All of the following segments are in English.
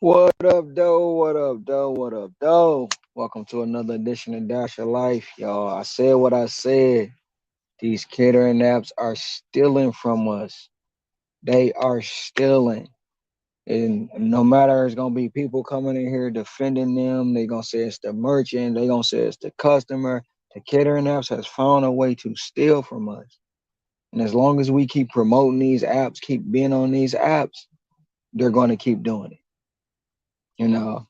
What up, though? What up, though? What up, though? Welcome to another edition of Dash Your Life, y'all. I said what I said. These catering apps are stealing from us. They are stealing. And no matter, it's gonna be people coming in here defending them. They're gonna say it's the merchant. They're gonna say it's the customer. The catering apps has found a way to steal from us. And as long as we keep promoting these apps, keep being on these apps, they're gonna keep doing it. You know,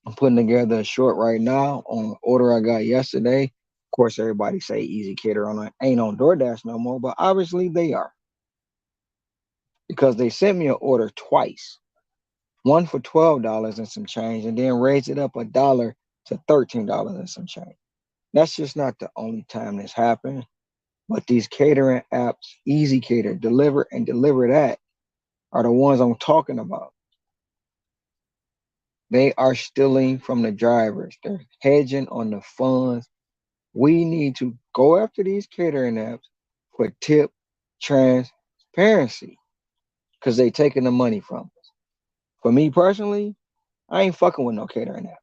I'm putting together a short right now on an order I got yesterday. Of course, everybody say Easy Cater ain't on DoorDash no more, but obviously they are because they sent me an order twice. One for $12 and some change, and then raised it up $1 to $13 and some change. That's just not the only time this happened. But these catering apps, Easy Cater, Deliver, and DeliverThat, are the ones I'm talking about. They are stealing from the drivers. They're hedging on the funds. We need to go after these catering apps for tip transparency because they taking the money from us. For me personally, I ain't fucking with no catering app.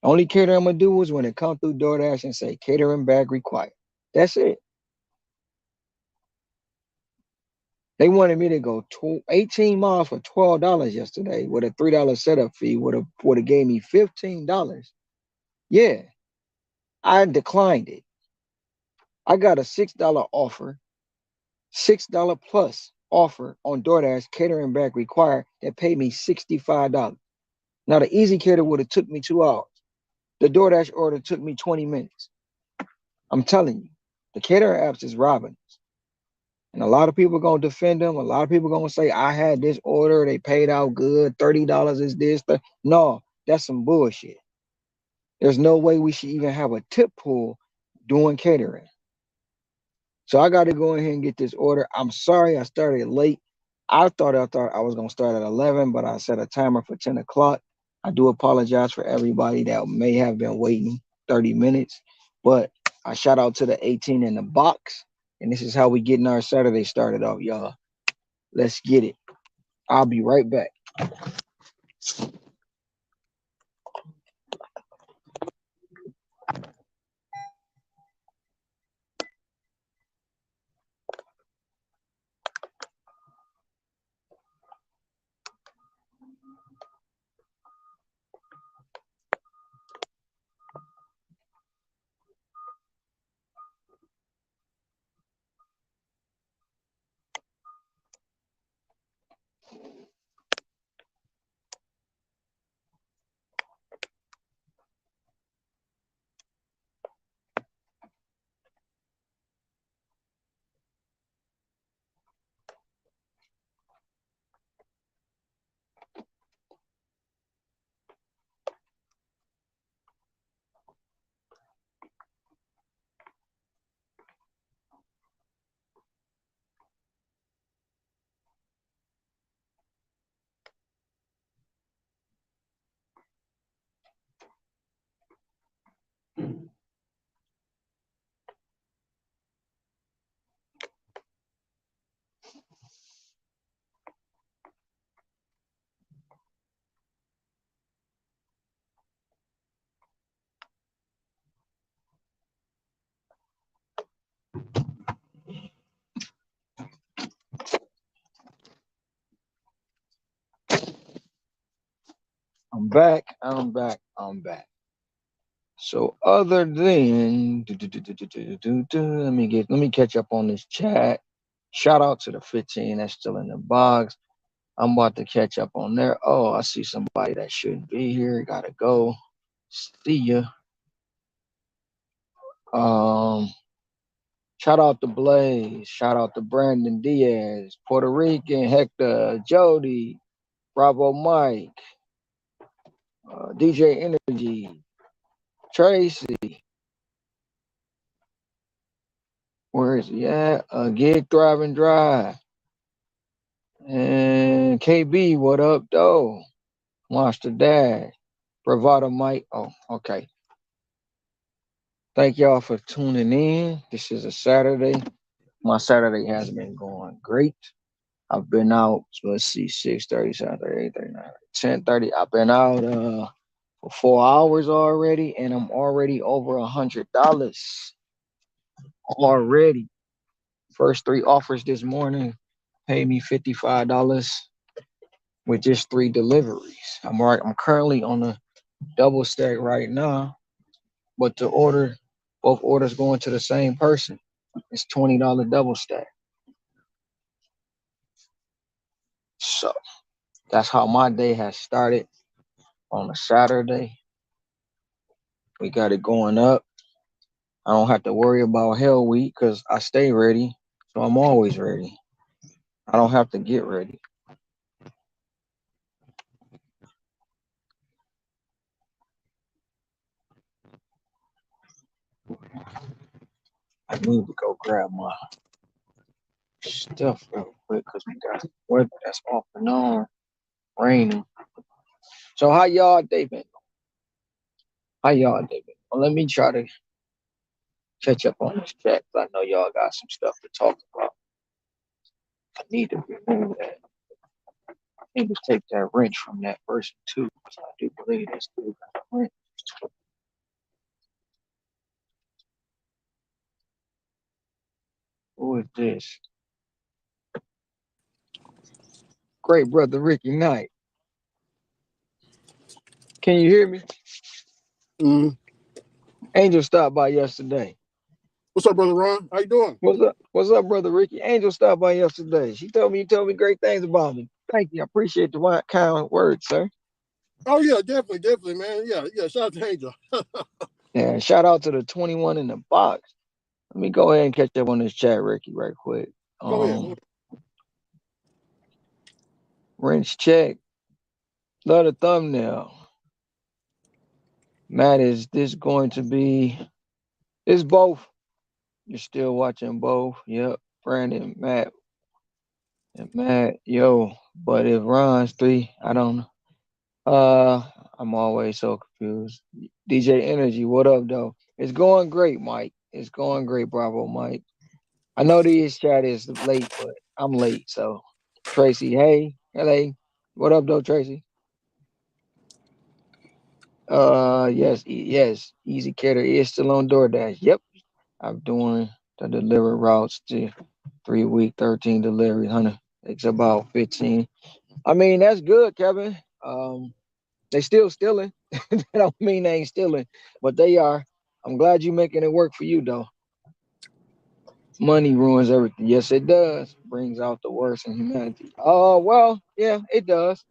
Only catering I'm gonna do is when it come through DoorDash and say catering bag required. That's it. They wanted me to go 18 miles for $12 yesterday with a $3 setup fee. Would have gave me $15. Yeah, I declined it. I got a $6 offer, $6 plus offer on DoorDash, catering bag required, that paid me $65. Now the easy cater would have took me 2 hours. The DoorDash order took me 20 minutes. I'm telling you, the catering apps is robbing us. And a lot of people gonna defend them. A lot of people gonna say, I had this order, they paid out good, $30 is this. No, that's some bullshit. There's no way we should even have a tip pool doing catering. So I got to go ahead and get this order. I'm sorry I started late. I thought I was gonna start at 11, but I set a timer for 10 o'clock. I do apologize for everybody that may have been waiting 30 minutes, but I shout out to the 18 in the box, and this is how we getting our Saturday started off, y'all. Let's get it. I'll be right back. I'm back. I'm back. I'm back. So other than let me catch up on this chat. Shout out to the 15 that's still in the box. I'm about to catch up on there. Oh, I see somebody that shouldn't be here. Gotta go. See ya. Um, Shout out to Blaze. Shout out to Brandon Diaz, Puerto Rican, Hector, Jody, Bravo Mike, DJ Energy, Tracy. Where is he at? Gig Thrive and Drive. And KB, what up, though? Monster Dash. Bravado Mike. Oh, okay. Thank y'all for tuning in. This is a Saturday. My Saturday has been going great. I've been out, so let's see, 6:30, 7:30, 8:30, 10:30. I've been out for 4 hours already, and I'm already over $100 already. First three offers this morning paid me $55 with just three deliveries. I'm currently on a double stack right now, but both orders going to the same person. It's $20 double stack. So that's how my day has started on a Saturday. We got it going up. I don't have to worry about Hell Week because I stay ready. So I'm always ready. I don't have to get ready. I need to go grab my stuff real quick because we got weather that's off and on, raining. So how y'all day been? How y'all day been? Well, let me try to catch up on this chat. I know y'all got some stuff to talk about. I need to remove that. I need to take that wrench from that person too, because I do believe that's still got a wrench. Who is this? Great brother Ricky Knight. Can you hear me? Mm. Angel stopped by yesterday. What's up, brother Ron? How you doing? What's up? What's up, brother Ricky? Angel stopped by yesterday. She told me you told me great things about me. Thank you. I appreciate the kind words, sir. Oh yeah, definitely, man. Yeah. Shout out to Angel. Yeah, shout out to the 21 in the box. Let me go ahead and catch up on this chat, Ricky, right quick. Go ahead. Go ahead. Wrench check. Love the thumbnail. Matt, is this going to be? It's both. You're still watching both. Yep. Brandon, Matt, and Matt. Yo, but if Ron's three, I don't know. I'm always so confused. DJ Energy, what up, though? It's going great, Mike. It's going great, Bravo, Mike. I know this chat is late, but I'm late. So, Tracy, hey, hello, what up, though, Tracy? Yes, yes. Easy Cater is still on DoorDash. Yep, I'm doing the delivery routes to 3 week, 13 deliveries, 100. It's about 15. I mean, that's good, Kevin. They still stealing. That don't mean they ain't stealing, but they are. I'm glad you making it work for you, though. Money ruins everything. Yes, it does. Brings out the worst in humanity. Oh, well, yeah, it does.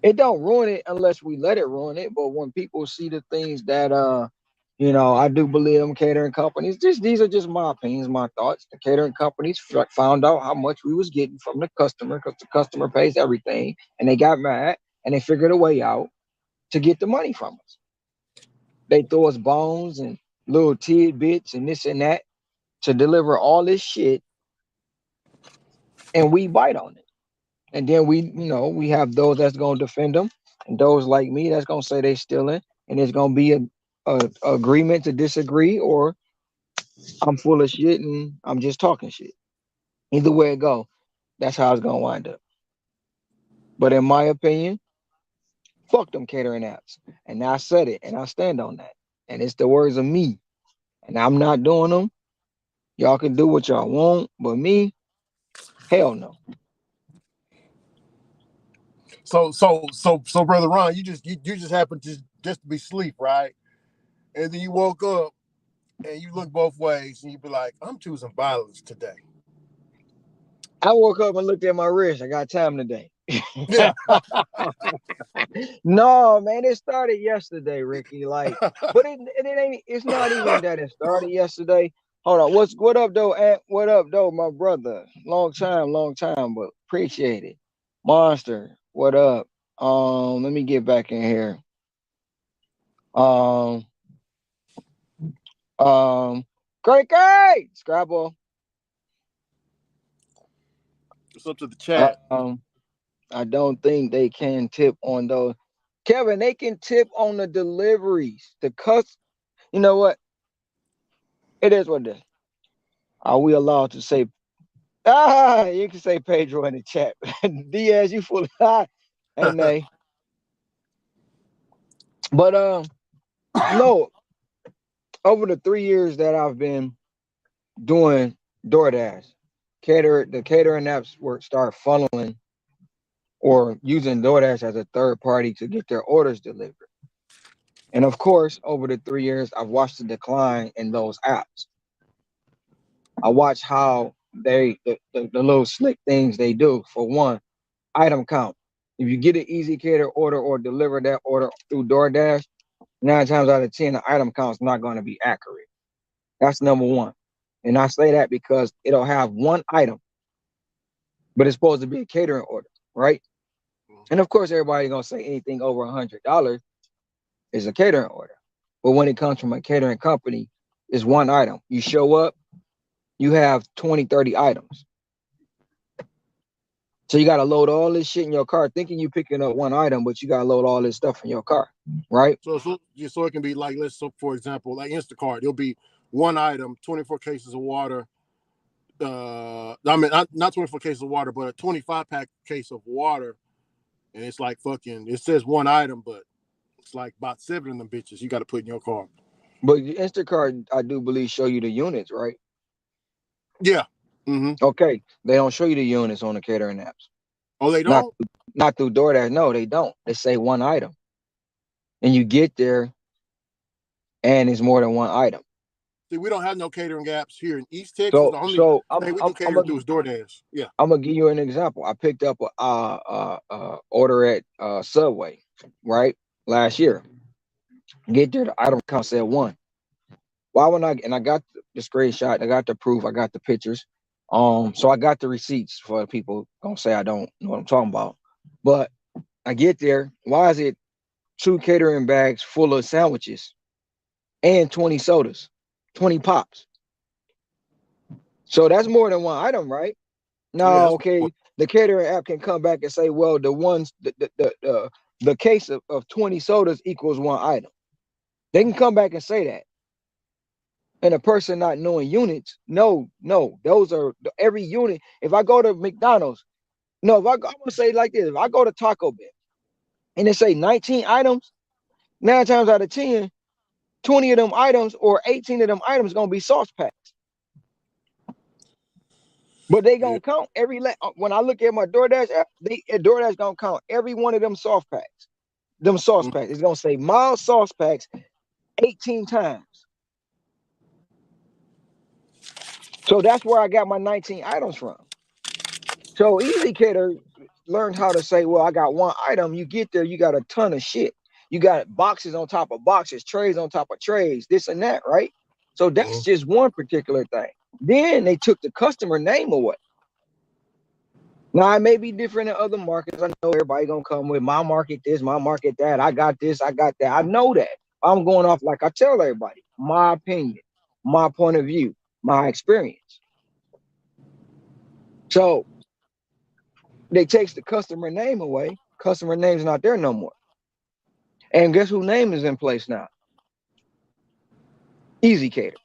It don't ruin it unless we let it ruin it. But when people see the things that I do believe them catering companies. These are just my opinions, my thoughts. The catering companies found out how much we was getting from the customer because the customer pays everything, and they got mad and they figured a way out to get the money from us. They throw us bones and little tidbits and this and that to deliver all this shit, and we bite on it. And then we have those that's gonna defend them, and those like me that's gonna say they stealing, and it's gonna be a agreement to disagree, or I'm full of shit and I'm just talking shit. Either way it go, that's how it's gonna wind up. But in my opinion, fuck them catering apps. And I said it, and I stand on that. And it's the words of me. And I'm not doing them. Y'all can do what y'all want, but me, hell no. So, brother Ron, you just happened to just be asleep, right? And then you woke up and you look both ways and you be like, I'm choosing violence today. I woke up and looked at my wrist. I got time today. Yeah. No, man, it started yesterday, Ricky. Like, but it ain't. It's not even that it started yesterday. Hold on. What up, though? Aunt? What up, though, my brother? Long time, but appreciate it. Monster, what up? Let me get back in here. Um, Great, Scrabble. It's up to the chat. I don't think they can tip on those. Kevin, they can tip on the deliveries. You know what? It is what it is. Are we allowed to say You can say Pedro in the chat. Diaz, you full of and they. But no, over the 3 years that I've been doing DoorDash, the catering apps were start funneling or using DoorDash as a third party to get their orders delivered. And of course, over the 3 years, I've watched the decline in those apps. I watch how the little slick things they do. For one, item count. If you get an easy cater order or deliver that order through DoorDash, 9 times out of 10, the item count is not going to be accurate. That's number one. And I say that because it'll have one item, but it's supposed to be a catering order, right? And of course, everybody's going to say anything over $100 is a catering order. But when it comes from a catering company, it's one item. You show up, you have 20, 30 items. So you got to load all this shit in your car, thinking you picking up one item, but you got to load all this stuff in your car, right? So it can be like, for example, like Instacart, it'll be one item, 24 cases of water. I mean, not 24 cases of water, but a 25-pack case of water, and it's like fucking. It says one item, but it's like about 7 of them bitches you got to put in your car. But the Instacart, I do believe, show you the units, right? Yeah. Mm-hmm. Okay, they don't show you the units on the catering apps. Oh, they Not don't? not through DoorDash. No, they don't. They say one item, and you get there, and it's more than one item. See, we don't have no catering apps here in East Texas. So The only so thing we I'm do catering through is DoorDash. Yeah. I'm gonna give you an example. I picked up a order at Subway, right, last year. Get there, the item count said one. Why would I? And I got the screenshot, I got the proof, I got the pictures. So I got the receipts for the people gonna say I don't know what I'm talking about. But I get there. Why is it 2 catering bags full of sandwiches and 20 sodas, 20 pops? So that's more than one item, right? Yeah, Now, that's okay, the catering app can come back and say, well, the case of 20 sodas equals one item. They can come back and say that. And a person not knowing units, no, those are every unit. If I go to McDonald's, no, if I'm gonna say it like this, if I go to Taco Bell and it say 19 items, 9 times out of 10, 20 of them items or 18 of them items gonna be sauce packs. But they yeah. gonna count when I look at my DoorDash app, DoorDash gonna count every one of them sauce packs. Them sauce packs. It's gonna say mild sauce packs 18 times. So that's where I got my 19 items from. So Easy Cater learned how to say, well, I got one item. You get there, you got a ton of shit. You got boxes on top of boxes, trays on top of trays, this and that, right? So that's just one particular thing. Then they took the customer name away. Now it may be different in other markets. I know everybody gonna come with my market this, my market that. I got this, I got that. I know that. I'm going off like I tell everybody, my opinion, my point of view, my experience. So they takes the customer name away. Customer name's not there no more. And guess who name is in place now? Easy Cater.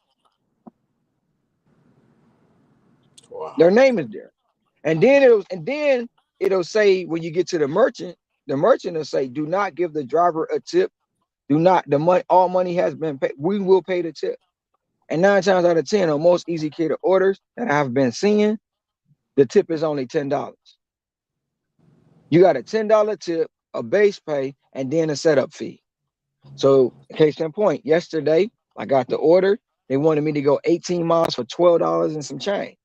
Their Wow. name is there. And then it'll say when you get to the merchant will say, do not give the driver a tip. Do not the money all money has been paid. We will pay the tip. And 9 times out of 10 on most Easy Cater orders that I've been seeing, the tip is only $10. You got a $10 tip, a base pay, and then a setup fee. So, case in point, yesterday I got the order. They wanted me to go 18 miles for $12 and some change.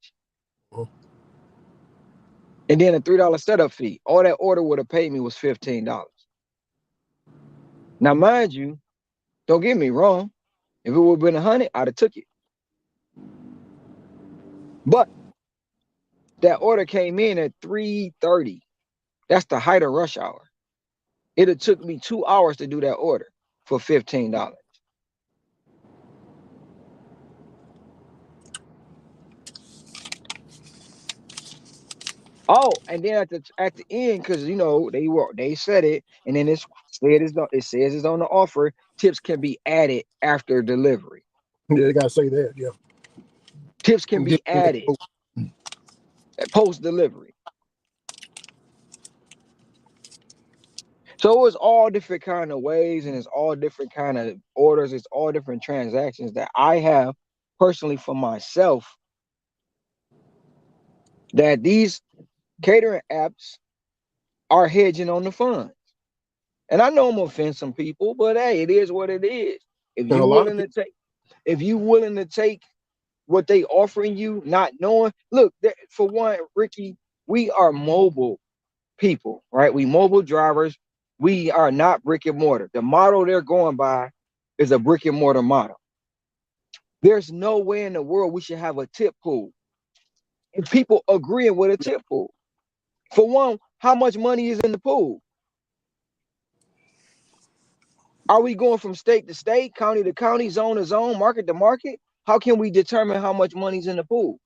And then a $3 setup fee. All that order would have paid me was $15. Now, mind you, don't get me wrong. If it would have been 100, I'd have took it. But that order came in at 3:30. That's the height of rush hour. It have took me 2 hours to do that order for $15. Oh, and then at the end, because they said it, and then it says it's on the offer. Tips can be added after delivery. Yeah, they gotta say that. Yeah. Tips can be added. post delivery. So it's all different kind of ways, and it's all different kind of orders. It's all different transactions that I have personally for myself, that these catering apps are hedging on the funds. And I know I'm gonna offend some people, but hey, it is what it is. If And you a lot of willing to people, take, if you willing to take what they offering you, not knowing, look, for one, Ricky, we are mobile people, right? We mobile drivers. We are not brick and mortar. The model they're going by is a brick and mortar model. There's no way in the world we should have a tip pool. And people agreeing with a tip pool. For one, how much money is in the pool? Are we going from state to state, county to county, zone to zone, market to market? How can we determine how much money's in the pool?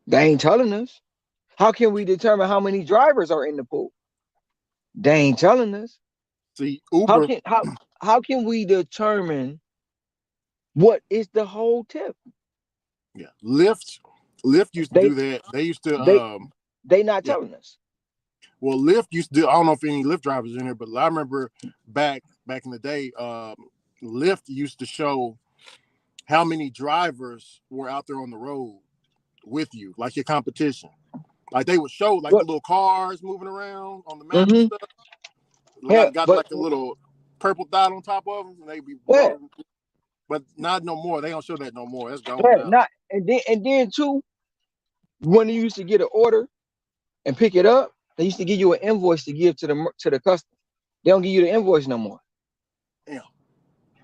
They ain't telling us. How can we determine how many drivers are in the pool? They ain't telling us. see How Uber, can how can we determine what is the whole tip? yeah, Lyft used to They do that. They used to, they they not yeah. telling us. Well, Lyft used to do. I don't know if any Lyft drivers in here, but I remember back in the day, Lyft used to show how many drivers were out there on the road with you, like your competition. Like they would show like the But little cars moving around on the map and mm-hmm. stuff. Yeah, Got but like a little purple dot on top of them, and they be yeah, rolling. But not no more. They don't show that no more. That's gone yeah, now. not and then too, when you used to get an order and pick it up, they used to give you an invoice to give to the customer. They don't give you the invoice no more. Damn.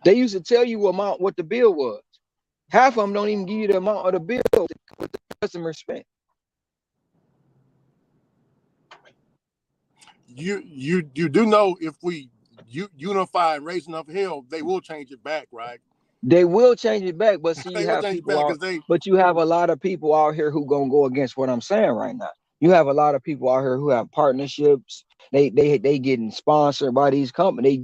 They used to tell you what the bill was. Half of them don't even give you the amount of the bill what the customer spent. You do know if we unify and raise enough hell, they will change it back, right? They will change it back, but see, They will change it back because they you have a lot of people out here who gonna go against what I'm saying right now. You have a lot of people out here who have partnerships. They getting sponsored by these companies.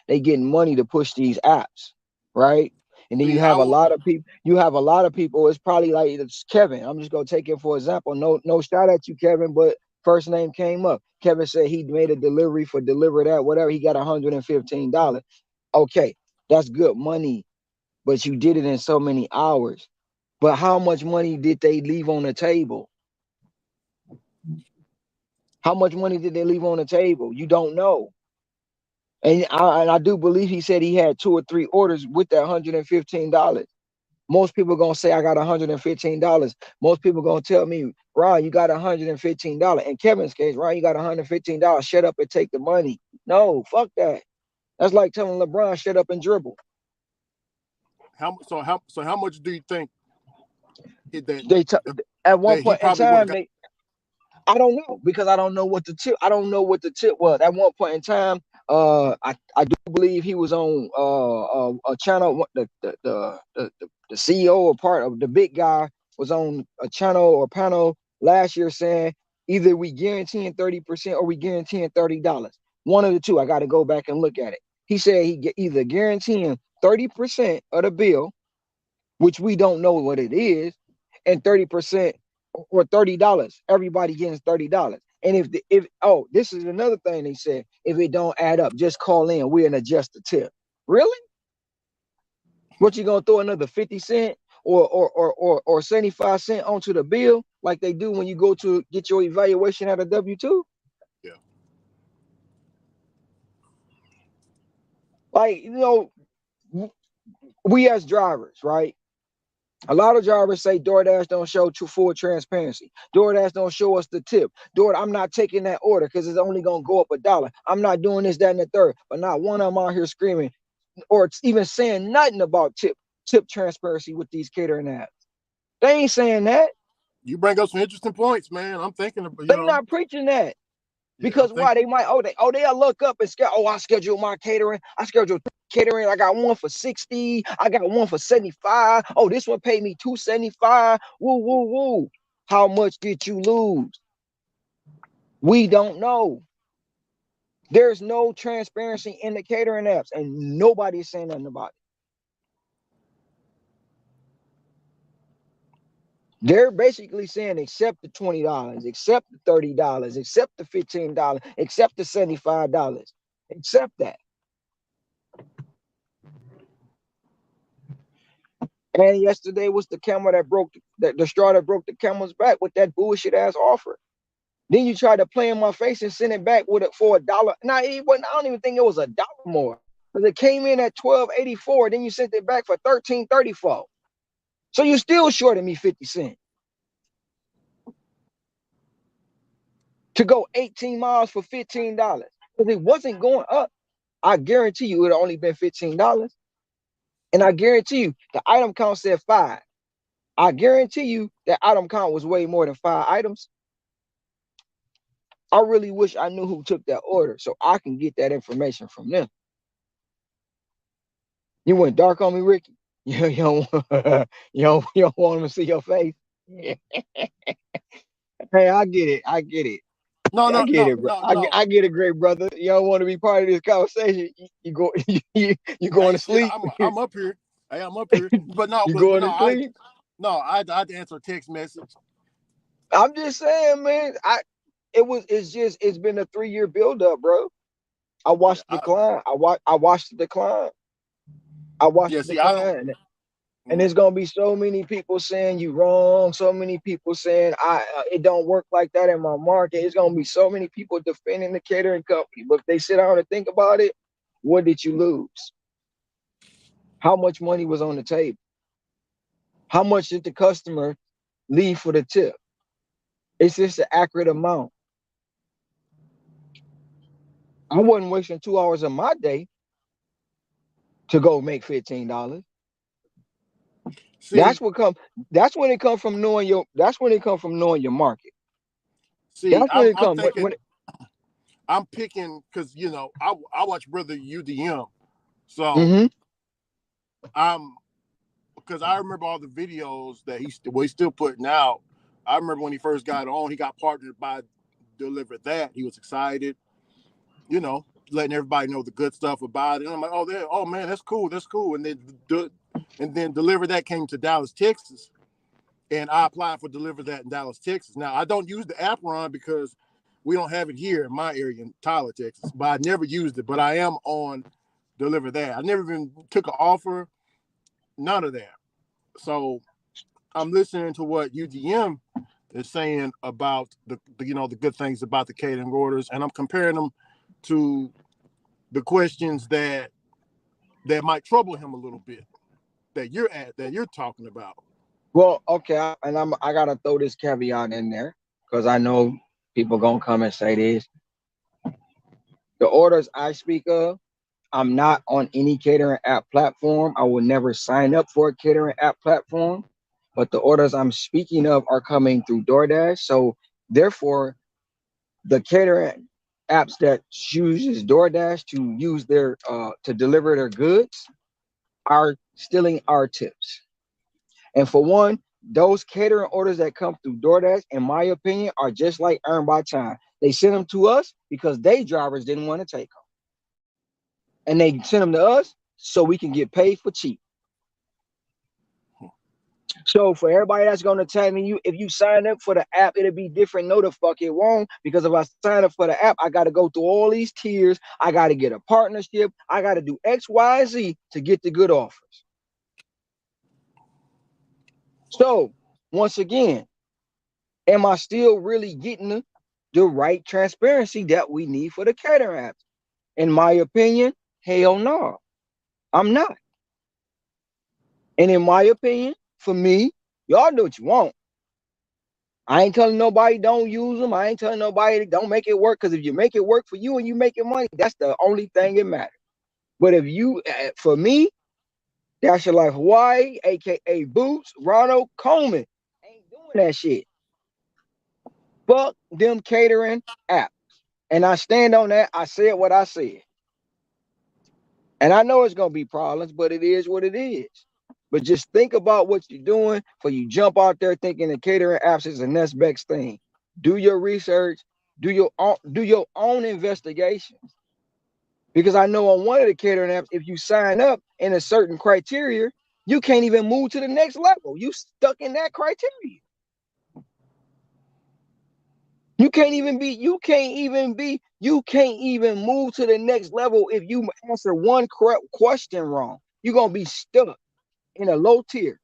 They getting money to push these apps, right? And then you see. have a lot of people. You have a lot of people. It's probably like it's Kevin. I'm just gonna take it for example. No shout at you, Kevin, but first name came up. Kevin said he made a delivery for DeliverThat, whatever. He got $115. Okay, that's good money, but you did it in so many hours. But how much money did they leave on the table? How much money did they leave on the table? You don't know. And I do believe he said he had 2 or 3 orders with that $115. Most people gonna say I got $115. Most people gonna tell me, Ron, you got $115. In Kevin's case, Ron, you got $115. Shut up and take the money. No, fuck that. That's like telling LeBron, shut up and dribble. how much do you think that They t- at one he point in probably would have time, got? I don't know because I don't know what the tip. I don't know what the tip was at one point in time. I do believe he was on a channel. The CEO or part of the big guy was on a channel or panel last year saying either we guaranteeing 30% or we guaranteeing $30. One of the two. I got to go back and look at it. He said he get either guaranteeing 30% of the bill, which we don't know what it is, and 30% or $30. Everybody getting $30. And if this is another thing they said, if it don't add up, just call in. We're gonna adjust the tip. Really? What you gonna throw another 50 cent or 75 cent onto the bill like they do when you go to get your evaluation at a W-2? Yeah. Like, we as drivers, right? A lot of drivers say DoorDash don't show full transparency. DoorDash don't show us the tip. I'm not taking that order because it's only gonna go up $1. I'm not doing this, that, and the third. But not one of them out here screaming or even saying nothing about tip transparency with these catering apps. They ain't saying that. You bring up some interesting points, man. I'm thinking about They not preaching that. yeah. I'm Because why? thinking They might they'll look up and I schedule my catering. I schedule catering. I got one for 60. I got one for 75. Oh, this one paid me 275. Woo, woo, woo. How much did you lose? We don't know. There's no transparency in the catering apps, and nobody's saying nothing about it. They're basically saying accept the $20, accept the $30, accept the $15, accept the $75, accept that. And yesterday was the camel that broke the straw that broke the camel's back with that bullshit ass offer. Then you try to play in my face and send it back with it for $1. Now it wasn't, I don't even think it was $1 more. Because it came in at $12.84. Then you sent it back for $13.34. So you still shorted me 50 cents to go 18 miles for $15. If it wasn't going up, I guarantee you it would have only been $15. And I guarantee you the item count said 5. I guarantee you that item count was way more than 5 items. I really wish I knew who took that order so I can get that information from them. You went dark on me, Ricky. You don't want them to see your face. Hey, I get it. I get it. No, I no, get no, it, bro. no, no. I get it, great brother. You don't want to be part of this conversation. You go, you going Hey, to shit, sleep. I'm up here. Hey, I'm up here. But no, You but going no, to sleep. I had to answer a text message. I'm just saying, man. It's been a 3-year buildup, bro. I Yeah, watched the decline. I watched the decline. I watched yeah. the See, I don't. decline. And Mhm. there's gonna be so many people saying you wrong, so many people saying it don't work like that in my market. It's gonna be so many people defending the catering company. But if they sit down and think about it, what did you lose? How much money was on the table? How much did the customer leave for the tip? It's just an accurate amount. I wasn't wasting 2 hours of my day to go make $15. See, That's what come. That's when it comes from knowing your. That's when it comes from knowing your market. see. That's when it I'm comes. thinking. I'm picking because I watch Brother UDM, so Mm-hmm. I'm because I remember all the videos that he's still putting out. I remember when he first got on, he got partnered by DeliverThat. He was excited, letting everybody know the good stuff about it. And I'm like, oh man, that's cool. And then DeliverThat came to Dallas, Texas, and I applied for DeliverThat in Dallas, Texas. Now I don't use the app run because we don't have it here in my area in Tyler, Texas. But I never used it. But I am on DeliverThat. I never even took an offer, none of that. So I'm listening to what UDM is saying about the good things about the catering orders, and I'm comparing them to the questions that might trouble him a little bit that you're talking about. Well, okay, and I gotta throw this caveat in there because I know people gonna come and say this. The orders I speak of, I'm not on any catering app platform. I will never sign up for a catering app platform. But the orders I'm speaking of are coming through DoorDash. So therefore, the catering apps that uses DoorDash to use their to deliver their goods are stealing our tips. And for one, those catering orders that come through DoorDash, in my opinion, are just like earned by time. They send them to us because they drivers didn't want to take them, and they send them to us so we can get paid for cheap. So for everybody that's gonna tell me if you sign up for the app, it'll be different. No, the fuck it won't. Because if I sign up for the app, I gotta go through all these tiers. I gotta get a partnership. I gotta do X, Y, Z to get the good offers. So once again, am I still really getting the right transparency that we need for the catering apps? In my opinion, hell no, I'm not. And in my opinion, for me, y'all do what you want. I ain't telling nobody don't use them. I ain't telling nobody don't make it work. Because if you make it work for you and you making money, that's the only thing that matters. But if you, for me, that's your life Hawaii, aka Boots, Ronald Coleman, ain't doing that shit. Fuck them catering apps. And I stand on that. I said what I said. And I know it's gonna be problems, but it is what it is. But just think about what you're doing before you jump out there thinking the catering apps is the next best thing. Do your research, do your own investigation. Because I know on one of the catering apps, if you sign up in a certain criteria, you can't even move to the next level. You stuck in that criteria. You can't even move to the next level if you answer one correct question wrong. You're gonna be stuck in a low tier.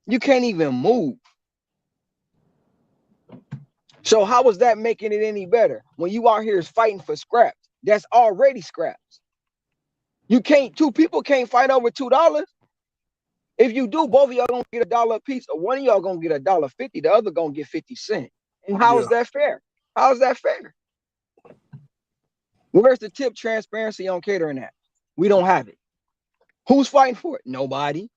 You can't even move. So how is that making it any better? When you out here is fighting for scraps, that's already scraps. You can't, two people can't fight over $2. If you do, both of y'all gonna get $1 a piece, or one of y'all gonna get $1.50, the other gonna get 50 cents. And how is Yeah. that fair? How is that fair? Where's the tip transparency on catering at? We don't have it. Who's fighting for it? Nobody.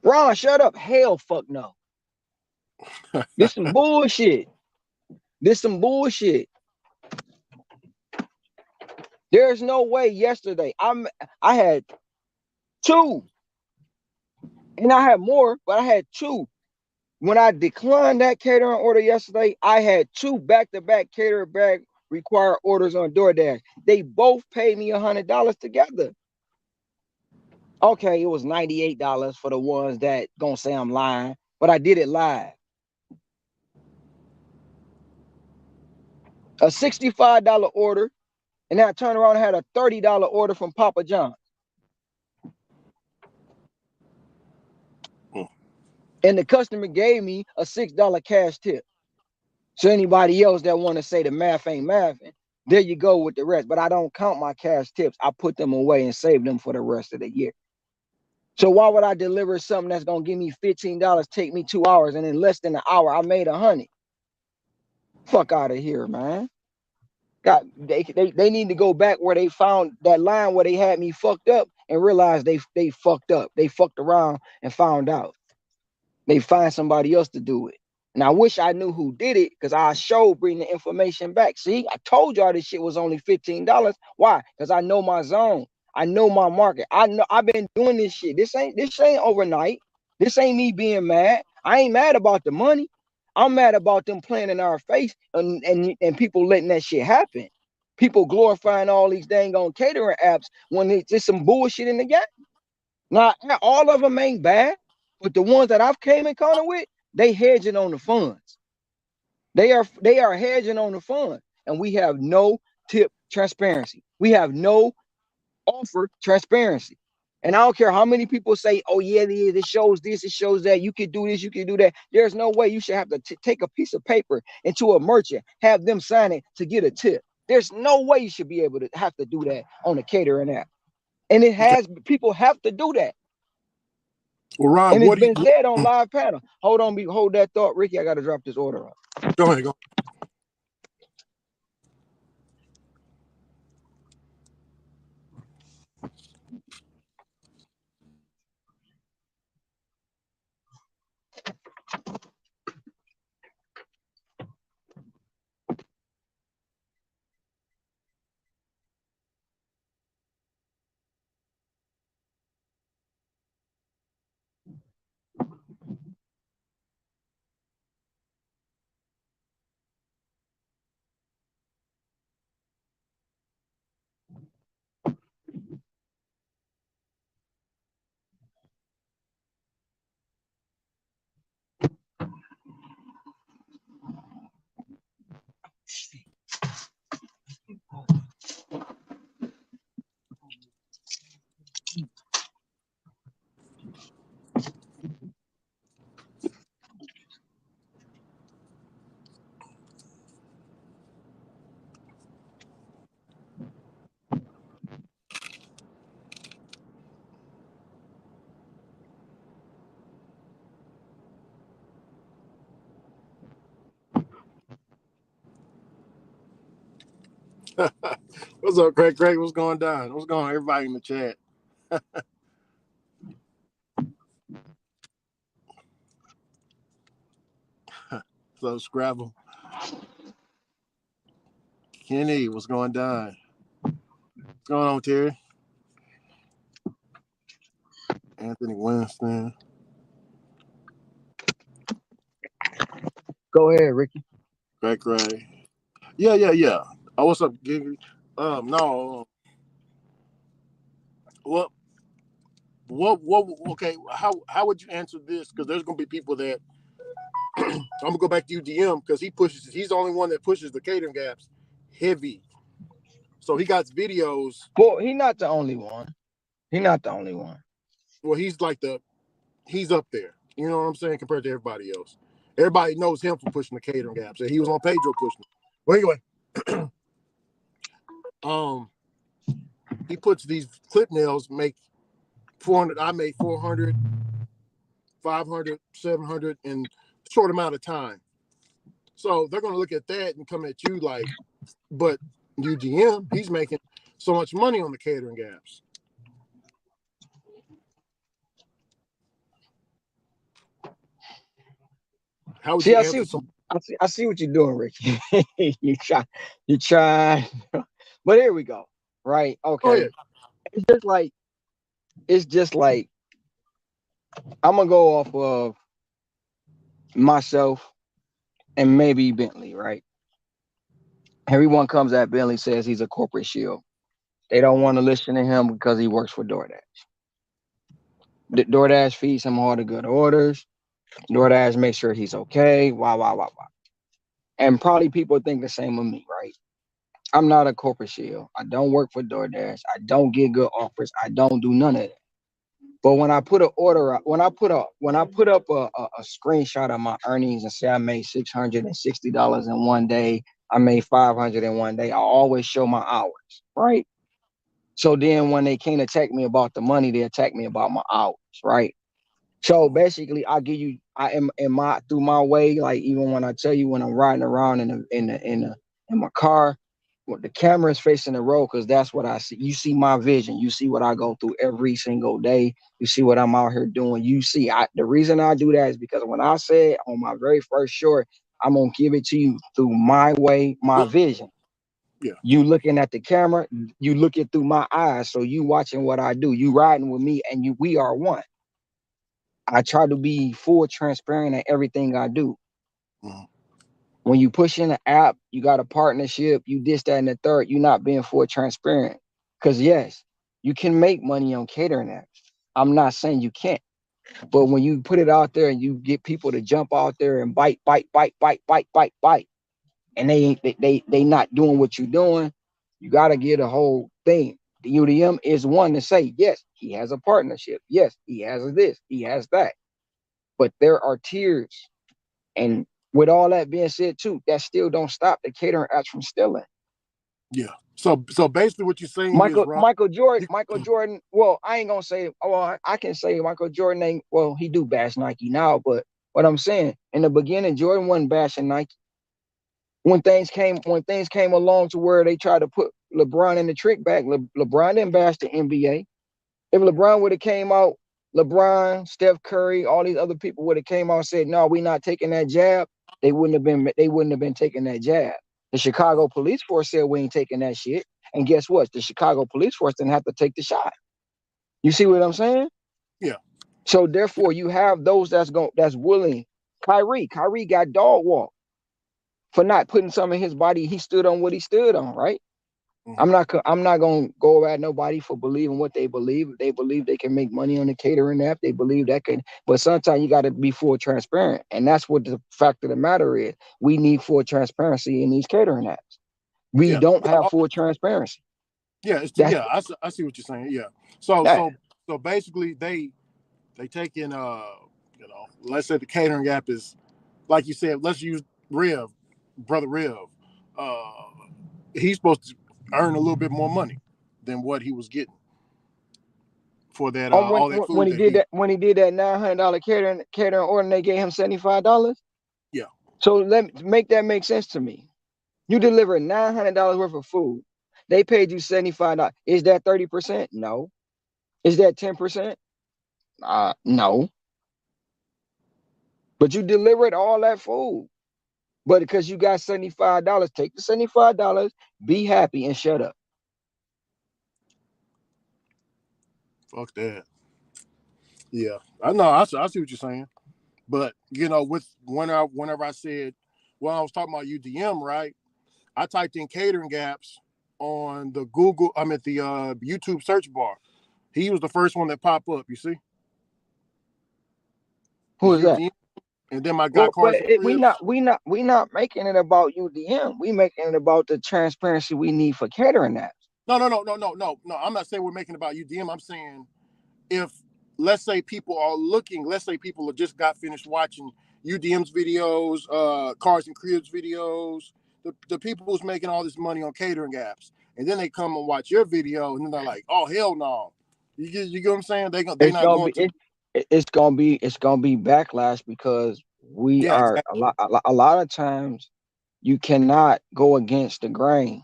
Ron, shut up. Hell fuck no. This some bullshit. This some bullshit. There's no way yesterday. I had two, and I had more, but I had two. When I declined that catering order yesterday, I had two back-to-back caterer bag required orders on DoorDash. They both paid me $100 together. Okay, it was $98 for the ones that gonna say I'm lying, but I did it live. A $65 order, and then I turned around and had a $30 order from Papa John's. And the customer gave me a $6 cash tip. So anybody else that want to say the math ain't mathing, there you go with the rest. But I don't count my cash tips. I put them away and save them for the rest of the year. So why would I deliver something that's gonna give me $15, take me 2 hours, and in less than an hour I made 100? Fuck out of here, man. God, they need to go back where they found that line where they had me fucked up and realized they fucked up. They fucked around and found out. They find somebody else to do it. And I wish I knew who did it because I showed bring the information back. See, I told y'all this shit was only $15. Why? Because I know my zone. I know my market. I know I've been doing this shit. This ain't overnight. This ain't me being mad. I ain't mad about the money. I'm mad about them playing in our face and people letting that shit happen. People glorifying all these dang on catering apps when it's just some bullshit in the game. Now, all of them ain't bad, but the ones that I've came in contact with, they hedging on the funds. They are hedging on the funds, and we have no tip transparency. We have no offer transparency. And I don't care how many people say, "Oh yeah, it shows this, it shows that. You can do this, you can do that." There's no way you should have to take a piece of paper into a merchant, have them sign it to get a tip. There's no way you should be able to have to do that on a catering app. And it Okay. has people have to do that. Well, Ron, And it's what do you been said on live panel. Hold that thought, Ricky. I got to drop this order off. go ahead, go. What's up, Craig? Craig, what's going down? What's going on, everybody in the chat? So Scrabble. Kenny, what's going down? What's going on, Terry? Anthony Winston. Go ahead, Ricky. Craig. Yeah. Oh, what's up, Giggy? No. What okay, how would you answer this? Because there's gonna be people that gonna go back to UDM because he's the only one that pushes the catering gaps heavy. So he got videos. Well, he's not the only one. He's not the only one. Well, he's up there. You know what I'm saying? Compared to everybody else. Everybody knows him for pushing the catering gaps. And he was on Pedro pushing it. Well, anyway, he puts these clip nails, make 400. I made 400, 500, 700 in a short amount of time. So they're going to look at that and come at you like, but UDM, he's making so much money on the catering gaps. How would See, you I see answer what you, some? I see what you're doing, Ricky. you try, but here we go. Right? Oh yeah, Okay. It's just like, it's just like I'm gonna go off of myself and maybe Bentley. Right? Everyone comes at Bentley says he's a corporate shield. They don't want to listen to him because he works for DoorDash. DoorDash feeds him all the good orders. DoorDash makes sure he's okay. Wow, wow, wow, wow. And probably people think the same of me, right? I'm not a corporate shield. I don't work for DoorDash. I don't get good offers. I don't do none of that. But when I put an order up, when I put up a screenshot of my earnings and say I made $660 in one day, I made 500 in one day, I always show my hours, right? So then when they can't attack me about the money, they attack me about my hours, right? So basically, I give you, I am in my through my way. Like even when I tell you when I'm riding around in my car, with the camera is facing the road because that's what I see. You see my vision. You see what I go through every single day. You see what I'm out here doing. You see, the reason I do that is because when I said on my very first short, I'm gonna give it to you through my way, my vision. yeah, You looking at the camera, you looking through my eyes. So you watching what I do. You riding with me, and we are one. I try to be full transparent in everything I do. mm-hmm. When you push in an app, you got a partnership, you this, that, and the third, you're not being full transparent. Because yes, you can make money on catering apps. I'm not saying you can't. But when you put it out there and you get people to jump out there and bite, bite, bite, bite, bite, bite, bite, and they not doing what you're doing, you gotta get a whole thing. The UDM is one to say, yes, he has a partnership. Yes, he has this, he has that. But there are tiers. And with all that being said, too, that still don't stop the catering apps from stealing. Yeah. So basically, what you're saying is, Rob, you, Michael Jordan. Well, I ain't gonna say. Oh, I can say Michael Jordan ain't. Well, he do bash Nike now, but what I'm saying in the beginning, Jordan wasn't bashing Nike. When things came along to where they tried to put LeBron in the trick bag, LeBron didn't bash the NBA. If LeBron would have came out, LeBron, Steph Curry, all these other people would have came out and said, "No, we're not taking that jab." They wouldn't have been. They wouldn't have been taking that jab. The Chicago police force said we ain't taking that shit. And guess what? The Chicago police force didn't have to take the shot. You see what I'm saying? yeah, So therefore, you have those that's willing. Kyrie got dog walk for not putting some in his body. He stood on what he stood on, right? mm-hmm. I'm not gonna go at nobody for believing what they believe. If they believe they can make money on the catering app, they believe that can. But sometimes you got to be full transparent, and that's what the fact of the matter is. We need full transparency in these catering apps. We Yeah, don't have full transparency. yeah, That's yeah. I see what you're saying. Yeah. So that. so so basically, they take in let's say the catering app is like you said. Let's use Rev, brother Rev. Uh, he's supposed to earn a little bit more money than what he was getting for that all that food that he. When he did that $900 catering order, and they gave him $75. Yeah. So let make that make sense to me. You delivered $900 worth of food. They paid you $75. Is that 30%? No. Is that 10%? No. But you delivered all that food. But because you got $75, take the $75, be happy, and shut up. Fuck that. Yeah, I know. I see what you're saying. But with whenever I said, well, I was talking about UDM, right? I typed in catering gaps on the Google. I'm at the YouTube search bar. He was the first one that popped up. You see, Who is is that? UDM and then my guy Well, but cars and cribs. we not making it about UDM. We making it about the transparency we need for catering apps. No. I'm not saying we're making it about UDM. I'm saying if, let's say people are looking, let's say people have just got finished watching UDM's videos, cars and cribs videos, the people who's making all this money on catering apps, and then they come and watch your video, and then they're like, oh hell no, you get what I'm saying? They It's not gonna going be to. it's gonna be backlash because we Yeah, are exactly. a lot of times you cannot go against the grain.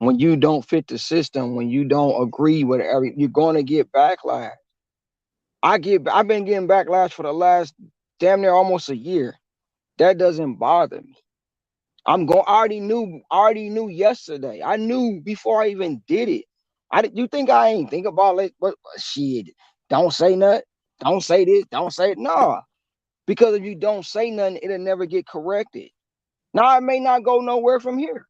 When you don't fit the system, when you don't agree with every, you're gonna get backlash. I've been getting backlash for the last damn near almost a year. That doesn't bother me. I already knew yesterday. I knew before I even did it. You think I ain't think about it? But shit, don't say nothing. Don't say this. Don't say it. No, because if you don't say nothing, it'll never get corrected. Now it may not go nowhere from here.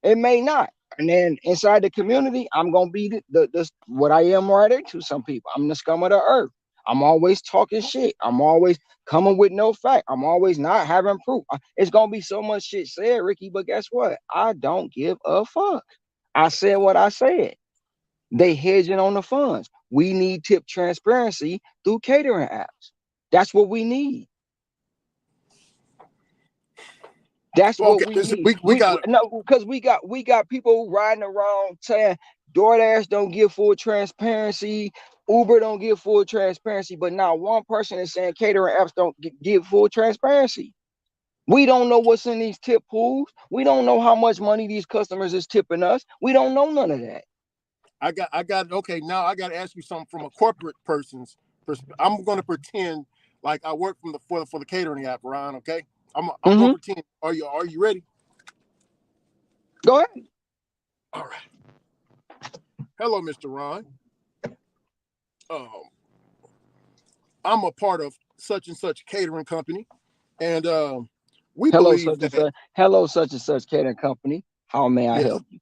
It may not. And then inside the community, I'm gonna be the what I am right into some people. I'm the scum of the earth. I'm always talking shit. I'm always coming with no fact. I'm always not having proof. It's gonna be so much shit said, Ricky. But guess what? I don't give a fuck. I said what I said. They hedging on the funds. We need tip transparency through catering apps. That's what we need. That's Well, what okay, we listen, need. we got it. No, because we got people riding around saying DoorDash don't give full transparency, Uber don't give full transparency, but now one person is saying catering apps don't give full transparency. We don't know what's in these tip pools. We don't know how much money these customers is tipping us. We don't know none of that. I got okay. Now I got to ask you something from a corporate person's perspective. I'm going to pretend like I work from the for the catering app, Ryan. Okay, I'm going Mm-hmm. to pretend. Are you ready? Go ahead. All right. Hello, Mr. Ron. Um, I'm a part of such and such catering company, and we Hello, believe such and that such. Hello, such and such catering company. How may I yes, help you?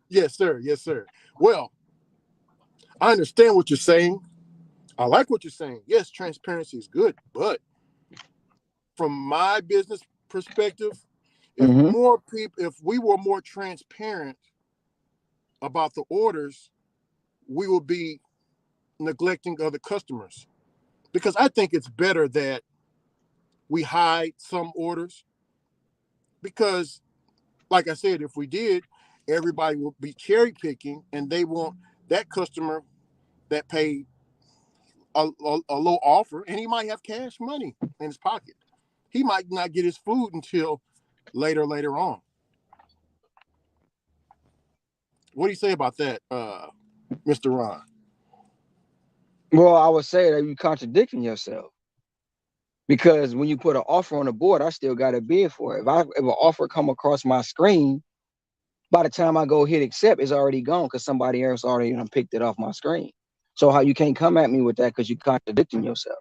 yes, sir, yes, sir. Well, I understand what you're saying. I like what you're saying. Yes, transparency is good, but from my business perspective, Mm-hmm. if we were more transparent about the orders, we will be neglecting other customers. Because I think it's better that we hide some orders. Because, like I said, if we did, everybody will be cherry picking, and they want that customer that paid a low offer, and he might have cash money in his pocket. He might not get his food until later on. What do you say about that, Mr. Ron? Well, I would say that you contradicting yourself. Because when you put an offer on the board, I still got to bid for it. If an offer come across my screen, by the time I go hit accept, it's already gone because somebody else already done picked it off my screen. So how you can't come at me with that because you contradicting yourself.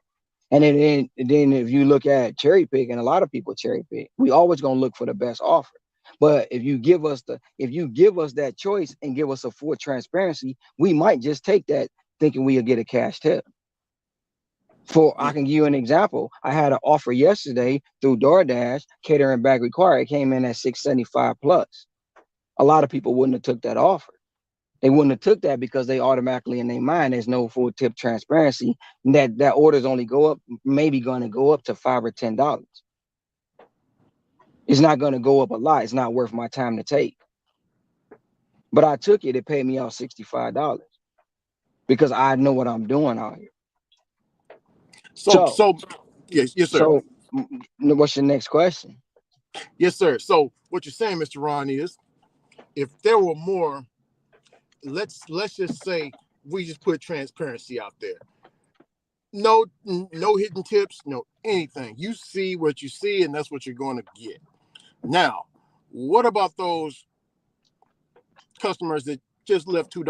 And then if you look at cherry pick, and a lot of people cherry pick, we always gonna look for the best offer. But if you give us that choice and give us a full transparency, we might just take that thinking we'll get a cash tip. I Yeah. can give you an example. I had an offer yesterday through DoorDash, catering bag required. It came in at 675 plus. A lot of people wouldn't have took that offer. They wouldn't have took that because they automatically in their mind there's no full tip transparency. That orders only go up, maybe going to go up to $5 or $10. It's not going to go up a lot. It's not worth my time to take. But I took it. It paid me out $65 because I know what I'm doing out here. So So so yes, sir. so what's your next question? Yes, sir. So what you're saying, Mr. Ron, is if there were more, let's just say we just put transparency out there. No hidden tips, no anything. You see what you see, and that's what you're going to get. Now, what about those customers that just left $2?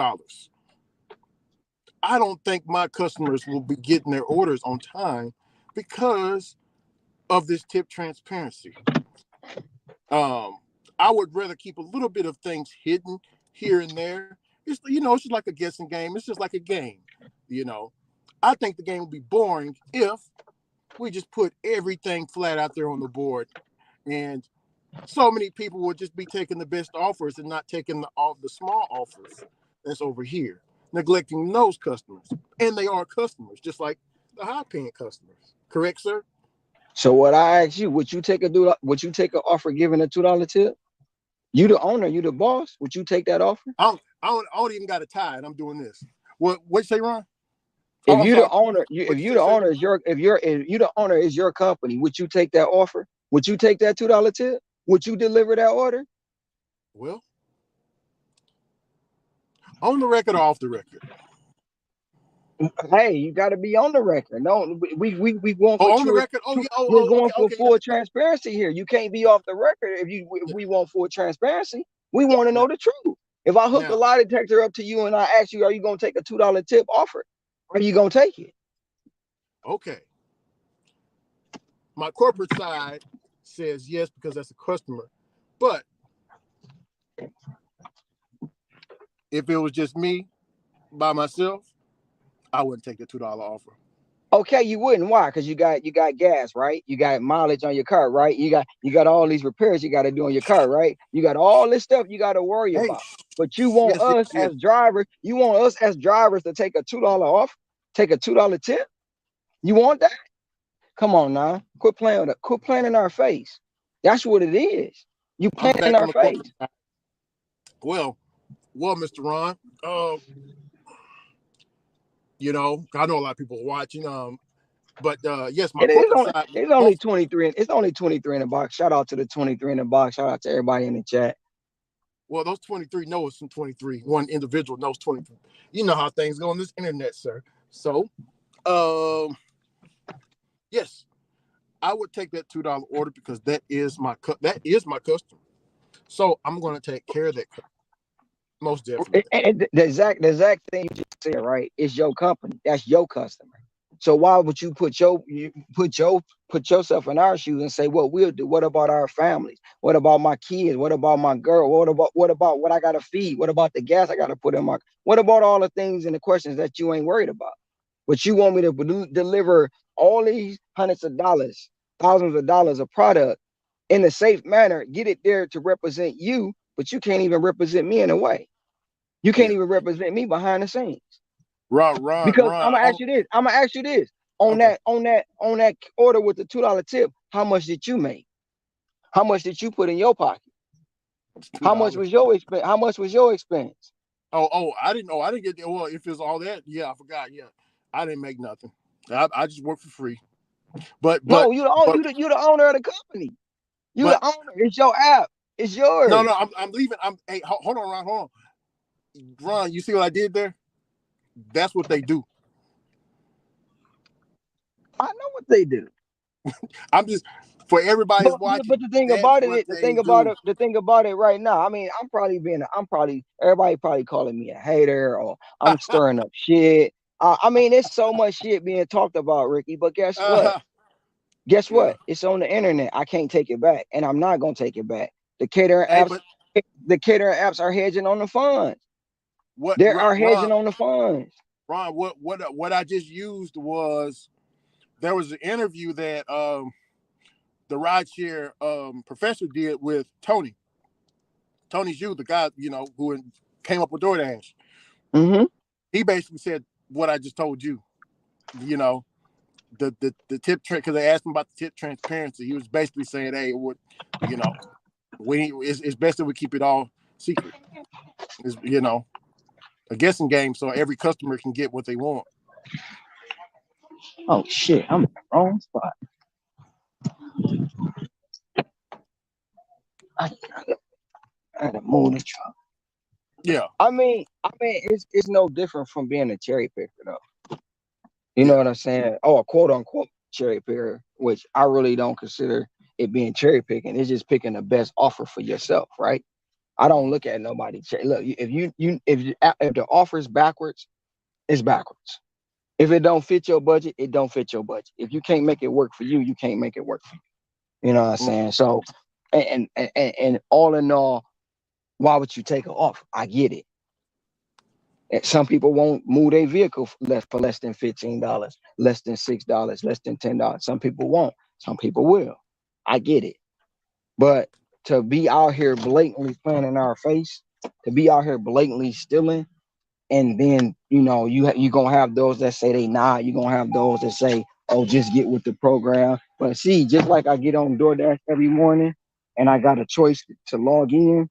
I don't think my customers will be getting their orders on time because of this tip transparency. Um, I would rather keep a little bit of things hidden here and there. It's just like a guessing game. It's just like a game. You know, I think the game would be boring if we just put everything flat out there on the board, and so many people will just be taking the best offers and not taking the small offers that's over here, neglecting those customers. And they are customers, just like the high paying customers. Correct, sir? So what I ask you, would you take an offer giving a $2 tip? You the owner, you the boss. Would you take that offer? I don't even got a tie, and I'm doing this. What you say, Ron? If Oh, I'm you the sorry. owner, What if you you say, the sir? owner is if you the owner is your company, would you take that offer? Would you take that $2 tip? Would you deliver that order? Well, on the record or off the record? Hey, you got to be on the record. No, we going for Oh, on the true. record. Oh yeah. Oh, We're oh going okay, for okay. full transparency here. You can't be off the record if we want full transparency. We want to Now, know the truth. If I hook a now, lie detector up to you and I ask you, are you gonna take a $2 tip offer? Are you gonna take it? okay. My corporate side says yes because that's a customer, but if it was just me by myself, I wouldn't take the $2 offer. Okay, you wouldn't. Why? Because you got gas, right? You got mileage on your car, right? You got all these repairs you got to do on your car, right? You got all this stuff you got to worry Hey, about. But you want yes, yes, us yes. as drivers, to take a $2 off, take a $2 tip. You want that? Come on now, quit playing in our face. That's what it is. You I'm playing in back on our the corporate face. side. Well, Mr. Ron, I know a lot of people watching. But yes, my It is corporate only side, it's only both. 23. It's only 23 in the box. Shout out to the 23 in the box. Shout out to everybody in the chat. Well, those 23 know it's from 23. One individual knows 23. You know how things go on this internet, sir. So, um, yes, I would take that $2 order because that is my customer. So I'm going to take care of that most definitely. And the exact thing you just said, right? It's your company. That's your customer. So why would you put yourself in our shoes and say what we'll do? What about our families? What about my kids? What about my girl? What about what I gotta feed? What about the gas I gotta put in my? What about all the things and the questions that you ain't worried about? But you want me to deliver all these hundreds of dollars, thousands of dollars of product in a safe manner, get it there to represent you, but you can't even represent me in a way. You can't Yeah. even represent me behind the scenes. Ron, Because I'm I gonna ask don't, you this. I'm gonna ask you this. On okay. that order with the $2 tip, how much did you make? How much did you put in your pocket? It's How much $2. was your expense? How much was your expense? I didn't know. I didn't get, well, if it's all that, yeah, I forgot. Yeah. I didn't make nothing. I just work for free. But, but, No, but, you the owner of the company. You but, the owner. It's your app. It's yours. no, I'm leaving. Hey, hold on, Ron, hold on. Ron, you see what I did there? That's what they do. I know what they do. I'm just, for everybody that's But watching, the thing that's about what it, they do. the thing about it right now, I mean, everybody probably calling me a hater or I'm stirring up shit. I mean, there's so much shit being talked about, Ricky. But guess what? uh, Guess yeah. what? It's on the internet. I can't take it back, and I'm not gonna take it back. The catering Hey, apps, but the catering apps are hedging on the funds. what, They are hedging on the funds. What I just used was, there was an interview that the rideshare professor did with Tony's you, the guy, who came up with DoorDash. Mm-hmm. He basically said what I just told you. You know, the tip because they asked him about the tip transparency. He was basically saying, hey, you know, it's best that we keep it all secret. It's, a guessing game so every customer can get what they want. Oh shit! I'm in the wrong spot. I, I gotta move the truck. Yeah, It's no different from being a cherry picker, though. You know yeah. what I'm saying? Oh, a quote unquote cherry picker, which I really don't consider it being cherry picking. It's just picking the best offer for yourself, right? I don't look at nobody. Look, if the offer's backwards, it's backwards. If it don't fit your budget, it don't fit your budget. If you can't make it work for you, you can't make it work for you. You know what I'm Mm. saying? So, and all in all, why would you take an offer? I get it. Some people won't move their vehicle for less than $15, less than $6, less than $10. Some people won't. Some people will. I get it. But to be out here blatantly playing in our face, to be out here blatantly stealing, and then you gonna have those that say they not. You gonna have those that say, "Oh, just get with the program." But see, just like I get on DoorDash every morning, and I got a choice to log in,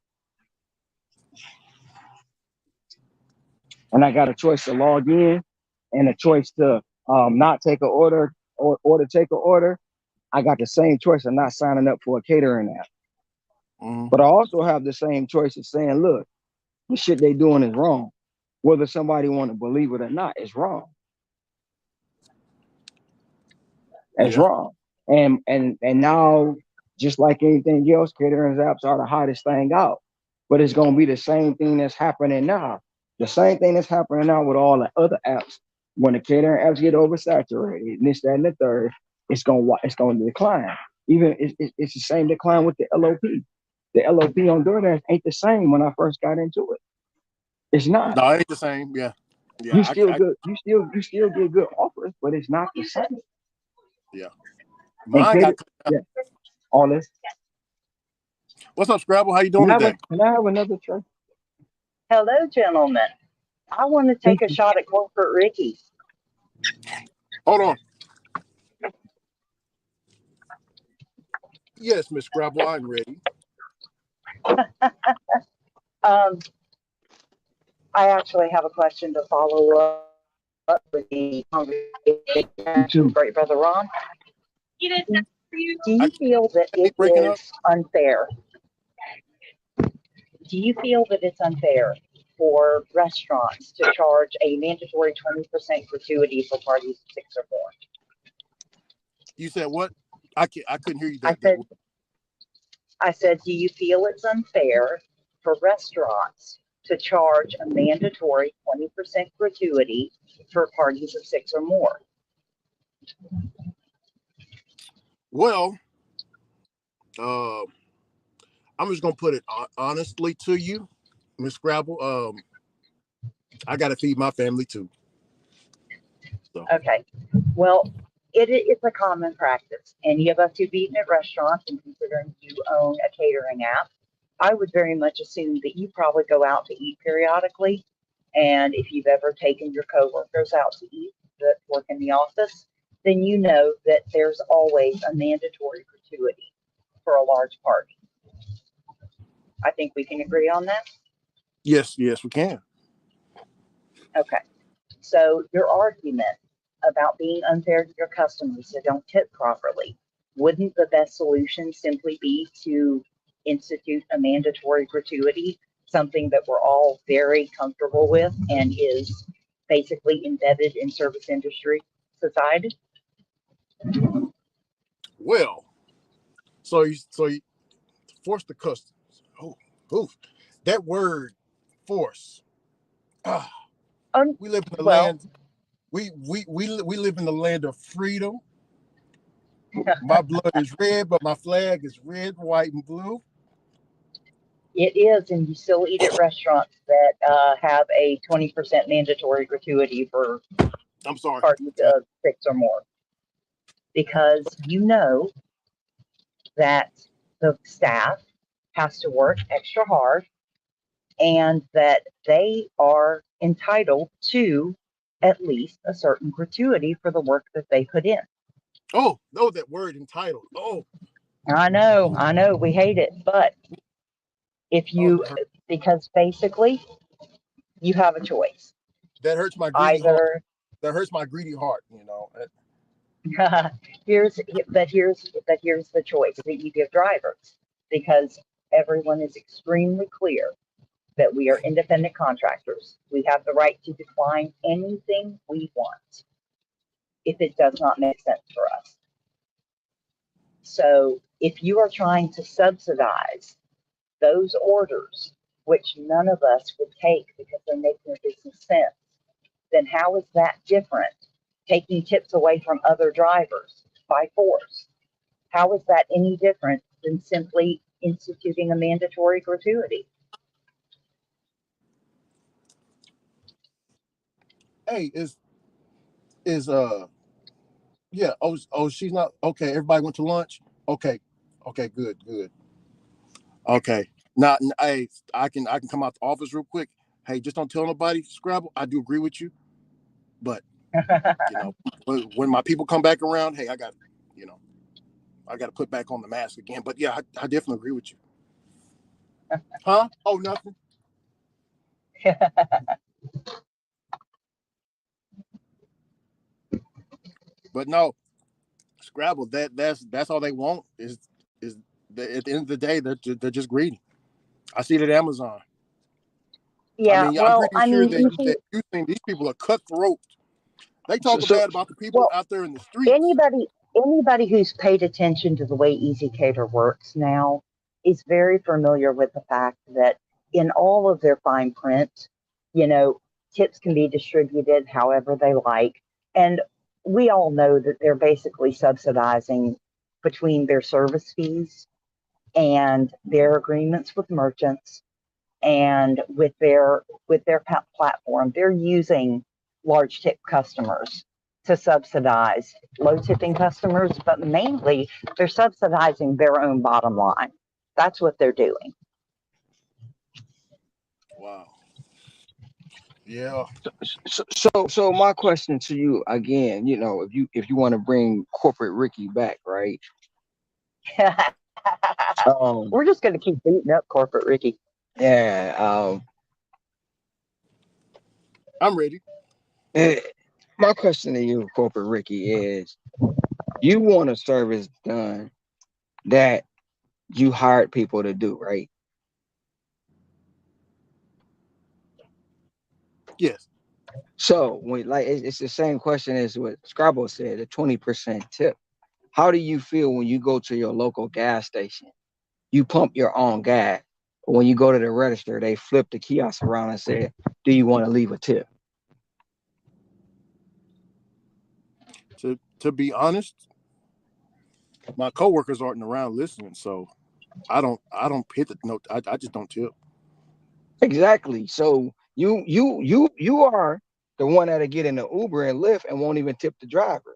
and I got a choice to log in, and a choice to not take an order or to take an order. I got the same choice of not signing up for a catering app. Mm-hmm. But I also have the same choice of saying, "Look, the shit they doing is wrong." Whether somebody want to believe it or not, it's wrong. It's Yeah. wrong. And now, just like anything else, catering apps are the hottest thing out. But it's gonna be the same thing that's happening now. The same thing that's happening now with all the other apps. When the catering apps get oversaturated, and this, that, and the third, it's gonna decline. Even it's the same decline with the LOP. The LOP on DoorDash ain't the same when I first got into it. It's not. No, it ain't the same. Yeah. Yeah. You still good. You still get good offers, but it's not the same. Yeah. And Mine got. cater, yeah, all this. What's up, Scrabble? How you doing Can I have today? can I have another tray? Hello, gentlemen. I want to Thank take a you. shot at Corporate Ricky. Hold on. Yes, Miss Scrabble, I'm ready. Um, I actually have a question to follow up with the You conversation, too. Great Brother Ron. Do I you feel that it keep breaking up. is unfair? Do you feel that it's unfair for restaurants to charge a mandatory 20% gratuity for parties of six or more? You said what? I couldn't hear you. I That said, I said, do you feel it's unfair for restaurants to charge a mandatory 20% gratuity for parties of six or more? well. I'm just gonna put it honestly to you, Miss Scrabble. I got to feed my family too. So Okay. Well, it's a common practice. Any of us who've eaten at restaurants, and considering you own a catering app, I would very much assume that you probably go out to eat periodically. And if you've ever taken your coworkers out to eat that work in the office, then you know that there's always a mandatory gratuity for a large party. I think we can agree on that. yes, we can. Okay. So your argument about being unfair to your customers that don't tip properly, wouldn't the best solution simply be to institute a mandatory gratuity, something that we're all very comfortable with and is basically embedded in service industry society? Well, so you force the customers. Oh, oof. That word force. Ah, we live in the Well, land. We live in the land of freedom. My blood is red, but my flag is red, white, and blue. it is, and you still eat at restaurants that have a 20% mandatory gratuity for I'm sorry. parties of six or more, because you know that the staff has to work extra hard and that they are entitled to at least a certain gratuity for the work that they put in. Oh, no, that word entitled. Oh, I know, we hate it, but if oh, you, because basically you have a choice. that hurts my greedy heart. Either, That hurts my greedy heart. You know. here's, here's the choice that you give drivers, because everyone is extremely clear that we are independent contractors. We have the right to decline anything we want if it does not make sense for us. So if you are trying to subsidize those orders, which none of us would take because they make no business sense, then how is that different? Taking tips away from other drivers by force. How is that any different than simply instituting a mandatory gratuity? hey, is yeah, oh, she's not okay. Everybody went to lunch. Okay, okay, good. Okay, now, hey, I can come out the office real quick. Hey, just don't tell nobody, Scrabble. I do agree with you, but you know, when my people come back around, hey, you know, I got to put back on the mask again. But yeah, I definitely agree with you. Huh? Oh, nothing. But no, Scrabble. That's all they want is at the end of the day they're just greedy. I see it at Amazon. I Yeah, mean, I'm well, pretty I sure mean, that you see, you think these people are cutthroat. They So, talk so, bad about the people well, out there in the streets. anybody who's paid attention to the way EasyCater works now is very familiar with the fact that in all of their fine print, you know, tips can be distributed however they like. And we all know that they're basically subsidizing between their service fees and their agreements with merchants and with their platform. They're using large tip customers to subsidize low tipping customers, but mainly they're subsidizing their own bottom line. That's what they're doing. Wow. Yeah. so my question to you again, if you want to bring corporate Ricky back, right? Um, We're just going to keep beating up corporate Ricky. yeah. I'm ready. Eh, my question to you, corporate Ricky, is you want a service done that you hired people to do, right? Yes. So when like it's the same question as what Scrabble said, the 20% tip. How do you feel when you go to your local gas station? You pump your own gas. But when you go to the register, they flip the kiosk around and say, "Do you want to leave a tip?" To be honest, my coworkers aren't around listening, so I don't hit the note. I just don't tip. Exactly. So you are the one that'll get in the Uber and Lyft and won't even tip the driver.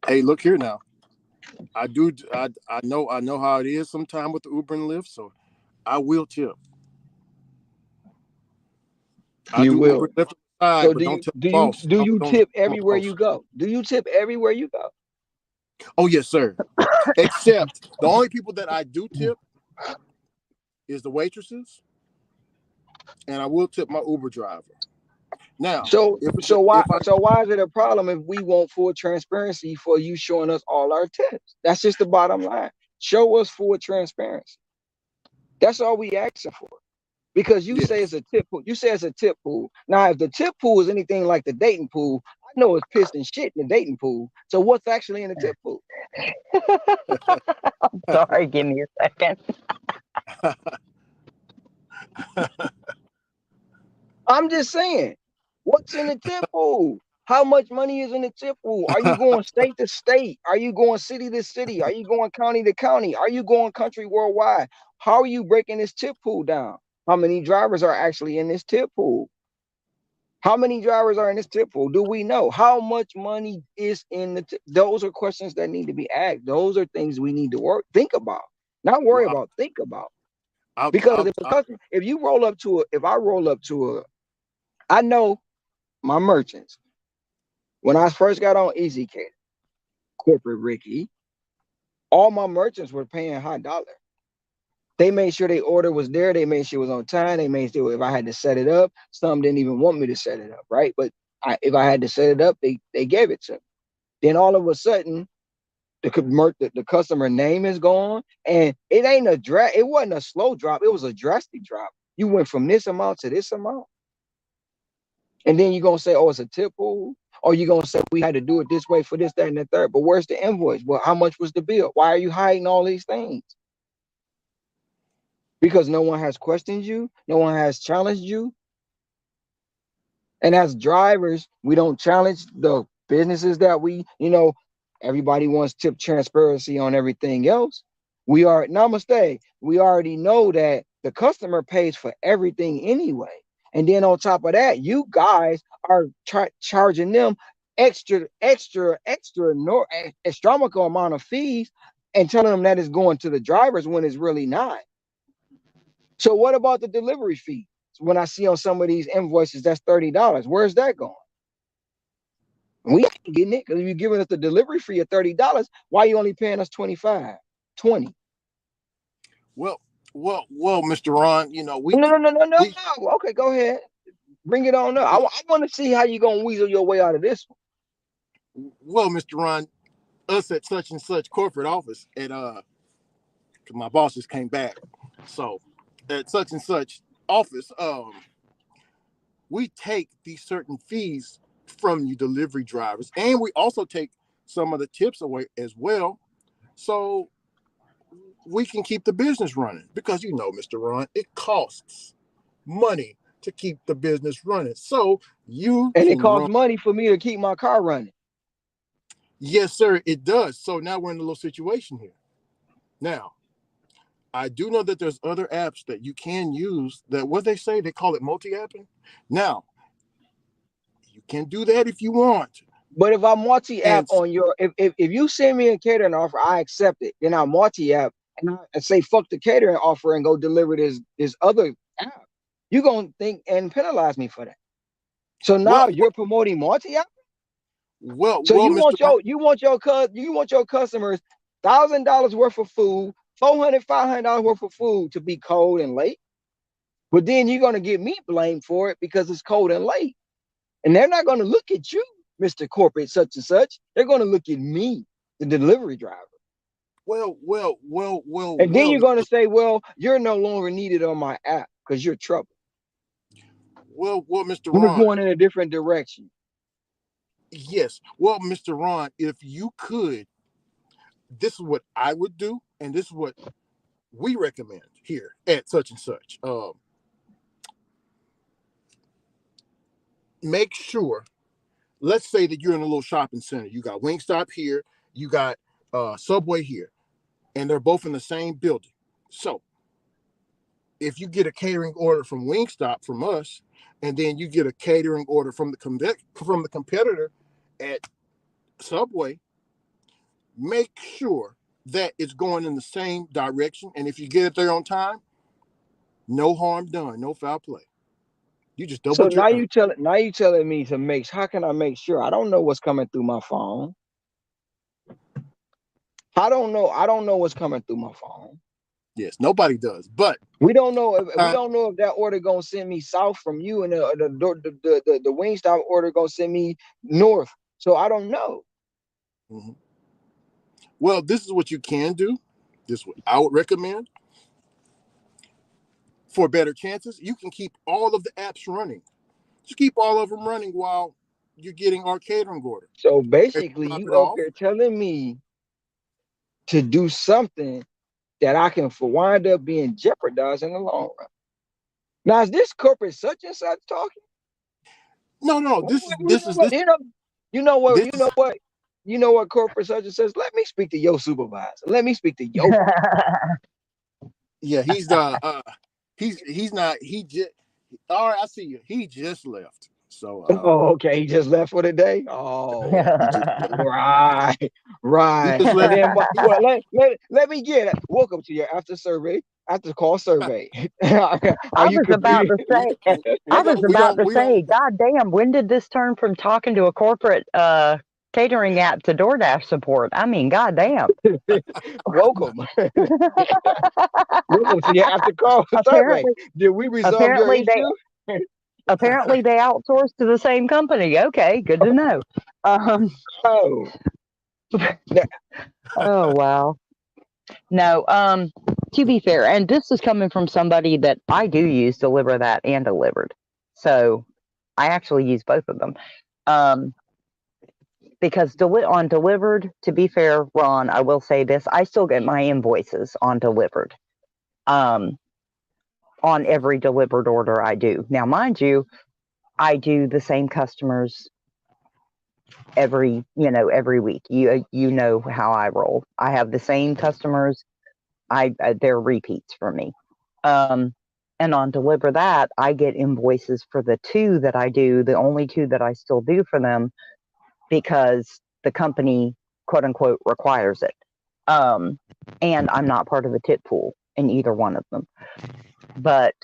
Hey, look here now. I do. I know how it is sometime with the Uber and Lyft, so I will tip. I You do Uber will. and Lyft on the side, So but do don't you tell do the you boss. do Don't you don't tip tell the everywhere you boss. go? Do you tip everywhere you go? Oh yes, sir. Except the only people that I do tip is the waitresses, and I will tip my Uber driver. Now, So if it's a, so why if I so why is it a problem if we want full transparency for you showing us all our tips? That's just the bottom line. Show us full transparency. That's all we asking for. Because you say it's yes, a tip pool. You say it's a tip pool. Now, if the tip pool is anything like the dating pool, I know it's piss and shit in the dating pool. So what's actually in the tip pool? Sorry, give me a second. I'm just saying, what's in the tip pool? How much money is in the tip pool? Are you going state to state? Are you going city to city? Are you going county to county? Are you going country worldwide? How are you breaking this tip pool down? How many drivers are actually in this tip pool? How many drivers are in this tip pool? Do we know how much money is in the tip? Those are questions that need to be asked. Those are things we need to think about, not worry well, about, think about. I'll, Because I'll, if a I'll, customer, if you roll up to a, if I roll up to a, I know my merchants. When I first got on EasyCater, corporate Ricky, all my merchants were paying high dollar. They made sure their order was there. They made sure it was on time. They made sure if I had to set it up, some didn't even want me to set it up, right? But if I had to set it up, they gave it to me. Then all of a sudden, the customer name is gone, and it ain't a drag. It wasn't a slow drop. It was a drastic drop. You went from this amount to this amount, and then you're gonna say, "Oh, it's a tip pool," or you're gonna say, "We had to do it this way for this, that, and the third." But where's the invoice? Well, how much was the bill? Why are you hiding all these things? Because no one has questioned you, no one has challenged you, and as drivers, we don't challenge the businesses that everybody wants tip transparency on everything else. We are namaste. We already know that the customer pays for everything anyway. And then on top of that, you guys are charging them extra astronomical amount of fees and telling them that it's going to the drivers when it's really not. So what about the delivery fee? When I see on some of these invoices, that's $30. Where's that going? We ain't getting it because you're giving us the delivery fee of $30. Why are you only paying us 25, 20? Well, well, Mr. Ron, you know, No. we, Okay, go ahead. Bring it on up. I want to see how you're going to weasel your way out of this one. well, Mr. Ron, us at such and such corporate office at, cause my boss just came back. So at such and such office, we take these certain fees from you delivery drivers, and we also take some of the tips away as well. So we can keep the business running because you know, Mr. Ron, it costs money to keep the business running. So you And it can costs run. money for me to keep my car running. Yes, sir, it does. So now we're in a little situation here. Now, I do know that there's other apps that you can use that what they say, they call it multi-apping. Now, you can do that if you want. But if I'm multi-app And on your, if you send me a catering offer, I accept it. Then I'm multi-app and I say fuck the catering offer and go deliver this other app. You're gonna think and penalize me for that. So now well, you're promoting multi-app. So well, Mr. Ron, you want your customers $1,000 worth of food, $400 worth of food to be cold and late. But then you're gonna get me blamed for it because it's cold and late. And they're not gonna look at you, Mr. Corporate such and such. They're gonna look at me, the delivery driver. And then well, you're gonna say, well, you're no longer needed on my app because you're trouble. Mr. We're Ron. going in a different direction. Yes. Well, Mr. Ron, if you could, this is what I would do, and this is what we recommend here at such and such. Make sure, let's say that you're in a little shopping center. You got Wingstop here, you got Subway here, and they're both in the same building. So if you get a catering order from Wingstop from us, and then you get a catering order from the competitor at Subway, make sure that it's going in the same direction. And if you get it there on time, no harm done, no foul play. You just So doubled your earnings. now you telling me to make how can I make sure? I don't know what's coming through my phone. I don't know what's coming through my phone. Yes, nobody does. But We don't know if uh, that order gonna send me south from you, and the Wingstop order gonna send me north. So I don't know. mhm. Well, this is what you can do. This is what I would recommend for better chances. You can keep all of the apps running. Just keep all of them running while you're getting our catering order. So If basically, you drop it you up off, here telling me to do something that I can for wind up being jeopardized in the long run. Now is this corporate such and such talking? no. You This know is what? this this You is know what? You know what corporate such and such? Let me speak to your supervisor. Let me speak to your boss. yeah. He's the he's not he just all right. I see you. He just left. So Oh, okay. He just left for the day. Oh, yeah, he just left. right, He right. just And left. then well, let me get it. Welcome to your after call survey. Are I you was about confused? to We say, we I was don't we about don't to we don't say, God damn, when did this turn from talking to a corporate catering app to DoorDash support? I mean, God damn. Welcome. Welcome to your after call survey. apparently, Did we resolve your apparently they issue? apparently they outsourced to the same company. Okay, good to know. Um, Oh, now, oh wow. No, to be fair, and this is coming from somebody that I do use DeliverThat and Delivered. So I actually use both of them. Um, because on Delivered, to be fair, Ron, I will say this: I still get my invoices on Delivered, um, on every delivered order I do. Now, mind you, I do the same customers every week. You know how I roll. I have the same customers. They're repeats for me. And on DeliverThat, I get invoices for the 2 that I do, the only 2 that I still do for them, because the company, quote unquote, requires it. And I'm not part of a tip pool in either one of them. But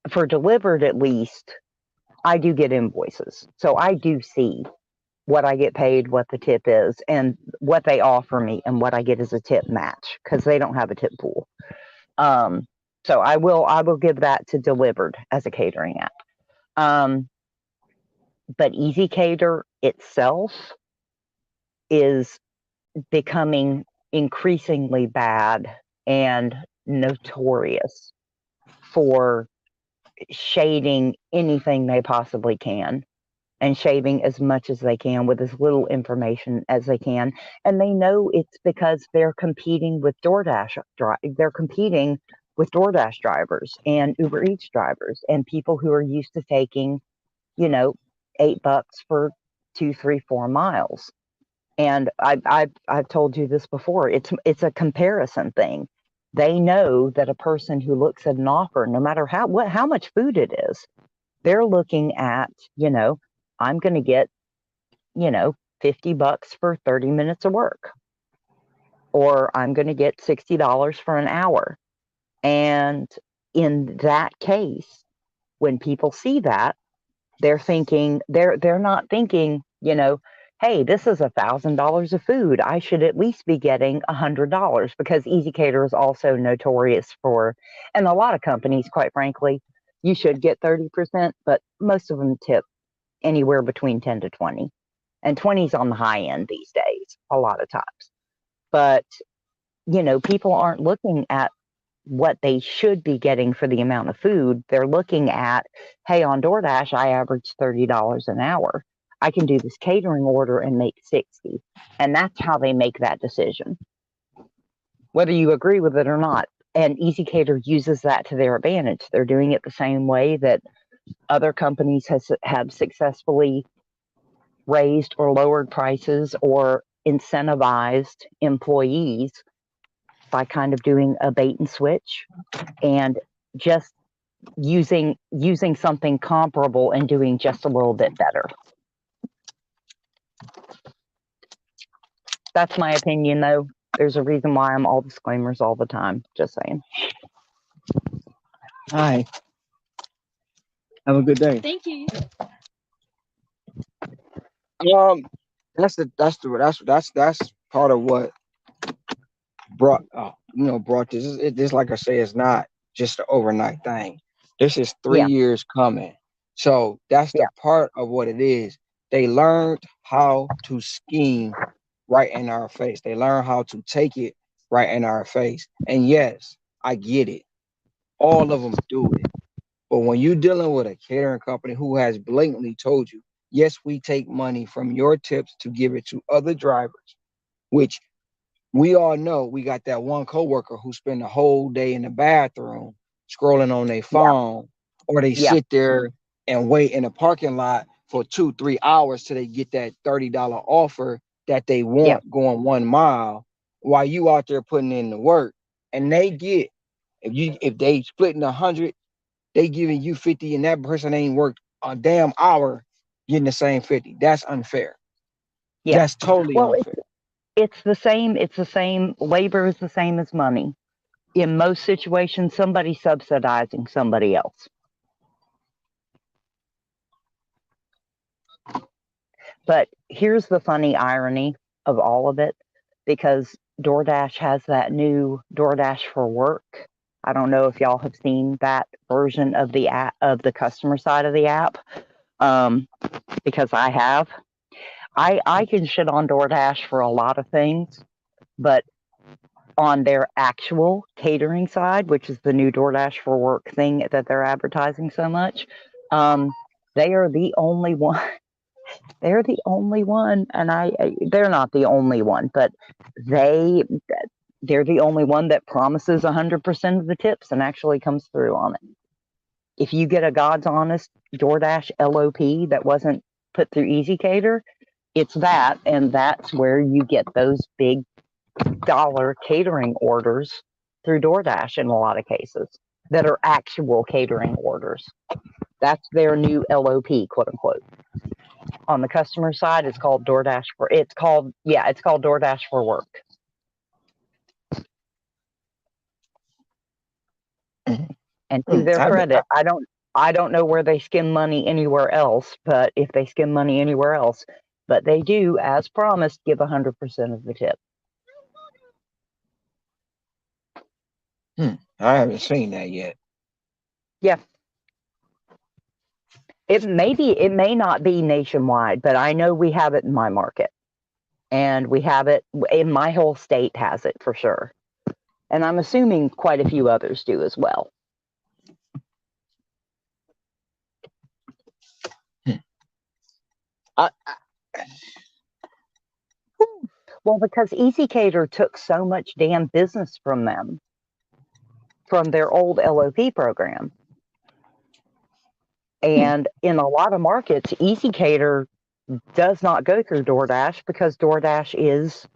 for Delivered, at least, I do get invoices. So I do see what I get paid, what the tip is, and what they offer me, and what I get as a tip match, because they don't have a tip pool. So I will give that to Delivered as a catering app. But Easy Cater itself is becoming increasingly bad and notorious for shading anything they possibly can, and shaving as much as they can with as little information as they can. And they know it's because they're competing with they're competing with DoorDash drivers and Uber Eats drivers and people who are used to taking, $8 for 2, 3, 4 miles. And I've told you this before. It's a comparison thing. They know that a person who looks at an offer, no matter how much food it is, they're looking at, I'm going to get, $50 for 30 minutes of work, or I'm going to get $60 for an hour. And in that case, when people see that, they're thinking, they're not thinking, hey, this is $1,000 of food. I should at least be getting $100, because Easy Cater is also notorious for, and a lot of companies, quite frankly, you should get 30%, but most of them tip anywhere between 10 to 20. And 20 is on the high end these days, a lot of times. But, people aren't looking at what they should be getting for the amount of food. They're looking at, hey, on DoorDash, I average $30 an hour. I can do this catering order and make 60. And that's how they make that decision, whether you agree with it or not. And Easy Cater uses that to their advantage. They're doing it the same way that other companies have successfully raised or lowered prices or incentivized employees by kind of doing a bait and switch and just using something comparable and doing just a little bit better. That's my opinion, though. There's a reason why I'm all disclaimers all the time. Just saying. Hi. Have a good day. Thank you. That's part of what brought this. This, like I say, it's not just an overnight thing. This is 3 years coming. So that's the part of what it is. They learned how to scheme right in our face. They learned how to take it right in our face. And yes, I get it. All of them do it. But when you're dealing with a catering company who has blatantly told you, yes, we take money from your tips to give it to other drivers, which we all know. We got that one coworker who spend the whole day in the bathroom scrolling on their phone, or they sit there and wait in a parking lot for 2-3 hours till they get that $30 offer that they want going 1 mile, while you out there putting in the work. And they get, if they splitting 100, they giving you 50, and that person ain't worked a damn hour getting the same 50. That's unfair. That's totally unfair. It's the same. Labor is the same as money. In most situations, somebody's subsidizing somebody else. But here's the funny irony of all of it, because DoorDash has that new DoorDash for Work. I don't know if y'all have seen that version of the app, of the customer side of the app, because I have. I can shit on DoorDash for a lot of things, but on their actual catering side, which is the new DoorDash for Work thing that they're advertising so much, they are the only one. They're the only one, and they're not the only one, but they're the only one that promises 100% of the tips and actually comes through on it. If you get a God's honest DoorDash LOP that wasn't put through Easy Cater, it's that, and that's where you get those big dollar catering orders through DoorDash in a lot of cases that are actual catering orders. That's their new LOP, quote unquote. On the customer side, it's called DoorDash for it's called DoorDash for work. And to their credit, I don't know where they skim money anywhere else, but if they skim money anywhere else, but they do, as promised, give 100% of the tip. I haven't seen that yet. Yeah. It may not be nationwide, but I know we have it in my market. And we have it in my whole state has it for sure. And I'm assuming quite a few others do as well. Well, because Easy Cater took so much damn business from them, from their old LOP program. And in a lot of markets, Easy Cater does not go through DoorDash because DoorDash is,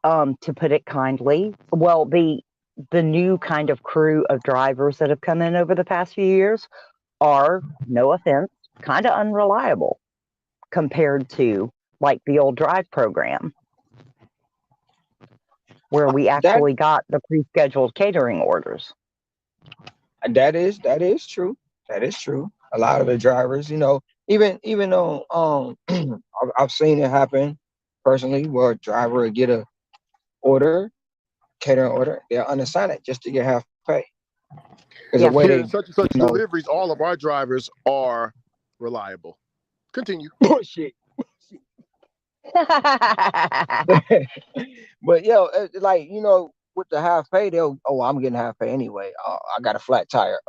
to put it kindly, well, the new kind of crew of drivers that have come in over the past few years are, no offense, kind of unreliable compared to like the old Drive program, where we actually got the pre-scheduled catering orders. That is true. That is true. A lot of the drivers, even though I've seen it happen personally, where a driver will get a catering order, they'll unassign it just to get half pay. Here in such and such deliveries, all of our drivers are reliable. Continue. Bullshit. But with the half pay, I'm getting half pay anyway. I got a flat tire.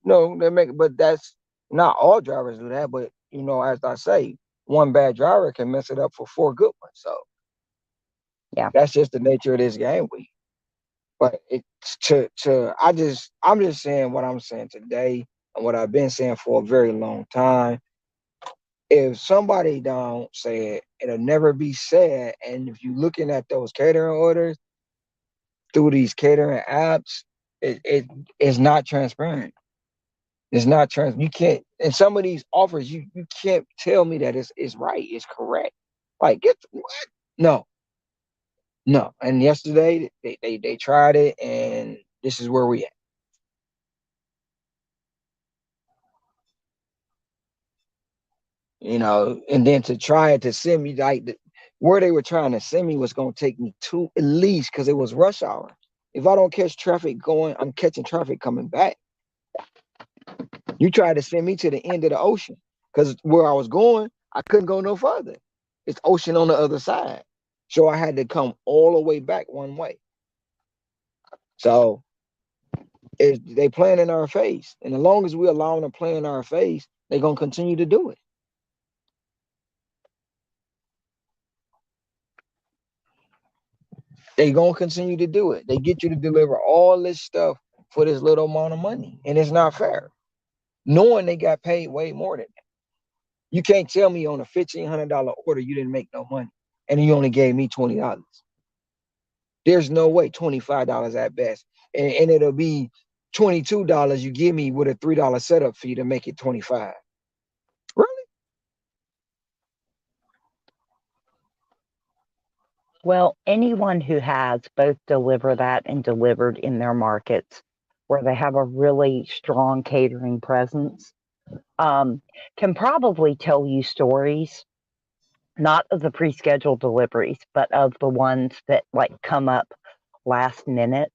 No, they make, but that's not all drivers do that. But as I say, one bad driver can mess it up for 4 good ones. So yeah, that's just the nature of this game. But I'm just saying what I'm saying today and what I've been saying for a very long time. If somebody don't say it, it'll never be said. And if you're looking at those catering orders through these catering apps, it's not transparent. It's not trans. You can't. And some of these offers, you can't tell me that it's right. It's correct. Like what? No. And yesterday they tried it, and this is where we at. And then to try it to send me where they were trying to send me was going to take me to at least, because it was rush hour. If I don't catch traffic going, I'm catching traffic coming back. You tried to send me to the end of the ocean, because where I was going, I couldn't go no further. It's ocean on the other side. So I had to come all the way back one way. So they playing in our face. And as long as we allow them to play in our face, they're going to continue to do it. They're going to continue to do it. They get you to deliver all this stuff for this little amount of money. And it's not fair. Knowing they got paid way more than that. You can't tell me on a $1,500 order you didn't make no money and you only gave me $20. There's no way. $25 at best. And it'll be $22 you give me with a $3 setup fee to make it $25. Really? Well, anyone who has both DeliverThat and Delivered in their markets, where they have a really strong catering presence, can probably tell you stories, not of the pre-scheduled deliveries, but of the ones that come up last minute,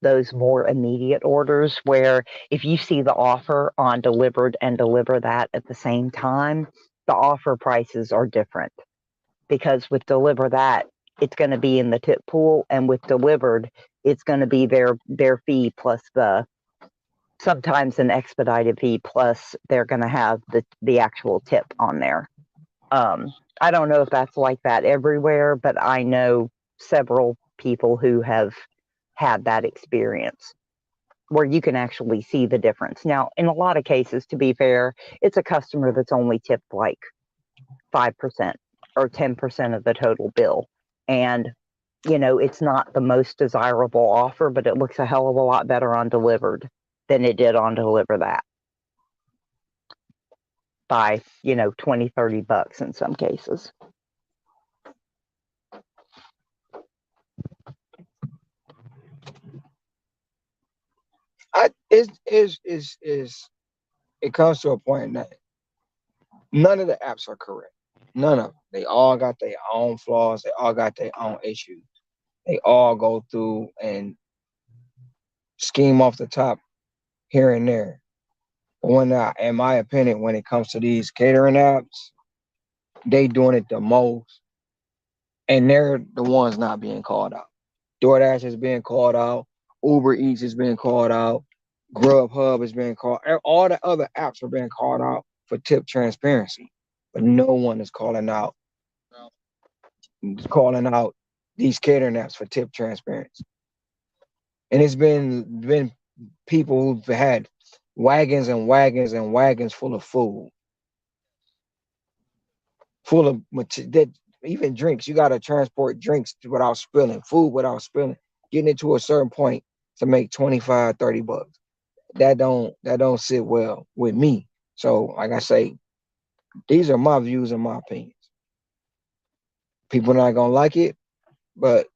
those more immediate orders where if you see the offer on Delivered and DeliverThat at the same time, the offer prices are different. Because with DeliverThat, it's going to be in the tip pool, and with Delivered, it's going to be their fee plus sometimes an expedited fee, plus they're going to have the actual tip on there. I don't know if that's like that everywhere, but I know several people who have had that experience where you can actually see the difference. Now, in a lot of cases, to be fair, it's a customer that's only tipped like 5% or 10% of the total bill. And it's not the most desirable offer, but it looks a hell of a lot better on Delivered than it did on DeliverThat by, $20-$30 in some cases. It comes to a point that none of the apps are correct. None of them. They all got their own flaws. They all got their own issues. They all go through and scheme off the top here and there. In my opinion, when it comes to these catering apps, they doing it the most, and they're the ones not being called out. DoorDash is being called out. Uber Eats is being called out. Grubhub is being called. All the other apps are being called out for tip transparency, but no one is calling out these catering apps for tip transparency. And it's been people who've had wagons and wagons and wagons full of food, full of that even drinks. You got to transport drinks without spilling, food without spilling, getting it to a certain point to make $25-$30. That don't sit well with me. So, like I say, these are my views and my opinions. People not gonna like it, but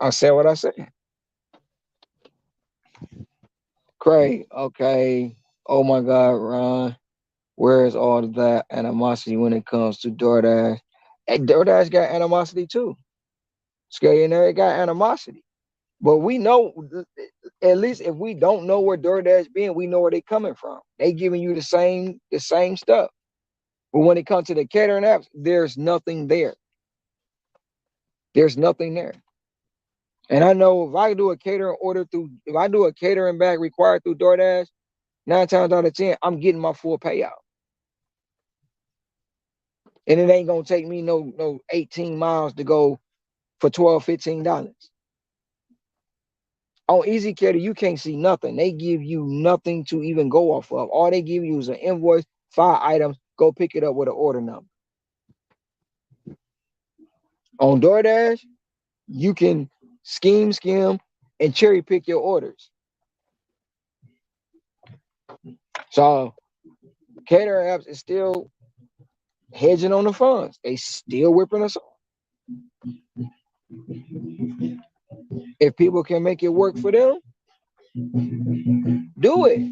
I said what I said. Craig, okay. Oh my God, Ron. Where is all of that animosity when it comes to DoorDash? Hey, DoorDash got animosity too. Skillionaire got animosity. But we know, at least if we don't know where DoorDash being, we know where they coming from. They giving you the same stuff. But when it comes to the catering apps, there's nothing there. There's nothing there. And I know if I do a catering bag required through DoorDash, 9 times out of 10, I'm getting my full payout. And it ain't gonna take me no 18 miles to go for $12-$15. On Easy Cater, you can't see nothing. They give you nothing to even go off of. All they give you is an invoice, 5 items, go pick it up with an order number. On DoorDash, you can scheme, and cherry pick your orders. So catering apps is still hedging on the funds. They still whipping us off. If people can make it work for them, do it.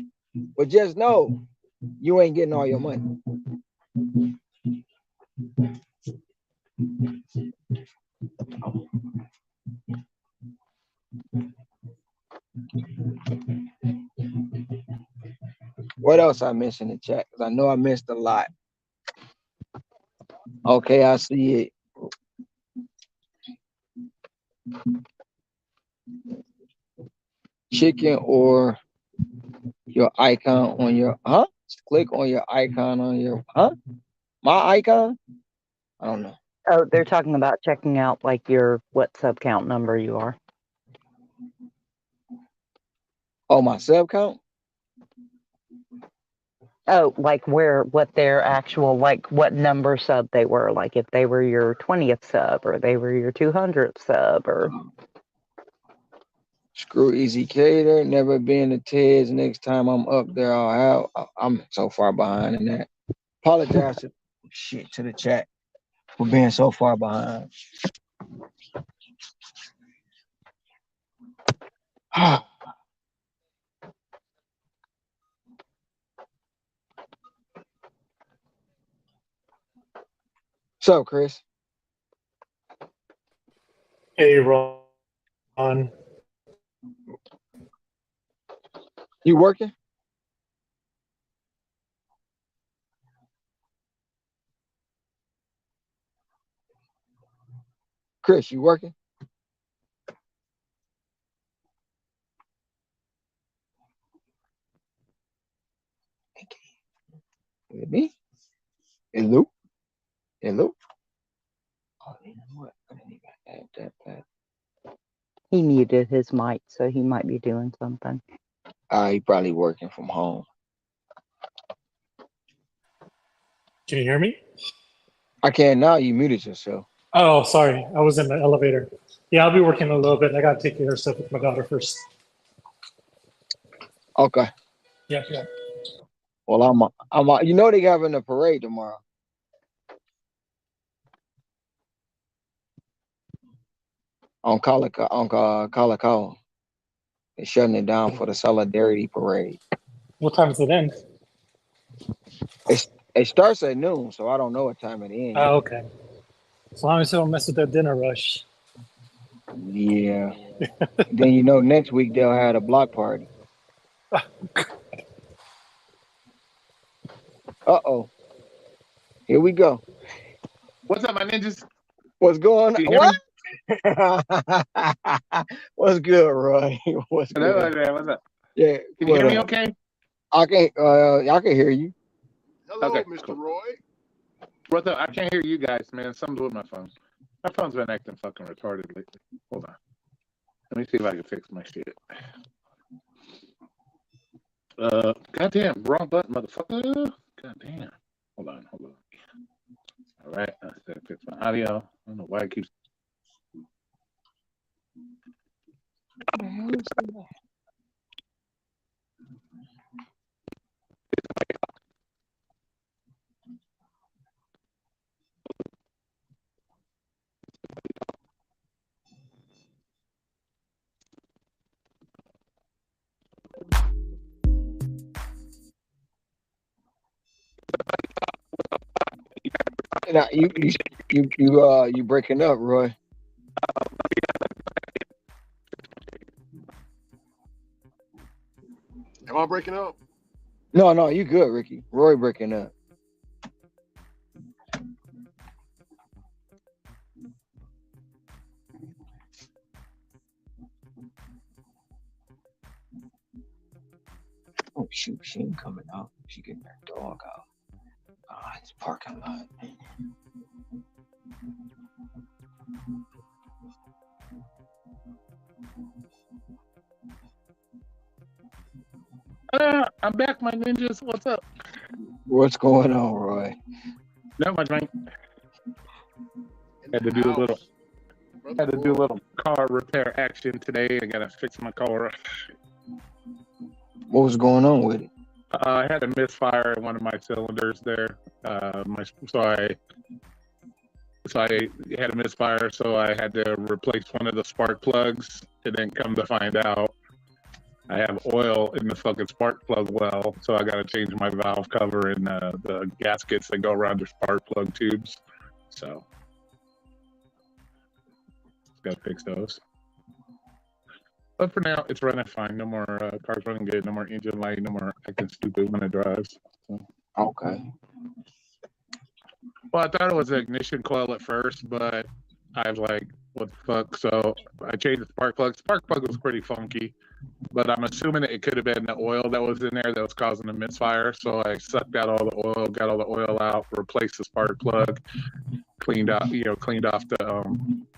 But just know you ain't getting all your money. What else I missed in the chat? Because I know I missed a lot. Okay, I see it. Chicken or your icon on your click on your icon on your my icon. I don't know. Oh, they're talking about checking out like what sub count number you are. Oh, my sub count. Oh, like what their actual, like what number sub they were, like if they were your 20th sub or they were your 200th sub or. Screw Easy Cater, never been to Ted's. Next time I'm up there, I'll have. I'm so far behind in that. Apologize to the chat for being so far behind. So, Chris. Hey, Ron. You working? Chris, you working? With me? Hello? Hello? Oh, you know what? I didn't even add that. He muted his mic, so he might be doing something. He probably working from home. Can you hear me? I can now. You muted yourself. Oh, sorry. I was in the elevator. Yeah, I'll be working a little bit. I got to take care of stuff with my daughter first. Okay. Yeah, yeah. Well, you know they having a parade tomorrow. On Calico. They're shutting it down for the Solidarity Parade. What time does it end? It starts at noon, so I don't know what time it ends. Oh, okay. As long as you don't mess with that dinner rush. Yeah. Then you know next week they'll have a block party. Uh-oh. Here we go. What's up, my ninjas? What's going Can on? you hear What? What's good, Roy? What's Hello, good? there. What's up? Yeah. Can you hear me up? okay? I can hear you. Hello, Okay, Mr. cool. Roy. What's up? I can't hear you guys, man. Something's with my phone. My phone's been acting fucking retarded lately. Hold on. Let me see if I can fix my shit. Goddamn, wrong button, motherfucker. Goddamn. Hold on. All right, I said fix my audio. I don't know why it keeps. What the hell is that? Now, you breaking up, Roy. Am I breaking up? No, you good, Ricky. Roy breaking up. Oh shoot, she ain't coming out. She getting her dog out. It's parking lot. I'm back, my ninjas. What's up? What's going on, Roy? Not much, man. Had to do a little car repair action today. I gotta fix my car. What was going on with it? I had a misfire in one of my cylinders there. So I had a misfire, so I had to replace one of the spark plugs. And then come to find out, I have oil in the fucking spark plug well, so I got to change my valve cover and the gaskets that go around the spark plug tubes. So got to fix those. But for now, it's running fine. No more cars running good. No more engine light. No more acting stupid when it drives. So. Okay. Well, I thought it was the ignition coil at first, but I was like, what the fuck? So I changed the spark plug. Spark plug was pretty funky, but I'm assuming it could have been the oil that was in there that was causing the misfire. So I sucked out all the oil, got all the oil out, replaced the spark plug, cleaned off the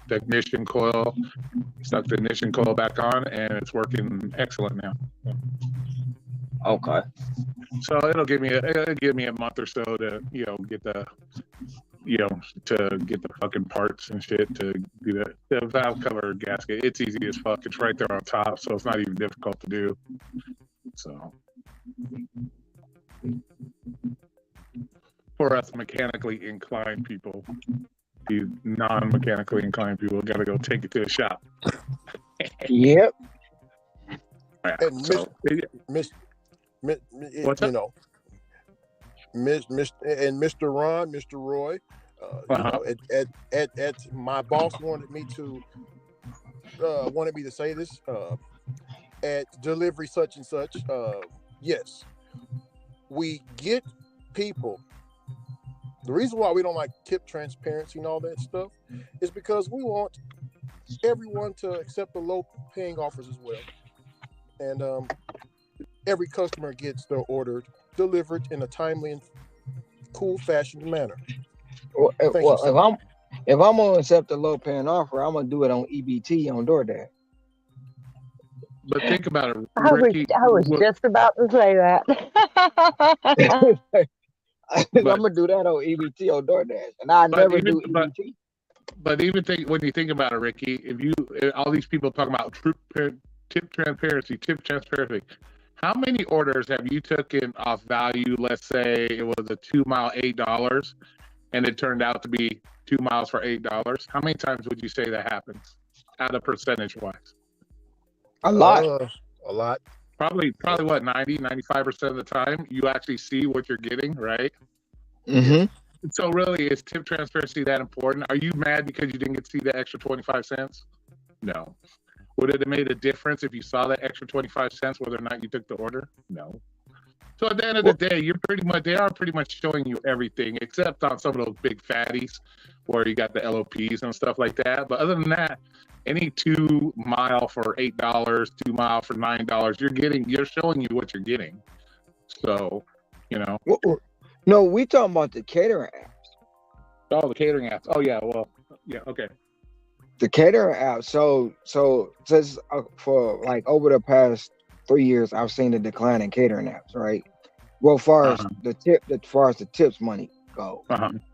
ignition coil, stuck the ignition coil back on, and it's working excellent now. Okay. So it'll give me a month or so to get the fucking parts and shit to do the valve cover gasket. It's easy as fuck. It's right there on top, so it's not even difficult to do. So for us mechanically inclined people, these non-mechanically inclined people got to go take it to the shop. Yep. Yeah, And so, what's you up? know, Mr. Ron, Mr. Roy, at my boss wanted me to say this at delivery such and such. Yes, we get people. The reason why we don't like tip transparency and all that stuff is because we want everyone to accept the low paying offers as well. And every customer gets their order delivered in a timely and cool fashion manner. Well, if I'm gonna accept a low paying offer, I'm gonna do it on EBT on DoorDash. But think about it, I Ricky. was just about to say that. I'm gonna do that on EBT on DoorDash, and I never do EBT. But even when you think about it, Ricky, all these people talking about tip transparency, how many orders have you taken off value? Let's say it was a 2 mile, $8, and it turned out to be 2 miles for $8. How many times would you say that happens, out of percentage wise? A lot. A lot. Probably what, 95% of the time you actually see what you're getting, right? Mm-hmm. So really, is tip transparency that important? Are you mad because you didn't get to see the extra 25 cents? No. Would it have made a difference if you saw that extra 25 cents, whether or not you took the order? No. So at the end of the day, they are pretty much showing you everything, except on some of those big fatties where you got the LOPs and stuff like that. But other than that, any 2 mile for $8, 2 mile for $9, you're showing you what you're getting. So, No, we talking about the catering apps. Oh, the catering apps. Oh yeah, well, yeah, okay. The catering app. So since for like over the past 3 years, I've seen a decline in catering apps, right? Well, far as the tips money go,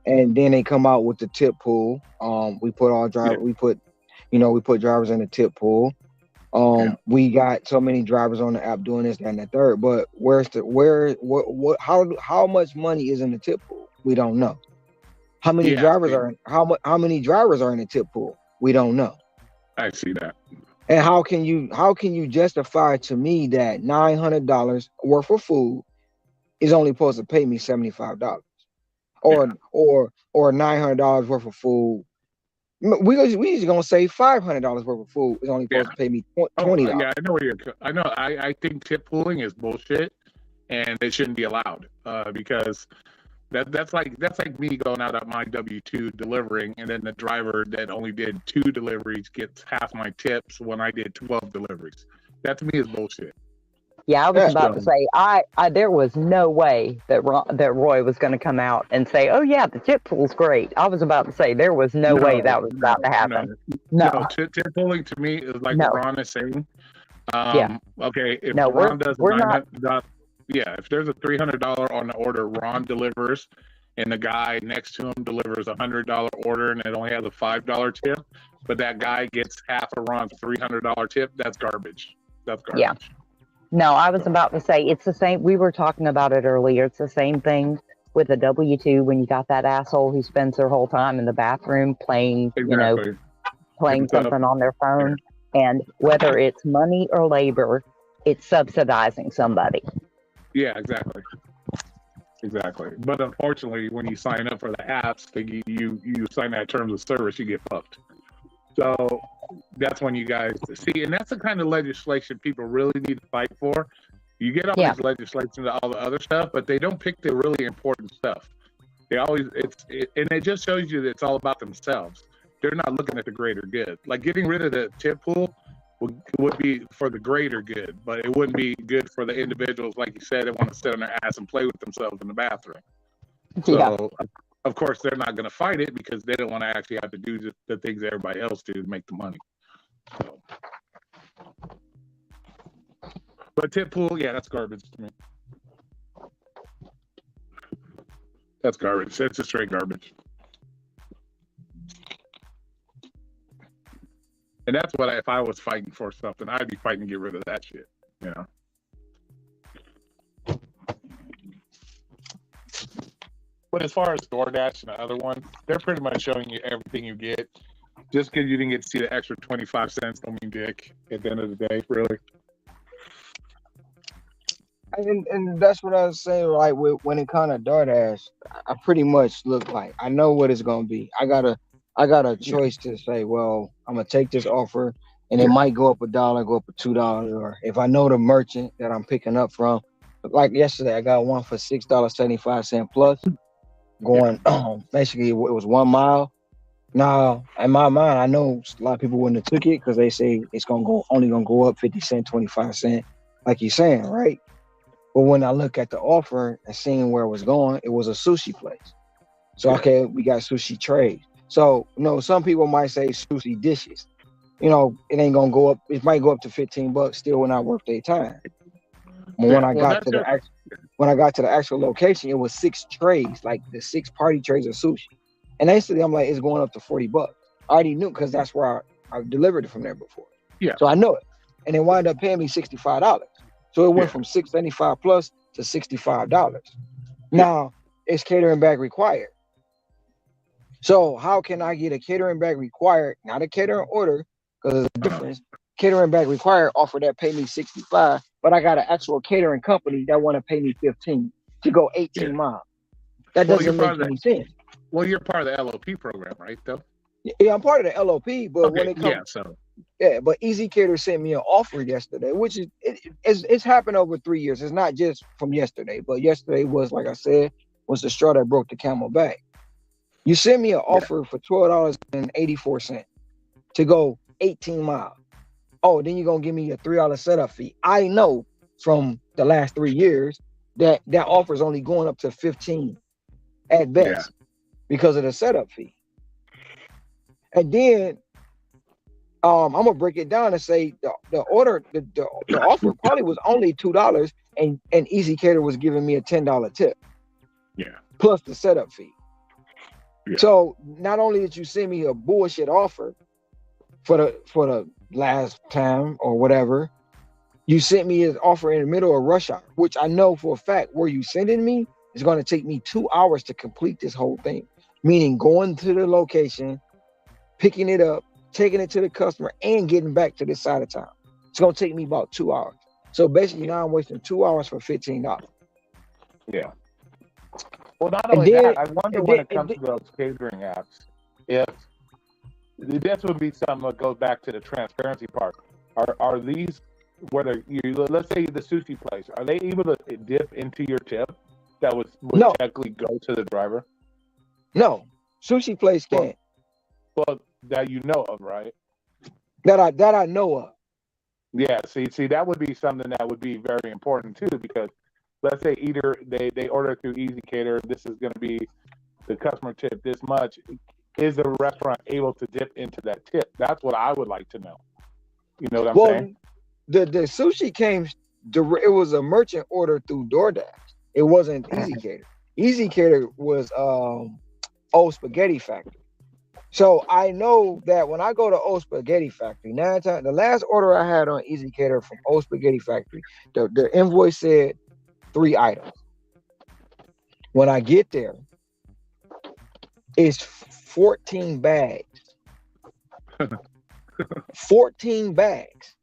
and then they come out with the tip pool. We put we put drivers in the tip pool. We got so many drivers on the app doing this, that, and the third. But how much money is in the tip pool? We don't know. How many drivers are in the tip pool? We don't know. I see that. And how can you justify to me that $900 worth of food is only supposed to pay me $75, or $900 worth of food? We just gonna say $500 worth of food is only supposed to pay me $20. Yeah, I know where I think tip pooling is bullshit, and it shouldn't be allowed. Because that's like me going out at my W-2 delivering, and then the driver that only did 2 deliveries gets half my tips when I did 12 deliveries. That to me is bullshit. Yeah, I was about to say, I there was no way that Roy was going to come out and say, "Oh yeah, the tip pool's great." I was about to say there was no way that was about to happen. No. Tip pooling to me is like what Ron is saying. Okay, if Ron does if there's a $300 on the order, Ron delivers, and the guy next to him delivers a $100 order, and it only has a $5 tip, but that guy gets half of Ron's $300 tip. That's garbage. That's garbage. Yeah. No, I was about to say it's the same. We were talking about it earlier. It's the same thing with a W-2 when you got that asshole who spends their whole time in the bathroom playing, playing something on their phone. And whether it's money or labor, it's subsidizing somebody. Yeah, exactly. But unfortunately, when you sign up for the apps, you sign that terms of service, you get fucked. So that's when you guys see, and that's the kind of legislation people really need to fight for. You get all these legislation to all the other stuff, but they don't pick the really important stuff. They always and it just shows you that it's all about themselves. They're not looking at the greater good. Like getting rid of the tip pool would be for the greater good, but it wouldn't be good for the individuals, like you said, that want to sit on their ass and play with themselves in the bathroom. So of course they're not going to fight it because they don't want to actually have to do the things everybody else do to make the money. So. But tip pool, that's garbage to me. That's garbage. That's just straight garbage. And that's what if I was fighting for something, I'd be fighting to get rid of that shit. But as far as DoorDash and the other one, they're pretty much showing you everything you get. Just because you didn't get to see the extra 25 cents don't mean dick at the end of the day, really. And that's what I was saying, like when it comes to DoorDash, I pretty much look like I know what it's gonna be. I got a choice to say, well, I'm gonna take this offer, and it might go up $1, go up $2, or if I know the merchant that I'm picking up from, like yesterday, I got one for $6.75 plus. Going basically it was 1 mile. Now in my mind, I know a lot of people wouldn't have took it because they say it's only gonna go up 50 cents, 25 cents, like you're saying, right? But when I look at the offer and seeing where it was going, it was a sushi place. So okay, we got sushi trays. So some people might say sushi dishes. It ain't gonna go up. It might go up to $15. Still, will not worth their time. But when I got to the actual location, it was 6 trays, like the 6 party trays of sushi. And instantly, I'm like, it's going up to $40. I already knew because that's where I delivered it from there before. Yeah. So I know it. And they wound up paying me $65. So it went Yeah. from $675 plus to $65. Yeah. Now it's catering bag required. So how can I get a catering bag required, not a catering order, because there's a difference. Catering bag required offer that pay me 65, but I got an actual catering company that want to pay me 15 to go 18 miles. That Well, you're doesn't part make of any the sense. well, you're part of the LOP program, right? Though. Yeah, I'm part of the LOP, but when Okay. it comes, Yeah. So. yeah, but Easy Cater sent me an offer yesterday, which is it's happened over 3 years. It's not just from yesterday, but yesterday was, like I said, was the straw that broke the camel back. You sent me an offer for $12.84 to go 18 miles. Oh, then you're gonna give me a $3 setup fee. I know from the last 3 years that offer is only going up to 15 at best because of the setup fee. And then I'm gonna break it down and say the offer probably was only $2, and Easy Cater was giving me a $10 tip. Yeah. Plus the setup fee. Yeah. So not only did you send me a bullshit offer for the last time or whatever, you sent me an offer in the middle of rush hour, which I know for a fact where you sending me is going to take me 2 hours to complete this whole thing. Meaning going to the location, picking it up, taking it to the customer, and getting back to this side of town. It's going to take me about 2 hours. So basically now I'm wasting 2 hours for $15. Yeah. Well, not And only then- that, I wonder and when then- it comes to those catering apps, if this would be something that goes back to the transparency part. Are these, whether you, let's say the sushi place, are they able to dip into your tip that would No. technically go to the driver? No, sushi place can't. Well, that you know of, right? That I know of. Yeah, see, that would be something that would be very important too, because let's say either they order through Easy Cater, this is going to be the customer tip this much. Is the restaurant able to dip into that tip? That's what I would like to know. You know what I'm saying? The sushi came, it was a merchant order through DoorDash. It wasn't Easy Cater. Easy Cater was Old Spaghetti Factory. So I know that when I go to Old Spaghetti Factory, the last order I had on Easy Cater from Old Spaghetti Factory, the invoice said 3 items. When I get there, it's 14 bags. 14 bags.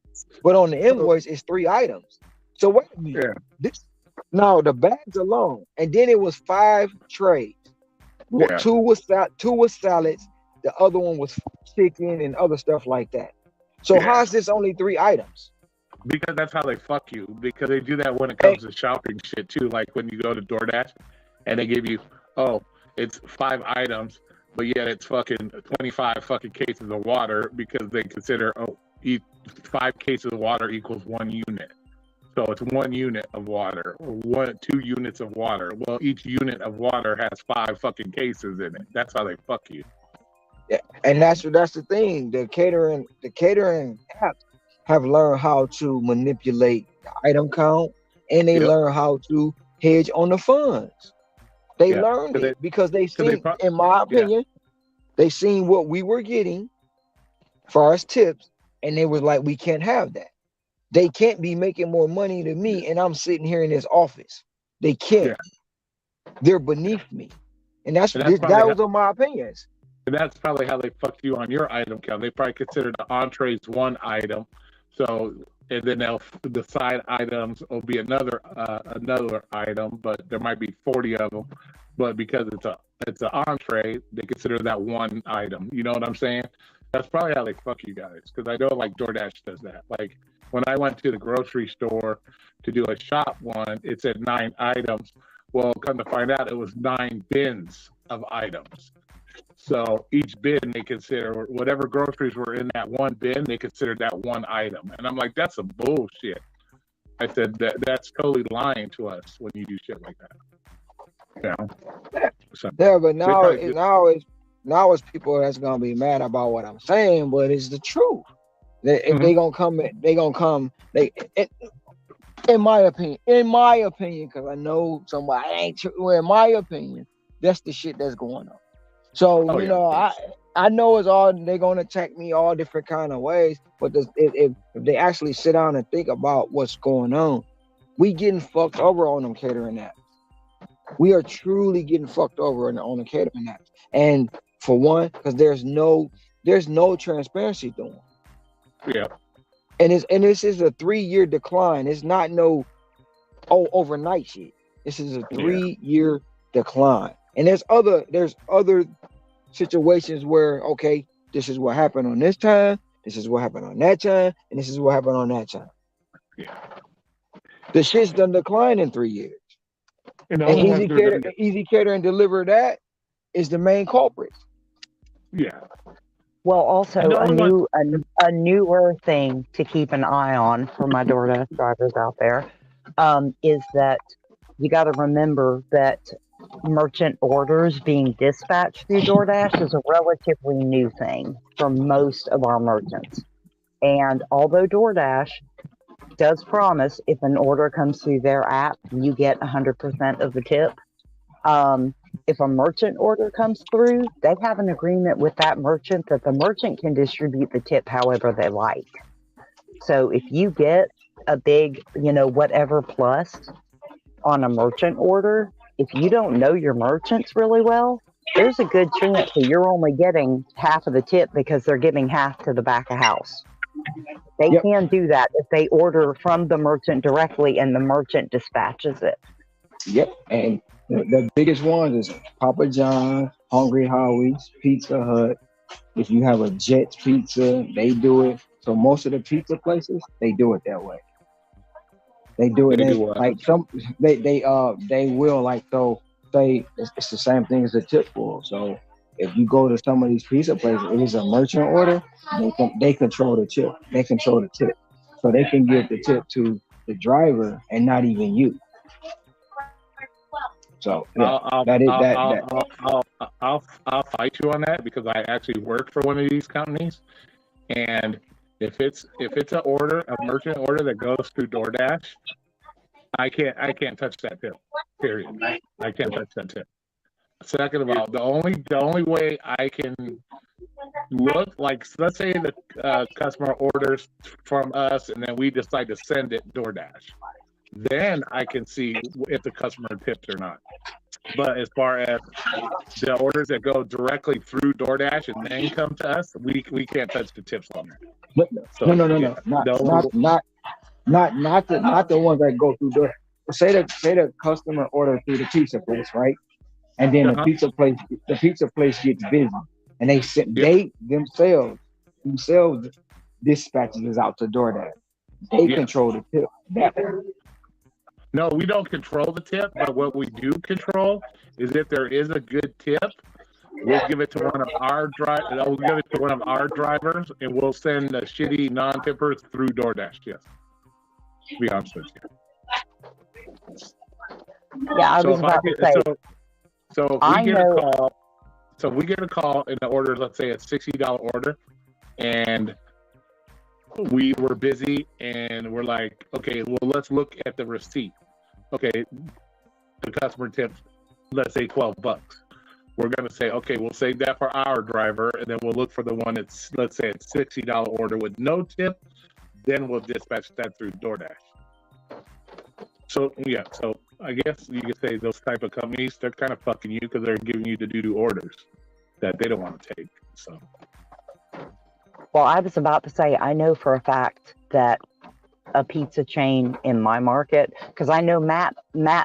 But on the invoice, it's 3 items. So wait a minute. Yeah. Now the bags alone, and then it was 5 trays. Yeah. Two was salads. The other one was chicken and other stuff like that. So Yeah. how is this only 3 items? Because that's how they fuck you. Because they do that when it comes to shopping shit too. Like when you go to DoorDash and they give you, oh, it's 5 items, but yet it's fucking 25 fucking cases of water because they consider 5 cases of water equals 1 unit. So it's 1 unit of water, or 2 units of water. Well, each unit of water has 5 fucking cases in it. That's how they fuck you. Yeah, and that's the thing. The catering apps have learned how to manipulate the item count, and they learn how to hedge on the funds. They learned it because they seen, in my opinion, they seen what we were getting as far as tips, and they was like, we can't have that. They can't be making more money than me, and I'm sitting here in this office. They can't. They're beneath me, and that was on my opinions. And that's probably how they fucked you on your item count. They probably consider the entrees 1 item, so and then the side items will be another item, but there might be 40 of them. But because it's an entree, they consider that 1 item. You know what I'm saying? That's probably how they fuck you guys. Because I know like DoorDash does that. Like when I went to the grocery store to do a shop one, it said 9 items. Well, come to find out, it was 9 bins of items. So each bin they consider whatever groceries were in that 1 bin, they considered that 1 item. And I'm like, that's some bullshit. I said that's totally lying to us when you do shit like that. You know? So, but now it's people that's gonna be mad about what I'm saying, but it's the truth. If they gonna come, in my opinion, because I know somebody ain't true. In my opinion, that's the shit that's going on. So Oh you yeah, of know, course. I know it's all they're gonna attack me all different kind of ways, but if they actually sit down and think about what's going on, we getting fucked over on them catering apps. We are truly getting fucked over on the catering apps. And for one, because there's no transparency to them. Yeah. And this is a 3-year decline. It's not no overnight shit. This is a Yeah. 3-year decline. And there's other situations where, okay, this is what happened on this time, this is what happened on that time, and this is what happened on that time. Yeah. The shit's done declined in 3 years. And the And only ones that are gonna Easy Cater and Deliver That is the main culprit. yeah. Well, And also the only one a newer thing to keep an eye on for my DoorDash drivers out there is that you got to remember that merchant orders being dispatched through DoorDash is a relatively new thing for most of our merchants. And although DoorDash does promise if an order comes through their app, you get 100% of the tip. If a merchant order comes through, they have an agreement with that merchant that the merchant can distribute the tip however they like. So if you get a big, whatever plus on a merchant order, if you don't know your merchants really well, there's a good chance that you're only getting half of the tip because they're giving half to the back of house. They Yep. can do that if they order from the merchant directly and the merchant dispatches it. Yep. And the biggest ones is Papa John's, Hungry Howie's, Pizza Hut. If you have a Jets Pizza, they do it. So most of the pizza places, they do it that way. They do it they do like some they will like so say it's the same thing as a tip pool. So if you go to some of these pizza places, it is a merchant order. They control the tip. They control the tip, so they can give the tip to the driver and not even you. So yeah, I'll I'll that is I'll that I'll that I'll I'll, I'll fight you on that because I actually worked for one of these companies, and if it's an order, a merchant order that goes through DoorDash, I can't touch that tip. Period. I can't touch that tip. Second of all, the only way I can look like, let's say the customer orders from us and then we decide to send it DoorDash, then I can see if the customer tipped or not. But as far as the orders that go directly through DoorDash and then come to us, we can't touch the tips on there. but So no, yeah, not the only, not the ones that go through door. Say the customer order through the pizza place, right? And then uh-huh, the pizza place gets busy, and yep, they themselves dispatches is out to DoorDash. They yes. control the tip. That way. No, we don't control the tip, but what we do control is if there is a good tip, we'll give it to one of our we'll give it to one of our drivers, and we'll send the shitty non-tippers through DoorDash. Yes, to be honest with you. Yeah, I So was if I about to get say, so if we I get a know. call, so we get a call and the order, let's say a $60 order, and we were busy and we're like, okay, well, let's look at the receipt. Okay, the customer tips, let's say $12. We're gonna say, okay, we'll save that for our driver, and then we'll look for the one that's, let's say, it's $60 order with no tip. Then we'll dispatch that through DoorDash. So yeah, so I guess you could say those type of companies, they're kind of fucking you because they're giving you the doo-doo orders that they don't want to take. So Well, I was about to say, I know for a fact that a pizza chain in my market, because I know Matt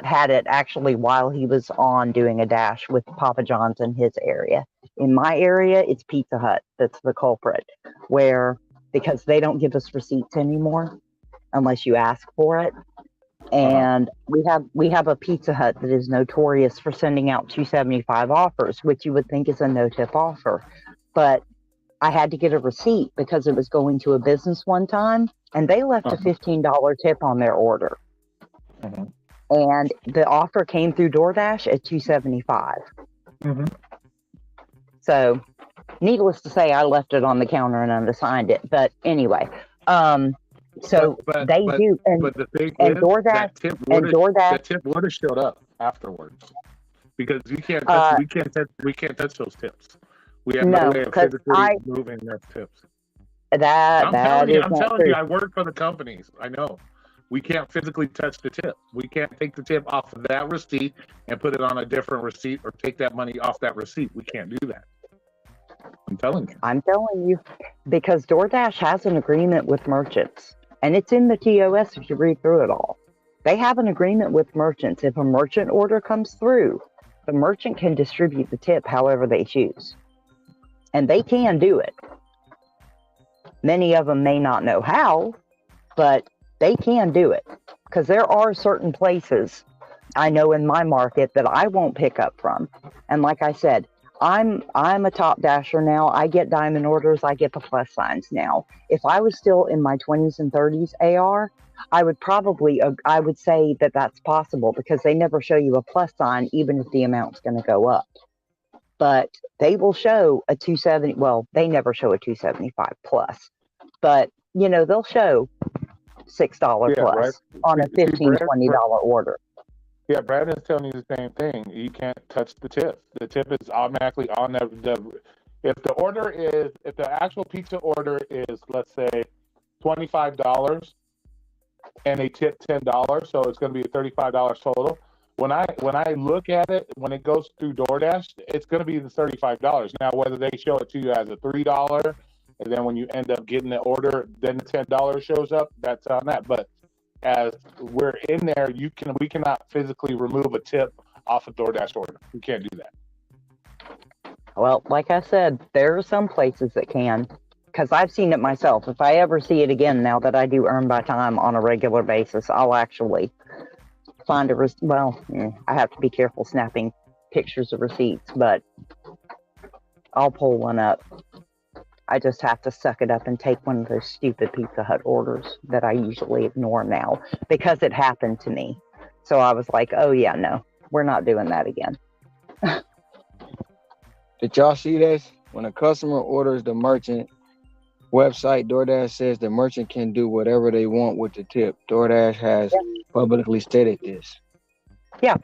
had it actually while he was on doing a dash with Papa John's in his area. In my area, it's Pizza Hut that's the culprit, where because they don't give us receipts anymore unless you ask for it. And we have a Pizza Hut that is notorious for sending out 275 offers, which you would think is a no tip offer, but I had to get a receipt because it was going to a business one time, and they left a $15 tip on their order. And the offer came through DoorDash at $275. So, needless to say, I left it on the counter and unassigned it. But anyway, so but they do, but the thing and is DoorDash that tip and would DoorDash. have showed up afterwards. Because we can't Uh, touch those tips. We have no no, way of because physically moving those tips. that is I'm not telling you, true. I work for the companies. I know. We can't physically touch the tip. We can't take the tip off of that receipt and put it on a different receipt or take that money off that receipt. We can't do that. I'm telling you. I'm telling you, because DoorDash has an agreement with merchants, and it's in the TOS if you read through it all. They have an agreement with merchants. If a merchant order comes through, the merchant can distribute the tip however they choose. And they can do it. Many of them may not know how, but they can do it. Because there are certain places I know in my market that I won't pick up from. And like I said, I'm a top dasher now. I get diamond orders. I get the plus signs now. If I was still in my 20s and 30s AR, I would say that that's possible because they never show you a plus sign even if the amount's going to go up. But they will show a 270. Well, they never show a 275 plus, but they'll show $6 Yeah, right. plus on a See, $15, $20 order. Yeah, Brandon's telling you the same thing. You can't touch the tip. The tip is automatically on if the actual pizza order is, let's say, $25 and they tip $10, so it's going to be $35 total. When I look at it, when it goes through DoorDash, it's going to be the $35. Now, whether they show it to you as a $3, and then when you end up getting the order, then the $10 shows up, that's on that. But as we're in there, we cannot physically remove a tip off a DoorDash order. We can't do that. Well, like I said, there are some places that can, because I've seen it myself. If I ever see it again, now that I do earn by time on a regular basis, I'll actually find I have to be careful snapping pictures of receipts, but I'll pull one up. I just have to suck it up and take one of those stupid Pizza Hut orders that I usually ignore now because it happened to me. So I was like, oh yeah, no, we're not doing that again. Did y'all see this? When a customer orders the merchant website, DoorDash says the merchant can do whatever they want with the tip. DoorDash has publicly stated this. Yeah.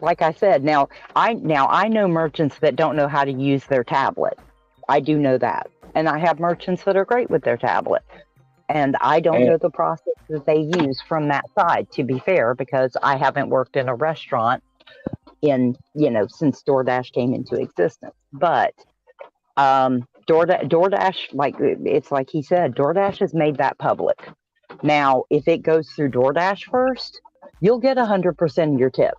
Like I said, now I know merchants that don't know how to use their tablet. I do know that. And I have merchants that are great with their tablet. And I don't know the process that they use from that side, to be fair, because I haven't worked in a restaurant since DoorDash came into existence. But DoorDash, it's like he said, DoorDash has made that public. Now, if it goes through DoorDash first, you'll get 100% of your tip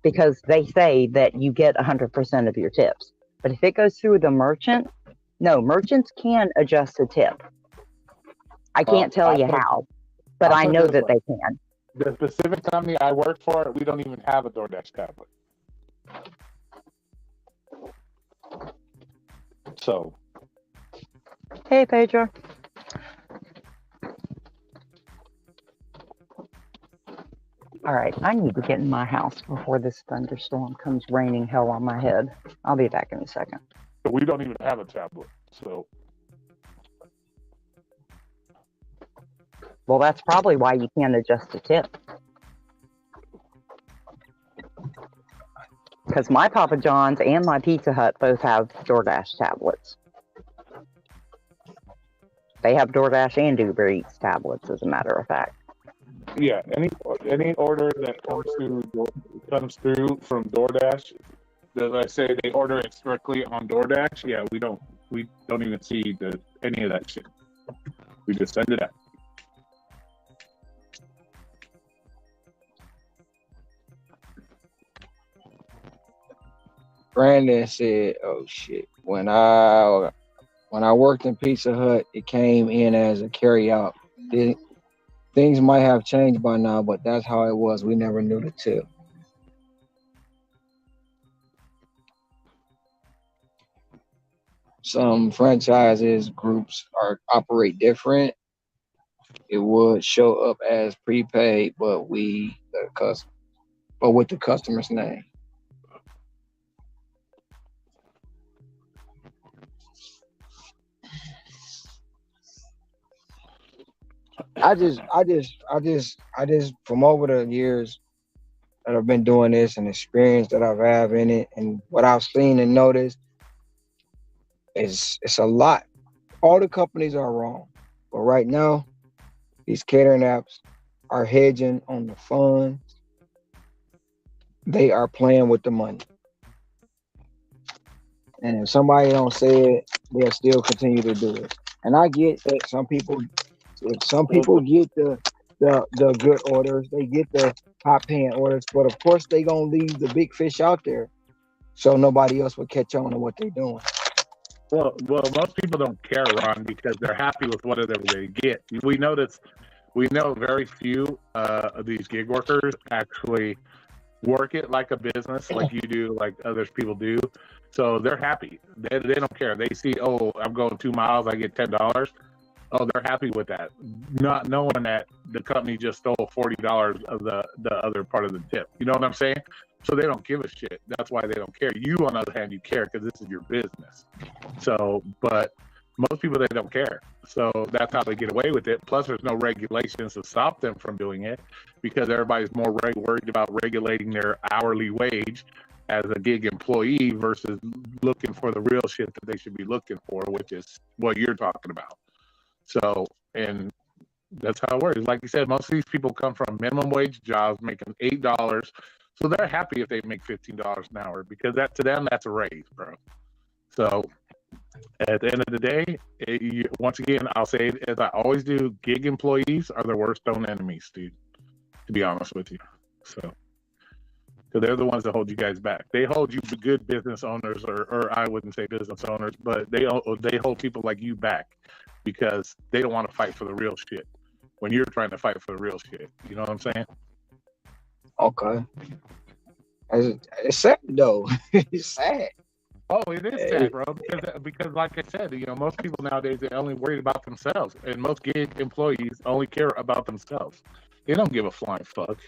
because they say that you get 100% of your tips. But if it goes through the merchant, no, merchants can adjust the tip. I can't tell you how, but I know that they can. The specific company I work for, we don't even have a DoorDash tablet. So. Hey, Pedro. All right, I need to get in my house before this thunderstorm comes raining hell on my head. I'll be back in a second. We don't even have a tablet, so. Well, that's probably why you can't adjust the tip. Because my Papa John's and my Pizza Hut both have DoorDash tablets. They have DoorDash and Uber Eats tablets, as a matter of fact. Yeah, any order that comes through from DoorDash, let's say they order it strictly on DoorDash. Yeah, we don't even see any of that shit. We just send it out. Brandon said, "Oh shit! When I worked in Pizza Hut, it came in as a carry-out. Things might have changed by now, but that's how it was. We never knew the tip." Some franchises groups operate different. It would show up as prepaid, but with the customer's name. I just from over the years, that have been doing this and experience that I've had in it and what I've seen and noticed is it's a lot. All the companies are wrong. But right now, these catering apps are hedging on the funds. They are playing with the money. And if somebody don't say it, they'll still continue to do it. And I get that some people get the good orders, they get the top paying orders, but of course they gonna leave the big fish out there so nobody else will catch on to what they're doing. Well, most people don't care, Ron, because they're happy with whatever they get. We know very few of these gig workers actually work it like a business, like you do, like other people do. So they're happy. They don't care. They see, oh, I'm going 2 miles, I get $10. Oh, they're happy with that, not knowing that the company just stole $40 of the other part of the tip. You know what I'm saying? So they don't give a shit. That's why they don't care. You, on the other hand, you care because this is your business. So, but most people, they don't care. So that's how they get away with it. Plus, there's no regulations to stop them from doing it because everybody's more worried about regulating their hourly wage as a gig employee versus looking for the real shit that they should be looking for, which is what you're talking about. So, and that's how it works. Like you said, most of these people come from minimum wage jobs making $8. So they're happy if they make $15 an hour because that to them, that's a raise, bro. So at the end of the day, once again, I'll say it as I always do, gig employees are the worst own enemies, dude, to be honest with you. So they're the ones that hold you guys back. They hold you good business owners, or I wouldn't say business owners, but they hold people like you back because they don't want to fight for the real shit when you're trying to fight for the real shit. You know what I'm saying? Okay. It's sad though. It's sad. Oh, it is sad, bro. Because like I said, most people nowadays, they're only worried about themselves, and most gig employees only care about themselves. They don't give a flying fuck.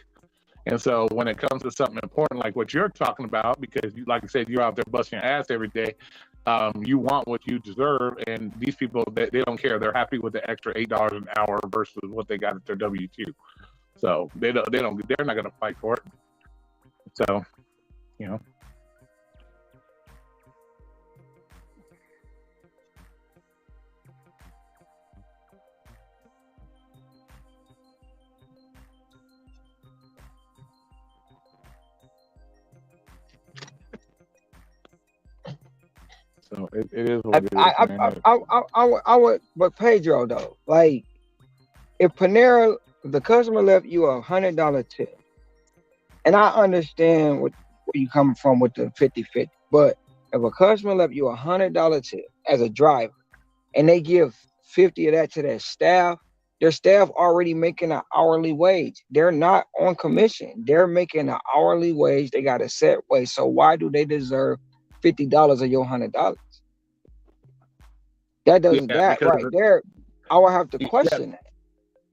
And so when it comes to something important like what you're talking about, because like I said, you're out there busting your ass every day, you want what you deserve, and these people, they don't care. They're happy with the extra $8 an hour versus what they got at their W-2. So they're not going to fight for it. So, So it is what it is. I would, but Pedro though, like if Panera, the customer left you $100 tip, and I understand where you coming from with the 50-50, but if a customer left you $100 tip as a driver, and they give 50 of that to their staff already making an hourly wage. They're not on commission. They're making an hourly wage. They got a set wage. So why do they deserve $50 of your $100? That doesn't that right there. I would have to question that.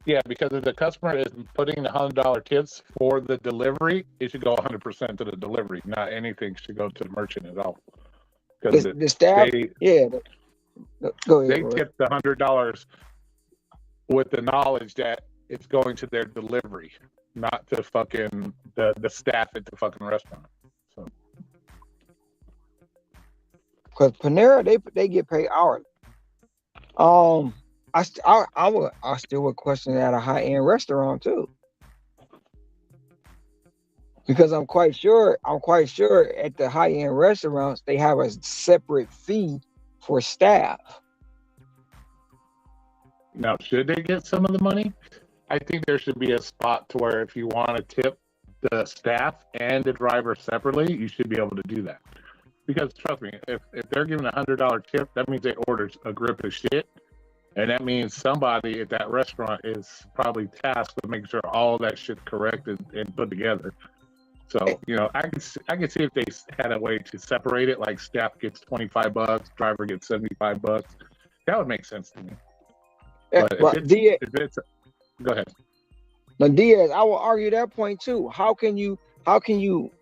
Yeah, because if the customer is putting the $100 tips for the delivery, it should go 100% to the delivery. Not anything should go to the merchant at all. Because the staff, go ahead. They tip the $100 with the knowledge that it's going to their delivery, not to fucking the staff at the fucking restaurant. So, because Panera, they get paid hourly. I still would question that at a high-end restaurant too, because I'm quite sure at the high-end restaurants they have a separate fee for staff. Now, should they get some of the money? I think there should be a spot to where if you want to tip the staff and the driver separately, you should be able to do that. Because trust me, if they're giving $100 tip, that means they ordered a grip of shit. And that means somebody at that restaurant is probably tasked with making sure all that shit's correct and put together. So, I can see if they had a way to separate it, like staff gets $25, driver gets $75. That would make sense to me. But if it's go ahead. Now, Diaz, I will argue that point too. How can you?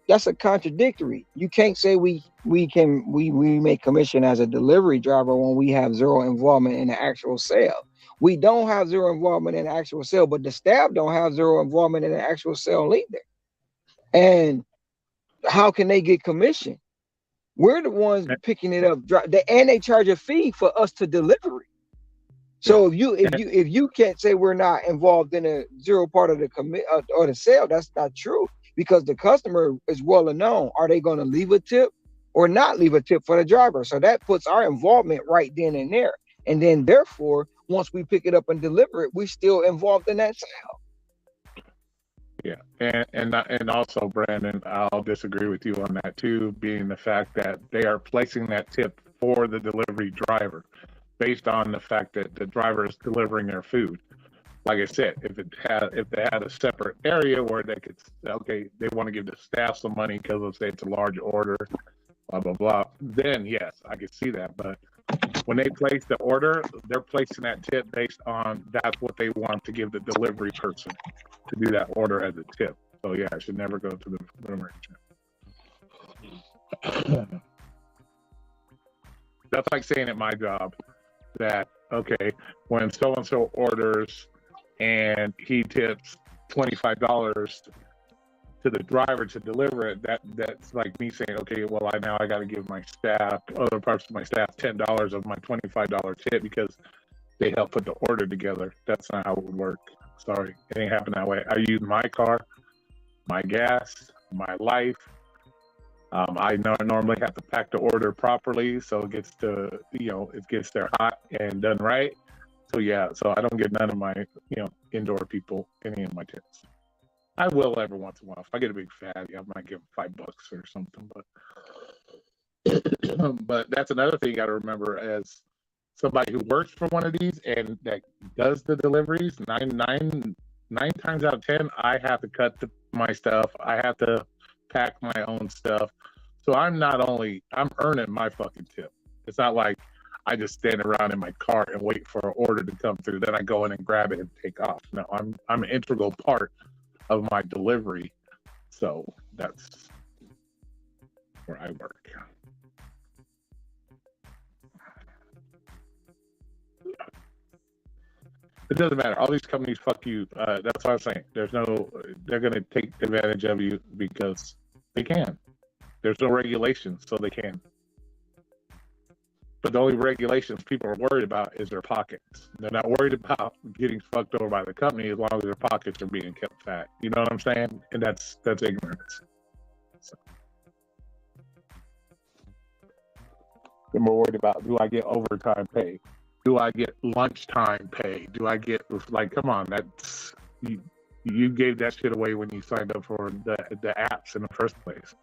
That's a contradictory. You can't say we make commission as a delivery driver when we have zero involvement in the actual sale. We don't have zero involvement in the actual sale, but the staff don't have zero involvement in the actual sale either. And how can they get commission? We're the ones picking it up, and they charge a fee for us to deliver it. So if you can't say we're not involved in a zero part of the commit or the sale, that's not true, because the customer is well known. Are they going to leave a tip or not leave a tip for the driver? So that puts our involvement right then and there. And then therefore, once we pick it up and deliver it, we still involved in that sale. Yeah, and also, Brandon, I'll disagree with you on that too, being the fact that they are placing that tip for the delivery driver based on the fact that the driver is delivering their food. Like I said, if they had a separate area where they could, okay, they want to give the staff some money because let's say it's a large order, blah blah blah, then yes, I could see that. But when they place the order, they're placing that tip based on that's what they want to give the delivery person to do that order as a tip. So yeah, it should never go to the merchant. That's like saying at my job that, okay, when so-and-so orders and he tips $25 to the driver to deliver it, that's like me saying, okay, well, I got to give my staff, other parts of my staff, $10 of my $25 tip because they helped put the order together. That's not how it would work. Sorry, it ain't happen that way. I use my car, my gas, my life. I normally have to pack the order properly so it gets to, it gets there hot and done right. So yeah, so I don't get none of my, indoor people any of my tips. I will every once in a while. If I get a big fatty, I might give them $5 or something. But that's another thing you got to remember as somebody who works for one of these and that does the deliveries. Nine times out of 10, I have to cut my stuff. I have to pack my own stuff. So I'm earning my fucking tip. It's not like I just stand around in my car and wait for an order to come through. Then I go in and grab it and take off. No, I'm an integral part of my delivery. So that's where I work. It doesn't matter. All these companies fuck you. That's what I'm saying. They're going to take advantage of you because they can. There's no regulations, so they can. But the only regulations people are worried about is their pockets. They're not worried about getting fucked over by the company as long as their pockets are being kept fat. You know what I'm saying? And that's ignorance. So. They're more worried about, do I get overtime pay? Do I get lunchtime pay? Do I get, like, come on, that's, you gave that shit away when you signed up for the apps in the first place.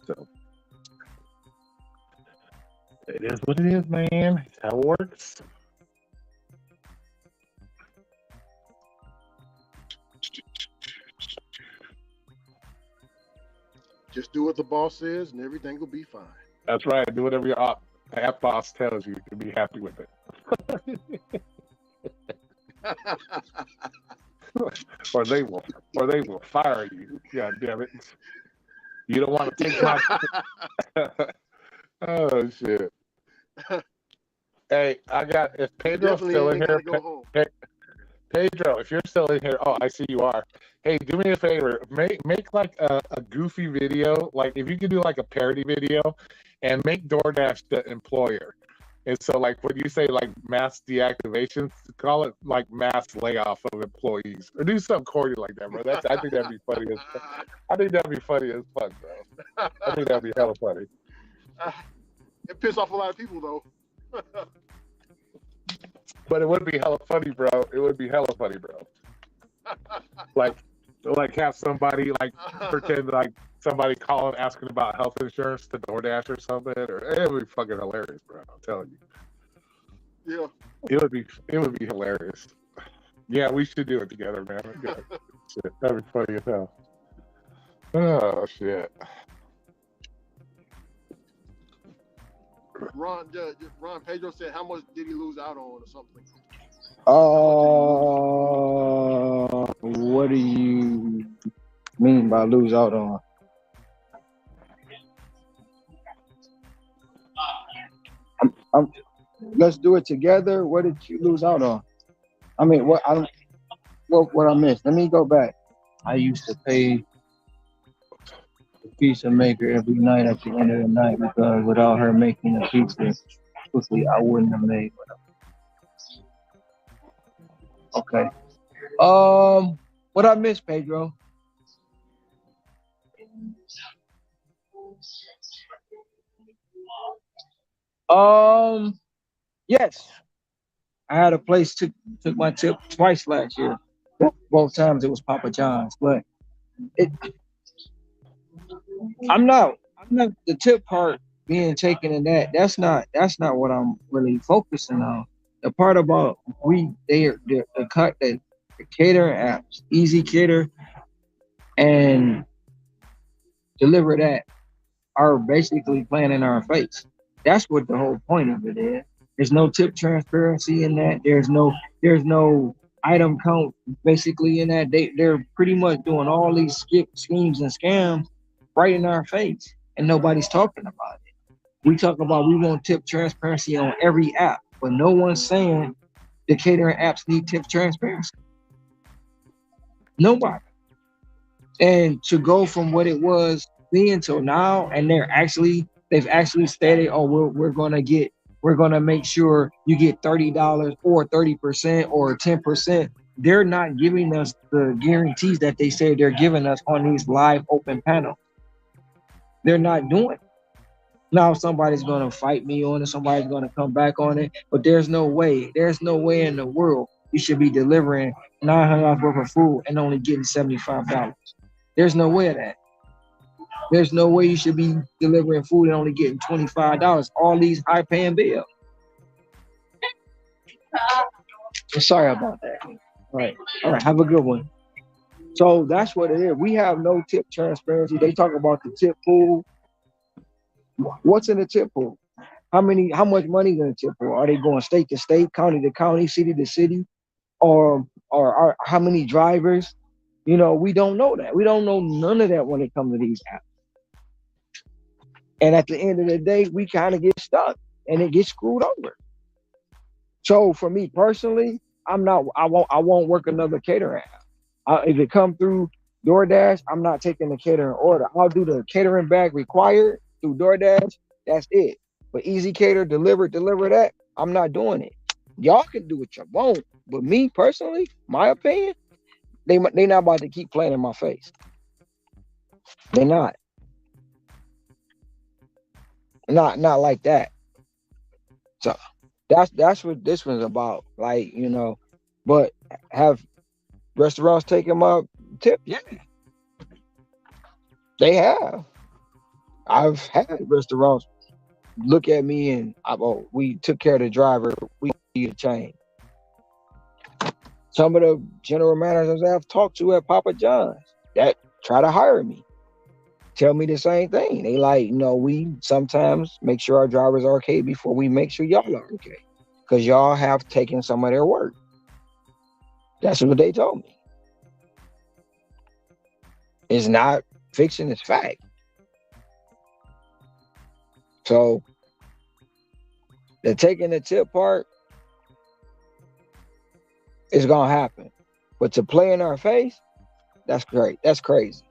So. It is what it is, man. It's how it works. Just do what the boss says and everything will be fine. That's right. Do whatever your app boss tells you to be happy with it. or they will fire you. God damn it. You don't want to take my oh shit. Hey, if Pedro's still in here, Pedro, if you're still in here, oh, I see you are. Hey, do me a favor, make like a goofy video, like if you could do like a parody video, and make DoorDash the employer. And so, like when you say like mass deactivations, call it like mass layoff of employees, or do something corny like that, bro. I think that'd be funny as fuck. I think that'd be funny as fuck, bro. I think that'd be hella funny. It pissed off a lot of people though. But it would be hella funny, bro. It would be hella funny, bro. Like have somebody like pretend like somebody calling asking about health insurance to DoorDash or something, or it would be fucking hilarious, bro. I'm telling you. Yeah. It would be hilarious. Yeah, we should do it together, man. Shit, that'd be funny as hell. Oh shit. Ron, Pedro said, how much did he lose out on or something? What do you mean by lose out on? Let's do it together. What did you lose out on? I mean, what I missed? Let me go back. I used to pay the pizza maker every night at the end of the night because without her making the pizza quickly, I wouldn't have made it. Okay. What I missed, Pedro? Yes, I had a place took my tip twice last year. Both times it was Papa John's, but it I'm not the tip part being taken in that. That's not what I'm really focusing on. The part about the cut the catering apps, Easy Cater and DeliverThat are basically playing in our face. That's what the whole point of it is. There's no tip transparency in that. There's no item count basically in that. They're pretty much doing all these skip schemes and scams right in our face, and nobody's talking about it. We talk about we want tip transparency on every app, but no one's saying the catering apps need tip transparency. Nobody. And to go from what it was then till now, and they've actually stated, oh, we're gonna make sure you get $30 or 30% or 10%. They're not giving us the guarantees that they say they're giving us on these live open panels. They're not doing it. Now somebody's gonna fight me on it, somebody's gonna come back on it, but there's no way in the world you should be delivering $900 worth of food and only getting $75. There's no way of that. There's no way you should be delivering food and only getting $25. All these high paying bills. Sorry about that. All right. All right. Have a good one. So that's what it is. We have no tip transparency. They talk about the tip pool. What's in the tip pool? How much money is in the tip pool? Are they going state to state, county to county, city to city? Or how many drivers? We don't know that. We don't know none of that when it comes to these apps. And at the end of the day, we kind of get stuck and it gets screwed over. So for me personally, I won't work another catering app. If it come through DoorDash, I'm not taking the catering order. I'll do the catering bag required through DoorDash. That's it. But Easy Cater, deliver that. I'm not doing it. Y'all can do what you want, but me personally, my opinion, they not about to keep playing in my face. They're not like that. So that's what this one's about. Like, but have restaurants taken my tip? Yeah, they have. I've had restaurants look at me and we took care of the driver. We need a change. Some of the general managers I've talked to at Papa John's that try to hire me tell me the same thing. They like, we sometimes make sure our drivers are okay before we make sure y'all are okay. Because y'all have taken some of their work. That's what they told me. It's not fiction, it's fact. So the taking the tip part is gonna happen. But to play in our face, that's great. That's crazy.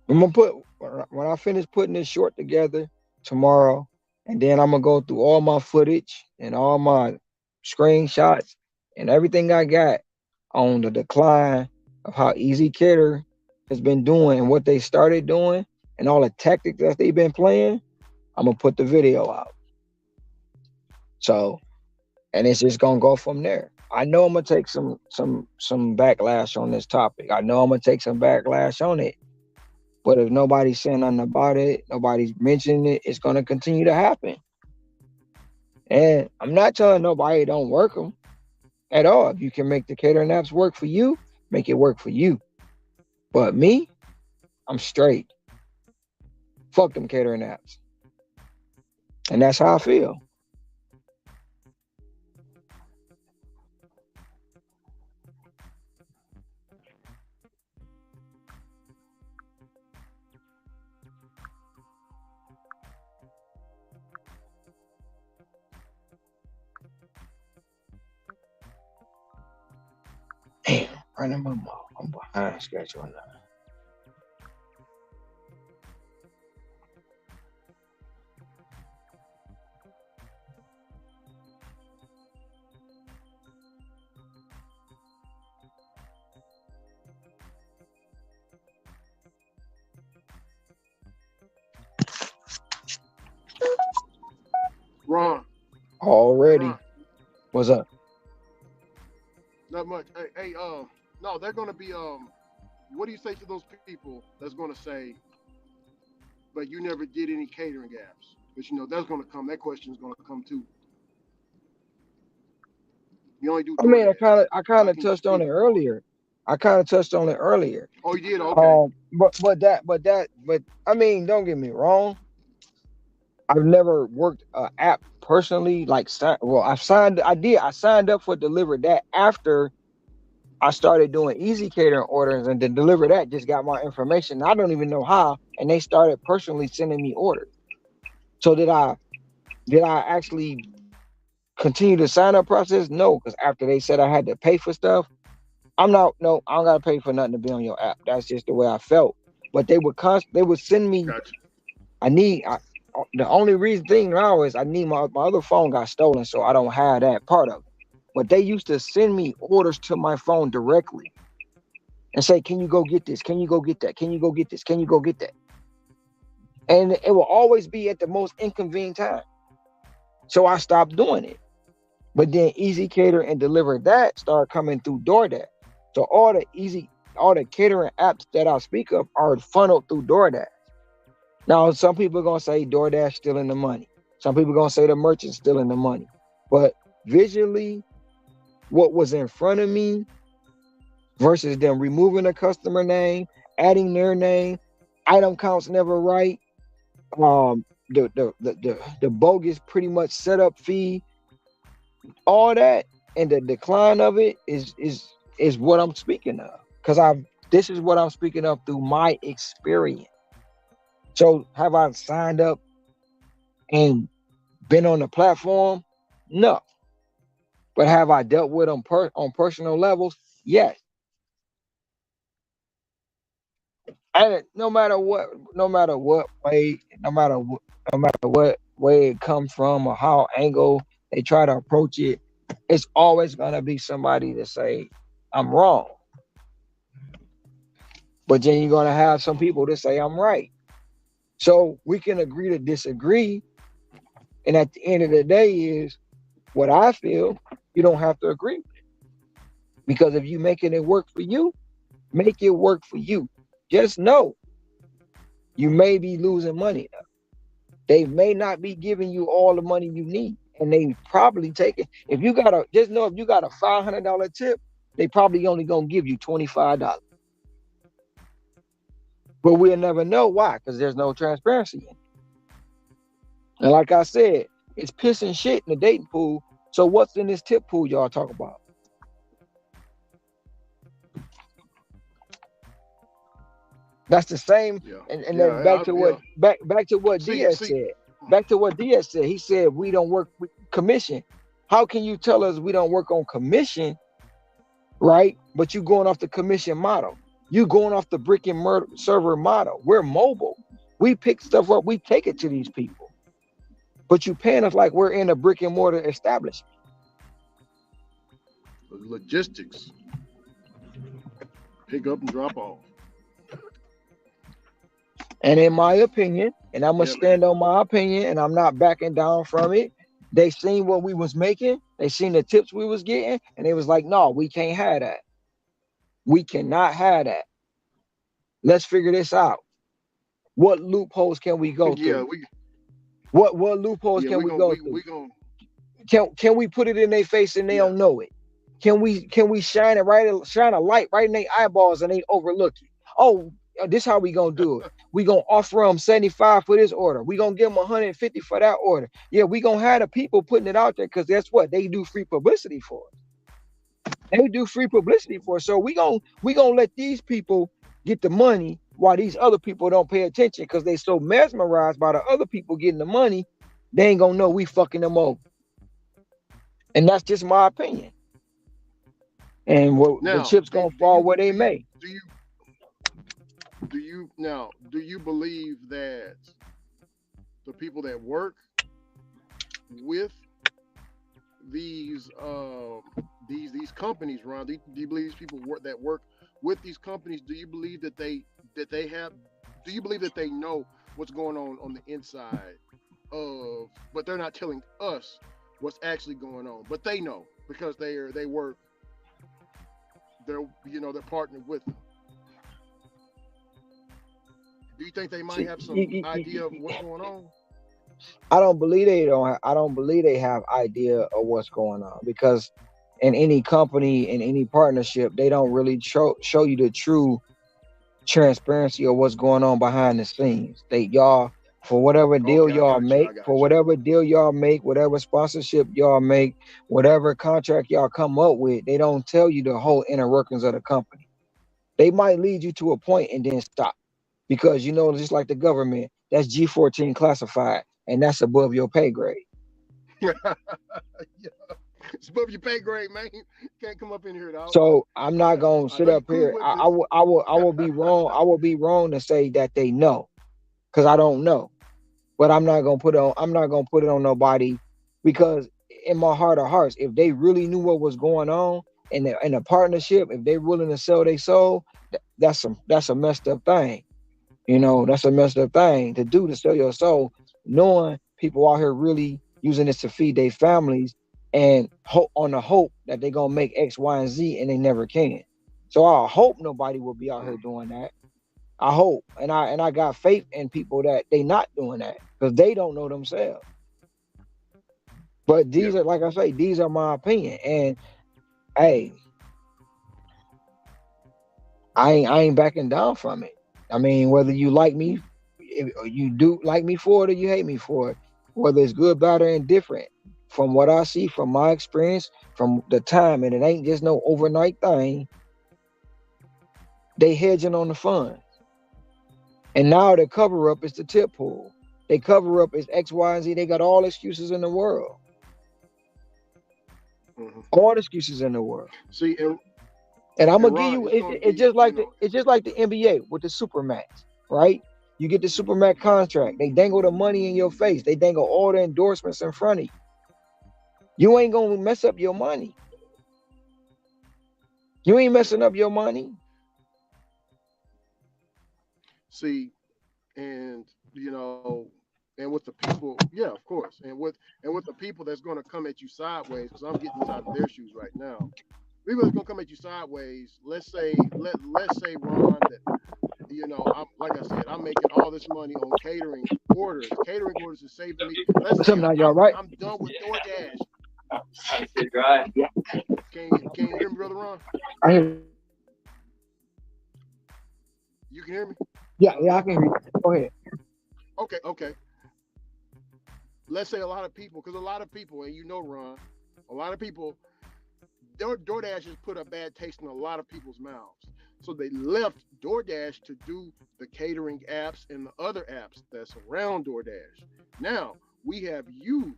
I'm gonna when I finish putting this short together tomorrow, and then I'm gonna go through all my footage and all my screenshots and everything I got on the decline of how Easy Cater has been doing and what they started doing and all the tactics that they've been playing. I'm gonna put the video out. So, and it's just gonna go from there. I know I'm gonna take some backlash on this topic. I know I'm gonna take some backlash on it. But if nobody's saying nothing about it, nobody's mentioning it, it's going to continue to happen. And I'm not telling nobody don't work them at all. If you can make the catering apps work for you, make it work for you. But me, I'm straight. Fuck them catering apps. And that's how I feel. Damn. Running my mouth. I'm behind schedule now. Ron, Already. Ron, What's up? not much. Hey, no, they're gonna be what do you say to those people that's gonna say, but you never did any catering apps? But you know that's gonna come. That question is gonna come too. You only do I mean, I DoorDash. kind of, I How kind of can you touched on speak it for it? earlier. I kind of touched on it earlier. Oh, you did. Okay. But I mean, don't get me wrong. I've never worked an app personally. Like, I signed up for DeliverThat after I started doing easy catering orders, and then DeliverThat just got my information. I don't even know how, and they started personally sending me orders. So did I actually continue the sign up process? No, because after they said I had to pay for stuff, I'm not. No, I don't gotta pay for nothing to be on your app. That's just the way I felt. But they would send me. Gotcha. I need. The only reason thing now is I need my other phone got stolen, so I don't have that part of it. But they used to send me orders to my phone directly and say, "Can you go get this? Can you go get that? Can you go get this? Can you go get that?" And it will always be at the most inconvenient time. So I stopped doing it. But then Easy Cater and DeliverThat start coming through DoorDash. So all the catering apps that I speak of are funneled through DoorDash. Now, some people are gonna say DoorDash stealing the money. Some people are gonna say the merchant stealing the money. But visually, what was in front of me versus them removing the customer name, adding their name, item counts never right, the bogus pretty much setup fee, all that, and the decline of it is what I'm speaking of. Because this is what I'm speaking of through my experience. So have I signed up and been on the platform? No. But have I dealt with them on personal levels? Yes. And no matter what way, no matter what way it comes from or how angle they try to approach it, it's always gonna be somebody to say I'm wrong. But then you're gonna have some people to say I'm right. So we can agree to disagree. And at the end of the day is what I feel, you don't have to agree with it. Because if you making it work for you, make it work for you. Just know you may be losing money now. They may not be giving you all the money you need. And they probably take it. If you got a $500 tip, they probably only gonna give you $25. But we'll never know why, because there's no transparency in it. And like I said, it's piss and shit in the dating pool. So what's in this tip pool y'all talk about? That's the same. Yeah. And Yeah. then back to what See, Diaz see. said. Back to what Diaz said. He said we don't work with commission. How can you tell us we don't work on commission, right? But you going off the commission model. You going off the brick and mortar server model. We're mobile. We pick stuff up. We take it to these people. But you paying us like we're in a brick and mortar establishment. Logistics. Pick up and drop off. And in my opinion, and I'm gonna Yeah, stand on my opinion, and I'm not backing down from it. They seen what we was making, they seen the tips we was getting, and they was like, "No, we can't have that. We cannot have that. Let's figure this out. What loopholes can we go yeah, through? What loopholes yeah, can we go through? we gonna Can we put it in their face and they yeah. don't know it? Can we shine a light right in their eyeballs and they overlook it? Oh, this how we gonna do it. We gonna offer them 75 for this order. We gonna give them 150 for that order. Yeah, we gonna have the people putting it out there because that's what they do free publicity for. They do free publicity for us. So we gonna let these people get the money while these other people don't pay attention because they so mesmerized by the other people getting the money, they ain't gonna know we fucking them over. And that's just my opinion. and what the Now, chips gonna fall where they may. do you do you believe that the people that work with these these companies, Ron, do you believe these people that work with these companies, do you believe that they have, do you believe that they know what's going on the inside of, but they're not telling us what's actually going on, but they know because they work, they're they're partnered with them. Do you think they might have some idea of what's going on? I don't believe they don't. I don't believe they have idea of what's going on, because in any company, in any partnership, they don't really show you the true transparency of what's going on behind the scenes. They y'all for whatever deal Okay, I y'all got you. make, I got for you. whatever deal y'all make, whatever sponsorship y'all make, whatever contract y'all come up with, they don't tell you the whole inner workings of the company. They might lead you to a point and then stop, because just like the government, that's G14 classified, and that's above your pay grade. Yeah, it's above your pay grade, man. You can't come up in here, dog. So I'm not gonna I know sit you up cool here. with I this. will I will I will be wrong. I will be wrong to say that they know, because I don't know. But I'm not gonna put it on nobody, because in my heart of hearts, if they really knew what was going on in a partnership, if they're willing to sell their soul, that's a messed up thing. That's a messed up thing to do, to sell your soul, knowing people out here really using this to feed their families, and hope on the hope that they're gonna make X, Y, and Z, and they never can. So I hope nobody will be out here doing that. I hope, and I got faith in people that they not doing that, because they don't know themselves. But Yeah. these are, like I say, these are my opinion, and hey, I ain't backing down from it. I mean, whether you like me, or you do like me for it, or you hate me for it, whether it's good, bad, or indifferent, from what I see, from my experience, from the time, and it ain't just no overnight thing. They hedging on the fun, and now the cover up is the tip pool. They cover up is X, Y, and Z. They got all excuses in the world, Mm-hmm. all excuses in the world. See, And I'm gonna and give Ron, you it's it, going to it's be, just like the NBA with the Supermax, right? You get the Supermax contract. They dangle the money in your face. They dangle all the endorsements in front of you. You ain't gonna mess up your money. You ain't messing up your money. see, and and with the people, yeah, of course, and with the people that's going to come at you sideways, because I'm getting inside of their shoes right now. People that's going to come at you sideways. Let's say, Ron, that I'm, like I said, I'm making all this money on catering orders. Catering orders is saving me. Let's What's up say now, y'all? Right? I'm done with DoorDash. Yeah, Can you hear me, brother Ron? I hear. You can hear me? Yeah, I can hear you. Go ahead. Okay. Let's say a lot of people, because a lot of people, and Ron, a lot of people, DoorDash has put a bad taste in a lot of people's mouths. So they left DoorDash to do the catering apps and the other apps that's around DoorDash. Now we have you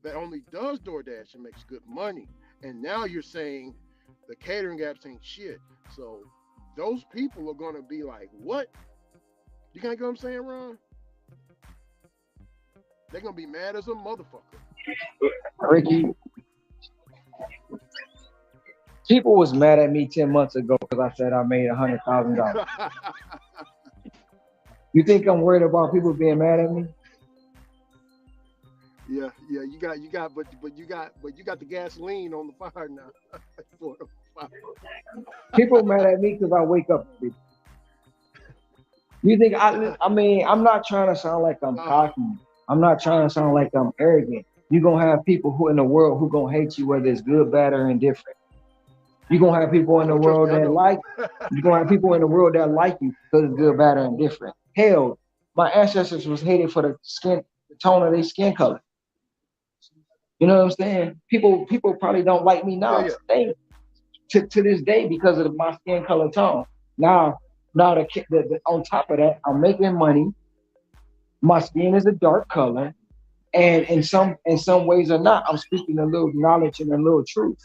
that only does DoorDash and makes good money. And now you're saying the catering apps ain't shit. So those people are gonna be like, what? You kind of get what I'm saying, Ron? They're gonna be mad as a motherfucker. Ricky, people was mad at me 10 months ago because I said I made $100,000. You think I'm worried about people being mad at me? Yeah, you got the gasoline on the fire now. People mad at me because I wake up. You think I mean, I'm not trying to sound like I'm cocky. I'm not trying to sound like I'm arrogant. You're gonna have people who in the world who gonna hate you, whether it's good, bad, or indifferent. You're gonna have people in the Oh, trust world me, I that know. like you're gonna have people in the world that like you because it's good, bad, or indifferent. Hell, my ancestors was hated for the tone of their skin color. You know what I'm saying? People probably don't like me Yeah, now yeah. today, to this day, because of my skin color tone. Now, on top of that, I'm making money. My skin is a dark color, and in some ways or not, I'm speaking a little knowledge and a little truth.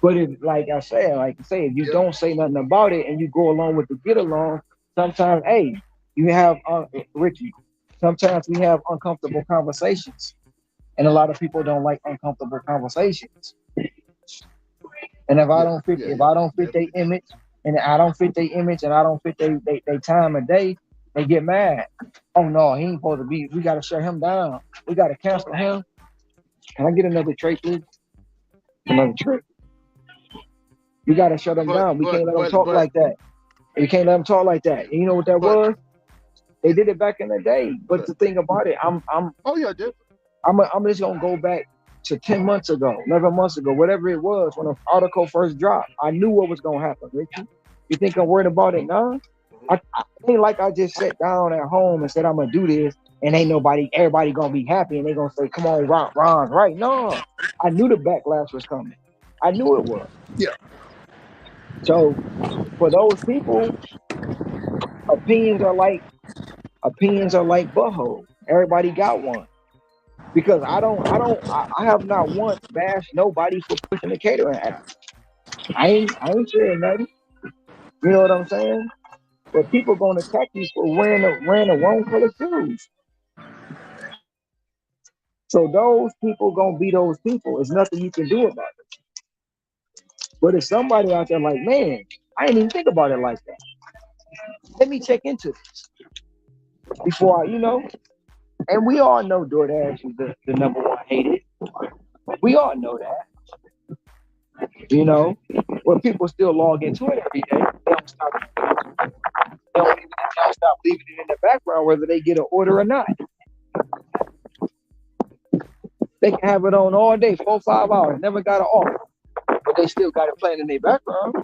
But if, like I say, if you don't say nothing about it and you go along with the get along, sometimes, hey, you have Ricky. Sometimes we have uncomfortable conversations, and a lot of people don't like uncomfortable conversations. And if I Yeah, don't fit, yeah, if yeah. I don't fit their Definitely. image, and I don't fit their image, and I don't fit their time of day, they get mad. Oh no, he ain't supposed to be. We got to shut him down. We got to cancel him. Can I get another tray, please? Another tray. We got to shut him But down. We but can't let him but talk but like that. You can't let them talk like that. And you know what that but was? They did it back in the day. But but the thing about it, oh yeah, definitely. I'm just gonna go back to 10 months ago, 11 months ago, whatever it was when the article first dropped. I knew what was gonna happen, Richie. You think I'm worried about it now? I ain't like I just sat down at home and said I'm gonna do this and ain't everybody gonna be happy and they gonna say, come on, Ron, right? No. I knew the backlash was coming. I knew it was. Yeah. So for those people, opinions are like butthole. Everybody got one. Because I have not once bashed nobody for pushing the catering app. I ain't saying nothing. You know what I'm saying? But people gonna attack you for wearing the wrong color shoes. So those people gonna be those people. There's nothing you can do about it. But if somebody out there like, man, I didn't even think about it like that. Let me check into this before and we all know DoorDash is the number one hated. We all know that. But people still log into it every day. They don't stop leaving it in the background whether they get an order or not. They can have it on all day, 4 or 5 hours, never got an offer, but they still got it playing in their background,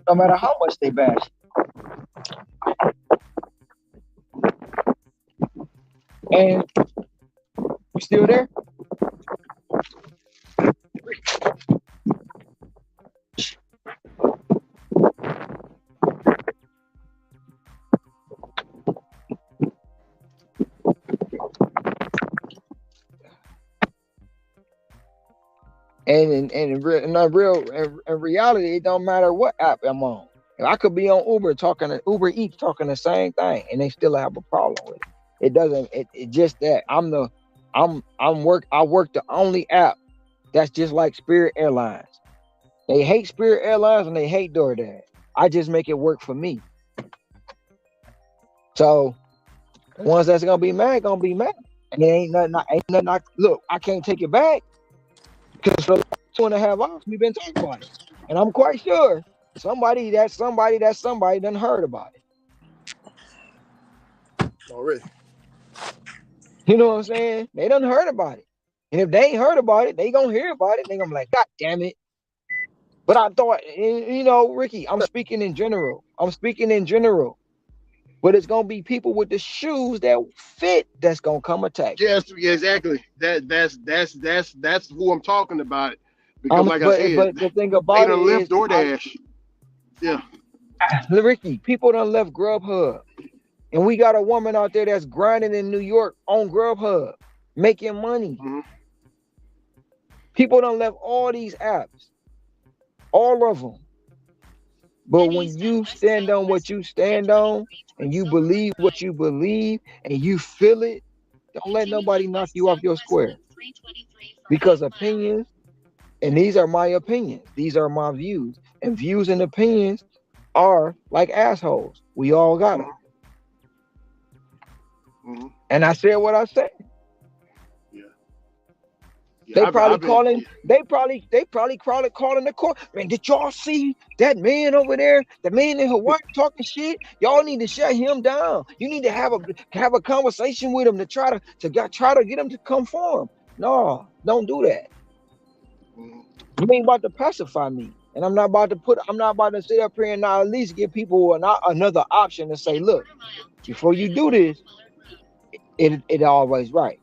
no matter how much they bash. And you still there? And in reality, it don't matter what app I'm on. I could be on Uber Eats talking the same thing, and they still have a problem with it. It doesn't. It just that I work the only app that's just like Spirit Airlines. They hate Spirit Airlines and they hate DoorDash. I just make it work for me. So the ones that's gonna be mad. And it ain't nothing. Look, I can't take it back because for 2.5 hours we've been talking about it, and I'm quite sure somebody done heard about it. Already. You know what I'm saying? They done heard about it, and if they ain't heard about it, they gonna hear about it. They gonna be like, God damn it! But I thought, Ricky, I'm speaking in general. But it's gonna be people with the shoes that fit that's gonna come attack you. Yes, yeah, exactly. That's who I'm talking about. Because like I said, But the thing they about it done left is, DoorDash. Yeah. Ricky, people done left Grubhub, and we got a woman out there that's grinding in New York on Grubhub, making money. Mm-hmm. People done left all these apps, all of them. But when you stand on what you stand on, and you believe what you believe, and you feel it, don't let nobody knock you off your square. Because opinions, and these are my opinions, these are my views, and views and opinions are like assholes. We all got them. Mm-hmm. And I said what I said. Yeah. They Yeah. probably I've been. calling. They probably calling the court. Man, did y'all see that man over there? The man in Hawaii talking shit. Y'all need to shut him down. You need to have a conversation with him to try to get him to come form. No, don't do that. Mm-hmm. You ain't about to pacify me, and I'm not about to sit up here and not at least give people another option to say, look, before you do this, it always right.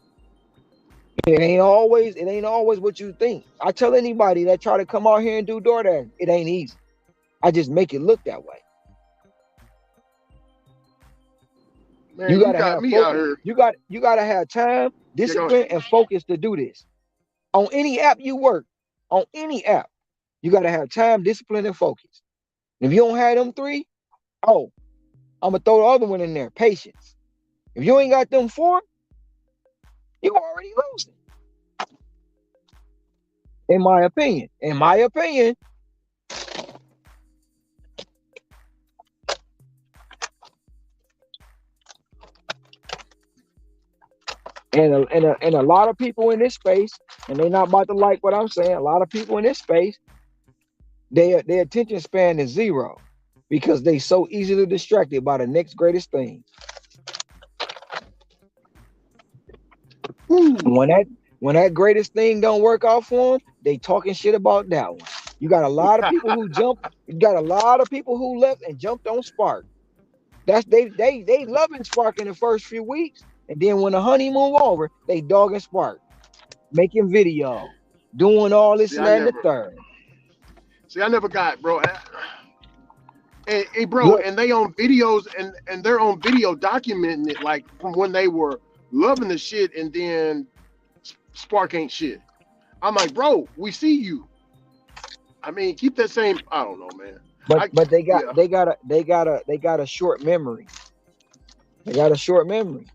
It ain't always what you think. I tell anybody that try to come out here and do DoorDash, it ain't easy. I just make it look that way. Man, You you gotta got have me out focus. here. You gotta have time, Yeah, go discipline, and focus to do this. On any app you work, on any app, You got to have time, discipline, and focus. If you don't have them three, oh, I'm gonna throw the other one in there, patience. If you ain't got them four, you already losing. In my opinion. In my opinion. And a lot of people in this space, and they're not about to like what I'm saying. A lot of people in this space, their attention span is zero because they so easily distracted by the next greatest thing. When that greatest thing don't work out for them, they talking shit about that one. You got a lot of people who jump. You got a lot of people who left and jumped on Spark. That's they loving Spark in the first few weeks, and then when the honeymoon over, they dogging Spark, making video, doing all this See, and I that and the never. third. See, I never got, bro. Hey, bro, Look, and they on videos and they're on video documenting it like from when they were loving the shit and then Spark ain't shit. I'm like, bro, we see you. I mean, keep that same. I don't know, man. but they got Yeah. they got a short memory. They got a short memory.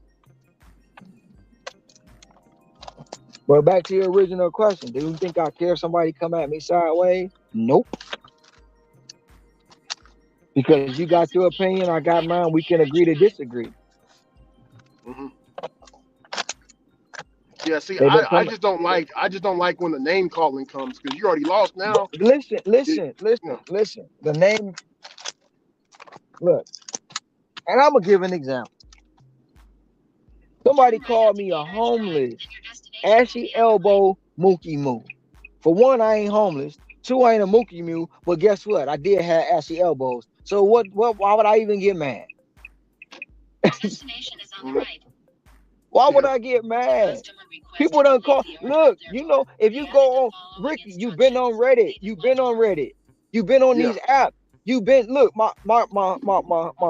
But back to your original question, do you think I care if somebody come at me sideways? Nope. Because you got your opinion, I got mine. We can agree to disagree. Mm-hmm. Yeah. See, They've been I coming. just don't like when the name calling comes because you already lost But now. listen, You listen, listen, know. listen. The name, look, and I'm gonna give an example. Somebody called me a homeless, ashy elbow mookie moo. For one, I ain't homeless. Two, I ain't a mookie moo. But guess what? I did have ashy elbows. So what? Why would I even get mad? Mhm. Why would Yeah. I get mad? People don't call. Look, you know, if you go on Ricky, you've been on Reddit. You've been on Reddit. You've been on Yeah. these apps. You've been look, my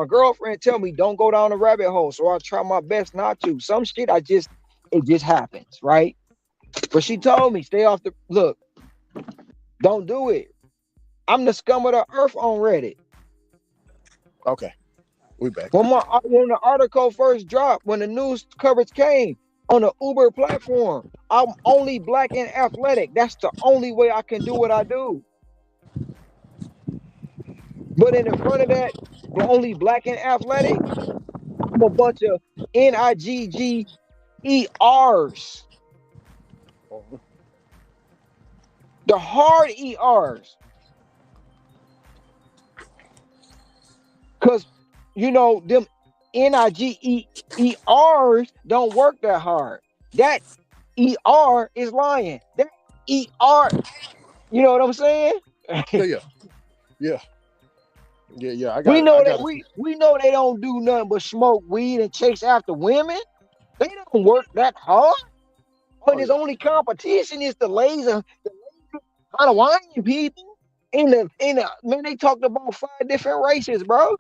girlfriend tell me don't go down the rabbit hole. So I try my best not to. Some shit it just happens, right? But she told me stay off the look, don't do it. I'm the scum of the earth on Reddit. Okay. We back. When the article first dropped, when the news coverage came on the Uber platform, I'm only black and athletic. That's the only way I can do what I do. But in the front of that, but only black and athletic, I'm a bunch of NIGGERs, the hard ERs. Because, you know, them NIGERs don't work that hard. That ER is lying. That ER, you know what I'm saying? Yeah. Yeah. Yeah. Yeah. Yeah. I We got. know I that got. we know they don't do nothing but smoke weed and chase after women. They don't work that hard. When Oh his yeah. only competition is the Hawaiian people. In the man, they talked about 5 different races, bro.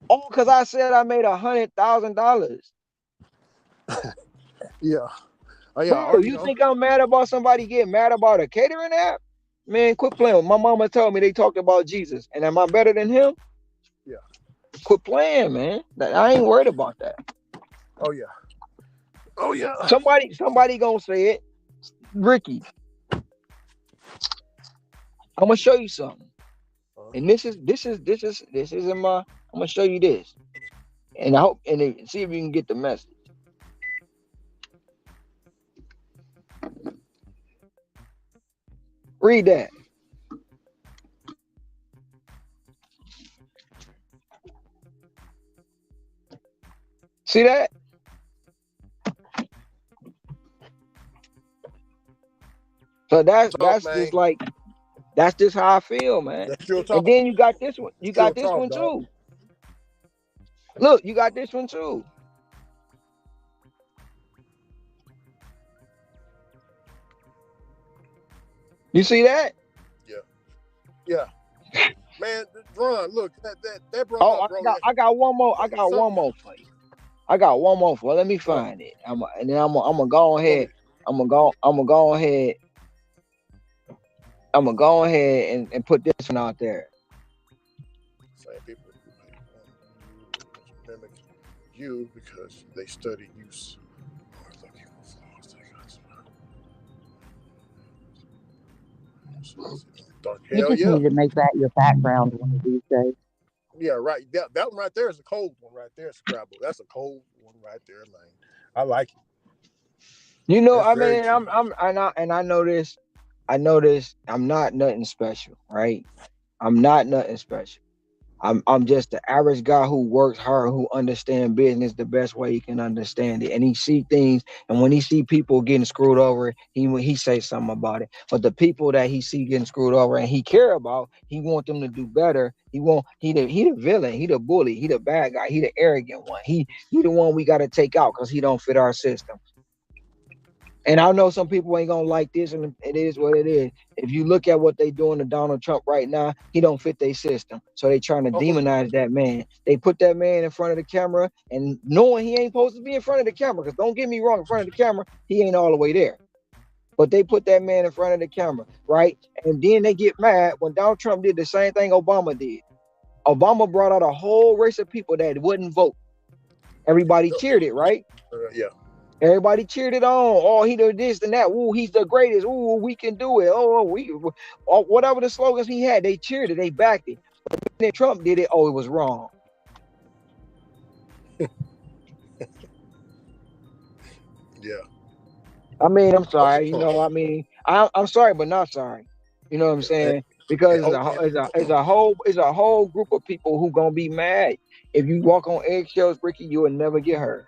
All because I said I made $100,000. Yeah. Oh yeah. I Bro, already you know. think I'm mad about somebody getting mad about a catering app? Man, quit playing. My mama told me they talked about Jesus. And am I better than him? Yeah. Quit playing, man. I ain't worried about that. Oh yeah. Oh yeah. Somebody gonna say it. Ricky, I'm gonna show you something. And this is in my I'm gonna show you this. And I hope see if you can get the message. Read that. See that? So Talk, that's man. just like that's just how I feel, man. That's your And talk. then you got this one. You That's your got this talk, one dog. too. Look, you got this one too. You see that? Yeah. Yeah. Man, Ron, look, that brought Oh, up, bro. I got one more. I got Some, one more for you. I got one more for you. Let me oh, find it. And then I'm gonna go you want ahead. me? I'm gonna go ahead. I'm gonna go ahead and put this one out there. Same people who mimic you because they study use or looking for flaws. Dark. You Hell just yeah. need to make that your background one of these days. Yeah, right. That one right there is a cold one right there, Scrabble. That's a cold one right there, man. I like it. You know, That's I very mean, true. I know this. I know this. I'm not nothing special, right? I'm not nothing special. I'm just the average guy who works hard, who understands business the best way he can understand it, and he see things. And when he see people getting screwed over, he say something about it. But the people that he see getting screwed over and he care about, he want them to do better. He the villain, he the bully, he the bad guy, he the arrogant one. He the one we got to take out because he don't fit our system. And I know some people ain't gonna like this, and it is what it is. If you look at what they doing to Donald Trump right now, he don't fit their system. So they trying to Oh, demonize that man. They put that man in front of the camera, and knowing he ain't supposed to be in front of the camera. Because don't get me wrong, in front of the camera, he ain't all the way there. But they put that man in front of the camera, right? And then they get mad when Donald Trump did the same thing Obama did. Obama brought out a whole race of people that wouldn't vote. Everybody cheered it, right? yeah. Everybody cheered it on. Oh, he did this and that. Ooh, he's the greatest. Ooh, we can do it. Whatever the slogans he had, they cheered it. They backed it. But then Trump did it. Oh, it was wrong. Yeah. I mean, I'm sorry. Oh, I'm sorry, but not sorry. You know what I'm saying? Because it's a whole group of people who gonna be mad if you walk on eggshells, Ricky. You will never get hurt.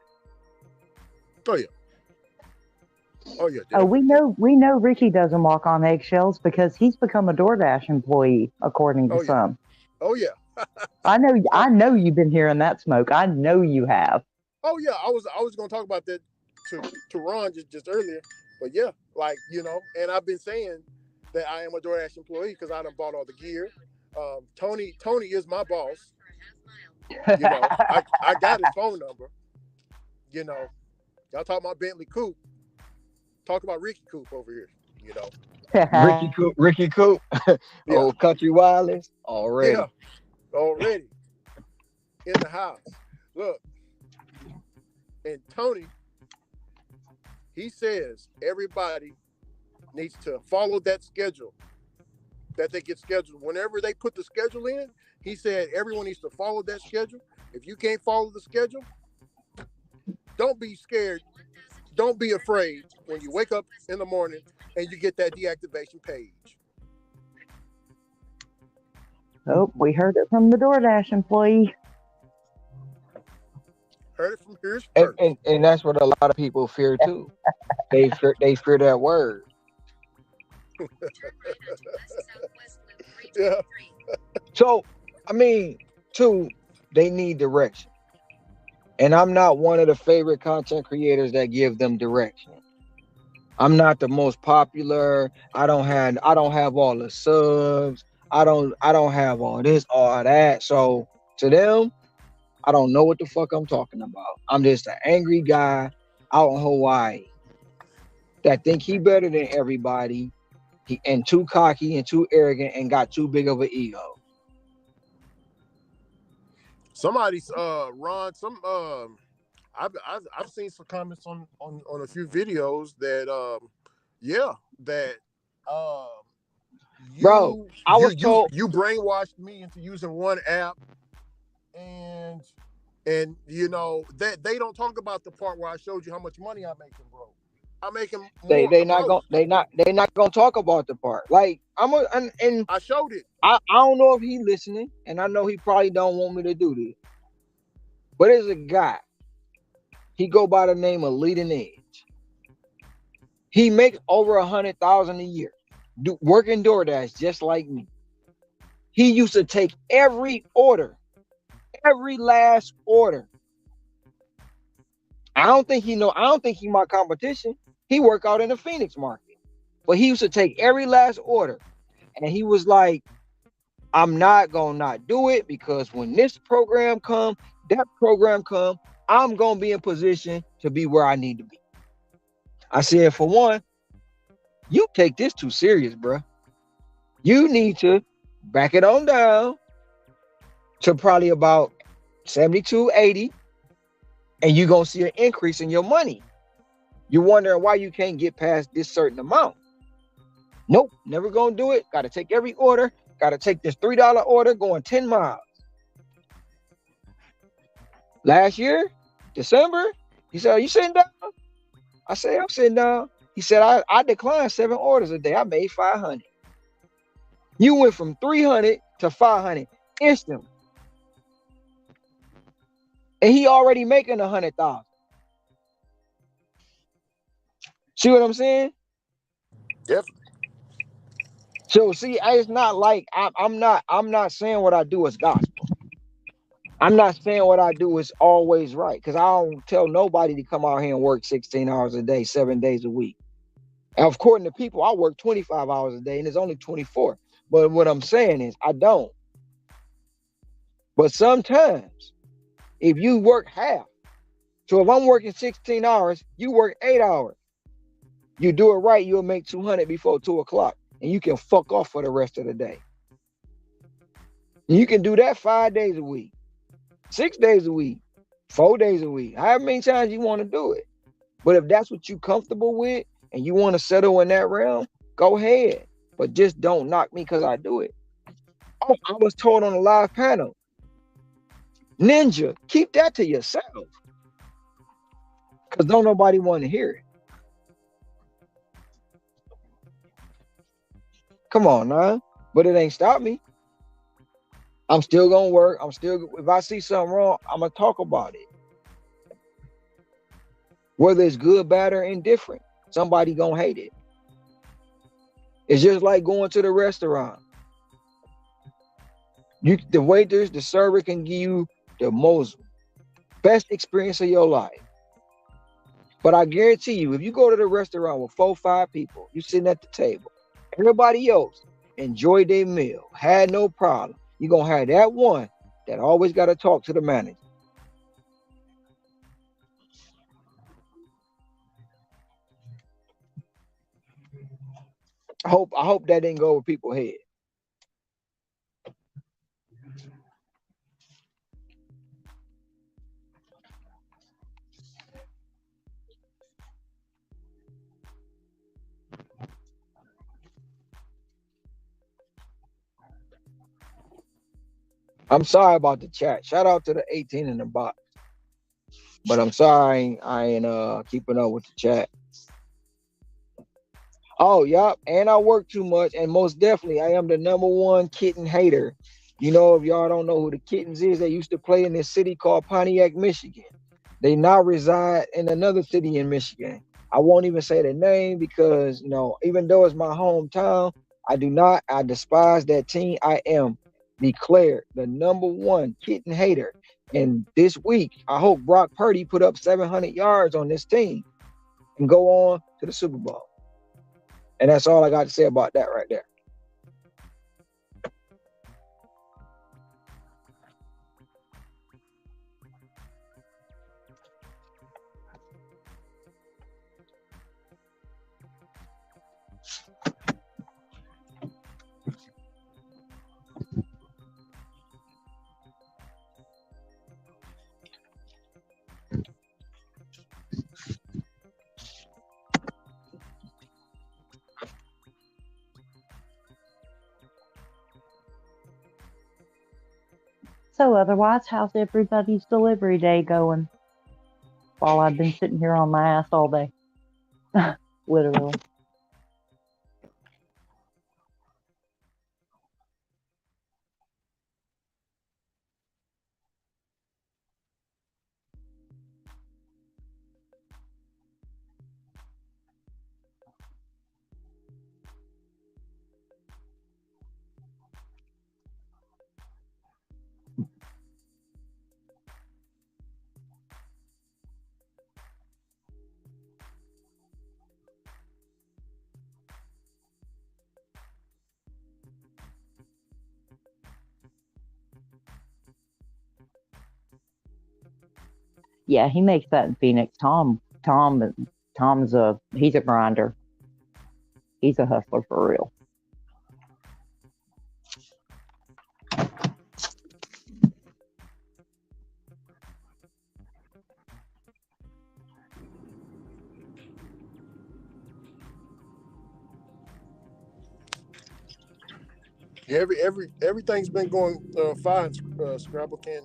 oh yeah. Oh yeah. Oh, we know Ricky doesn't walk on eggshells because he's become a DoorDash employee, according to Oh yeah. some. Oh yeah. I know you've been hearing that smoke. I know you have. Oh yeah. I was gonna talk about that to Ron just earlier, but yeah, like and I've been saying that I am a DoorDash employee because I done bought all the gear. Tony is my boss. I got his phone number. Y'all talk about Bentley Coupe. Talk about Ricky Coupe over here. Ricky Coop, Yeah. old Country Wireless already. Yeah. Already in the house. Look, and Tony, he says everybody needs to follow that schedule that they get scheduled. Whenever they put the schedule in, he said everyone needs to follow that schedule. If you can't follow the schedule, don't be scared. Don't be afraid when you wake up in the morning and you get that deactivation page. Oh, we heard it from the DoorDash employee. Heard it from here first. And that's what a lot of people fear too. They fear that word. Yeah. So, I mean, two, they need direction. And I'm not one of the favorite content creators that give them direction. I'm not the most popular. I don't have all the subs. I don't have all this, all that. So to them, I don't know what the fuck I'm talking about. I'm just an angry guy out in Hawaii that think he better than everybody. And too cocky and too arrogant and got too big of an ego. Somebody's Ron, I've seen some comments on a few videos that bro, I was told you brainwashed me into using one app, and that they don't talk about the part where I showed you how much money I'm making, bro. I'm making more. they not gonna talk about the part. Like and I showed it. I don't know if he listening, and I know he probably don't want me to do this. But there's a guy. He go by the name of Leading Edge. He makes over 100,000 a year, working DoorDash just like me. He used to take every last order. I don't think he my competition. He work out in the Phoenix market, but he used to take every last order, and he was like, "I'm not gonna not do it because when this program come, that program come, I'm gonna be in position to be where I need to be." I said, for one, you take this too serious, bro. You need to back it on down to probably about 72, 80, and you're going to see an increase in your money. You're wondering why you can't get past this certain amount. Nope, never going to do it. Got to take every order. Got to take this $3 order going 10 miles. Last year, December, he said, are you sitting down? I said, I'm sitting down. He said, I declined 7 orders a day. I made 500. You went from 300 to 500 instantly. And he already making 100,000. See what I'm saying? Definitely. So see, it's not like I'm not saying what I do is gospel. I'm not saying what I do is always right, because I don't tell nobody to come out here and work 16 hours a day, 7 days a week. And according to people, I work 25 hours a day and it's only 24. But what I'm saying is I don't. But sometimes if you work half, so if I'm working 16 hours, you work 8 hours. You do it right, you'll make 200 before 2 o'clock. And you can fuck off for the rest of the day. And you can do that 5 days a week, 6 days a week, 4 days a week, however many times you want to do it. But if that's what you're comfortable with and you want to settle in that realm, go ahead. But just don't knock me because I do it. Oh, I was told on a live panel, Ninja, keep that to yourself. Because don't nobody want to hear it. Come on, now. But it ain't stopped me. I'm still going to work. If I see something wrong, I'm going to talk about it. Whether it's good, bad, or indifferent, somebody going to hate it. It's just like going to the restaurant. The waiters, the server can give you the most best experience of your life. But I guarantee you, if you go to the restaurant with 4 or 5 people, you sitting at the table, everybody else enjoyed their meal, had no problem. You're going to have that one that always got to talk to the manager. I hope that didn't go over people's head. I'm sorry about the chat. Shout out to the 18 in the box. But I'm sorry I ain't keeping up with the chat. Oh, yup. And I work too much. And most definitely, I am the #1 kitten hater. You know, if y'all don't know who the Kittens is, they used to play in this city called Pontiac, Michigan. They now reside in another city in Michigan. I won't even say the name because, even though it's my hometown, I despise that team. I am declared the #1 kitten hater. And this week, I hope Brock Purdy put up 700 yards on this team and go on to the Super Bowl. And that's all I got to say about that right there. So otherwise, how's everybody's delivery day going? While I've been sitting here on my ass all day. Literally. Yeah, he makes that in Phoenix. Tom's he's a grinder. He's a hustler for real. Yeah, everything's been going fine. Scrabble can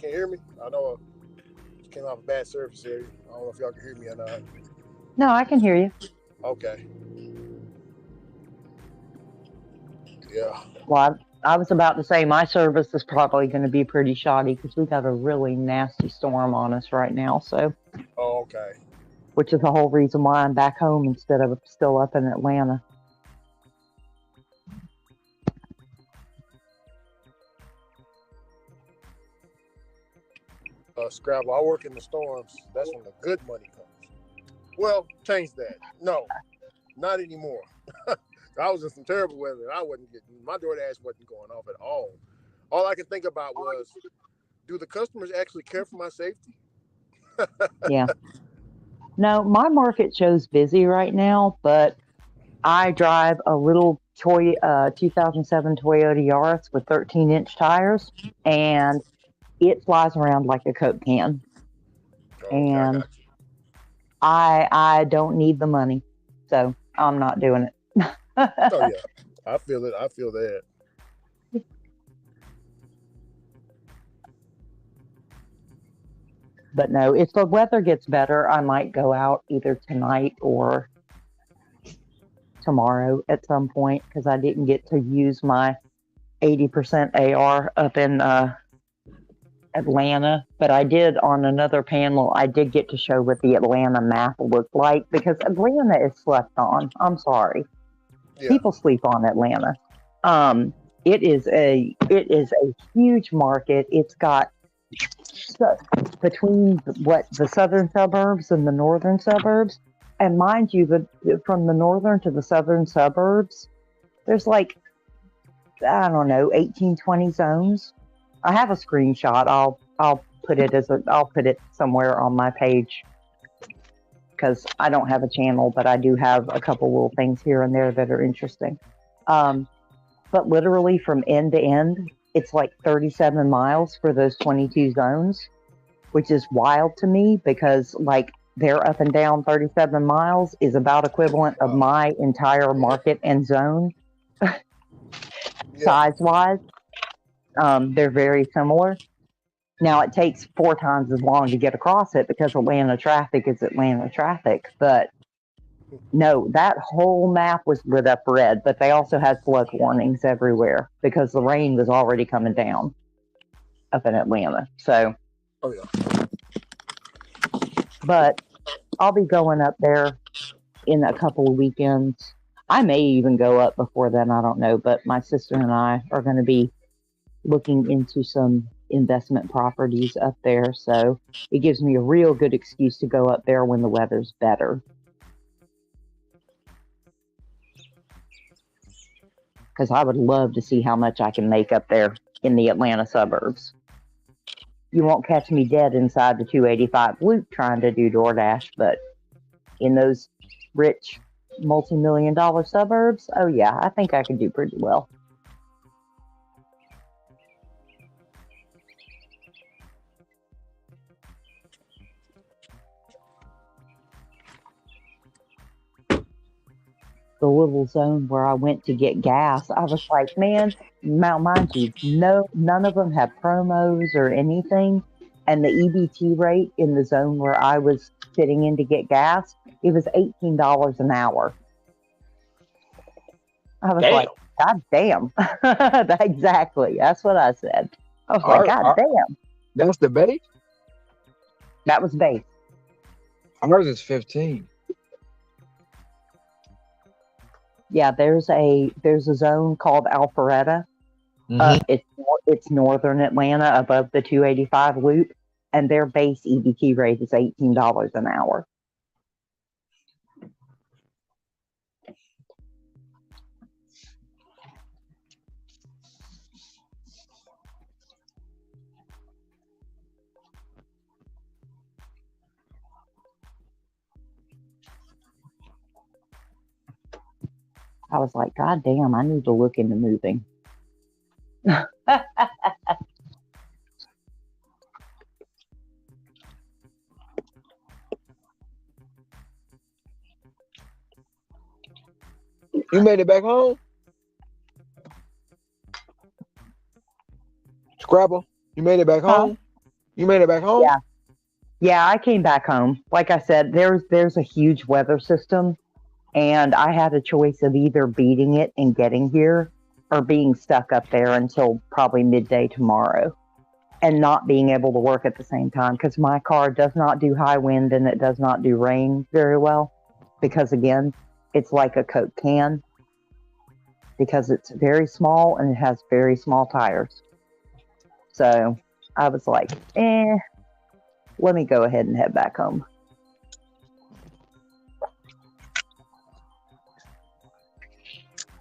hear me? I know it came off a bad service area. I don't know if y'all can hear me or not. No, I can hear you. Okay. Yeah. Well, I was about to say my service is probably going to be pretty shoddy because we got a really nasty storm on us right now. So, Oh, okay. which is the whole reason why I'm back home instead of still up in Atlanta. Scrabble, I work in the storms. That's when the good money comes. Well, change that. No, not anymore. I was in some terrible weather. And I wasn't getting my DoorDash wasn't going off at all. All I could think about was, do the customers actually care for my safety? Yeah. No, my market show's busy right now, but I drive a little 2007 Toyota Yaris with 13-inch tires, and it flies around like a Coke can. Okay, I And got you. I don't need the money, so I'm not doing it. Oh yeah, I feel it. I feel that. But no, if the weather gets better, I might go out either tonight or tomorrow at some point because I didn't get to use my 80% AR up in Atlanta, but I did on another panel. I did get to show what the Atlanta map looked like because Atlanta is slept on. I'm sorry, Yeah. people sleep on Atlanta. It is a huge market. It's got between the southern suburbs and the northern suburbs, and mind you, from the northern to the southern suburbs, there's like, I don't know, 18, 20 zones. I have a screenshot. I'll put it somewhere on my page because I don't have a channel, but I do have a couple little things here and there that are interesting. But literally from end to end, it's like 37 miles for those 22 zones, which is wild to me because like their up and down 37 miles is about equivalent of my entire market and zone size wise. They're very similar. Now it takes 4 times as long to get across it because Atlanta traffic is Atlanta traffic. But no, that whole map was lit up red, but they also had flood warnings everywhere because the rain was already coming down up in Atlanta. So, Oh yeah. but I'll be going up there in a couple of weekends. I may even go up before then, I don't know, but my sister and I are going to be looking into some investment properties up there. So it gives me a real good excuse to go up there when the weather's better. Because I would love to see how much I can make up there in the Atlanta suburbs. You won't catch me dead inside the 285 loop trying to do DoorDash, but in those rich multi-million-dollar suburbs, oh yeah, I think I could do pretty well. The little zone where I went to get gas, I was like, man, now mind you, none of them have promos or anything. And the EBT rate in the zone where I was sitting in to get gas, it was $18 an hour. I was like, God damn. Exactly. That's what I said. I was like, God damn. That's the base? That was base. Ours is 15. Yeah, there's a zone called Alpharetta. It's northern Atlanta above the 285 loop, and their base EBT rate is $18 an hour. I was like, God damn, I need to look into moving. You made it back home? Scrabble, you made it back Huh? home? You made it back home? Yeah, I came back home. Like I said, there's a huge weather system, and I had a choice of either beating it and getting here or being stuck up there until probably midday tomorrow and not being able to work at the same time because my car does not do high wind and it does not do rain very well because, again, it's like a Coke can because it's very small and it has very small tires. So I was like, let me go ahead and head back home.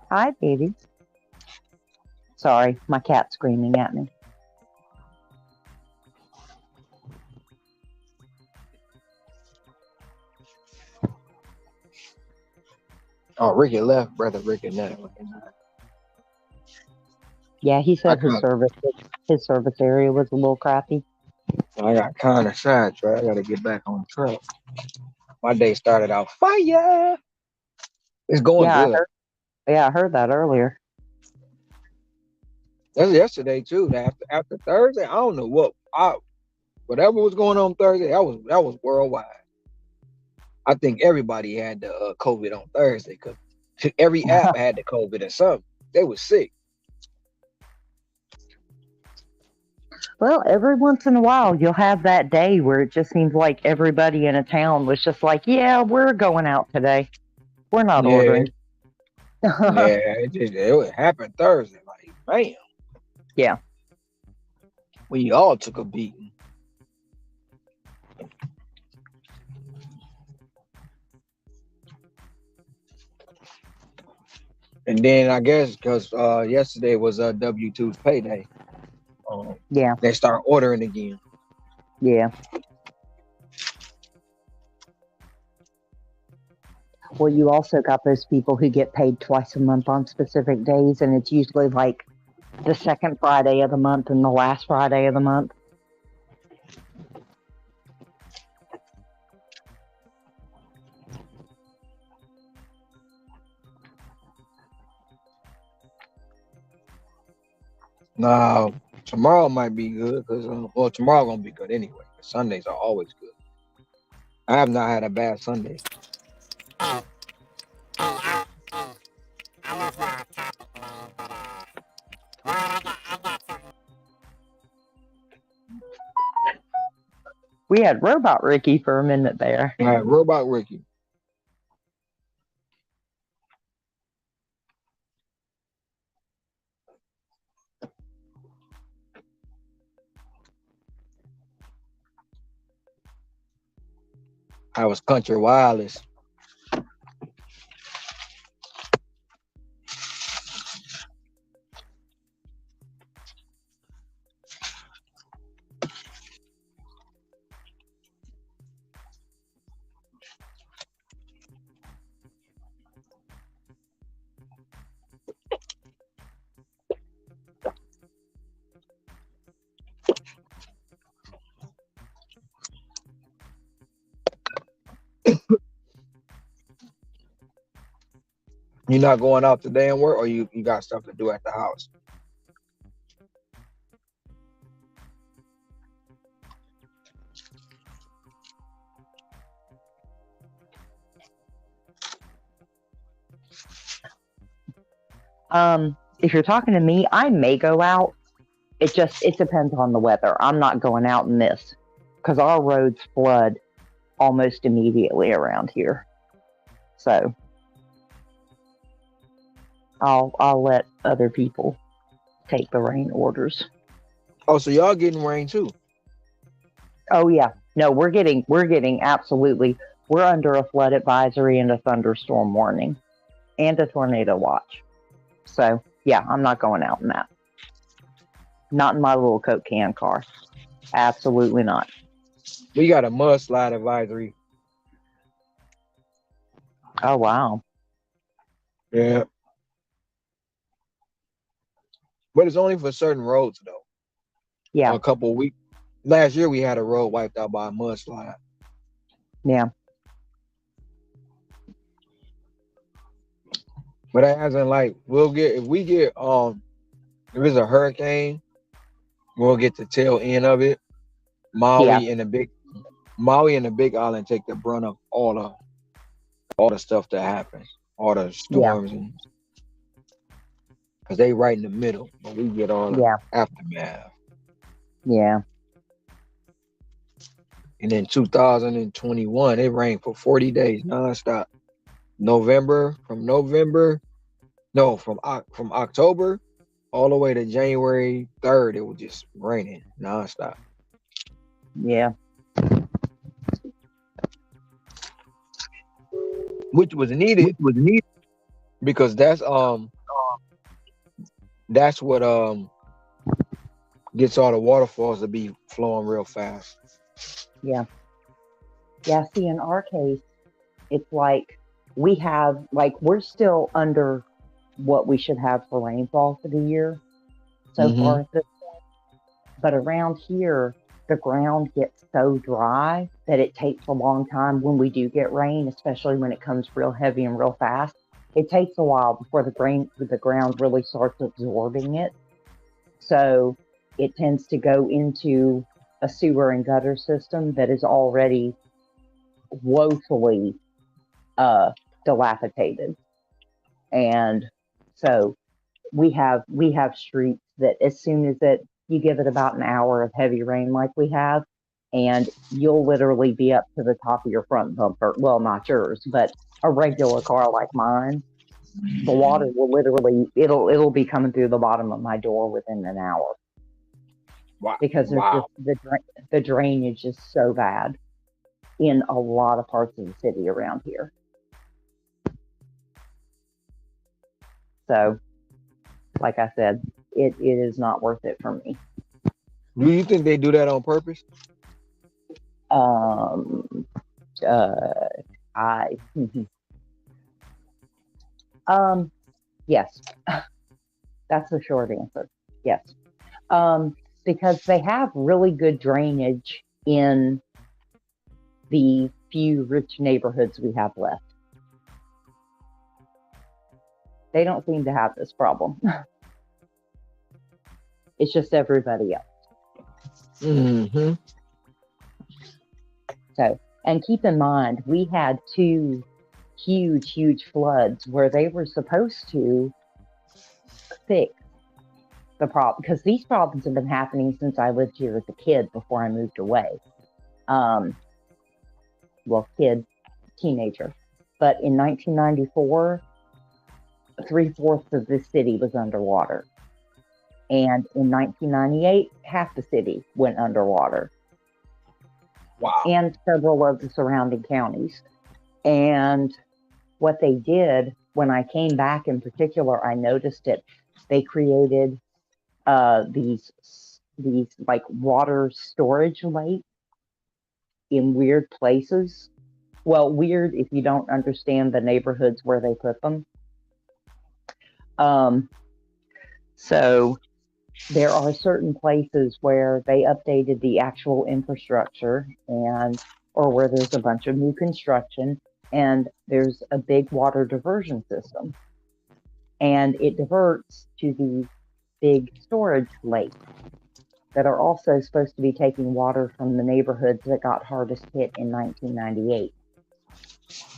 Hi, baby. Sorry, my cat's screaming at me. Oh, Ricky left, brother Ricky now. Yeah, he said I his service area was a little crappy. got kind of sidetracked. I got to get back on track. My day started out fire. It's going good. I heard that earlier. That's yesterday too. After Thursday, I don't know whatever was going on Thursday. That was worldwide. I think everybody had the COVID on Thursday because every app had the COVID or something. They was sick. Well, every once in a while, you'll have that day where it just seems like everybody in a town was just like, yeah, we're going out today. We're not ordering. Yeah, it happened Thursday. Like, man. Yeah. We all took a beating. And then I guess because yesterday was W2's payday. Yeah. They start ordering again. Yeah. Well, you also got those people who get paid twice a month on specific days, and it's usually like the second Friday of the month and the last Friday of the month. Now, tomorrow might be good because, tomorrow gonna be good anyway. Sundays are always good. I have not had a bad Sunday. We had Robot Ricky for a minute there. All right, Robot Ricky. I was Country Wireless. You not going out today and work, or you got stuff to do at the house? If you're talking to me, I may go out. It depends on the weather. I'm not going out in this because our roads flood almost immediately around here. So I'll let other people take the rain orders. Oh, so y'all getting rain too? Oh yeah. No, we're getting absolutely, we're under a flood advisory and a thunderstorm warning and a tornado watch. So yeah, I'm not going out in that. Not in my little Coke can car. Absolutely not. We got a mudslide advisory. Oh wow. Yeah. But it's only for certain roads though. Yeah. A couple of weeks. Last year we had a road wiped out by a mudslide. Yeah. But as in like if it's a hurricane We'll get the tail end of it. Yeah, Maui and the Big Island take the brunt of all the stuff that happens, all the yeah, storms, and because they right in the middle, but we get all the yeah, aftermath. yeah. And in 2021, it rained for 40 days nonstop. November, no, from October all the way to January 3rd, it was just raining nonstop, Yeah. which was needed because that's what gets all the waterfalls to be flowing real fast. Yeah. Yeah. See, in our case, it's like we're still under what we should have for rainfall for the year so Hmm. far. But around here, the ground gets so dry that it takes a long time when we do get rain, especially when it comes real heavy and real fast. It takes a while before the ground really starts absorbing it. So it tends to go into a sewer and gutter system that is already woefully uh, dilapidated. And so we have streets that as soon as you give it about an hour of heavy rain like we have, and you'll literally be up to the top of your front bumper. Well, not yours, but a regular car like mine. The water will literally it'll be coming through the bottom of my door within an hour Wow. because there's just Wow. the drainage is so bad in a lot of parts of the city around here. So, like I said, it is not worth it for me. Do you think they do that on purpose? Um, uh, I, yes, that's the short answer. Yes. Because they have really good drainage in the few rich neighborhoods we have left. They don't seem to have this problem. It's just everybody else. Hmm. So, and keep in mind, we had two huge floods where they were supposed to fix the problem because these problems have been happening since I lived here as a kid before I moved away. Well, teenager. But in 1994, 3/4 of the city was underwater. And in 1998, half the city went underwater. Wow. And several of the surrounding counties. And what they did when I came back in particular, I noticed it. They created these like water storage lakes in weird places. Well, weird if you don't understand the neighborhoods where they put them. So there are certain places where they updated the actual infrastructure or where there's a bunch of new construction and there's a big water diversion system. And it diverts to these big storage lakes that are also supposed to be taking water from the neighborhoods that got hardest hit in 1998.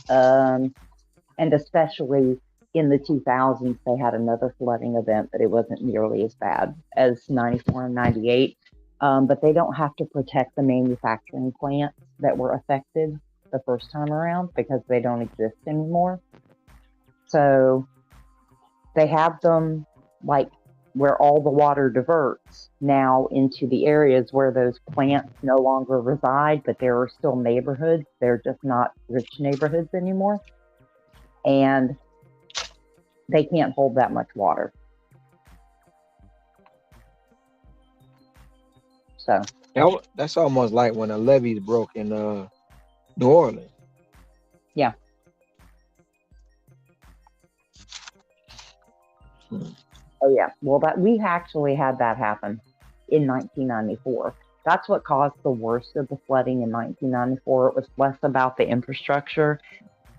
And especially in the 2000s, they had another flooding event, but it wasn't nearly as bad as 94 and 98. But they don't have to protect the manufacturing plants that were affected the first time around because they don't exist anymore. So they have them like where all the water diverts now into the areas where those plants no longer reside, but there are still neighborhoods. They're just not rich neighborhoods anymore. And they can't hold that much water. So That's almost like when the levees broke in New Orleans. yeah. Oh yeah. Well, that we actually had that happen in 1994. That's what caused the worst of the flooding in 1994. It was less about the infrastructure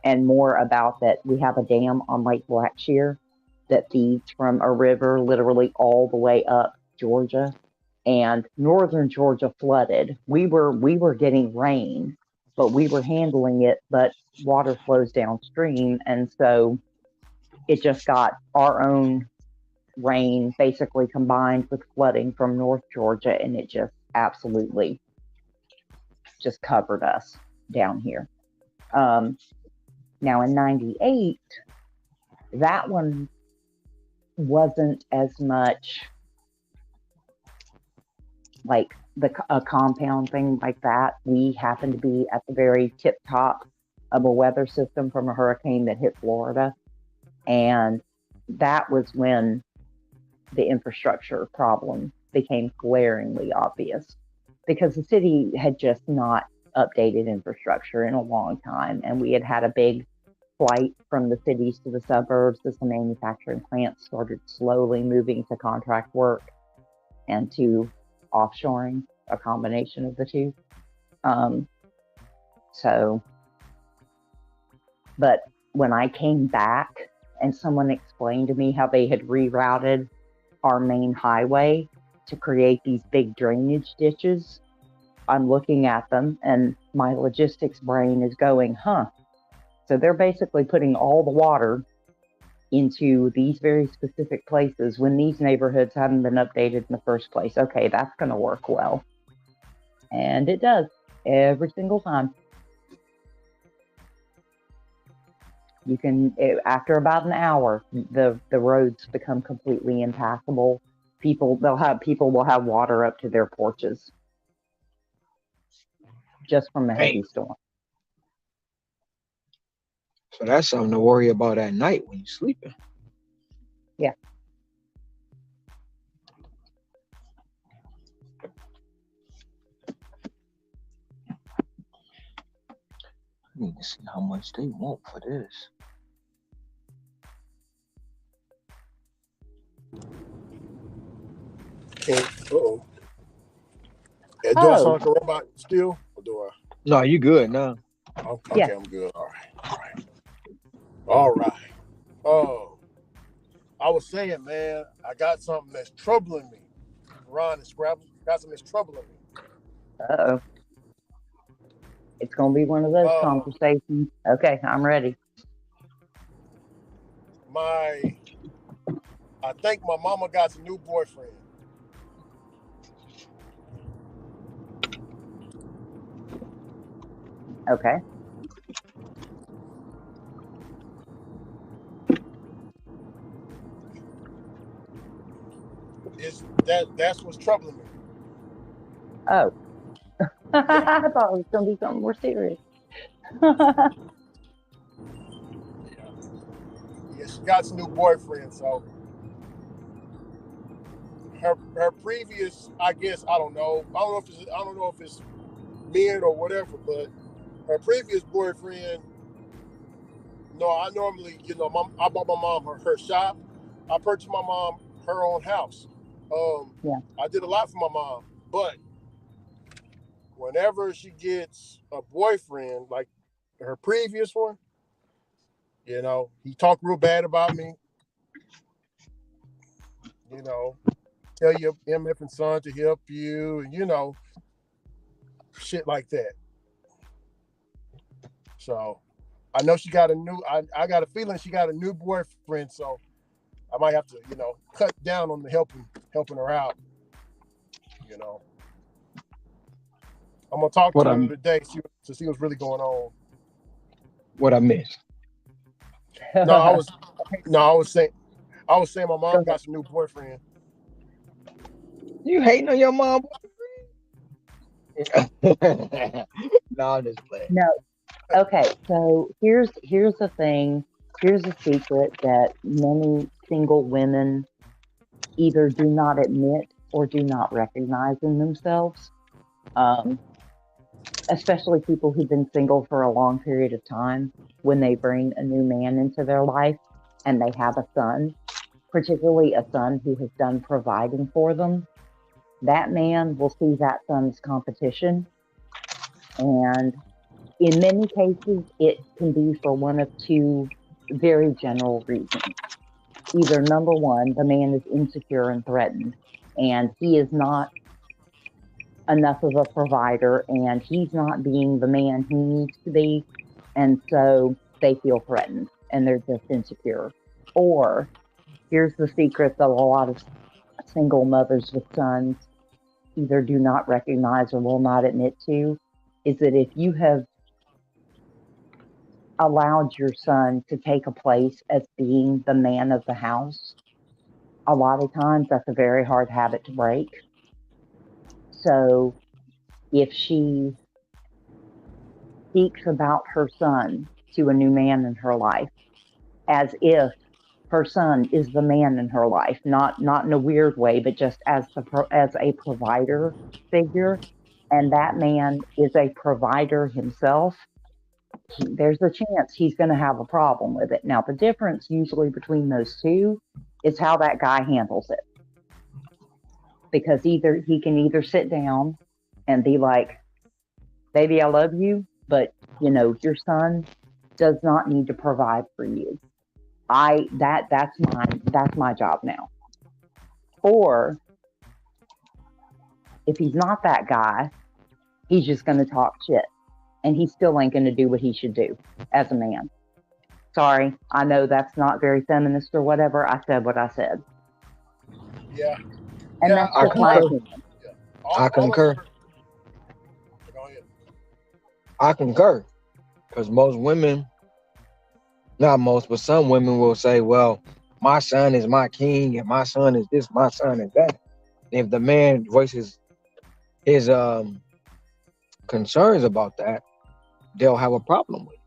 and more about that we have a dam on Lake Blackshear that feeds from a river literally all the way up Georgia and northern Georgia flooded. We were getting rain, but we were handling it, but water flows downstream, and so it just got our own rain basically combined with flooding from North Georgia, and it just absolutely just covered us down here. Now in 98, that one wasn't as much like a compound thing like that. We happened to be at the very tip top of a weather system from a hurricane that hit Florida. And that was when the infrastructure problem became glaringly obvious, because the city had just not updated infrastructure in a long time. And we had had a big flight from the cities to the suburbs as the manufacturing plants started slowly moving to contract work and to offshoring, a combination of the two. But when I came back and someone explained to me how they had rerouted our main highway to create these big drainage ditches, I'm looking at them and my logistics brain is going, so they're basically putting all the water into these very specific places when these neighborhoods haven't been updated in the first place. Okay, that's going to work well. And it does every single time. You can, after about an hour, the roads become completely impassable. People will have water up to their porches just from a heavy storm. So that's something to worry about at night when you're sleeping. Yeah. I need to see how much they want for this. Uh-oh. Do I sound like a robot still? Or do I? No, you good now. Okay, Yeah. I'm good. All right. Oh, I was saying, man, I got something that's troubling me. Ron and Scrabble got something that's troubling me. Uh-oh. It's going to be one of those conversations. Okay, I'm ready. I think my mama got a new boyfriend. Okay. That's what's troubling me. Oh. I thought it was going to be something more serious. Yeah, she got a new boyfriend, so her previous, I guess, I don't know if it's men or whatever, but her previous boyfriend, I normally, I bought my mom her shop. I purchased my mom her own house. Yeah. I did a lot for my mom, but whenever she gets a boyfriend, like her previous one, he talked real bad about me. Tell your MF and son to help you, and shit like that. So I know she got I got a feeling she got a new boyfriend, so I might have to, cut down on the helping her out. I'm gonna talk to her today to see what's really going on. What I missed? No, I was saying my mom got some new boyfriend. You hating on your mom? No, I'm just playing. No. Okay, so here's the thing. Here's a secret that many single women either do not admit or do not recognize in themselves. Especially people who've been single for a long period of time, when they bring a new man into their life and they have a son, particularly a son who has done providing for them, that man will see that son as competition. And in many cases, it can be for one of two very general reasons. Either number one, the man is insecure and threatened, and he is not enough of a provider and he's not being the man he needs to be. And so they feel threatened and they're just insecure. Or here's the secret that a lot of single mothers with sons either do not recognize or will not admit to, is that if you have allowed your son to take a place as being the man of the house, a lot of times that's a very hard habit to break. So if she speaks about her son to a new man in her life as if her son is the man in her life, not in a weird way, but just as a provider figure, and that man is a provider himself, there's a chance he's going to have a problem with it. Now, the difference usually between those two is how that guy handles it, because either he can either sit down and be like, "Baby, I love you, but your son does not need to provide for you. That's my job now." Or if he's not that guy, he's just going to talk shit and he still ain't going to do what he should do as a man. Sorry, I know that's not very feminist or whatever. I said what I said. Yeah. And Yeah, that's I just my concur. opinion. I concur. Go ahead. I concur. Because most women, not most, but some women will say, well, my son is my king and my son is this, my son is that. And if the man voices his concerns about that, they'll have a problem with it.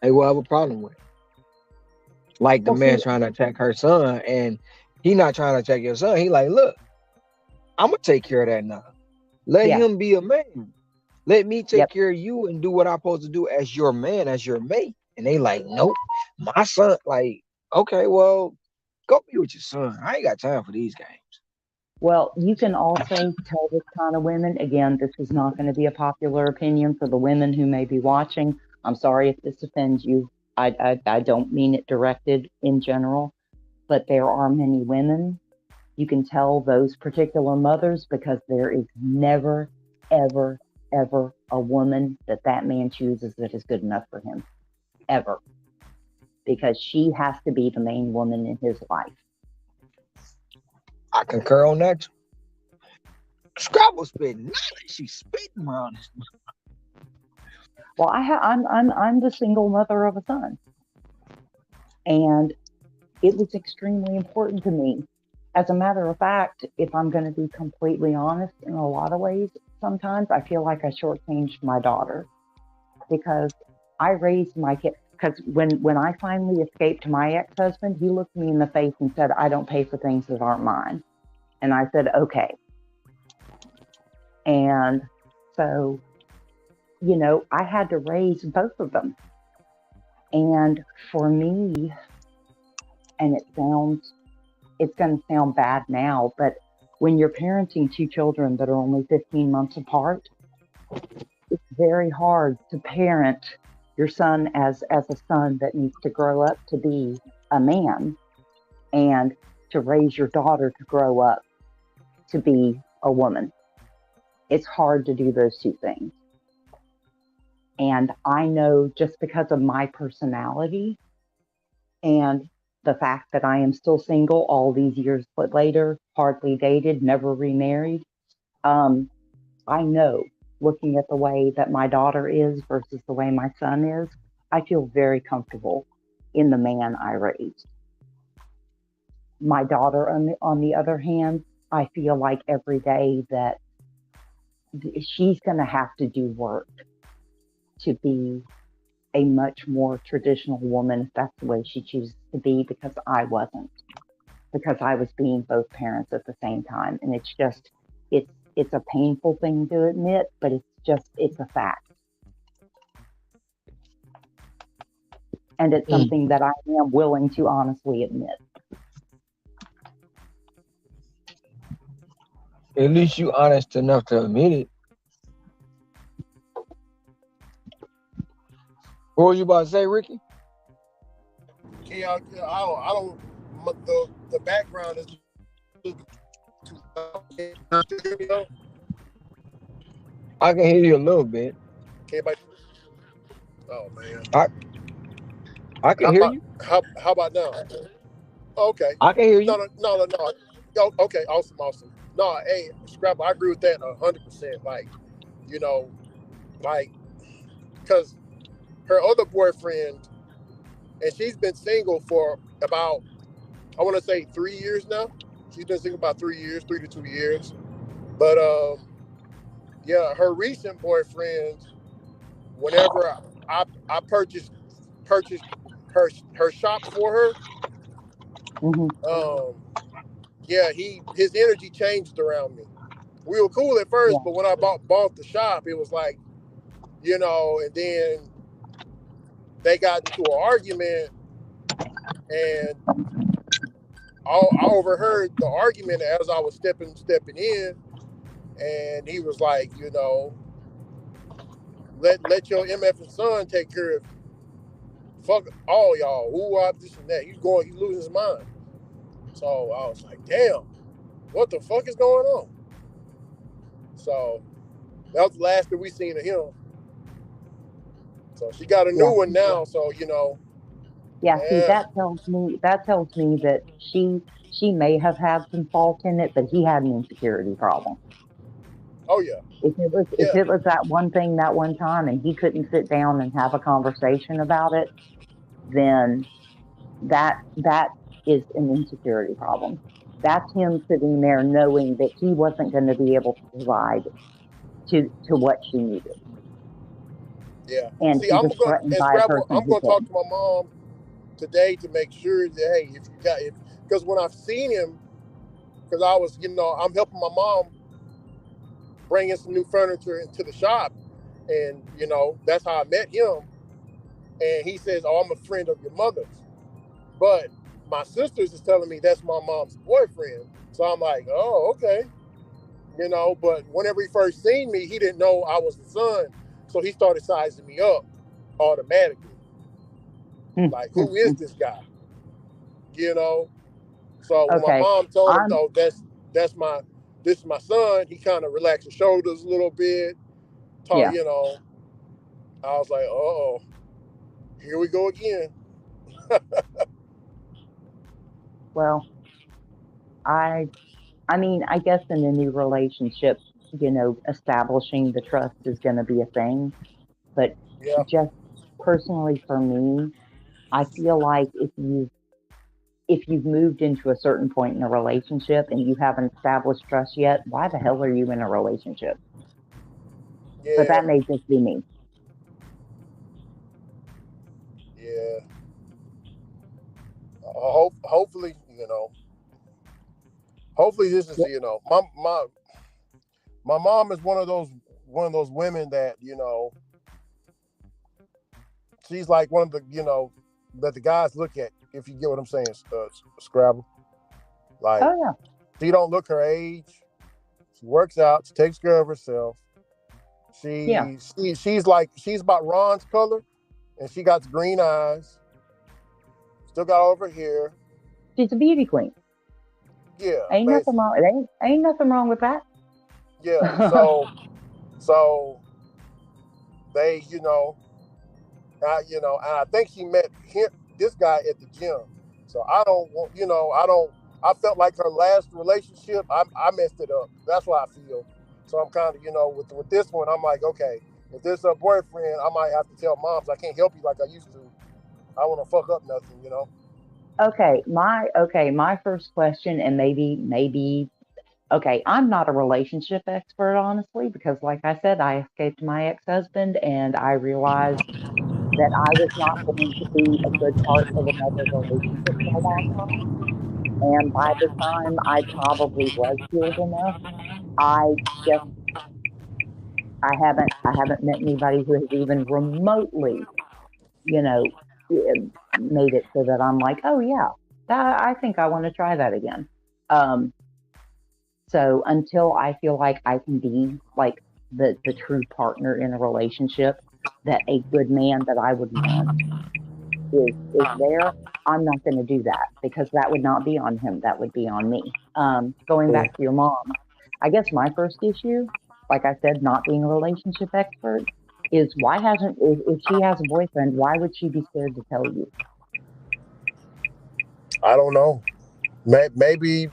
They will have a problem with it. Like the Well, man see, trying to attack her son, and he not trying to attack your son. He like, look, I'm gonna take care of that now. Let yeah, him be a man. Let me take yep. care of you and do what I'm supposed to do as your man, as your mate. And they like, nope, my son. Like, okay, well, go be with your son. I ain't got time for these games. Well, you can also tell this kind of women, again, this is not going to be a popular opinion for the women who may be watching. I'm sorry if this offends you. I don't mean it directed in general, but there are many women. You can tell those particular mothers because there is never, ever, ever a woman that man chooses that is good enough for him. Ever. Because she has to be the main woman in his life. I concur on that. Scrabble spitting. Not that she's spitting around this. Well, I'm the single mother of a son, and it was extremely important to me. As a matter of fact, if I'm going to be completely honest, in a lot of ways, sometimes I feel like I shortchanged my daughter because I raised my kid. Because when I finally escaped my ex-husband, he looked me in the face and said, "I don't pay for things that aren't mine." And I said, "Okay." And so, I had to raise both of them. And for me, and it's going to sound bad now, but when you're parenting two children that are only 15 months apart, it's very hard to parent your son as a son that needs to grow up to be a man and to raise your daughter to grow up to be a woman. It's hard to do those two things. And I know just because of my personality and the fact that I am still single all these years later, hardly dated, never remarried, I know, looking at the way that my daughter is versus the way my son is, I feel very comfortable in the man I raised. My daughter, on the other hand, I feel like every day that she's going to have to do work to be a much more traditional woman, if that's the way she chooses to be, because I wasn't, because I was being both parents at the same time. And it's a painful thing to admit, but it's a fact. And it's something that I am willing to honestly admit. At least you honest enough to admit it. What were you about to say, Ricky? Yeah, I don't. The background is too I can hear you a little bit. Anybody? Oh man. I I can How hear about you. how about now? Okay. I can hear No, you. no, no, no, no. Okay, awesome, awesome. No, hey, Scrapper, I agree with that 100%. Like, you know, like, because her other boyfriend, and she's been single for about, I want to say 3 years now. She's been single about 3 years, 3 to 2 years. But yeah, her recent boyfriend, whenever I purchased her shop for her, Hmm. um, yeah, his energy changed around me. We were cool at first, Yeah. but when I bought the shop, it was like, and then they got into an argument, and I overheard the argument as I was stepping in, and he was like, let your MF and son take care of fuck all y'all. Who are this and that? He's losing his mind. So I was like, damn, what the fuck is going on? So that was the last that we seen of him. So she got a new Yeah. one now. So Yeah. See, yeah, that tells me that she may have had some fault in it, but he had an insecurity problem. oh yeah, If yeah, it was that one thing that one time and he couldn't sit down and have a conversation about it, then that is an insecurity problem. That's him sitting there knowing that he wasn't going to be able to provide to what she needed, yeah. and See, he I'm was gonna threatened and by a Scrabble. person I'm who gonna talk couldn't. to my mom today to make sure that hey, if you got if because when I've seen him, because I was I'm helping my mom bringing some new furniture into the shop, and that's how I met him. And he says, "Oh, I'm a friend of your mother's," but my sisters is telling me that's my mom's boyfriend. So I'm like, "Oh, okay," But whenever he first seen me, he didn't know I was the son, so he started sizing me up automatically. Like, who is this guy? You know. So when my Okay, mom told him, I'm "Oh, this is my son," he kind of relaxed his shoulders a little bit. Talk, yeah. I was like, "Oh, here we go again." Well, I I mean, I guess in a new relationship, establishing the trust is going to be a thing. But Yeah, just personally for me, I feel like if you've moved into a certain point in a relationship and you haven't established trust yet, why the hell are you in a relationship? But yeah, that may just be me. yeah. Hopefully, hopefully this is Yeah. my mom is one of those women that she's like one of the that the guys look at, if you get what I'm saying, Scrabble. Like, Oh yeah. she don't look her age. She works out. She takes care of herself. Yeah. She's about Ron's color, and she got green eyes. Still got all of her hair. She's a beauty queen. Yeah, Ain't nothing basically. wrong. It ain't nothing wrong with that. Yeah. So they, and I think she met this guy at the gym. So I don't want, I don't. I felt like her last relationship, I messed it up. That's why I feel. So I'm kind of, with this one, I'm like, okay, if this is a boyfriend, I might have to tell moms I can't help you like I used to. I want to fuck up nothing. Okay, my first question, and maybe okay, I'm not a relationship expert, honestly, because like I said, I escaped my ex-husband and I realized that I was not going to be a good part of another relationship for a long time. And by the time I probably was healed enough, I just I haven't met anybody who has even remotely, you know, made it so that I'm like, oh yeah, I think I want to try that again. Um, so until I feel like I can be like the true partner in a relationship, that a good man that I would want is there, I'm not going to do that because that would not be on him. That would be on me. Going back to your mom, I guess my first issue, like I said, not being a relationship expert, is why hasn't, if she has a boyfriend, why would she be scared to tell you? I don't know. Maybe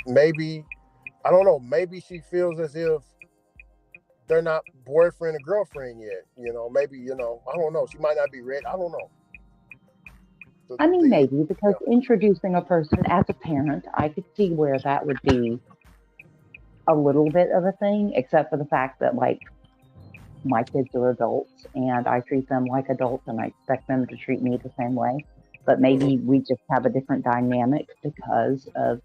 I don't know. Maybe she feels as if they're not boyfriend and girlfriend yet. Maybe I don't know. She might not be ready. I don't know. I mean, maybe, because introducing a person as a parent, I could see where that would be a little bit of a thing, except for the fact that, like, my kids are adults and I treat them like adults and I expect them to treat me the same way. But maybe we just have a different dynamic because of,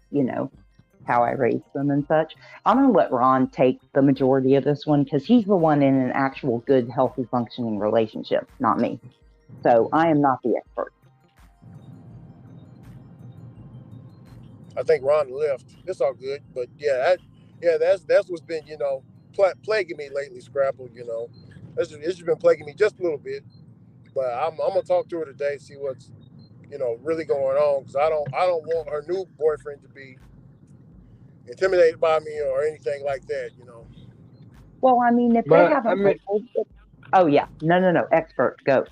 how I raised them and such. I'm going to let Ron take the majority of this one because he's the one in an actual good, healthy, functioning relationship, not me. So I am not the expert. I think Ron left. It's all good, but that's what's been plaguing me lately, Scrapple. It's just been plaguing me just a little bit, but I'm gonna talk to her today, see what's really going on, because I don't want her new boyfriend to be intimidated by me or anything like that. Well, I mean, if they haven't, oh yeah, no, expert, go.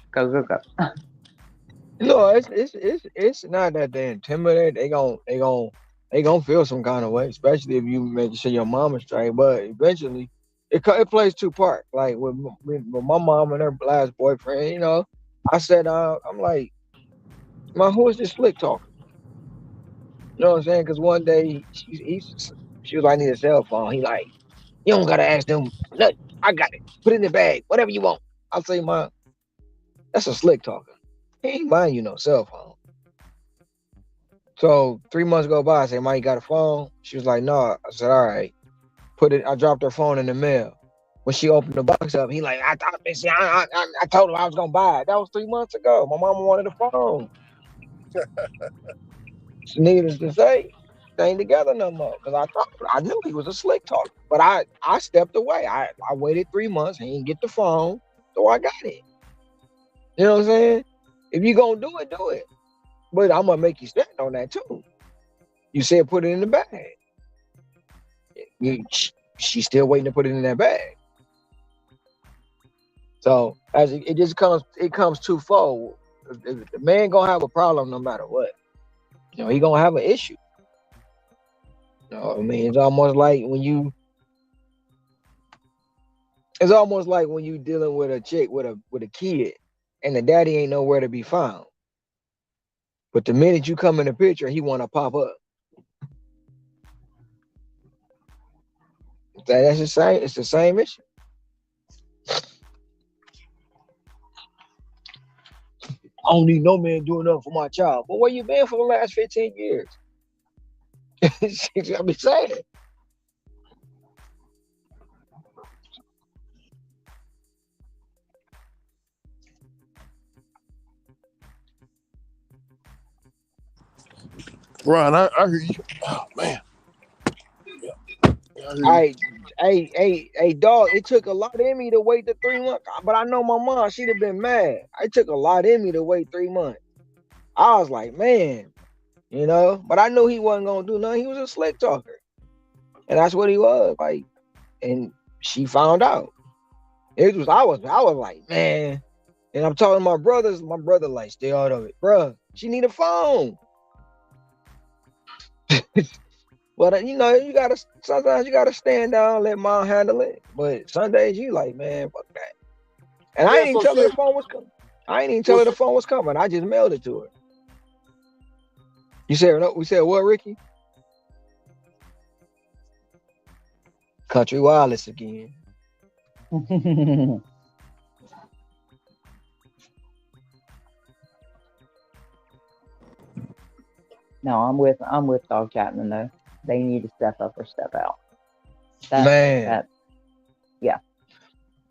No, it's not that they're intimidated. They gonna feel some kind of way, especially if you make sure your mom is straight. But eventually, it plays two parts. Like with my mom and her last boyfriend, I said, I'm like, who is this slick talker? You know what I'm saying? Because one day she was like, I need a cell phone. He like, you don't gotta ask them. Look, I got it. Put it in the bag. Whatever you want. I'll say, Mom, that's a slick talker. He ain't buying you no cell phone. So 3 months go by. I said, Mom, you got a phone? She was like, no. I said, all right. I dropped her phone in the mail. When she opened the box up, he like, I told him I was gonna buy it. That was 3 months ago. My mama wanted a phone. Needless to say, they ain't together no more. Because I knew he was a slick talker. But I stepped away. I waited 3 months. He didn't get the phone. So I got it. You know what I'm saying? If you gonna do it, do it. But I'm gonna make you stand on that too. You said put it in the bag. She's still waiting to put it in that bag. So as it just comes twofold. The man gonna have a problem no matter what. He gonna have an issue. I mean, it's almost like when you dealing with a chick with a kid, and the daddy ain't nowhere to be found. But the minute you come in the picture, he want to pop up. That's the same. It's the same issue. I don't need no man doing nothing for my child. But where you been for the last 15 years? She's gonna be saying. Ron, I hear you. Oh man. Hey, dog, it took a lot in me to wait the 3 months. But I know my mom, she'd have been mad. It took a lot in me to wait 3 months. I was like, man, but I knew he wasn't gonna do nothing. He was a slick talker. And that's what he was. Like, and she found out. I was like, man. And I'm talking to my brother like, stay out of it. Bruh, she need a phone. But sometimes you gotta stand down, let mom handle it. But some days you like, man, fuck that. And I ain't even tell her the phone was coming. I just mailed it to her. You said no? We said what, Ricky? Country wireless again. No, I'm with Dog Chapman though. They need to step up or step out. Man. Yeah.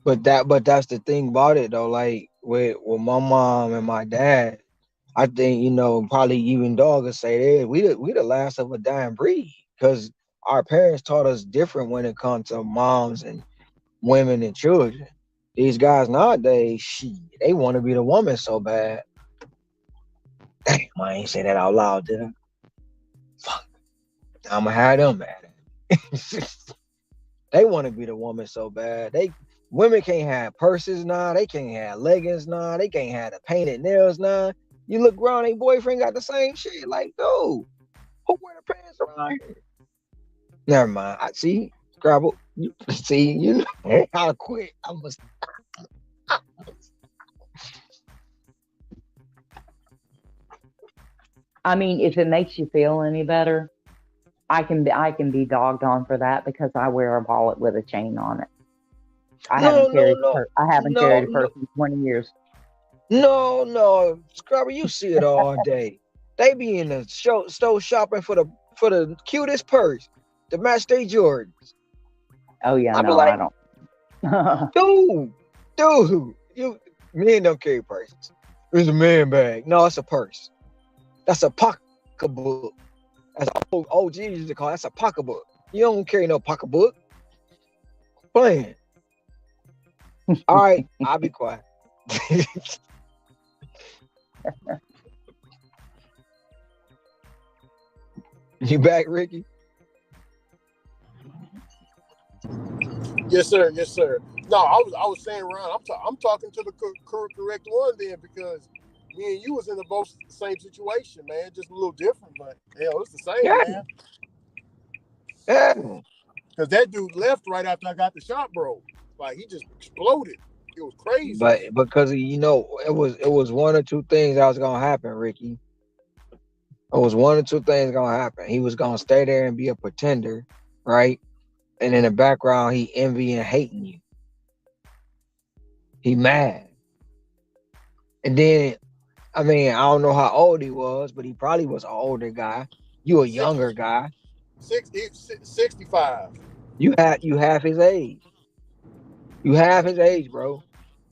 But that's the thing about it though. Like with my mom and my dad, I think probably even Dog would say that we the last of a dying breed, because our parents taught us different when it comes to moms and women and children. These guys nowadays, they want to be the woman so bad. Damn, I ain't say that out loud, did I? Fuck. I'm gonna have them mad. They want to be the woman so bad. Women can't have purses now. They can't have leggings now. They can't have the painted nails now. You look around, their boyfriend got the same shit. Like, dude, who wear the pants around here? Never mind. I see, Scrabble. You see, you know, I'll quit. I must. I mean, if it makes you feel any better, I can be dogged on for that because I wear a wallet with a chain on it. I No, haven't no, carried no, I haven't no, carried a no, purse in 20 years. no. Scrabble, you see it all day. They be in the store shopping for the cutest purse to match their Jordans. Oh yeah, I be no, I like, don't. dude, men don't carry purses. It's a man bag. No, it's a purse. That's a pocketbook. That's old G used to call it. That's a pocketbook. You don't carry no pocketbook. Playing. All right, I'll be quiet. You back, Ricky? Yes, sir. Yes, sir. No, I was saying, Ron, I'm talking to the correct one then, because me and you was in the both same situation, man. Just a little different, but hell, it's the same, Yeah, man. yeah. Because that dude left right after I got the shot, bro. Like, he just exploded. It was crazy. But because it was one or two things that was gonna happen, Ricky. It was one or two things gonna happen. He was gonna stay there and be a pretender, right? And in the background, he envy and hating you. He mad. And then, I mean, I don't know how old he was, but he probably was an older guy. You a 60, younger guy. 65. You have his age. You have his age, bro.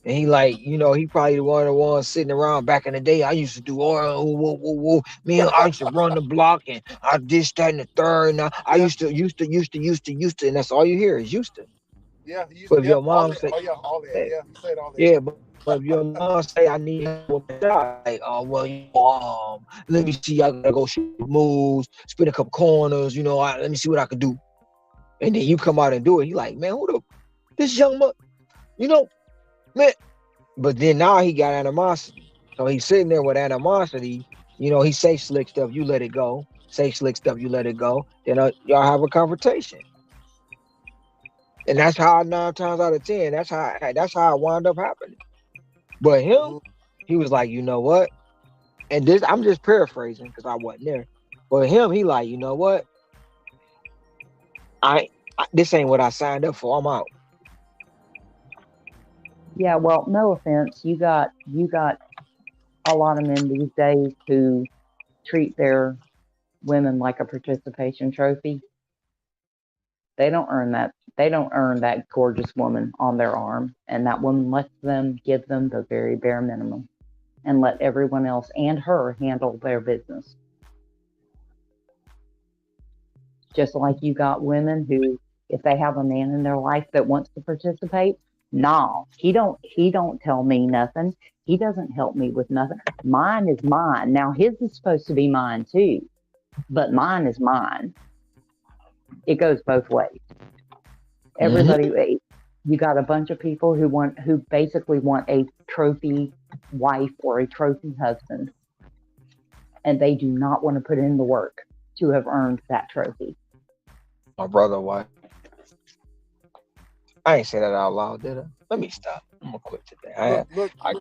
And he like, he probably one of the ones sitting around back in the day. I used to do oil, woo, woo, woo. Man, I used to run the block and I this, that, and the third. Now I Yeah, used to, and that's all you hear is used to. yeah, he used But to, if yeah, your all mom that. say, Oh, yeah, all that. eh, Yeah, he said all that. yeah, but if your mom say I need help with my job, like, oh well, let me see, I gotta go shoot moves, spin a couple corners, let me see what I can do. And then you come out and do it. You like, man, this young you know, man. But then now he got animosity. So he's sitting there with animosity. He say slick stuff, you let it go. Say slick stuff, you let it go. Then y'all have a confrontation. And that's how 9 times out of 10, that's how it wound up happening. But him, Mhm. he was like, you know what? And this, I'm just paraphrasing because I wasn't there. But him, he like, you know what? This ain't what I signed up for. I'm out. Yeah, well, no offense. You got a lot of men these days who treat their women like a participation trophy. They don't earn that. They don't earn that gorgeous woman on their arm, and that woman lets them give them the very bare minimum and let everyone else and her handle their business. Just like you got women who, if they have a man in their life that wants to participate, no, he don't tell me nothing. He doesn't help me with nothing. Mine is mine. Now his is supposed to be mine too, but mine is mine. It goes both ways. Mm-hmm. Everybody, you got a bunch of people who basically want a trophy wife or a trophy husband, and they do not want to put in the work to have earned that trophy. My brother, why? I ain't say that out loud, did I? Let me stop. I'm gonna quit today. Look, I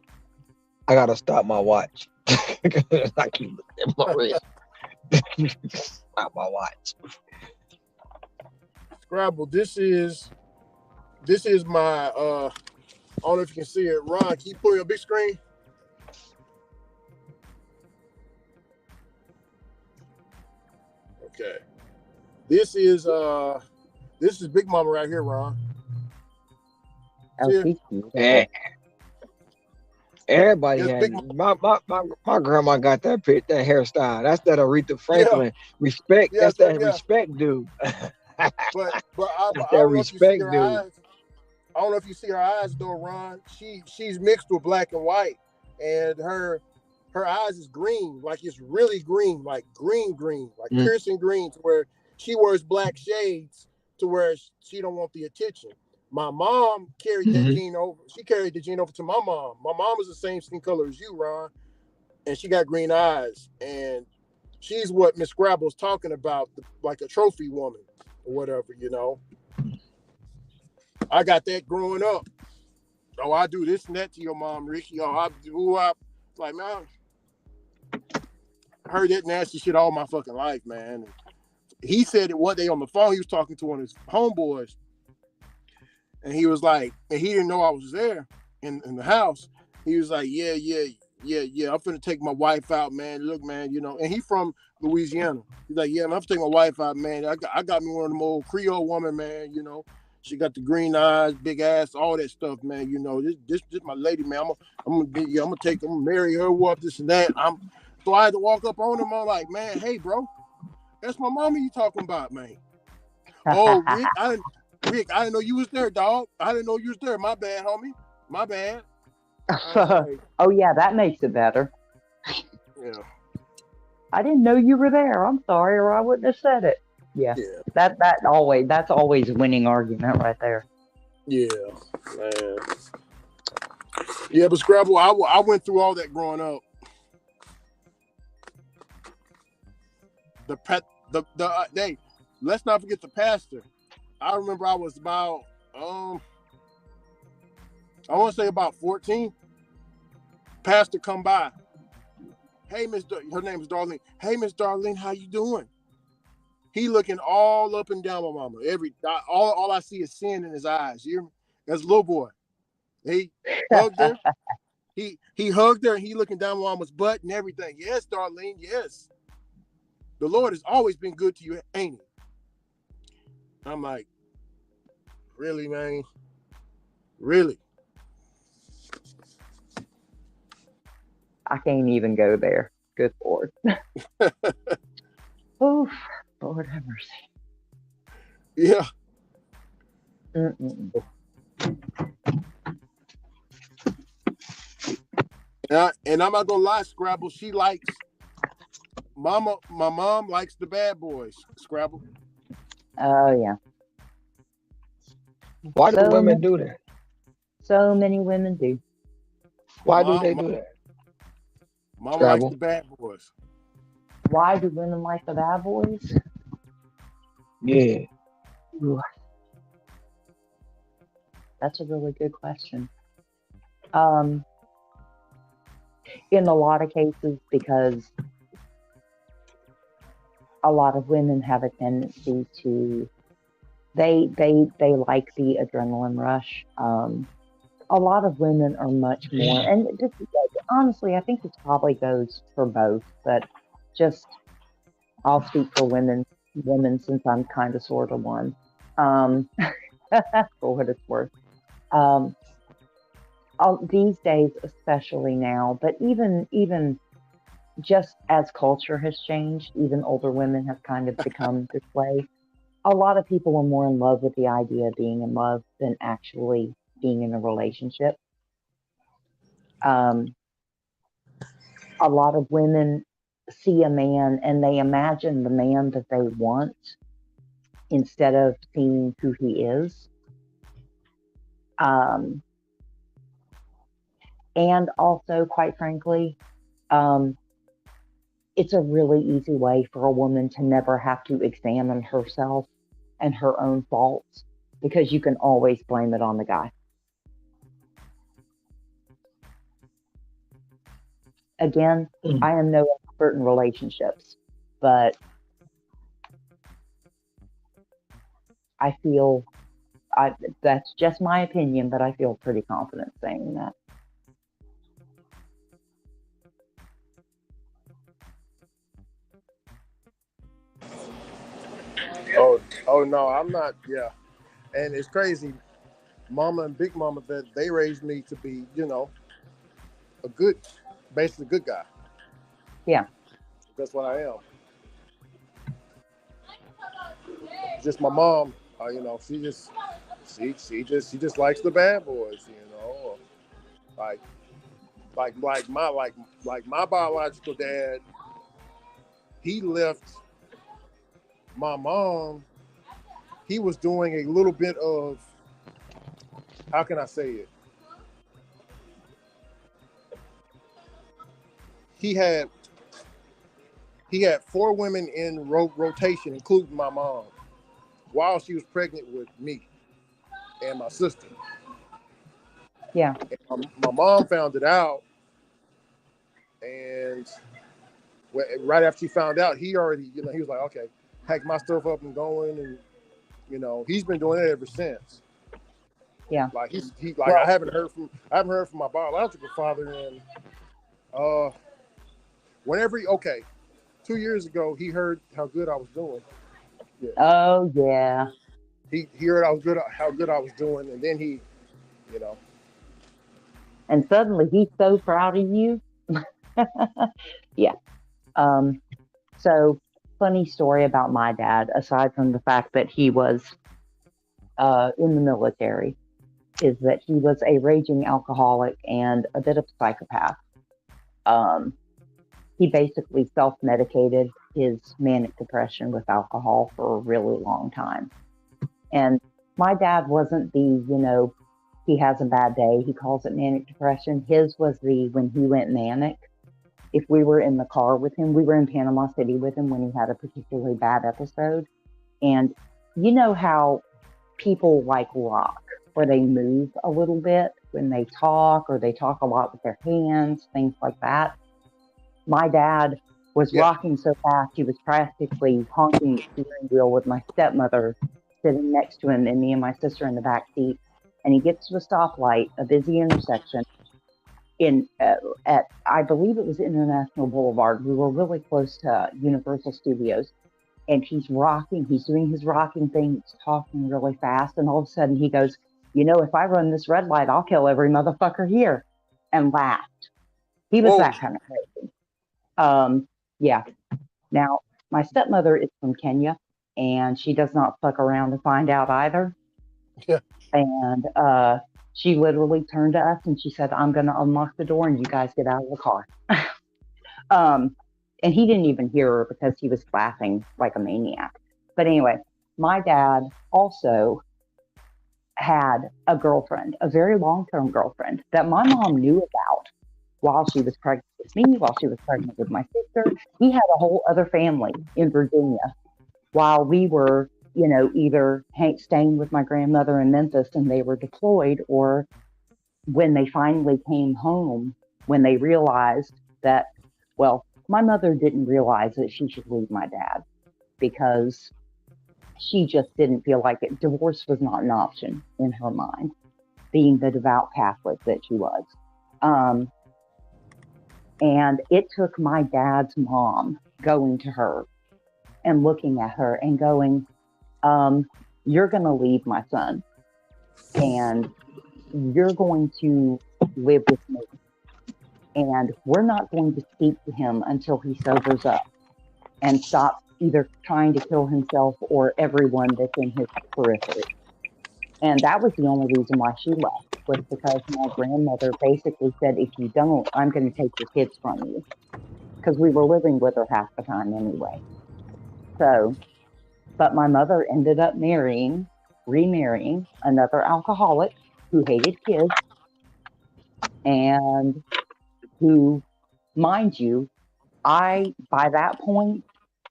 gotta stop my watch. I keep looking at my wrist. Stop my watch. Scrabble, this is my, I don't know if you can see it. Ron, can you pull your big screen? Okay. This is Big Mama right here, Ron. Oh, See her? she's beautiful. Everybody Yes, had Big Mama. my grandma got that hairstyle. That's that Aretha Yeah, Franklin respect. yeah, That's sir, that yeah. respect, dude. But That's I that don't know if you see respect, her dude. eyes. I don't know if you see her eyes though, Ron. She's mixed with black and white, and her eyes is green, like it's really green, like green, like Mm. piercing green, to where she wears black shades to where she don't want the attention. My mom carried that gene over. She carried the gene over to my mom. My mom is the same skin color as you, Ron, and she got green eyes. And she's what Miss Scrabble's talking about, like a trophy woman or whatever, you know. I got that growing up. Oh, I do this and that to your mom, Ricky. Oh, I do. Like, man, I heard that nasty shit all my fucking life, man. And he said it one day on the phone. He was talking to one of his homeboys, and he was like, and he didn't know I was there in the house. He was like, yeah. I'm finna take my wife out, man. Look, man, you know. And he from Louisiana. He's like, yeah, man, I'm finna take my wife out, man. I got me one of them old Creole woman, man. You know, she got the green eyes, big ass, all that stuff, man. You know, this my lady, man. I'm gonna marry her, what this and that. So I had to walk up on him. I'm like, man, hey, bro, that's my mama you talking about, man. Oh, Rick, I didn't know you was there, dog. I didn't know you was there. My bad, homie. My bad. Like, oh yeah, that makes it better. Yeah. I didn't know you were there. I'm sorry, or I wouldn't have said it. Yeah. That's always a winning argument right there. Yeah, man. Yeah, but Scrabble, I went through all that growing up. Let's not forget the pastor. I remember I was about I want to say about 14. Pastor come by. Hey, her name is Darlene. Hey, Miss Darlene, how you doing? He looking all up and down my mama. All I see is sin in his eyes. You hear me? That's a little boy. He hugged her. He hugged her and he looking down my mama's butt and everything. Yes, Darlene, yes. The Lord has always been good to you, ain't he? I'm like, really, man? Really? I can't even go there. Good Lord. Oof. Lord have mercy. Yeah. Mm-mm. And I'm not gonna lie, Scrabble. My mom likes the bad boys, Scrabble. Oh yeah. Why do women do that? So many women do. Why do they do that? Mama likes the bad boys. Why do women like the bad boys? Yeah. Ooh. That's a really good question. In a lot of cases, because a lot of women have a tendency to they like the adrenaline rush. A lot of women are much more, and just, honestly, I think this probably goes for both, but just I'll speak for women since I'm kind of sort of one. For what it's worth. These days, especially now, but even just as culture has changed, even older women have kind of become this way. A lot of people are more in love with the idea of being in love than actually being in a relationship. A lot of women see a man and they imagine the man that they want instead of seeing who he is. And also, quite frankly, it's a really easy way for a woman to never have to examine herself and her own faults, because you can always blame it on the guy. Again, I am no expert in relationships, but I feel that's just my opinion, but I feel pretty confident saying that. Oh no, I'm not. Yeah, and it's crazy. Mama and Big Mama, that they raised me to be, basically good guy. Yeah, that's what I am. Just my mom, she just likes the bad boys, like my biological dad. He left my mom he was doing a little bit of, how can I say it? He had 4 women in rotation, including my mom, while she was pregnant with me and my sister. Yeah. And my mom found it out, and right after she found out, he already, he was like, okay, pack my stuff up and going, and he's been doing it ever since. Yeah. Like I haven't heard from my biological father in whenever 2 years ago he heard how good I was doing. Yeah. Oh yeah. He heard how good I was doing, and then he, And suddenly he's so proud of you. Yeah. So funny story about my dad, aside from the fact that he was in the military, is that he was a raging alcoholic and a bit of a psychopath. He basically self-medicated his manic depression with alcohol for a really long time. And my dad wasn't the, he has a bad day, he calls it manic depression. His was when he went manic, if we were in the car with him, we were in Panama City with him when he had a particularly bad episode. And you know how people like rock, where they move a little bit when they talk, or they talk a lot with their hands, things like that. My dad was rocking so fast, he was practically honking the steering wheel with my stepmother sitting next to him and me and my sister in the back seat. And he gets to a stoplight, a busy intersection, at I believe it was International Boulevard. We were really close to Universal Studios. And he's doing his rocking thing, he's talking really fast, and all of a sudden he goes, if I run this red light, I'll kill every motherfucker here, and laughed. He was that kind of crazy. Yeah. Now, my stepmother is from Kenya, and she does not fuck around to find out either. Yeah. And she literally turned to us and she said, I'm going to unlock the door and you guys get out of the car. And he didn't even hear her because he was laughing like a maniac. But anyway, my dad also had a girlfriend, a very long-term girlfriend that my mom knew about while she was pregnant with me, while she was pregnant with my sister. He had a whole other family in Virginia while we were, either staying with my grandmother in Memphis and they were deployed, or when they finally came home, when they realized that, my mother didn't realize that she should leave my dad because she just didn't feel like it. Divorce was not an option in her mind, being the devout Catholic that she was. And it took my dad's mom going to her and looking at her and going, you're going to leave my son and you're going to live with me. And we're not going to speak to him until he sobers up and stops either trying to kill himself or everyone that's in his periphery. And that was the only reason why she left, was because my grandmother basically said, if you don't, I'm going to take your kids from you. Because we were living with her half the time anyway. So, but my mother ended up remarrying another alcoholic who hated kids and who, mind you, by that point,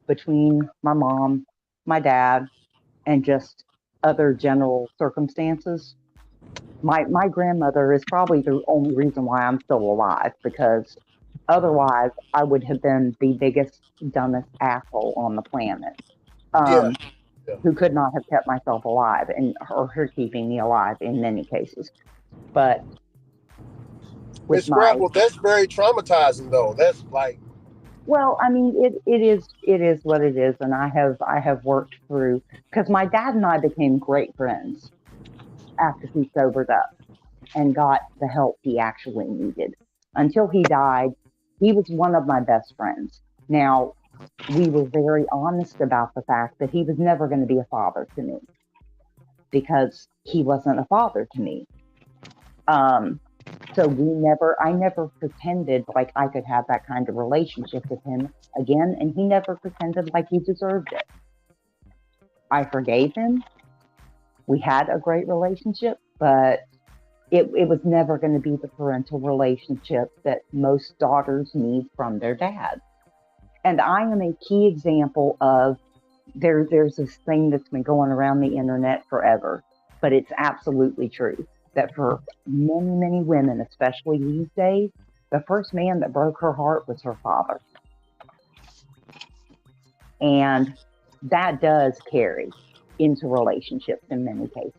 between my mom, my dad, and just other general circumstances, my grandmother is probably the only reason why I'm still alive, because otherwise I would have been the biggest, dumbest asshole on the planet, who could not have kept myself alive, or her keeping me alive in many cases. But Miss Scrapple, that's very traumatizing, though. That's like, well, I mean, it is what it is, and I have worked through, because my dad and I became great friends after he sobered up and got the help he actually needed. Until he died, he was one of my best friends. Now, we were very honest about the fact that he was never going to be a father to me, because he wasn't a father to me. So I never pretended like I could have that kind of relationship with him again, and he never pretended like he deserved it. I forgave him, We had a great relationship, but it was never going to be the parental relationship that most daughters need from their dad. And I am a key example of there's this thing that's been going around the internet forever, but it's absolutely true that for many, many women, especially these days, the first man that broke her heart was her father. And that does carry into relationships in many cases.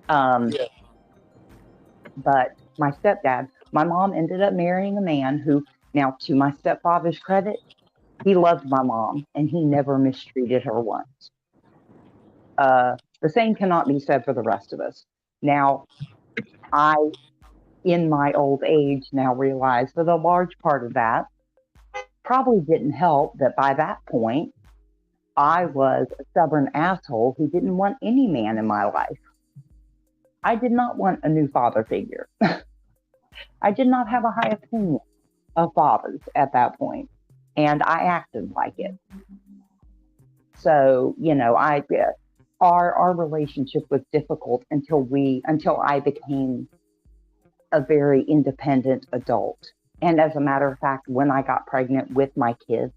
Yeah. But my stepdad, my mom ended up marrying a man who, now to my stepfather's credit, he loved my mom and he never mistreated her once. The same cannot be said for the rest of us. Now, I, in my old age, now realize that a large part of that probably didn't help that by that point, I was a stubborn asshole who didn't want any man in my life. I did not want a new father figure. I did not have a high opinion of fathers at that point, and I acted like it. So, you know, our relationship was difficult until I became a very independent adult. And as a matter of fact, when I got pregnant with my kids,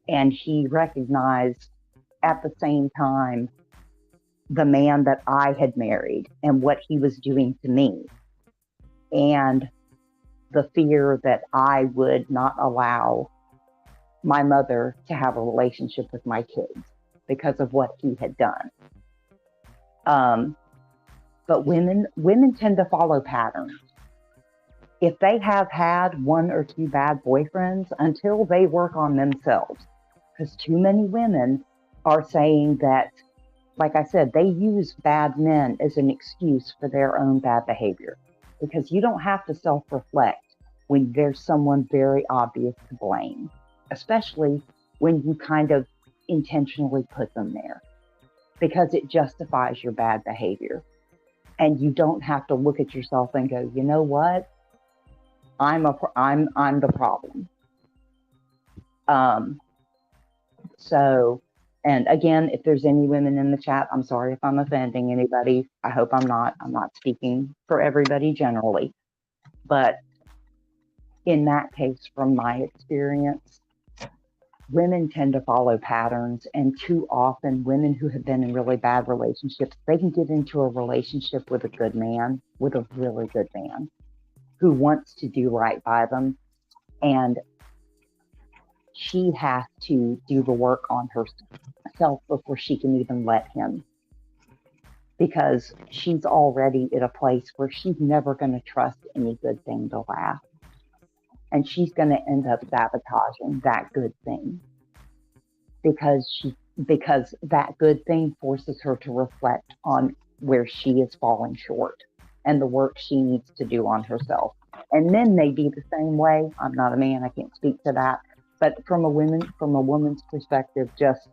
and he recognized at the same time the man that I had married and what he was doing to me, and the fear that I would not allow my mother to have a relationship with my kids because of what he had done. But women tend to follow patterns. If they have had one or two bad boyfriends, until they work on themselves, because too many women are saying that, like I said, they use bad men as an excuse for their own bad behavior, because you don't have to self-reflect when there's someone very obvious to blame, especially when you kind of intentionally put them there, because it justifies your bad behavior. And you don't have to look at yourself and go, you know what? I'm the problem. So, and again, if there's any women in the chat, I'm sorry if I'm offending anybody. I hope I'm not. I'm not speaking for everybody generally. But in that case, from my experience, women tend to follow patterns, and too often women who have been in really bad relationships, they can get into a relationship with a good man, with a really good man who wants to do right by them, and she has to do the work on herself before she can even let him, because she's already at a place where she's never going to trust any good thing to last, and she's going to end up sabotaging that good thing because that good thing forces her to reflect on where she is falling short and the work she needs to do on herself. And men may be the same way. I'm not a man, I can't speak to that. But from a woman's perspective, just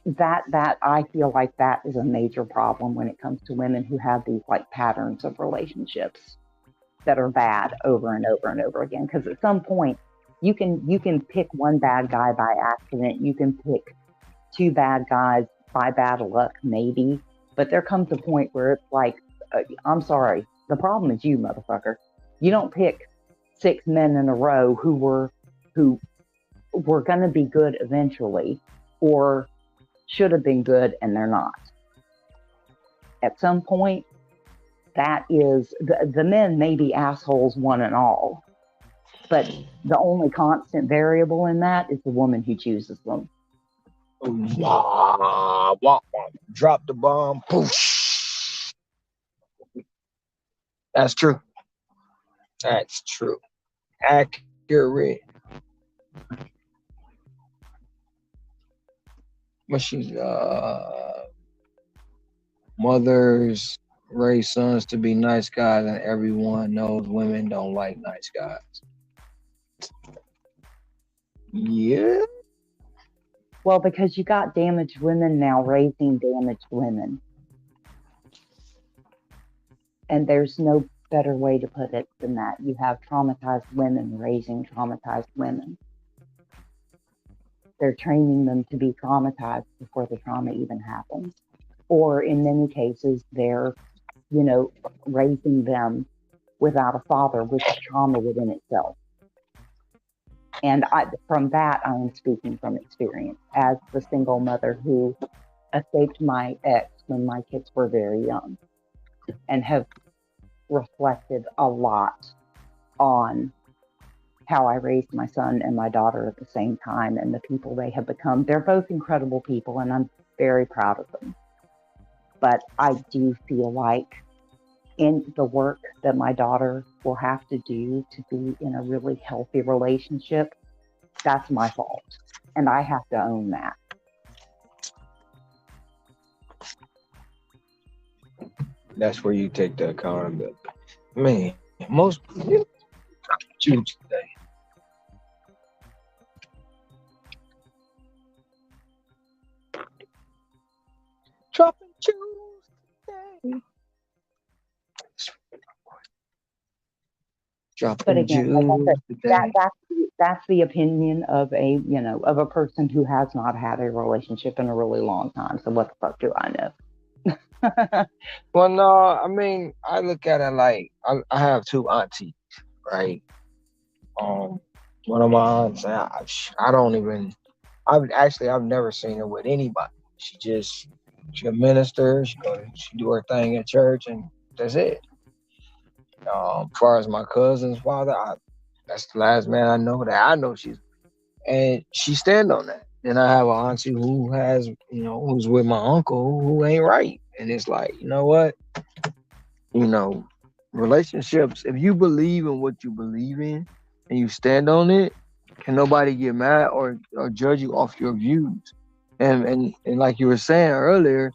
that I feel like that is a major problem when it comes to women who have these like patterns of relationships that are bad over and over and over again. Because at some point, you can pick one bad guy by accident. You can pick two bad guys by bad luck, maybe. But there comes a point where it's like, I'm sorry, the problem is you, motherfucker. You don't pick 6 men in a row who were going to be good eventually, or should have been good and they're not. At some point, that is, the men may be assholes one and all, but the only constant variable in that is the woman who chooses them. Wah, wah, wah. Drop the bomb. Poof. That's true. That's true. Accurate. But she's mothers raise sons to be nice guys, and everyone knows women don't like nice guys. Yeah. Well, because you got damaged women now raising damaged women. And there's no better way to put it than that. You have traumatized women raising traumatized women. They're training them to be traumatized before the trauma even happens. or in many cases, they're, you know, raising them without a father, which is trauma within itself. And from that, I am speaking from experience as the single mother who escaped my ex when my kids were very young, and have reflected a lot on how I raised my son and my daughter at the same time and the people they have become. They're both incredible people, and I'm very proud of them. But I do feel like in the work that my daughter will have to do to be in a really healthy relationship, that's my fault. And I have to own that. That's where you take the accountability. Man, most you today. Dropping Tuesday. But Dropping again, like I said, Jews today. that's the opinion of a, you know, of a person who has not had a relationship in a really long time. So what the fuck do I know? Well, no, I mean, I look at it like I have two aunties, right? One of my aunts, I don't even. I've never seen her with anybody. She a minister. She do her thing at church, and that's it. As far as my cousin's father, that's the last man I know that I know and she stand on that. Then I have an auntie who has, who's with my uncle who ain't right, and it's like, you know what, you know, relationships. If you believe in what you believe in and you stand on it, can nobody get mad or judge you off your views? And like you were saying earlier,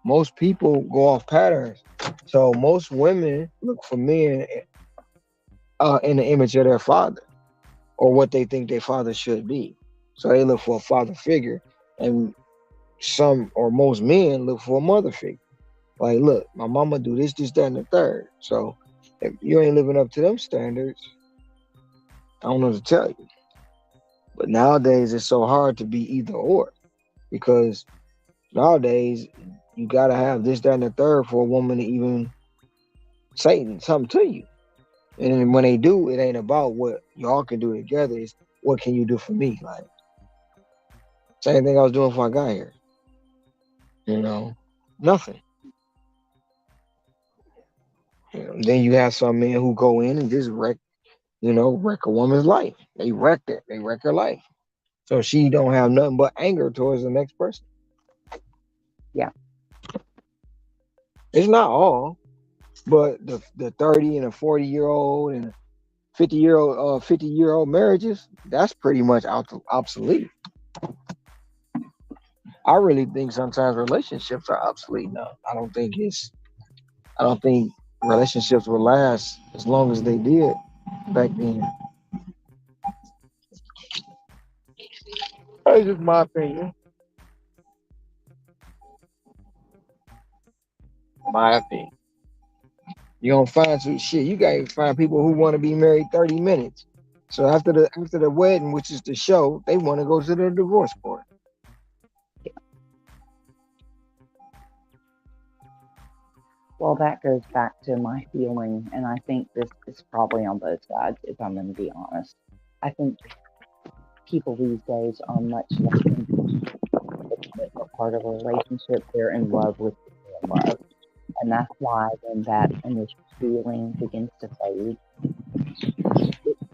most people go off patterns. So most women look for men in the image of their father or what they think their father should be. So they look for a father figure, and some or most men look for a mother figure. Like, look, my mama do this, this, that, and the third. So if you ain't living up to them standards, I don't know what to tell you. But nowadays it's so hard to be either or, because nowadays you gotta have this, that, and the third for a woman to even say something to you. And when they do, it ain't about what y'all can do together. It's what can you do for me? Like, same thing I was doing before I got here. Nothing. Then you have some men who go in and just wreck a woman's life. They wrecked it. They wreck her life. So she don't have nothing but anger towards the next person. Yeah. It's not all, but the 30 and a 40-year-old and 50-year-old marriages, that's pretty much obsolete. I really think sometimes relationships are obsolete now. I don't think relationships will last as long as they did back then. That's just my opinion. My opinion. You're gonna find some shit. You gotta find people who want to be married 30 minutes. So after the wedding, which is the show, they want to go to the divorce court. Well, that goes back to my feeling, and I think this is probably on both sides, if I'm going to be honest. I think people these days are much less a part of a relationship. They're in love with being in love. And that's why when that initial feeling begins to fade, it's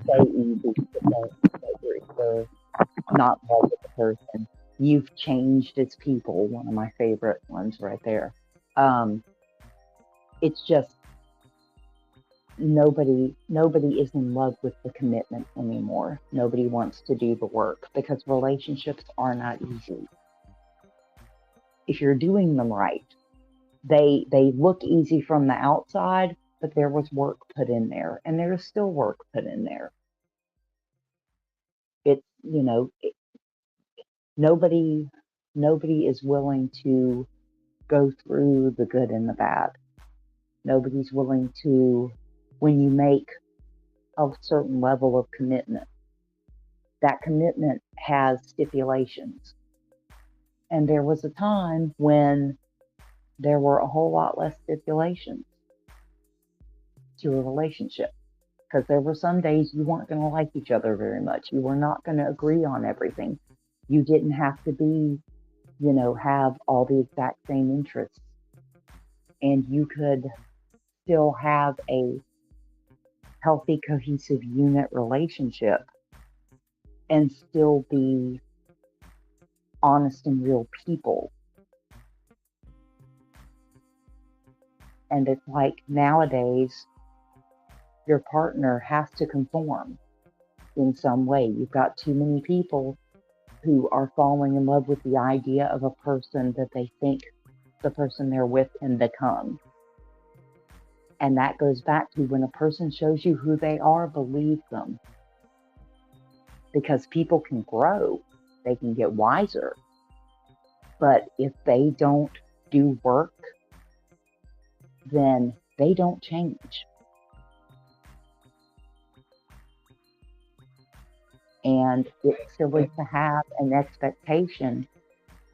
so easy to think that you're not in love with the person. You've changed as people, one of my favorite ones right there. It's just nobody is in love with the commitment anymore. Nobody wants to do the work because relationships are not easy. If you're doing them right, they look easy from the outside, but there was work put in there, and there is still work put in there. It's nobody is willing to go through the good and the bad. Nobody's willing to, when you make a certain level of commitment, that commitment has stipulations. And there was a time when there were a whole lot less stipulations to a relationship. Because there were some days you weren't going to like each other very much. You were not going to agree on everything. You didn't have to be, have all the exact same interests. And you could still have a healthy, cohesive unit relationship and still be honest and real people. And it's like nowadays, your partner has to conform in some way. You've got too many people who are falling in love with the idea of a person that they think the person they're with can become. And that goes back to when a person shows you who they are, believe them. Because people can grow, they can get wiser. But if they don't do work, then they don't change. And it's silly to have an expectation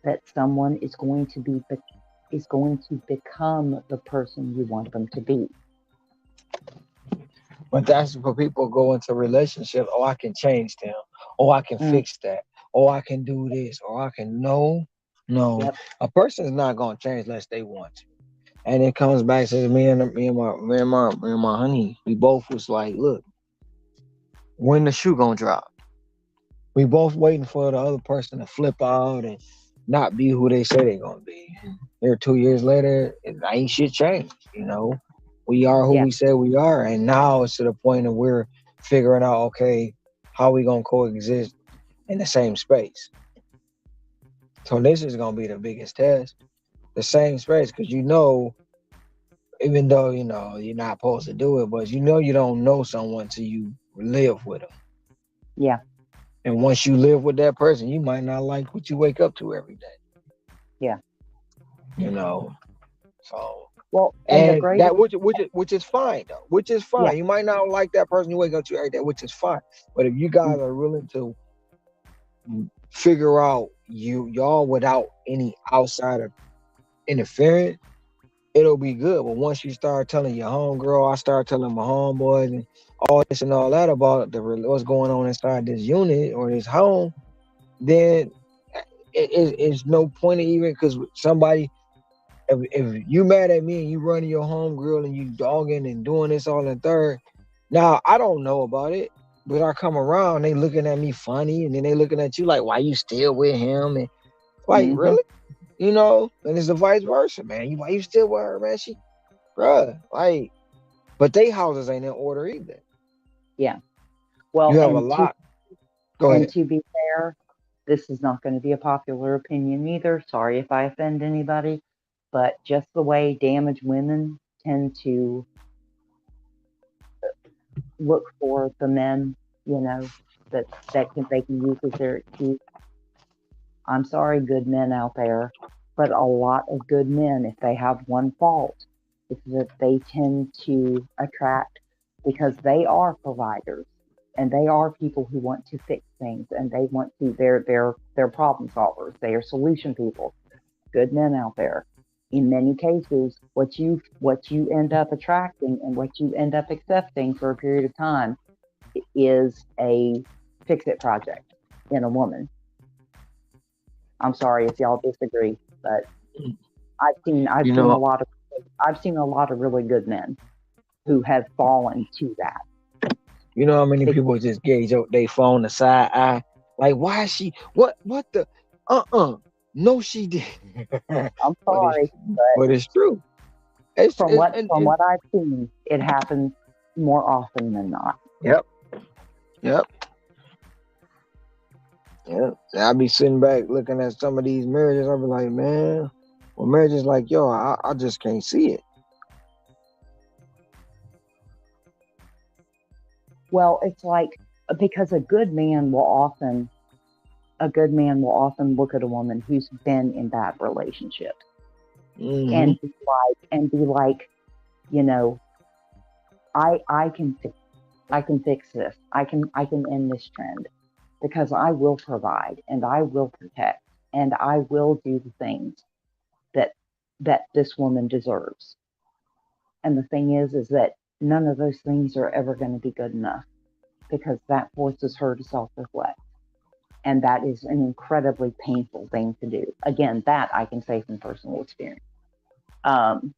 that someone is going to become the person you want them to be. But that's what people go into relationships. Oh, I can change them. Oh, I can fix that. Oh, I can do this. Or I can no. Yep. A person is not gonna change unless they want to. And it comes back to me and my honey. We both was like, look, when the shoe gonna drop? We both waiting for the other person to flip out and not be who they say they're gonna be. Here 2 years later, ain't shit changed. We are who we say we are, and now it's to the point of we're figuring out, okay, how we gonna coexist in the same space. So this is gonna be the biggest test, the same space, because even though you're not supposed to do it, but you don't know someone till you live with them. Yeah. And once you live with that person, you might not like what you wake up to every day. Yeah. So. Well, and that which is fine though. Which is fine. Yeah. You might not like that person you wake up to every day, which is fine. But if you guys are willing to figure out y'all without any outsider interference, it'll be good. But once you start telling your homegirl, I start telling my homeboys and all this and all that about what's going on inside this unit or this home, then it's no point in even because somebody. If you mad at me and you running your home grill and you dogging and doing this all in the third, now I don't know about it, but I come around, they looking at me funny, and then they looking at you like, why you still with him? And like, really? And it's the vice versa, man. Why you still with her, man? Bruh, like, but they houses ain't in order either. Yeah. Well, you have a lot. Go ahead. And to be fair, this is not going to be a popular opinion either. Sorry if I offend anybody. But just the way damaged women tend to look for the men, that they can use as their excuse. I'm sorry, good men out there, but a lot of good men, if they have one fault, it's that they tend to attract because they are providers and they are people who want to fix things and they want to they're problem solvers. They are solution people. Good men out there. In many cases, what you end up attracting and what you end up accepting for a period of time is a fix-it project in a woman. I'm sorry if y'all disagree, but I've seen a lot of really good men who have fallen to that. You know how many people just gauge they phone the side eye? Like, why is she? What the? No, she did. I'm sorry, but it's true. From what I've seen, it happens more often than not. Yep. I'll be sitting back looking at some of these marriages. I'll be like, man, well, marriage is like, yo, I just can't see it. Well, it's like, because a good man will often look at a woman who's been in that relationship and be like, I can fix this. I can end this trend because I will provide and I will protect and I will do the things that that this woman deserves. And the thing is that none of those things are ever going to be good enough, because that forces her to self-reflect. And that is an incredibly painful thing to do. Again, that I can say from personal experience. And,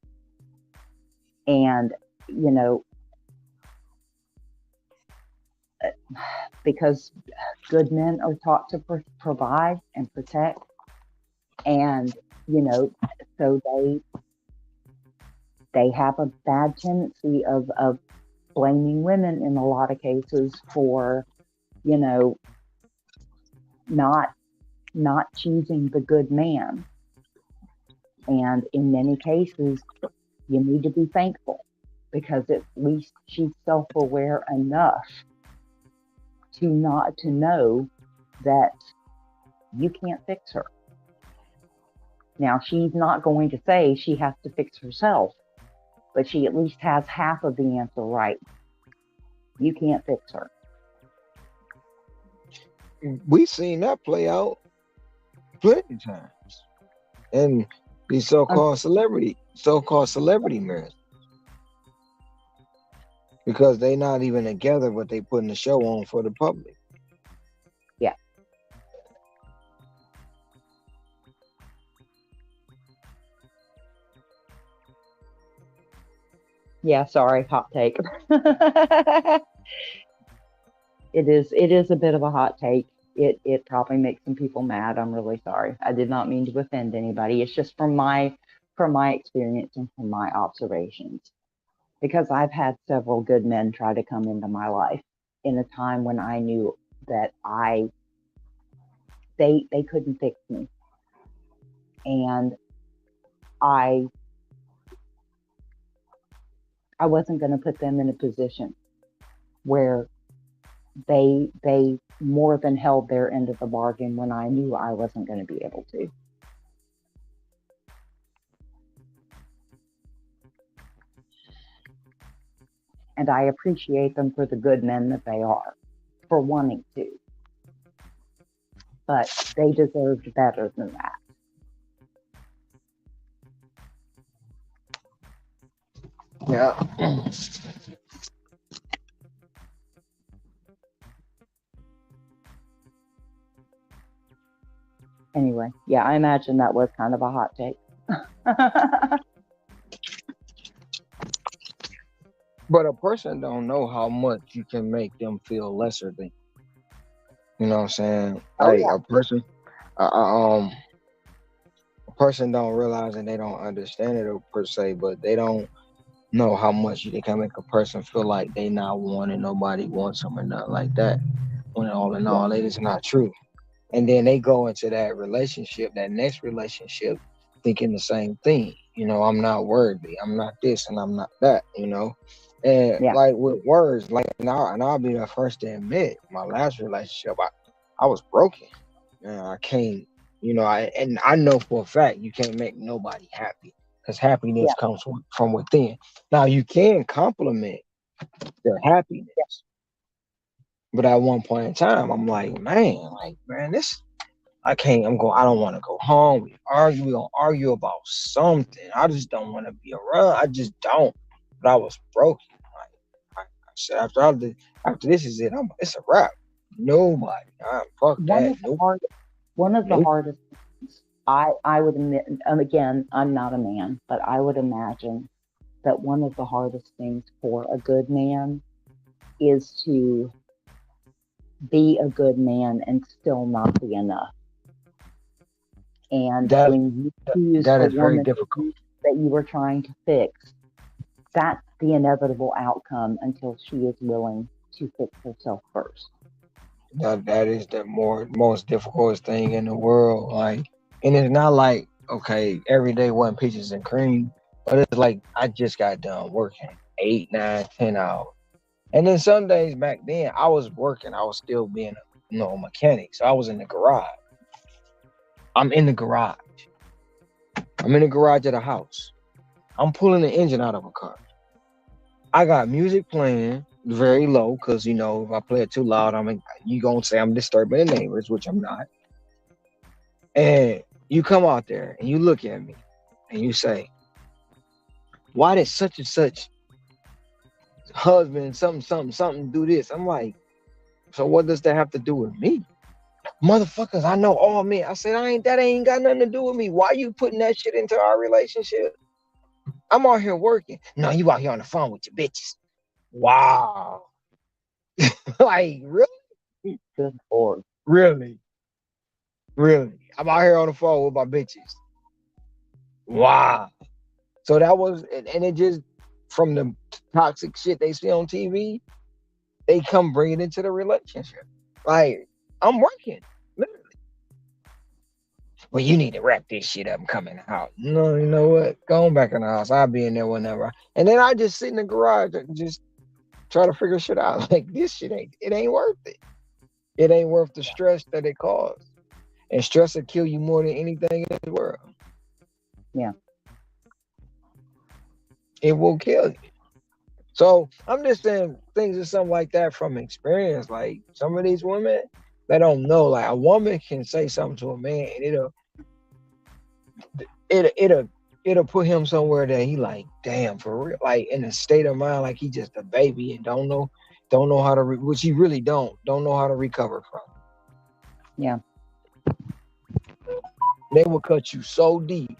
you know, because good men are taught to provide and protect. And, you know, so they have a bad tendency of blaming women in a lot of cases for, you know, not choosing the good man. And in many cases, you need to be thankful, because at least she's self-aware enough to know that you can't fix her. Now, she's not going to say she has to fix herself, but she at least has half of the answer right. You can't fix her. We've seen that play out plenty of times. And these so-called celebrity marriages. Because they not even together, but they putting the show on for the public. Yeah. Yeah, sorry, hot take. It is a bit of a hot take. It probably makes some people mad. I'm really sorry. I did not mean to offend anybody. It's just from my experience and from my observations. Because I've had several good men try to come into my life in a time when I knew that they couldn't fix me. And I wasn't going to put them in a position where they more than held their end of the bargain when I knew I wasn't going to be able to. And I appreciate them for the good men that they are, for wanting to. But they deserved better than that. Yeah. Anyway, yeah, I imagine that was kind of a hot take. But a person don't know how much you can make them feel lesser than. You know what I'm saying? Like yeah. a person don't realize, and they don't understand it per se, but they don't know how much they can make a person feel like they not wanted, nobody wants them or nothing like that. When all in all, it is not true. And then they go into that next relationship, thinking the same thing. You know, I'm not worthy. I'm not this, and I'm not that. You know, and like with words, like now, and I'll be the first to admit, my last relationship, I was broken. I can't. You know, I know for a fact you can't make nobody happy, because happiness comes from within. Now you can compliment their happiness, but at one point in time, I'm like, man, this. I can't. I don't want to go home. We gonna argue about something. I just don't want to be around. I just don't. But I was broken. Like I said, after this is it. It's a wrap. Nobody. Fuck that. One of the hardest things I would admit, and again, I'm not a man, but I would imagine that one of the hardest things for a good man is to be a good man and still not be enough. And when you choose a woman that you were trying to fix, that's the inevitable outcome until she is willing to fix herself first. That is the most difficult thing in the world. Like, and it's not like, okay, every day wasn't peaches and cream, but it's like I just got done working 8, 9, 10 hours. And then some days back then I was working, I was still being a mechanic. So I was in the garage. I'm in the garage of the house. I'm pulling the engine out of a car. I got music playing very low, because if I play it too loud, you gonna say I'm disturbing the neighbors, which I'm not. And you come out there and you look at me and you say, why did such and such husband something do this? I'm like, so what does that have to do with me? Motherfuckers, I know all men. I said, that ain't got nothing to do with me. Why you putting that shit into our relationship? I'm out here working. No, you out here on the phone with your bitches. Wow. Like, really? Good Lord. Really? Really? I'm out here on the phone with my bitches. Wow. So that was, and it just, from the toxic shit they see on TV, they come bring it into the relationship. Like, I'm working, literally. Well, you need to wrap this shit up and come in the house. No, you know what? Go on back in the house. I'll be in there whenever. And then I just sit in the garage and just try to figure shit out. Like, this shit ain't worth it. It ain't worth the stress that it causes. And stress will kill you more than anything in the world. Yeah. It will kill you. So I'm just saying things or something like that from experience. Like, some of these women, they don't know. Like, a woman can say something to a man and it'll put him somewhere that he like, damn, for real. Like, in a state of mind, like he just a baby and don't know how to, which he really don't know how to recover from. Yeah. They will cut you so deep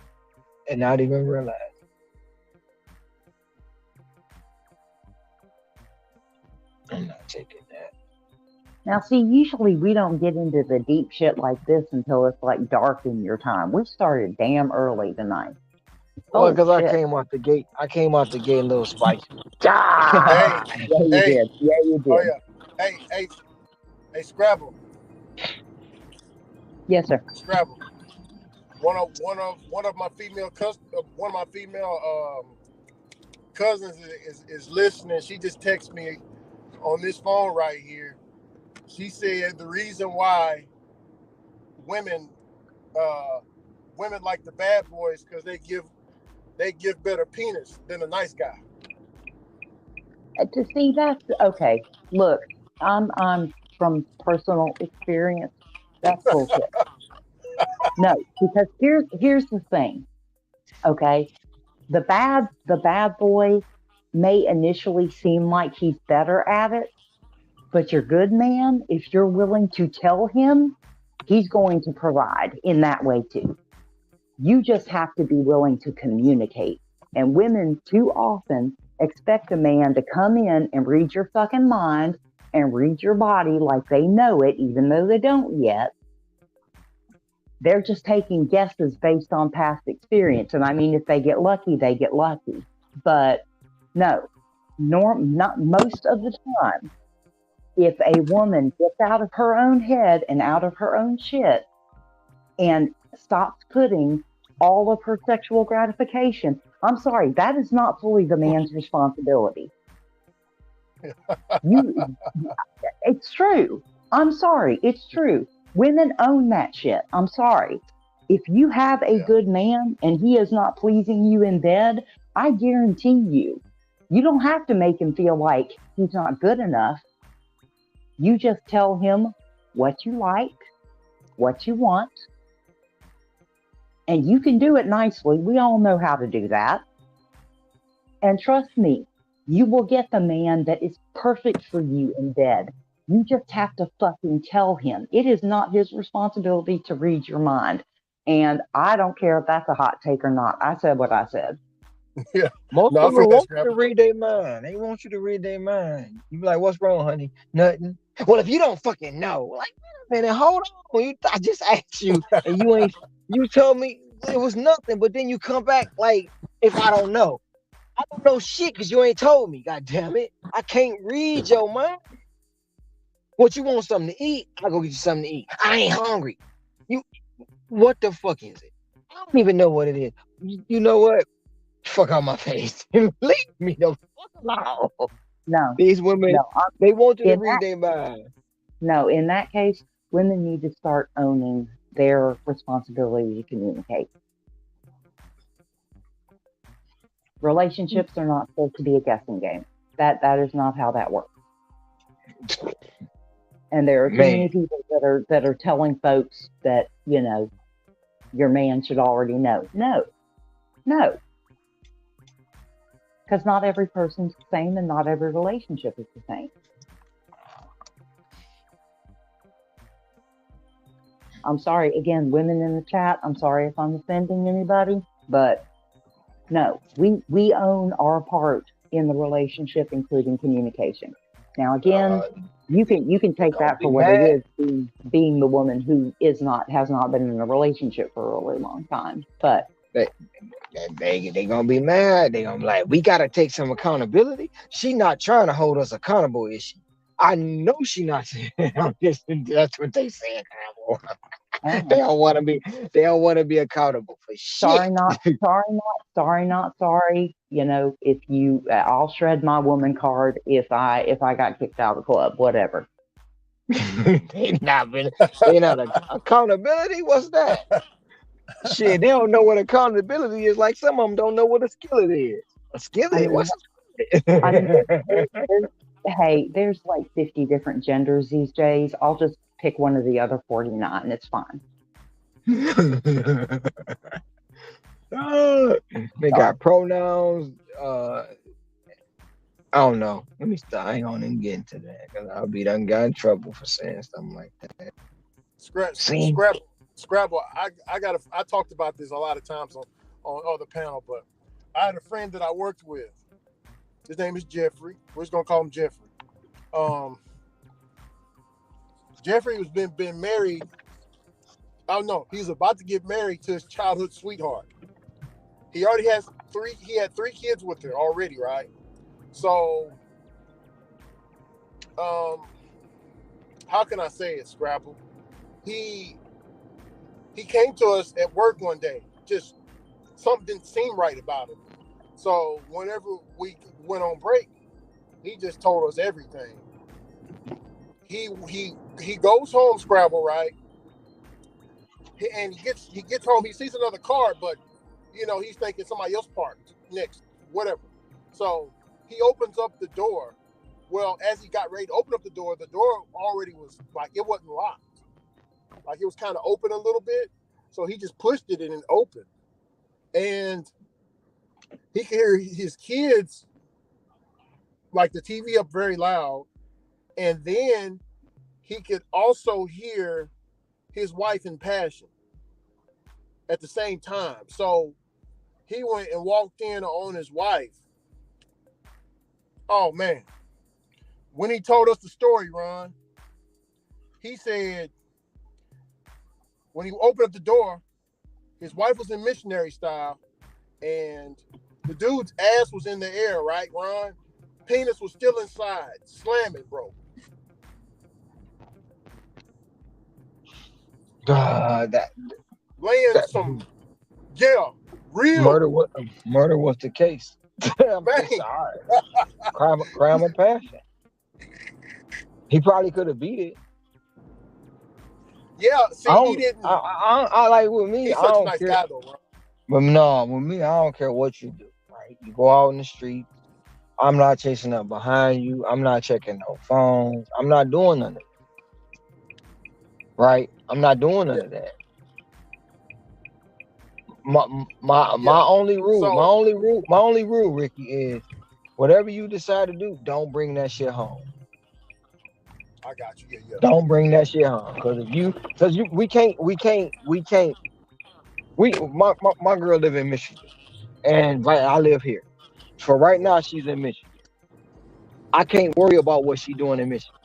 and not even realize. I'm not taking that. Now, see, usually we don't get into the deep shit like this until it's like dark in your time. We started damn early tonight. Well, because I came out the gate a little spicy. Hey, Yeah, you hey. did. Yeah, you did. Oh yeah. Hey, Scrabble. Yes, sir. Scrabble. One of my female cousins is listening. She just texted me on this phone right here. She said the reason why women like the bad boys because they give better penis than a nice guy. To see, that's okay. Look, I'm from personal experience. That's bullshit. No, because here's the thing. Okay, the bad boy may initially seem like he's better at it, but your good man, if you're willing to tell him, he's going to provide in that way too. You just have to be willing to communicate. And women too often expect a man to come in and read your fucking mind and read your body like they know it, even though they don't yet. They're just taking guesses based on past experience. And I mean, if they get lucky, they get lucky. But no, not most of the time. If a woman gets out of her own head and out of her own shit and stops putting all of her sexual gratification, I'm sorry, that is not fully the man's responsibility. It's true. I'm sorry, it's true. Women own that shit. I'm sorry. If you have a good man and he is not pleasing you in bed, I guarantee you don't have to make him feel like he's not good enough. You just tell him what you like, what you want, and you can do it nicely. We all know how to do that. And trust me, you will get the man that is perfect for you in bed. You just have to fucking tell him. It is not his responsibility to read your mind. And I don't care if that's a hot take or not. I said what I said. Yeah. Most of them want you to read their mind. They want you to read their mind. You be like, what's wrong, honey? Nothing. Well, if you don't fucking know, like, wait a minute, hold on. I just asked you, and you told me it was nothing, but then you come back like, if I don't know. I don't know shit because you ain't told me, god damn it. I can't read your mind. What, you want something to eat? I'll go get you something to eat. I ain't hungry. What the fuck is it? I don't even know what it is. You know what? Fuck out my face. Leave me the fuck alone. No. These women, they want you to read their mind. No, in that case, women need to start owning their responsibility to communicate. Relationships are not supposed to be a guessing game. That is not how that works. And there are too many people that are telling folks that, your man should already know. No. No, because not every person's the same and not every relationship is the same. I'm sorry, again, women in the chat, I'm sorry if I'm offending anybody, but no, we own our part in the relationship, including communication. Now, again, you can take that for what it is, being the woman who has not been in a relationship for a really long time. But they gonna be mad. They gonna be like, we gotta take some accountability. She not trying to hold us accountable, is she? I know she not saying that's what they saying. They don't want to be accountable for shit. Sorry, not sorry. You know, if you, I'll shred my woman card if I got kicked out of the club, whatever. They not accountability. What's that? Shit, they don't know what accountability is. Like some of them don't know what a skillet is. A skillet? What's a skillet? Hey, there's like 50 different genders these days. I'll just pick one of the other 49. It's fine. They got pronouns. I don't know. Let me stop. I ain't gonna even get into that because I'll be done got in trouble for saying something like that. Scrabble. I talked about this a lot of times on other panel, but I had a friend that I worked with. His name is Jeffrey. We're just gonna call him Jeffrey. Jeffrey was been married. Oh no, he's about to get married to his childhood sweetheart. He already has three. He had 3 kids with her already, right? So, how can I say it, Scrabble? He came to us at work one day. Just something didn't seem right about him. So whenever we went on break, he just told us everything. He goes home, Scrabble, right? And he gets home. He sees another car, but you know he's thinking somebody else parked next, whatever. So he opens up the door. Well, as he got ready to open up the door already was like it wasn't locked. Like it was kind of open a little bit. So he just pushed it and it opened. And he could hear his kids, like the TV up very loud. And then he could also hear his wife in passion at the same time. So he went and walked in on his wife. Oh, man. When he told us the story, Ron, he said when he opened up the door, his wife was in missionary style, and the dude's ass was in the air, right, Ron? Penis was still inside, slamming, bro. That laying some, yeah, real murder was the case. I'm sorry. Crime of passion. He probably could have beat it. Yeah, see, he didn't. I like with me. He's I such don't a nice care. guy, though, bro. But no, with me, I don't care what you do. Right? You go out in the street. I'm not chasing up behind you. I'm not checking no phones. I'm not doing none of that. Right? I'm not doing none of that. My only rule, Ricky, is whatever you decide to do, don't bring that shit home. I got you. Yeah. Don't bring that shit home, my girl live in Michigan, and I live here. For right now, she's in Michigan. I can't worry about what she's doing in Michigan.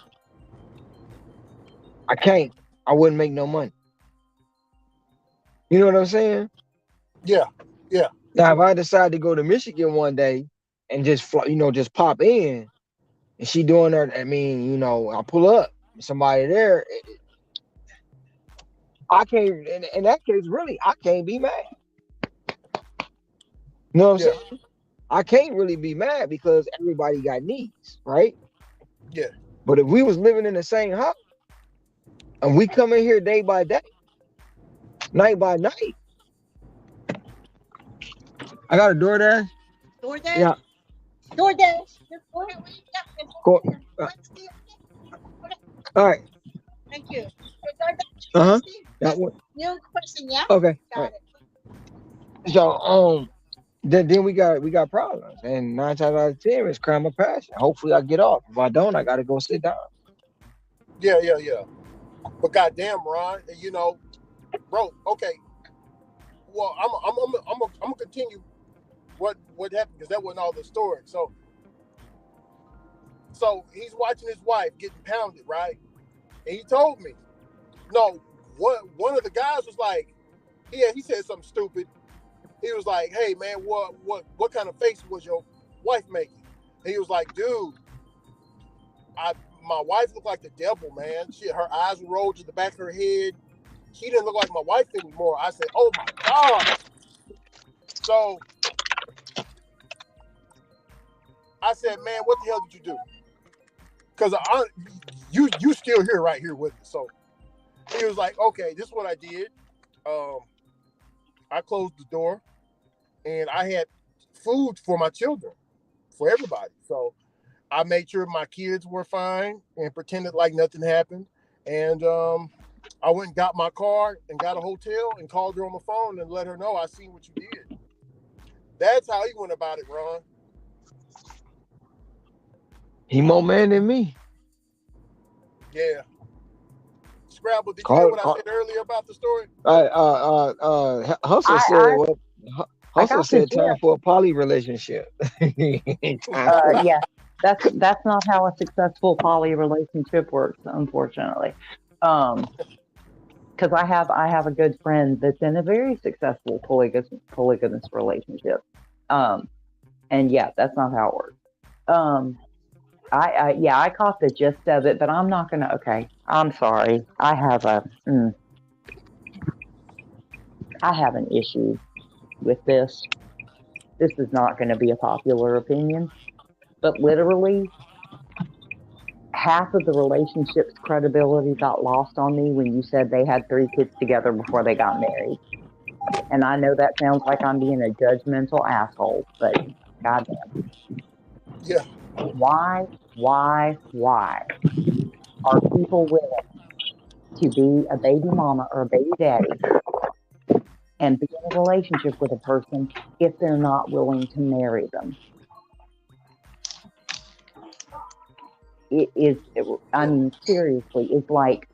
I can't. I wouldn't make no money. You know what I'm saying? Yeah. Now, if I decide to go to Michigan one day and just pop in, and she doing her, I mean, I pull up, somebody there, I can't. In that case, really, I can't be mad. You know what I'm saying? I can't really be mad because everybody got needs, right? Yeah. But if we was living in the same house and we come in here day by day, night by night, I got a DoorDash. DoorDash? Yeah. DoorDash. Cool. All right. Thank you. Uh-huh. That one. New question, yeah? Okay. Got it. So, then we got problems. And 9 times out of 10, it's crime of passion. Hopefully, I get off. If I don't, I got to go sit down. Yeah, yeah, yeah. But goddamn, Ron, you know, bro. Okay, well, I'm gonna continue what happened because that wasn't all the story. So he's watching his wife getting pounded, right? And he told me, no, one of the guys was like, yeah, he said something stupid. He was like, hey man, what kind of face was your wife making? And he was like, dude, my wife looked like the devil, man. Her eyes rolled to the back of her head. She didn't look like my wife anymore. I said, oh my God. So I said, man, what the hell did you do? Because you still here right here with me. So he was like, okay, this is what I did. I closed the door and I had food for my children, for everybody. So I made sure my kids were fine and pretended like nothing happened. And I went and got my car and got a hotel and called her on the phone and let her know I seen what you did. That's how he went about it, Ron. He more man than me. Yeah. Scrabble, did you hear Call, what I call, said earlier about the story? Hustle I said, I well, I Hustle got the said time gist. for a poly relationship. Time for Yeah, that's not how a successful poly relationship works, unfortunately. Because I have a good friend that's in a very successful polygamous relationship. And yeah, that's not how it works. Um, I caught the gist of it, but I'm not gonna. Okay, I'm sorry. I have an issue with this. This is not going to be a popular opinion, but literally half of the relationship's credibility got lost on me when you said they had 3 kids together before they got married. And I know that sounds like I'm being a judgmental asshole, but goddamn, Yeah. why are people willing to be a baby mama or a baby daddy and be in a relationship with a person if they're not willing to marry them? I Yeah. mean, seriously, it's like,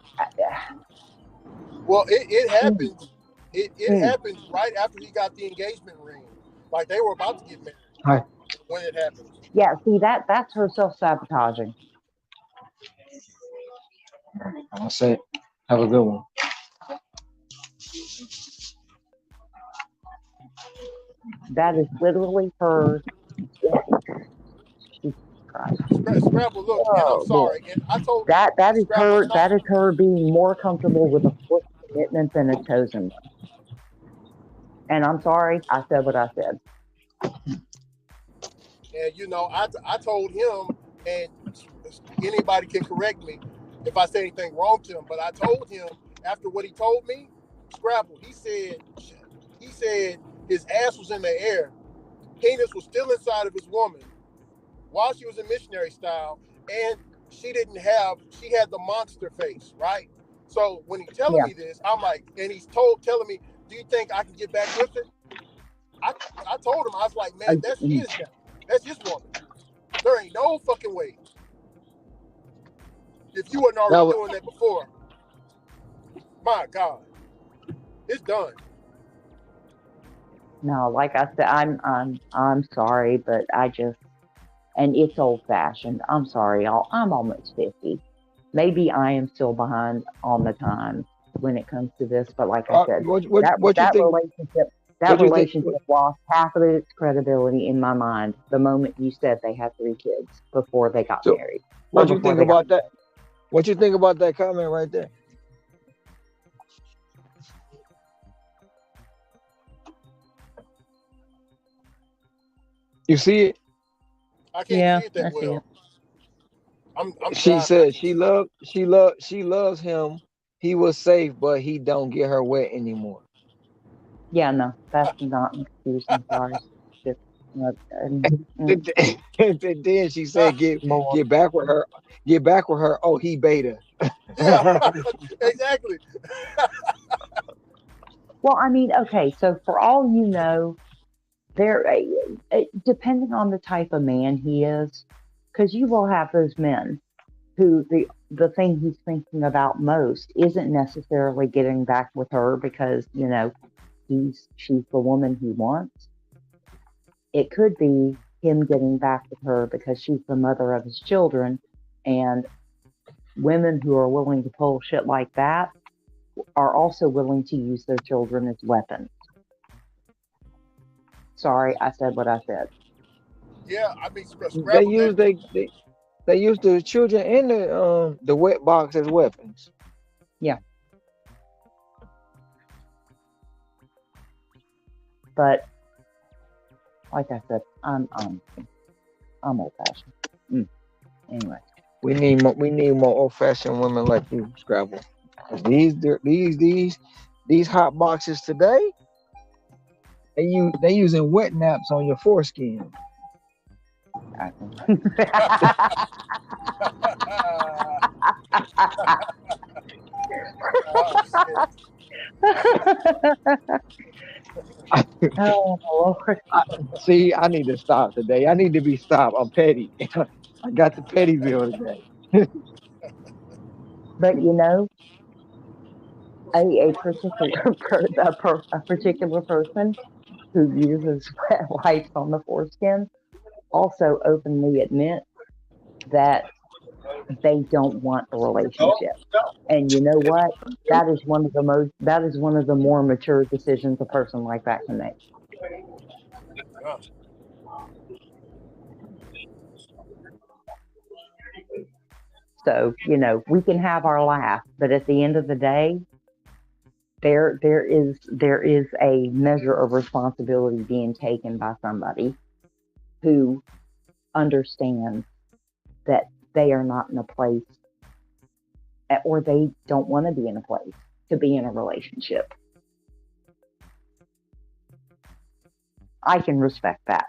Well, it mm, happened. It mm. happened right after he got the engagement ring. Like they were about to get married Hi. when it happened. Yeah, see, that's her self-sabotaging. I'll say, have a good one. That is literally her. Jesus Christ. Scrabble, look, and I'm Oh boy. sorry. And I told That is Scrabble, her and that is her being more comfortable with a forced commitment than a chosen one. And I'm sorry, I said what I said. you know, I told him, and anybody can correct me if I say anything wrong to him, but I told him after what he told me, Scrabble, he said his ass was in the air, penis was still inside of his woman while she was in missionary style, and she had the monster face, right? So when he's telling Yeah. me this, I'm like, and he's telling me, do you think I can get back with her? I told him, I was like, man, that's Mm. his guy. That's his woman. There ain't no fucking way. If you wasn't already That was, doing that before, my God, it's done. No, like I said, I'm sorry, but and it's old fashioned. I'm sorry, y'all. I'm almost 50. Maybe I am still behind on the times when it comes to this, but like I said, that what you that think? relationship that What you think? relationship lost half of its credibility in my mind the moment you said they had 3 kids before they got So, married or what you before think they got about that? What you think about that comment right there? You see it? I can't see Yeah, it I that see it. well. I'm She driving. I said can't see it. she loves him. He was safe, but he don't get her wet anymore. Yeah, no, that's not an excuse. I'm sorry. Just, mm, And then she said, Lord. get back with her, get back with her. Oh, he beta. Yeah, exactly. Well, I mean, okay, so for all you know, Depending on the type of man he is, because you will have those men who the thing he's thinking about most isn't necessarily getting back with her because she's the woman he wants. It could be him getting back with her because she's the mother of his children, and women who are willing to pull shit like that are also willing to use their children as weapons. Sorry, I said what I said. Yeah, I mean, They scrabble use that. they use the children in the wet box as weapons. Yeah. But like I said, I'm old fashioned. Anyway. We need more old fashioned women like you, Scrabble. These hot boxes today, they using wet naps on your foreskin. Oh, shit. Oh Lord. See, I need to stop today. I need to be stopped. I'm petty. I got the petty bill today. But a particular person who uses wet wipes on the foreskin also openly admits that they don't want a relationship. And you know what? That is one of the more mature decisions a person like that can make. Yeah. So, we can have our laugh, but at the end of the day, there is a measure of responsibility being taken by somebody who understands that they are not in a place, or they don't want to be in a place to be in a relationship. I can respect that.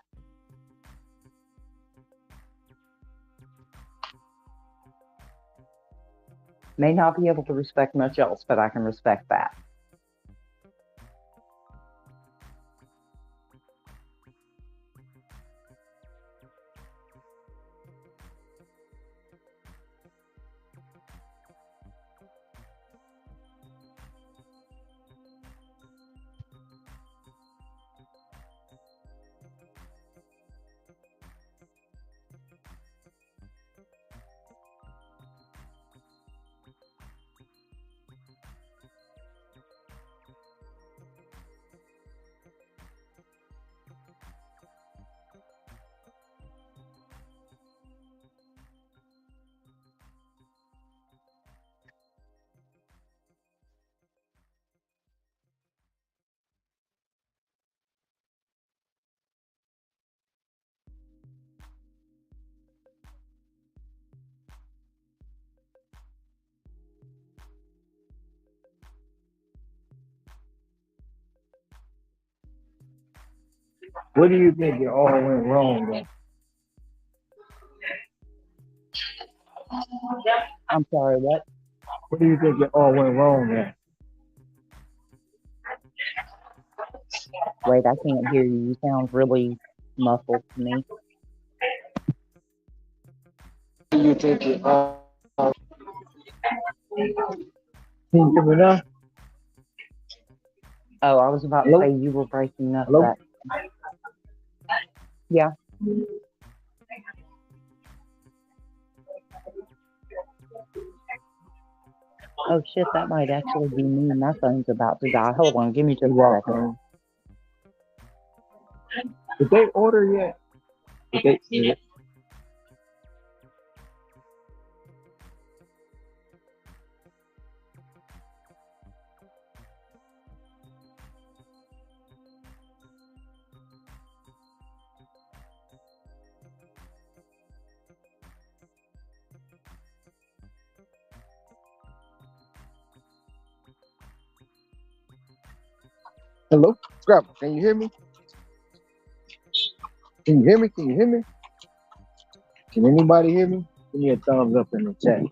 May not be able to respect much else, but I can respect that. What do you think it all went wrong then? I'm sorry, what? What do you think it all went wrong then? Wait, I can't hear you. You sound really muffled to me. What do you think it all? Can you hear me now? Oh, I was about to Hello? say you were breaking up, Hello? but yeah. Oh shit, that might actually be me. My phone's about to die. Hold on, give me just a second. Did they order yet? Did they? Hello? Scrabble, can you hear me? Can you hear me? Can you hear me? Can anybody hear me? Give me a thumbs up in the chat.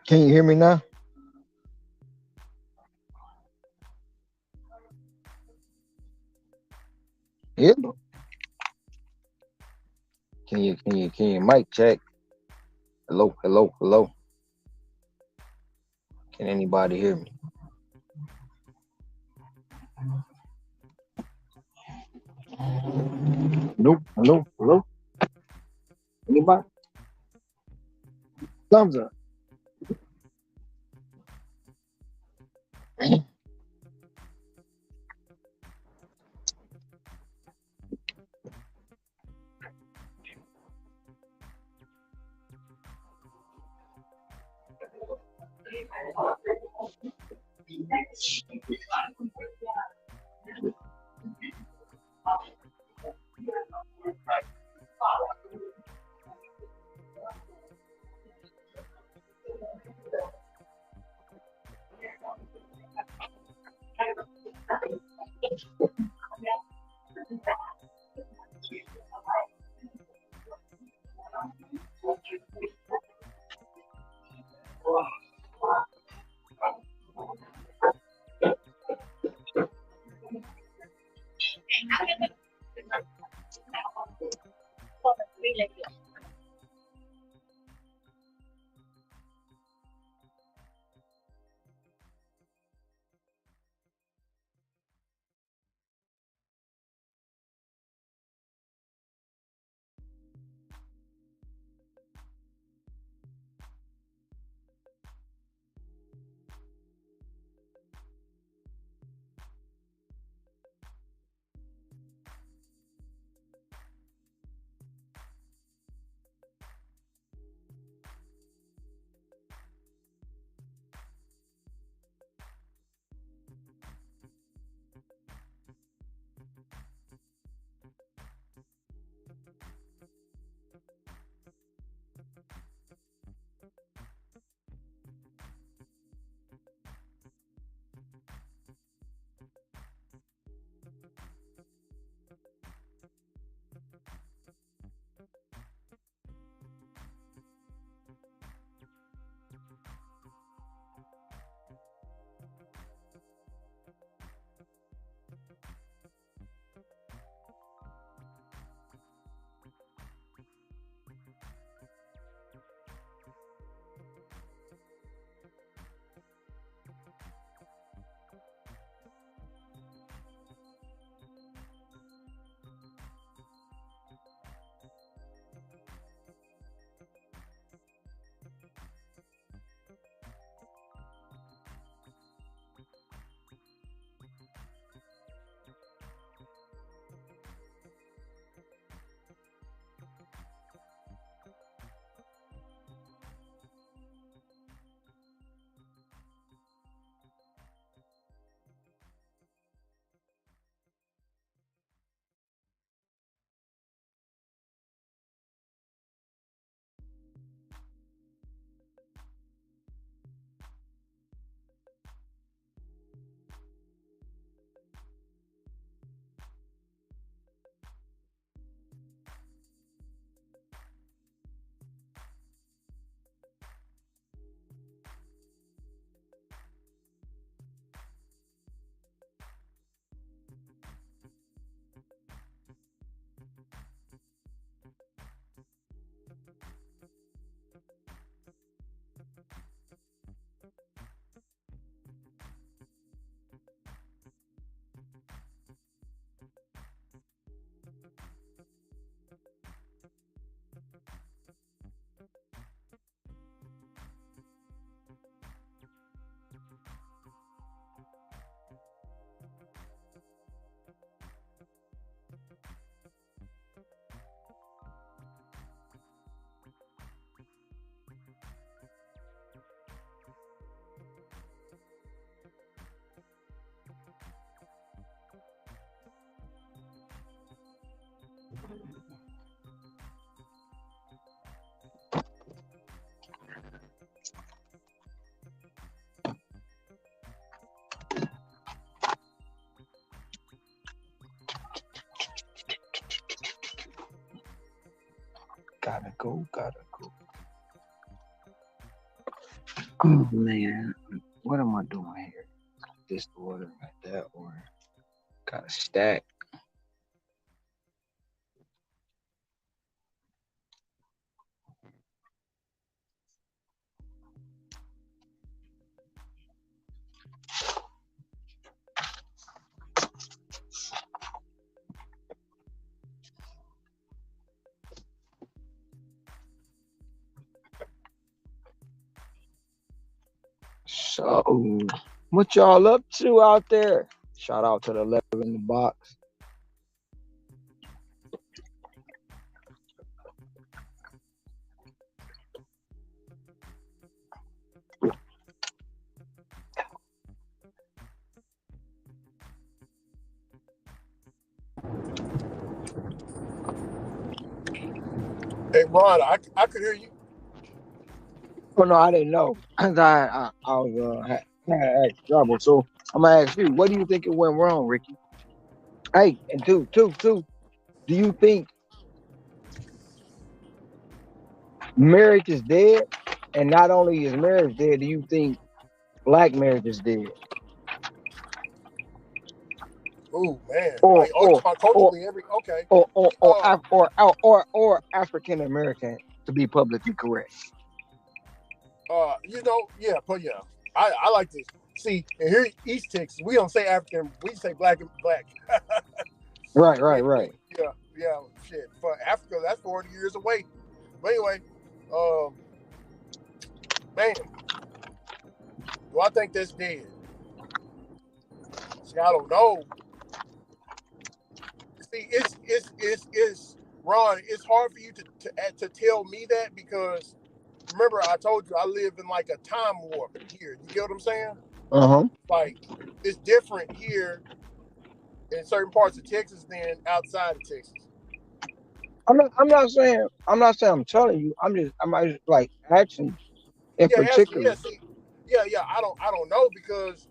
Can you hear me now? Yeah. Can you mic check? Hello, hello, hello. Can anybody hear me? Nope. Hello, hello. Anybody? Thumbs up. Gotta go, gotta go. Oh man, what am I doing here? This order, got that order. Got a stack. So, what y'all up to out there? Shout out to the 11 in the box. Hey, Ron, I could hear you. Oh no, I didn't know. 'Cause I was had asked trouble. So I'm gonna ask you, what do you think it went wrong, Ricky? Hey, and two. Do you think marriage is dead? And not only is marriage dead, do you think black marriage is dead? Oh man, Or like oh, you or talking about or culturally every okay. Af- or African American to be publicly correct. Yeah, but yeah, I like this. See, and here East Texas, we don't say African, we say black and black. Right, yeah, right, right. yeah, shit. For Africa, that's 40 years away. But anyway, um, man, do I think that's dead? See, I don't know. See, it's Ron. It's hard for you to tell me that because remember I told you I live in like a time warp here. You get what I'm saying? Uh-huh. Like it's different here in certain parts of Texas than outside of Texas. I'm not saying I'm telling you. I'm just like asking in Yeah, actually, particular. yeah. See, yeah. I don't know because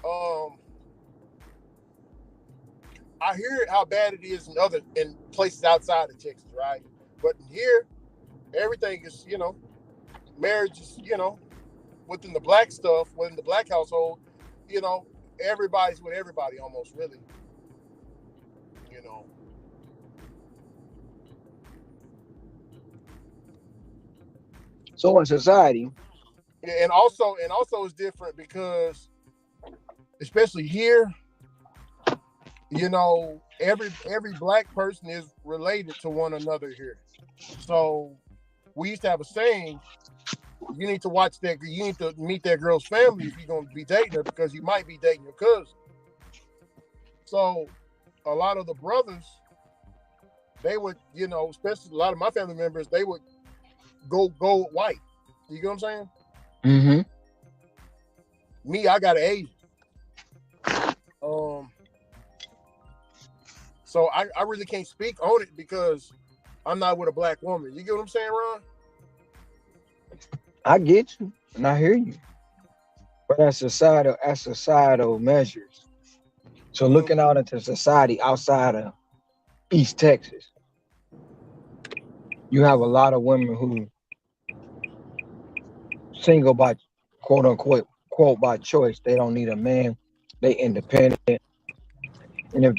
um I hear how bad it is in places outside of Texas, right? But here, everything is marriage is within the black stuff within the black household, you know everybody's with everybody almost really, you know. So in society, Yeah, and also it's different because especially here, every black person is related to one another here. So we used to have a saying, you need to watch that, you need to meet that girl's family if you're going to be dating her because you might be dating your cousin. So a lot of the brothers, they would, especially a lot of my family members, they would go white. You get what I'm saying? mm-hmm. Me, I got an Asian. So I really can't speak on it because I'm not with a black woman. You get what I'm saying, Ron? I get you and I hear you. But as societal measures. So Mm-hmm. looking out into society outside of East Texas, you have a lot of women who single by quote unquote quote by choice. They don't need a man. They independent. And if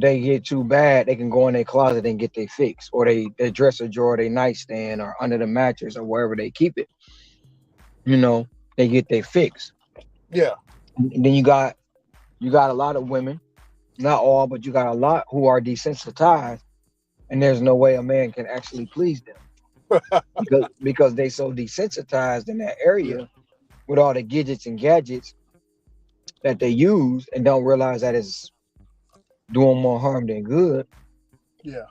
they get too bad, they can go in their closet and get their fix, or their dresser drawer, their nightstand, or under the mattress, or wherever they keep it. You know, they get their fix. Yeah. And then you got a lot of women, not all, but you got a lot who are desensitized, and there's no way a man can actually please them because they so desensitized in that Yeah. area with all the gadgets and gadgets that they use and don't realize that it's doing more harm than good. Yeah.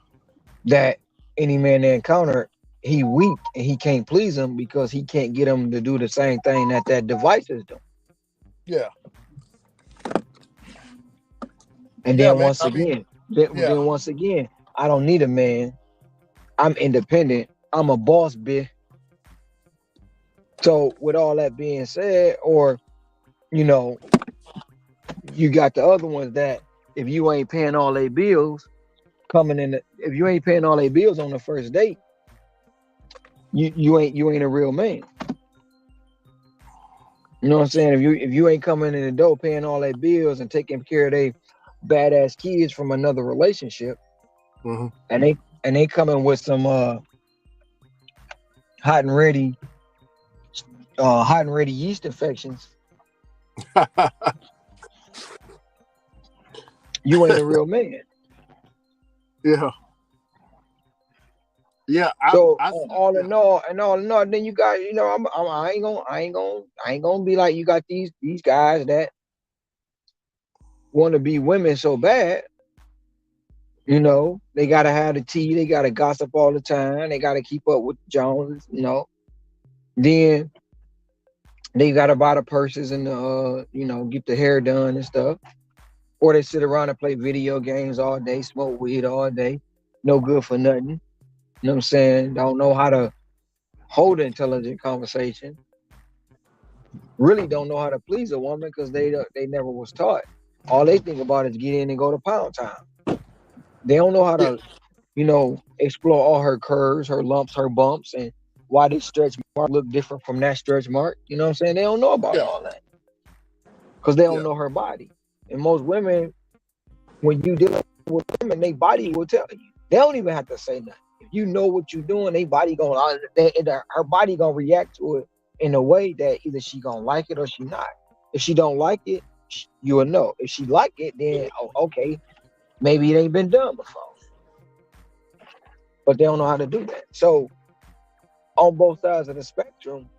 That any man they encounter, he weak and he can't please them because he can't get them to do the same thing that device is doing. Yeah. And Yeah, then man. once I mean, again, then, yeah. then once again, I don't need a man. I'm independent. I'm a boss, bitch. So with all that being said, or you know, you got the other ones that if you ain't paying all their bills coming in, if you ain't paying all their bills on the first date, you ain't a real man. You know what I'm saying? If you ain't coming in the door paying all their bills and taking care of they badass kids from another relationship, Hmm. and they coming with some hot and ready yeast infections, you ain't a real man. Yeah. Yeah. So I see. all Yeah. in all, then you got, I ain't gonna be like you got these guys that want to be women so bad. They gotta have the tea, they gotta gossip all the time, they gotta keep up with the Joneses. Then they gotta buy the purses and get the hair done and stuff, or they sit around and play video games all day, smoke weed all day, no good for nothing. You know what I'm saying? Don't know how to hold an intelligent conversation. Really don't know how to please a woman because they never was taught. All they think about is get in and go to pound time. They don't know how Yeah. to, explore all her curves, her lumps, her bumps, and why this stretch mark look different from that stretch mark. You know what I'm saying? They don't know about Yeah. all that because they don't Yeah. know her body. And most women, when you deal with women, they body will tell you. They don't even have to say nothing. If you know what you're doing, they body her body gonna react to it in a way that either she gonna like it or she not. If she don't like it, you will know. If she like it, then okay, maybe it ain't been done before. But they don't know how to do that. So on both sides of the spectrum,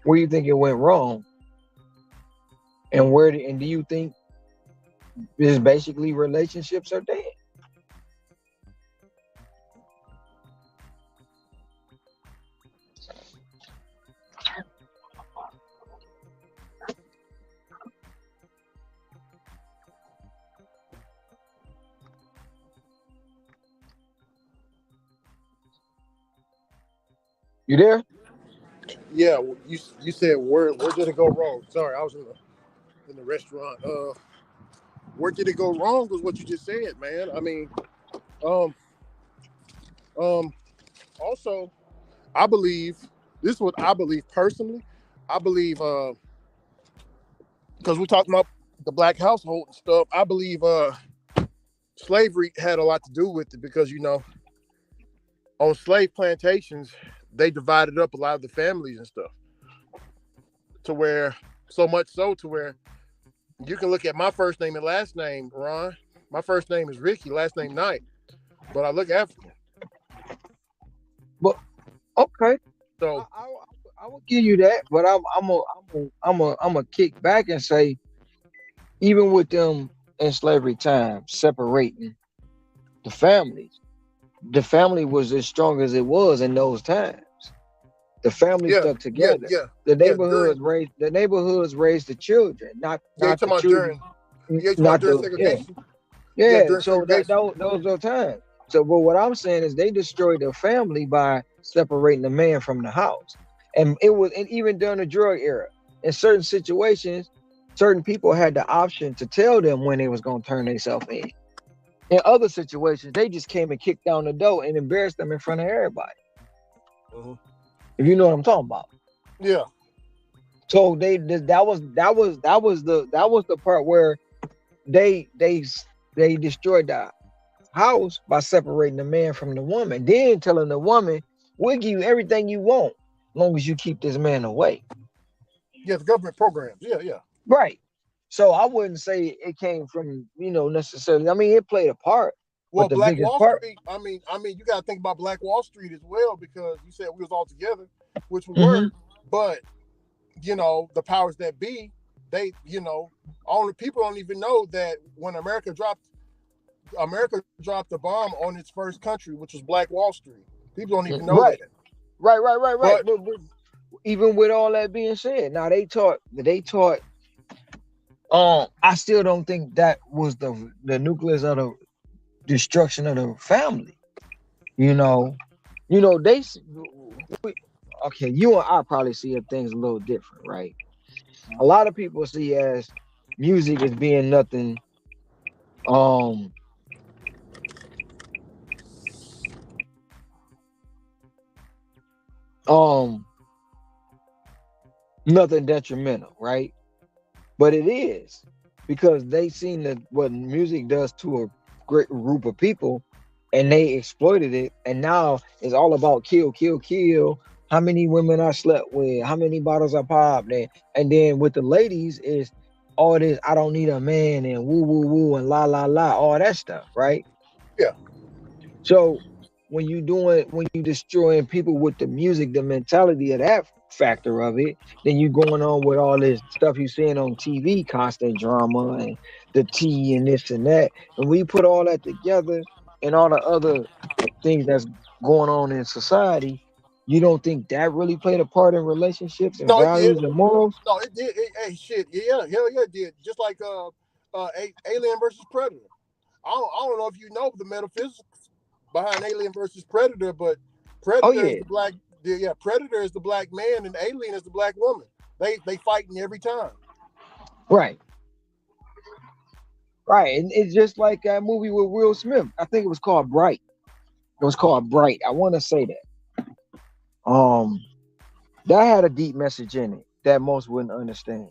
where you think it went wrong, and do you think is basically relationships are dead? You there? Yeah. You said where did it go wrong? Sorry, I was in the restaurant. Where did it go wrong? Was what you just said, man. I mean, um, um. Also, I believe this is what I believe personally. I believe because we talked about the black household and stuff. I believe slavery had a lot to do with it because on slave plantations they divided up a lot of the families and stuff to where so much so to where you can look at my first name and last name, Ron. My first name is Ricky, last name Knight, but I look African. But okay, So I will give you that, but I'm a kick back and say, even with them in slavery time separating the families, the family was as strong as it was in those times. The family yeah, stuck yeah, together. yeah, The yeah. During neighborhoods raised the children, not yeah, you not the talking about children, during yeah, you talking about not during the yeah. segregation? Yeah, Yeah, during so that, segregation. those are times. So, but what I'm saying is they destroyed the family by separating the man from the house, and even during the drug era, in certain situations, certain people had the option to tell them when they was gonna turn themselves in. In other situations, they just came and kicked down the door and embarrassed them in front of everybody. Hmm. If you know what I'm talking about. Yeah, So that was the part where they they they destroyed the house by separating the man from the woman, then telling the woman, we'll give you everything you want as long as you keep this man away. yeah, the government programs. Yeah, yeah. Right. So I wouldn't say it came from, necessarily. I mean, it played a part, but Well, the Black biggest Wall part. Street. I mean, you got to think about Black Wall Street as well because you said we was all together, which we Hmm. were. But the powers that be, they, only people don't even know that when America dropped the bomb on its first country, which was Black Wall Street. People don't even know that. Right, right. But But even with all that being said, now they taught. I still don't think that was the nucleus of the destruction of the family. You know, they. Okay, you and I probably see things a little different, right? A lot of people see as music as being nothing um um nothing detrimental, right? But it is because they seen that what music does to a great group of people, and they exploited it. And now it's all about kill, kill, kill. How many women I slept with? How many bottles I popped? And then with the ladies is all this. I don't need a man and woo woo woo and la la la, all that stuff, right? Yeah. So when you destroying people with the music, the mentality of that factor of it, then you going on with all this stuff you seeing on TV, constant drama and the tea and this and that. And we put all that together and all the other things that's going on in society, you don't think that really played a part in relationships and No, it did. values and morals? No, it did. Hey, shit. Yeah, hell yeah, it did. Just like Alien versus Predator. I don't know if you know the metaphysics behind Alien versus Predator, but Oh Predator is yeah, the black. Yeah, Predator is the black man, and Alien is the black woman. They fighting every time. right. Right. And it's just like that movie with Will Smith. I think it was called Bright. It was called Bright. I want to say that. Um, that had a deep message in it that most wouldn't understand.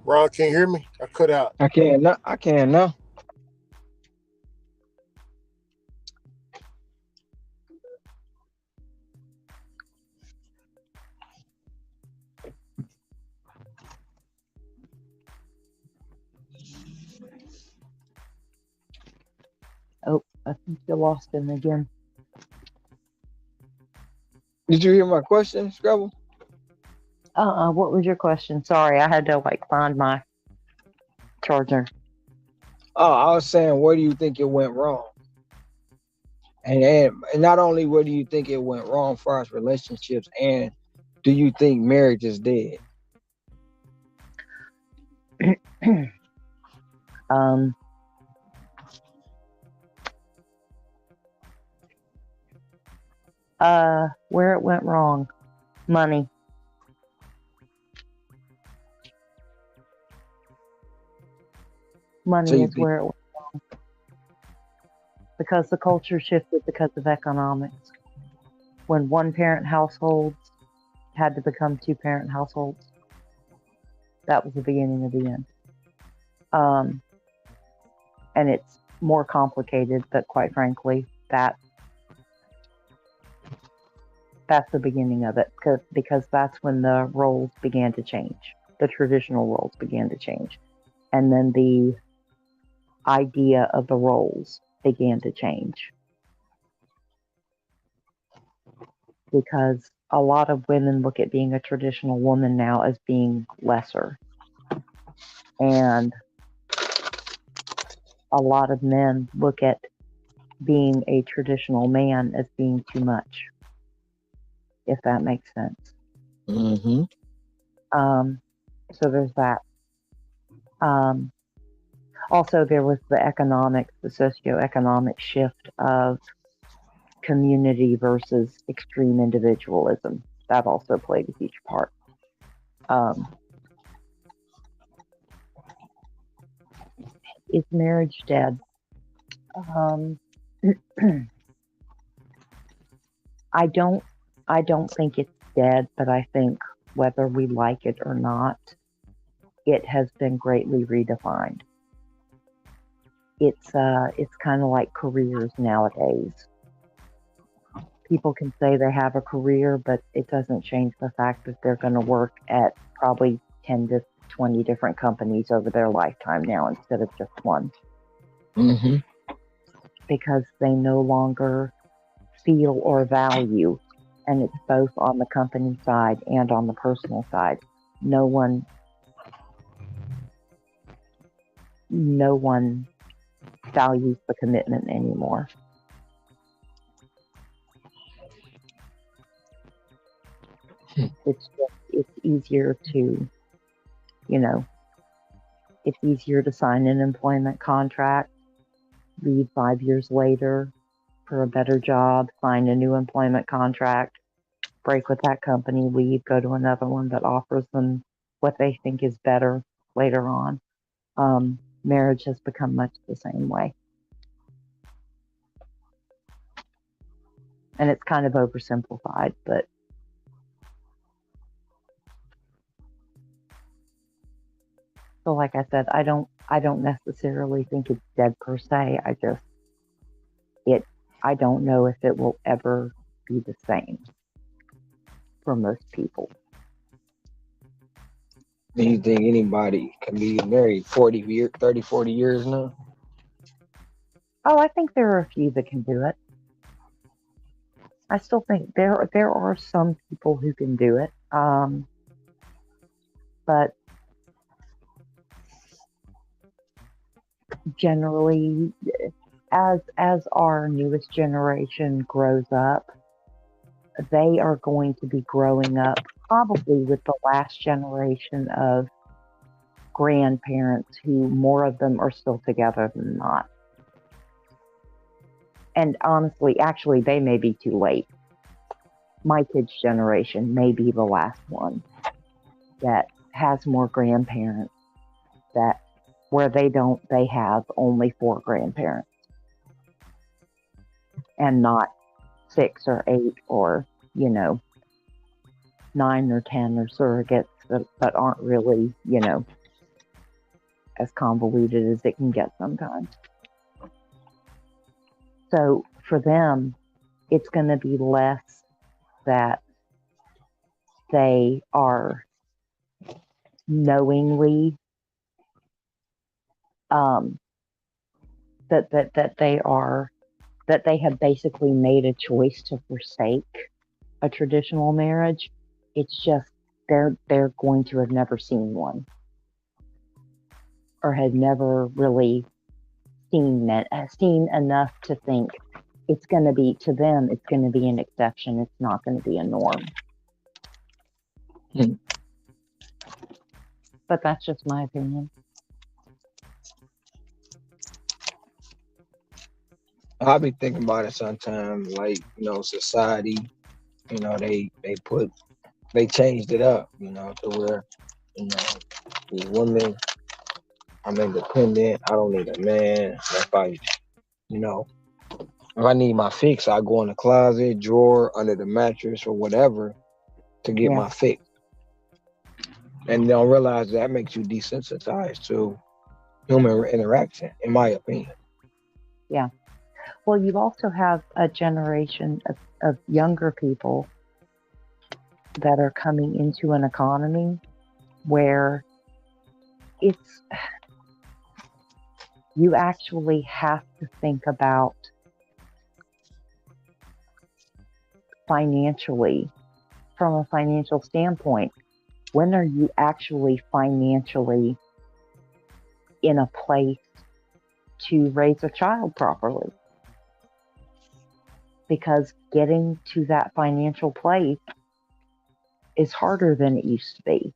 Ron, can you hear me? I cut out. I can't not. I can't now. Oh, I think you lost him again. Did you hear my question, Scrabble? What was your question? Sorry, I had to like find my charger. Oh, I was saying, where do you think it went wrong? And not only where do you think it went wrong for our relationships, and do you think marriage is dead? um, where it went wrong? Money. So Money you is think, where it went wrong because the culture shifted because of economics. When one parent households had to become two parent households, that was the beginning of the end. And it's more complicated, but quite frankly, that's the beginning of it because that's when the roles began to change. The traditional roles began to change. And then the idea of the roles began to change because a lot of women look at being a traditional woman now as being lesser. And a lot of men look at being a traditional man as being too much, if that makes sense. mm-hmm. So there's that. Also, there was the socioeconomic shift of community versus extreme individualism. That also played a huge part. Is marriage dead? Um, I don't think it's dead, but I think whether we like it or not, it has been greatly redefined. It's kind of like careers nowadays. People can say they have a career, but it doesn't change the fact that they're going to work at probably 10 to 20 different companies over their lifetime now instead of just one. Mm-hmm. Because they no longer feel or value, and it's both on the company side and on the personal side. No one values the commitment anymore. It's easier to, it's easier to sign an employment contract, leave 5 years later for a better job, sign a new employment contract, break with that company, leave, go to another one that offers them what they think is better later on. Marriage has become much the same way. And it's kind of oversimplified, but so like I said, I don't necessarily think it's dead per se. I don't know if it will ever be the same for most people. Do you think anybody can be married 40 years now? Oh, I think there are a few that can do it. I still think there are some people who can do it. But generally, as our newest generation grows up, they are going to be growing up probably with the last generation of grandparents who more of them are still together than not. And honestly, actually, they may be too late. My kids' generation may be the last one that has more grandparents where they have only 4 grandparents and not 6 or 8 or 9 or 10 or surrogates that aren't really as convoluted as it can get sometimes. So for them, it's going to be less that they are knowingly that they have basically made a choice to forsake a traditional marriage. It's just they're going to have never seen one or had never really seen enough to think it's going to be, to them, it's going to be an exception. It's not going to be a norm. But that's just my opinion. I be thinking about it sometimes, like, society, they changed it up, to where, these women, I'm independent, I don't need a man. If I need my fix, I go in the closet, drawer, under the mattress or whatever to get my fix. And they don't realize that makes you desensitized to human interaction, in my opinion. Yeah. Well, you also have a generation of younger people that are coming into an economy where you actually have to think about financially, from a financial standpoint. When are you actually financially in a place to raise a child properly? Because getting to that financial place is harder than it used to be.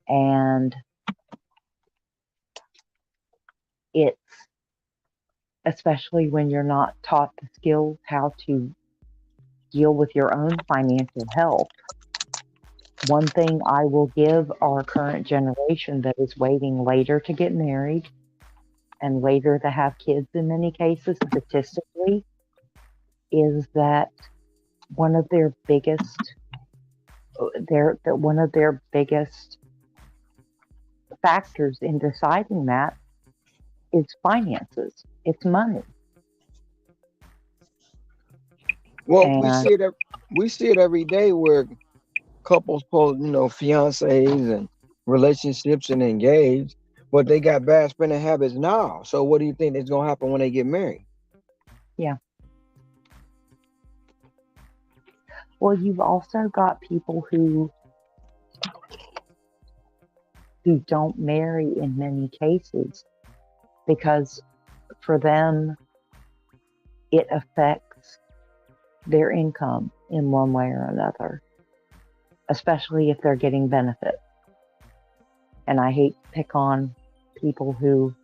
And it's, especially when you're not taught the skills how to deal with your own financial health. One thing I will give our current generation that is waiting later to get married and later to have kids in many cases, statistically, is that one of their biggest factors in deciding that is finances. It's money. Well, And we see it every day where couples post, fiancés and relationships and engaged, but they got bad spending habits now. So what do you think is gonna happen when they get married? yeah. Well, you've also got people who don't marry in many cases because for them it affects their income in one way or another, especially if they're getting benefits. And I hate to pick on people who,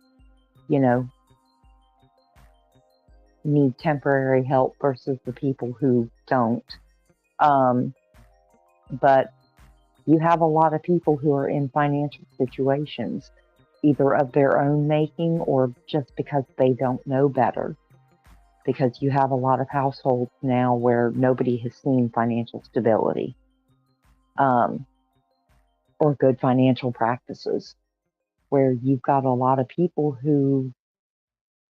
need temporary help versus the people who don't. But you have a lot of people who are in financial situations, either of their own making or just because they don't know better. Because you have a lot of households now where nobody has seen financial stability or good financial practices, where you've got a lot of people who,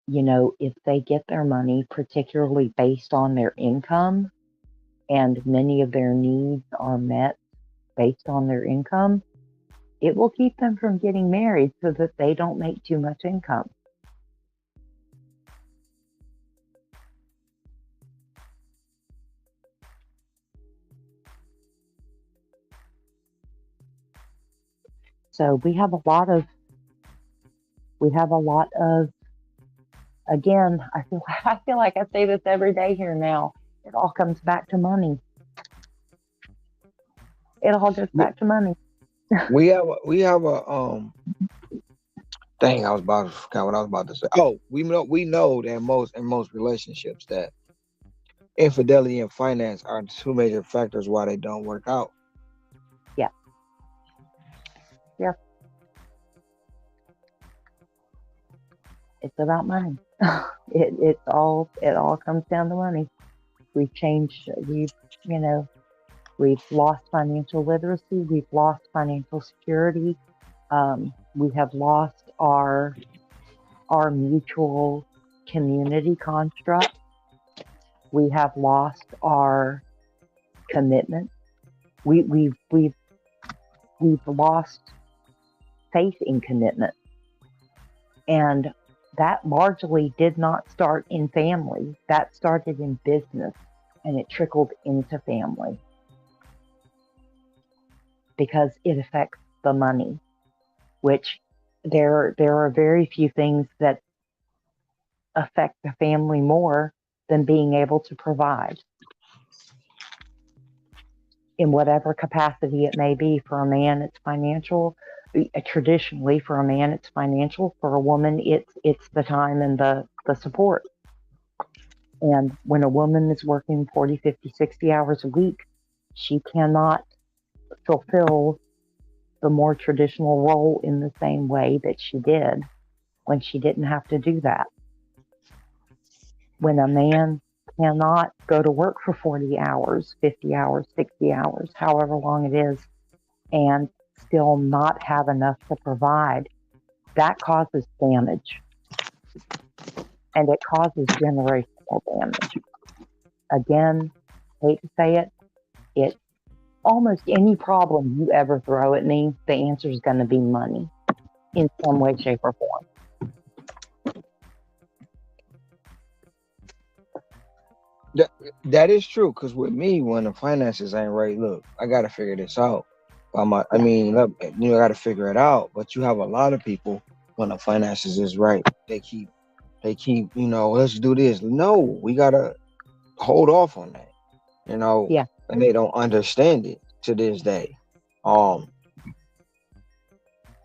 if they get their money, particularly based on their income, and many of their needs are met based on their income, it will keep them from getting married so that they don't make too much income. So we have a lot of, again, I feel like I say this every day here now. It all comes back to money. It all goes back to money. We have a dang, I forgot what I was about to say. Oh, we know that most relationships that infidelity and finance are the two major factors why they don't work out. Yeah. Yeah. It's about money. It all comes down to money. We've lost financial literacy. We've lost financial security. We have lost our mutual community construct. We have lost our commitment. We've lost faith in commitment, and that largely did not start in family. That started in business, and it trickled into family because it affects the money, which there are very few things that affect the family more than being able to provide in whatever capacity it may be. For a man, it's financial. Traditionally, for a man, it's financial. For a woman, it's the time and the support. And when a woman is working 40, 50, 60 hours a week, she cannot fulfill the more traditional role in the same way that she did when she didn't have to do that. When a man cannot go to work for 40 hours, 50 hours, 60 hours, however long it is, and still not have enough to provide, that causes damage. And it causes generational damage. Again, hate to say it almost any problem you ever throw at me, the answer is going to be money in some way, shape, or form. That is true, because with me, when the finances ain't right, look, I got to figure this out. I got to figure it out. But you have a lot of people, when the finances is right, they keep, let's do this. No, we got to hold off on that, Yeah. and they don't understand it to this day.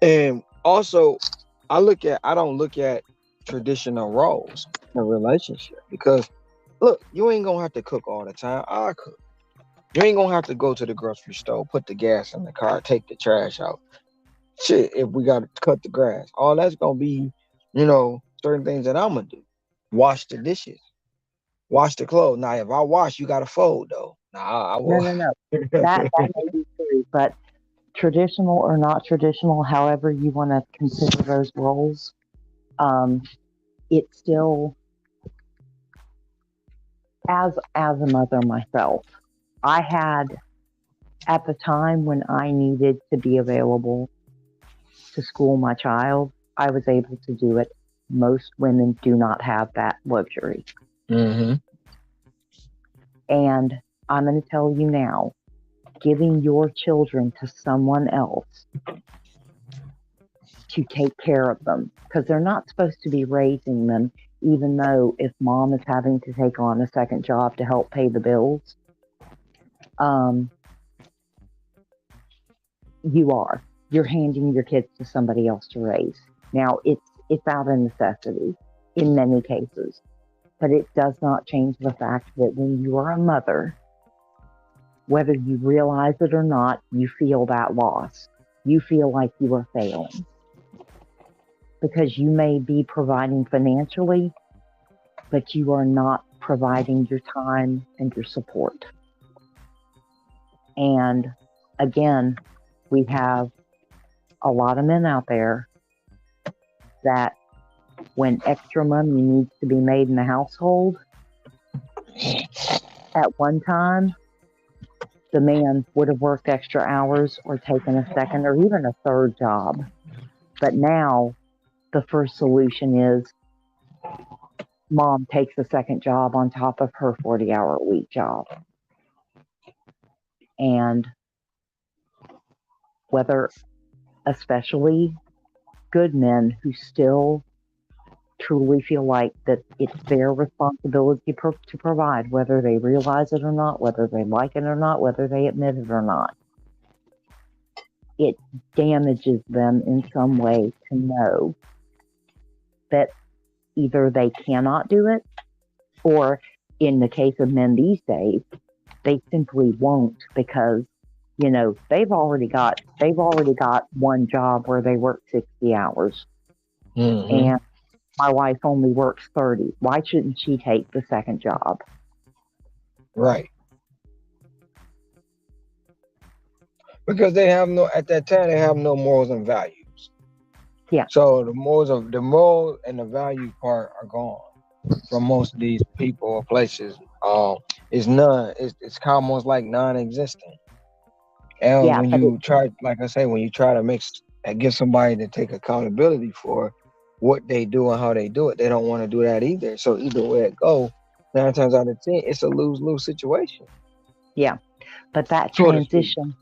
And also, I don't look at traditional roles in a relationship, because look, you ain't gonna have to cook all the time. I cook. You ain't gonna have to go to the grocery store, put the gas in the car, take the trash out. Shit, if we gotta cut the grass, all that's gonna be, certain things that I'm gonna do. Wash the dishes, wash the clothes. Now, if I wash, you gotta fold though. Nah, I No, will. no, no. That may be true, but traditional or not traditional, however you want to consider those roles, um, it's still as a mother myself, I had at the time when I needed to be available to school my child, I was able to do it. Most women do not have that luxury. Mm-hmm. And I'm going to tell you now, giving your children to someone else to take care of them, because they're not supposed to be raising them, even though if mom is having to take on a second job to help pay the bills, you're handing your kids to somebody else to raise. Now it's out of necessity in many cases, but it does not change the fact that when you are a mother, whether you realize it or not, you feel that loss. You feel like you are failing because you may be providing financially, but you are not providing your time and your support. And again, we have a lot of men out there that when extra money needs to be made in the household, at one time, the man would have worked extra hours or taken a second or even a third job. But now the first solution is mom takes a second job on top of her 40-hour-a-week job. And whether, especially good men who still truly feel like that it's their responsibility to provide, whether they realize it or not, whether they like it or not, whether they admit it or not. It damages them in some way to know that either they cannot do it, or in the case of men these days, they simply won't because, they've already got one job where they work 60 hours. Mm-hmm. And my wife only works 30. Why shouldn't she take the second job? Right. Because at that time they have no morals and values. Yeah. So the moral and the value part are gone from most of these people or places. It's none. It's almost like non-existent. And Yeah, when you try, like I say, when you try to get somebody to take accountability for what they do and how they do it, they don't want to do that either. So either way it go, 9 times out of 10, it's a lose-lose situation. Yeah, but that transition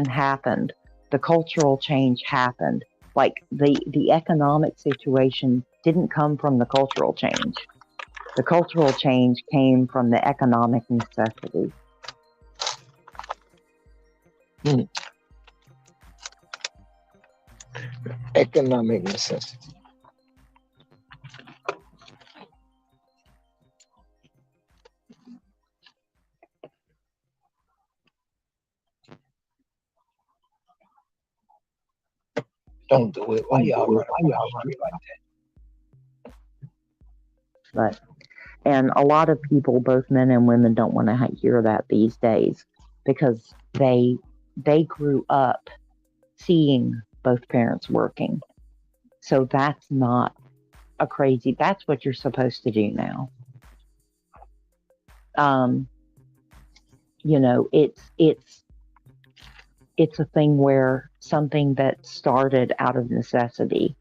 happened. The cultural change happened. Like the economic situation didn't come from the cultural change. The cultural change came from the economic necessity. Economic necessity. Don't do it. Why y'all run like that? And a lot of people, both men and women, don't want to hear that these days because they grew up seeing both parents working. So that's not that's what you're supposed to do now. It's a thing where something that started out of necessity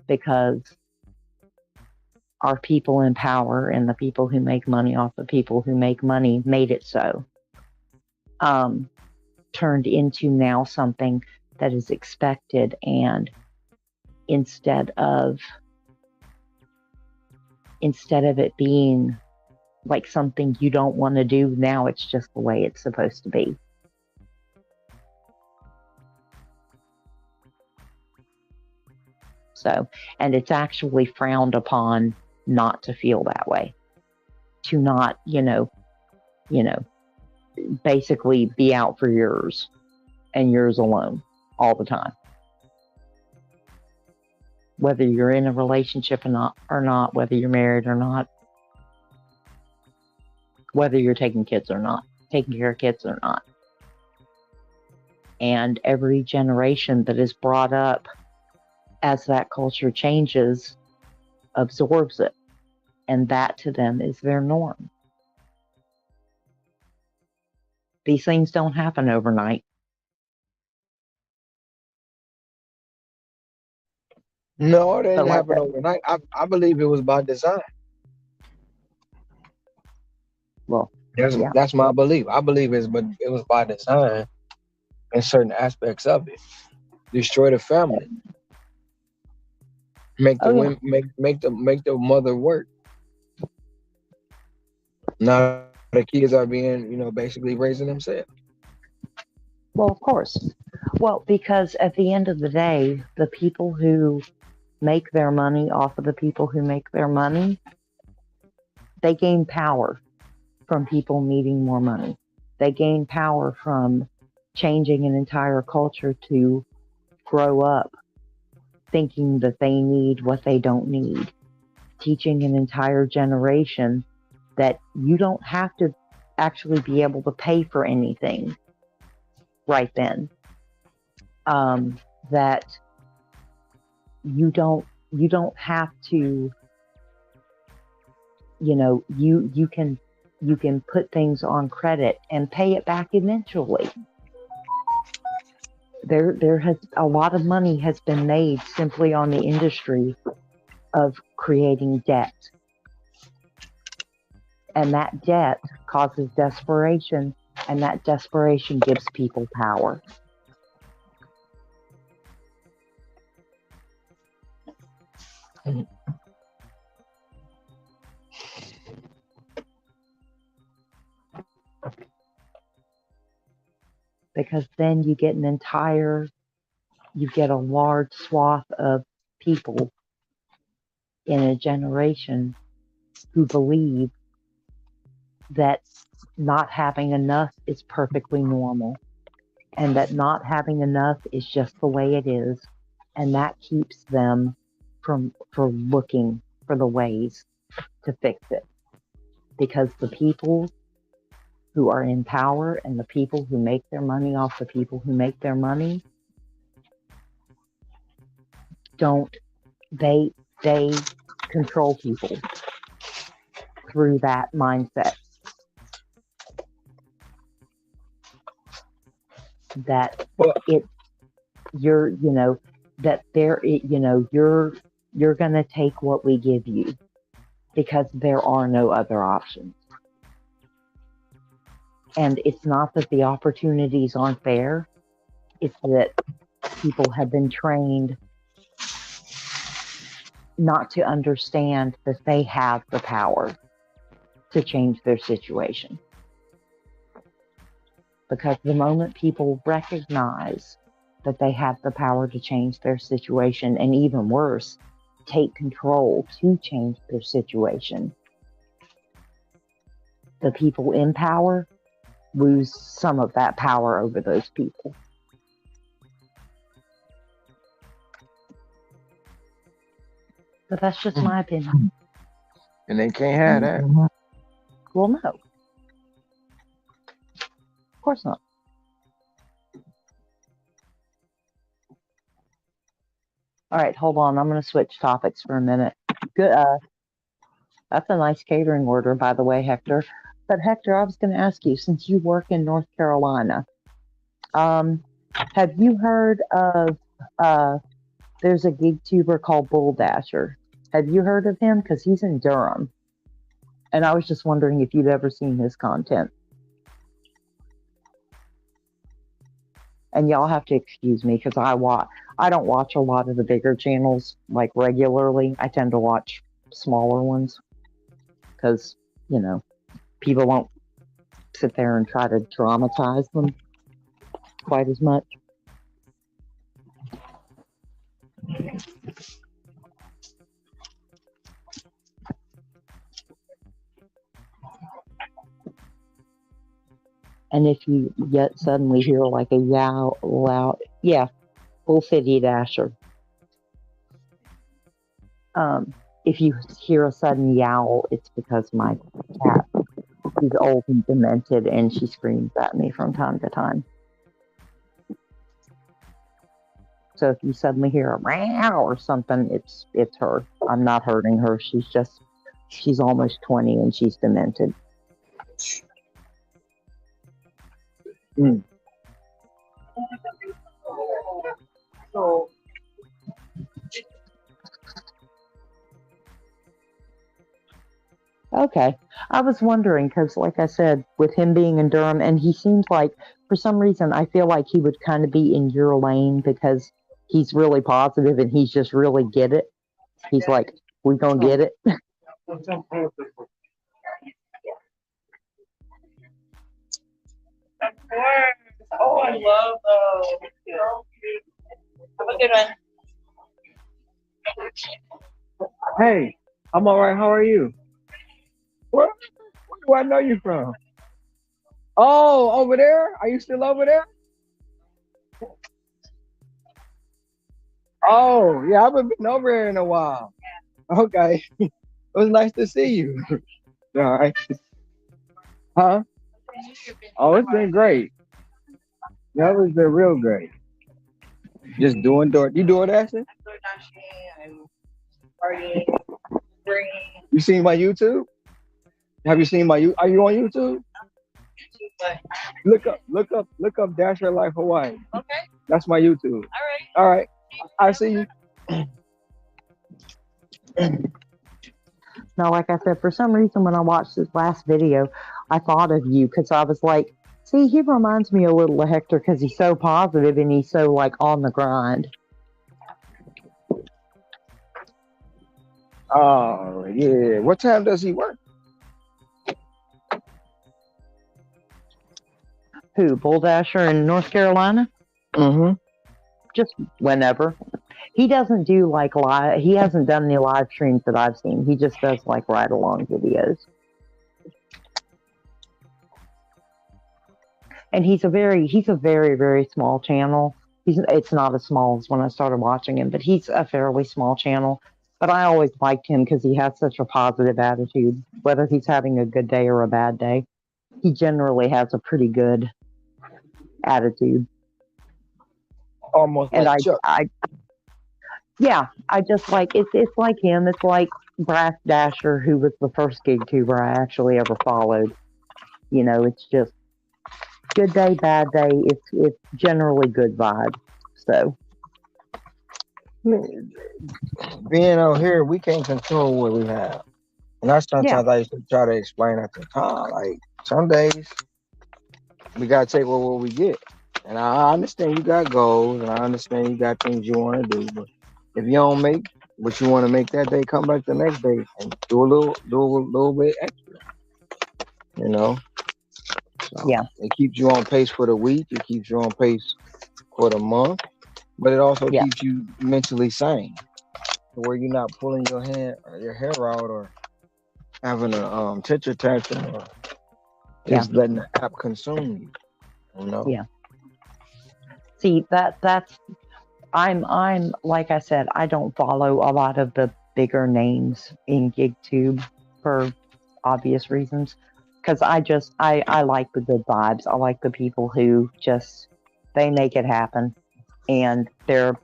because our people in power and the people who make money off the people who make money made it so, turned into now something that is expected, and instead of it being like something you don't want to do, now it's just the way it's supposed to be. So, and it's actually frowned upon not to feel that way, to not, basically be out for yours and yours alone all the time. whether you're in a relationship or not, whether you're married or not, whether you're taking care of kids or not. And every generation that is brought up as that culture changes absorbs it. And that to them is their norm. These things don't happen overnight. No, it But didn't like happen overnight. I believe it was by design. well, That's yeah. that's my belief. I believe it was by design in certain aspects of it. Destroy the family. Make the Oh yeah. women make the mother work. Now the kids are being, basically raising themselves. Well, of course. Well, because at the end of the day, the people who make their money off of the people who make their money, they gain power from people needing more money. They gain power from changing an entire culture to grow up thinking that they need what they don't need. Teaching an entire generation that you don't have to actually be able to pay for anything right then. That you don't have to, you can put things on credit and pay it back eventually. There has a lot of money has been made simply on the industry of creating debt. And that debt causes desperation, and that desperation gives people power. Because then you get a large swath of people in a generation who believe that not having enough is perfectly normal, and that not having enough is just the way it is, and that keeps them from looking for the ways to fix it. Because the people who are in power and the people who make their money off the people who make their money they control people through that mindset. That you're gonna take what we give you because there are no other options. And it's not that the opportunities aren't there, it's that people have been trained not to understand that they have the power to change their situation. Because the moment people recognize that they have the power to change their situation, and even worse, take control to change their situation, the people in power lose some of that power over those people. But that's just my opinion. And they can't have that. Well, no. Of course not. All right, hold on. I'm going to switch topics for a minute. Good. That's a nice catering order, by the way, Hector. But Hector, I was going to ask you, since you work in North Carolina, have you heard of? There's a gig tuber called Bull Dasher. Have you heard of him? Because he's in Durham, and I was just wondering if you'd ever seen his content. And y'all have to excuse me because I don't watch a lot of the bigger channels like regularly. I tend to watch smaller ones because, people won't sit there and try to dramatize them quite as much. And if you yet suddenly hear like a yow loud, yeah, Bull City Dasher. If you hear a sudden yowl, it's because my cat, she's old and demented, and she screams at me from time to time. So if you suddenly hear a meow or something, it's her. I'm not hurting her. She's almost 20 and she's demented. Mm. Okay. I was wondering because, like I said, with him being in Durham, and he seems like, for some reason, I feel like he would kind of be in your lane because he's really positive and he's just really get it. He's like, we gonna get it. Oh, I love those. Have a good one. Hey, I'm all right. How are you? Where do I know you from? Oh, over there? Are you still over there? Oh, yeah, I haven't been over here in a while. Okay. It was nice to see you. All right. Huh? Oh, it's been great. Yeah, it's been real great. Just doing door. You doing that shit? I'm partying, bringing You seen my YouTube? Have you seen my you? Are you on YouTube? Look up Dasher Life Hawaii. Okay. That's my YouTube. All right. All right. I see you. Now, like I said, for some reason, when I watched this last video, I thought of you because I was like, see, he reminds me a little of Hector because he's so positive and he's so like on the grind. Oh yeah. What time does he work? Who, Bull Dasher in North Carolina? Mm-hmm. Just whenever. He doesn't do like live. He hasn't done any live streams that I've seen. He just does like ride along videos. And he's a very, very small channel. It's not as small as when I started watching him, but he's a fairly small channel. But I always liked him because he has such a positive attitude. Whether he's having a good day or a bad day, he generally has a pretty good attitude. Almost And like Chuck. I just like it's like him. It's like Brass Dasher, who was the first gig tuber I actually ever followed. You know, it's just good day, bad day. It's generally good vibe. So Being out here, we can't control what we have. And that's sometimes I used to try to explain at the time. Like some days we gotta take what we get. And I understand you got goals and I understand you got things you want to do, but if you don't make what you want to make that day, come back the next day and do a little bit extra. You know? So it keeps you on pace for the week, it keeps you on pace for the month, but it also keeps you mentally sane. Where you're not pulling your hair out or having a temper tantrum or just letting the app consume you. You know? Yeah. See, that's I'm like I said, I don't follow a lot of the bigger names in GigTube for obvious reasons. Because I like the good vibes. I like the people who just they make it happen, and they're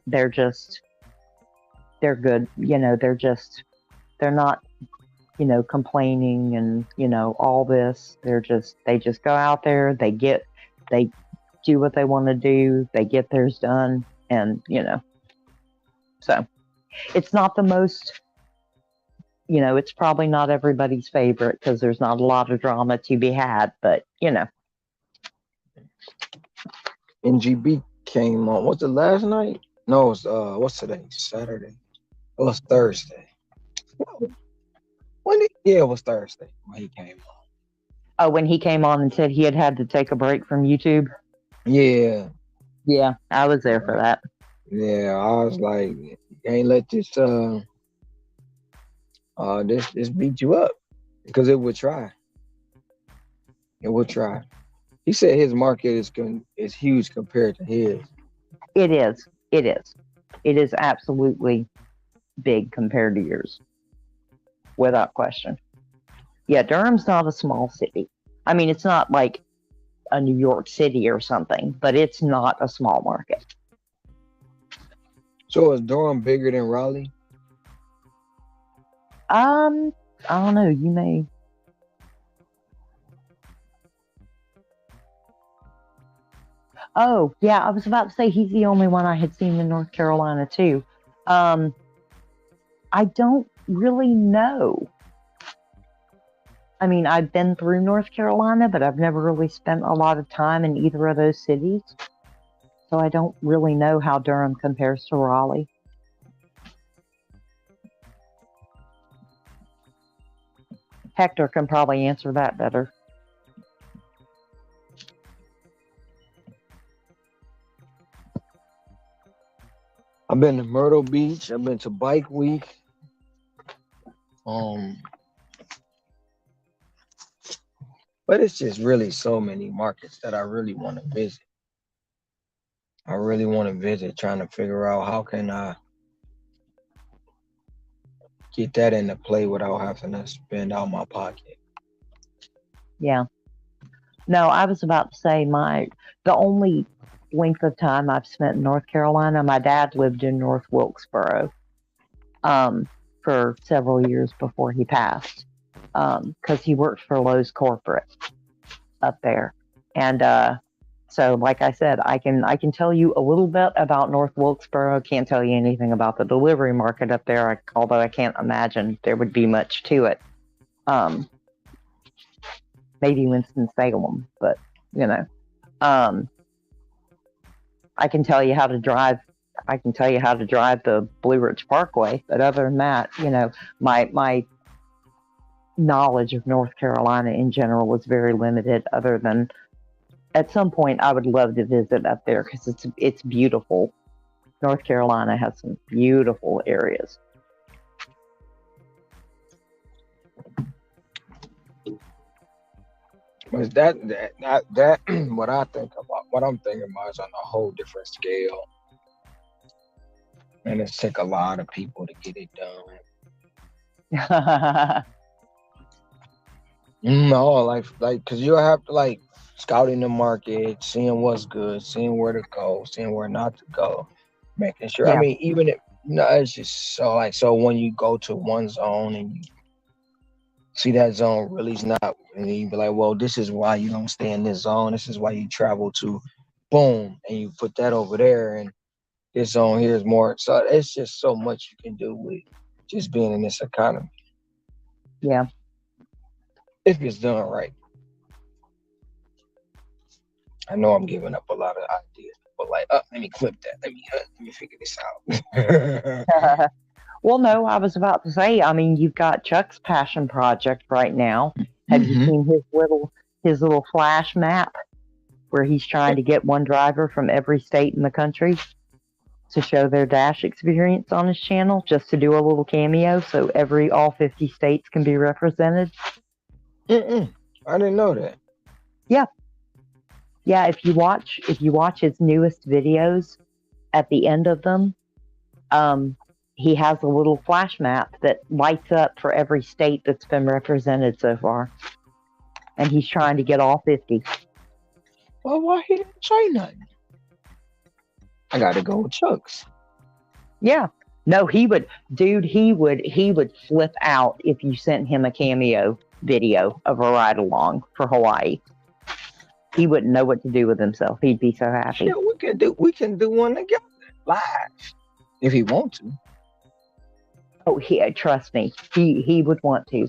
good. You know, they're not, you know, complaining and, you know, all this. They just go out there, they do what they want to do, they get theirs done, and, you know. So it's not the most, you know, it's probably not everybody's favorite because there's not a lot of drama to be had, but, you know. NGB came on. What's the last night? No, it's what's today? Saturday. It was Thursday. It was Thursday when he came on. Oh, when he came on and said he had to take a break from YouTube? Yeah. Yeah, I was there for that. Yeah, I was like, you ain't let this this beat you up, because it would try. It will try. He said his market is huge compared to his. It is. It is absolutely big compared to yours, without question. Yeah, Durham's not a small city. I mean, it's not like a New York City or something, but it's not a small market. So is Durham bigger than Raleigh? I don't know. You may. Oh, yeah. I was about to say he's the only one I had seen in North Carolina too. I don't really know. I mean, I've been through North Carolina, but I've never really spent a lot of time in either of those cities. So I don't really know how Durham compares to Raleigh. Hector can probably answer that better. I've been to Myrtle Beach. I've been to Bike Week. But it's just really so many markets that I really want to visit. I really want to visit, trying to figure out how can I get that into play without having to spend out my pocket. Yeah. No, I was about to say the only length of time I've spent in North Carolina, my dad lived in North Wilkesboro for several years before he passed, because he worked for Lowe's corporate up there. And so, like I said, I can tell you a little bit about North Wilkesboro. Can't tell you anything about the delivery market up there, although I can't imagine there would be much to it. Maybe Winston-Salem, but you know, I can tell you how to drive. I can tell you how to drive the Blue Ridge Parkway, but other than that, you know, my knowledge of North Carolina in general was very limited. Other than at some point, I would love to visit up there because it's beautiful. North Carolina has some beautiful areas. But that what I think about, what I'm thinking about is on a whole different scale. And it's take a lot of people to get it done. No, like, cause you have to like scouting the market, seeing what's good, seeing where to go, seeing where not to go, making sure. Yeah. I mean, even if it's just so when you go to one zone and you see that zone really is not, and you be like, well, this is why you don't stay in this zone. This is why you travel to, boom, and you put that over there, and this zone here is more. So it's just so much you can do with just being in this economy. Yeah. If it's done right. I know I'm giving up a lot of ideas, but like, let me clip that. Let me figure this out. Well, no, I was about to say, I mean, you've got Chuck's passion project right now. Have you seen his little flash map where he's trying to get one driver from every state in the country to show their Dash experience on his channel, just to do a little cameo so all 50 states can be represented? I didn't know that. Yeah. Yeah, if you watch his newest videos, at the end of them, he has a little flash map that lights up for every state that's been represented so far. And he's trying to get all 50. Well, why he didn't say nothing? I gotta go with Chuck's. Yeah. No, he would flip out if you sent him a cameo video of a ride along for Hawaii. He wouldn't know what to do with himself. He'd be so happy. Yeah, we can do one together live if he wants to. Oh, trust me, he would want to.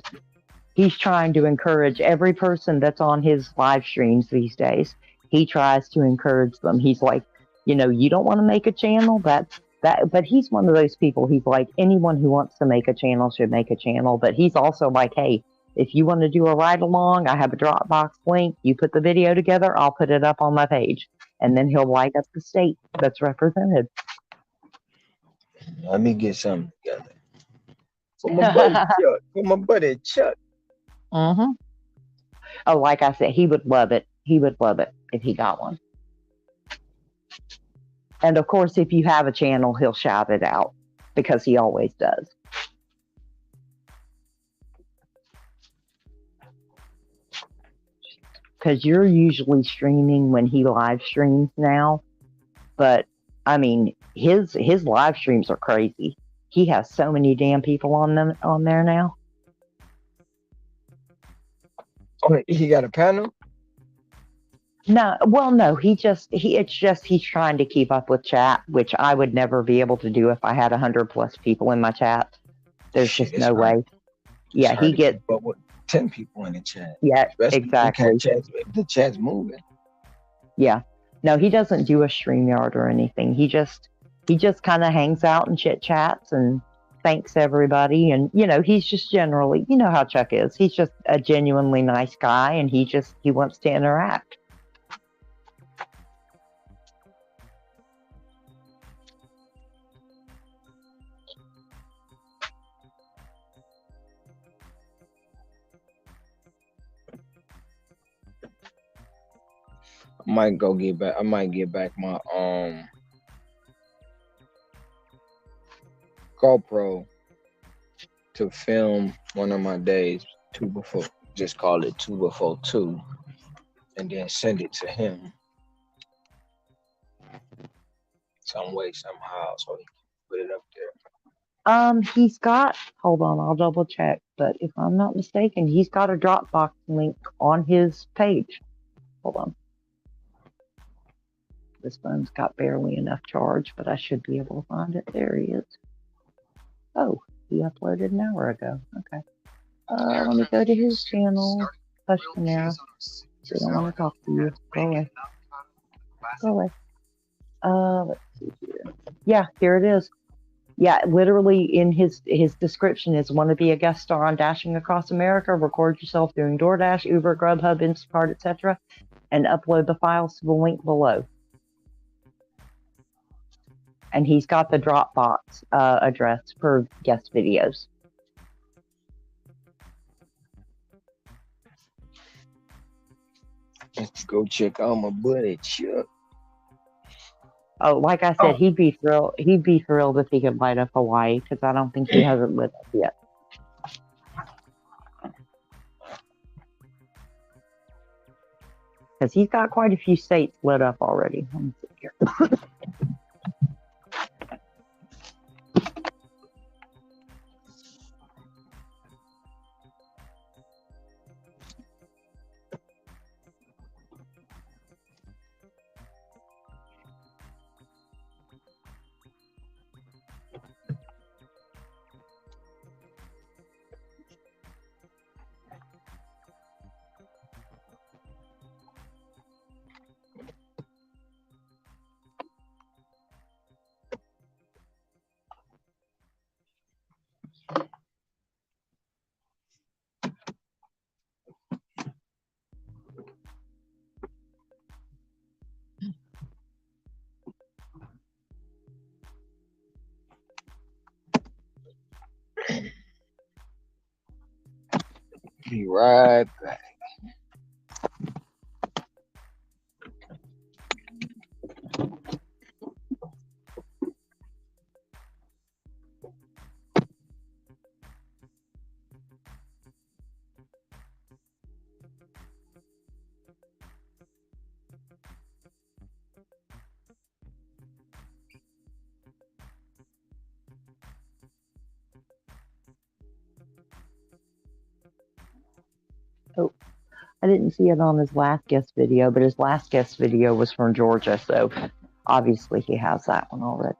He's trying to encourage every person that's on his live streams these days. He tries to encourage them. He's like, you know, you don't want to make a channel, but he's one of those people. He's like, anyone who wants to make a channel should make a channel. But he's also like, hey, if you want to do a ride along, I have a Dropbox link. You put the video together, I'll put it up on my page. And then he'll light up the state that's represented. Let me get something together. For my buddy Chuck. Mm-hmm. Oh, like I said, he would love it. He would love it if he got one. And of course, if you have a channel, he'll shout it out. because he always does. Because you're usually streaming when he live streams now, but I mean his live streams are crazy. He has so many damn people on there now. Oh, he got a panel? No, well, no, it's just he's trying to keep up with chat, which I would never be able to do if I had 100+ people in my chat. There's Shit, just it's no hard. way. It's Yeah, hard he to gets, keep up with 10 people in the chat. yeah, Especially exactly. the chat's moving. Yeah. No, he doesn't do a StreamYard or anything. He just kind of hangs out and chit chats and thanks everybody. And, he's just generally, you know how Chuck is. He's just a genuinely nice guy and he wants to interact. I might get back my GoPro to film one of my days, just call it 2 before 2, and then send it to him some way, somehow, so he can put it up there. He's got, hold on, I'll double check, but if I'm not mistaken, he's got a Dropbox link on his page. Hold on. This phone's got barely enough charge, but I should be able to find it. There he is. Oh, he uploaded an hour ago. Okay. Let me go to his channel. Questionnaire. They don't want to talk to you. Go away. Go away. Let's see here. Yeah, here it is. Yeah, literally in his description is want to be a guest star on Dashing Across America, record yourself doing DoorDash, Uber, Grubhub, Instacart, etc., and upload the files to the link below. And he's got the Dropbox address for guest videos. Let's go check out my buddy Chuck. Oh, like I said, he'd be thrilled if he could light up Hawaii, because I don't think he has it lit up yet. Because he's got quite a few states lit up already. Let me see here. Be right back. Oh, I didn't see it on his last guest video, but his last guest video was from Georgia, so obviously he has that one already.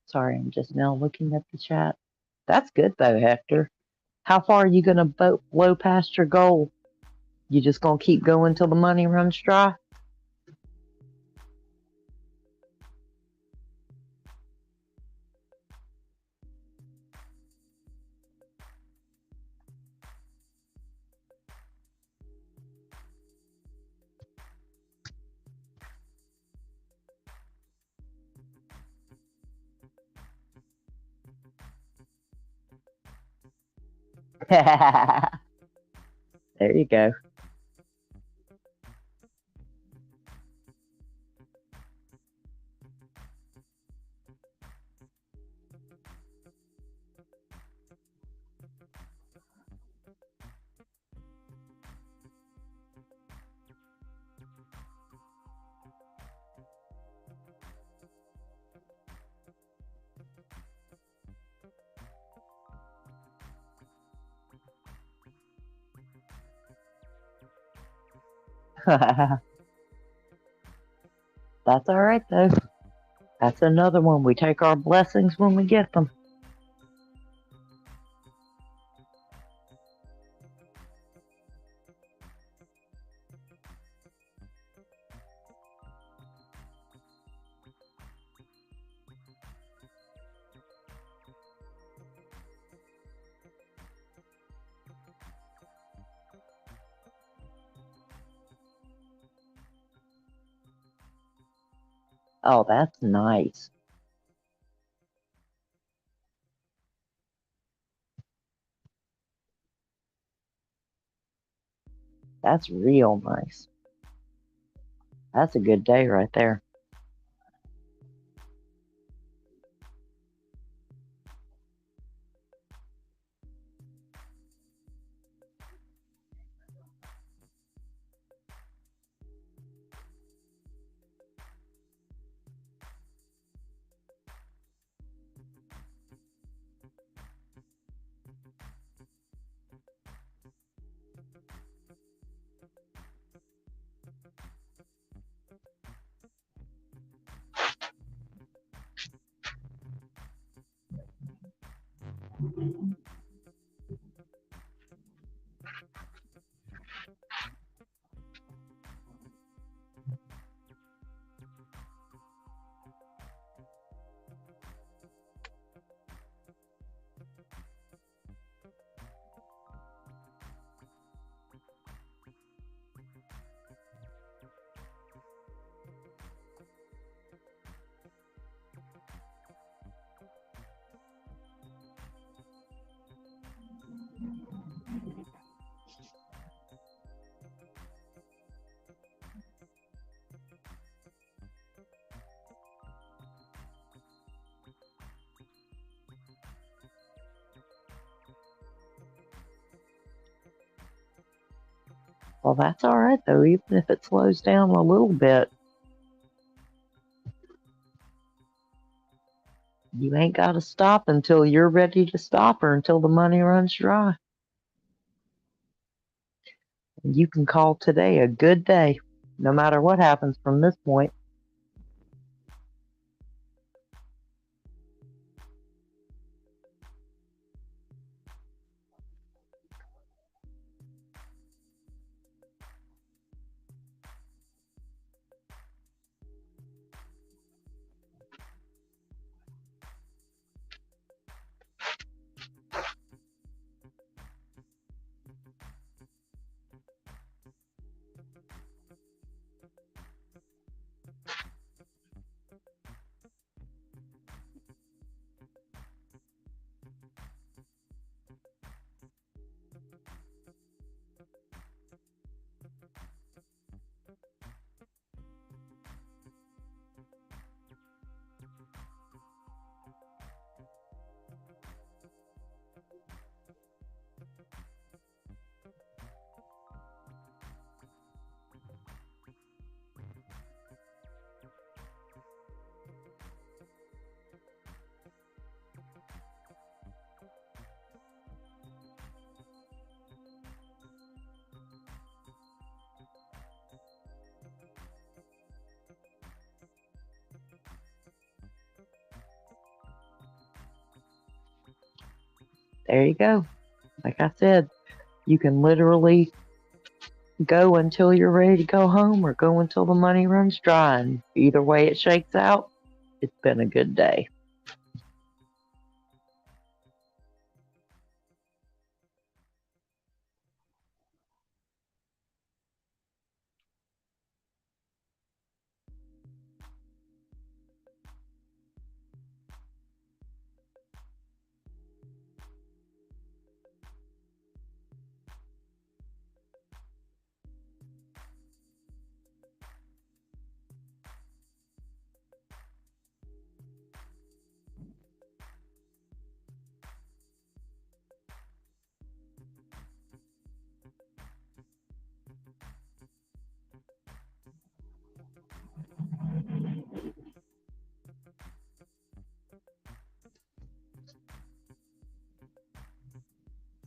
Sorry, I'm just now looking at the chat. That's good though, Hector. How far are you gonna blow past your goal? You just gonna keep going till the money runs dry? There you go. That's all right though. That's another one. We take our blessings when we get them. Oh, that's nice. That's real nice. That's a good day right there. Well, that's all right though, even if it slows down a little bit. You ain't got to stop until you're ready to stop or until the money runs dry. And you can call today a good day, no matter what happens from this point. there you go. Like I said, you can literally go until you're ready to go home or go until the money runs dry. And either way it shakes out, it's been a good day.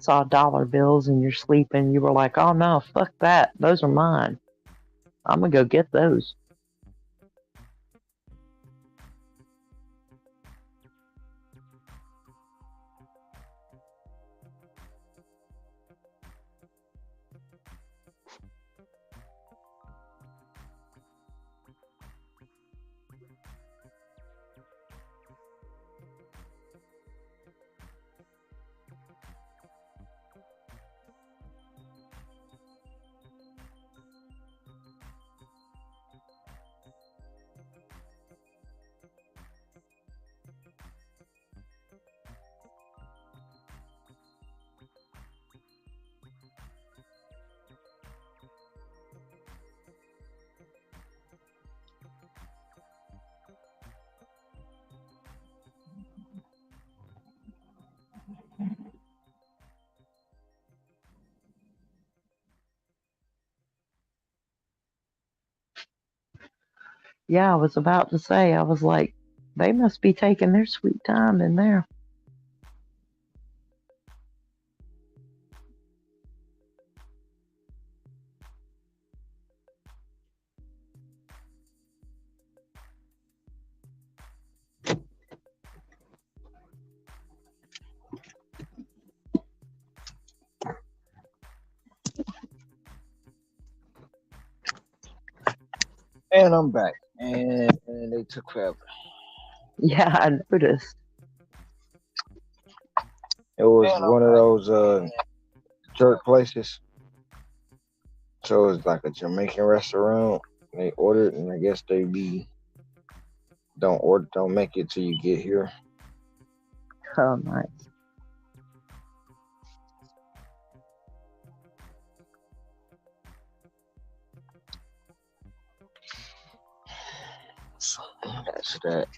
Saw dollar bills and you're sleeping, you were like, oh no, fuck that. Those are mine. I'm gonna go get those. Yeah, I was about to say, I was like, they must be taking their sweet time in there. And I'm back. And they took forever. Yeah, I noticed. It was one of those jerk places. So it's like a Jamaican restaurant. They ordered, and I guess they don't make it till you get here. Oh, nice. So that's that.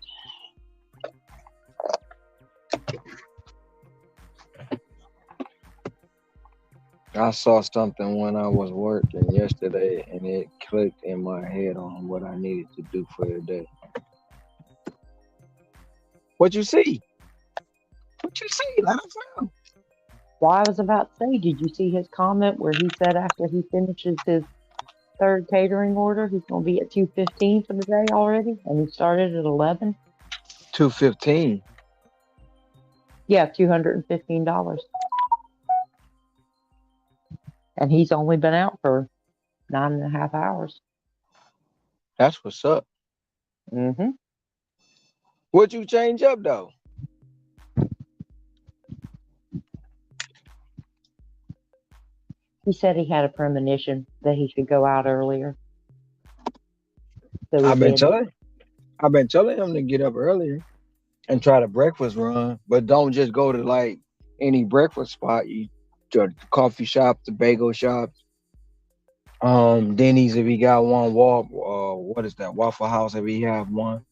I saw something when I was working yesterday, and it clicked in my head on what I needed to do for the day. What you see? What you see? Let us know. Well, I was about to say, did you see his comment where he said after he finishes his third catering order, he's going to be at 2:15 for the day already, and he started at 11? 2:15. Yeah, $215. And he's only been out for 9.5 hours. That's what's up. Mm-hmm. What'd you change up though? He said he had a premonition that he should go out earlier. So he I've been did. telling him to get up earlier and try the breakfast run, but don't just go to like any breakfast spot. You to the coffee shop, the bagel shops, Denny's if he got one. What is that? Waffle House if he have one.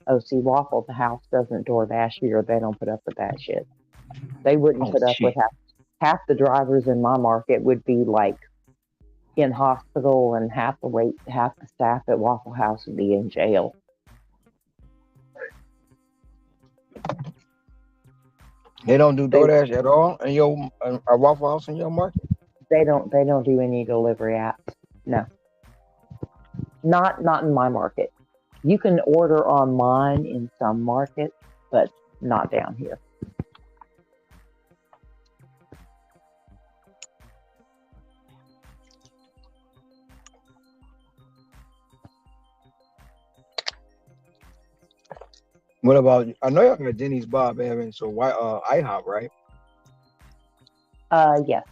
Oh, see, Waffle the House doesn't DoorDash you, or they don't put up with that shit. They wouldn't Oh put up with shit. half the drivers in my market would be like in hospital, and half the staff at Waffle House would be in jail. They don't do They DoorDash at all in your a Waffle House in your market. they don't do any delivery apps. No, not in my market. You can order online in some markets, but not down here. What about? I know y'all got Denny's, Bob Evans, so why IHOP, right? Yes.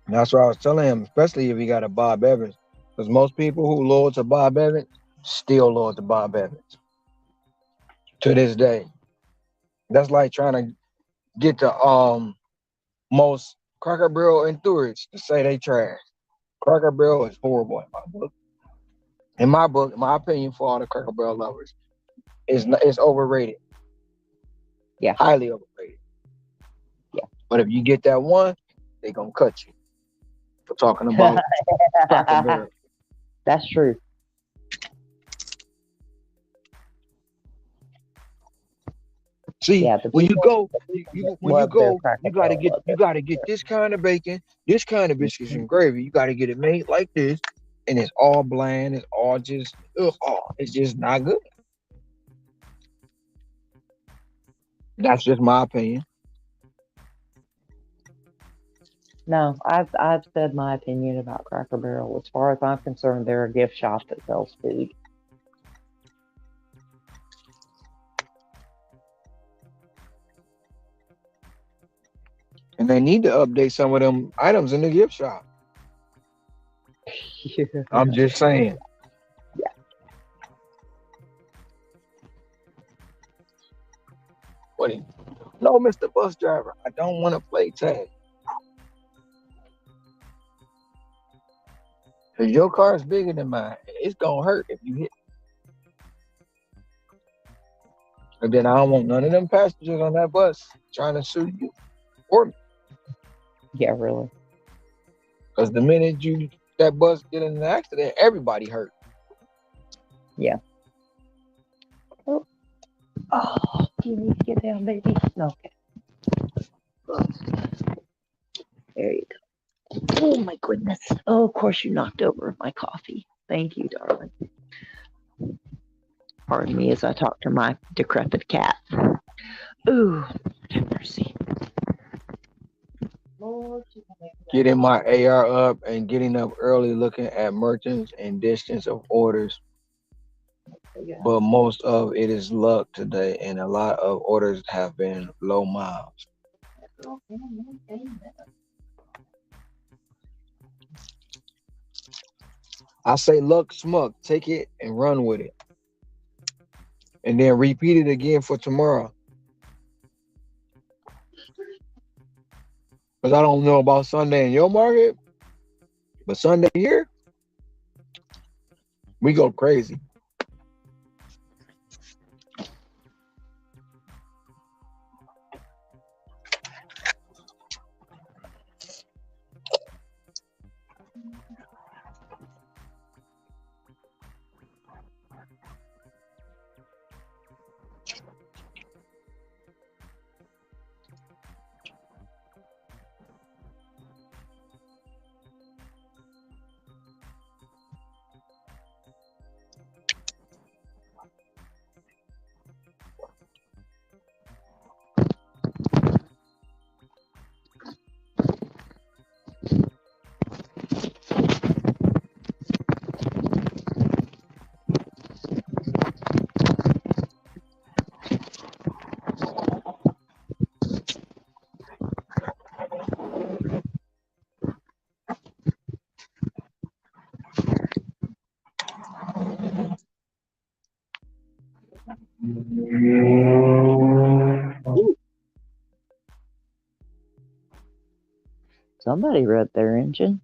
And that's what I was telling him, especially if he got a Bob Evans, because most people who loyal to Bob Evans still loyal to Bob Evans to this day. That's like trying to get the most Cracker Barrel enthusiasts to say they trash. Cracker Barrel is horrible in my book. In my book, in my opinion, for all the Cracker Barrel lovers, it's overrated. Yeah. Highly overrated. Yeah. But if you get that one, they gonna cut you for talking about Cracker Barrel. That's true. See, Yeah, when you go, love their Cracker you gotta Barrel. get this kind of bacon, this kind of biscuits and gravy. You gotta get it made like this, and it's all bland. It's all just, it's just not good. That's just my opinion. No, I've said my opinion about Cracker Barrel. As far as I'm concerned, they're a gift shop that sells food. And they need to update some of them items in the gift shop. I'm just saying. Yeah. What? No, Mr. Bus Driver, I don't want to play tag. Cause your car is bigger than mine. It's gonna hurt if you hit. And then I don't want none of them passengers on that bus trying to sue you or me. Yeah, really. Because the minute that bus get in an accident, everybody hurt. Yeah. Oh, do you need to get down, baby? Okay. There you go. Oh my goodness. Oh, of course you knocked over my coffee. Thank you, darling. Pardon me as I talk to my decrepit cat. Ooh, have mercy. Getting my AR up and getting up early, looking at merchants and distance of orders. But most of it is luck today, and a lot of orders have been low miles. I say luck smuck, take it and run with it. And then repeat it again for tomorrow. Because I don't know about Sunday in your market, but Sunday here, we go crazy. Somebody wrote their engine.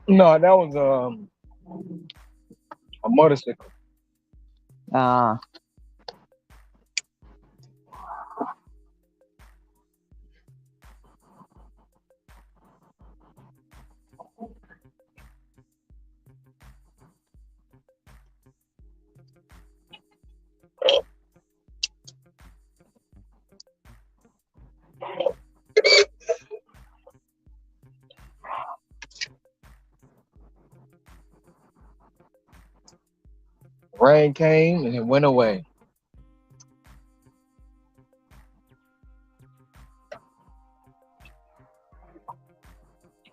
No, that was a motorcycle. Ah. Rain came and it went away.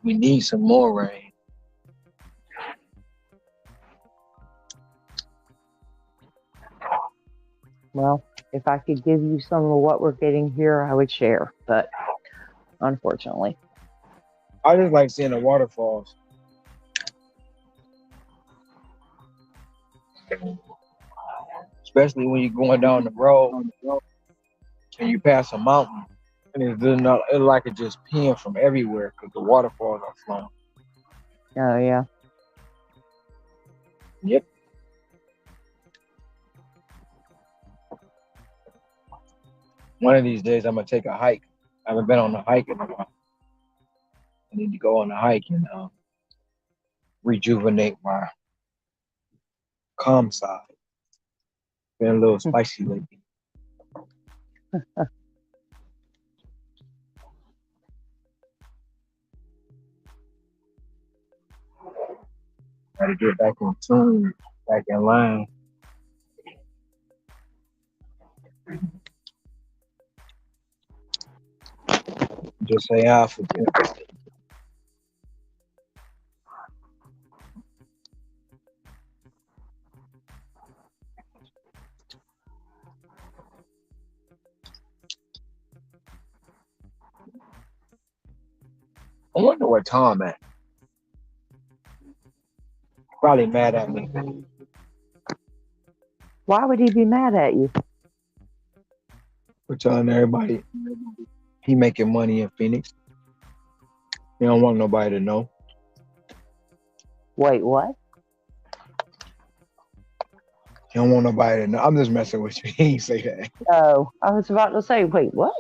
We need some more rain. Well, if I could give you some of what we're getting here, I would share, but unfortunately. I just like seeing the waterfalls. Especially when you're going down the road and you pass a mountain. And it's like it just peeing from everywhere because the waterfalls are flowing. Oh, yeah. Yep. One of these days, I'm going to take a hike. I haven't been on a hike in a while. I need to go on a hike and rejuvenate my calm side. Been a little spicy lately. Got to get back in tune, back in line. Just say I forget. I wonder where Tom at. Probably mad at me. Why would he be mad at you? For telling everybody he making money in Phoenix. He don't want nobody to know. Wait, what? He don't want nobody to know. I'm just messing with you. He ain't say that. Oh, I was about to say, wait, what?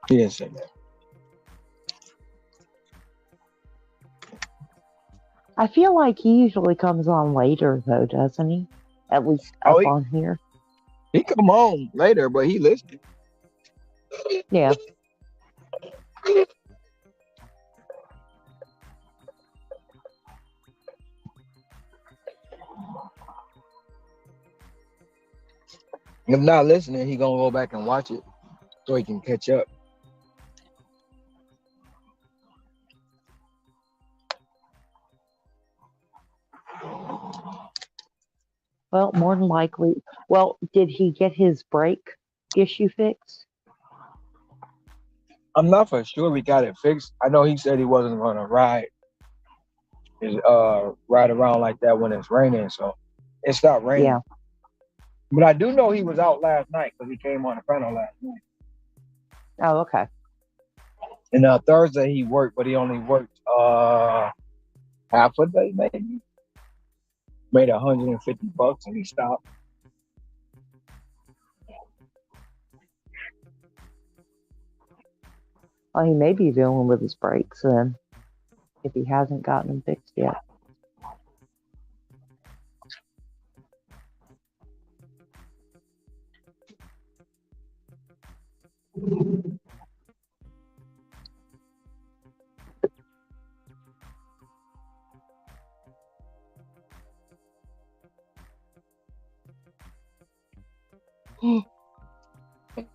He didn't say that. I feel like he usually comes on later, though, doesn't he? At least up on here. He come on later, but he listened. Yeah. If not listening, he gonna go back and watch it so he can catch up. Well, more than likely. Well, did he get his brake issue fixed? I'm not for sure we got it fixed. I know he said he wasn't gonna ride around like that when it's raining, so it stopped raining. Yeah. But I do know he was out last night because he came on the panel last night. Oh, okay. And Thursday he worked, but he only worked half a day maybe. Made $150 and he stopped. Well, he may be dealing with his brakes then, if he hasn't gotten them fixed yet.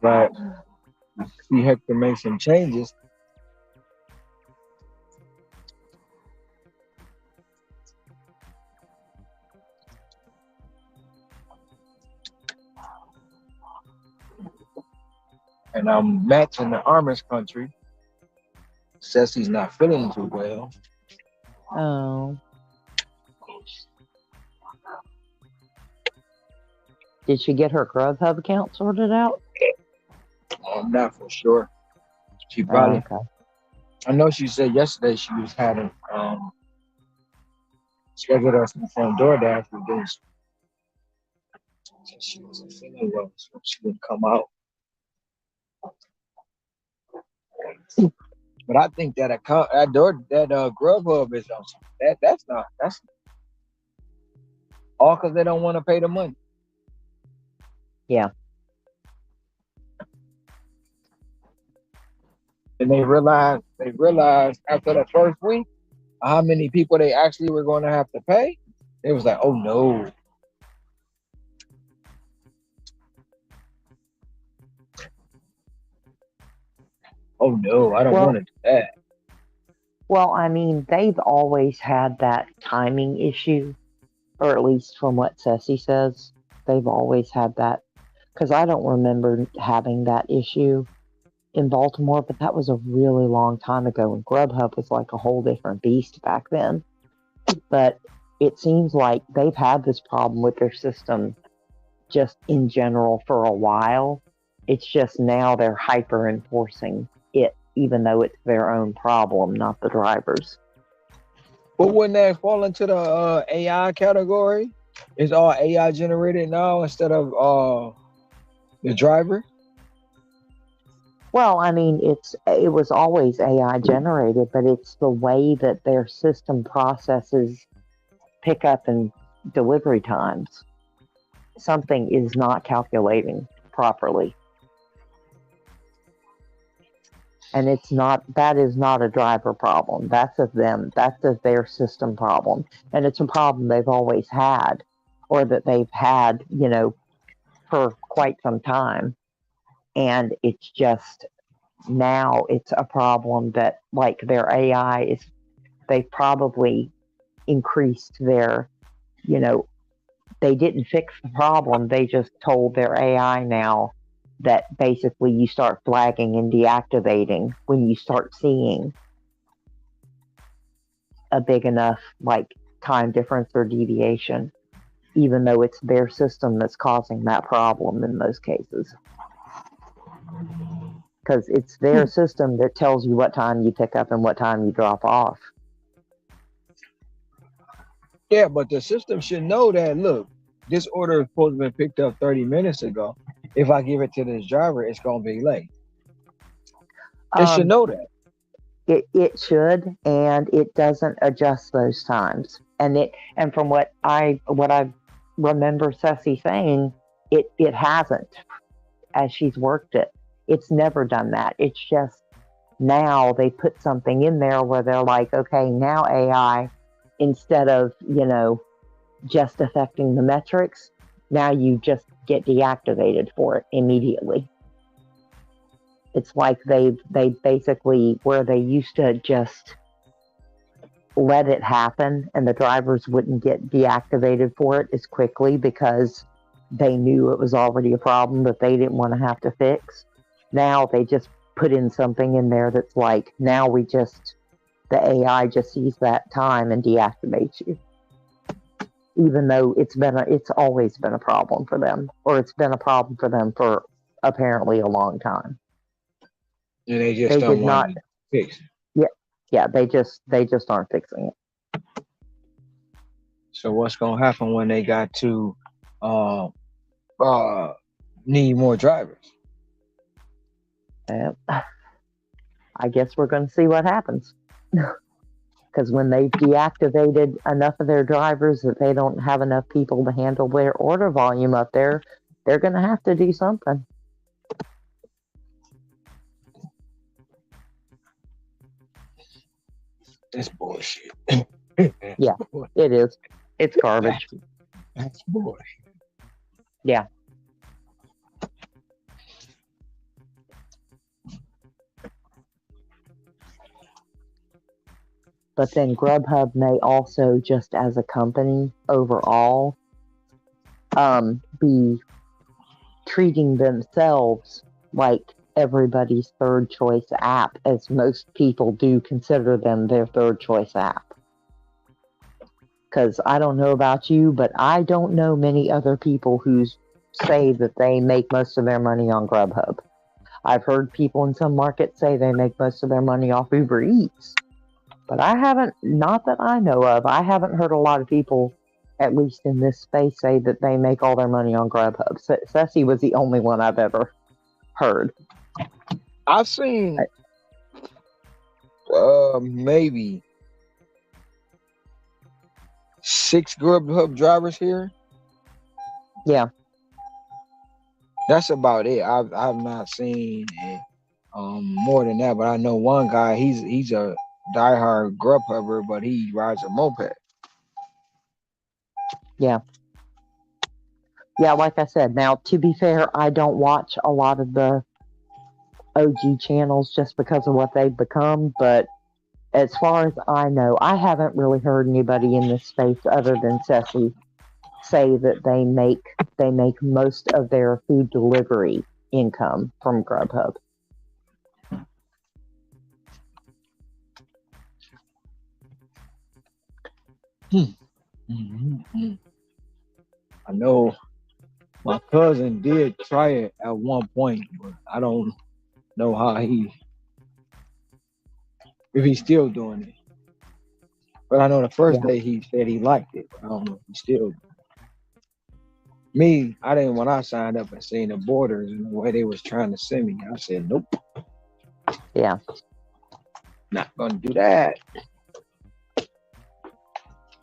But see Hector make some changes. And I'm matching the Amish country. Says he's not feeling too well. Oh. Did she get her Grubhub account sorted out? I'm not for sure. She probably. Oh, okay. I know she said yesterday she was having scheduled us from DoorDash for this. So she wasn't feeling well, so she didn't come out. But I think that Grubhub is that's all because they don't want to pay the money. Yeah. And they realized after the first week how many people they actually were going to have to pay. It was like, oh no. Oh no, I don't want Well, to do that. well, I mean, they've always had that timing issue, or at least from what Ceci says, they've always had that. Because I don't remember having that issue in Baltimore, but that was a really long time ago, and Grubhub was like a whole different beast back then. But it seems like they've had this problem with their system just in general for a while. It's just now they're hyper enforcing it, even though it's their own problem, not the drivers. But wouldn't that fall into the AI category? It's all AI generated now instead of the driver. Well, I mean, it was always AI generated, but it's the way that their system processes pickup and delivery times. Something is not calculating properly. And that is not a driver problem. That's their system problem. And it's a problem they've always had, or that they've had, for quite some time. And it's just now it's a problem that, like, their AI they've probably increased their, they didn't fix the problem. They just told their AI now that basically you start flagging and deactivating when you start seeing a big enough, like, time difference or deviation, even though it's their system that's causing that problem in most cases. Because it's their system that tells you what time you pick up and what time you drop off. Yeah, but the system should know that. Look, this order is supposed to have been picked up 30 minutes ago. If I give it to this driver, it's gonna be late. It should know that. It should, and it doesn't adjust those times. And from what I remember Ceci saying, it hasn't, as she's worked it. It's never done that. It's just now they put something in there where they're like, okay, now AI, instead of, just affecting the metrics, now you just get deactivated for it immediately. It's like they basically, where they used to just let it happen and the drivers wouldn't get deactivated for it as quickly because they knew it was already a problem that they didn't want to have to fix. Now they just put in something in there that's like, now the AI just sees that time and deactivates you. Even though it's always been a problem for them, or it's been a problem for them for apparently a long time. And they just don't want to fix it. Yeah, they just aren't fixing it. So what's gonna happen when they got to need more drivers? I guess we're going to see what happens. Because when they've deactivated enough of their drivers that they don't have enough people to handle their order volume up there, they're going to have to do something. That's bullshit. Yeah, it is. It's garbage. That's bullshit. Yeah. But then Grubhub may also, just as a company overall, be treating themselves like everybody's third choice app, as most people do consider them their third choice app. Because I don't know about you, but I don't know many other people who say that they make most of their money on Grubhub. I've heard people in some markets say they make most of their money off Uber Eats. But I haven't, not that I know of, I haven't heard a lot of people, at least in this space, say that they make all their money on Grubhub. Ceci was the only one I've ever heard. I've seen maybe 6 Grubhub drivers here. Yeah. That's about it. I've not seen more than that, but I know one guy, he's a diehard Grubhubber, but he rides a moped. Yeah. Yeah, like I said, now, to be fair, I don't watch a lot of the OG channels just because of what they've become. But as far as I know, I haven't really heard anybody in this space other than Ceci say that they make most of their food delivery income from Grubhub. I know my cousin did try it at one point, but I don't know if he's still doing it. But I know the first Yeah. day he said he liked it, but I don't know if he still. Me, I didn't when I signed up and seen the borders and the way they was trying to send me. I said, nope, Yeah. not gonna do that.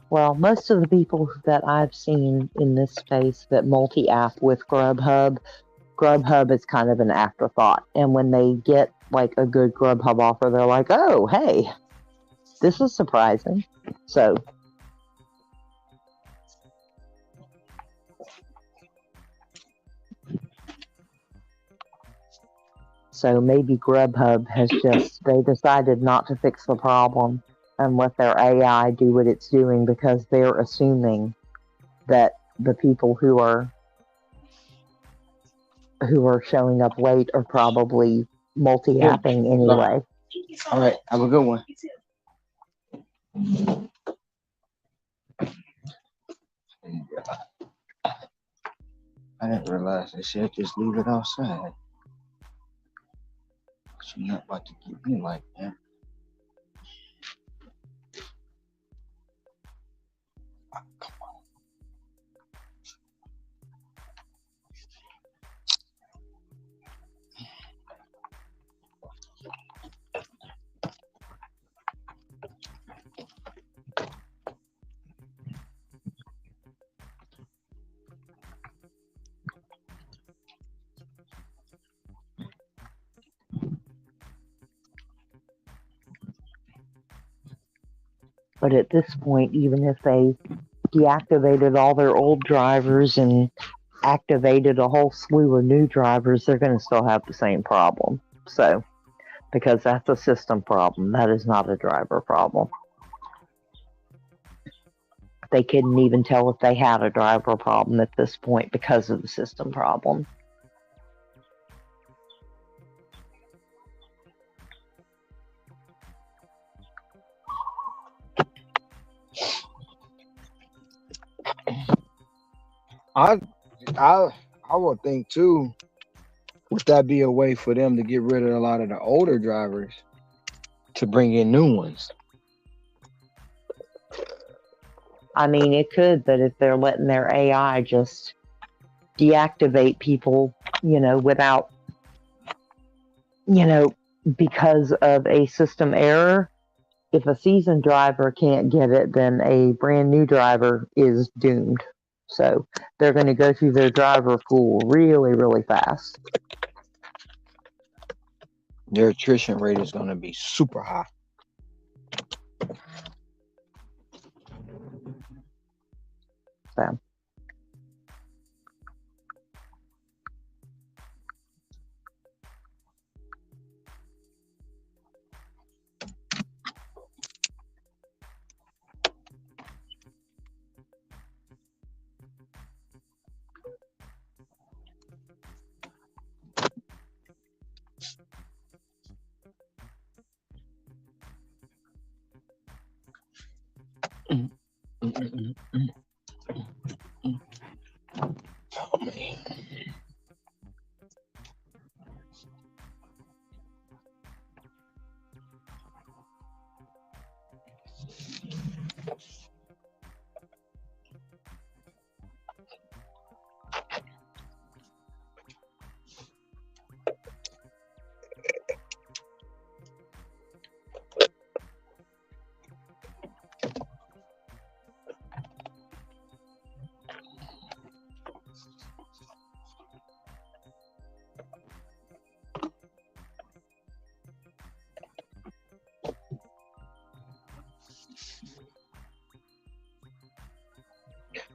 Well, most of the people that I've seen in this space that multi-app with Grubhub is kind of an afterthought. And when they get like a good Grubhub offer, they're like, oh, hey, this is surprising. So maybe Grubhub has they decided not to fix the problem and let their AI do what it's doing because they're assuming that the people who are showing up late are probably multi-apping anyway. All right, have a good one. I didn't realize that shit. Just leave it outside. She's not about to get me like that. But at this point, even if they deactivated all their old drivers and activated a whole slew of new drivers, they're going to still have the same problem. So, because that's a system problem, that is not a driver problem. They couldn't even tell if they had a driver problem at this point because of the system problem. I would think too, would that be a way for them to get rid of a lot of the older drivers to bring in new ones? I mean, it could, but if they're letting their AI just deactivate people, without, because of a system error, if a seasoned driver can't get it, then a brand new driver is doomed. So they're going to go through their driver pool really, really fast. Their attrition rate is going to be super high. So. Oh, man.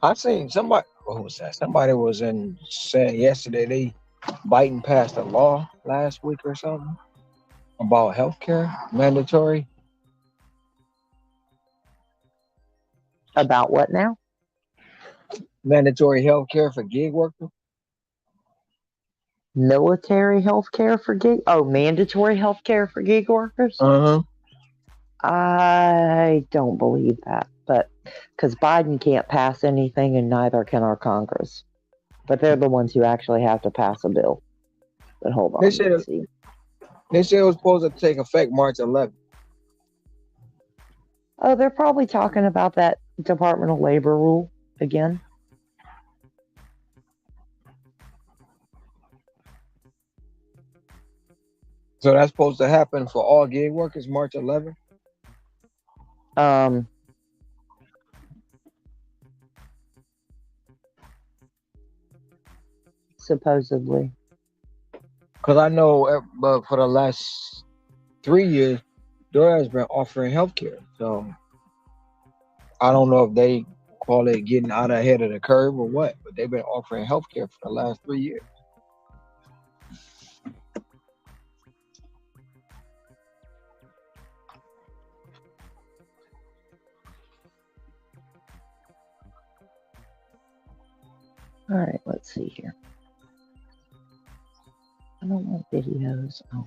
I seen somebody. What was that? Somebody was saying yesterday Biden passed a law last week or something about healthcare mandatory. About what now? Mandatory healthcare for gig workers. Military health care for gig? Oh, mandatory health care for gig workers? Uh huh. I don't believe that, but because Biden can't pass anything and neither can our Congress. But they're the ones who actually have to pass a bill. But hold They on, said let's see. they said it was supposed to take effect March 11th. Oh, they're probably talking about that Department of Labor rule again. So that's supposed to happen for all gig workers March 11th. Um, supposedly. Because I know, but for the last 3 years, DoorDash has been offering healthcare. So I don't know if they call it getting out ahead of the curve or what, but they've been offering healthcare for the last 3 years. All right, let's see here. I don't want videos. Oh.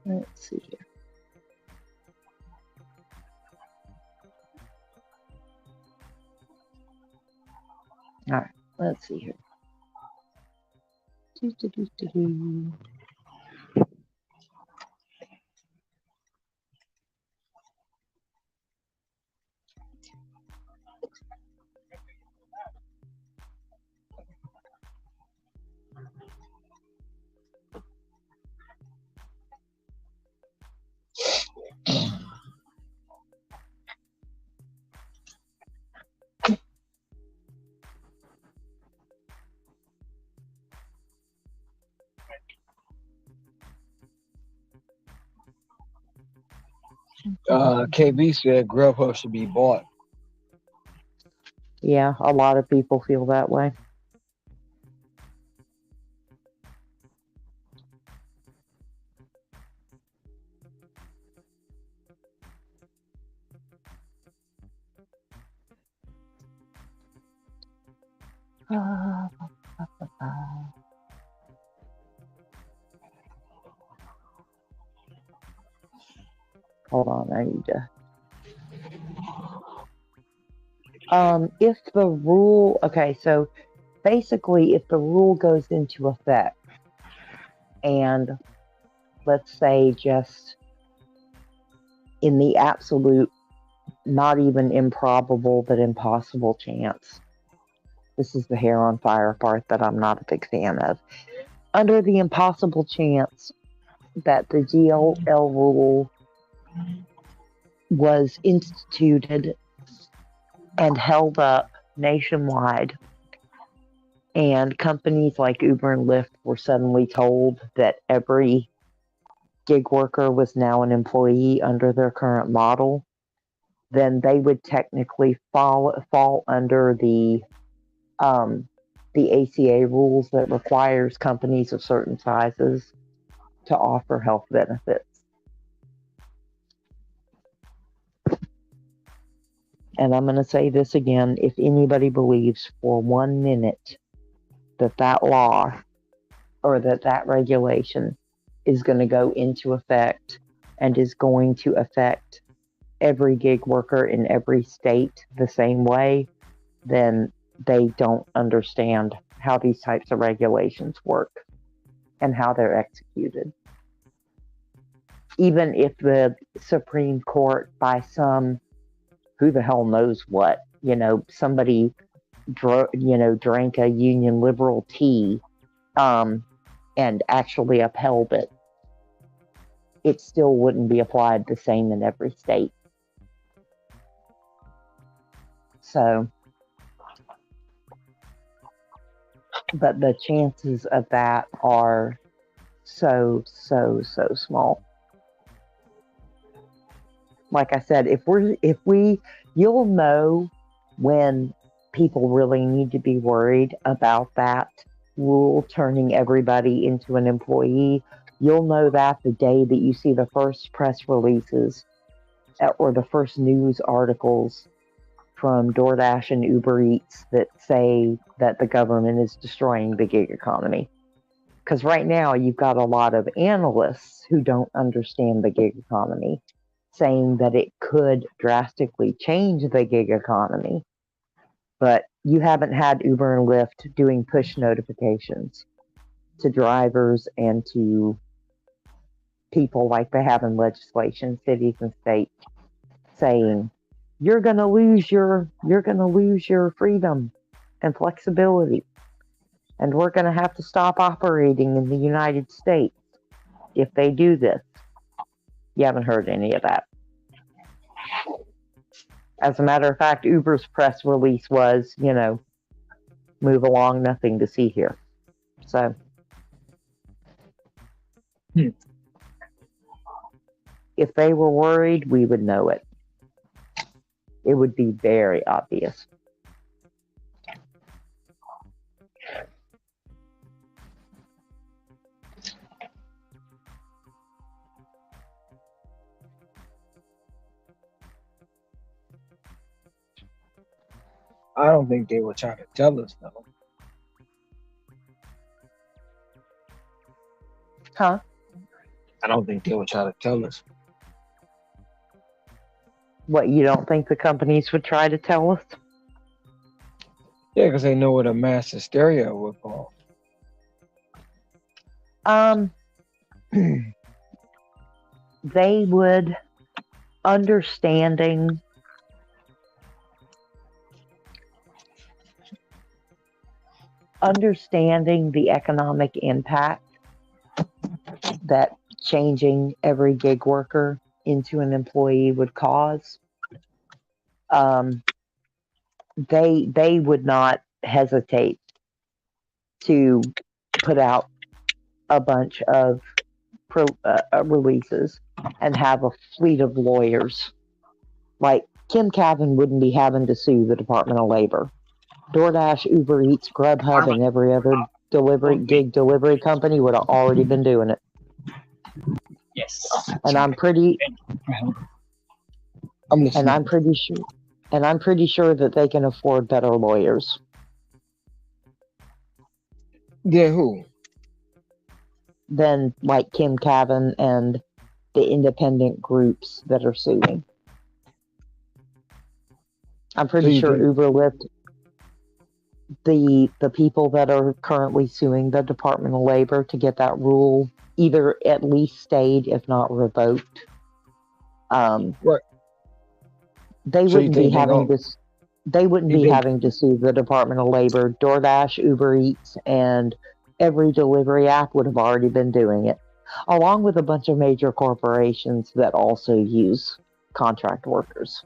Let's see here. All right, let's see here. Do. KB said Grubhub should be bought. Yeah, a lot of people feel that way. Hold on, I need to. If the rule, okay, so basically, if the rule goes into effect, and let's say just in the absolute, not even improbable, but impossible chance, this is the hair on fire part that I'm not a big fan of. Under the impossible chance that the DLL rule was instituted and held up nationwide, and companies like Uber and Lyft were suddenly told that every gig worker was now an employee under their current model, then they would technically fall under the ACA rules that requires companies of certain sizes to offer health benefits. And I'm going to say this again, if anybody believes for 1 minute that law or that regulation is going to go into effect and is going to affect every gig worker in every state the same way, then they don't understand how these types of regulations work and how they're executed. Even if the Supreme Court, by some who the hell knows what, somebody drank a Union Liberal tea and actually upheld it, it still wouldn't be applied the same in every state. So, but the chances of that are so small. like I said, you'll know when people really need to be worried about that rule turning everybody into an employee. You'll know that the day that you see the first press releases or the first news articles from DoorDash and Uber Eats that say that the government is destroying the gig economy. Because right now you've got a lot of analysts who don't understand the gig economy saying that it could drastically change the gig economy. But you haven't had Uber and Lyft doing push notifications to drivers and to people like they have in legislation, cities and states, saying you're going to lose your freedom and flexibility, and we're going to have to stop operating in the United States if they do this. You haven't heard any of that. As a matter of fact, Uber's press release was, move along, nothing to see here. So, if they were worried, we would know it. It would be very obvious. I don't think they were trying to tell us though. Huh? I don't think they were trying to tell us. What, you don't think the companies would try to tell us? Yeah, because they know what a mass hysteria would cause. They would, understanding the economic impact that changing every gig worker into an employee would cause, they would not hesitate to put out a bunch of releases and have a fleet of lawyers. Like Kim Cavan wouldn't be having to sue the Department of Labor. DoorDash, Uber Eats, Grubhub, and every other gig delivery company would have already been doing it. Yes. And I'm pretty sure that they can afford better lawyers. Yeah, who? Than like Kim Cavan and the independent groups that are suing. I'm pretty sure Uber Lyft, the people that are currently suing the Department of Labor to get that rule either at least stayed, if not revoked. Right. They wouldn't be having this. They wouldn't be having to sue the Department of Labor. DoorDash, Uber Eats, and every delivery app would have already been doing it, along with a bunch of major corporations that also use contract workers.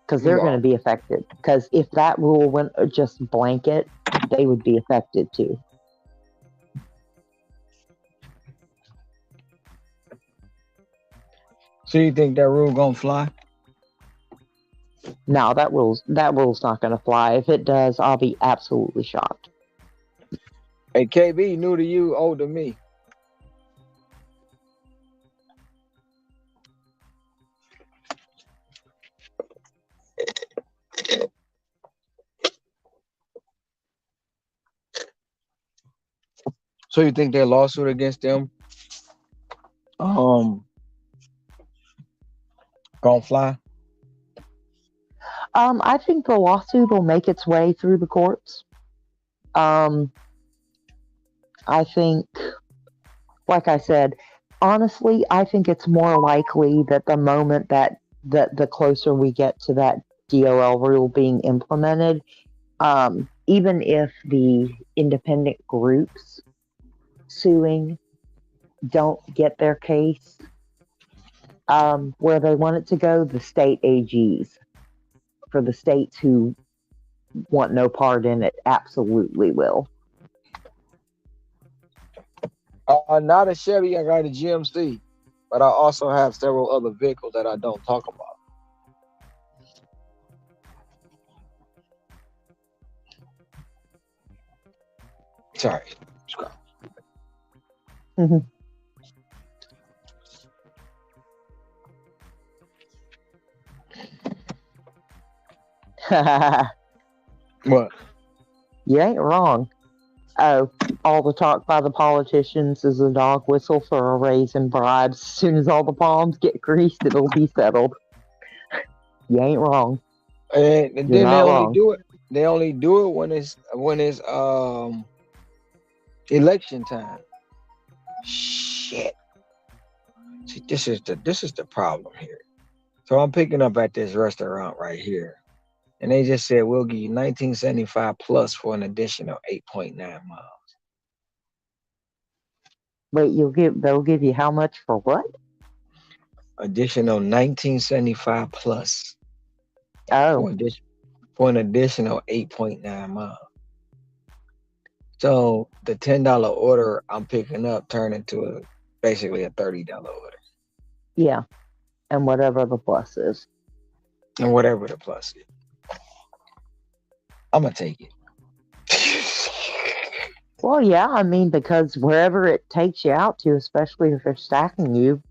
Because they're going to be affected. Because if that rule went just blanket, they would be affected too. So you think that rule gonna fly? No, that rule's not going to fly. If it does, I'll be absolutely shocked. Hey, KB, new to you, old to me. So you think their lawsuit against them gonna fly? I think the lawsuit will make its way through the courts. I think, like I said, honestly, I think it's more likely that the moment that the closer we get to that DOL rule being implemented, even if the independent groups suing don't get their case where they want it to go, the state AGs for the states who want no part in it absolutely will. Not a Chevy, I got a GMC. but I also have several other vehicles that I don't talk about. Sorry. Scroll. Mhm. What? You ain't wrong. Oh, all the talk by the politicians is a dog whistle for a raise in bribes. As soon as all the palms get greased, it'll be settled. You ain't wrong. And You're then they not only wrong. do it. They only do it when it's election time. Shit. See, this is the problem here. So I'm picking up at this restaurant right here, and they just said we'll give you 1975 plus for an additional 8.9 miles. Wait, they'll give you how much for what? Additional 1975 plus Oh, for an additional 8.9 miles. So the $10 order I'm picking up turned into basically a $30 order, yeah. And whatever the plus is. and whatever the plus is, I'm gonna take it. Well, yeah, I mean, because wherever it takes you out to, especially if they're stacking you,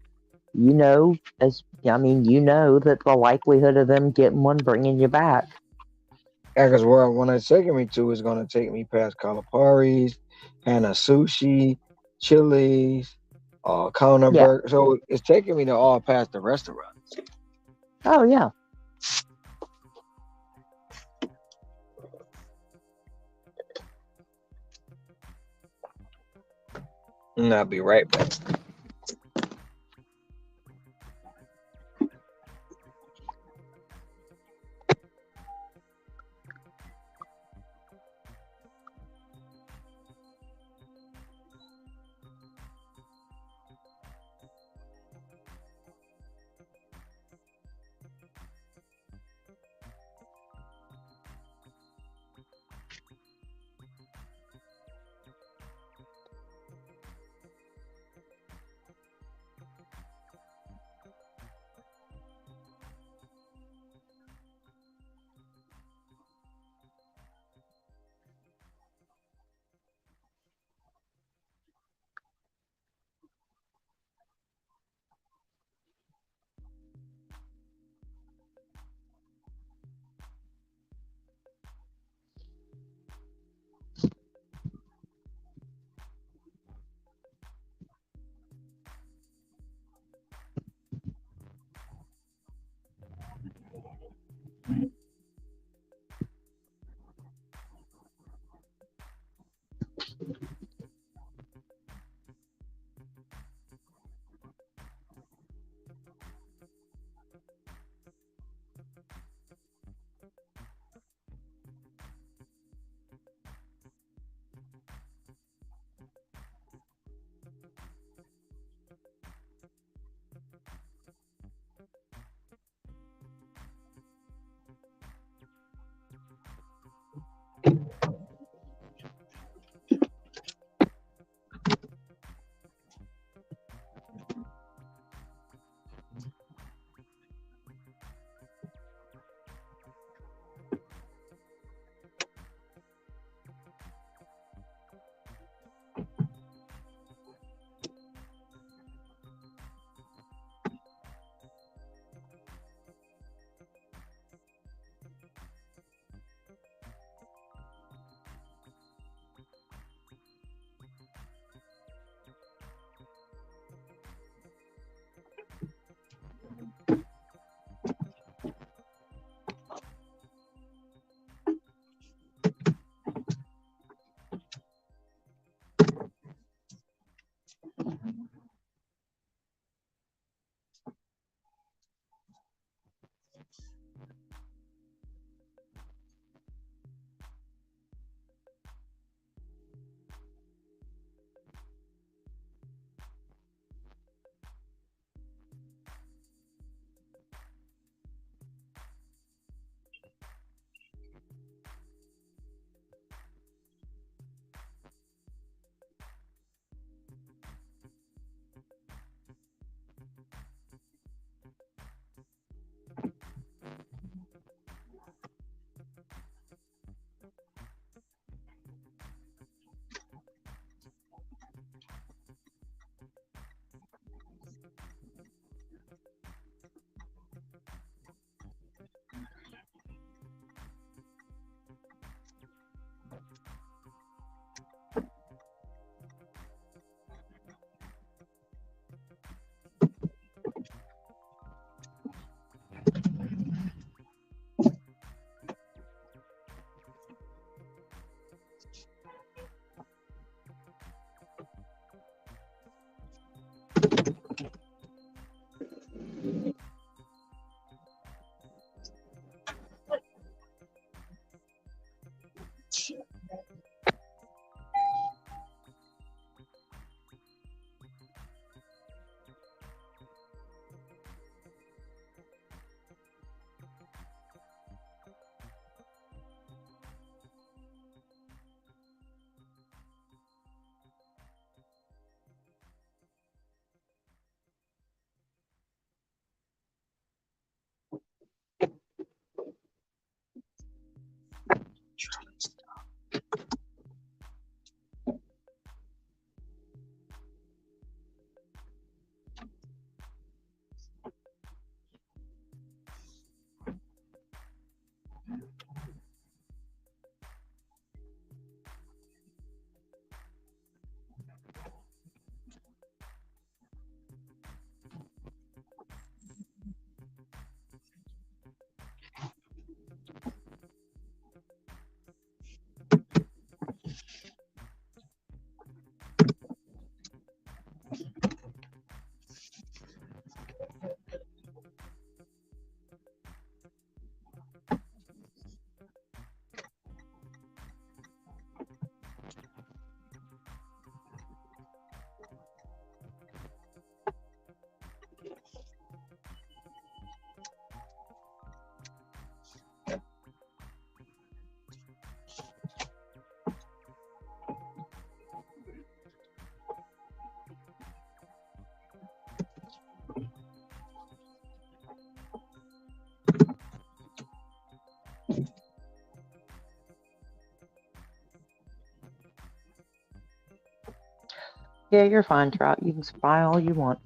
you know that the likelihood of them getting one bringing you back. Yeah, because where when it's taking me to is gonna take me past Kalapari's, Hana Sushi, Chili's, Yeah. Counterburg. So it's taking me to all past the restaurants. Oh, yeah. And I'll be right back. Yeah, you're fine, Trout. You can spy all you want.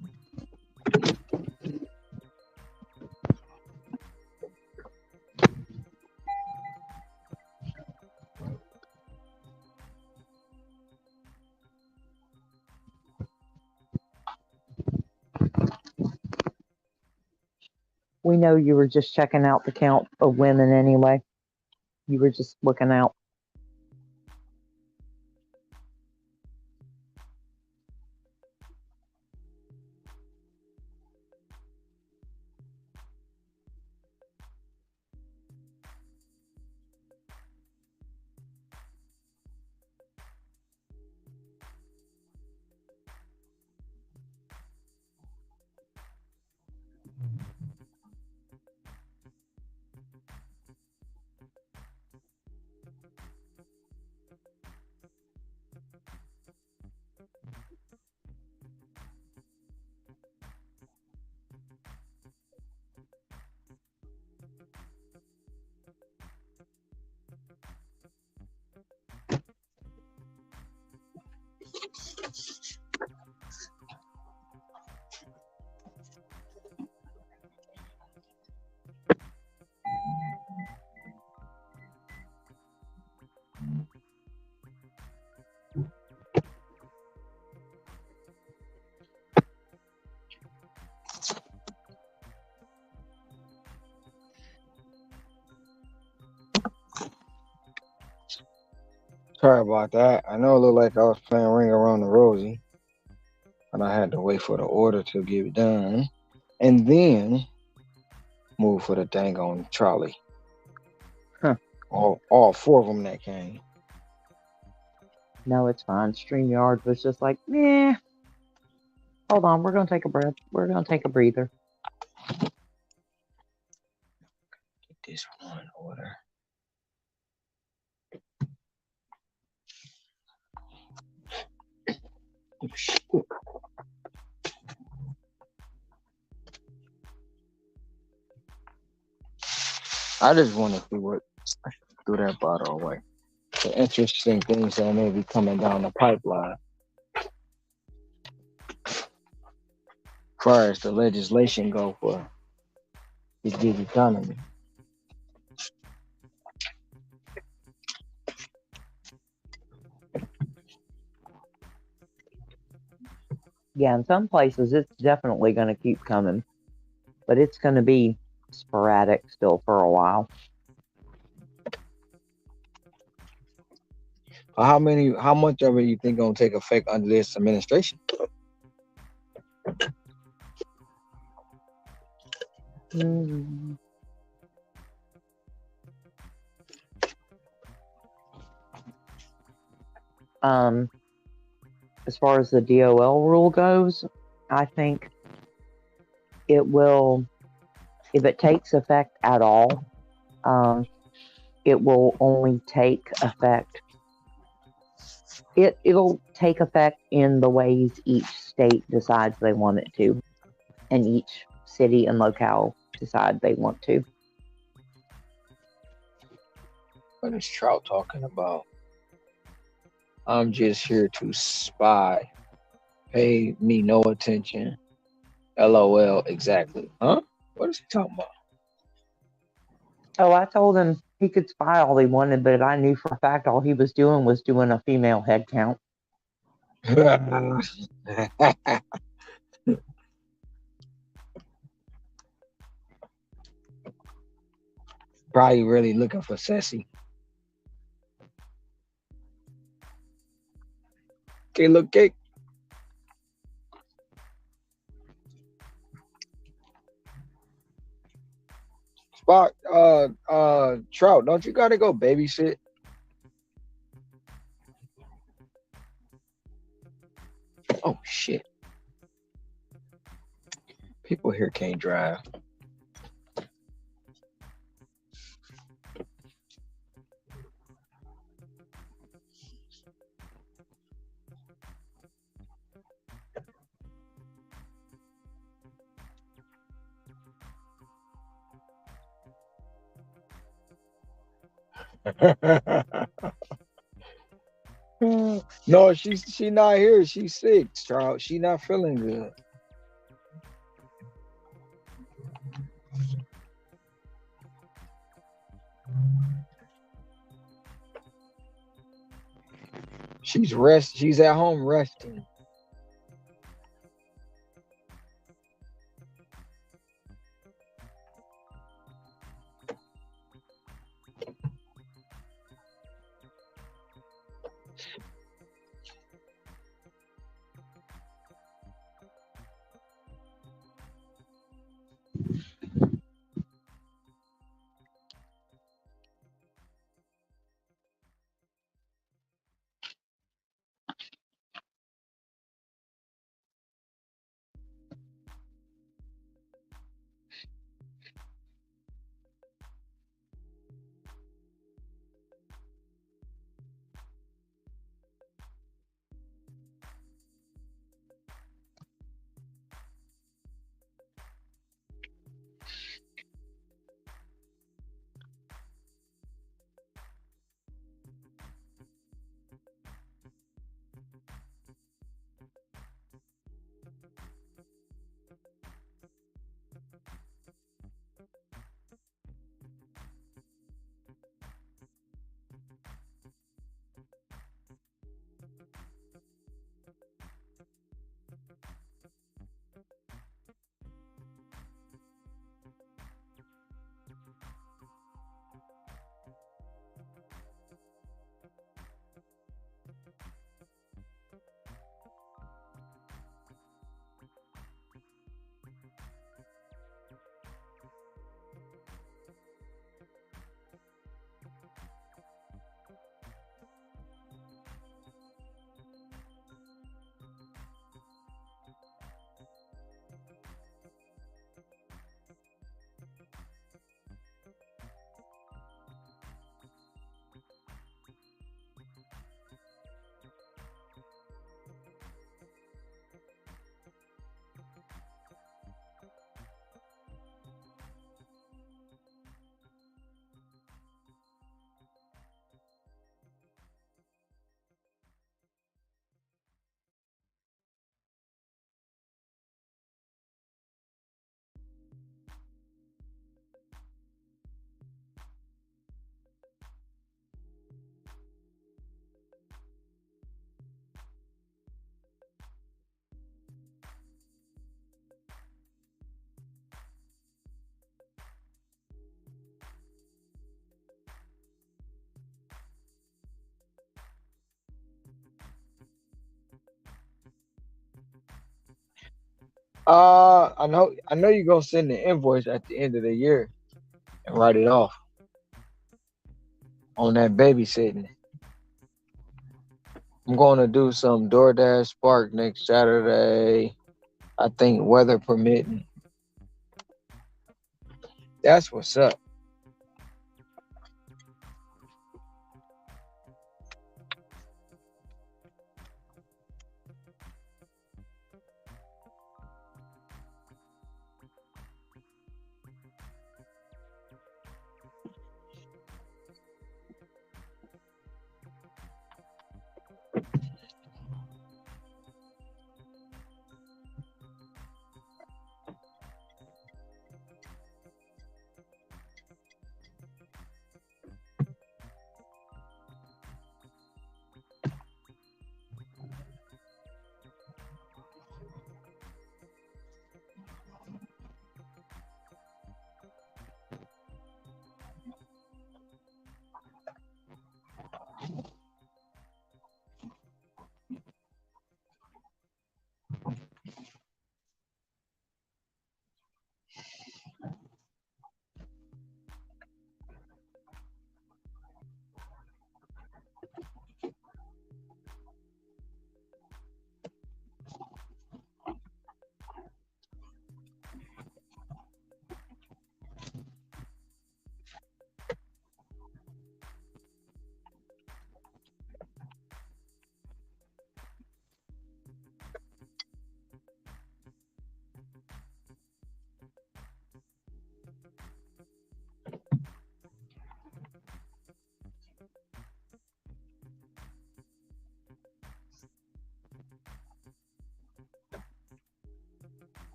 We know you were just checking out the count of women anyway. You were just looking out. Sorry about that. I know it looked like I was playing Ring Around the Rosie, and I had to wait for the order to get done, and then move for the dang on trolley. Huh. All four of them that came. No, it's fine. StreamYard was just like, meh. Hold on, we're gonna take a breath. We're gonna take a breather. Get this one order. Oh, shit. I just want to see what threw that bottle away. The interesting things that may be coming down the pipeline. As far as the legislation go for the gig economy. Yeah, in some places it's definitely gonna keep coming, but it's gonna be sporadic still for a while. How much of it you think gonna take effect under this administration? Mm. As far as the DOL rule goes, I think it will, if it takes effect at all, it will only take effect. It'll take effect in the ways each state decides they want it to, and each city and locale decide they want to. What is Trout talking about? I'm just here to spy. Pay me no attention. LOL. Exactly. Huh? What is he talking about? Oh, I told him he could spy all he wanted, but I knew for a fact all he was doing a female head count. Probably really looking for Sassy. Okay, look, cake. Spot, Trout, don't you gotta go babysit? Oh shit. People here can't drive. No, she not here. She's sick, Charles. She not feeling good. She's at home resting. I know you're gonna send the invoice at the end of the year and write it off on that babysitting. I'm going to do some DoorDash Spark next Saturday. I think weather permitting. That's what's up.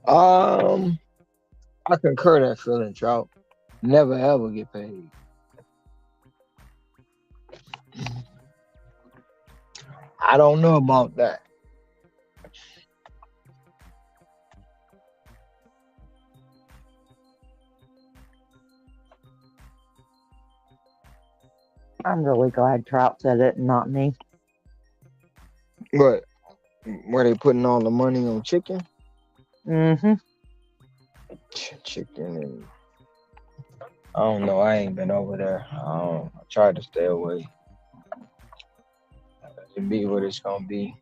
Um, I concur that feeling, Trout. Never ever get paid. I don't know about that. I'm really glad Trout said it and not me. But were they putting all the money on chicken? Mm-hmm. Chicken and I don't know. I ain't been over there. I tried to stay away. It be what it's gonna be.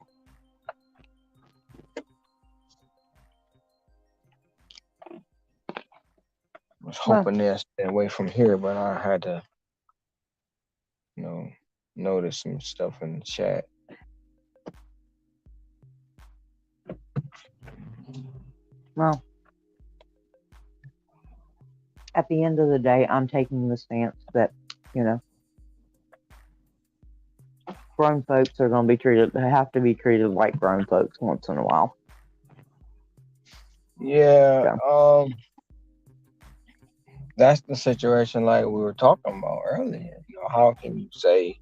I was Well, hoping they'd stay away from here, but I had to, you know, notice some stuff in the chat. well, at the end of the day, I'm taking the stance that, you know, grown folks are going to be treated, they have to be treated like grown folks once in a while. Yeah, So, that's the situation like we were talking about earlier. You know, how can you say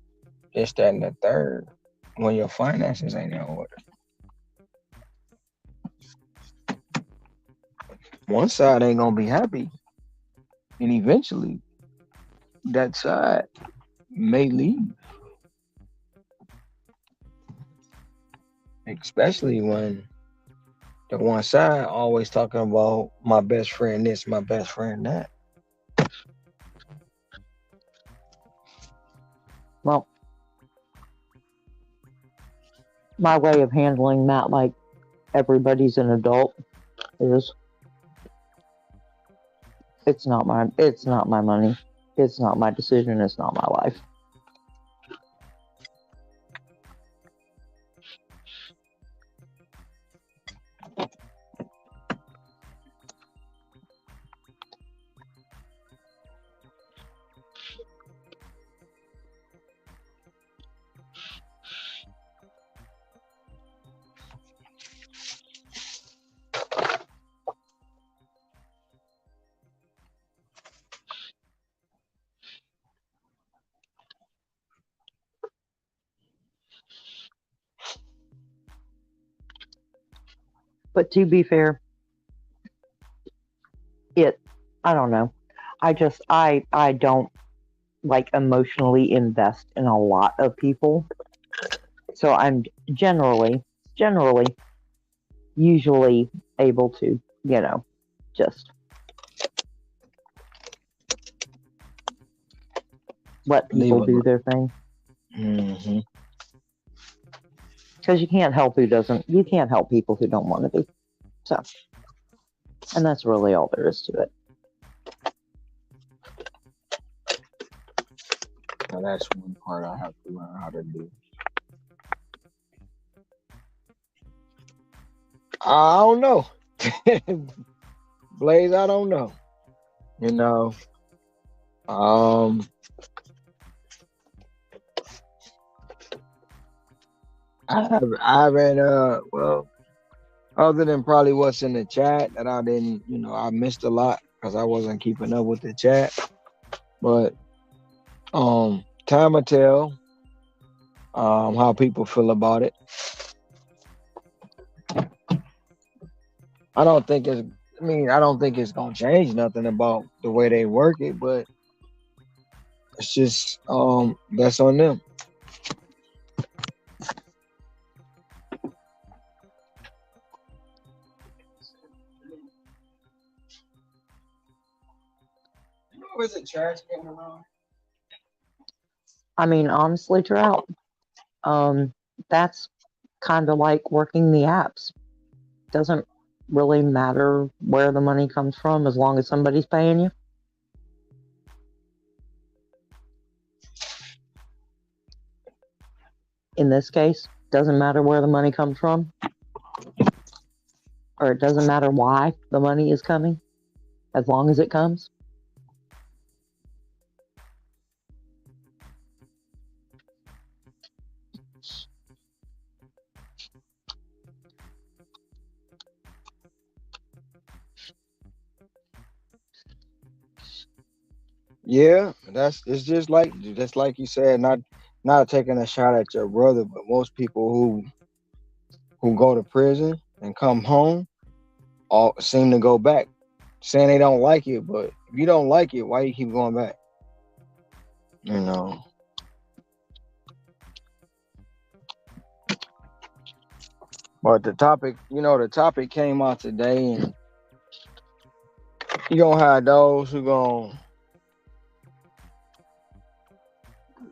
this, that, and the third when your finances ain't in order? One side ain't gonna be happy, and eventually that side may leave. Especially when the one side always talking about my best friend this, my best friend that. well, my way of handling that, like everybody's an adult, is it's not my money. It's not my decision. It's not my life. But to be fair, I don't know. I don't like emotionally invest in a lot of people. So I'm generally, usually able to, just let Leave people a do their thing. mm-hmm. Because you can't help people who don't want to be. So, and that's really all there is to it. Now that's one part I have to learn how to do. I don't know. Blaze, I don't know. You know, um, I haven't, well, other than probably what's in the chat that I didn't, I missed a lot because I wasn't keeping up with the chat. But, time will tell, how people feel about it. I don't think it's, I don't think it's gonna change nothing about the way they work it, but it's just, that's on them. Was it trash getting around? I mean, honestly, Trout, that's kind of like working the apps. Doesn't really matter where the money comes from as long as somebody's paying you. In this case, doesn't matter where the money comes from, or it doesn't matter why the money is coming, as long as it comes. Yeah, it's just like you said, not taking a shot at your brother, but most people who go to prison and come home all seem to go back, saying they don't like it. But if you don't like it, why you keep going back? You know. But the topic came out today, and you gonna have those who gonna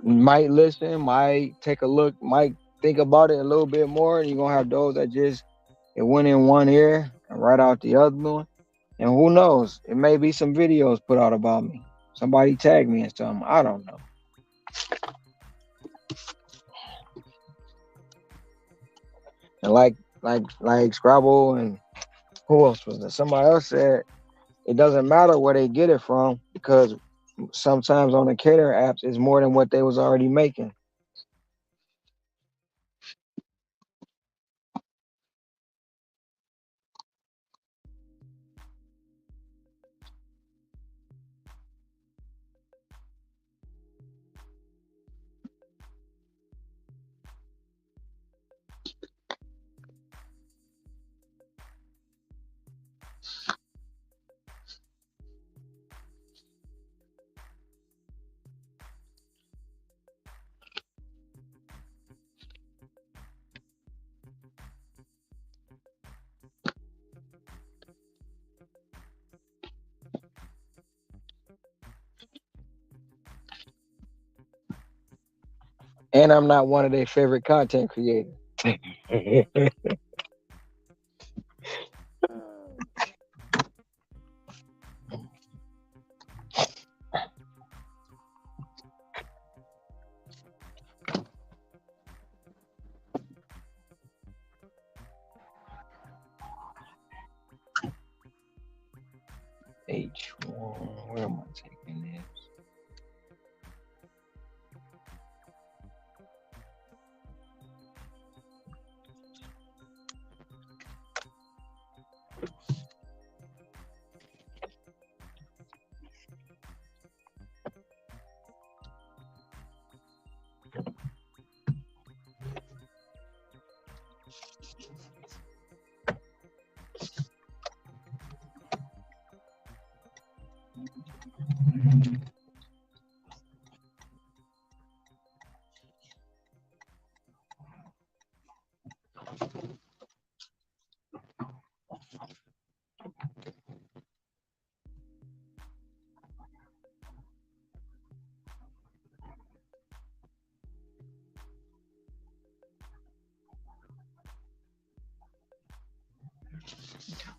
might listen, might take a look, might think about it a little bit more, and you're gonna have those that just it went in one ear and right out the other one. And who knows? It may be some videos put out about me. Somebody tagged me in something. I don't know. And like Scrabble and who else was there? Somebody else said it doesn't matter where they get it from because sometimes on the cater apps it's more than what they was already making. And I'm not one of their favorite content creators. H1, where am I taking this?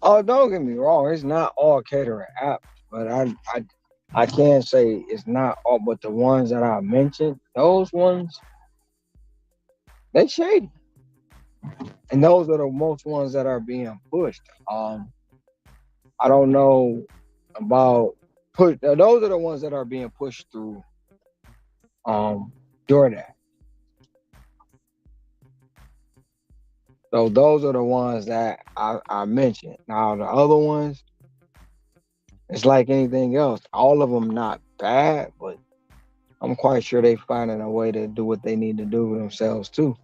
Oh, don't get me wrong, it's not all catering apps, but I can say it's not all, but the ones that I mentioned, those ones they shady, and those are the most ones that are being pushed. I don't know about push. Those are the ones that are being pushed through DoorDash. So those are the ones that I mentioned. Now the other ones, it's like anything else. All of them not bad, but I'm quite sure they finding a way to do what they need to do themselves too.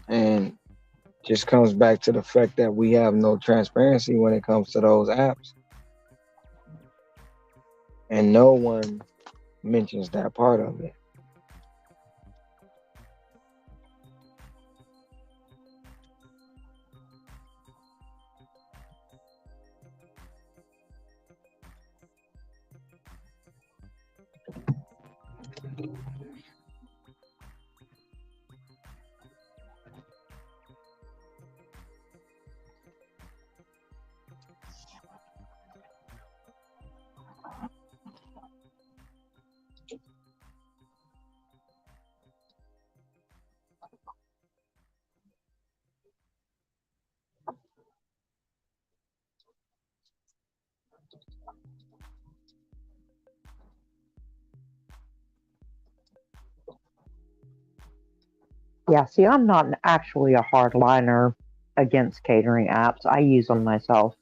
And just comes back to the fact that we have no transparency when it comes to those apps. And no one mentions that part of it. Yeah, see, I'm not actually a hardliner against catering apps. I use them myself.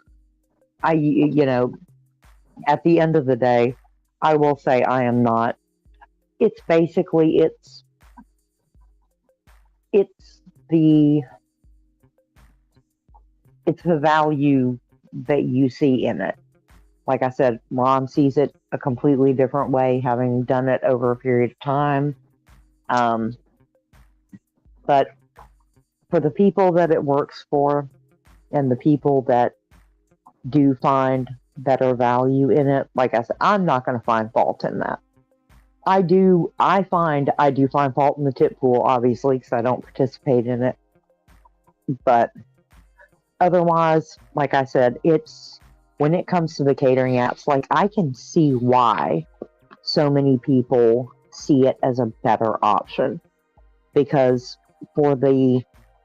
I, you know, at the end of the day, I will say I am not. It's basically it's the it's the value that you see in it. Like I said, Ron sees it a completely different way, having done it over a period of time. Um, but for the people that it works for, and the people that do find better value in it, like I said, I'm not going to find fault in that. I do find fault in the tip pool, obviously, because I don't participate in it. But otherwise, like I said, it's when it comes to the catering apps, like I can see why so many people see it as a better option, because for the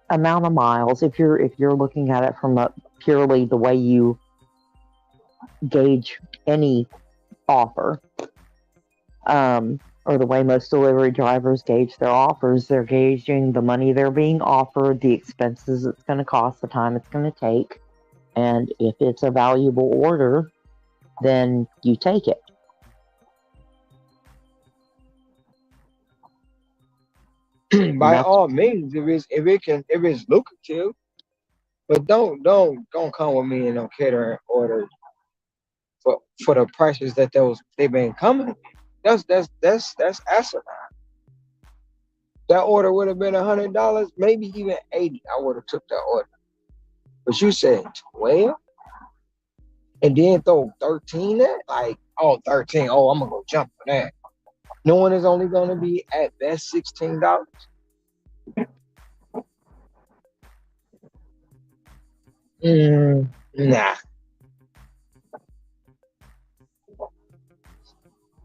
amount of miles, if you're looking at it from a purely the way you gauge any offer, or the way most delivery drivers gauge their offers, they're gauging the money they're being offered, the expenses it's going to cost, the time it's going to take, and if it's a valuable order, then you take it. By all means, if it's lucrative, but don't come with me in no catering order for the prices that they've been coming. That's asinine. That order would have been $100, maybe even 80. I would have took that order. But you said 12, and then throw 13 at like, oh, 13. Oh, I'm gonna go jump for that. Knowing it's only gonna be at best $16. Nah.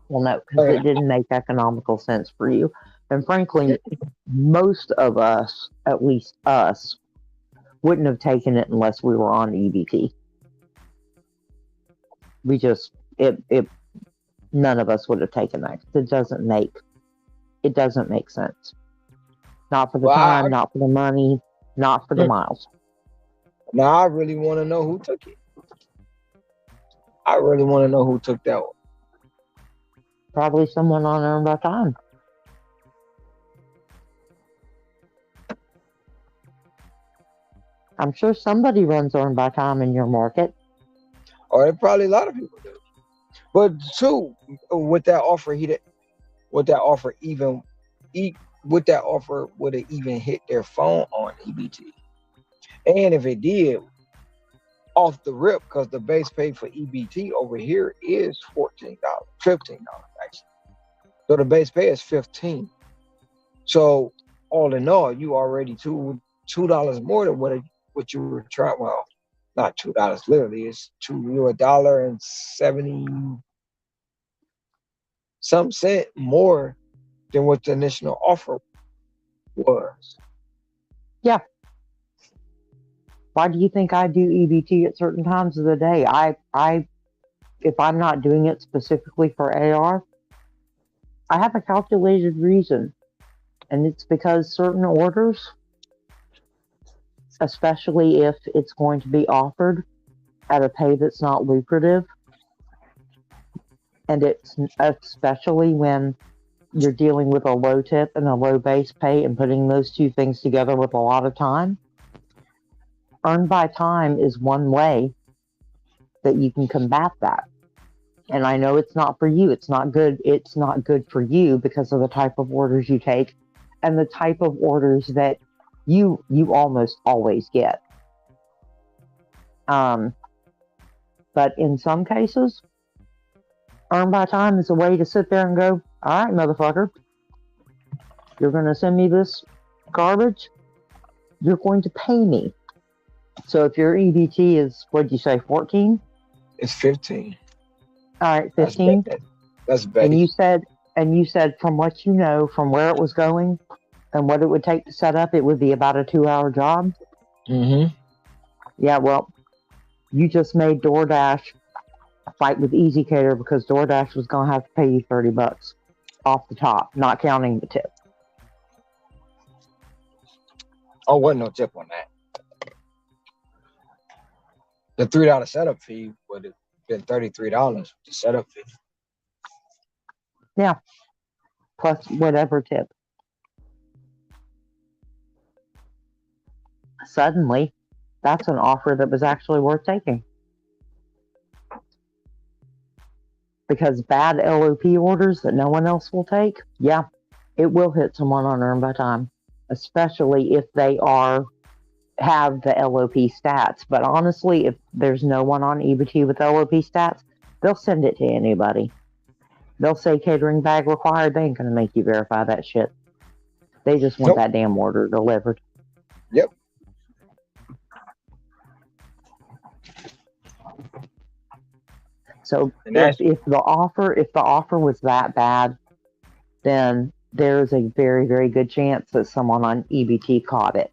Well, no, because it didn't make economical sense for you. And frankly, most of us, at least us, wouldn't have taken it unless we were on EBT. We just, none of us would have taken that. It doesn't make sense. Not for the time, not for the money, not for the miles. Now I really want to know who took it. I really want to know who took that one. Probably someone on Earn by Time. I'm sure somebody runs Earn by Time in your market. Or probably a lot of people do. But too, with that offer, would that offer would have even hit their phone on EBT? And if it did, off the rip, because the base pay for EBT over here is $14, $15 actually. So the base pay is $15. So all in all, you already $2 more than what you were trying. Well, not $2 literally. It's you're $1.70 some cent more than what the initial offer was. Yeah. Why do you think I do EBT at certain times of the day? If I'm not doing it specifically for AR, I have a calculated reason. And it's because certain orders, especially if it's going to be offered at a pay that's not lucrative, and it's especially when you're dealing with a low tip and a low base pay and putting those two things together with a lot of time, Earn by Time is one way that you can combat that. And I know it's not for you. It's not good for you because of the type of orders you take and the type of orders that you almost always get. But in some cases, Earn by Time is a way to sit there and go, all right, motherfucker, you're going to send me this garbage. You're going to pay me. So if your EBT is, what'd you say, 14? It's 15. All right, 15. That's better. And you said from what you know, from where it was going and what it would take to set up, it would be about a 2-hour job. Mm-hmm. Yeah, well, you just made DoorDash fight with EasyCater because DoorDash was going to have to pay you $30 off the top, not counting the tip. Oh, wasn't no tip on that. The $3 setup fee would have Then $33 to set up fee. Yeah, plus whatever tip. Suddenly, that's an offer that was actually worth taking. Because bad LOP orders that no one else will take, yeah, it will hit someone on earn by time, especially if they have the LOP stats. But honestly, if there's no one on EBT with LOP stats, they'll send it to anybody. They'll say catering bag required. They ain't gonna make you verify that shit. They just want Nope. that damn order delivered. Yep. So And that's if the offer was that bad, then there's a very, very good chance that someone on EBT caught it.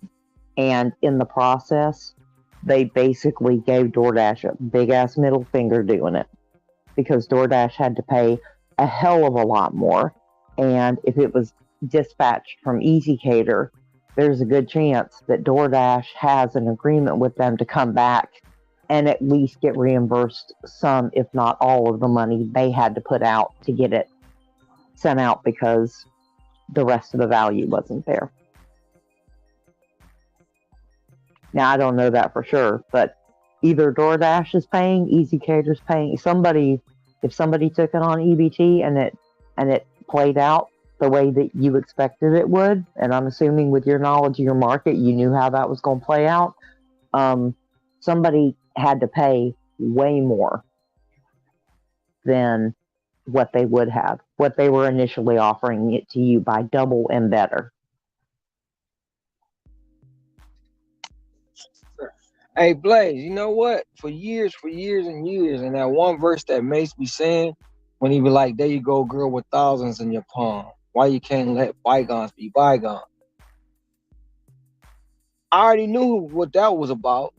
And in the process, they basically gave DoorDash a big ass middle finger doing it, because DoorDash had to pay a hell of a lot more. And if it was dispatched from EasyCater, there's a good chance that DoorDash has an agreement with them to come back and at least get reimbursed some, if not all, of the money they had to put out to get it sent out, because the rest of the value wasn't there. Now, I don't know that for sure, but either DoorDash is paying, EasyCater's paying. If somebody took it on EBT and it played out the way that you expected it would, and I'm assuming with your knowledge of your market, you knew how that was going to play out, somebody had to pay way more than what they would have, what they were initially offering it to you by double and better. Hey Blaze, you know what? For years and years, and that one verse that Mace be saying when he be like, "There you go, girl, with thousands in your palm. Why you can't let bygones be bygones?" I already knew what that was about,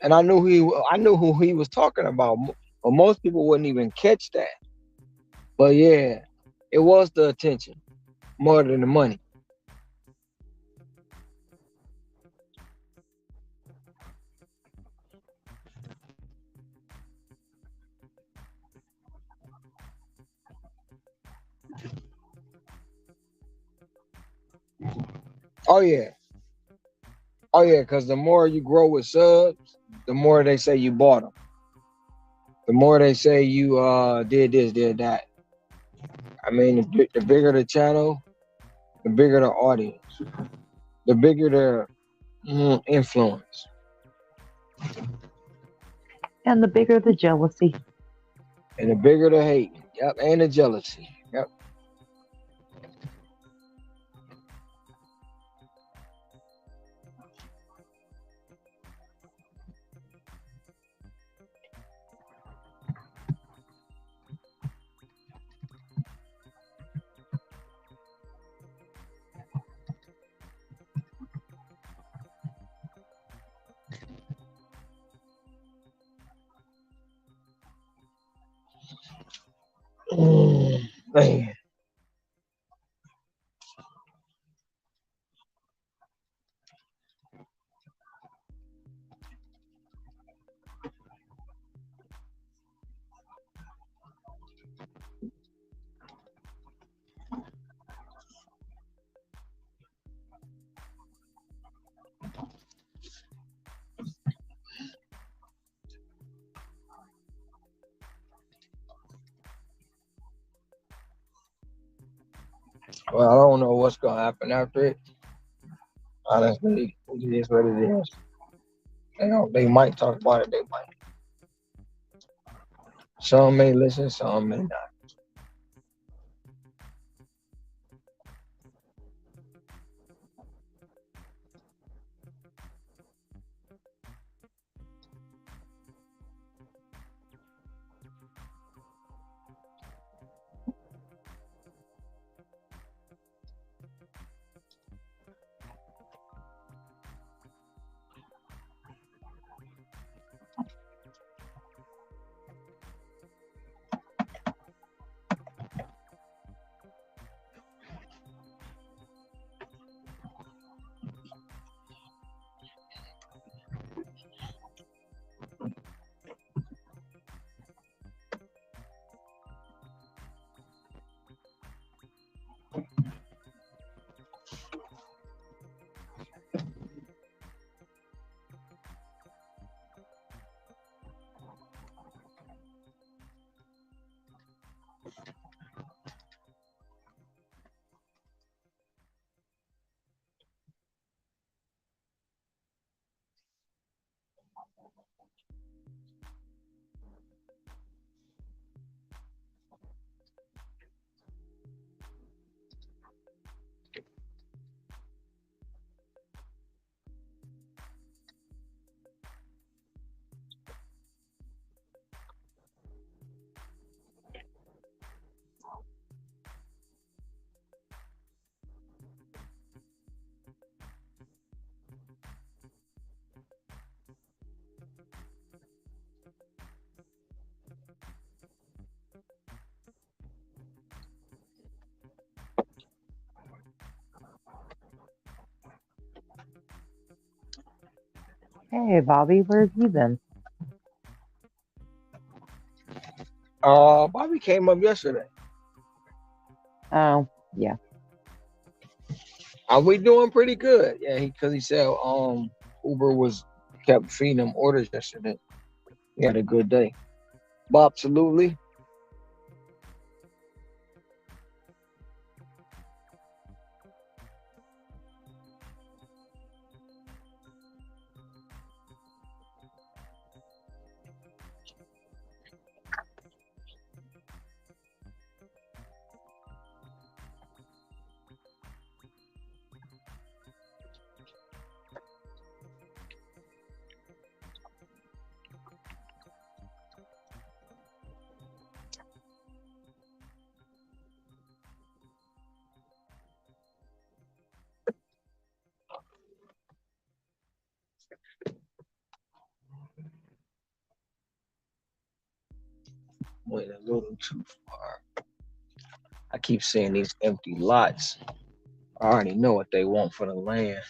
and I knew who he was talking about, but most people wouldn't even catch that. But yeah, it was the attention more than the money. Oh yeah, oh yeah, because the more you grow with subs, the more they say you bought them. The more they say you did this, did that. I mean, the bigger the channel, the bigger the audience, the bigger the influence. And the bigger the jealousy. And the bigger the hate. Yep, and the jealousy. Yep. Man. Well, I don't know what's gonna happen after it. Honestly, it is what it is. They might talk about it. They might. Some may listen. Some may not. Hey, Bobby, where have you been? Bobby came up yesterday. Oh, yeah. Are we doing pretty good? Yeah, because he said Uber was kept feeding him orders yesterday. He had a good day. Bob, absolutely. Went a little too far. I keep seeing these empty lots. I already know what they want for the land.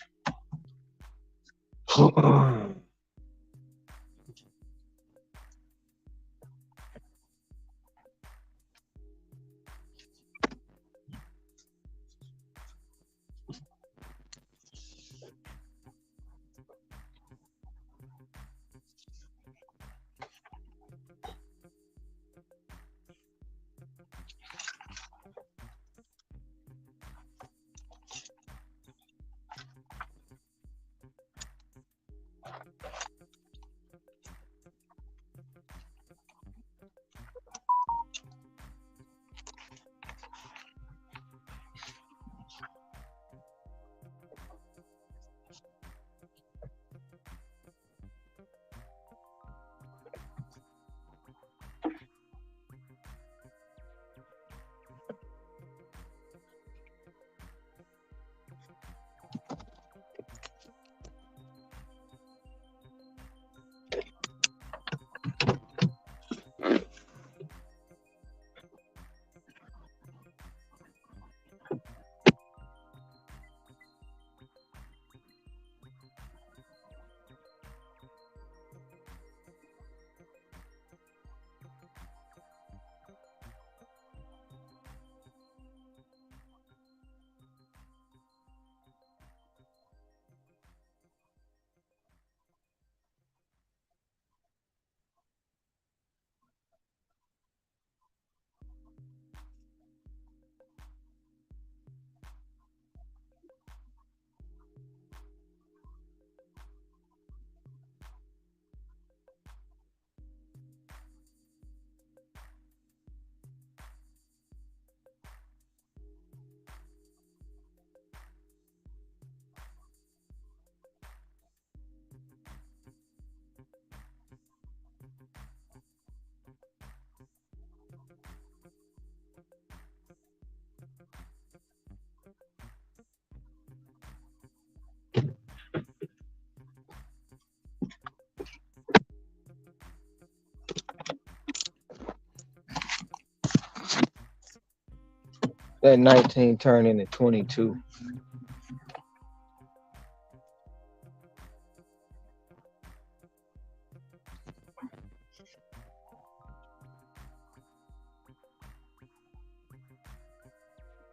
That 19 turned into 22.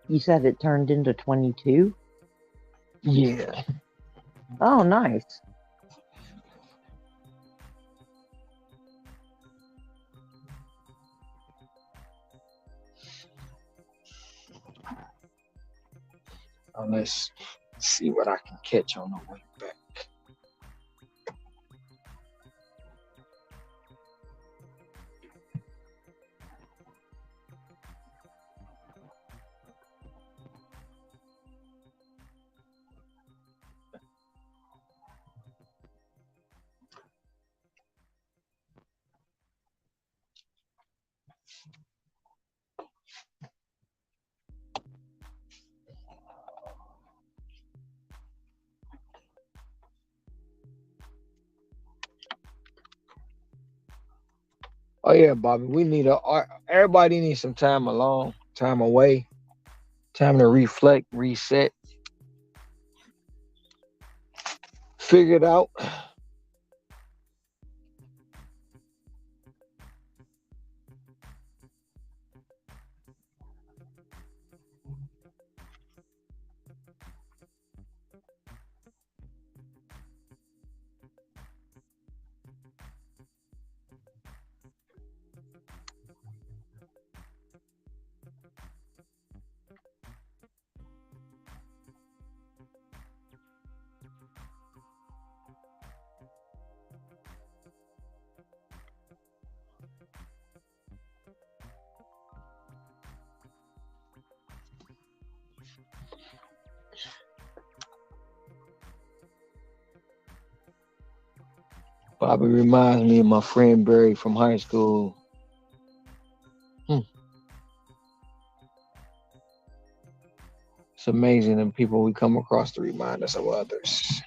You said it turned into 22? Yeah. Oh, nice. Let's see what I can catch on the way back. Oh yeah, Bobby. We need everybody needs some time alone, time away, time to reflect, reset, figure it out. Bobby reminds me of my friend Barry from high school. It's amazing the people we come across to remind us of others.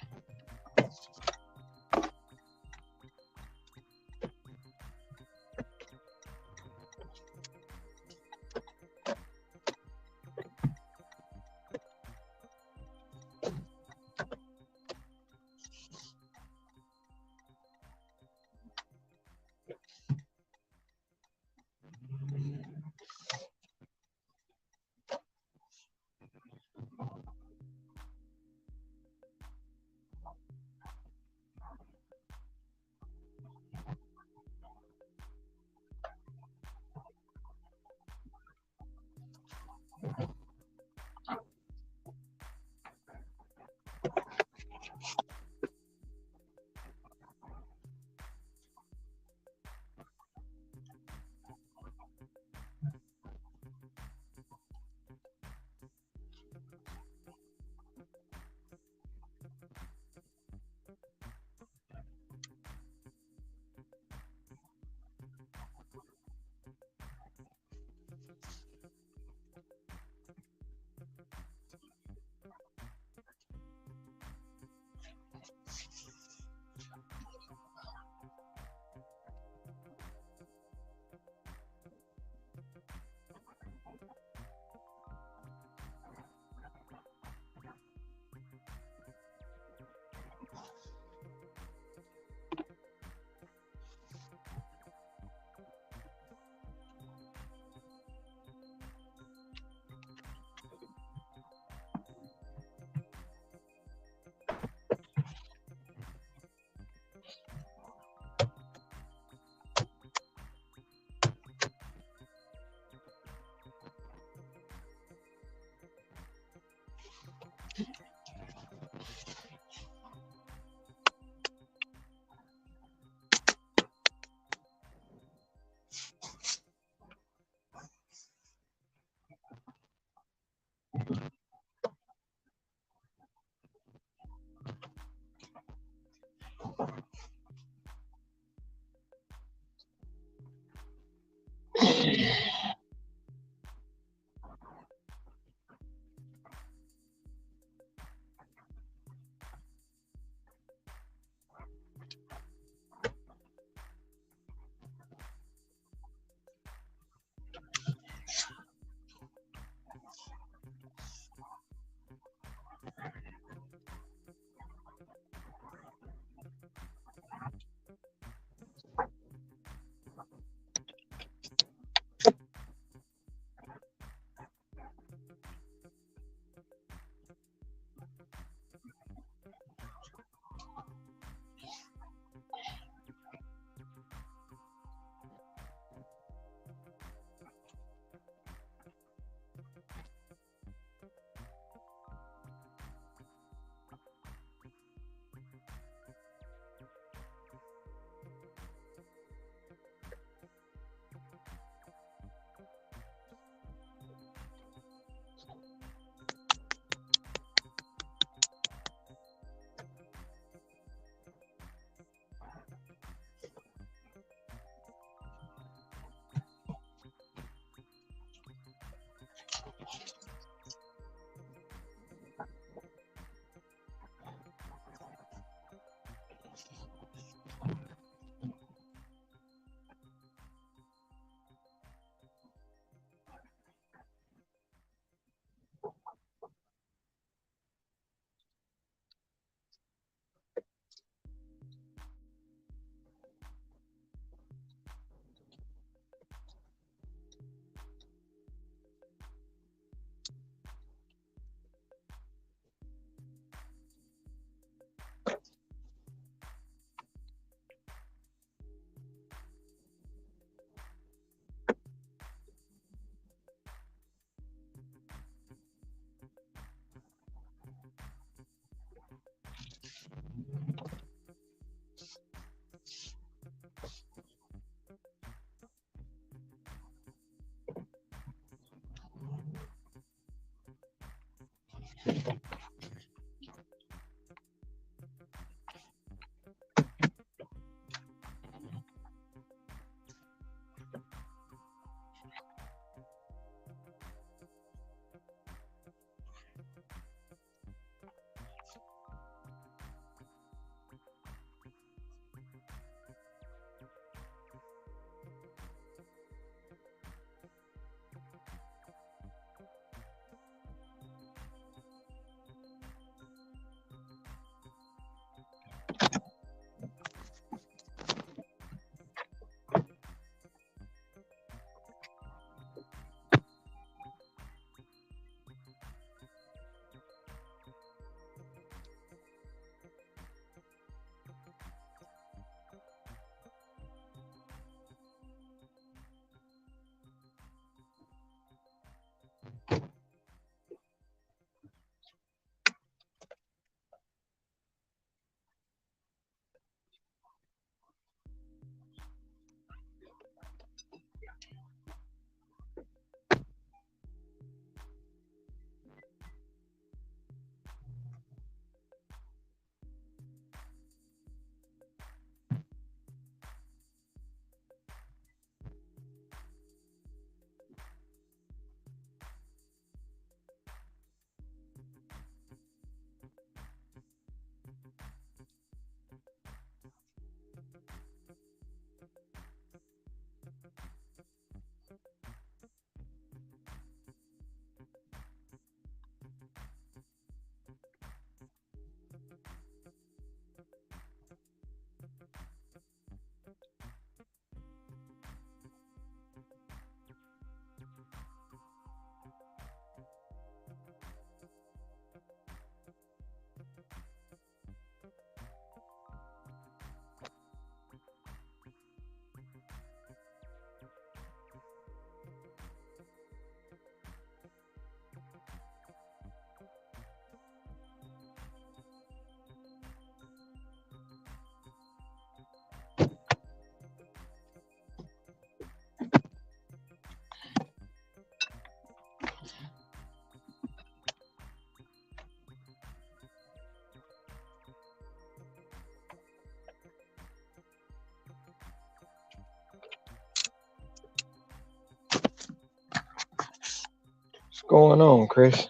going on, Chris?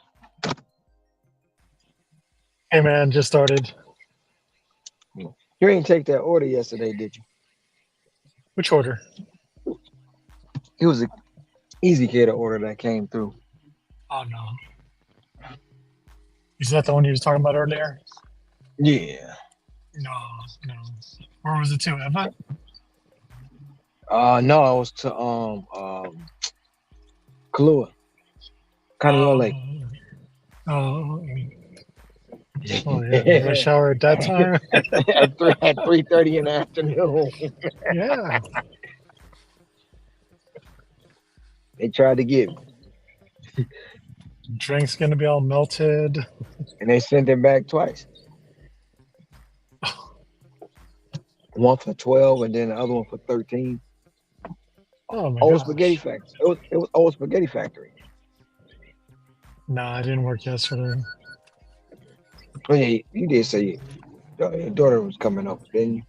Hey man, just started. You ain't take that order yesterday, did you? Which order? It was an easy cater order that came through. Oh no. Is that the one you was talking about earlier? Yeah. No, no. Where was it to? Eva? No, it was to Kahlua, Conneaut Lake. Oh, yeah. Rush hour at that time? at 3:30 in the afternoon. Yeah. They tried to get me, Drink's gonna be all melted. and they sent it back twice. One for 12, and then the other one for 13. Oh my Old gosh. Spaghetti Factory. It was Old Spaghetti Factory. Nah, I didn't work yesterday. Oh yeah, you did say your daughter was coming up, didn't you?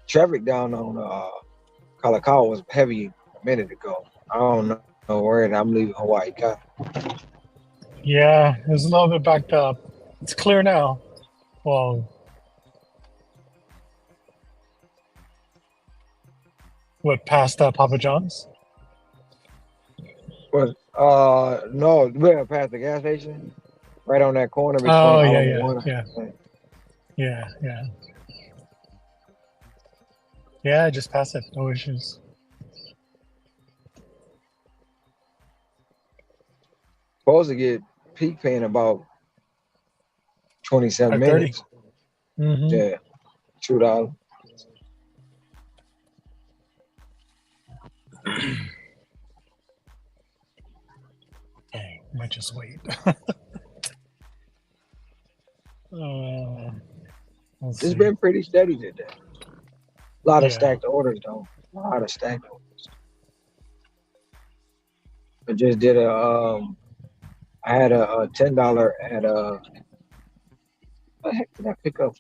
Traffic down on Kalakaua was heavy a minute ago. I don't know where I'm leaving Hawaii. Yeah, it was a little bit backed up. It's clear now. Well, what, past Papa John's? But no, we're past the gas station, right on that corner between Oh, all yeah, of yeah, one. yeah. Yeah. Yeah, I just passed it. No issues. Supposed to get peak pay in about 27 5:30. minutes. Mm-hmm. Yeah, $2. Dang, might just wait. Let's It's see. been pretty steady today. A lot of Yeah. stacked orders though. A lot of stacked orders. I just did I had a $10 at what the heck did I pick up?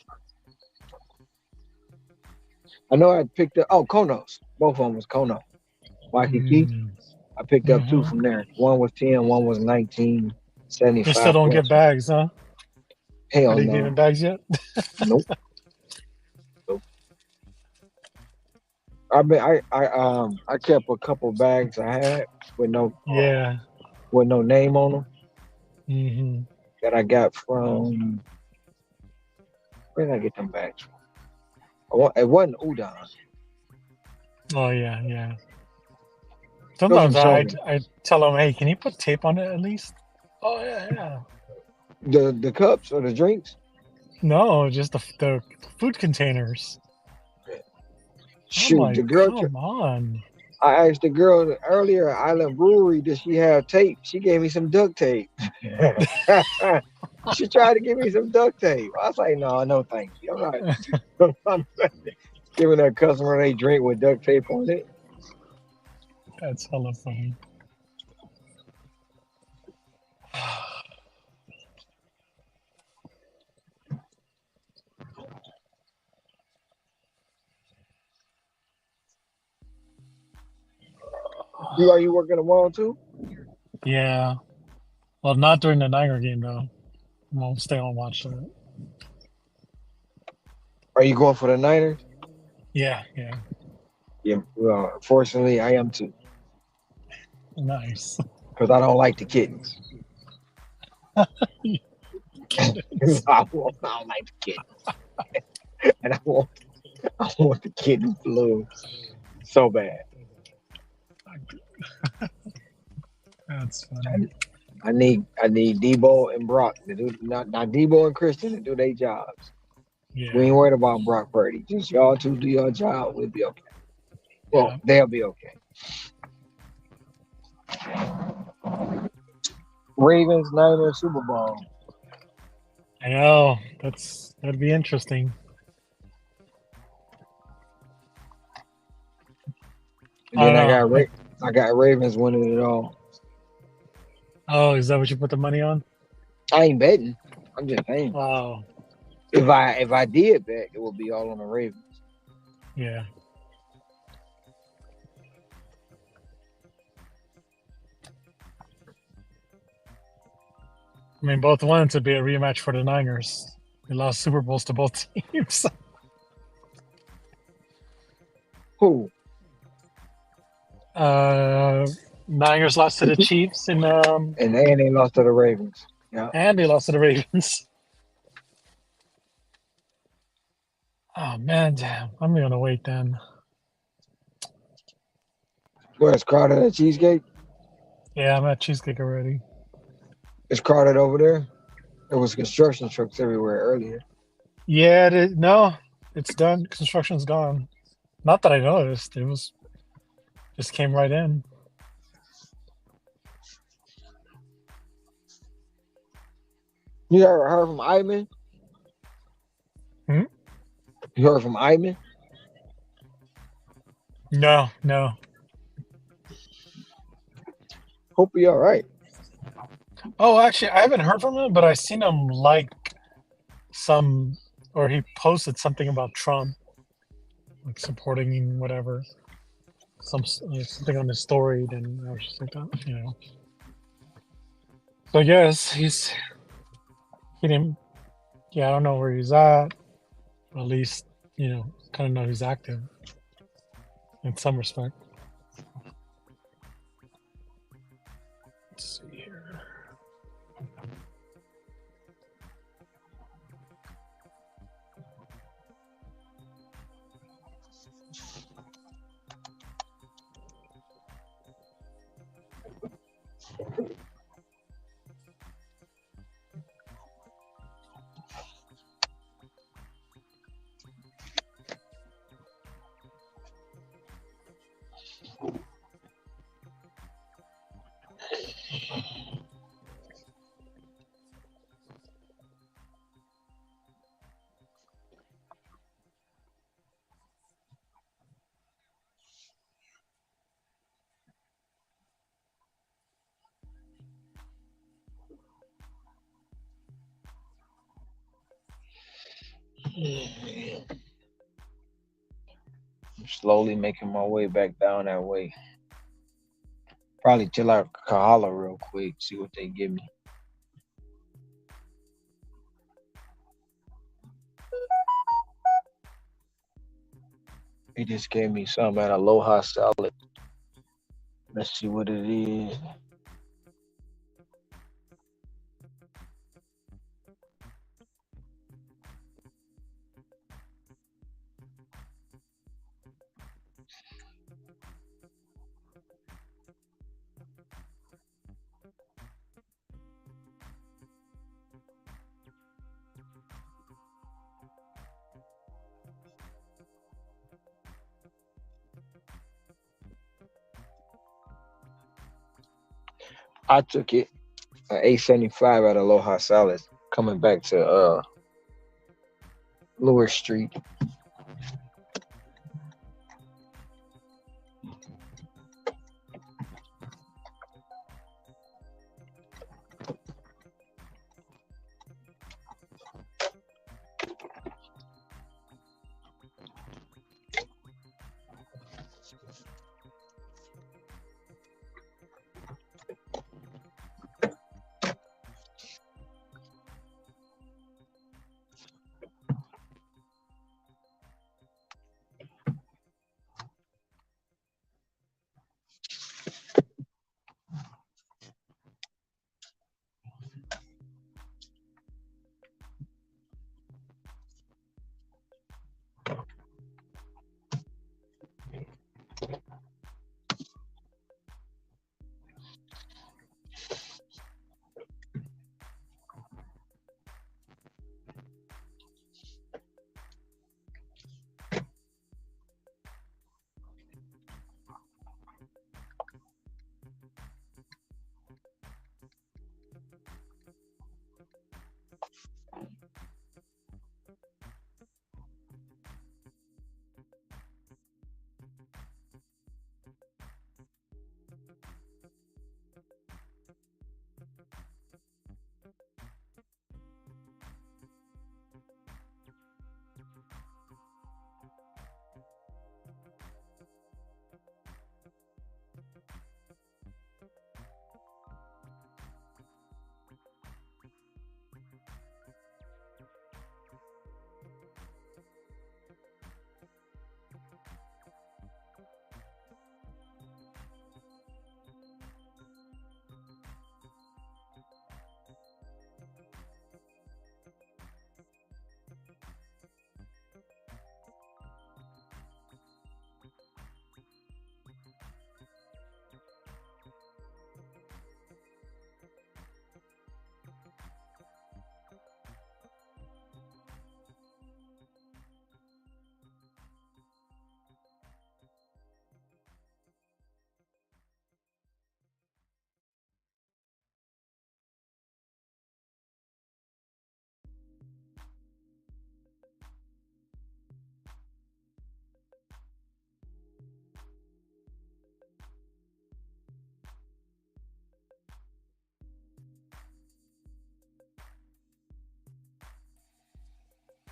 I know I picked up Konos. Both of them was Kono. Waikiki. Mm. I picked up two Mhm. from there. One was 10, one was 19.75. You still don't get bags, huh? Hell Are they no. giving bags yet? Nope. I kept a couple bags I had with no Yeah. with no name on them Mm-hmm. that I got from where did I get them bags from? It wasn't Udon. Oh yeah. It was from Sometimes Sony. I tell them, hey, can you put tape on it at least? Oh yeah. The cups or the drinks. No, just the food containers. I'm Shoot, like, the girl. come on. I asked the girl earlier at Island Brewery, does she have tape? She gave me some duct tape. She tried to give me some duct tape. I was like, no, thank you. I'm not I'm not giving a customer a drink with duct tape on it. That's hella funny. Are you working tomorrow too? Yeah. Well, not during the Niner game though. I won't stay on watch that. Are you going for the Niners? Yeah. Yeah. Well, unfortunately, I am too. Nice. Because I don't like the kittens. I don't like the kittens. And I want the kitten blue so bad. That's funny. I need Debo and Brock to do not Debo and Christian to do their jobs. Yeah. We ain't worried about Brock Purdy. Just y'all two do your job. We'll be okay. Well, Yeah. they'll be okay. Ravens, Niners, Super Bowl. I know. That'd be interesting. And then I don't know. I got Ravens winning it all. Oh, is that what you put the money on? I ain't betting. I'm just saying. Oh, If I did bet, it would be all on the Ravens. yeah. I mean, both wanted to be a rematch for the Niners. They lost Super Bowls to both teams. Who? Niners lost to the Chiefs And they lost to the Ravens. Yeah. and they lost to the Ravens. Oh man, damn! I'm gonna wait then. Where is crowded at Cheesecake? Yeah, I'm at Cheesecake already. It's crowded over there. There was construction trucks everywhere earlier. Yeah, no, it's done. Construction's gone. Not that I noticed. It was just came right in. You ever heard from Ivan? Hmm? You heard from Ivan? No, no. Hope he all right. Oh, actually, I haven't heard from him, but I seen him like some, or he posted something about Trump, like supporting whatever, something on his story. Then I was just like, oh, you know. So yes, he didn't. Yeah, I don't know where he's at. At least kind of know he's active in some respect. Let's see here. I'm slowly making my way back down that way. Probably chill out Kahala real quick, see what they give me. He just gave me some at Aloha Salad. Let's see what it is. I took it $8.75 at Aloha Salad. Coming back to Lewis Street.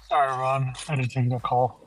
Sorry, Ron. I didn't take the call.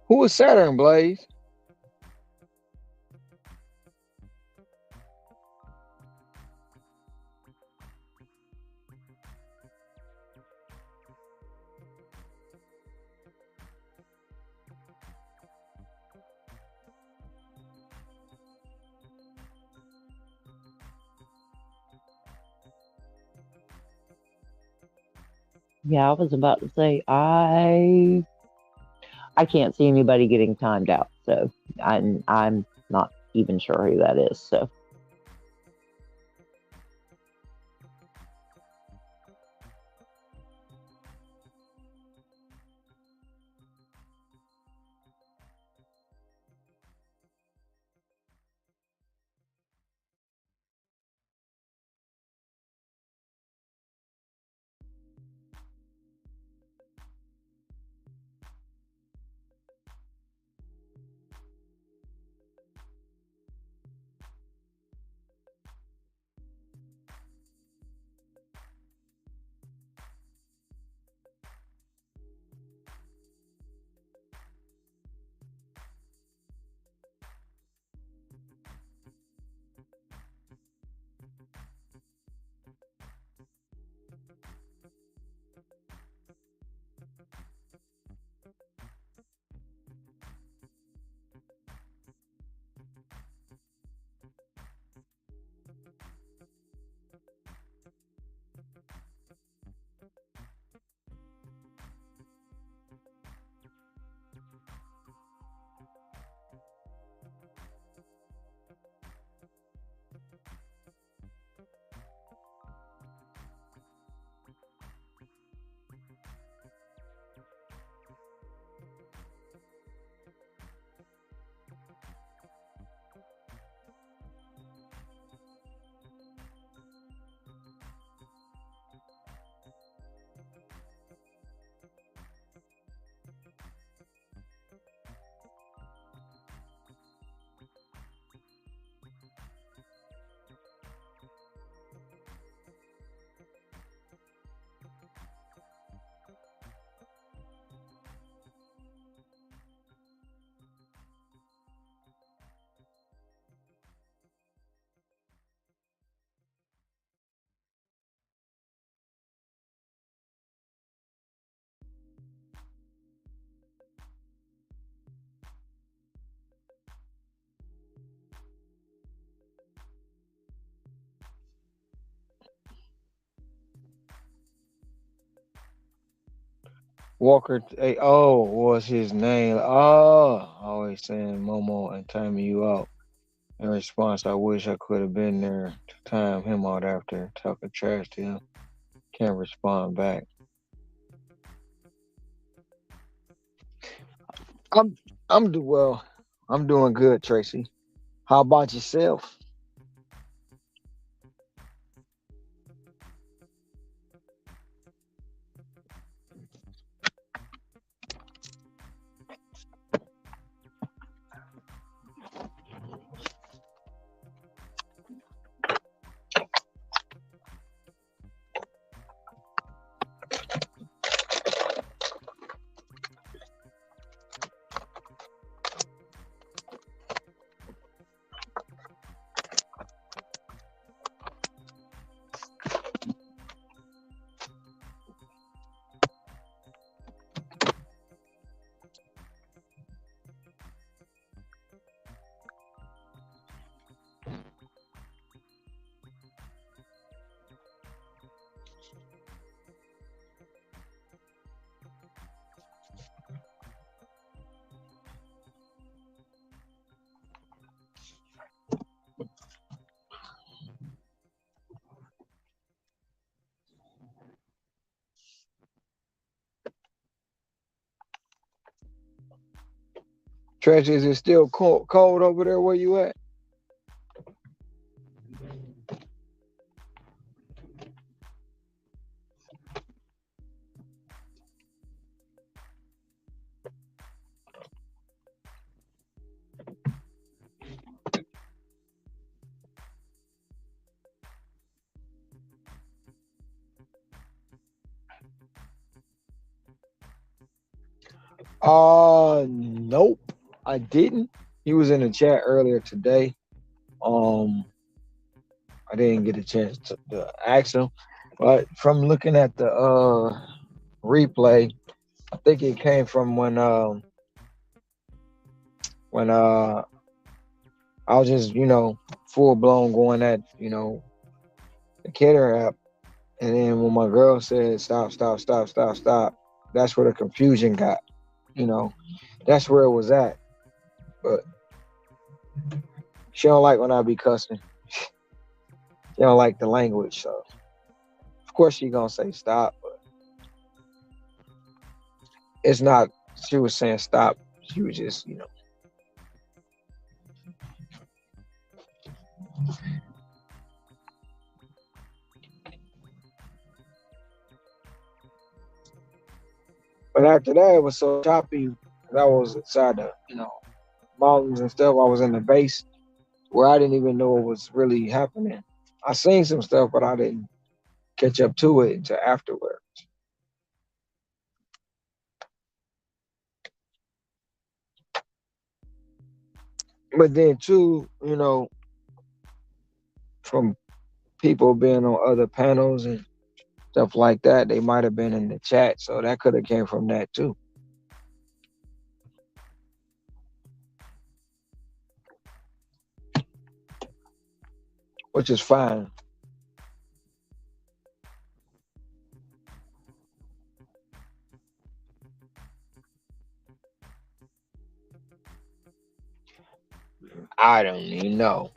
Who is Saturn, Blaze? Yeah, I was about to say I can't see anybody getting timed out, so I'm not even sure who that is. So Walker. Oh, what's his name? Oh, always saying Momo and timing you out. In response, I wish I could have been there to time him out after talking trash to him. Can't respond back. I'm well. I'm doing good, Tracy. How about yourself? Tracy, is it still cold over there where you at? Nope, I didn't. He was in the chat earlier today. Um, I didn't get a chance to ask him, but from looking at the replay, I think it came from when I was just full blown going at the Kidder app, and then when my girl said stop, stop, stop, stop, stop, that's where the confusion got. You know, that's where it was at. But she don't like when I be cussing. She don't like the language, so of course she gonna say stop. But it's not. She was saying stop. She was just. But after that, it was so choppy. That was inside the mountains and stuff. I was in the base where I didn't even know what was really happening. I seen some stuff, but I didn't catch up to it until afterward. But then too, from people being on other panels and stuff like that, they might have been in the chat, so that could have came from that too, which is fine. I don't even know.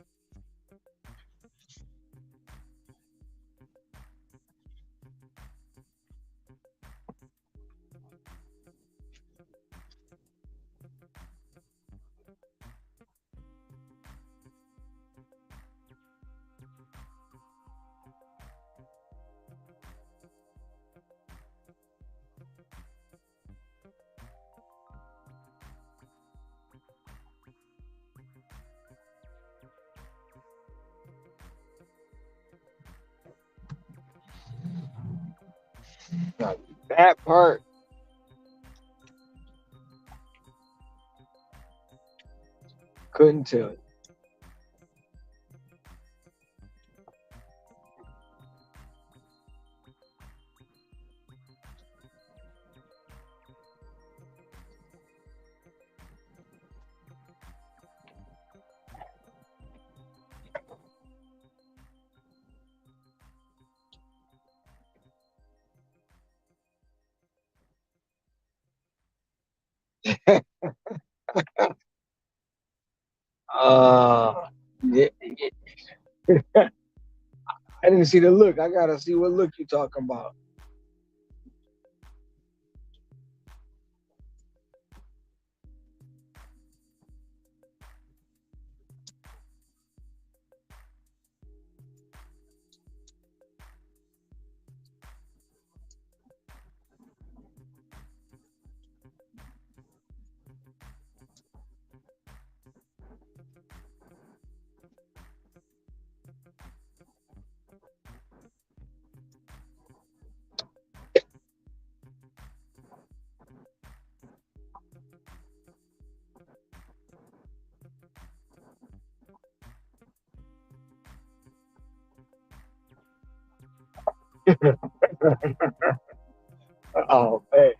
Now, that part, couldn't tell you. Yeah, yeah. I didn't see the look. I gotta see what look you talking about. Oh man.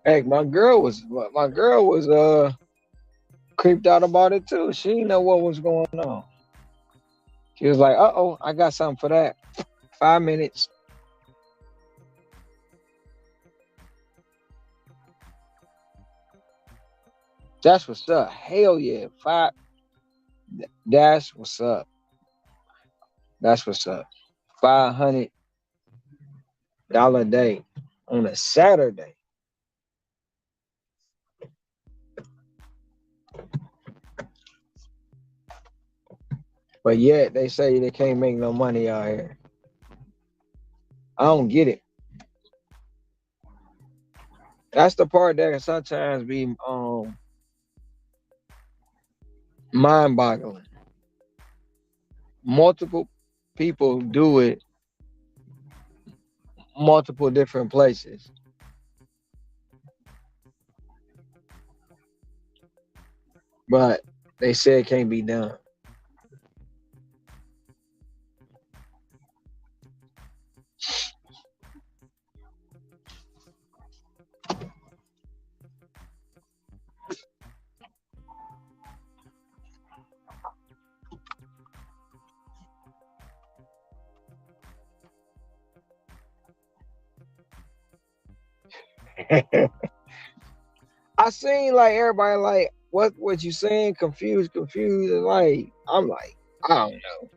Heck, my girl was creeped out about it too. She didn't know what was going on. She was like, "Uh oh, I got something for that. 5 minutes." That's what's up. Hell yeah, five. That's what's up. That's what's up. $500 a day on a Saturday. But yet they say they can't make no money out here. I don't get it. That's the part that can sometimes be mind boggling. Multiple people do it multiple different places, but they say it can't be done. I seen like everybody like what you saying, confused, and like I'm like, I don't know.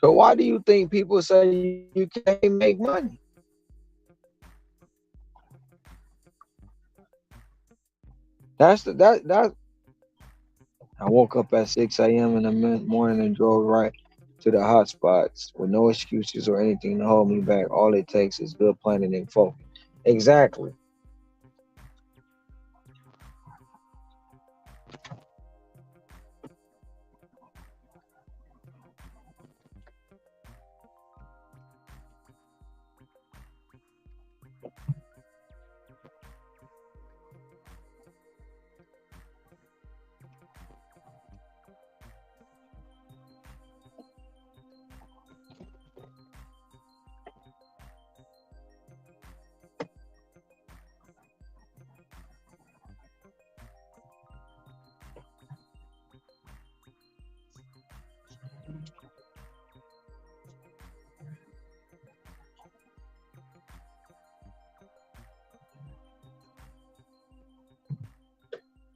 So why do you think people say you can't make money? That I woke up at 6 a.m. in the morning and drove right to the hot spots with no excuses or anything to hold me back. All it takes is good planning and focus. Exactly.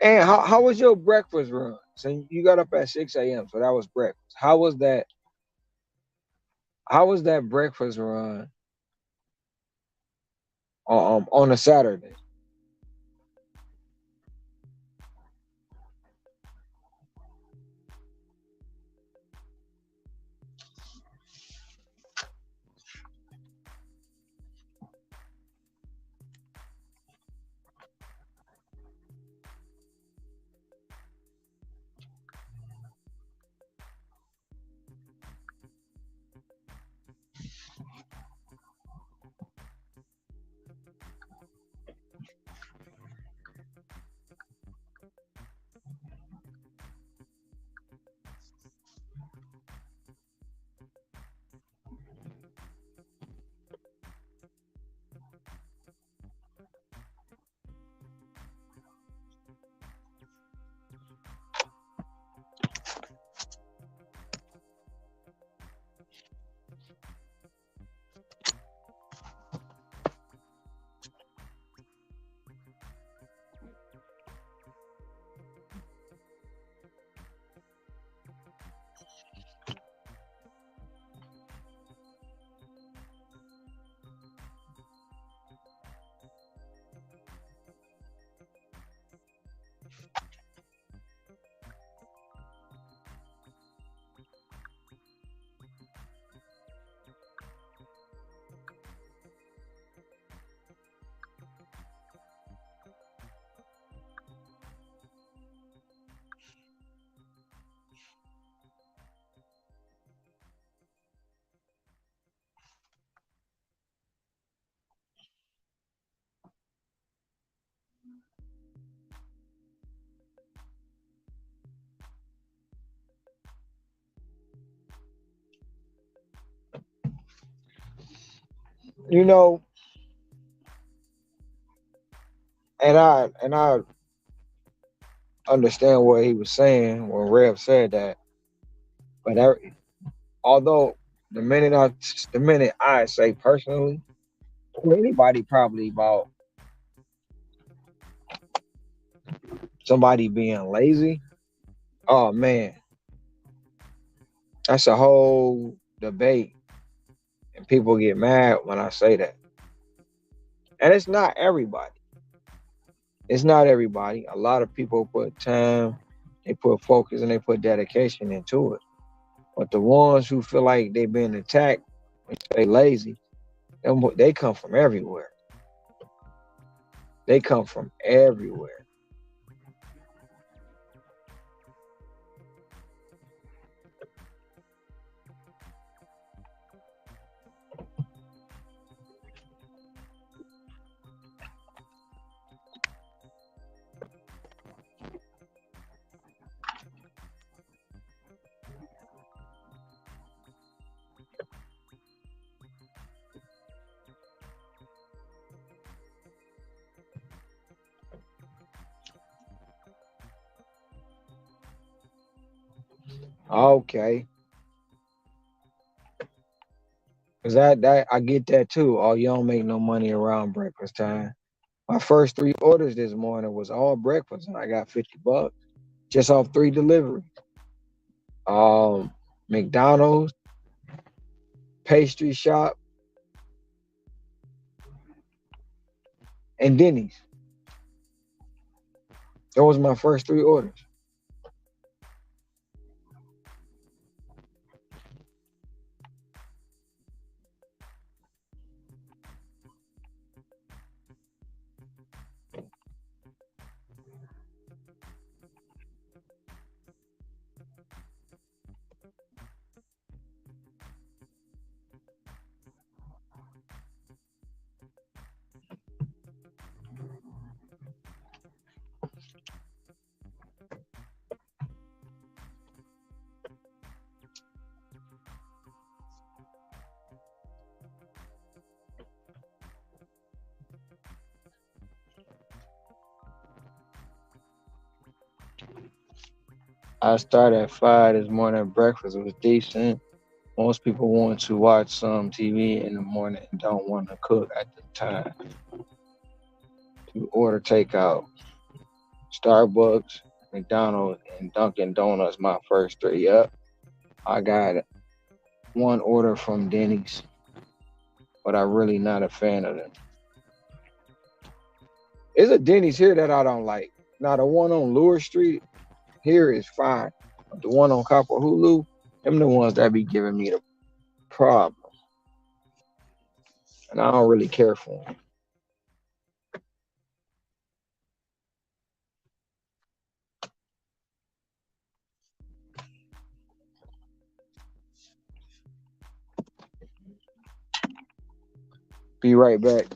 And how was your breakfast run? So you got up at 6 a.m. So that was breakfast. How was that breakfast run on a Saturday? You know, and I understand what he was saying when Rev said that. But although the minute I say personally, to anybody probably about somebody being lazy. Oh man, that's a whole debate, and people get mad when I say that. And it's not everybody. It's not everybody. A lot of people put time, they put focus, and they put dedication into it. But the ones who feel like they've been attacked, when they lazy, they come from everywhere. They come from everywhere. Okay, cause that I get that too. Oh, you don't make no money around breakfast time. My first three orders this morning was all breakfast, and I got $50 just off three deliveries. Um, McDonald's, pastry shop, and Denny's. Those were my first 3 orders. I started at 5 this morning. Breakfast was decent. Most people want to watch some TV in the morning and don't want to cook at the time. To order takeout. Starbucks, McDonald's, and Dunkin' Donuts, my first 3. Yep. I got 1 order from Denny's, but I'm really not a fan of them. There's a Denny's here that I don't like. Now, the one on Lure Street here is fine. But the one on Copper Hulu, them the ones that be giving me the problem. And I don't really care for them. Be right back.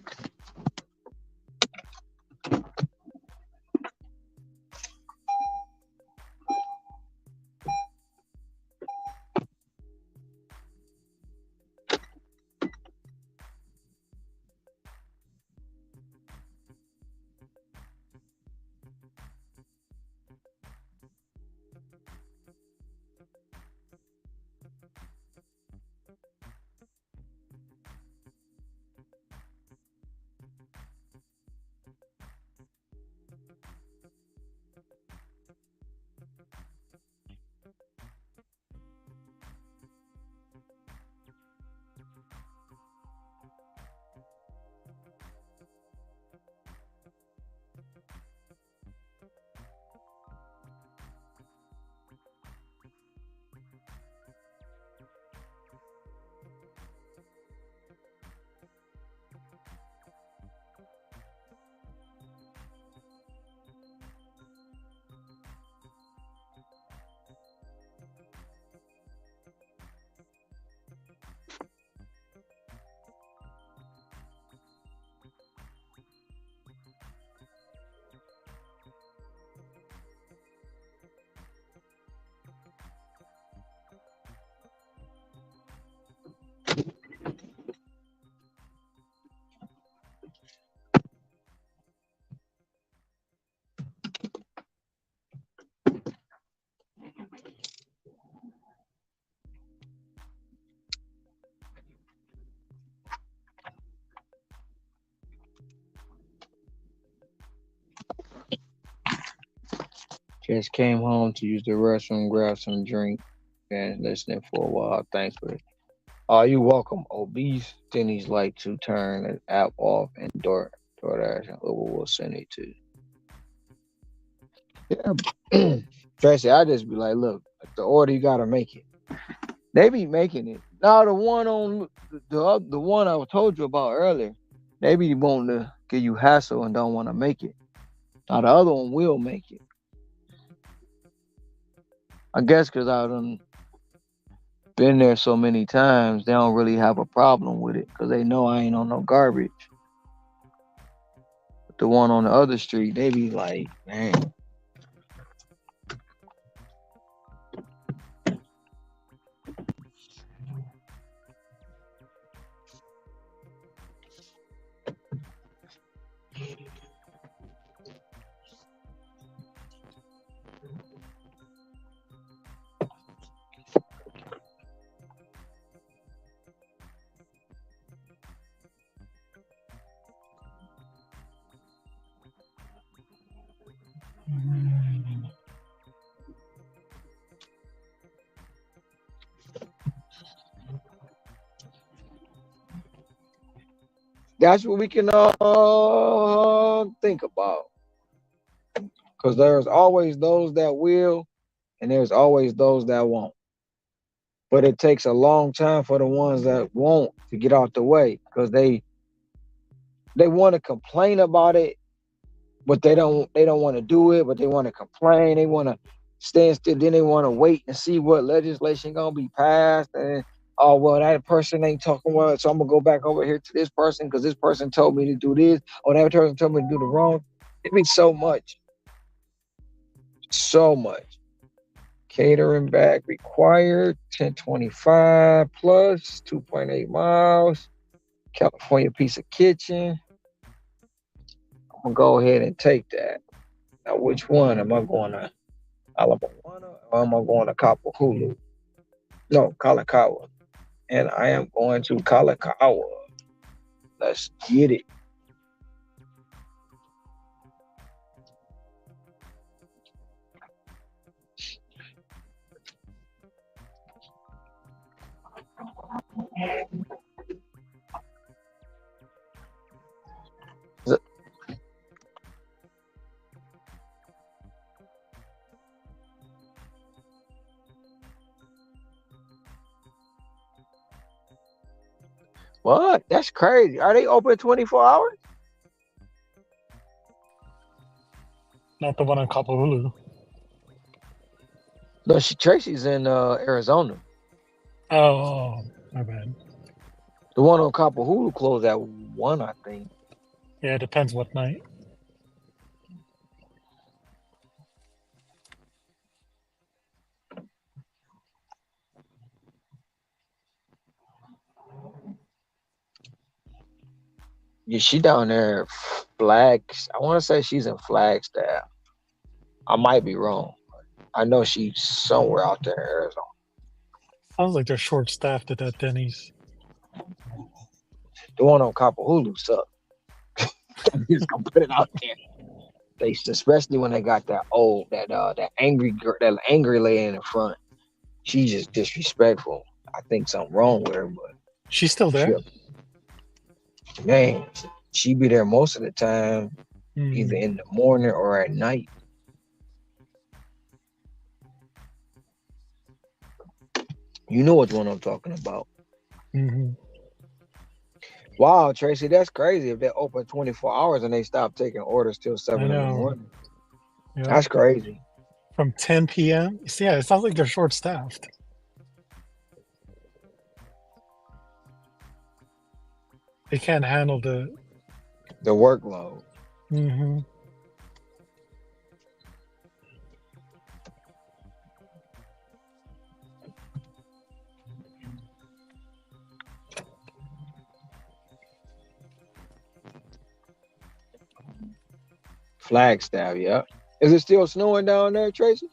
Just came home to use the restroom, grab some drink, and listening for a while. Thanks for it. Oh, you welcome. Obese Denny's like to turn the app off and DoorDash and Uber will send it to you. Yeah. Tracy, I just be like, look, the order you gotta make it. They be making it. Now the one on the one I told you about earlier, they be wanting to give you hassle and don't want to make it. Now the other one will make it. I guess because I done been there so many times, they don't really have a problem with it because they know I ain't on no garbage. But the one on the other street, they be like, man. That's what we can think about. Because there's always those that will, and there's always those that won't. But it takes a long time for the ones that won't to get out the way because they want to complain about it, but they don't want to do it, but they want to complain. They want to stand still. Then they want to wait and see what legislation gonna be passed. And oh well, that person ain't talking well, so I'm gonna go back over here to this person because this person told me to do this, or that person told me to do the wrong. It be so much, so much. Catering bag required 1025 plus 2.8 miles. California Pizza Kitchen. I'm gonna go ahead and take that. Now, which one am I going to? Alabama or am I going to Kapahulu? No, Kalakaua. And I am going to Kalakaua. Let's get it. What? That's crazy. Are they open 24 hours? Not the one in Kapalulu. No, Tracy's in Arizona. Oh, my bad. The one on Kapahulu closed at 1, I think. Yeah, it depends what night. Yeah, she down there, Flags. I want to say she's in Flagstaff. I might be wrong. I know she's somewhere out there in Arizona. Sounds like they're short staffed at that Denny's. The one on Kapahulu sucks. I'm just gonna put it out there. They, especially when they got that angry lady in the front. She's just disrespectful. I think something wrong with her, but She's still there? Man, she be there most of the time, either in the morning or at night. You know which one I'm talking about. Mm-hmm. Wow, Tracy, that's crazy. If they're open 24 hours and they stop taking orders till 7 in the morning. Yeah. That's crazy. From 10 p.m.? Yeah, it sounds like they're short staffed. They can't handle the workload. Mm-hmm. Flagstaff, yeah. Is it still snowing down there, Tracy?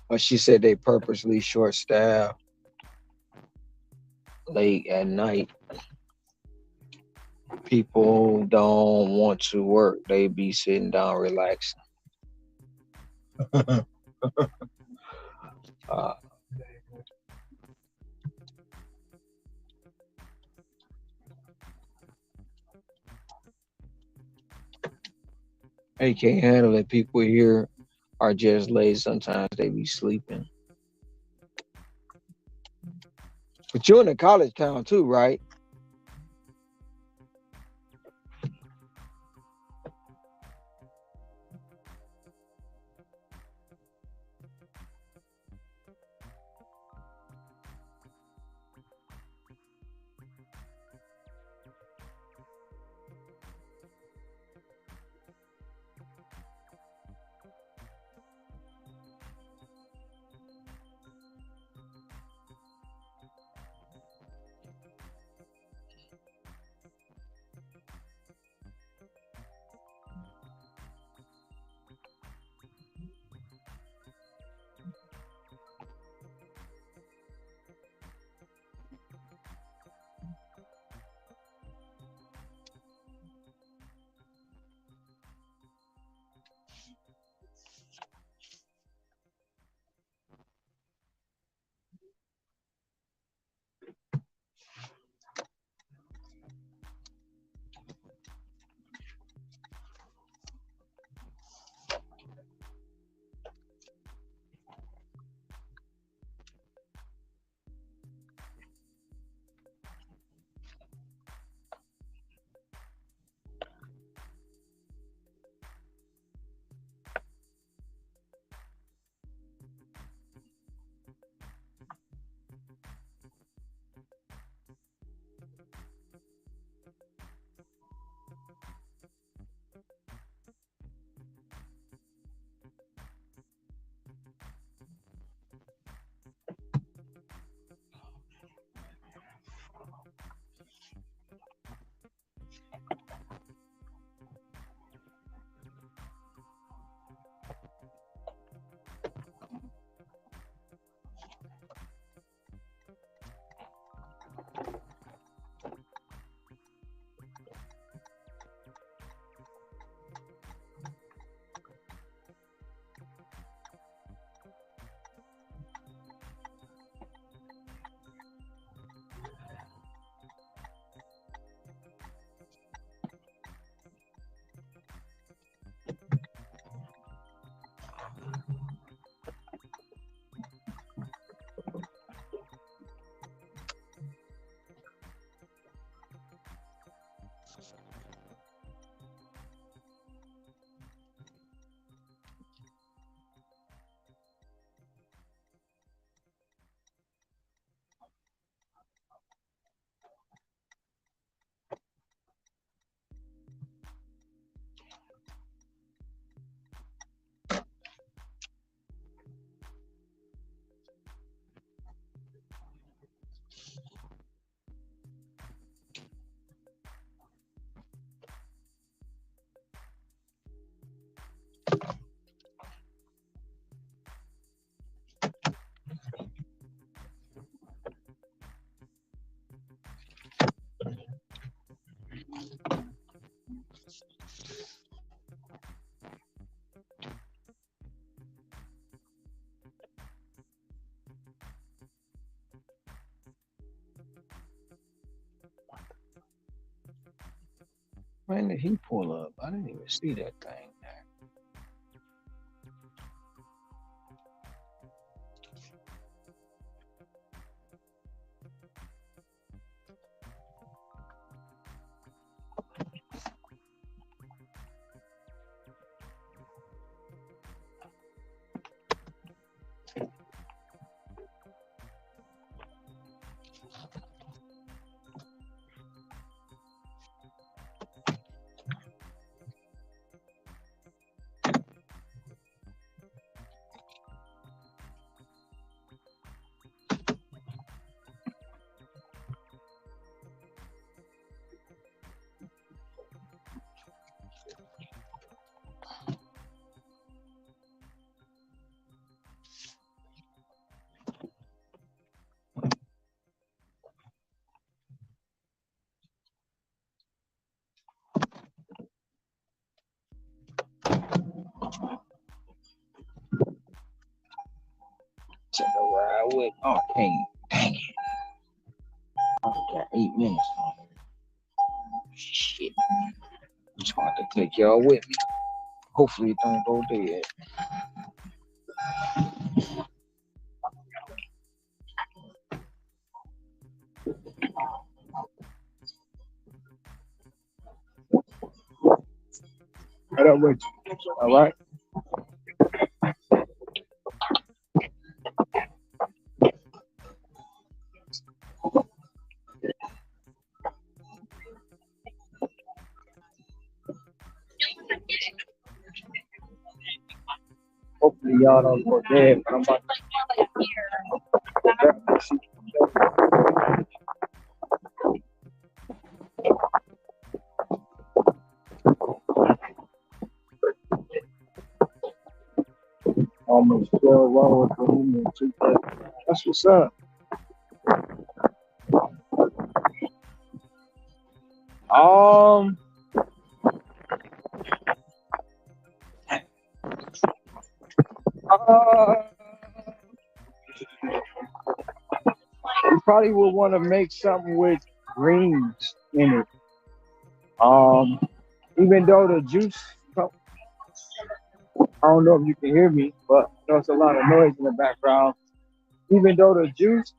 But she said they purposely short staff late at night. People don't want to work. They be sitting down relaxing. They can't handle it. People here are just lazy. Sometimes they be sleeping. But you're in a college town too, right? When did he pull up? I didn't even see that thing. Check the ride with. Oh, dang it. I got 8 minutes on it. Shit. Just gonna have to take y'all with me. Hopefully it don't go dead. Right up with you. All right. Hopefully y'all don't go dead, but I'm about to. Almost 12 hours for me. That's what's up. You probably would want to make something with greens in it. Even though the juice, I don't know if you can hear me, but there's a lot of noise in the background. Even though the juice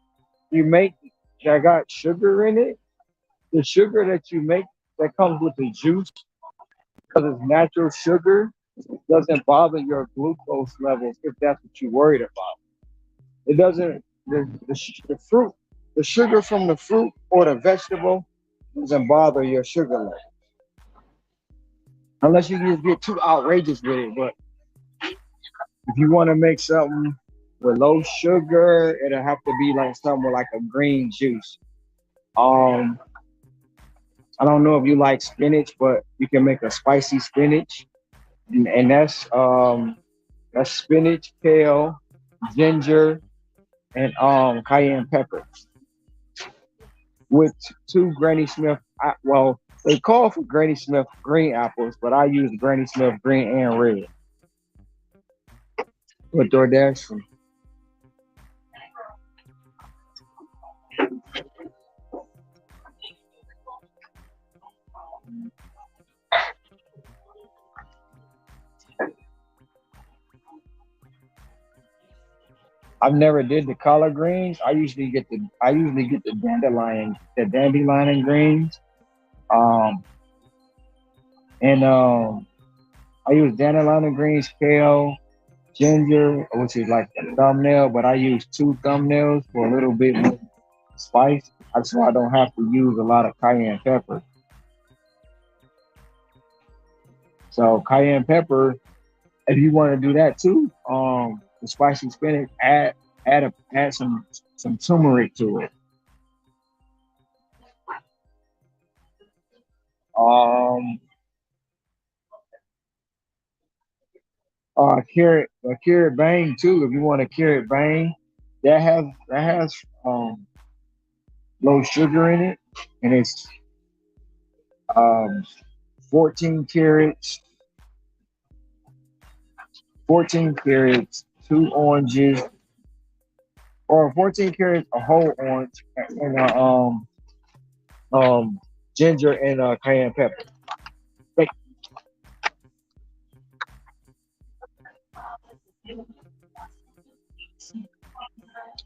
you make that got sugar in it, the sugar that you make that comes with the juice, because it's natural sugar, doesn't bother your glucose levels if that's what you're worried about. It doesn't, the fruit, the sugar from the fruit or the vegetable doesn't bother your sugar level. Unless you just get too outrageous with it. But if you want to make something with low sugar, it'll have to be like something like a green juice. I don't know if you like spinach, but you can make a spicy spinach. And that's spinach, kale, ginger, and cayenne pepper with 2 Granny Smith. Well, they call for Granny Smith green apples, but I use Granny Smith green and red. With DoorDash. I've never did the collard greens. I usually get the dandelion greens. I use dandelion greens, kale, ginger, which is like a thumbnail, but I use 2 thumbnails for a little bit more spice, so I don't have to use a lot of cayenne pepper. So cayenne pepper, if you want to do that too, the spicy spinach, add some turmeric to it. Carrot bang too. If you want a carrot bang, that has low sugar in it, and it's 14 carrots, 2 oranges, or 14 carrots, a whole orange, and ginger and cayenne pepper.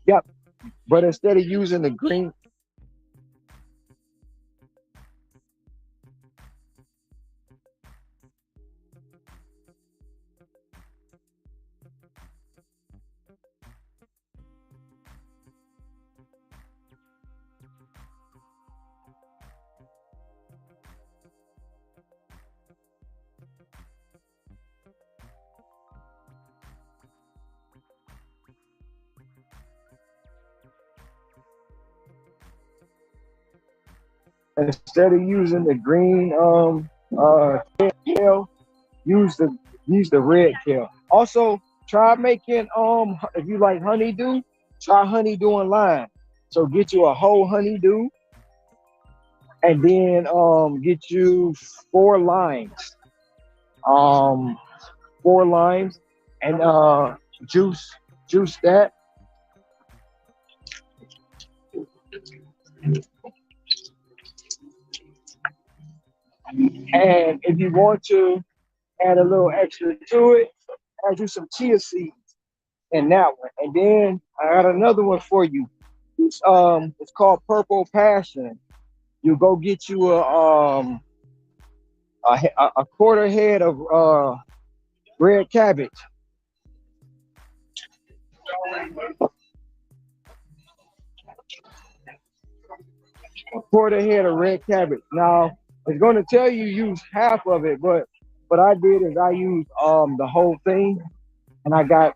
Yep. But instead of using the green, instead of using the green kale, use the use the red kale. Also, try making if you like honeydew, try honeydew and lime. So get you a whole honeydew and then get you four limes. Um four limes and juice juice that. And if you want to add a little extra to it, add you some chia seeds in that one. And then I got another one for you. It's called Purple Passion. You go get you a quarter head of red cabbage. A quarter head of red cabbage. Now it's going to tell you use half of it, but what I did is I used the whole thing, and I got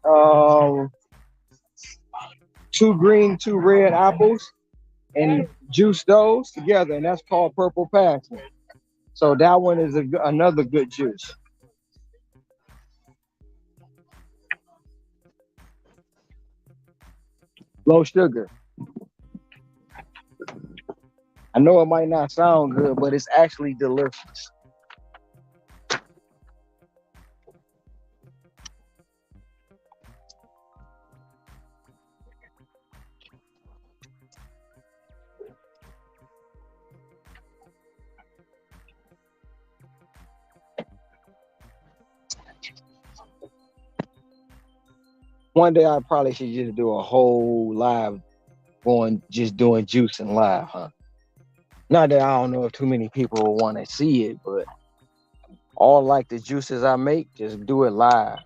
two green, two red apples, and juice those together, and that's called Purple Passion. So that one is another good juice. Low sugar. I know it might not sound good, but it's actually delicious. One day I probably should just do a whole live going just doing juice and live, huh? Not that I don't know if too many people will want to see it, but all like the juices I make, just do it live.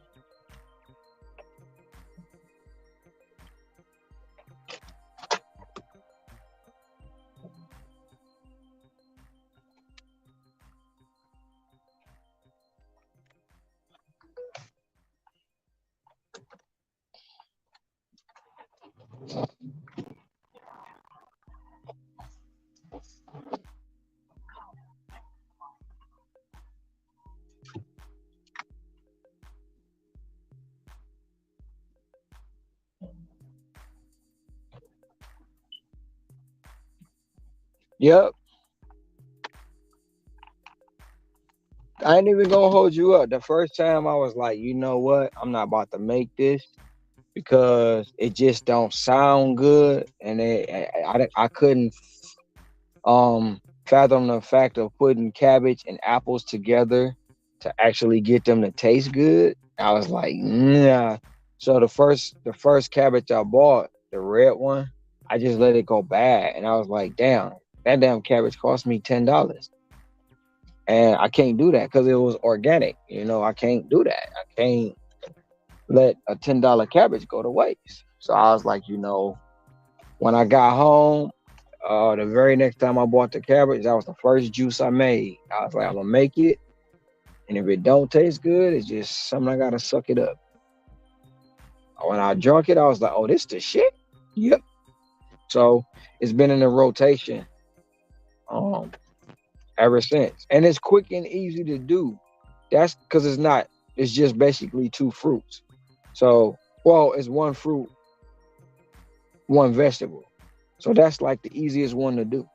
Yep. I ain't even gonna hold you up. The first time I was like, you know what? I'm not about to make this because it just don't sound good, and I couldn't fathom the fact of putting cabbage and apples together to actually get them to taste good. I was like, nah. So the first cabbage I bought, the red one, I just let it go bad, and I was like, damn, that damn cabbage cost me $10. And I can't do that because it was organic. I can't do that. I can't let a $10 cabbage go to waste. So I was like, when I got home, the very next time I bought the cabbage, that was the first juice I made. I was like, I'm gonna make it, and if it don't taste good, it's just something I gotta suck it up. When I drunk it, I was like, oh, this the shit. Yep. So it's been in a rotation um ever since, and it's quick and easy to do. That's because it's not. It's just basically two fruits. So, well, it's one fruit, one vegetable. So that's like the easiest one to do.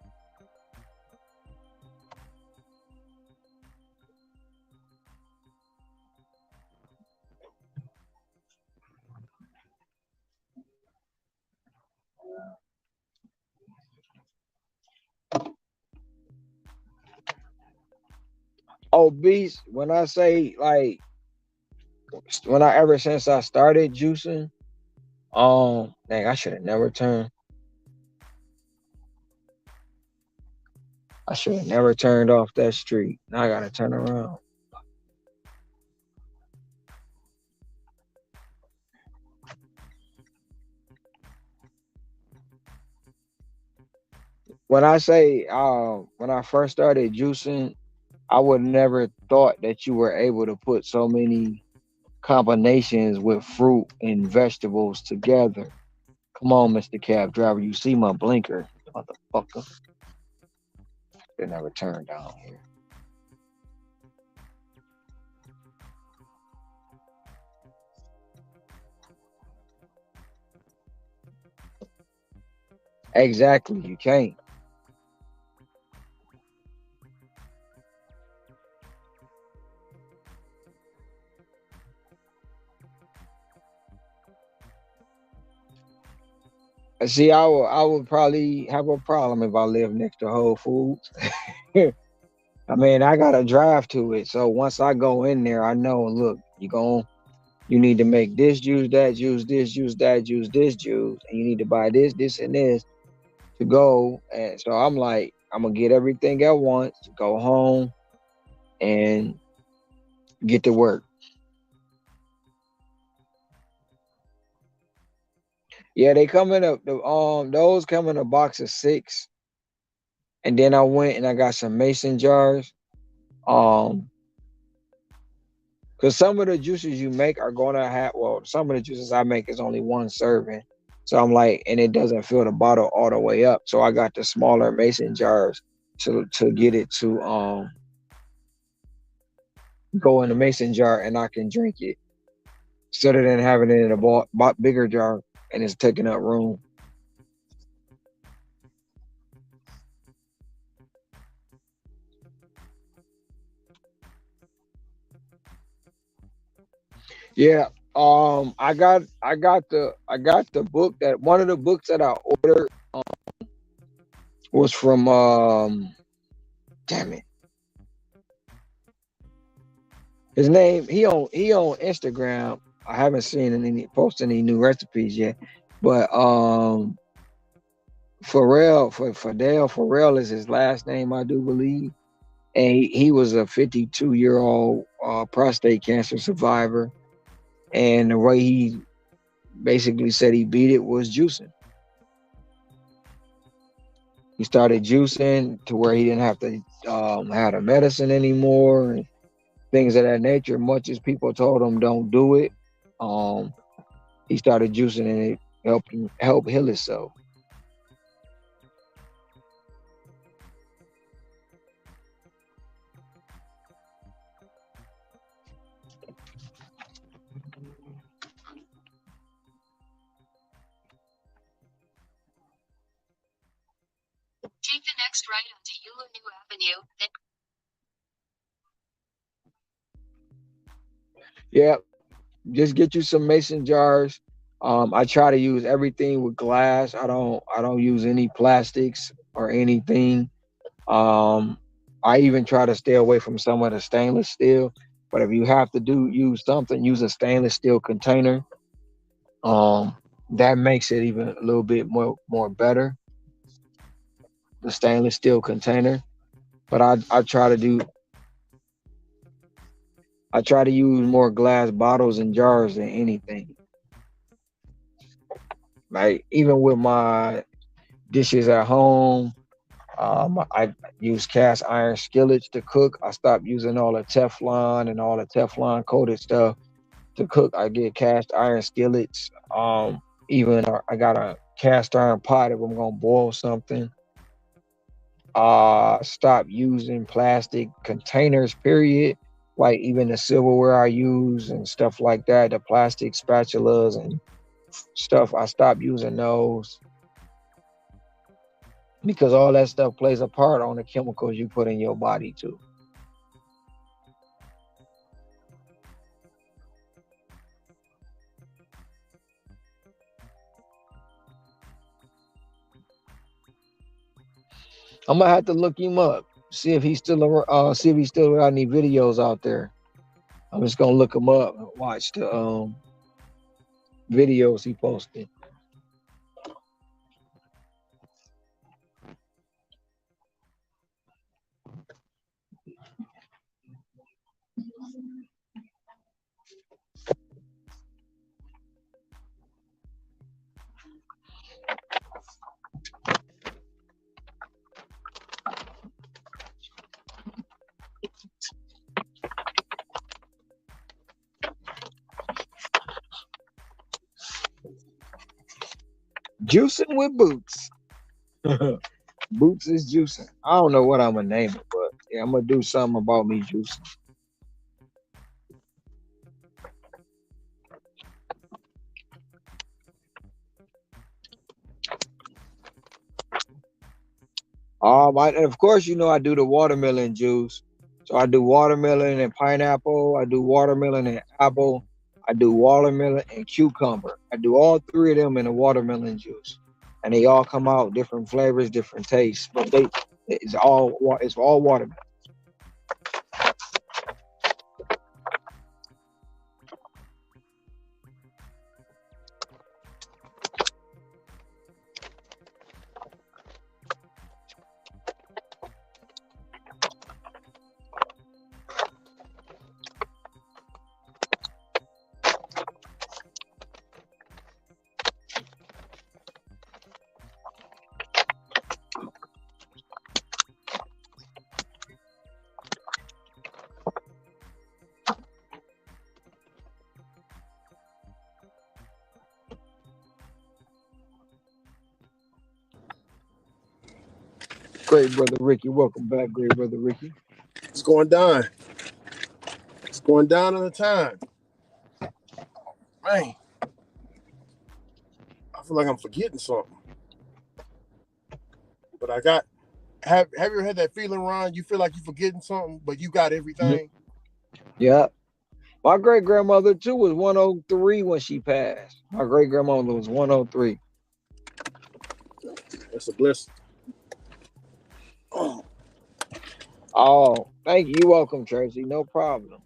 Oh, beast, when I say like ever since I started juicing, dang, I should have never turned. I should have never turned off that street. Now I gotta turn around. When I say when I first started juicing, I would never thought that you were able to put so many combinations with fruit and vegetables together. Come on, Mr. Cab Driver, you see my blinker, motherfucker. They never turned down here. Exactly, you can't. See, I would probably have a problem if I lived next to Whole Foods. I mean, I gotta drive to it. So once I go in there, I know, look, you need to make this juice, that juice, this juice, that juice, this juice, and you need to buy this, this, and this to go. And so I'm like, I'm gonna get everything at once, go home, and get to work. Yeah, they come in those come in a box of 6. And then I went and I got some mason jars. Um, because some of the juices you make are gonna have, well, some of the juices I make is only one serving. So I'm like, and it doesn't fill the bottle all the way up. So I got the smaller mason jars to get it to go in the mason jar and I can drink it instead of than having it in a bigger jar and it's taking up room. Yeah. I got the book that one of the books that I ordered was from damn it. His name he on Instagram. I haven't seen any post any new recipes yet. But Fidel Farrell is his last name, I do believe. And he was a 52-year-old prostate cancer survivor. And the way he basically said he beat it was juicing. He started juicing to where he didn't have to have the medicine anymore and things of that nature. Much as people told him don't do it, um, he started juicing and it helped him help heal himself. Take the next right onto New Avenue, then Yeah, just get you some mason jars. I try to use everything with glass. I don't use any plastics or anything. Um, I even try to stay away from some of the stainless steel. But if you have to use something, use a stainless steel container. Um, that makes it even a little bit more better. The stainless steel container. But I try to use more glass bottles and jars than anything. Like even with my dishes at home, I use cast iron skillets to cook. I stopped using all the Teflon and all the Teflon coated stuff to cook. I get cast iron skillets. Even I got a cast iron pot if I'm gonna boil something. Stop using plastic containers. Period. Like even the silverware I use and stuff like that, the plastic spatulas and stuff. I stopped using those because all that stuff plays a part on the chemicals you put in your body too. I'm gonna have to look him up, see if he's still got any videos out there. I'm just gonna look him up and watch the videos he posted. Juicing with Boots. Boots is juicing. I don't know what I'm gonna name it, but yeah, I'm gonna do something about me juicing. And of course, you know I do the watermelon juice. So I do watermelon and pineapple. I do watermelon and apple. I do watermelon and cucumber. I do all three of them in a watermelon juice, and they all come out different flavors, different tastes. But it's all watermelon. Great brother Ricky, welcome back, great brother Ricky. It's going down. It's going down in the time. Man, I feel like I'm forgetting something. But I got. Have you ever had that feeling, Ron? You feel like you're forgetting something, but you got everything. Yeah. My great grandmother too was 103 when she passed. My great grandmother was 103. That's a blessing. Oh, thank you. You're welcome, Tracy. No problem.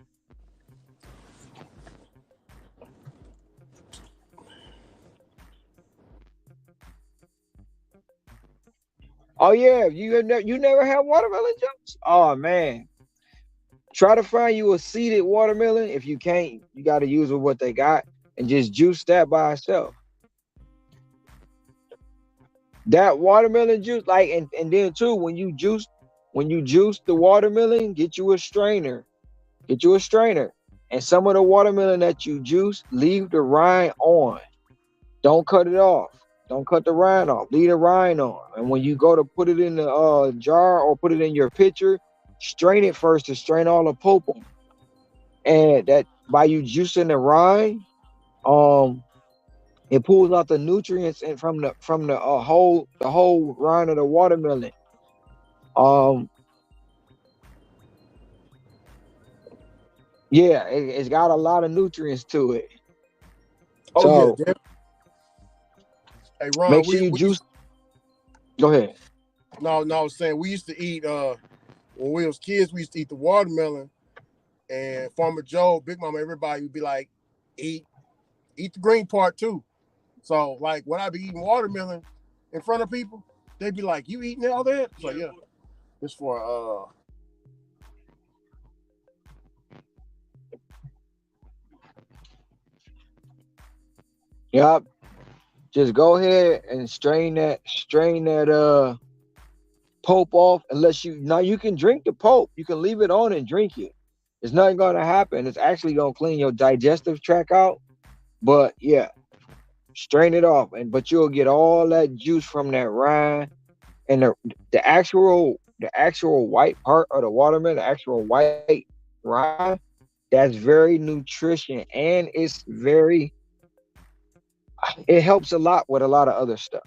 Oh yeah, you never had watermelon juice? Oh man, try to find you a seeded watermelon. If you can't, you got to use with what they got and just juice that by itself. That watermelon juice, like, and then too, when you juice the watermelon, get you a strainer. Get you a strainer. And some of the watermelon that you juice, leave the rind on. Don't cut it off. Don't cut the rind off. Leave the rind on. And when you go to put it in the jar or put it in your pitcher, strain it first to strain all the pulp on. And that by you juicing the rind, it pulls out the nutrients and from the whole rind of the watermelon. Um, yeah, it's got a lot of nutrients to it. Oh yeah, So damn. Hey Ron, make sure you we juice. Go ahead. no, I was saying we used to eat when we was kids, we used to eat the watermelon, and Farmer Joe, Big Mama, everybody would be like, eat the green part too. So like when I be eating watermelon in front of people, they'd be like, "You eating all that?" So yeah, it's for Yep. Just go ahead and strain that pulp off unless you can drink the pulp. You can leave it on and drink it. There's nothing gonna happen. It's actually gonna clean your digestive tract out. But yeah, strain it off but you'll get all that juice from that rind and the actual white part of the watermelon, the actual white rind, that's very nutrition and it helps a lot with a lot of other stuff.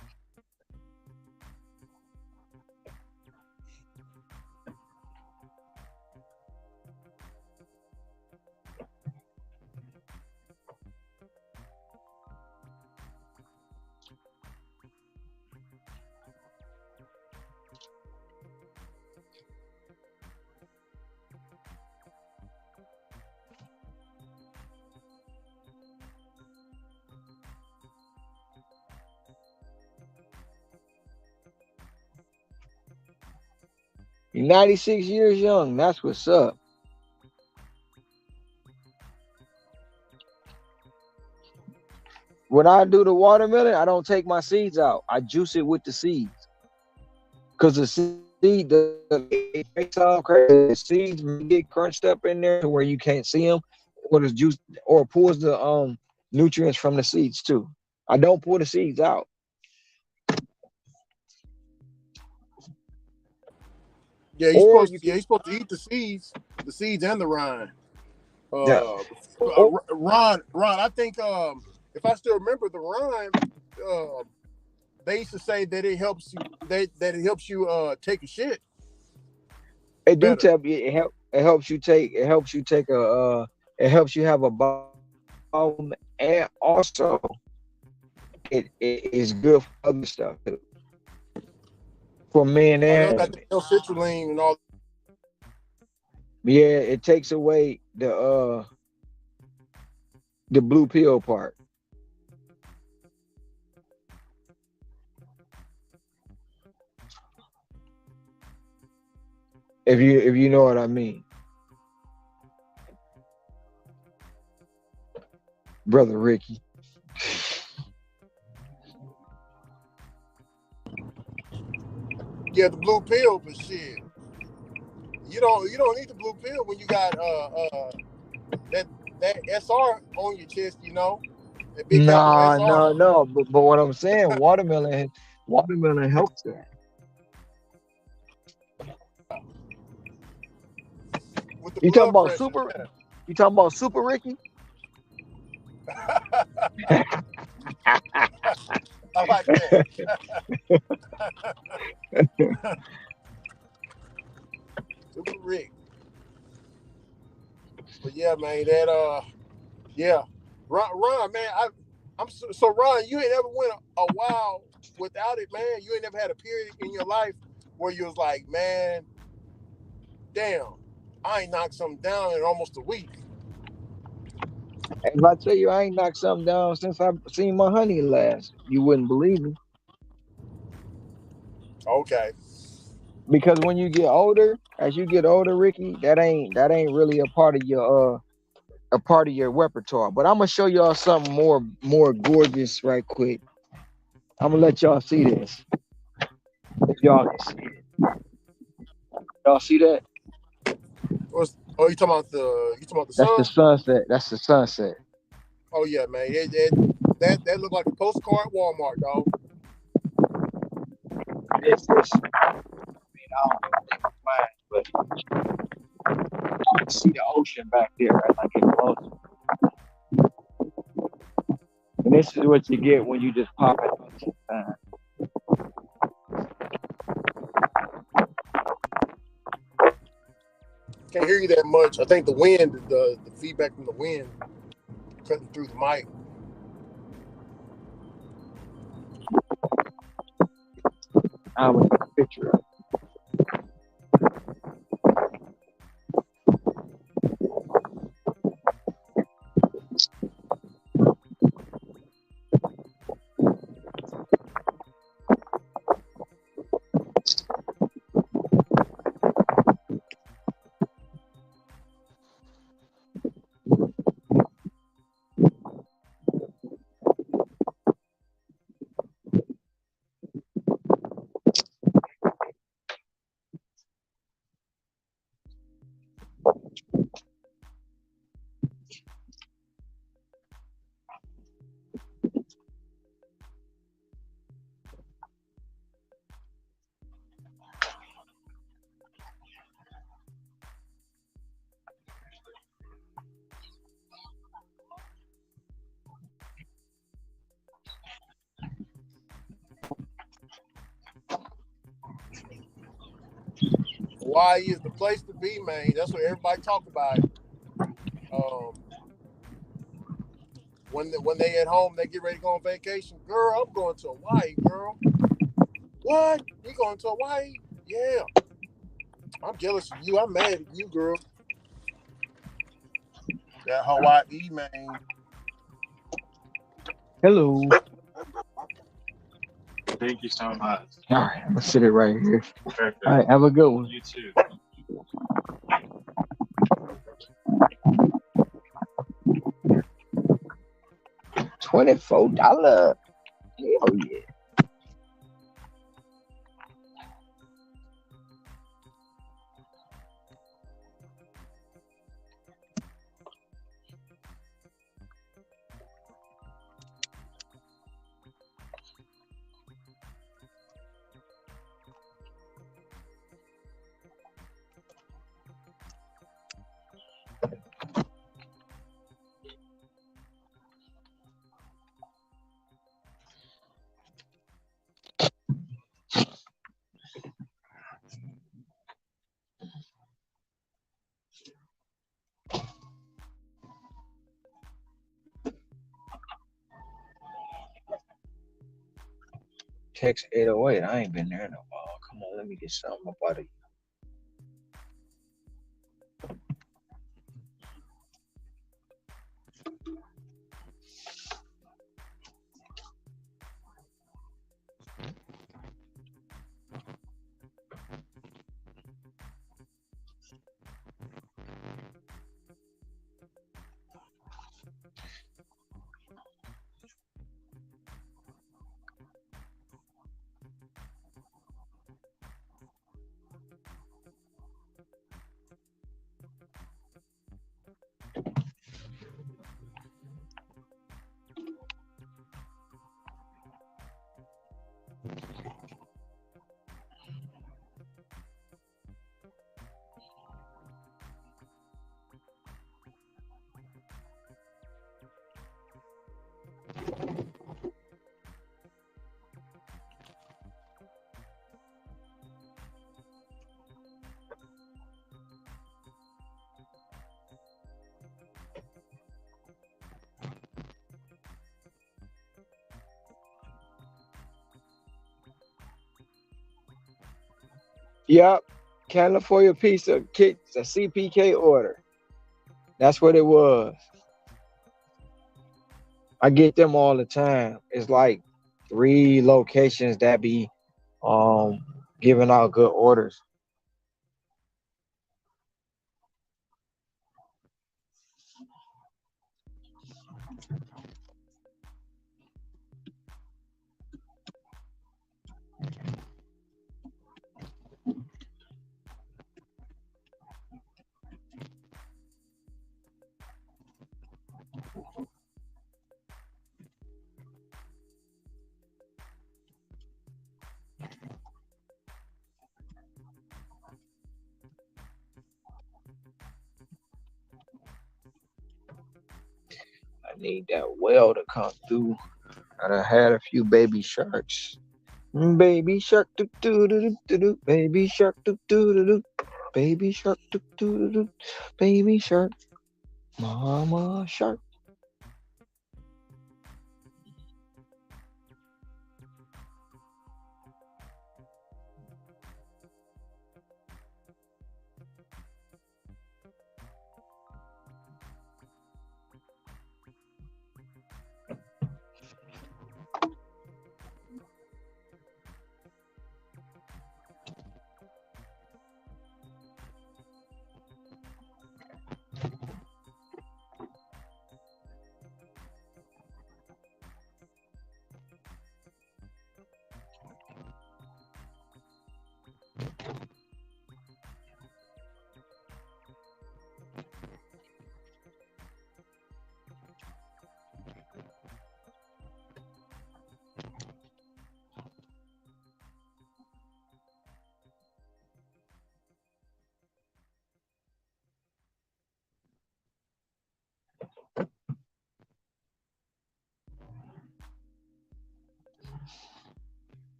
You're 96 years young. That's what's up. When I do the watermelon, I don't take my seeds out. I juice it with the seeds. Because the seed, it may sound crazy. The seeds may get crunched up in there to where you can't see them, or the juice, or pulls the nutrients from the seeds too. I don't pull the seeds out. Yeah, Or you you're can, supposed to eat the seeds and the rind. yeah. Ron, I think if I still remember the rind, uh, they used to say that it helps you that it helps you take a shit It do better. tell you it helps you take a it helps you have a bowel movement, and also it is good for other stuff too, for men I and know that women. L-citrulline and all. Yeah, it takes away the blue pill part. If you know what I mean, brother Ricky. Yeah, the blue pill, but shit, you don't need the blue pill when you got that that SR on your chest. You know, that big capital No, SR no. But what I'm saying, watermelon helps that. with the You talking blood about pressure. super? You talking about super Ricky? I like that. Super Rick. But yeah, man, that yeah, Ron, man, I'm so Ron, you ain't ever went a while without it, man. You ain't never had a period in your life where you was like, man, damn, I ain't knocked something down in almost a week. If I tell you I ain't knocked something down since I seen my honey last, you wouldn't believe me. Okay, Because when you get older, as you get older, Ricky, that ain't really a part of your repertoire. But I'm gonna show y'all something more gorgeous right quick. I'm gonna let y'all see this. If y'all can see it. Y'all see that? oh, you talking about the That's the sun? sunset. That's the sunset. Oh yeah, man, that looked like a postcard at Walmart, dog. This I don't even think it's mine, but you can see the ocean back there as I get closer. And this is what you get when you just pop it up sometimes. Can't hear you that much. I think the wind, the feedback from the wind cutting through the mic. I was a picture of Hawaii is the place to be, man. That's what everybody talk about. Um, when they at home, they get ready to go on vacation. Girl, I'm going to Hawaii, girl. What? You going to Hawaii? Yeah. I'm jealous of you. I'm mad at you, girl. That Hawaii, man. hello. Thank you so much. All right, I'm gonna sit it right here. Perfect. All right, have a good one. You too. $24. Hell yeah. Text 808. I ain't been there in a while. Come on, let me get something up out of you. Yep. California Pizza Kits, a CPK order. That's what it was. I get them all the time. It's like 3 locations that be um giving out good orders. I need that well to come through. I done had a few baby sharks. Baby shark do do do do do, baby shark do do do do, baby shark do do do do, baby shark, mama shark.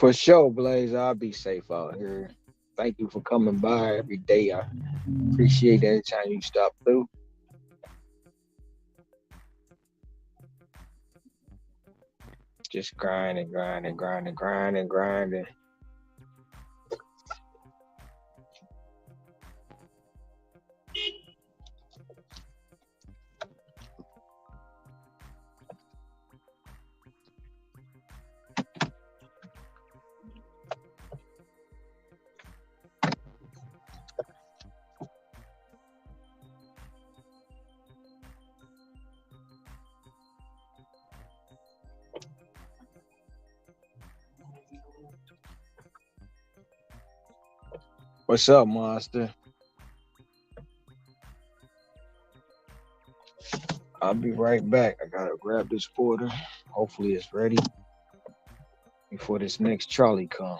For sure, Blaze. I'll be safe out here. Thank you for coming by every day. I appreciate every time you stop through. Just grinding, grinding, grinding, grinding, grinding. What's up, Monster? I'll be right back. I gotta grab this order. Hopefully it's ready before this next Charlie come.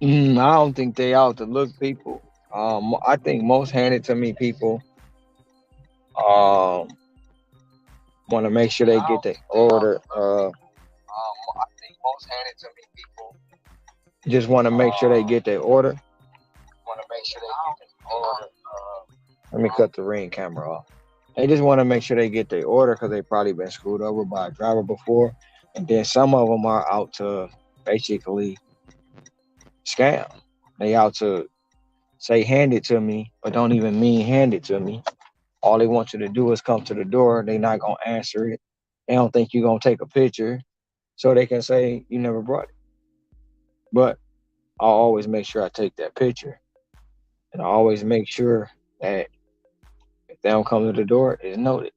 I don't think they out to look people. I think most handed to me people um want to make sure they get the order. I think most handed to me people just want to make sure they get their order. Want to make sure they get their order. Let me cut the ring camera off. They just want to make sure they get their order because they probably been screwed over by a driver before, and then some of them are out to basically scam. They out to say hand it to me, but don't even mean hand it to me. All they want you to do is come to the door. They not gonna answer it. They don't think you're gonna take a picture, so they can say you never brought it. But I'll always make sure I take that picture, and I always make sure that if they don't come to the door, it's noted.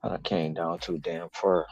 I came down too damn far.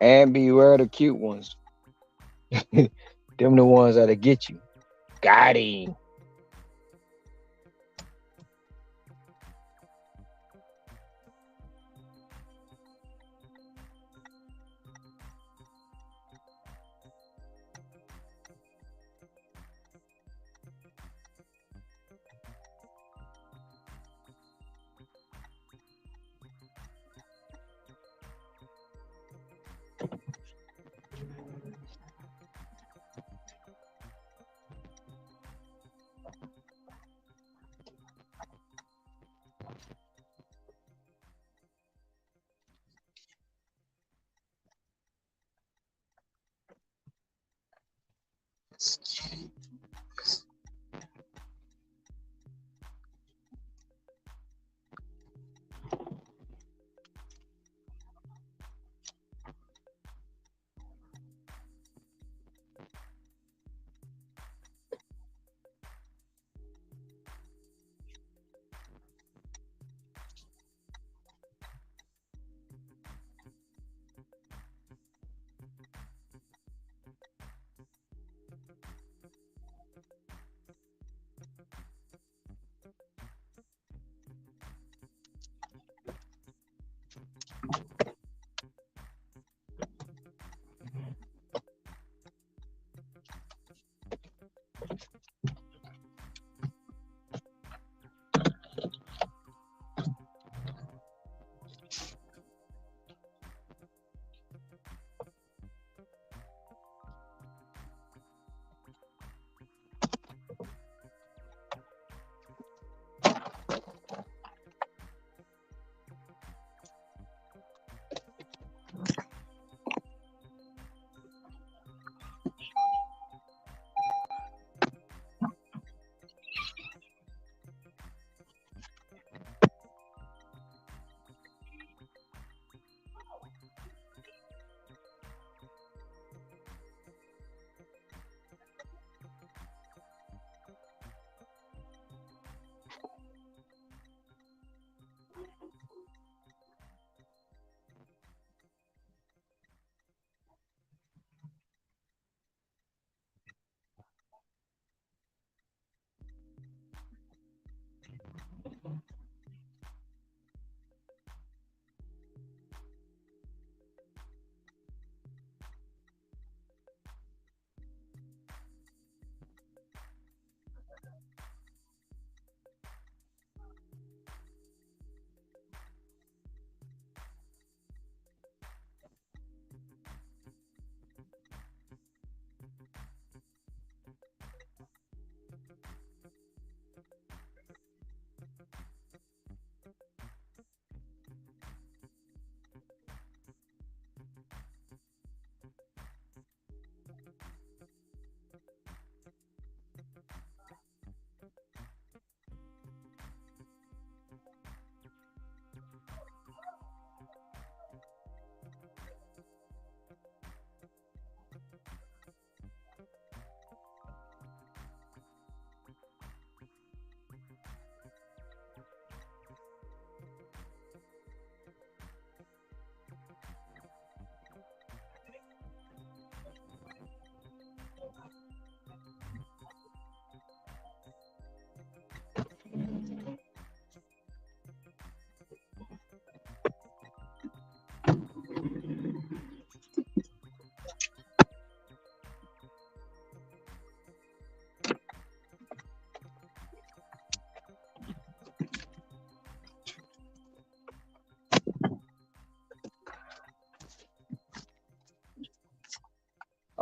And beware the cute ones. Them the ones that'll get you. Got him.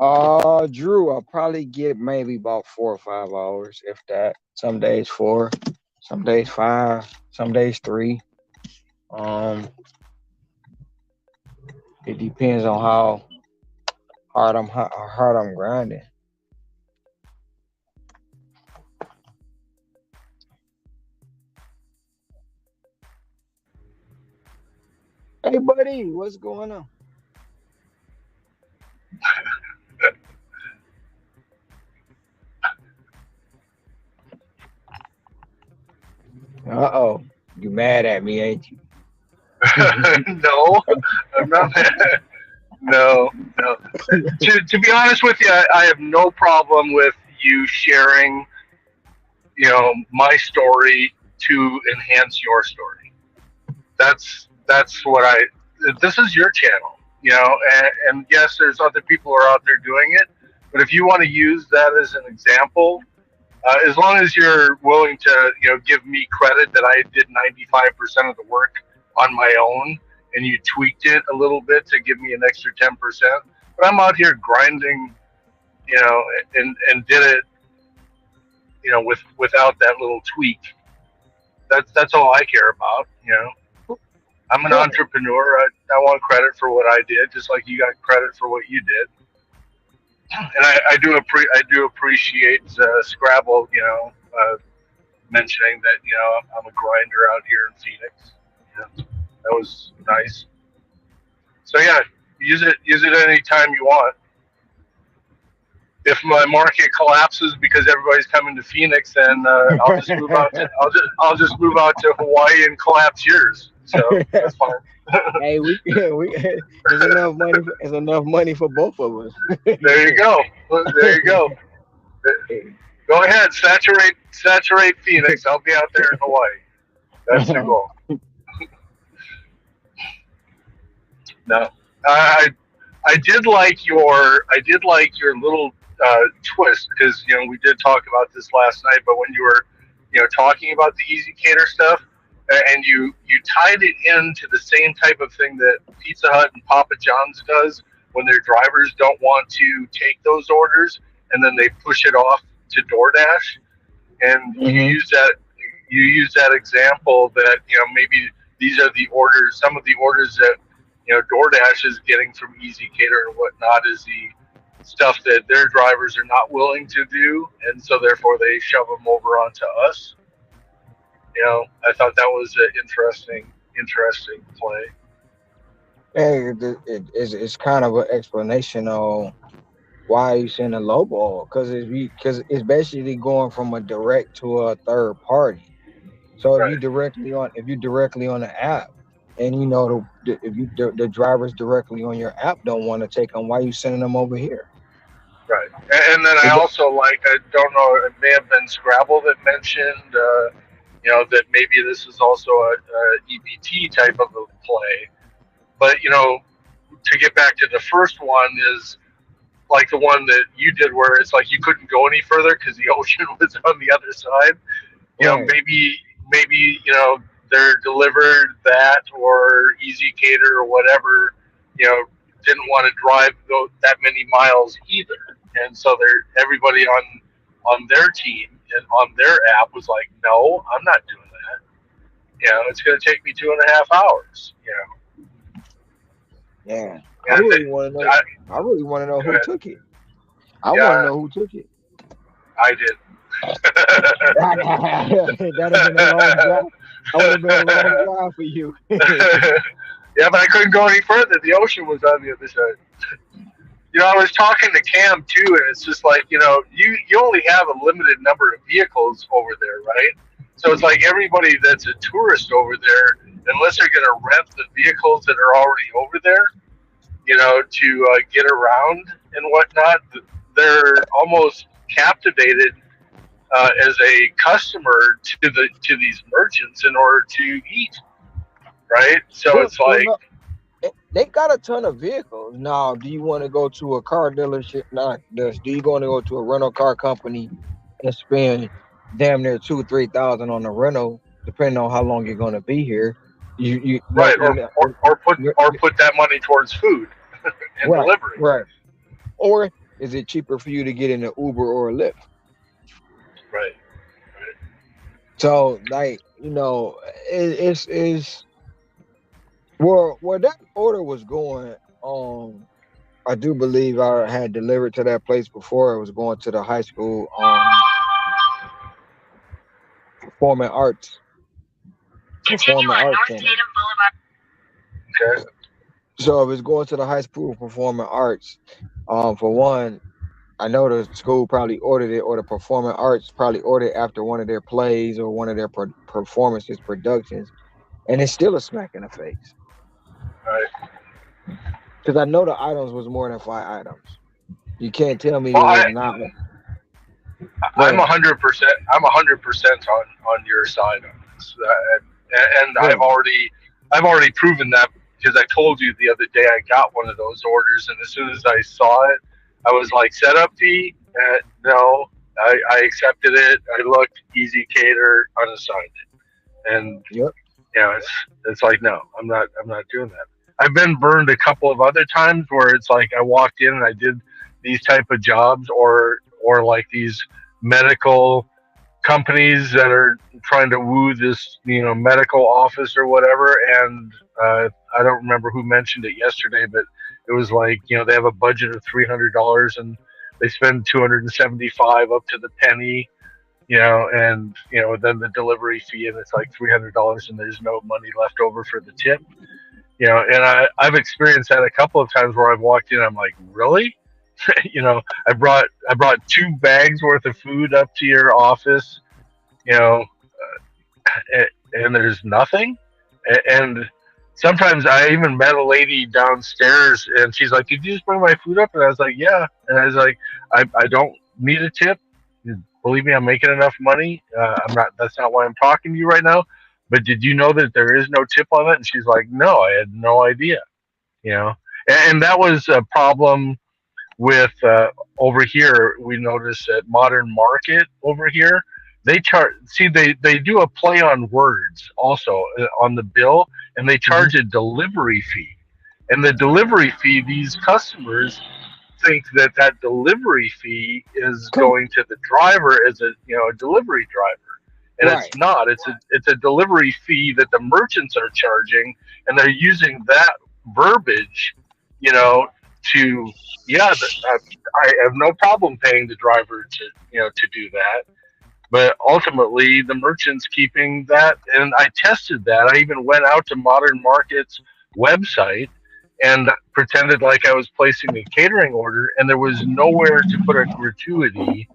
Drew, I'll probably get maybe about 4 or 5 hours, if that. Some days 4, some days 5, some days 3. Um, it depends on how hard I'm grinding. Hey, buddy, what's going on? Uh-oh, you mad at me, ain't you? No, I'm not. No, no. To be honest with you, I have no problem with you sharing, my story to enhance your story. That's what I. This is your channel, and yes, there's other people who are out there doing it. But if you want to use that as an example, as long as you're willing to, give me credit that I did 95% of the work on my own, and you tweaked it a little bit to give me an extra 10%. But I'm out here grinding, and did it, without that little tweak. That's all I care about. I'm an Right. entrepreneur. I want credit for what I did, just like you got credit for what you did. And I do appreciate Scrabble, mentioning that I'm a grinder out here in Phoenix. That was nice. So yeah, use it anytime you want. If my market collapses because everybody's coming to Phoenix, then I'll just move out to I'll just move out to Hawaii and collapse yours. So that's fine. Hey, there's enough money for both of us. There you go. There you go. Go ahead, saturate Phoenix. I'll be out there in Hawaii. That's the goal. No, I I did like your little twist because we did talk about this last night. But when you were talking about the Easy Cater stuff, and you tied it into the same type of thing that Pizza Hut and Papa John's does when their drivers don't want to take those orders, and then they push it off to DoorDash, and Hmm. you use that example that maybe these are the orders, some of the orders that DoorDash is getting from Easy Cater and whatnot is the stuff that their drivers are not willing to do, and so therefore they shove them over onto us. I thought that was an interesting play. Hey, it's kind of an explanation on why you send a lowball because it's basically going from a direct to a third party. So Right, if you directly on the app, and if the drivers directly on your app don't want to take them, why you sending them over here? right. And then I It, also I don't know, it may have been Scrabble that mentioned, that maybe this is also a EBT type of a play. But to get back to the first one is like the one that you did where it's like you couldn't go any further because the ocean was on the other side. right. Maybe they're delivered that or Easy Cater or whatever, didn't want to drive that many miles either, and so everybody on their team and on their app was like, no, I'm not doing that. It's going to take me 2.5 hours. Yeah. I And really want to know. I, I really want to know go who ahead. took it. I want to Yeah, know who took it. I did. That'd have been a long drive. That would have been a long drive for you. Yeah, but I couldn't go any further. The ocean was on the other side. I was talking to Cam too, and it's just like, you only have a limited number of vehicles over there, right? So it's like everybody that's a tourist over there, unless they're going to rent the vehicles that are already over there, to get around and whatnot, they're almost captivated as a customer to these merchants in order to eat, right? So Well, it's well, like, no, they got a ton of vehicles. Now, do you want to go to a car dealership? Not this. Do you want to go to a rental car company and spend damn near 2 or 3 thousand on the rental, depending on how long you're going to be here? right, You know, or put you that money towards food and right, delivery. right. Or is it cheaper for you to get in an Uber or a Lyft? Right. So, like, it's where that order was going. I do believe I had delivered to that place before. It was going to the high school performing arts Continue on North center. Tatum Boulevard. Okay. So if it's going to the high school performing arts, for one, I know the school probably ordered it, or the performing arts probably ordered it after one of their plays or one of their performances, productions, and it's still a smack in the face. Right. Because I know the items was more than 5 items. You can't tell me Well, it was not. I'm 100%. I'm 100% on your side on this, and Yeah. I've already proven that, because I told you the other day I got one of those orders, and as soon as I saw it, I was like, setup fee? No, I accepted it. I looked, easy cater, unassigned it, and Yep. it's like, no, I'm not doing that. I've been burned a couple of other times where it's like I walked in and I did these type of jobs, or like these medical companies that are trying to woo this medical office or whatever, and I don't remember who mentioned it yesterday, but it was like, they have a budget of $300 and they spend 275 up to the penny, and then the delivery fee, and it's like $300 and there's no money left over for the tip. And I've experienced that a couple of times where I've walked in, I'm like, really? I brought 2 bags worth of food up to your office, and there's nothing. And sometimes I even met a lady downstairs, and she's like, "Did you just bring my food up?" And I was like, "Yeah." And I was like, "I don't need a tip. Believe me, I'm making enough money. I'm not. That's not why I'm talking to you right now. But did you know that there is no tip on it?" And she's like, "No, I had no idea." And that was a problem with over here. We noticed at Modern Market over here, they charge. See, they do a play on words also on the bill, and they charge a delivery fee. And the delivery fee, these customers think that delivery fee is going to the driver as a delivery driver, and Right. it's not. It's a delivery fee that the merchants are charging, and they're using that verbiage, to I have no problem paying the driver to do that, but ultimately the merchant's keeping that. And I tested that. I even went out to Modern Market's website and pretended like I was placing a catering order, and there was nowhere to put a gratuity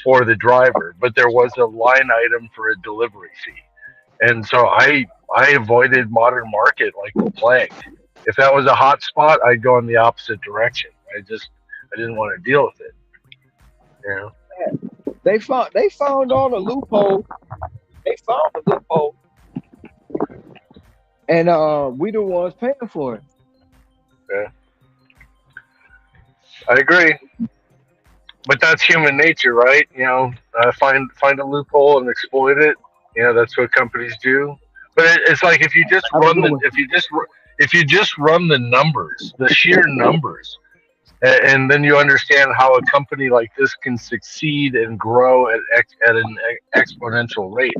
for the driver, but there was a line item for a delivery fee. And so I avoided Modern Market like the plague. If that was a hot spot, I'd go in the opposite direction. I didn't want to deal with it. They found all the loophole. They found the loophole, and we the ones paying for it. Yeah, I agree. But that's human nature, right? Find a loophole and exploit it. That's what companies do. But it's like if you just run the numbers, the sheer numbers, and then you understand how a company like this can succeed and grow at an exponential rate.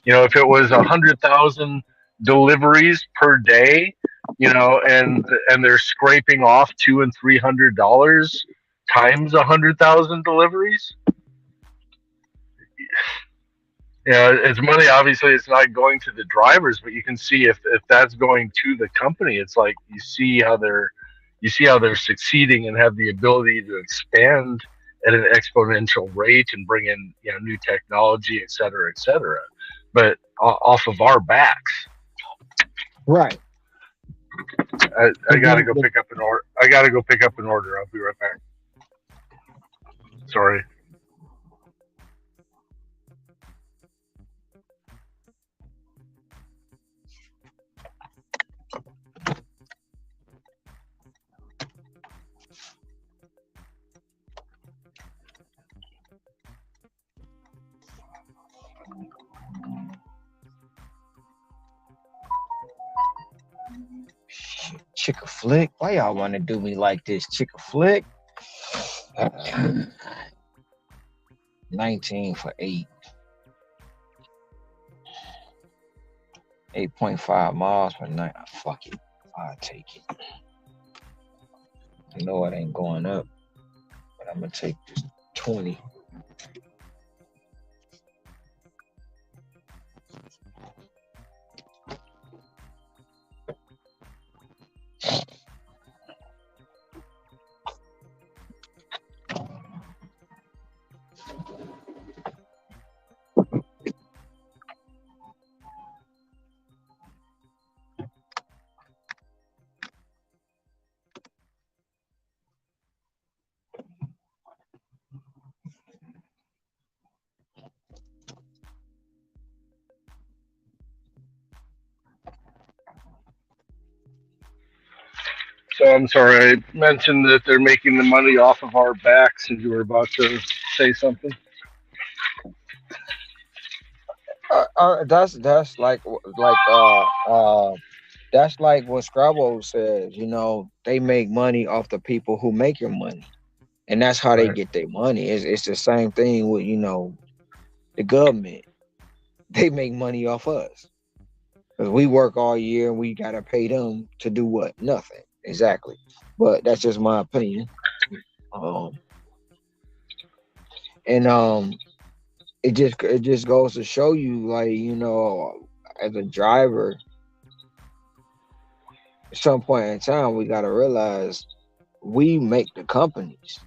If it was 100,000 deliveries per day, and they're scraping off $200 and $300 times 100,000 deliveries. It's money. Obviously, it's not going to the drivers, but you can see if that's going to the company, it's like you see how they're succeeding and have the ability to expand at an exponential rate and bring in new technology, et cetera, but off of our backs. Right. I gotta go pick up an order. I'll be right back. Sorry. Chick-a-flick. Why y'all want to do me like this? Chick-a-flick. Uh, 19 for 8. 8.5 miles per night. Fuck it. I'll take it. I know it ain't going up, but I'm gonna take this 20. So I'm sorry, I mentioned that they're making the money off of our backs, and you were about to say something. That's that's like what Scrabble says. You know, they make money off the people who make your money, and that's how they Right. get their money. It's the same thing with the government. They make money off us because we work all year and we gotta pay them to do what? Nothing. Exactly. But that's just my opinion. Um, and it just goes to show you, like, as a driver, at some point in time, we gotta realize we make the companies,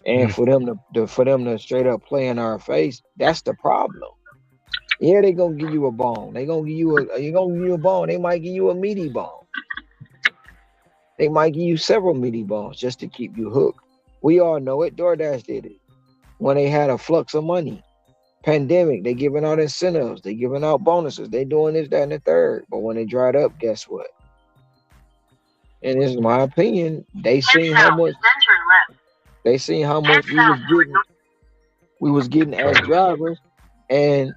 and Mm. for them to straight up play in our face, that's the problem. Yeah, they gonna give you a bone. They gonna give you a bone. They might give you a meaty bone. They might give you several meaty bones just to keep you hooked. We all know it. DoorDash did it when they had a flux of money. Pandemic, they giving out incentives, they giving out bonuses, they doing this, that, and the third. But when they dried up, guess what? And this is my opinion. They seen how much we was getting as drivers, and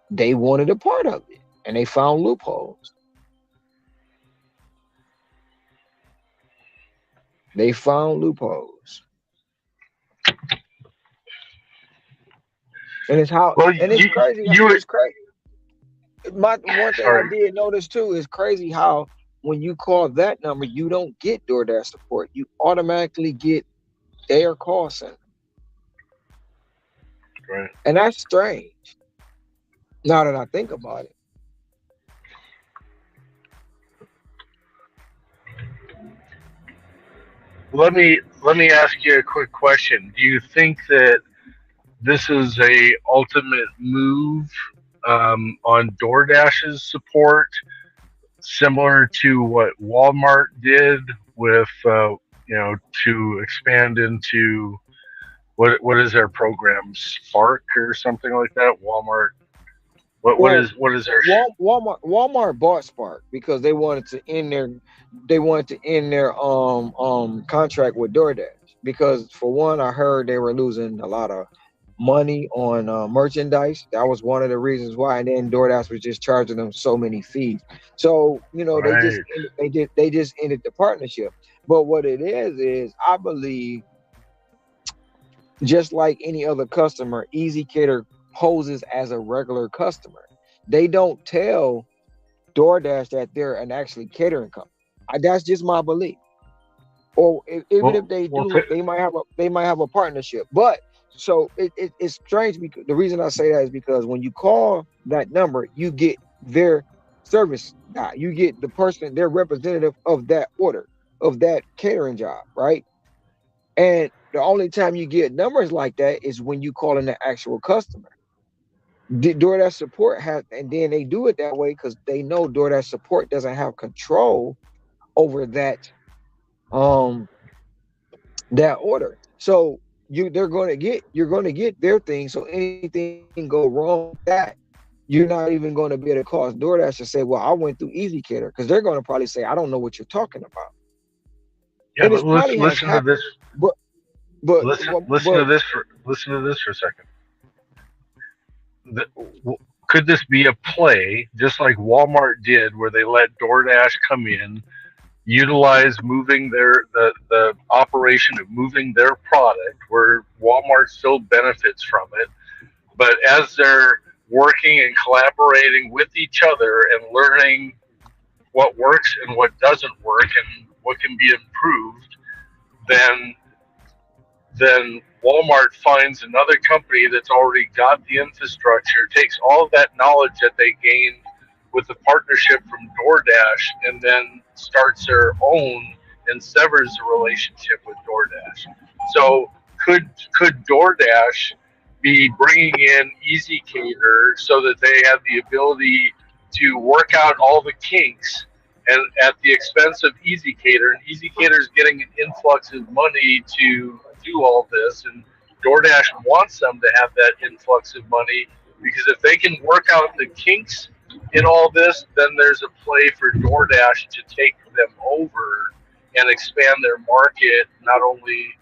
they wanted a part of it, and they found loopholes. They found loopholes, and Well, it's crazy. you It's crazy. My one thing I sorry. did notice too is crazy how when you call that number, you don't get DoorDash support. You automatically get their call center, Right. and that's strange. Now that I think about it, Let me ask you a quick question. Do you think that this is a ultimate move on DoorDash's support, similar to what Walmart did with to expand into what is their program, Spark or something like that? Walmart. well, What is their Walmart bought Spark because they wanted to end their contract with DoorDash because, for one, I heard they were losing a lot of money on merchandise. That was one of the reasons why, and then DoorDash was just charging them so many fees. So right? they just ended the partnership. But what it is I believe, just like any other customer, Easy Cater poses as a regular customer. They don't tell DoorDash that they're an actually catering company. That's just my belief. Or even if Well, they well, do, they might have a partnership. But so it's strange because the reason I say that is because when you call that number, you get their service guy, you get the person, their representative of that order, of that catering job, right? And the only time you get numbers like that is when you call in the actual customer. DoorDash support has, and then they do it that way because they know DoorDash support doesn't have control over um that order. So you're going to get their thing. So anything go wrong with that, you're not even going to be able to cause DoorDash to say, "Well, I went through Easy Cater," because they're going to probably say, "I don't know what you're talking about," yeah, and but it's probably has listen to happened. this. But but but Listen to this for a second. The, could this be a play, just like Walmart did, where they let DoorDash come in, utilize moving the operation of moving their product, where Walmart still benefits from it, but as they're working and collaborating with each other and learning what works and what doesn't work and what can be improved, then Walmart finds another company that's already got the infrastructure, takes all of that knowledge that they gained with the partnership from DoorDash, and then starts their own and severs the relationship with DoorDash. So could DoorDash be bringing in Easy Cater so that they have the ability to work out all the kinks and at the expense of Easy Cater, and Easy Cater is getting an influx of money to do all this, and DoorDash wants them to have that influx of money, because if they can work out the kinks in all this, then there's a play for DoorDash to take them over and expand their market, not only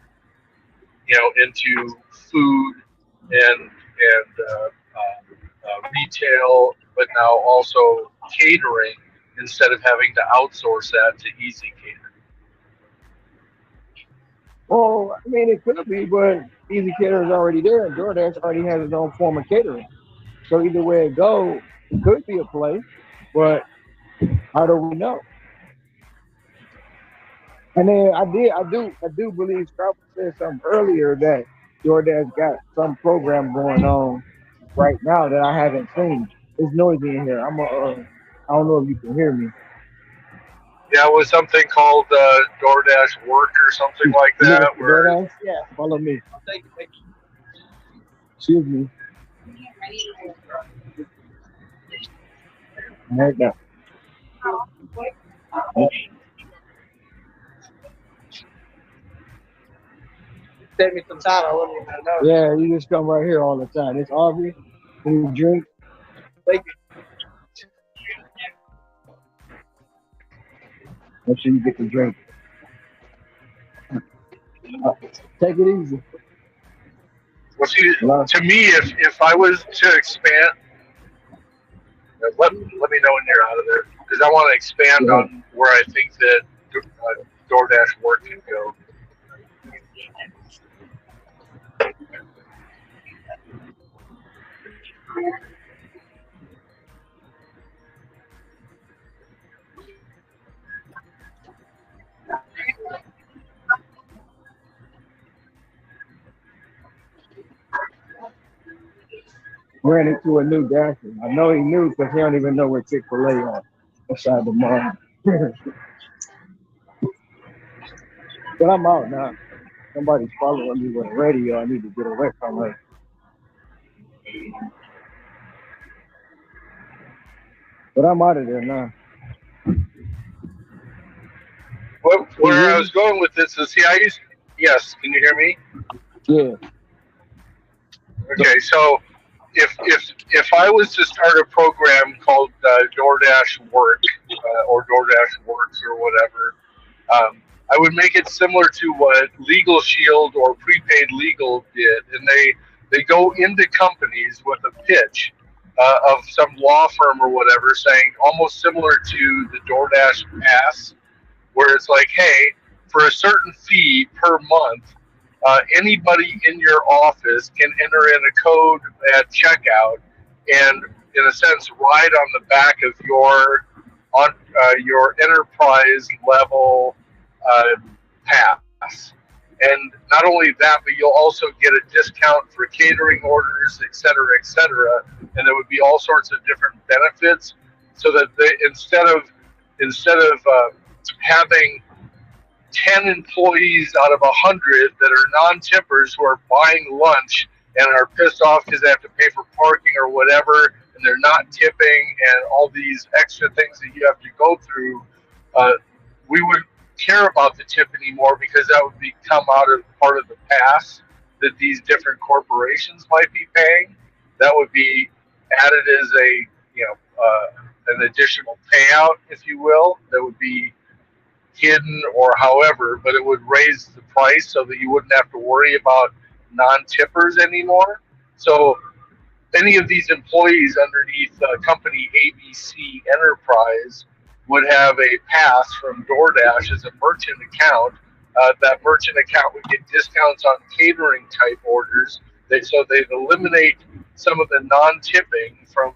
into food and retail, but now also catering, instead of having to outsource that to Easy Cater. Well, I mean, it could be, but Easy Cater is already there, and DoorDash already has its own form of catering. So either way it goes, it could be a play, but how do we know? And then I do believe Scott said something earlier that DoorDash got some program going on right now that I haven't seen. It's noisy in here. I don't know if you can hear me. Yeah, it was something called DoorDash Work or something like that. DoorDash? Yeah. Follow me. Excuse me. Right now. Save me some time. I wouldn't even know. Yeah, you just come right here all the time. It's Aubrey. Can you drink? Thank you. Make sure you get the drink. Take it easy. Well, see, to me, if I was to expand, let me know when you're out of there, because I want to expand on where I think that DoorDash Work can go. Ran into a new dasher. I know he knew because he don't even know where Chick-fil-A is inside the mall. But I'm out now. Somebody's following me with a radio. I need to get away from her. But I'm out of there now. Where I was going with this is, yes, can you hear me? Yeah. Okay, so if I was to start a program called DoorDash Work or DoorDash Works or whatever, I would make it similar to what Legal Shield or Prepaid Legal did, and they go into companies with a pitch of some law firm or whatever, saying almost similar to the DoorDash Pass, where it's like, hey, for a certain fee per month, anybody in your office can enter in a code at checkout and, in a sense, ride on the back of your enterprise level pass. And not only that, but you'll also get a discount for catering orders, et cetera, and there would be all sorts of different benefits, so that they, instead of having 10 employees out of 100 that are non-tippers who are buying lunch and are pissed off because they have to pay for parking or whatever, and they're not tipping, and all these extra things that you have to go through, we wouldn't care about the tip anymore, because that would become out of part of the pass that these different corporations might be paying. That would be added as an additional payout, if you will, that would be hidden or however, but it would raise the price so that you wouldn't have to worry about non-tippers anymore. So any of these employees underneath company ABC Enterprise would have a pass from DoorDash as a merchant account. That merchant account would get discounts on catering type orders. So they'd eliminate some of the non-tipping from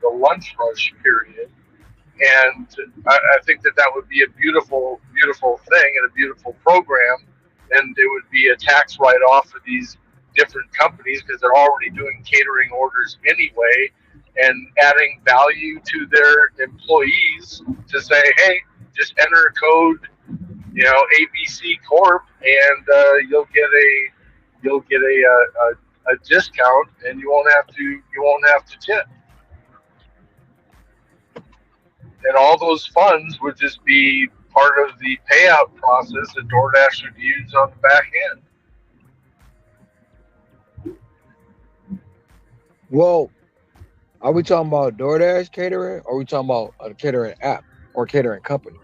the lunch rush period. And I think that that would be a beautiful, beautiful thing and a beautiful program. And it would be a tax write-off for these different companies because they're already doing catering orders anyway, and adding value to their employees to say, hey, just enter a code, ABC Corp, and you'll get a discount, and you won't have to tip. And all those funds would just be part of the payout process that DoorDash would use on the back end. Well, are we talking about DoorDash catering, or are we talking about a catering app or catering company?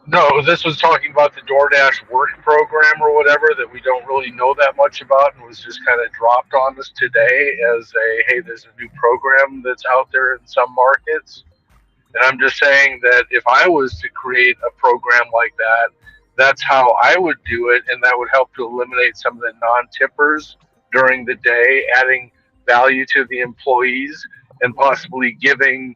No, this was talking about the DoorDash work program or whatever that we don't really know that much about, and was just kind of dropped on us today as hey, there's a new program that's out there in some markets. And I'm just saying that if I was to create a program like that, that's how I would do it, and that would help to eliminate some of the non-tippers during the day, adding value to the employees, and possibly giving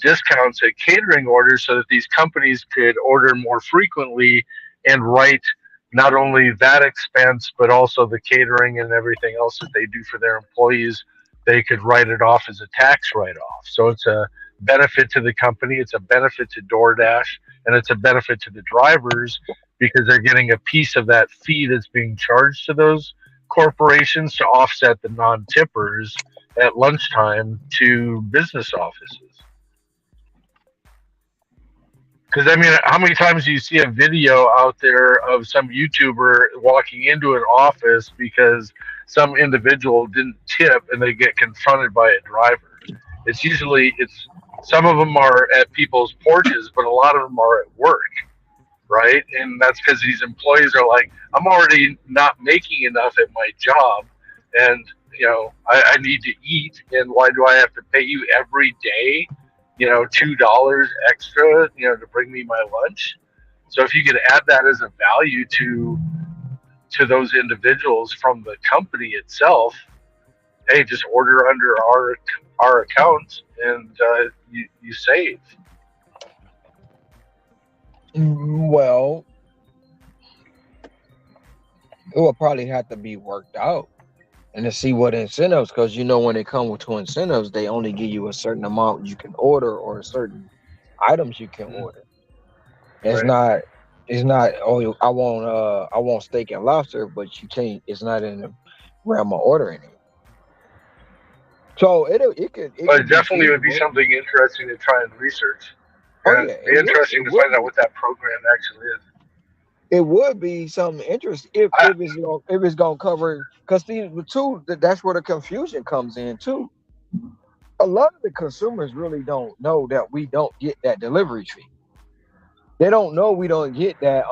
discounts at catering orders so that these companies could order more frequently and write not only that expense, but also the catering and everything else that they do for their employees. They could write it off as a tax write-off. So it's a benefit to the company, it's a benefit to DoorDash, and it's a benefit to the drivers because they're getting a piece of that fee that's being charged to those corporations to offset the non-tippers at lunchtime to business offices. Because, I mean, how many times do you see a video out there of some YouTuber walking into an office because some individual didn't tip and they get confronted by a driver? It's usually, some of them are at people's porches, but a lot of them are at work, right? And that's because these employees are like, I'm already not making enough at my job, and I need to eat, and why do I have to pay you every day, $2 extra, to bring me my lunch? So if you could add that as a value to those individuals from the company itself, hey, just order under our account, and you save. Well, it will probably have to be worked out and to see what incentives, because when they come to incentives, they only give you a certain amount you can order or certain items you can order. It's Right. not oh, I want steak and lobster, but you can't, it's not in the realm of ordering it. So it could definitely would be something interesting to try and research. And it'd be interesting to find out what that program actually is. It would be something interesting if it's gonna cover, because that's where the confusion comes in too. A lot of the consumers really don't know that we don't get that delivery fee. They don't know we don't get that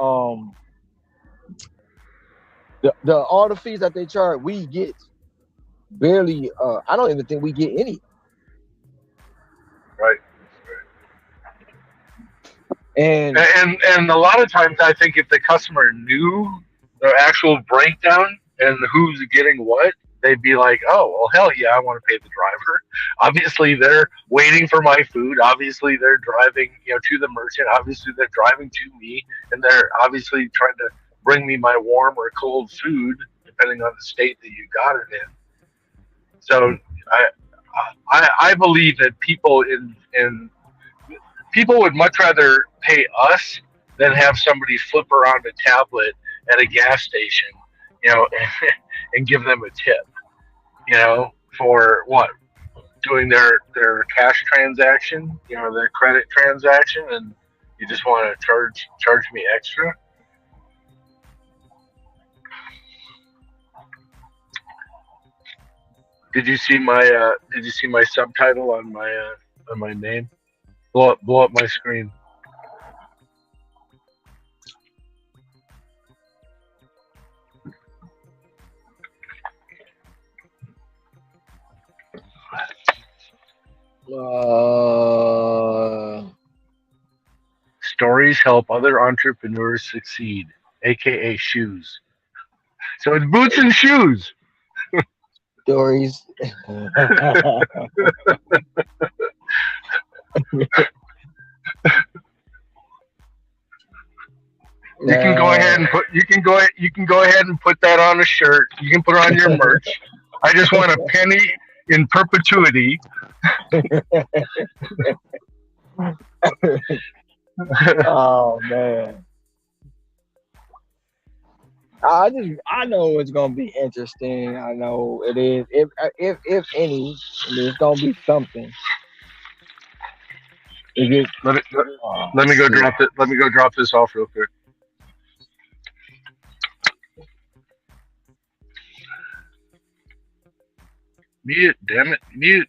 the all the fees that they charge, we get barely. I don't even think we get any. Right. And a lot of times, I think if the customer knew the actual breakdown and who's getting what, they'd be like, "Oh, well, hell yeah, I want to pay the driver." Obviously, they're waiting for my food. Obviously, they're driving, to the merchant. Obviously, they're driving to me, and they're obviously trying to bring me my warm or cold food, depending on the state that you got it in. So, I believe that people people would much rather pay us than have somebody flip around a tablet at a gas station, and give them a tip, for what? Doing their cash transaction, their credit transaction, and you just want to charge me extra. Did you see my subtitle on my name? Blow up my screen. Stories help other entrepreneurs succeed, aka shoes. So it's boots and shoes. Stories. You can go ahead and Uh, put that on a shirt. You can put it on your merch. I just want a penny in perpetuity. oh man. I know it's gonna be interesting. I know it is. If any, there's gonna be something. If it, let, it, let, oh let me go shit. drop it. Let me go drop this off real quick. Mute, damn it, mute.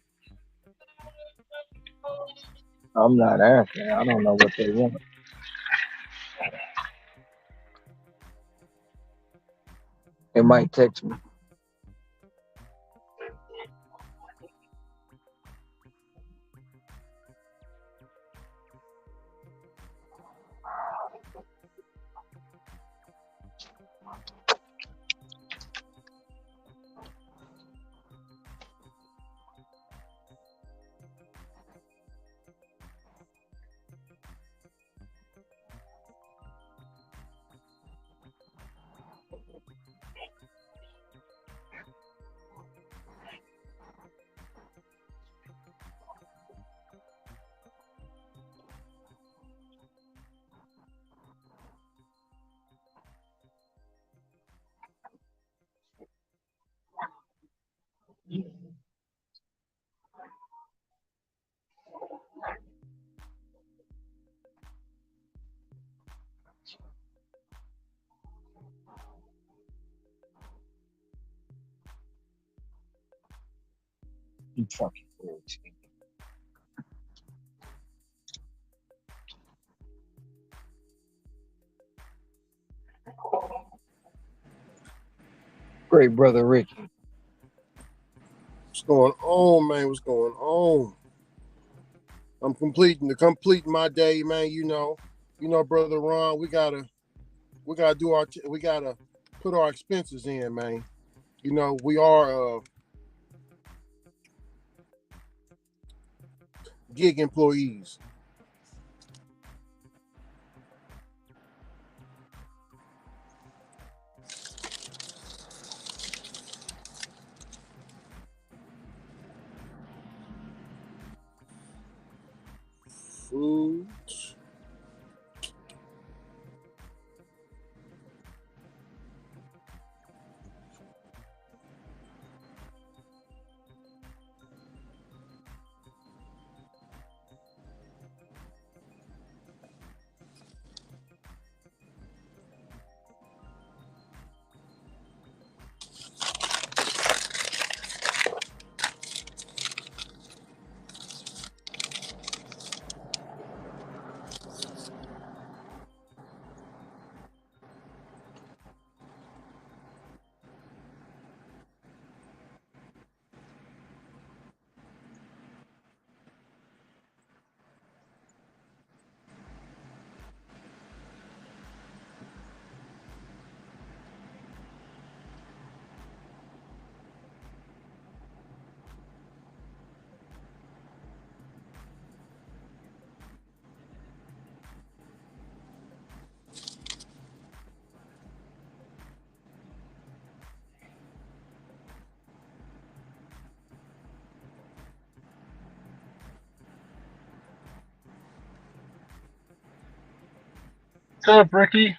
I'm not answering. I don't know what they want. They might text me. You fucking fools. Great brother Ricky. What's going on, man? What's going on? I'm completing my day, man. Brother Ron, we gotta put our expenses in, man. We are gig employees. Food. What's up, Ricky?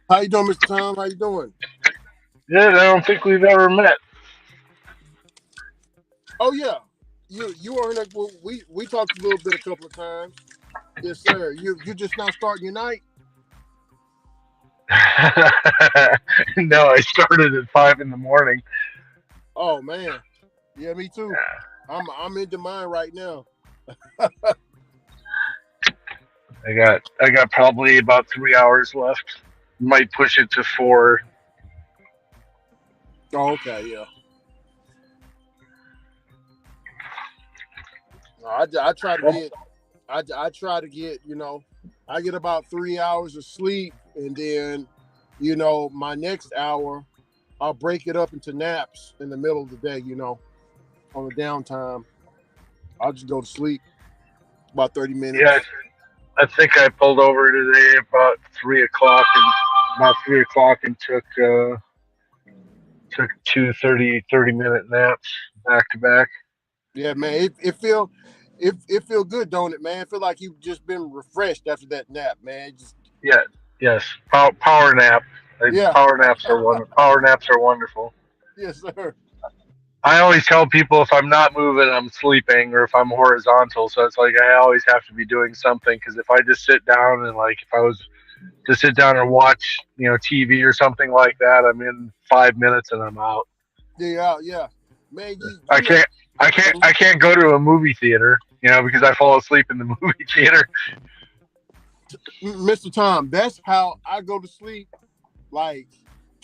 How you doing, Mr. Tom? How you doing? Good. I don't think we've ever met. Oh yeah, you were in a, we talked a little bit a couple of times. Yes, sir. You just now starting your night. No, I started at 5 in the morning. Oh man, yeah, me too. I'm into mine right now. I got probably about 3 hours left. Might push it to 4. Oh, okay, yeah. I try to get, I try to get, I get about 3 hours of sleep, and then, my next hour, I'll break it up into naps in the middle of the day. On the downtime, I'll just go to sleep about 30 Yeah, minutes. I think I pulled over today about 3 o'clock, and took two 30-minute naps back to back. Yeah, man, it feel good, don't it, man? It feel like you've just been refreshed after that nap, man. Just Yeah, yes, power nap. yeah, Power naps are wonderful. yes, sir. I always tell people if I'm not moving, I'm sleeping, or if I'm horizontal. So it's like I always have to be doing something because if I just sit down and like if I was to sit down and watch TV or something like that, I'm in 5 minutes and I'm out. Yeah, yeah, man. I can't I can't go to a movie theater, because I fall asleep in the movie theater. Mr. Tom, that's how I go to sleep. Like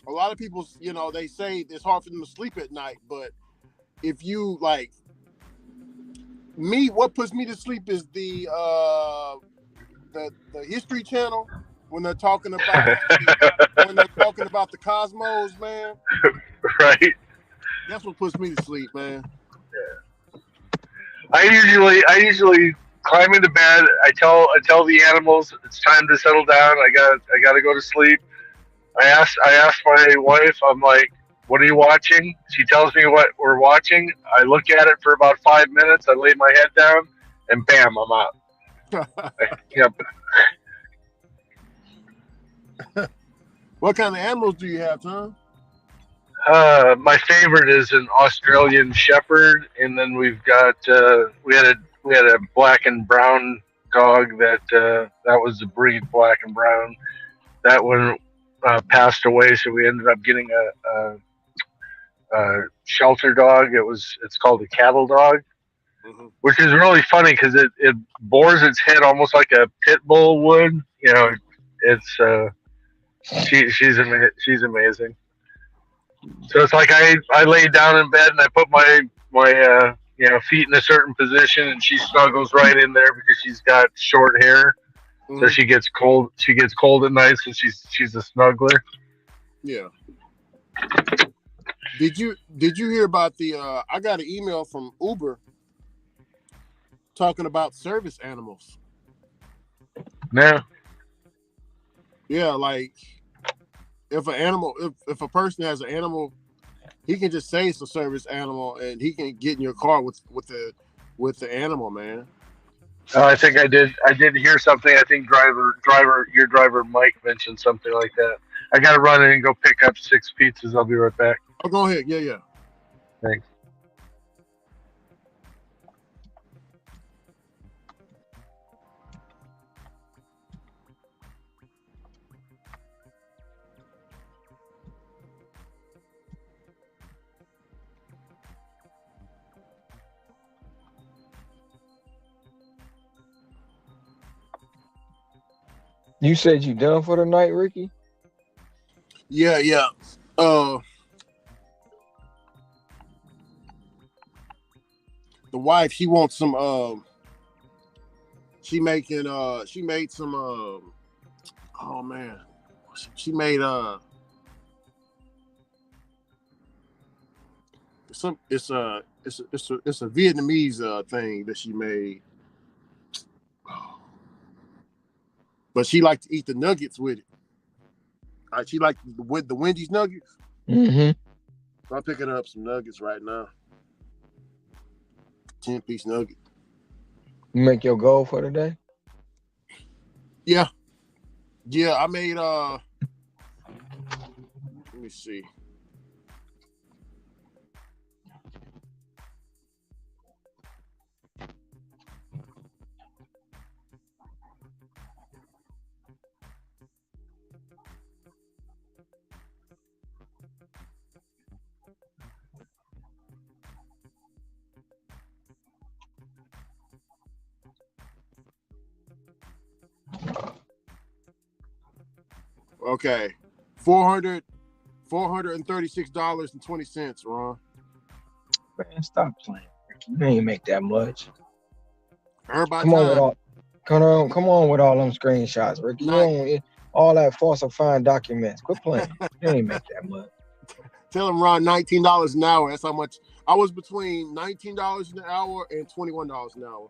a lot of people, they say it's hard for them to sleep at night, but if you like me, what puts me to sleep is the History Channel when they're talking about the cosmos, man. Right. That's what puts me to sleep, man. I usually climb into bed. I tell the animals it's time to settle down. I gotta go to sleep. I ask my wife. I'm like, "What are you watching?" She tells me what we're watching. I look at it for about 5 minutes. I lay my head down, and bam, I'm out. Yep. What kind of animals do you have, Tom? My favorite is an Australian Shepherd, and then we had a black and brown dog that was the breed black and brown. That one passed away, so we ended up getting a shelter dog. It's called a cattle dog, which is really funny because it bores its head almost like a pit bull would. It's she's amazing. So it's like I lay down in bed and I put my feet in a certain position and she snuggles right in there because she's got short hair. So Mhm. she gets cold. She gets cold at night, so she's a snuggler. Yeah. Did you hear about the? I got an email from Uber talking about service animals. Yeah. Yeah, like if if a person has an animal, he can just say it's a service animal and he can get in your car with the animal, man. I think I did hear something. I think your driver Mike mentioned something like that. I got to run in and go pick up 6 pizzas. I'll be right back. Oh, go ahead. Yeah, yeah. Thanks. You said you done for the night, Ricky? Yeah, yeah. The wife, she wants some. She made some. Oh man, she made some. It's a Vietnamese thing that she made, but she liked to eat the nuggets with it. She liked with the Wendy's nuggets. Mm-hmm. So I'm picking up some nuggets right now. 10-piece nugget. You make your goal for the day? Yeah. Yeah, I made let me see. Okay. $436.20, Ron. Man, stop playing, Ricky. You ain't make that much. Earn by Come on with time. all, come on with all them screenshots, Ricky. You Not don't all that falsifying documents. Quit playing. You ain't make that much. tell him Ron $19 an hour. That's how much. I was between $19 an hour and $21 an hour.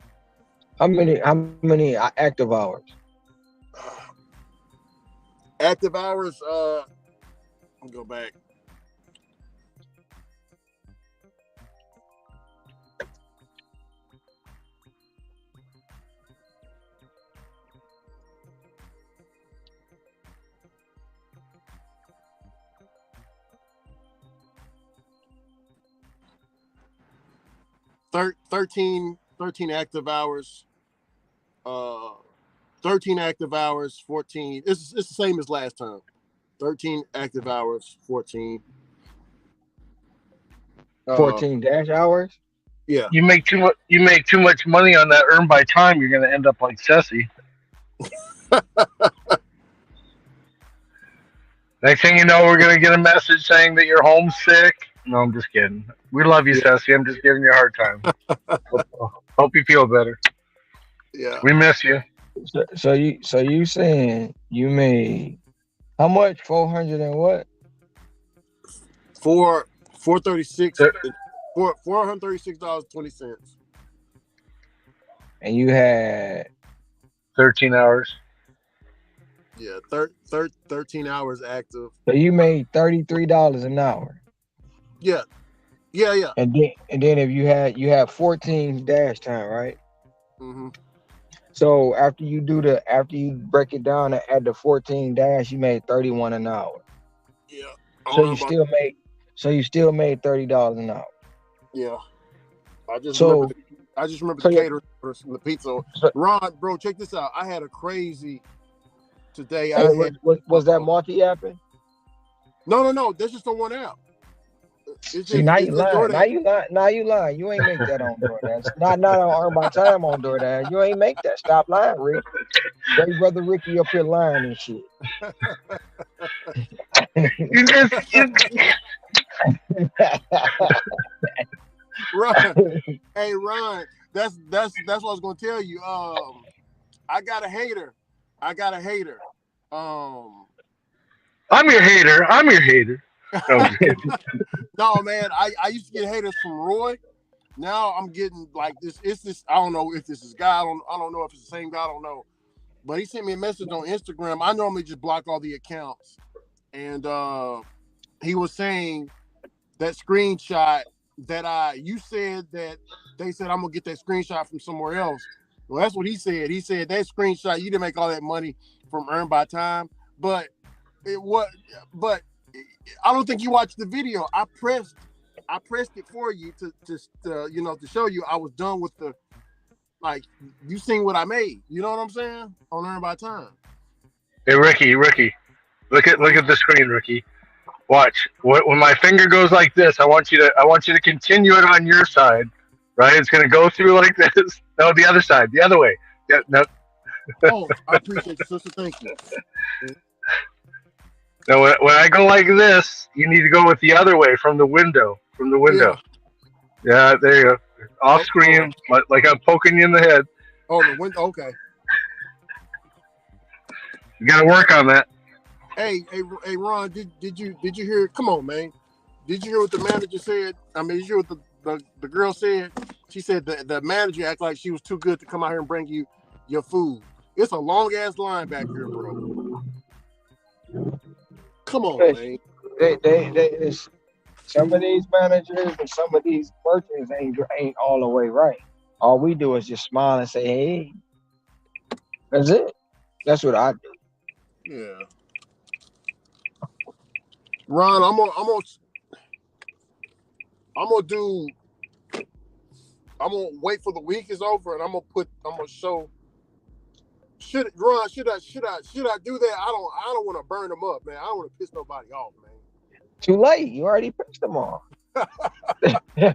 How many active hours? Active hours. Let me go back. Thir- 13 active hours. 13 active hours, 14. It's the same as last time. 13 active hours, 14. 14 dash hours. Yeah. You make too much. You make too much money on that earn by time. You're gonna end up like Ceci. Next thing you know, we're gonna get a message saying that you're homesick. No, I'm just kidding. We love you, Yeah. Ceci. I'm just giving you a hard time. Hope you feel better. Yeah. We miss you. So you saying you made how much? 400 and what? 436 $436.20. And you had 13 hours. Yeah, 13 hours active. so you made $33 an hour. Yeah. And then if you had 14 dash time, right? Mm-hmm. So after you break it down and add the 14 dash, you made 31 an hour. Yeah. So you still made $30 an hour. Yeah. I just So remember so the your- catering and the pizza. so- Ron, bro, check this out. I had a crazy today. hey, was that multi-apping? No. That's just on one app. See, now you It's just lying. DoorDash. Now you lying. You ain't make that on DoorDash. Not on Earn by Time on DoorDash. You ain't make that. Stop lying, Rick. Great brother Ricky up here lying and shit. You just Ron, hey Ron, that's what I was gonna tell you. I got a hater. I'm your hater. I'm your hater. No, I'm just kidding. No, man, I used to get haters from Roy. Now I'm getting like this. It's this. I don't know if this is guy. I don't know if it's the same guy. I don't know. But he sent me a message on Instagram. I normally just block all the accounts, and he was saying that screenshot that you said that they said I'm gonna get that screenshot from somewhere else. Well, that's what he said. He said that screenshot you didn't make all that money from Earn by Time, but I don't think you watched the video. I pressed it for you to show you I was done with the like you seen what I made. You know what I'm saying? On Earn by Time. Hey, Ricky, look at the screen, Ricky. Watch. When my finger goes like this, I want you to continue it on your side, right? It's gonna go through like this. No, the other side, the other way. Yeah, no. Oh, I appreciate you, sister. Thank you. No, when I go like this, you need to go with the other way from the window. Yeah, there you go. Off screen, like I'm poking you in the head. Oh, the window. Okay. You got to work on that. Hey, Ron, did you hear? Come on, man. Did you hear what the manager said? I mean, did you hear what the girl said? She said the manager acted like she was too good to come out here and bring you your food. It's a long ass line back here, bro. Come on, man. They some of these managers and some of these merchants ain't all the way right. All we do is just smile and say, "Hey." That's it. That's what I do. Yeah. Ron, I'm gonna wait for the week is over and I'm gonna show. Should I do that? I don't want to burn them up, man. I don't want to piss nobody off, man. Too late. You already pissed them off. I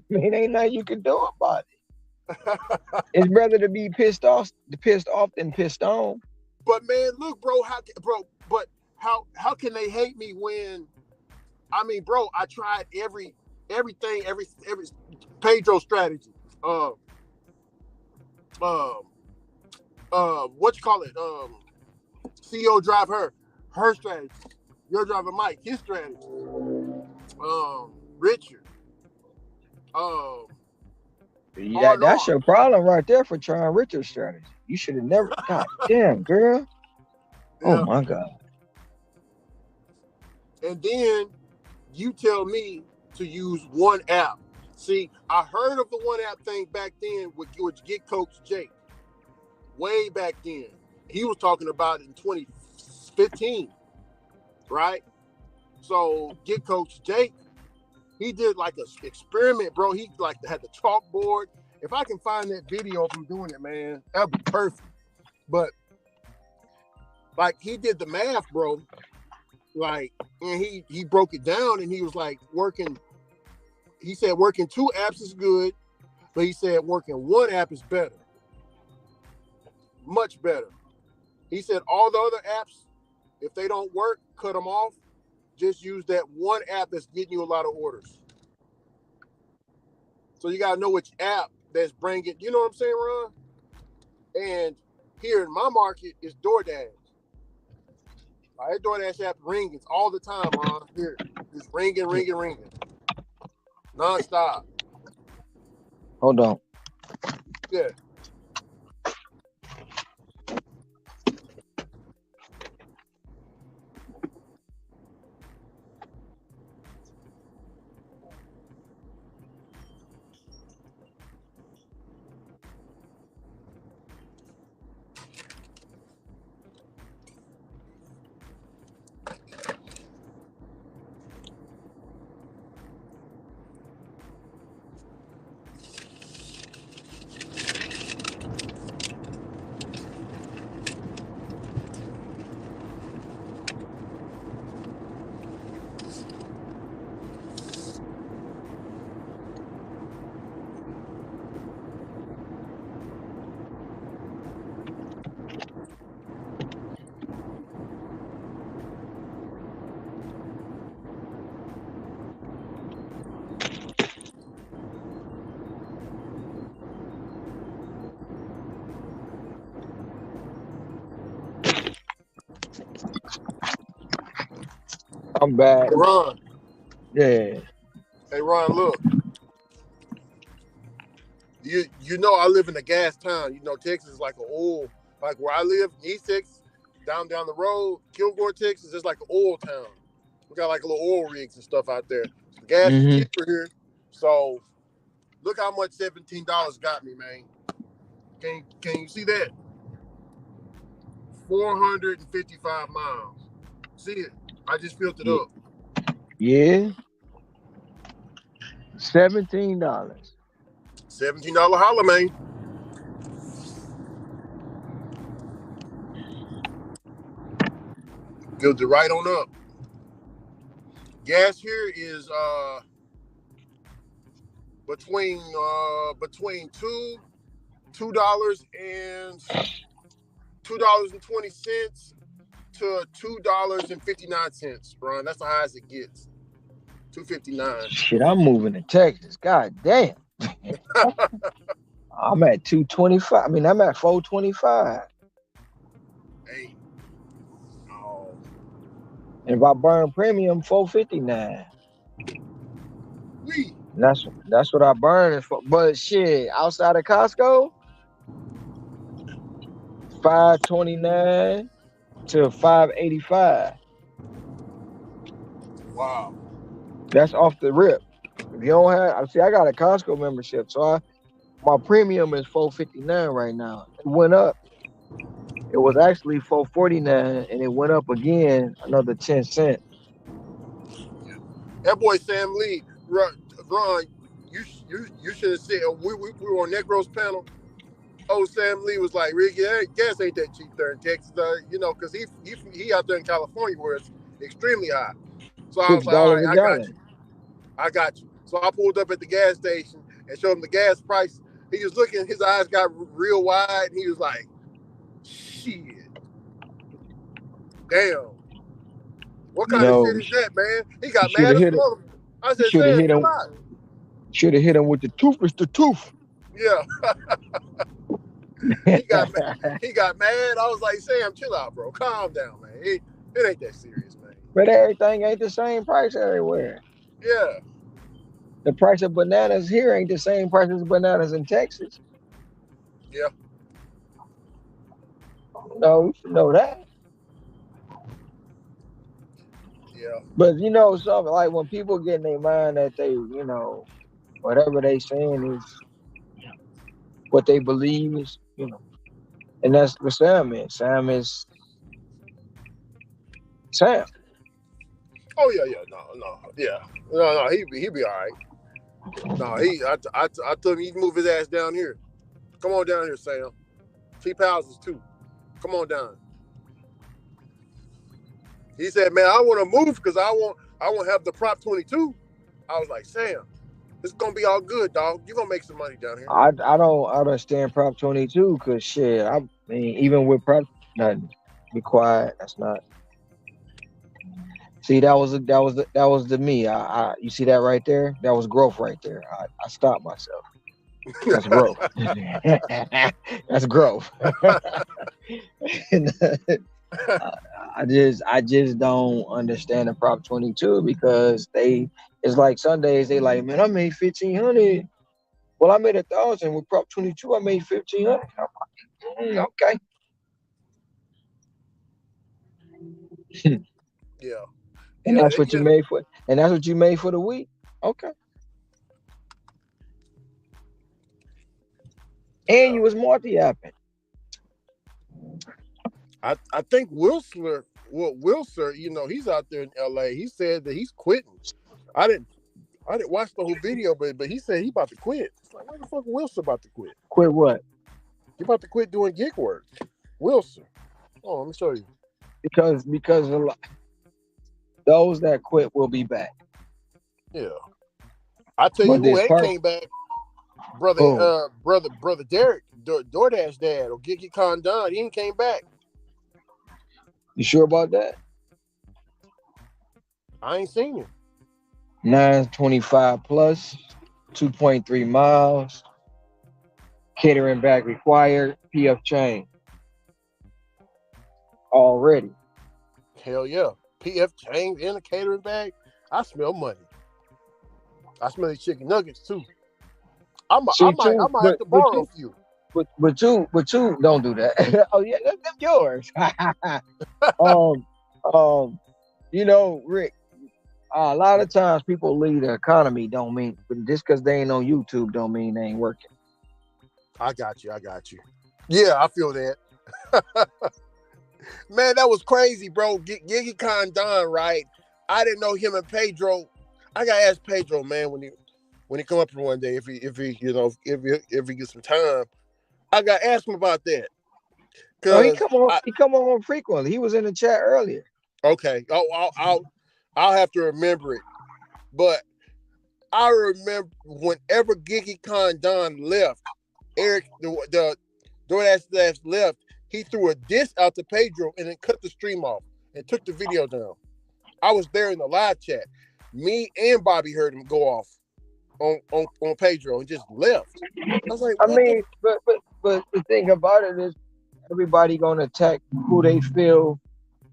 mean, ain't nothing you can do about it. It's better to be pissed off than pissed on. But man, look, bro, how can they hate me when? I mean, bro, I tried everything, every Pedro strategy. what you call it? CEO drive her strategy. Your driver Mike, his strategy. Richard. Yeah, that's your problem right there for trying Richard's strategy. You should have never. God damn, girl. Oh Yeah. my God. And then you tell me to use one app. See, I heard of the one app thing back then with Get Coach Jake. Way back then. He was talking about it in 2015. Right? So Get Coach Jake, he did like an experiment, bro. He like had the chalkboard. If I can find that video of him doing it, man, that'd be perfect. But like he did the math, bro. Like, and he broke it down, and he was like working. He said working 2 apps is good, but he said working 1 app is better, much better. He said all the other apps, if they don't work, cut them off. Just use that 1 app that's getting you a lot of orders. So you gotta know which app that's bringing. You know what I'm saying, Ron? And here in my market is DoorDash. That DoorDash app ringing all the time, Ron. Here, it's ringing, nonstop. Hold on. Yeah. I'm back. Hey, Ron. Yeah. Hey, Ron, look. You know I live in a gas town. You know Texas is like an oil, like where I live, East Texas, down the road, Kilgore, Texas, is like an oil town. We got like little oil rigs and stuff out there. The gas is cheaper here, so look how much $17 got me, man. Can you see that? 455 miles. See it? I just filled it up. Yeah. $17. $17 holler, man. Filled it right on up. Gas here is between $2.20 to $2.59, Ron. That's the highest it gets. $2.59. Shit, I'm moving to Texas. God damn. I'm at 225. I mean, I'm at 425. Hey. Oh. And if I burn premium, 459. That's what I burn it for. But shit, outside of Costco, 529 to 585. Wow. That's off the rip. If you don't have, see, I got a Costco membership, so my premium is 459 right now. It went up. It was actually 449, and it went up again another 10 cents. That boy Sam Lee, Ron, you should have said we were on Negro's panel. Oh, Sam Lee was like, Ricky, gas ain't that cheap there in Texas, you know, because he out there in California where it's extremely high. So I was like, all $6 right, a gallon. I got you. So I pulled up at the gas station and showed him the gas price. He was looking, his eyes got real wide, and he was like, shit. Damn. What kind of shit is that, man? He got mad as fuck. I said, Sam, chill out. Should have hit him with the tooth. It's the tooth. Yeah. He got mad. He got mad. I was like, Sam, chill out, bro. Calm down, man. It ain't that serious, man. But everything ain't the same price everywhere. Yeah. The price of bananas here ain't the same price as bananas in Texas. Yeah. No, you should know that. Yeah. But you know something, like when people get in their mind that they, whatever they saying is what they believe is, and that's what Sam is. Sam is Sam. Oh yeah, yeah. No. Yeah. No. He be all right. No, I told him he'd move his ass down here. Come on down here, Sam. Cheap houses too. Come on down. He said, man, I want to move because I want to have the Prop 22. I was like, Sam, it's gonna be all good, dog. You're gonna make some money down here. I don't understand Prop 22 because shit. I mean, even with Prop, nothing. Be quiet. That's not. See, that was the me. You see that right there? That was growth right there. I stopped myself. That's growth. That's growth. I just don't understand the Prop 22 because it's like Sundays they like, man, I made 1,500. Well, I made 1,000 with Prop 22. I made 1,500. Okay. Yeah. And that's what you made for. And that's what you made for the week. Okay. And you was multi-apping. I think Wilson, he's out there in LA. He said that he's quitting. I didn't watch the whole video, but he said he about to quit. It's like, why the fuck Wilson about to quit? Quit what? He about to quit doing gig work. Wilson. Oh, let me show you. Because those that quit will be back. Yeah. I tell you who ain't came back. Brother Derek, DoorDash dad, or Gigi Condon, he ain't came back. You sure about that? I ain't seen him. 925 plus, 2.3 miles, catering bag required, PF chain. Already. Hell yeah. PF chain in a catering bag. I smell money. I smell these chicken nuggets too. I might have to borrow a few. But you don't do that. Oh yeah, that's yours. Rick, a lot of times people leave the economy don't mean, but just because they ain't on YouTube don't mean they ain't working. I got you. Yeah, I feel that. Man, that was crazy, bro. Gigi Condon, right? I didn't know him and Pedro. I gotta ask Pedro, man, when he come up here one day, if he gets some time, I gotta ask him about that. Oh, he come on frequently. He was in the chat earlier. Okay. I'll have to remember it. But I remember whenever Gigi Condon left, Eric, the DoorDash left, he threw a disc out to Pedro and then cut the stream off and took the video down. I was there in the live chat. Me and Bobby heard him go off on Pedro and just left. I was like, but the thing about it is everybody gonna attack who they feel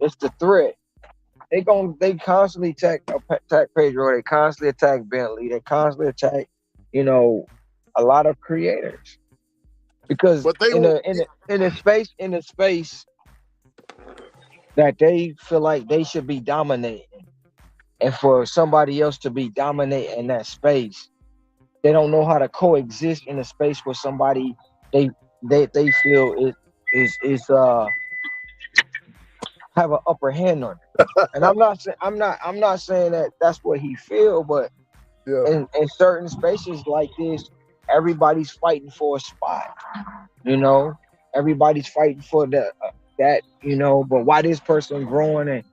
is the threat. They constantly attack Pedro. They constantly attack Bentley. They constantly attack, a lot of creators. Because in a space that they feel like they should be dominating, and for somebody else to be dominating that space, they don't know how to coexist in a space where somebody they feel is have an upper hand on it. And I'm not saying that that's what he feel, but in certain spaces like this, everybody's fighting for a spot. Everybody's fighting for that. But why this person growing and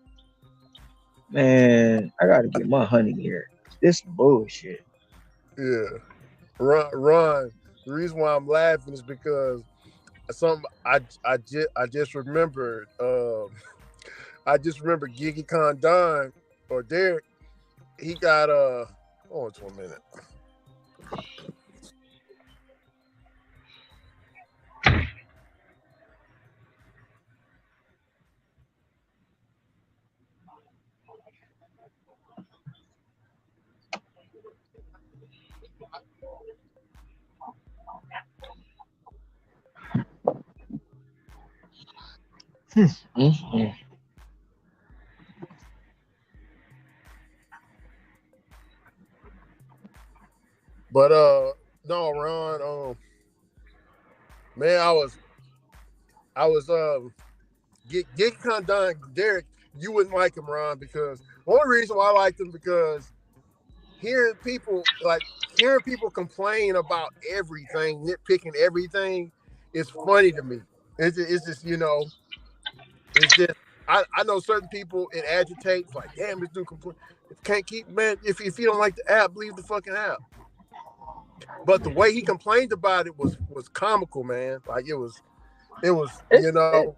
man, I gotta get my honey here. This bullshit. Yeah, Ron. The reason why I'm laughing is because I just remembered. I just remember Gigi Condon or Derek. He got hold on 1 minute. Mm-hmm. But no, Ron, man, I was get kind of done, Derek. You wouldn't like him, Ron, because the only reason why I liked him because hearing people complain about everything, nitpicking everything, is funny to me. It's just it's just I know certain people it agitates like, damn, this dude complain. Can't keep man. If you don't like the app, leave the fucking app. But the way he complained about it was comical, man. Like it was It, it,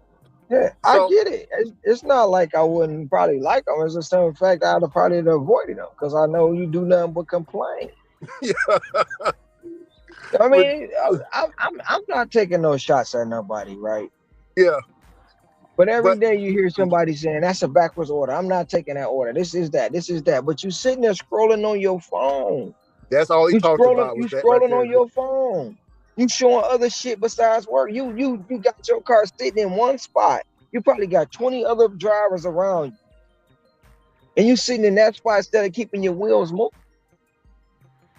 yeah, I so get it. It's not like I wouldn't probably like them. It's the same fact I'd have probably avoided them because I know you do nothing but complain. yeah. I But mean, I'm not taking no shots at nobody, right? yeah, But every but day you hear somebody saying that's a backwards order. I'm not taking that order. This is that. This is that. But you sitting there scrolling on your phone. that's all he You talked scrolling. about You was that right scrolling there. on your phone. You showing other shit besides work. You got your car sitting in one spot. You probably got 20 other drivers around you, and you sitting in that spot instead of keeping your wheels moving.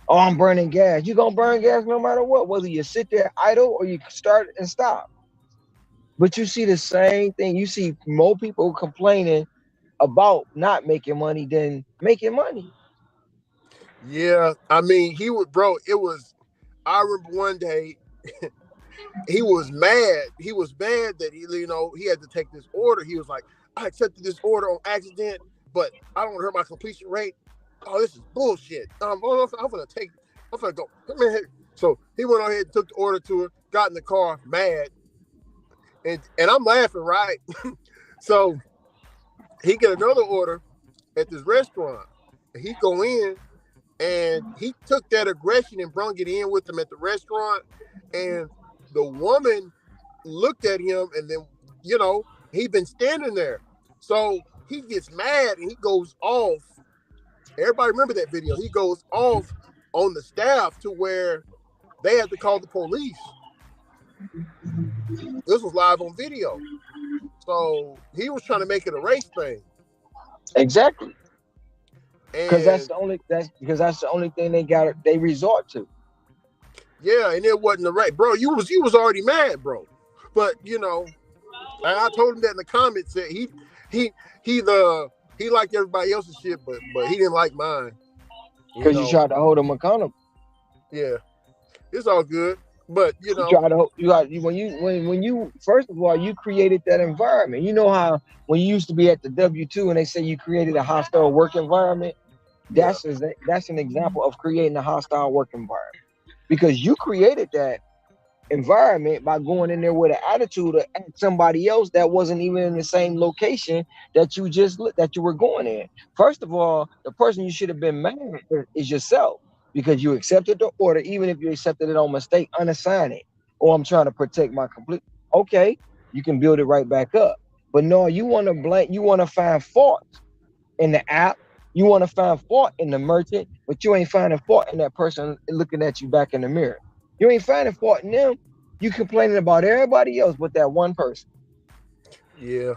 Oh, I'm burning gas. You gonna burn gas no matter what, whether you sit there idle or you start and stop. But you see the same thing. You see more people complaining about not making money than making money. Yeah, I mean, he would, bro. It was. I remember one day he was mad. He was mad that he had to take this order. He was like, I accepted this order on accident, but I don't hurt my completion rate. Oh, this is bullshit. I'm gonna take. I'm gonna go. Man, so he went on ahead and took the order to her. Got in the car, mad, and I'm laughing, right? So he get another order at this restaurant. He go in and he took that aggression and brung it in with him at the restaurant. And the woman looked at him, and then he'd been standing there, so he gets mad and he goes off. Everybody remember that video? He goes off on the staff to where they had to call the police. This was live on video, so he was trying to make it a race thing. Exactly. Because And that's the only thing they resort to. yeah, and it wasn't the right, bro. You was already mad, bro. But I told him that in the comments that he he liked everybody else's shit, but he didn't like mine. Because you tried to hold them accountable. Yeah, it's all good. But You try to when you first of all you created that environment. You know how when you used to be at the W-2 and they say you created a hostile work environment. yeah, That's an example of creating a hostile work environment because you created that environment by going in there with an attitude at somebody else that wasn't even in the same location that you were going in. First of all, the person you should have been mad at is yourself because you accepted the order, even if you accepted it on mistake, unassign it. Or I'm trying to protect my complete. Okay, you can build it right back up. But no, you want to blame, you want to find fault in the app. You want to find fault in the merchant, but you ain't finding fault in that person looking at you back in the mirror. You ain't finding fault in them. You complaining about everybody else but that one person. yeah,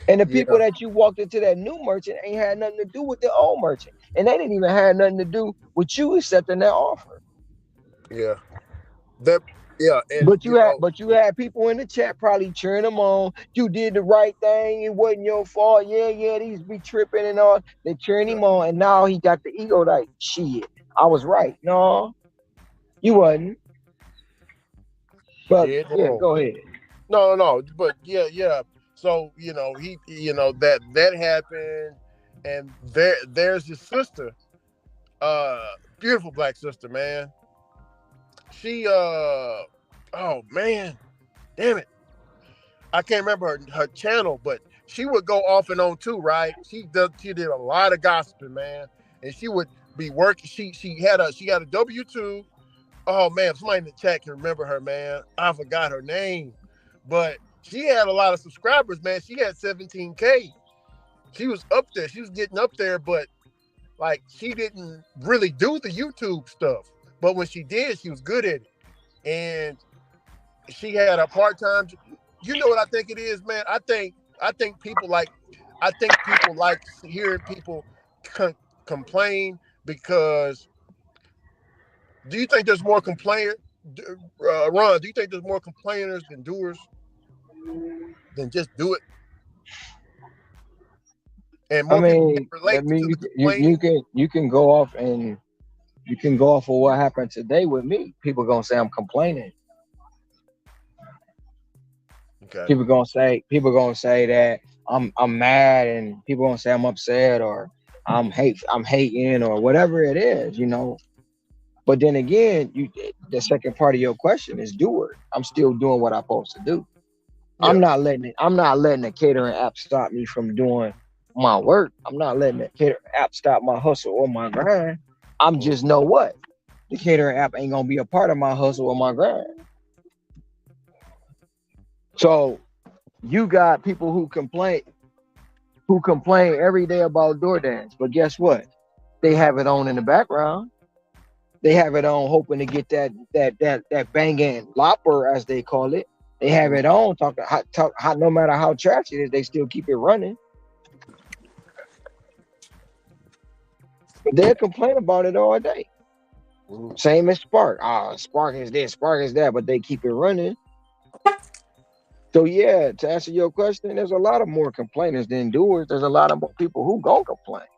And the yeah, people that you walked into that new merchant ain't had nothing to do with the old merchant. And they didn't even have nothing to do with you accepting that offer. yeah. That and But you had people in the chat probably cheering them on. You did the right thing. It wasn't your fault. Yeah, these be tripping and all. They cheering him on, and now he got the ego like, shit, I was right. No, you wasn't. But shit yeah, wrong. go ahead. No, but yeah. So that happened, and there's his sister, beautiful black sister, man. She oh man, damn it, I can't remember her channel, but she would go off and on too, right? She did a lot of gossiping, man, and she would be working. She had a W-2. Oh man, somebody in the chat can remember her, man. I forgot her name, but she had a lot of subscribers, man. She had 17K. She was up there. She was getting up there, but like she didn't really do the YouTube stuff, but when she did, she was good at it, and she had a part-time. You know what I think it is, man? I think people like hearing people complain because. Do you think there's more Ron? Do you think there's more complainers than doers than just do it, and I more people can mean, relate to the you complaining? can go off and you can go off of what happened today with me. People gonna say I'm complaining. Okay. People gonna say that I'm mad, and people gonna say I'm upset, or I'm hating, or whatever it is, you know. But then again, the second part of your question is doer. I'm still doing what I'm supposed to do. Yeah. I'm not letting the catering app stop me from doing my work. I'm not letting the catering app stop my hustle or my grind. I'm just know what? The catering app ain't gonna be a part of my hustle or my grind. So you got people who complain every day about DoorDash, but guess what? They have it on in the background. They have it on hoping to get that banging lopper, as they call it. They have it on talking how no matter how trash it is, they still keep it running. But they'll complain about it all day. Same as Spark. Spark is this, Spark is that, but they keep it running. So yeah, to answer your question, there's a lot of more complainers than doers. There's a lot of more people who gonna complain,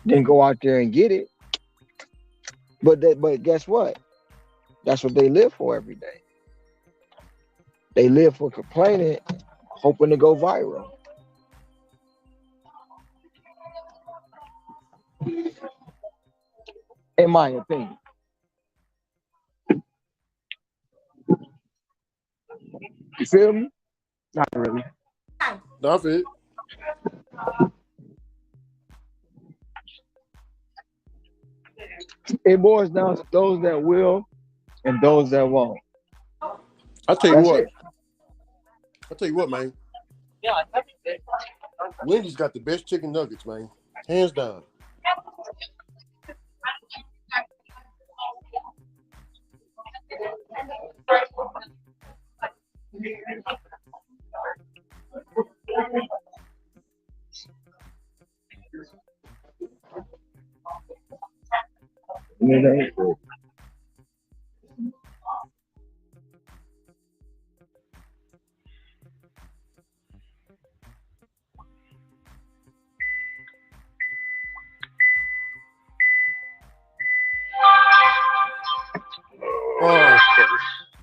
then go out there and get it. But guess what? That's what they live for every day. They live for complaining, hoping to go viral. In my opinion. You feel me? Not really. That's it. It boils down to those that will and those that won't. I'll tell you That's what. it. I'll tell you what, man. Wendy's got the best chicken nuggets, man. Hands down.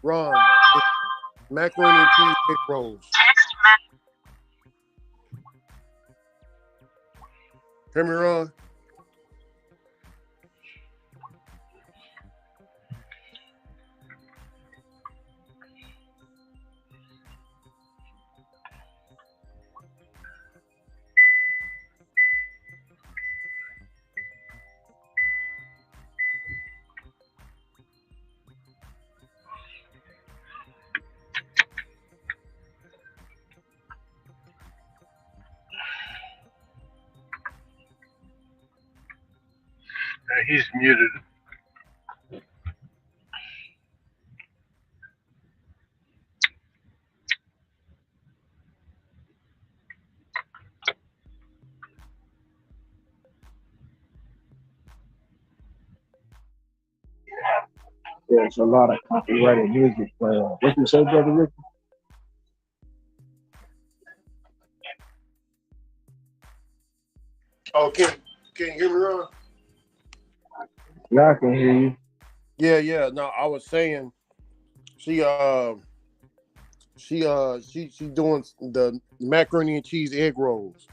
Ron, it's macaroni and cheese egg rolls. Hear me, Ron? He's muted. There's a lot of copyrighted music playing. What you say, Brother Rick? Oh, can you hear me, Ron? Yeah, I can hear you. Yeah. No, I was saying she doing the macaroni and cheese egg rolls.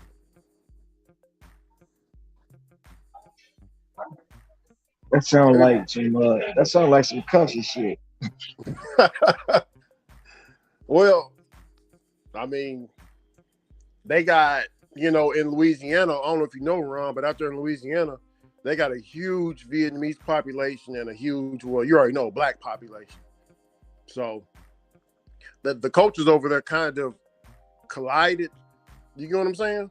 That sounds like some country shit. Well, I mean, they got, in Louisiana, I don't know if you know, Ron, but out there in Louisiana, they got a huge Vietnamese population and a huge, well, you already know, black population. So the cultures over there kind of collided. You know what I'm saying?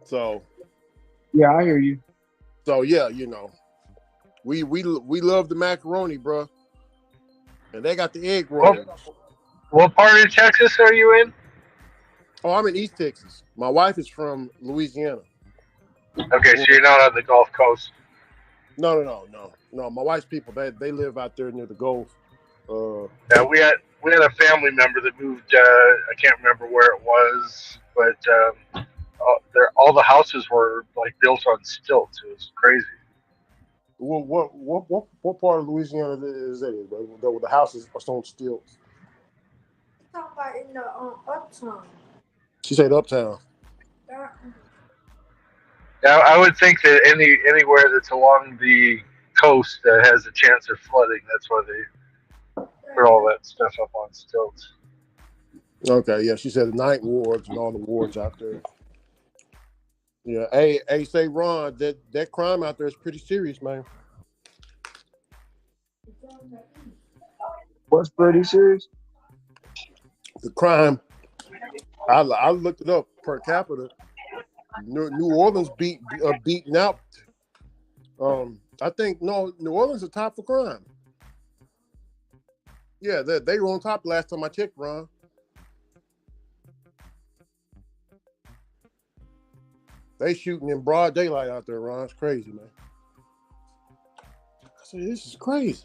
So Yeah, I hear you. yeah, you know, we love the macaroni, bro, and they got the egg rolls. What part of Texas are you in? Oh, I'm in East Texas. My wife is from Louisiana. Okay, so you're not on the Gulf Coast. No. My wife's people they live out there near the Gulf. Yeah, we had a family member that moved. I can't remember where it was, but all the houses were like built on stilts. It was crazy. What part of Louisiana is that? The houses are on stilts. Talking about in the uptown. She said uptown. That, Yeah, I would think that anywhere that's along the coast that has a chance of flooding, that's why they put all that stuff up on stilts. Okay, yeah. She said the ninth wards and all the wards out there. Yeah. Hey, say Ron, that crime out there is pretty serious, man. What's pretty serious? The crime. I looked it up per capita. New Orleans beaten out. I think no, New Orleans is top for crime. Yeah, they were on top last time I checked, Ron. They shooting in broad daylight out there, Ron. It's crazy, man. I said, this is crazy.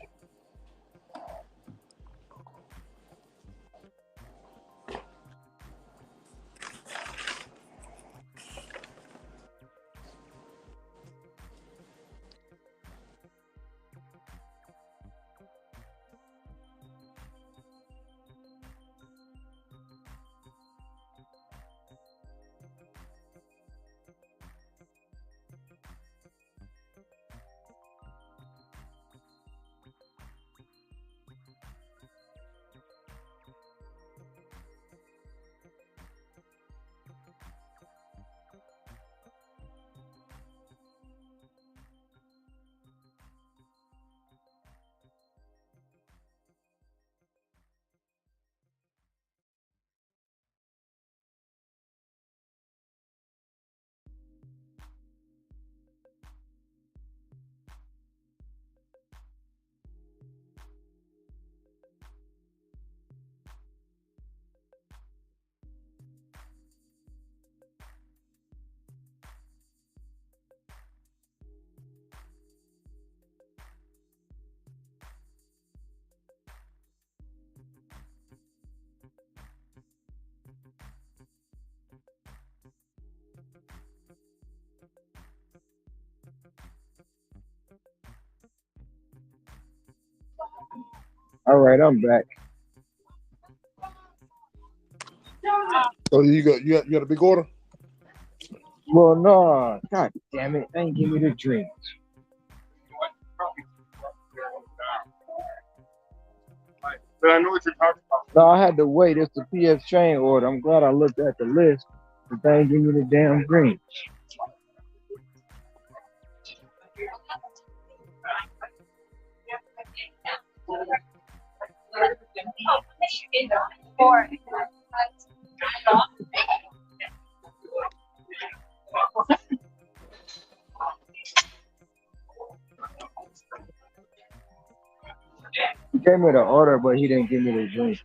All right, I'm back. So you got a big order? Well, no, God damn it, they ain't give me the drink. But I know what you're talking about. No, I had to wait. It's the PF chain order. I'm glad I looked at the list, but they ain't give me the damn drink. He gave me the order, but he didn't give me the drink.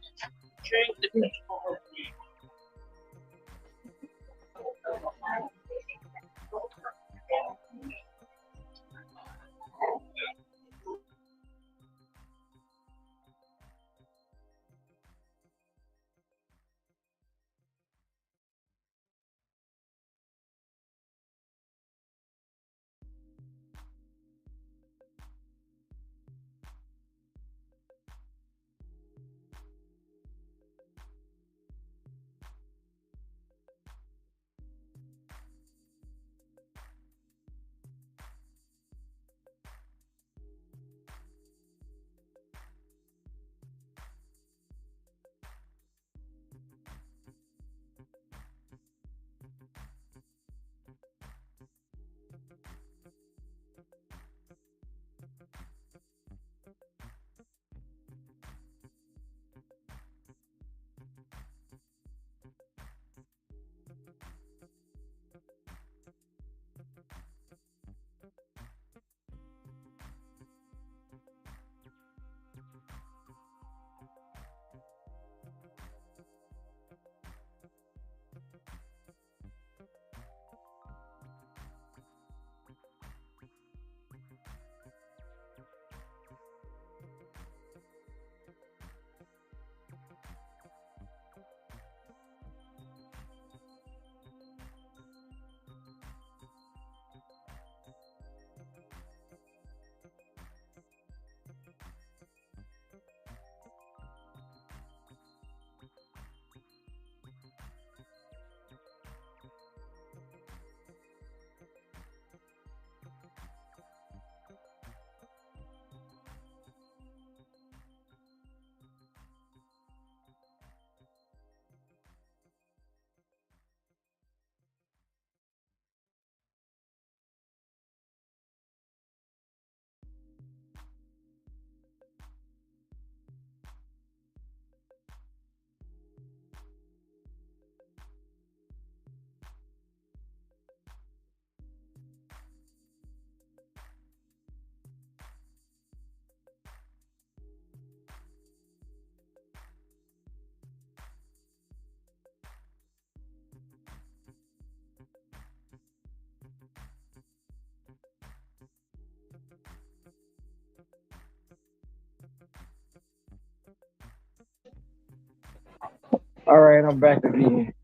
All right, I'm back again.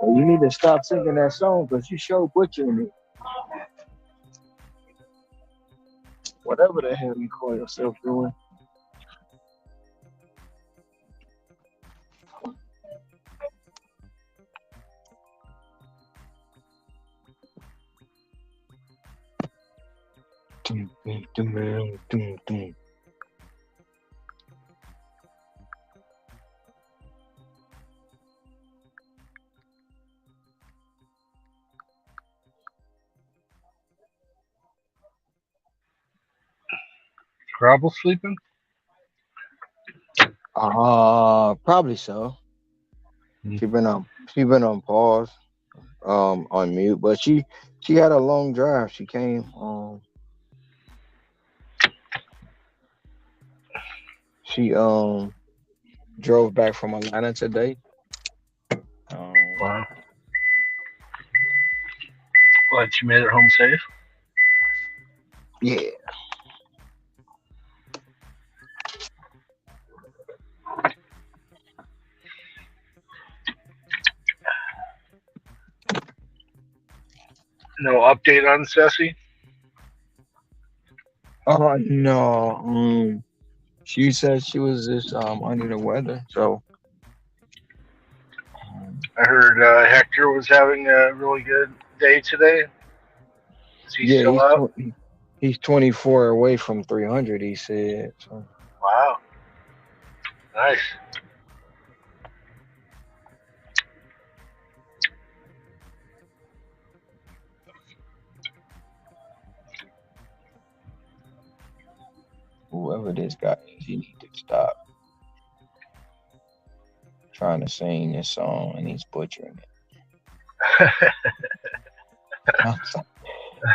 Well, you need to stop singing that song because you show butchering it. Whatever the hell you call yourself doing. Dum, dum, dum, dum, dum. Scrabble sleeping? Probably so. She been on pause, on mute, but she had a long drive. She came, she drove back from Atlanta today. Wow. Glad she made it home safe. Yeah. No update on Ceci? Oh no. She said she was just under the weather. So I heard Hector was having a really good day today. Is he yeah, still out? he's 24 away from 300. He said. So Wow. Nice. whoever this guy is, he needs to stop trying to sing this song and he's butchering it. I'm sorry.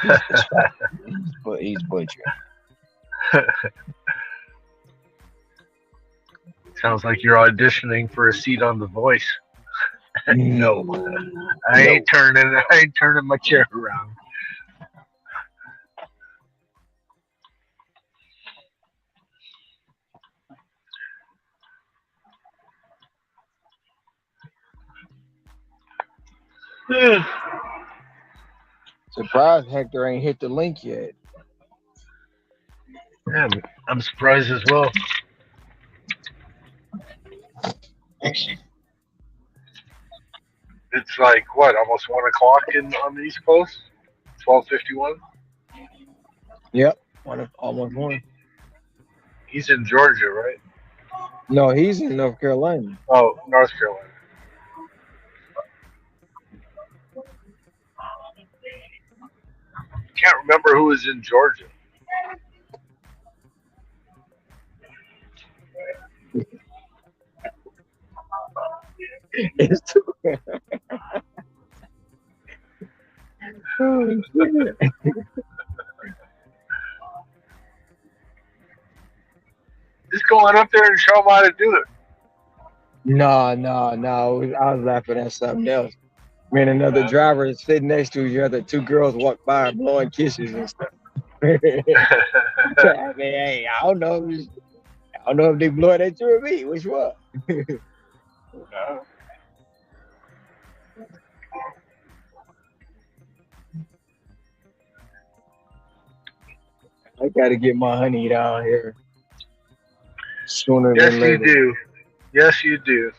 He's distracted. He's butchering. Sounds like you're auditioning for a seat on The Voice. No, I ain't turning my chair around. Surprised Hector ain't hit the link yet. Yeah, I'm surprised as well. It's like what, almost 1 o'clock on the East Coast. 12:51. Yep, almost one. He's in Georgia, right? No, he's in North Carolina. Oh, North Carolina. Can't remember who was in Georgia. It's too. Oh, shit. Just go on up there and show him how to do it. No. I was laughing at something else. Me and another driver is sitting next to each other. Two girls walk by blowing kisses and stuff. I mean, hey, I don't know if they blowing at you or me. Which one? I gotta get my honey down here sooner Yes, than you later. do. Yes, you do.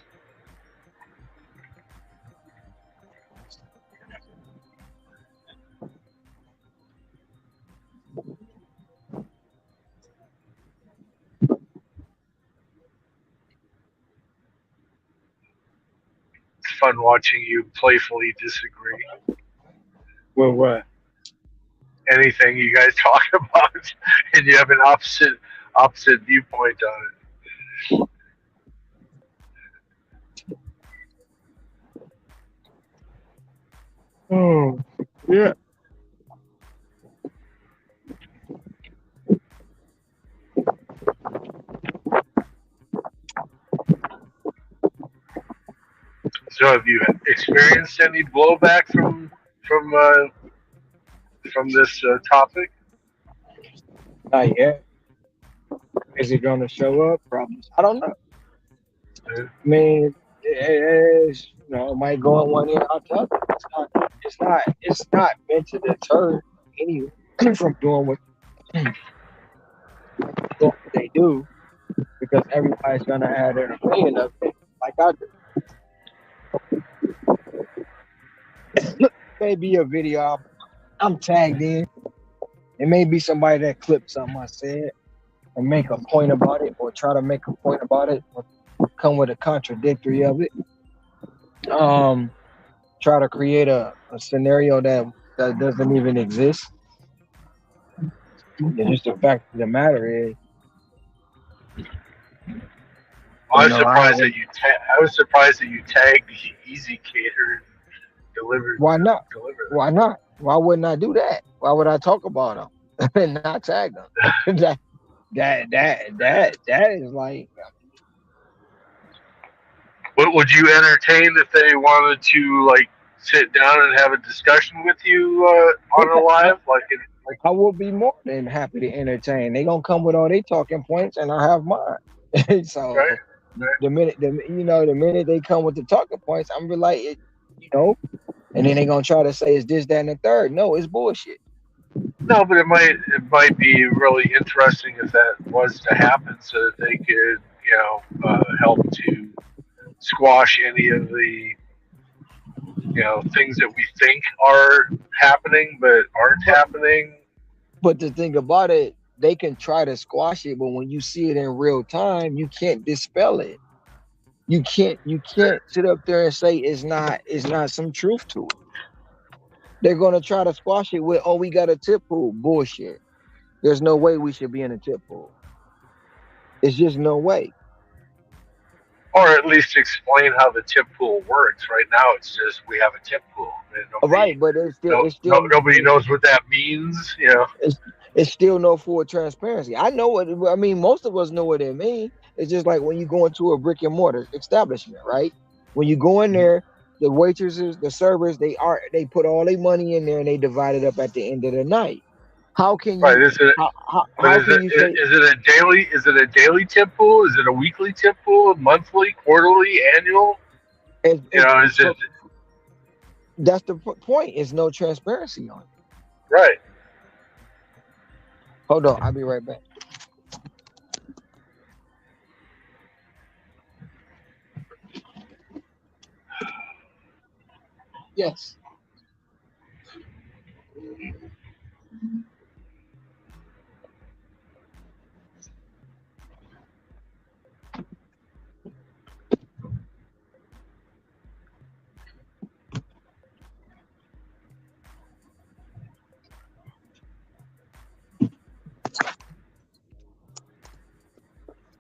It's fun watching you playfully disagree. Well, what? Anything you guys talk about, and you have an opposite viewpoint on it. Oh, yeah. So have you experienced any blowback from this topic? Not yet. Is it going to show up? Probably. I don't know. Uh, I mean, it might go in one ear out the other. It's not meant to deter anyone from doing what they do because everybody's gonna have their opinion of it, like I do. Maybe a video I'm tagged in. It may be somebody that clipped something I said and make a point about it, or try to make a point about it, or come with a contradictory of it. Try to create a scenario that doesn't even exist. And just the fact of the matter is, I was I surprised that I was surprised that you tagged Easy Cater delivered why not? deliver Why not? Why wouldn't I do that? Why would I talk about them and not tag them? that is like, What would you entertain if they wanted to like sit down and have a discussion with you on a I, live? I would be more than happy to entertain. They gonna come with all their talking points, and I have mine. Right, So right. the minute they come with the talking points, I'm be like, you know, and then they gonna try to say it's this, that, and the third. No, it's bullshit. No, but it might be really interesting if that was to happen, so that they could help to squash any of the things that we think are happening but aren't But happening. but the thing about it, they can try to squash it, but when you see it in real time, you can't dispel it. You can't sit up there and say it's not some truth to it. They're gonna try to squash it with, oh, we got a tip pool. Bullshit. There's no way we should be in a tip pool. It's just no way. Or at least explain how the tip pool works. Right now, it's just we have a tip pool, and Right, but it's still no, it's no, still nobody knows what that means. it's it's still no full transparency. I know what I mean. Most of us know what it means. It's just like when you go into a brick and mortar establishment, right? When you go in there, the waitresses, the servers, they put all their money in there and they divide it up at the end of the night. How can Right? you But how can you say is it a daily? Is it a daily tip pool? Is it a weekly tip pool? Monthly, quarterly, annual? Is it so that's the point. It's no transparency on it. right? Hold on, I'll be right back. Yes.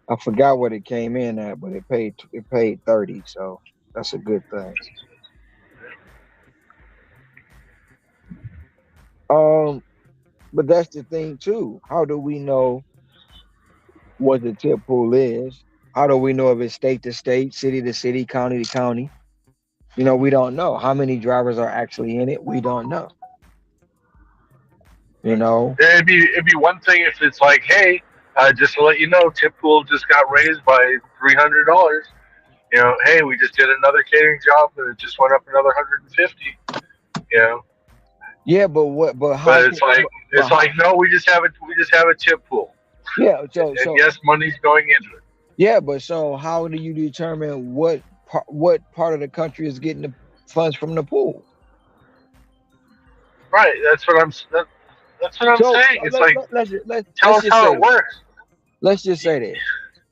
I forgot what it came in at, but it paid 30, so that's a good thing. Um, but that's the thing too. How do we know what the tip pool is? How do we know if it's state to state, city to city, county to county? We don't know. How many drivers are actually in it? We don't know. You know, It'd be one thing if it's like, hey, just to let you know, tip pool just got raised by $300. Hey, we just did another catering job and it just went up another 150. You know, yeah, but what? But how but can? it's like no, we just have a tip pool, Yeah, and yes, money's going into it. yeah, but so how do you determine what part of the country is getting the funds from the pool? Right. That's what I'm So saying. It's like tell let's us just how say it this. works. Let's just say this.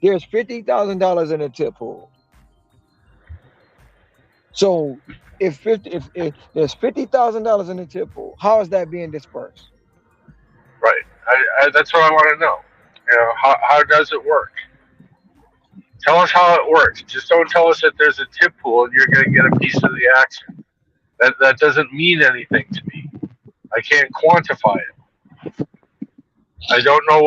There's $50,000 in a tip pool. So if there's $50,000 in the tip pool, how is that being dispersed? Right. That's what I want to know. How does it work? Tell us how it works. Just don't tell us that there's a tip pool and you're going to get a piece of the action. That doesn't mean anything to me. I can't quantify it. I don't know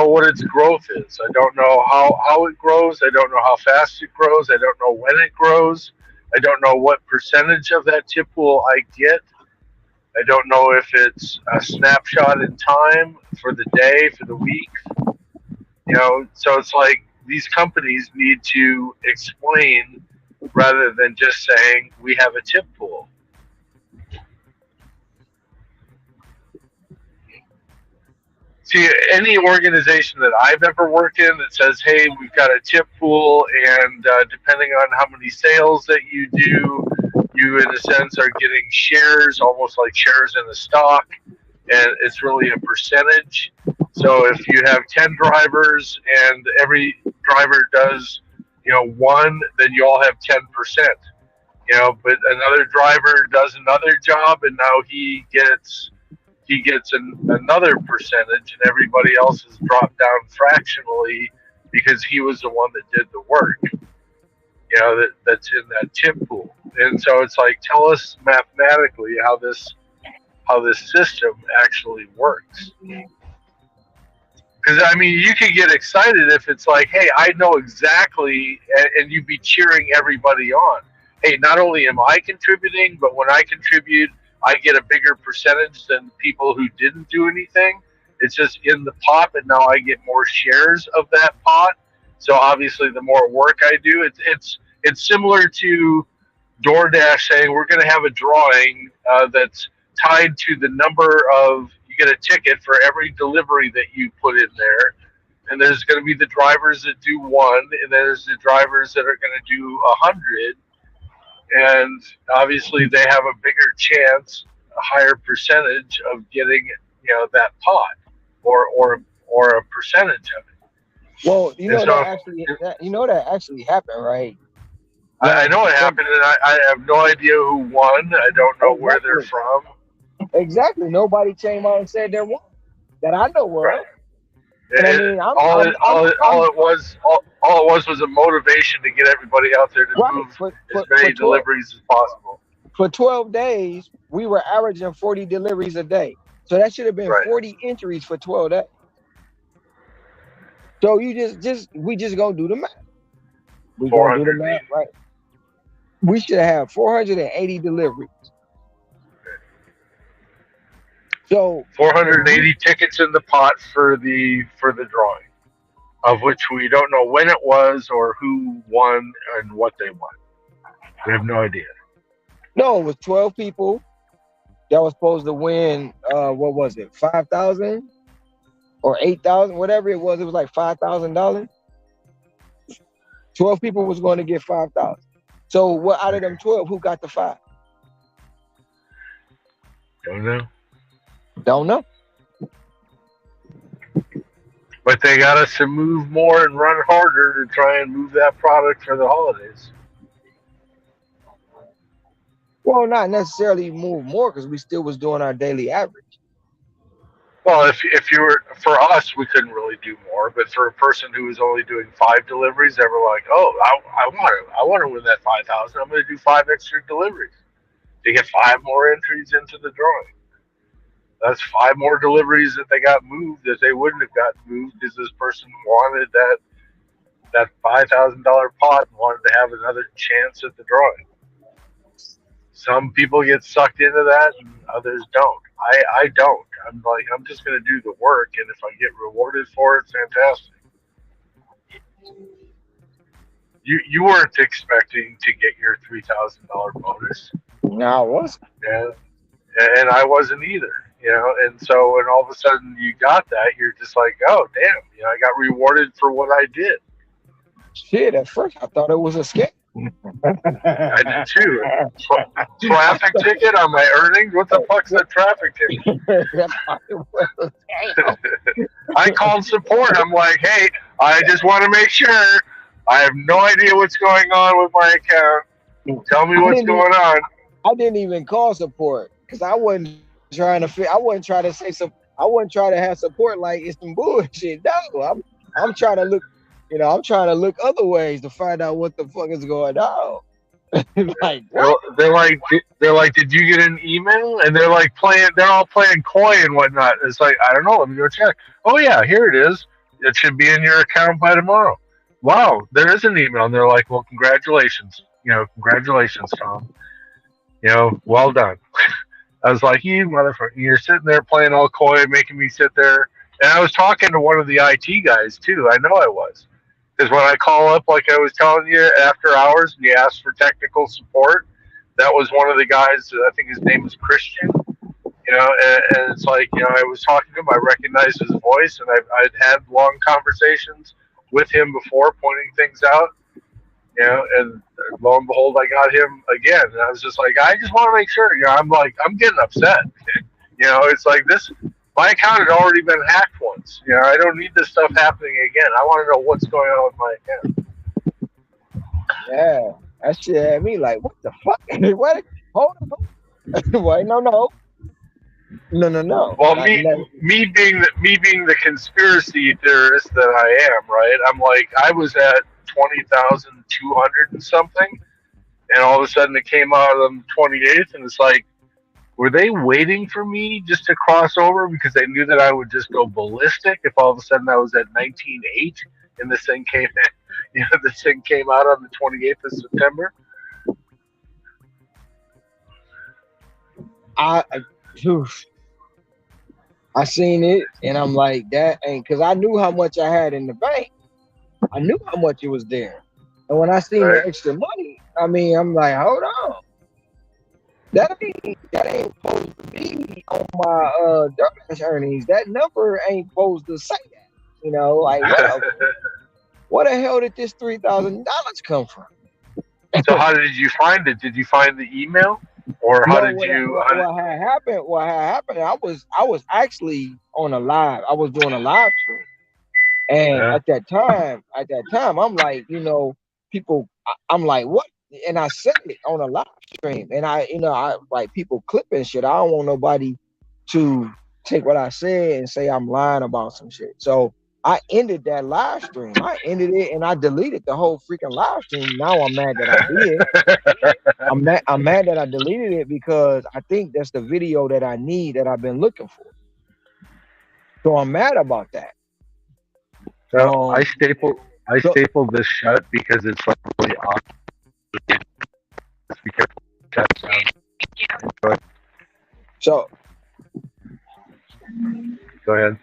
what its growth is. I don't know how it grows. I don't know how fast it grows. I don't know when it grows. I don't know what percentage of that tip pool I get. I don't know if it's a snapshot in time for the day, for the week. So it's like these companies need to explain rather than just saying we have a tip pool. See, any organization that I've ever worked in that says, hey, we've got a tip pool, and depending on how many sales that you do, you, in a sense, are getting shares, almost like shares in a stock, and it's really a percentage. So if you have 10 drivers and every driver does, one, then you all have 10%. But another driver does another job, and now he gets another percentage, and everybody else is dropped down fractionally because he was the one that did the work. That's in that tip pool. And so it's like, tell us mathematically how this system actually works. Because you could get excited if it's like, hey, I know exactly, and you'd be cheering everybody on. Hey, not only am I contributing, but when I contribute, I get a bigger percentage than people who didn't do anything. It's just in the pot, and now I get more shares of that pot. So obviously, the more work I do, it's similar to DoorDash saying we're going to have a drawing that's tied to the number of, you get a ticket for every delivery that you put in there. And there's going to be the drivers that do one, and there's the drivers that are going to do 100. And obviously they have a bigger chance, a higher percentage of getting, that pot or a percentage of it. Well, that actually happened, right? I know it happened, and I have no idea who won. I don't know where they're from. Exactly. Nobody came out and said there won that I know of. Right. And all it was a motivation to get everybody out there to move as many deliveries as possible. For 12 days, we were averaging 40 deliveries a day. So that should have been 40 entries for 12 days. So we just gonna do the math. We're gonna do the math, right? We should have 480 deliveries. So 480 tickets in the pot for the drawing, of which we don't know when it was or who won and what they won. We have no idea. No, it was 12 people that was supposed to win. What was it? 5,000 or 8,000, whatever it was. It was like $5,000. 12 people was going to get 5,000. So what out of them 12, who got the 5? Don't know. Don't know. But they got us to move more and run harder to try and move that product for the holidays. Well, not necessarily move more, because we still was doing our daily average. Well, if you were, for us, we couldn't really do more. But for a person who was only doing 5 deliveries, they were like, "Oh, I want to win that 5,000. I'm going to do 5 extra deliveries to get 5 more entries into the drawing." That's 5 more deliveries that they got moved that they wouldn't have gotten moved because this person wanted that $5,000 pot and wanted to have another chance at the drawing. Some people get sucked into that and others don't. I don't. I'm like, I'm just going to do the work, and if I get rewarded for it, fantastic. You weren't expecting to get your $3,000 bonus. No, I wasn't. And I wasn't either. And so when all of a sudden you got that, you're just like, oh, damn, I got rewarded for what I did. Shit, at first I thought it was a scam. I did too. Traffic ticket on my earnings? What the fuck's a traffic ticket? I called support. I'm like, hey, I just want to make sure. I have no idea what's going on with my account. Tell me what's going on. I didn't even call support because I wasn't trying to say some. I wasn't trying to have support like it's some bullshit. No, I'm trying to look. I'm trying to look other ways to find out what the fuck is going on. Like what? They're like, did you get an email? And they're like they're all playing coy and whatnot. It's like, I don't know. Let me go check. Oh yeah, here it is. It should be in your account by tomorrow. Wow, there is an email. And they're like, well, congratulations. Congratulations, Tom. Well done. I was like, you motherfucker, you're sitting there playing all coy, making me sit there. And I was talking to one of the IT guys too. I know I was. Because when I call up, like I was telling you, after hours, and you ask for technical support, that was one of the guys. I think his name is Christian. And it's like, I was talking to him. I recognized his voice, and I'd had long conversations with him before, pointing things out. And lo and behold, I got him again. And I was just like, I just want to make sure. I'm getting upset. It's like this. My account had already been hacked once. I don't need this stuff happening again. I want to know what's going on with my account. Yeah, that shit had me like, what the fuck? What? Hold on. Wait, no. Well, me being the conspiracy theorist that I am, right? I'm like, I was at 20,200 and something, and all of a sudden it came out on the 28th, and it's like, were they waiting for me just to cross over because they knew that I would just go ballistic if all of a sudden I was at 19.8 and this thing came this thing came out on the 28th of September? I seen it and I'm like, that ain't, because I knew how much I had in the bank. I knew how much it was there. And when I seen the extra money, I'm like, hold on. That ain't supposed to be on my DoorDash earnings. That number ain't supposed to say that. Like where the hell did this $3,000 come from? So how did you find it? Did you find the email, or how did you? What had happened? I was actually on a live. I was doing a live stream, and at that time, I'm like, people. I'm like, what? And I said it on a live stream, and I like people clipping shit. I don't want nobody to take what I said and say I'm lying about some shit. So I ended that live stream. I ended it and I deleted the whole freaking live stream. Now I'm mad that I did. I'm mad that I deleted it because I think that's the video that I need that I've been looking for. So I'm mad about that. So I stapled this shut because it's like really awesome. It's because so go ahead.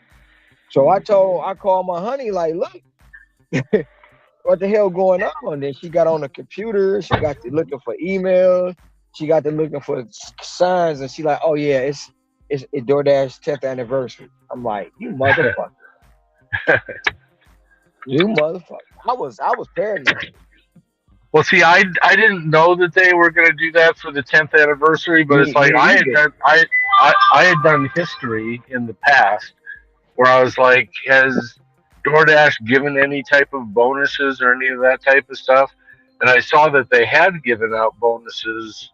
So I called my honey, like, look, what the hell going on? Then she got on the computer, she got to looking for emails, she got to looking for signs, and she like, oh yeah, it's DoorDash 10th anniversary. I'm like, you motherfucker. You motherfucker. I was paranoid. Well, see, I didn't know that they were going to do that for the 10th anniversary, but it's like I had done history in the past where I was like, has DoorDash given any type of bonuses or any of that type of stuff? And I saw that they had given out bonuses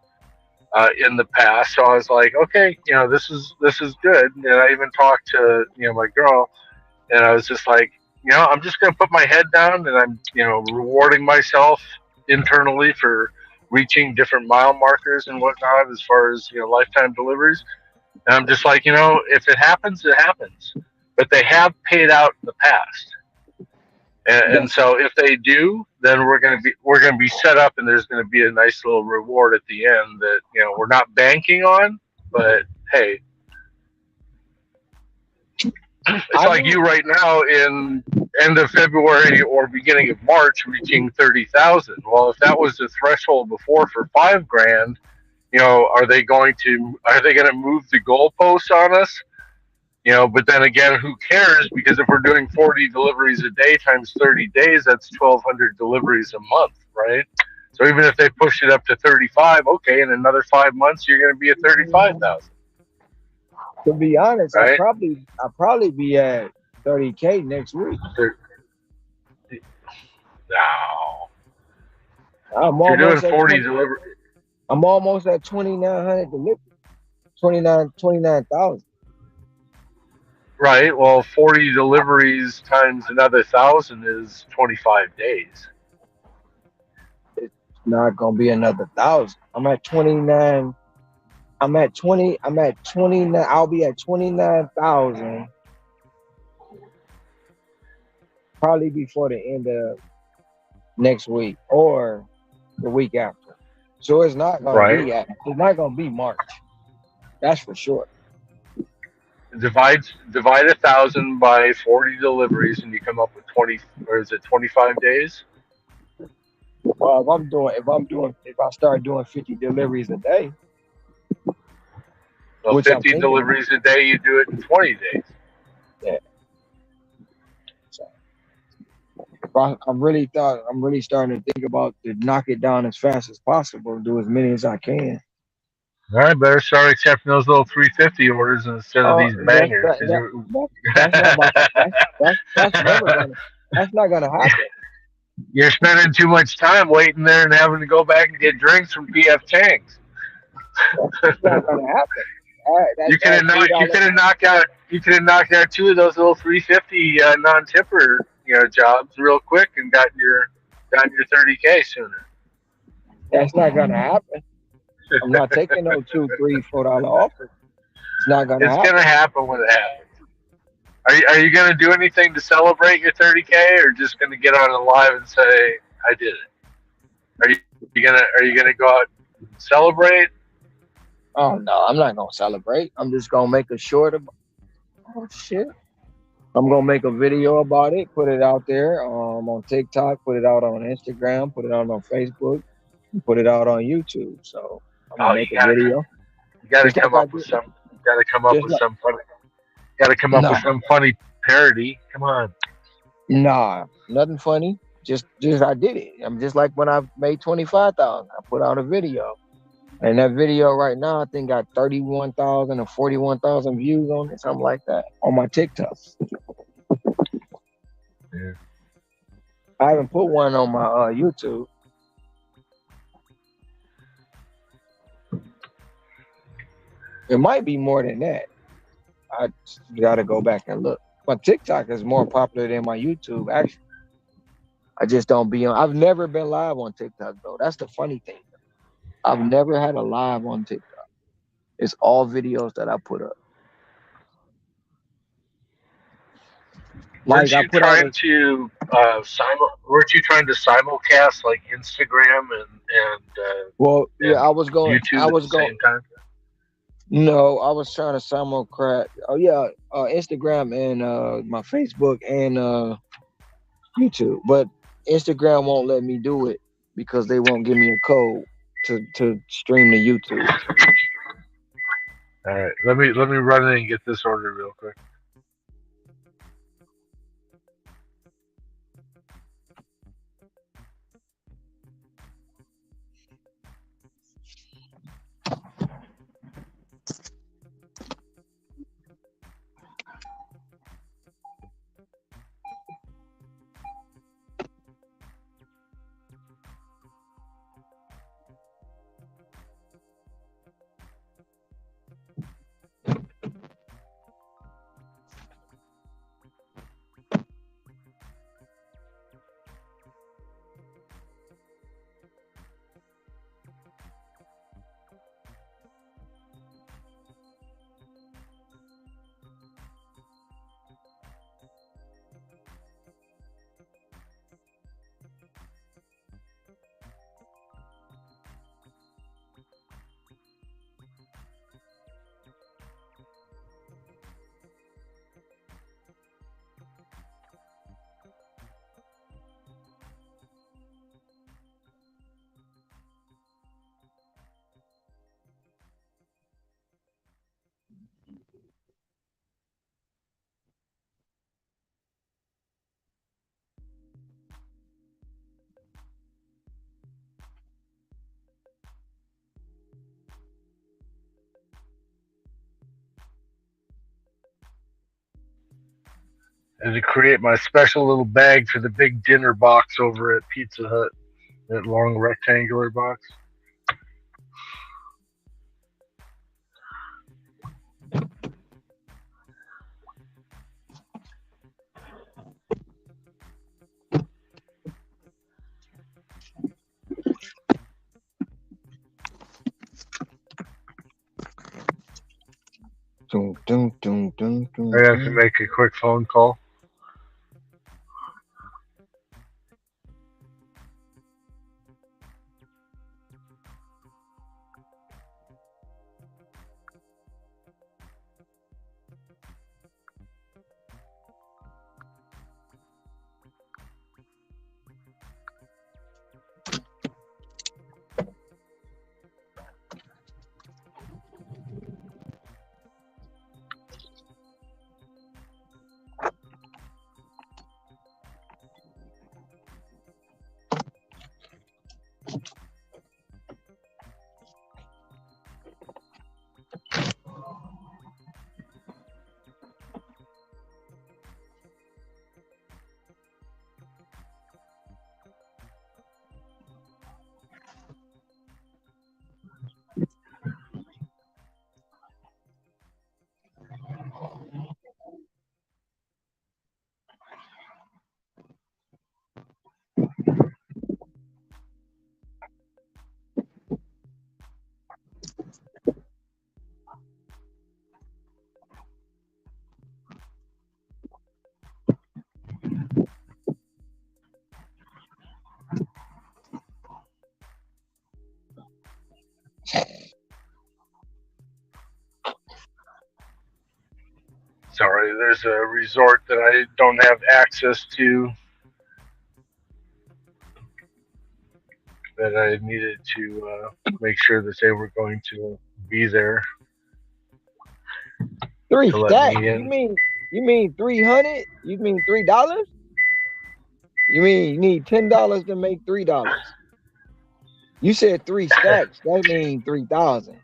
in the past, so I was like, okay, this is good. And I even talked to my girl, and I was just like, I'm just going to put my head down, and I'm rewarding myself internally for reaching different mile markers and whatnot as far as lifetime deliveries. And I'm just like, if it happens, it happens. But they have paid out in the past, and so if they do, then we're gonna be set up, and there's gonna be a nice little reward at the end that we're not banking on, but hey. It's like you right now in end of February or beginning of March reaching 30,000. Well, if that was the threshold before for $5,000, are they going to move the goalposts on us? But then again, who cares? Because if we're doing 40 deliveries a day times 30 days, that's 1,200 deliveries a month, right? So even if they push it up to 35, okay, in another 5 months, you're going to be at 35,000. To be honest, right? I'll probably be at 30K next week. No. You're doing 40 deliveries. I'm almost at 2,900 deliveries. 29,000. Right. Well, 40 deliveries times another 1,000 is 25 days. Not gonna be another 1,000. I'm at 29. I'm at 20. I'm at 29. I'll be at 29,000 probably before the end of next week or the week after. So it's not gonna Right. be it's not gonna be March. That's for sure. Divide 1,000 by 40 deliveries, and you come up with 20, or is it 25 days? Well, if I start doing 50 deliveries a day, Well, which I'm 50 thinking, deliveries a day, you do it in 20 days. yeah. So I'm really starting to think about to knock it down as fast as possible, do as many as I can. All right, better start accepting those little 350 orders instead of these That's bangers. that, that, that that's not my that's never gonna that's not gonna happen. You're spending too much time waiting there and having to go back and get drinks from PF Chang's. It's not gonna happen. You could have Three knocked. You dollars. could have knocked out. You could have knocked out two of those little 350 non-tipper, jobs real quick and gotten your 30K sooner. That's not gonna happen. I'm not taking no $2, $3, $4 offers. It's not gonna It's gonna happen. happen when it happens. Are you gonna do anything to celebrate your 30K, or just gonna get on a live and say I did it? Are you gonna go out and celebrate? Oh no, I'm not gonna celebrate. I'm just gonna make a short about oh shit. I'm gonna make a video about it, put it out there on TikTok, put it out on Instagram, put it out on Facebook, put it out on YouTube. So I'm gonna Oh, make a video. you gotta Just like come I up with did. some. You gotta come up Just with like some funny. Gotta come up with nah, some funny parody. Come on. nah, nothing funny. Just I did it. I'm just like when I made 25,000. I put out a video. And that video right now I think got 31,000 or 41,000 views on it, something like that, on my TikTok. Yeah. I haven't put one on my YouTube. It might be more than that. I got to go back and look. My TikTok is more popular than my YouTube. Actually, I just don't be on. I've never been live on TikTok though. That's the funny thing. I've never had a live on TikTok. It's all videos that I put up. Like Weren't I you put out trying a to Weren't you trying to simulcast like Instagram and well, yeah, and YouTube I at was the going. same time? No, I was trying to simulcast. Oh yeah, Instagram and my Facebook and YouTube, but Instagram won't let me do it because they won't give me a code to stream to YouTube. All right, let me run in and get this order real quick. And to create my special little bag for the big dinner box over at Pizza Hut, that long rectangular box. Dun, dun, dun, dun, dun, I have to dun. make a quick phone call. Sorry, there's a resort that I don't have access to that I needed to make sure that they were going to be there 3 to let stacks? me in. You mean 300? You mean $3? You mean you need $10 to make $3? You said 3 stacks. That means 3,000.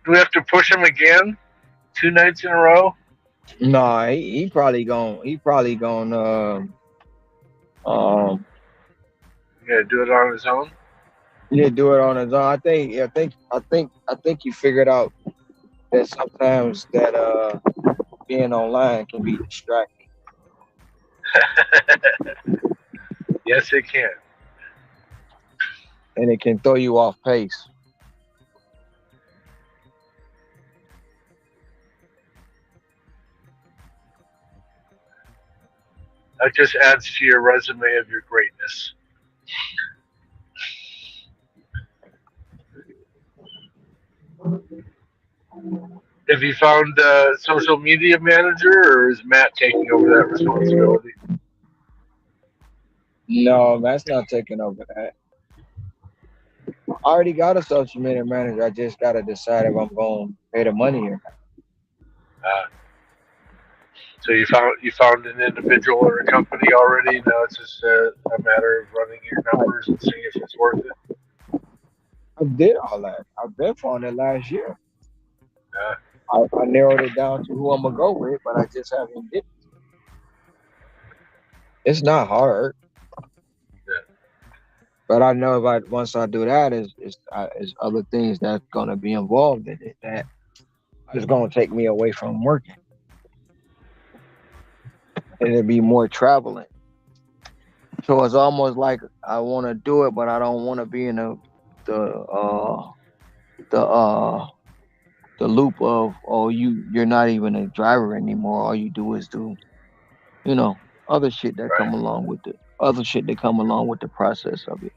Do we have to push him again? 2 nights in a row? No, he probably gon' um Yeah, do it on his own. yeah, do it on his own. I think you figured out that sometimes that being online can be distracting Yes, it can. and it can throw you off pace. That just adds to your resume of your greatness. Have you found a social media manager, or is Matt taking over that responsibility? No, that's not taking over that. I already got a social media manager. I just gotta decide if I'm going to pay the money or not. Uh, so you found an individual or a company already. Now it's just a matter of running your numbers and seeing if it's worth it. I did all that. I've been on it last year. Uh, I narrowed it down to who I'm gonna go with, but I just haven't did. It's not hard, yeah. but I know if I once I do that, is other things that's gonna be involved in it that is gonna take me away from working, and it'll be more traveling. So it's almost like I want to do it, but I don't want to be in the the uh the loop of, oh, you're not even a driver anymore. All you do is do, you know, other shit that come Right. along with the other shit that come along with the process of it.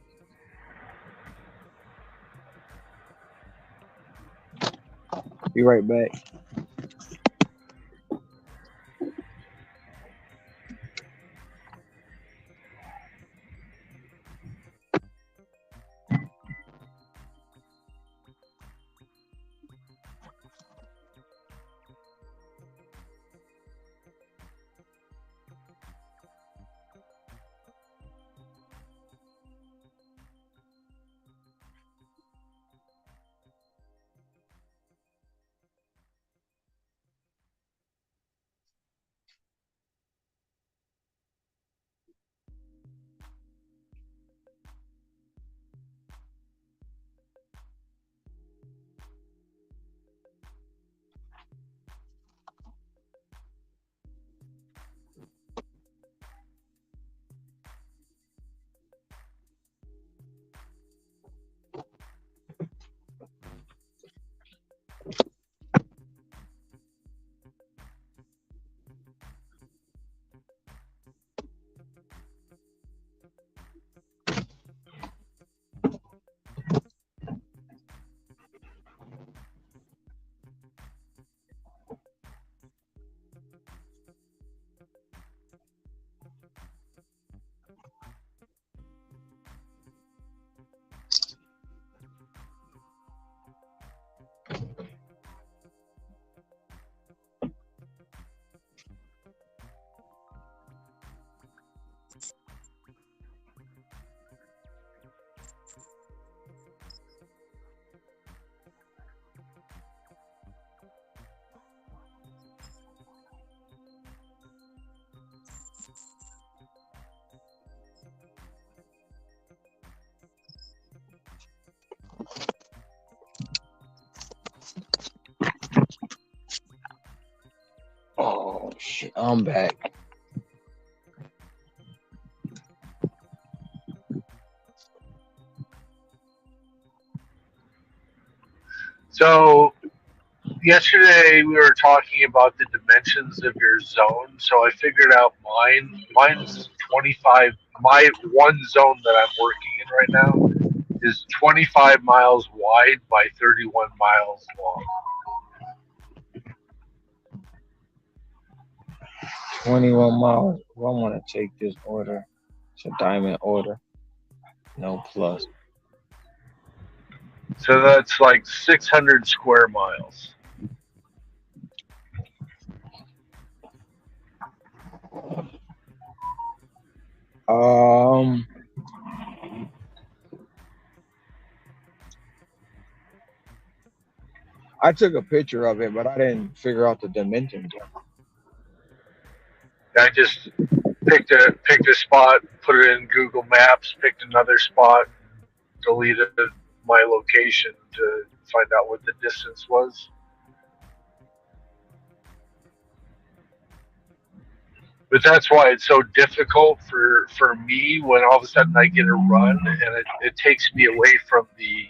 Be right back. I'm back. So yesterday we were talking about the dimensions of your zone. So I figured out mine. Mine's 25. My one zone that I'm working in right now is 25 miles wide by 31 miles long. 21 miles. Well, I want to take this order. It's a diamond order. No plus. So that's like 600 square miles. Um, I took a picture of it, but I didn't figure out the dimensions. I just picked a spot, put it in Google Maps, picked another spot, deleted my location to find out what the distance was. But that's why it's so difficult for me when all of a sudden I get a run and it takes me away from the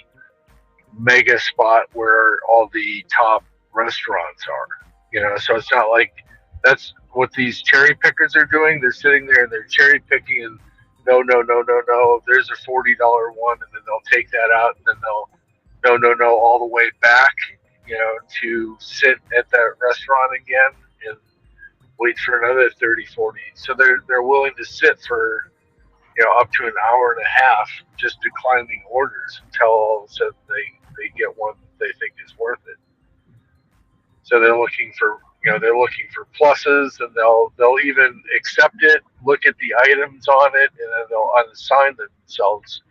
mega spot where all the top restaurants are. So it's not like that's what these cherry pickers are doing. They're sitting there and they're cherry picking and no. There's a $40 one, and then they'll take that out, and then they'll no all the way back, to sit at that restaurant again and wait for another 30, 40. So they're willing to sit for up to an hour and a half just declining orders until all of a sudden they get one that they think is worth it. So they're looking for pluses, and they'll even accept it, look at the items on it, and then they'll unassign themselves,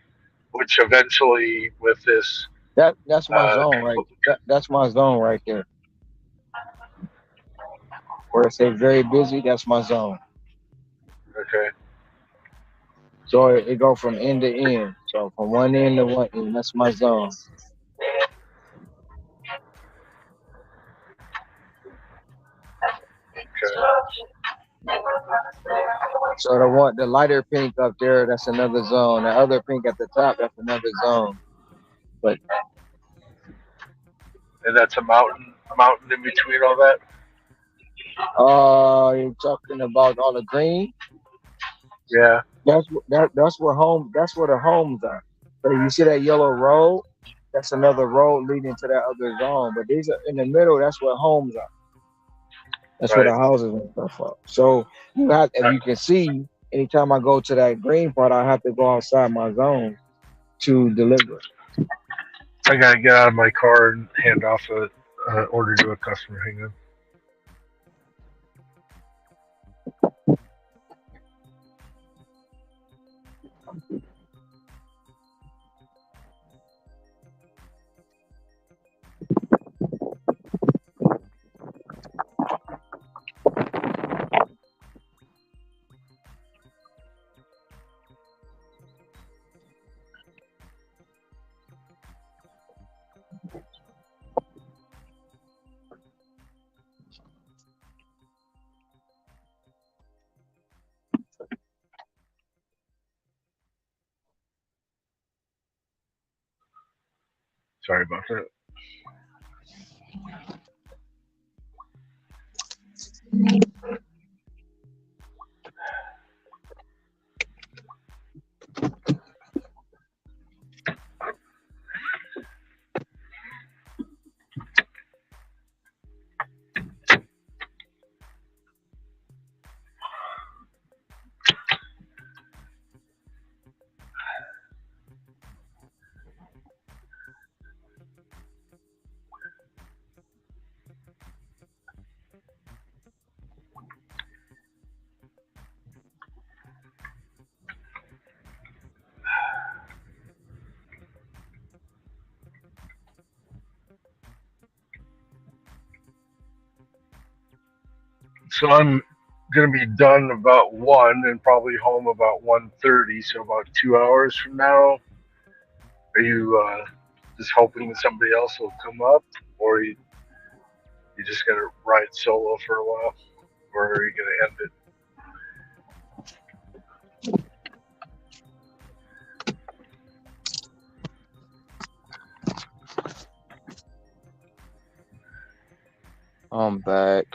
which eventually with this That's my zone right. That's my zone right there. Where it says very busy, that's my zone. okay. So it go from end to end. So from one end to one end, that's my zone. So the lighter pink up there, that's another zone. The other pink at the top, that's another zone. But And that's a mountain in between all that. you're talking about all the green. Yeah. That's where the homes are. So you see that yellow road? That's another road leading to that other zone. But these are in the middle. That's where homes are. That's where the houses and stuff are. So if you can see, anytime I go to that green part, I have to go outside my zone to deliver. I gotta get out of my car and hand off a order to a customer. Hang on. Sorry about that. So I'm gonna be done about 1 and probably home about 1:30. So about 2 hours from now. Are you just hoping that somebody else will come up, or you just gonna ride solo for a while? or are you going to end it? I'm back.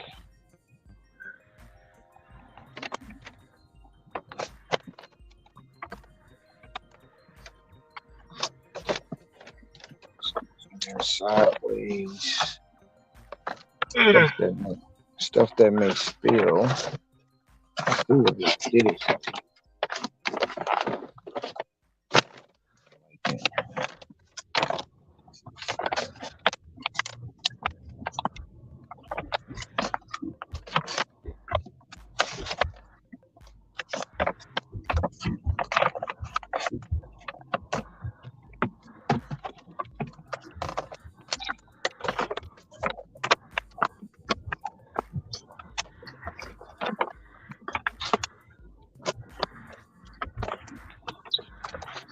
Sideways. Stuff that makes spill. Ooh, I did it.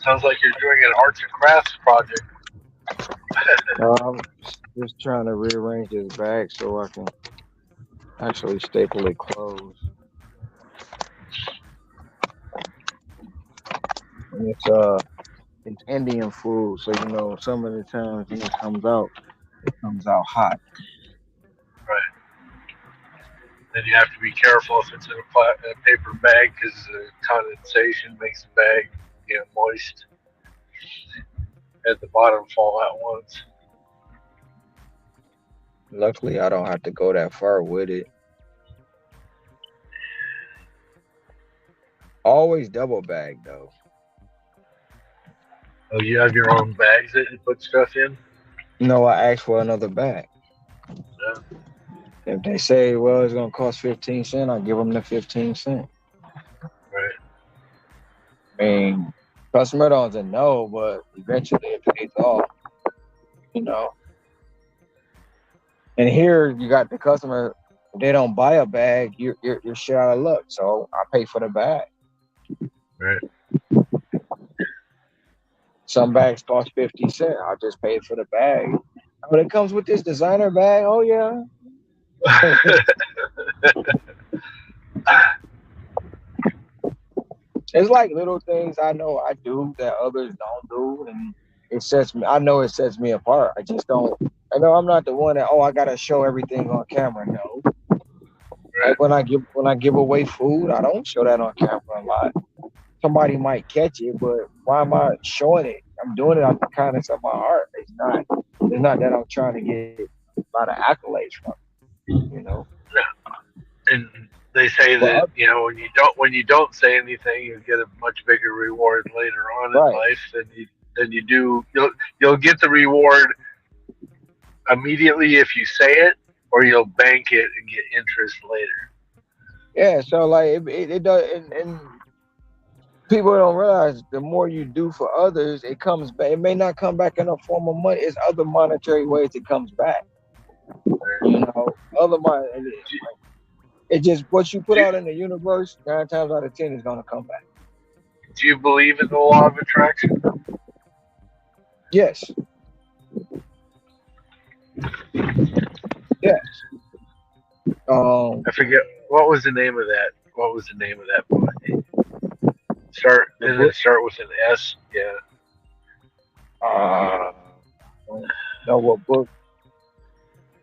Sounds like you're doing an arts and crafts project. I'm just trying to rearrange this bag so I can actually staple it closed. And it's Indian food, so you know some of the times when it comes out hot. Right. Then you have to be careful if it's in a paper bag because the condensation makes the bag moist. At the bottom fall out once. Luckily, I don't have to go that far with it. Always double bag though. Oh, you have your own bags that you put stuff in? No, I asked for another bag. Yeah. If they say, well, it's gonna cost 15 cents, I give them the 15 cents. Right. I mean, customer doesn't know, but eventually it pays off. You know. And here you got the customer. If they don't buy a bag, you're shit out of luck. So I pay for the bag. Right. Some bags cost 50 cents. I just pay for the bag. But it comes with this designer bag. Oh yeah. It's like little things I know I do that others don't do, and it sets me. I know it sets me apart. I just don't. I know I'm not the one that I gotta show everything on camera. No. Like when I give away food, I don't show that on camera a lot. Somebody might catch it, but why am I showing it? I'm doing it out the kindness of my heart. It's not that I'm trying to get a lot of accolades from it, you know. Yeah. And they say that when you don't say anything, you get a much bigger reward later on in life than you do. You'll get the reward immediately if you say it, or you'll bank it and get interest later. Yeah, so like it does, and people don't realize the more you do for others, it comes back. It may not come back in a form of money. It's other monetary ways it comes back. You know, other money. It just what you put out in the universe, 9 times out of 10 is gonna come back. Do you believe in the law of attraction? Yes. Yes. I forget what was the name of that. What was the name of that book? Didn't it start with an S? Yeah. Know what book?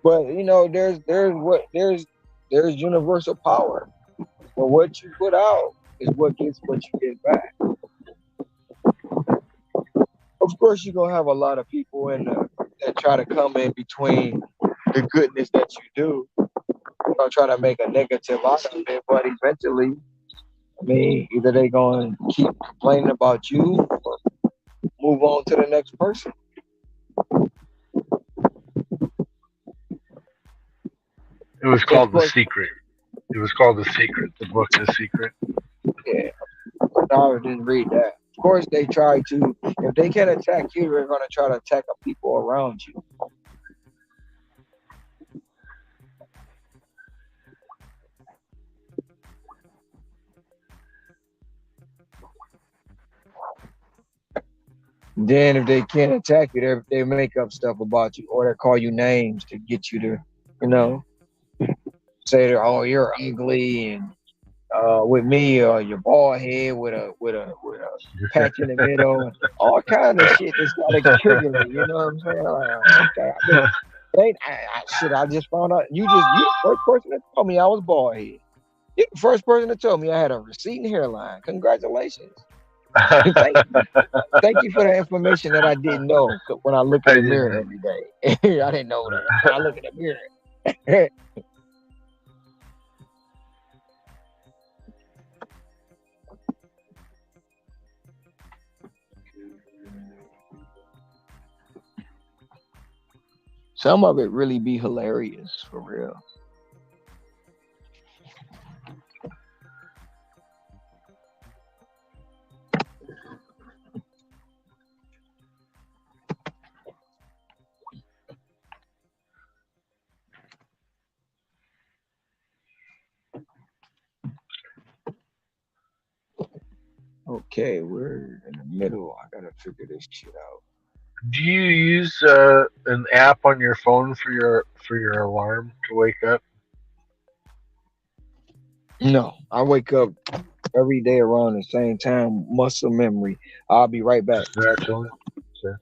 But you know, there's universal power. But what you put out is what you get back. Of course, you're gonna have a lot of people that try to come in between the goodness that you do. Gonna try to make a negative out of it, but eventually, I mean, either they're gonna keep complaining about you or move on to the next person. It was called The Secret. It was called The Secret. The book The Secret. Yeah, I didn't read that. Of course, they try to. If they can't attack you, they're gonna try to attack the people around you. Then if they can't attack you, they make up stuff about you or they call you names to get you to, you know. say, "Oh, you're ugly," and with me, your bald head with a patch in the middle, and all kind of shit that started triggering me. You know what I'm saying? Like, okay, I've been. Shit, I just found out you the first person that told me I was bald head. You're the first person that told me I had a receding hairline. Congratulations. thank, thank you for the information that I didn't know when I look in the mirror every day. I didn't know that. When I look in the mirror. Some of it really be hilarious for real. Okay, we're in the middle. I gotta figure this shit out. Do you use an app on your phone for your alarm to wake up? No, I wake up every day around the same time. Muscle memory. I'll be right back. Just naturally. So,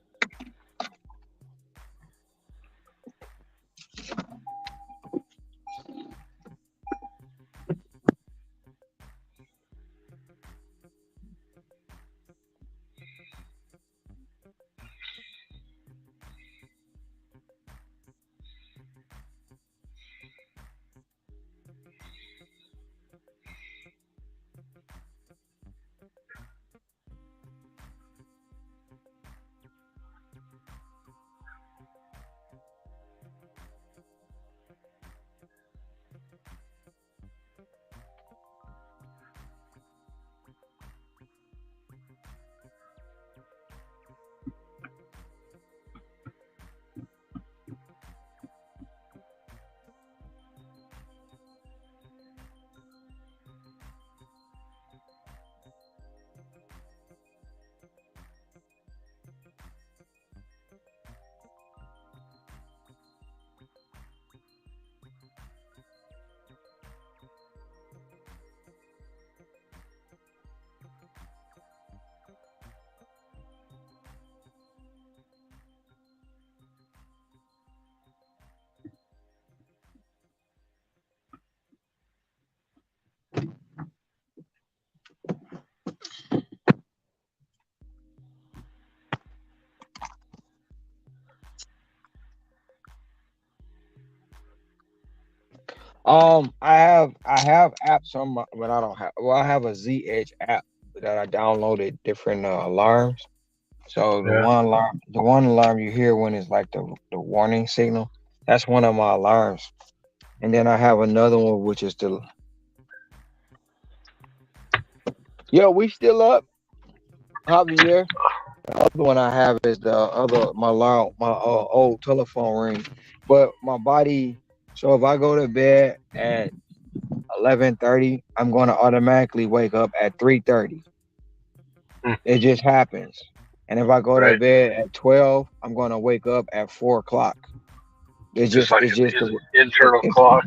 I have apps on my, but I don't have. Well, I have a Z Edge app that I downloaded different alarms. So yeah. the one alarm you hear when it's like the warning signal. That's one of my alarms. And then I have another one which is the yo. We still up, Javier. The other one I have is the other my alarm, my old telephone ring. But my body. So if I go to bed at 11:30, I'm going to automatically wake up at 3:30. Hmm. It just happens. And if I go to Right. bed at 12, I'm going to wake up at 4 o'clock. Just like It's an just internal it's, clock.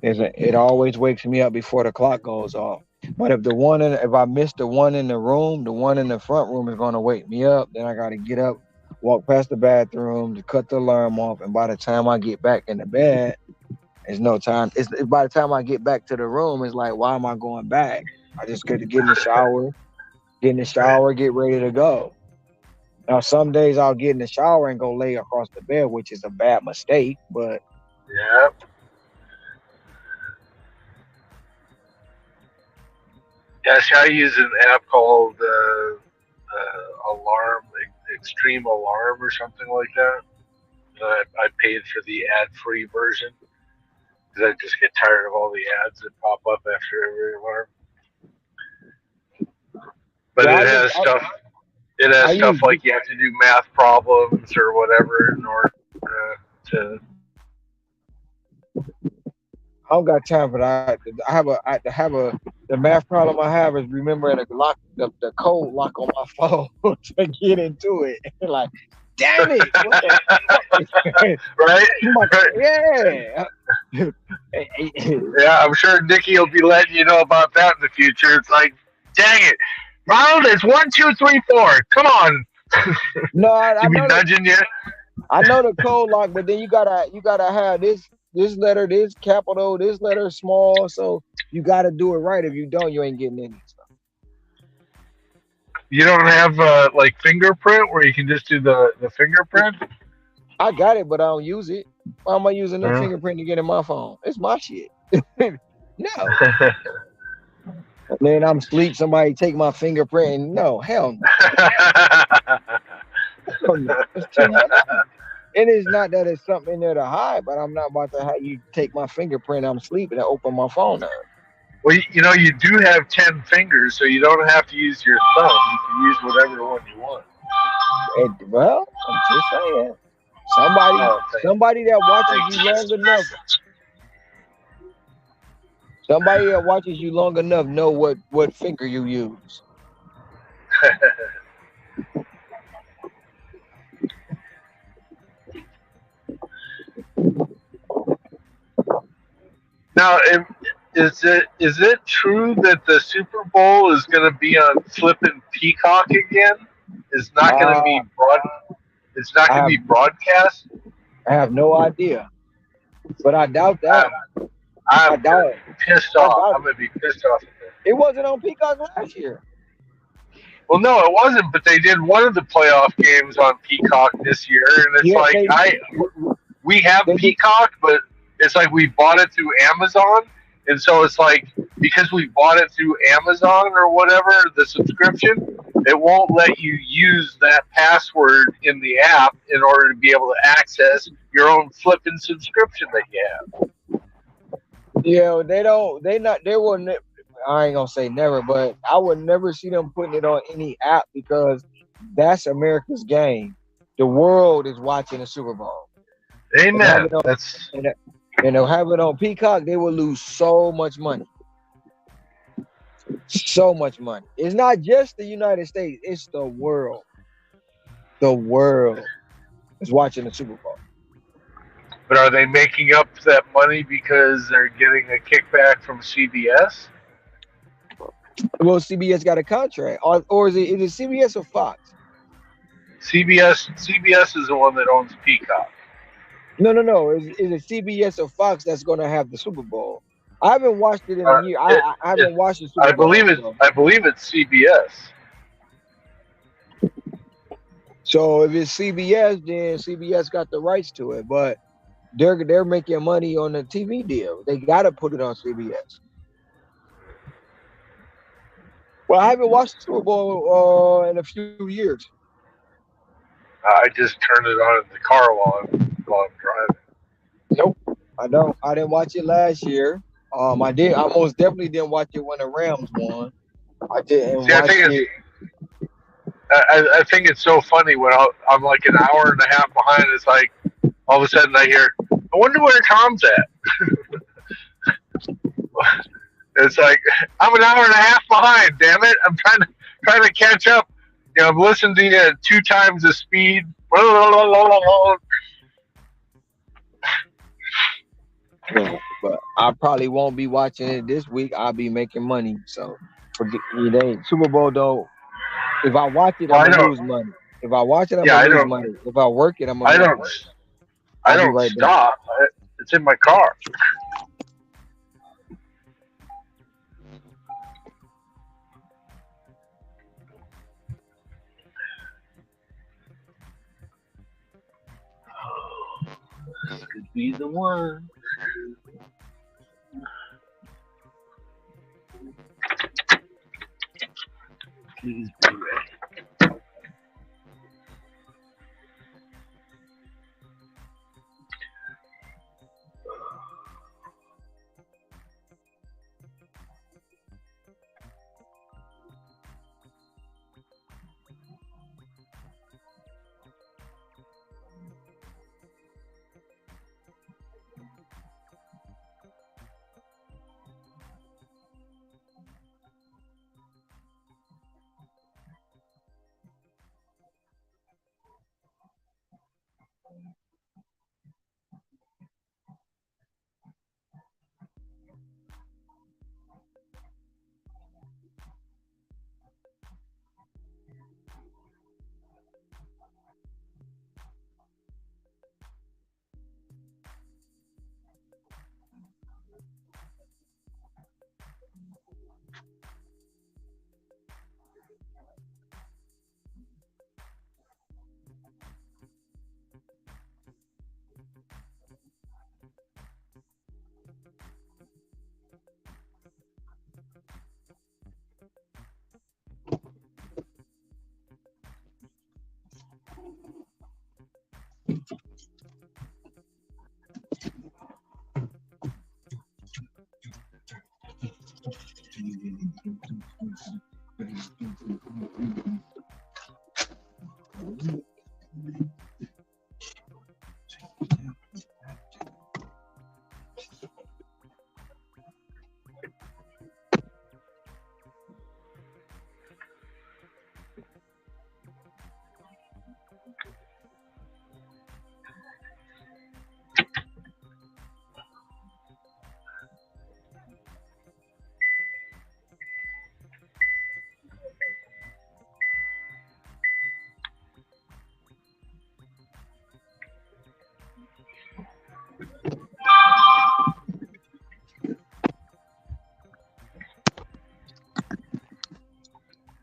it always wakes me up before the clock goes off. But if I miss the one in the room, the one in the front room is going to wake me up. Then I got to get up, walk past the bathroom to cut the alarm off. And by the time I get back in the bed, there's no time. By the time I get back to the room, it's like, why am I going back? I just got to get in the shower, get ready to go. Now, some days I'll get in the shower and go lay across the bed, which is a bad mistake. But Yeah. Yeah. See, I use an app called Alarm Extreme Alarm or something like that. I paid for the ad-free version because I just get tired of all the ads that pop up after every alarm. But yeah, it has stuff. It has I stuff use like you have to do math problems or whatever in order to. I don't got time for that. I have a the math problem I have is remembering the code lock on my phone to get into it. Like, damn it, what the fuck? Right? My, Right. yeah. Yeah, I'm sure Nikki will be letting you know about that in the future. It's like, dang it, Ronald, it's 1, 2, 3, 4. Come on, No, she be nudging you. I know the code lock, but then you gotta have this letter, this capital, this letter small. So you gotta do it right. If you don't, you ain't getting any stuff. You don't have like fingerprint where you can just do the fingerprint. I got it, but I don't use it. Why am I using the Yeah. fingerprint to get in my phone? It's my shit. No. And then I'm asleep. Somebody take my fingerprint. And no, hell no. Hell no. It's too much. It is not that it's something in there to hide, but I'm not about to have you take my fingerprint. I'm sleeping and open my phone up. Well, you know, you do have 10 fingers, so you don't have to use your thumb. You can use whatever one you want. Well, I'm just saying. Somebody, Oh, somebody that watches you long enough, somebody that watches you long enough know what finger you use. Now, is it true that the Super Bowl is going to be on flipping Peacock again? It's not going to Uh, be broad. It's not I going to have be broadcast. I have no idea, but I doubt that. I I'm doubt going to it. be pissed I off. doubt I'm it. going to be pissed off. It wasn't on Peacock last year. Well, no, it wasn't. But they did one of the playoff games on Peacock this year, and it's Yeah, like we have they did. Peacock, but it's like we bought it through Amazon, and so it's like because we bought it through Amazon or whatever the subscription, it won't let you use that password in the app in order to be able to access your own flipping subscription that you have. Yeah, they don't. They not. They will. I ain't gonna say never, but I would never see them putting it on any app because that's America's game. The world is watching the Super Bowl. And have Amen. it on, That's and they'll have it on Peacock. They will lose so much money. So much money. It's not just the United States. It's the world. The world is watching the Super Bowl. but are they making up that money because they're getting a kickback from CBS? Well, CBS got a contract, or is it CBS or Fox? CBS is the one that owns Peacock. No. Is it CBS or Fox that's going to have the Super Bowl? I haven't watched it in a Uh, year. it, I it, haven't watched the Super Bowl. So, I believe it's CBS. so if it's CBS, then CBS got the rights to it. But they're making money on the TV deal. They got to put it on CBS. Well, I haven't watched the Super Bowl in a few years. I just turned it on in the car while I'm driving. Nope, I don't. I didn't watch it last year. I did. I most definitely didn't watch it when the Rams won. I didn't See, I watch think it. I think it's so funny when I'm like an hour and a half behind. It's like all of a sudden I hear, I wonder where Tom's at. It's like I'm an hour and a half behind. Damn it! I'm trying to catch up. You know, I'm listening to you at 2 times the speed. Yeah, but I probably won't be watching it this week. I'll be making money. So forget it ain't Super Bowl don't. If I watch it, Well, I'm I gonna don't. lose money. If I watch it, I'm Yeah, gonna I lose don't. money. If I work it, I'm gonna I make don't. money. I I'll be don't right back. stop. It's in my car. Could be the one. Please be ready.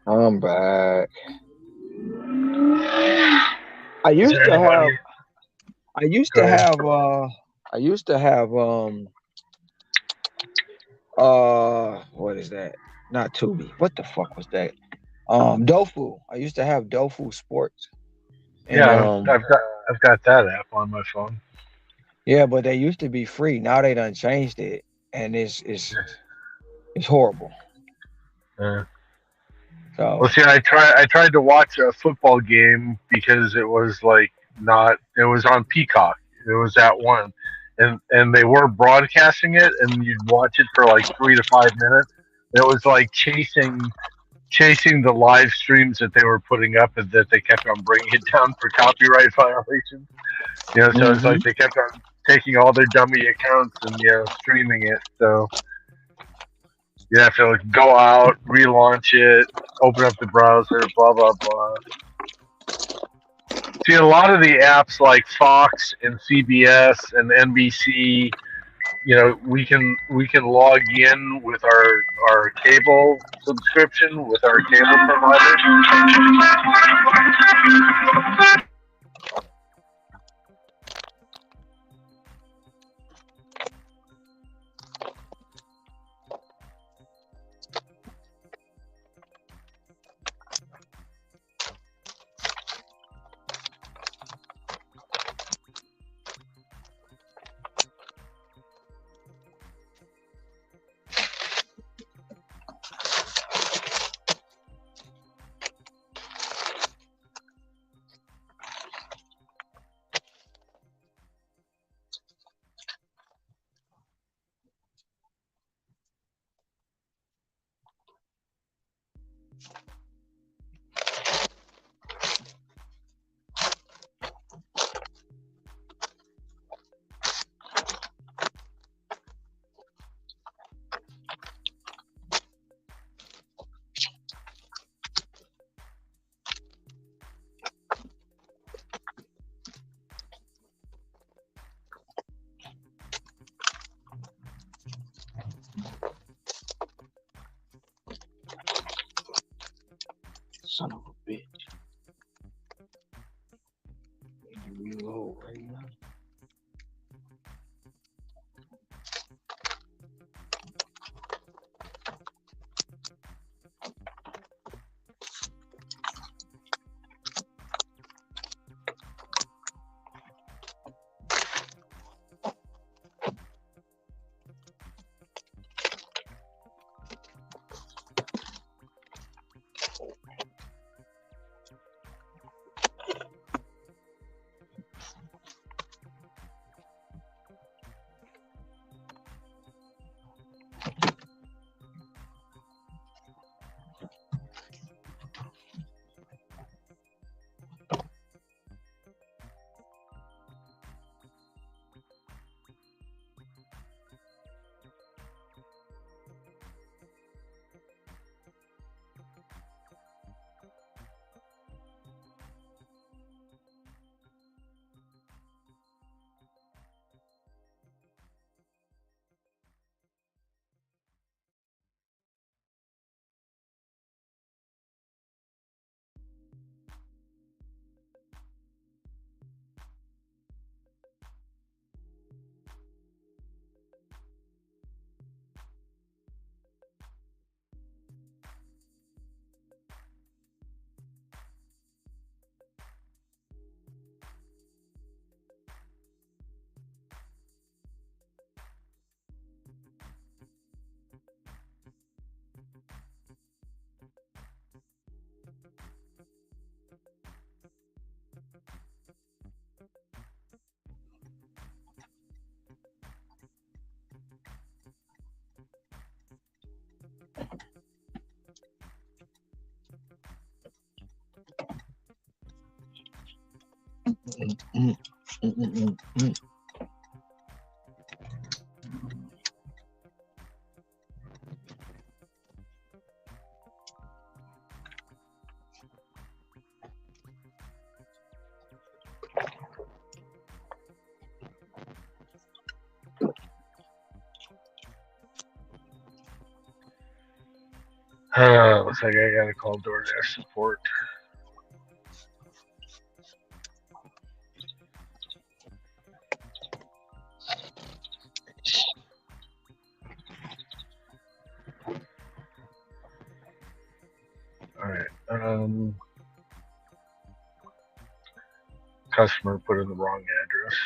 I'm back. I Is used there to anybody? have. I used Go to ahead. have. I used to have. What is that? Not Tubi. What the fuck was that? Dofu. I used to have Dofu Sports, and Yeah, I've got that app on my phone. yeah, but they used to be free. Now they done changed it, and it's horrible. Yeah. Well, So see, I tried to watch a football game because it was like not. It was on Peacock. It was at one, and they were broadcasting it, and you'd watch it for like 3 to 5 minutes. It was like chasing the live streams that they were putting up, and that they kept on bringing it down for copyright violations. So it's hmm like they kept on taking all their dummy accounts and streaming it. So you have to like go out, relaunch it, open up the browser, blah blah blah. See, a lot of the apps like Fox and CBS and NBC, we can log in with our cable subscription with our cable provider. son of a bitch. Reload right now. Mm, mm, mm, mm. Looks like I gotta call DoorDash support. All right. Customer put in the wrong address.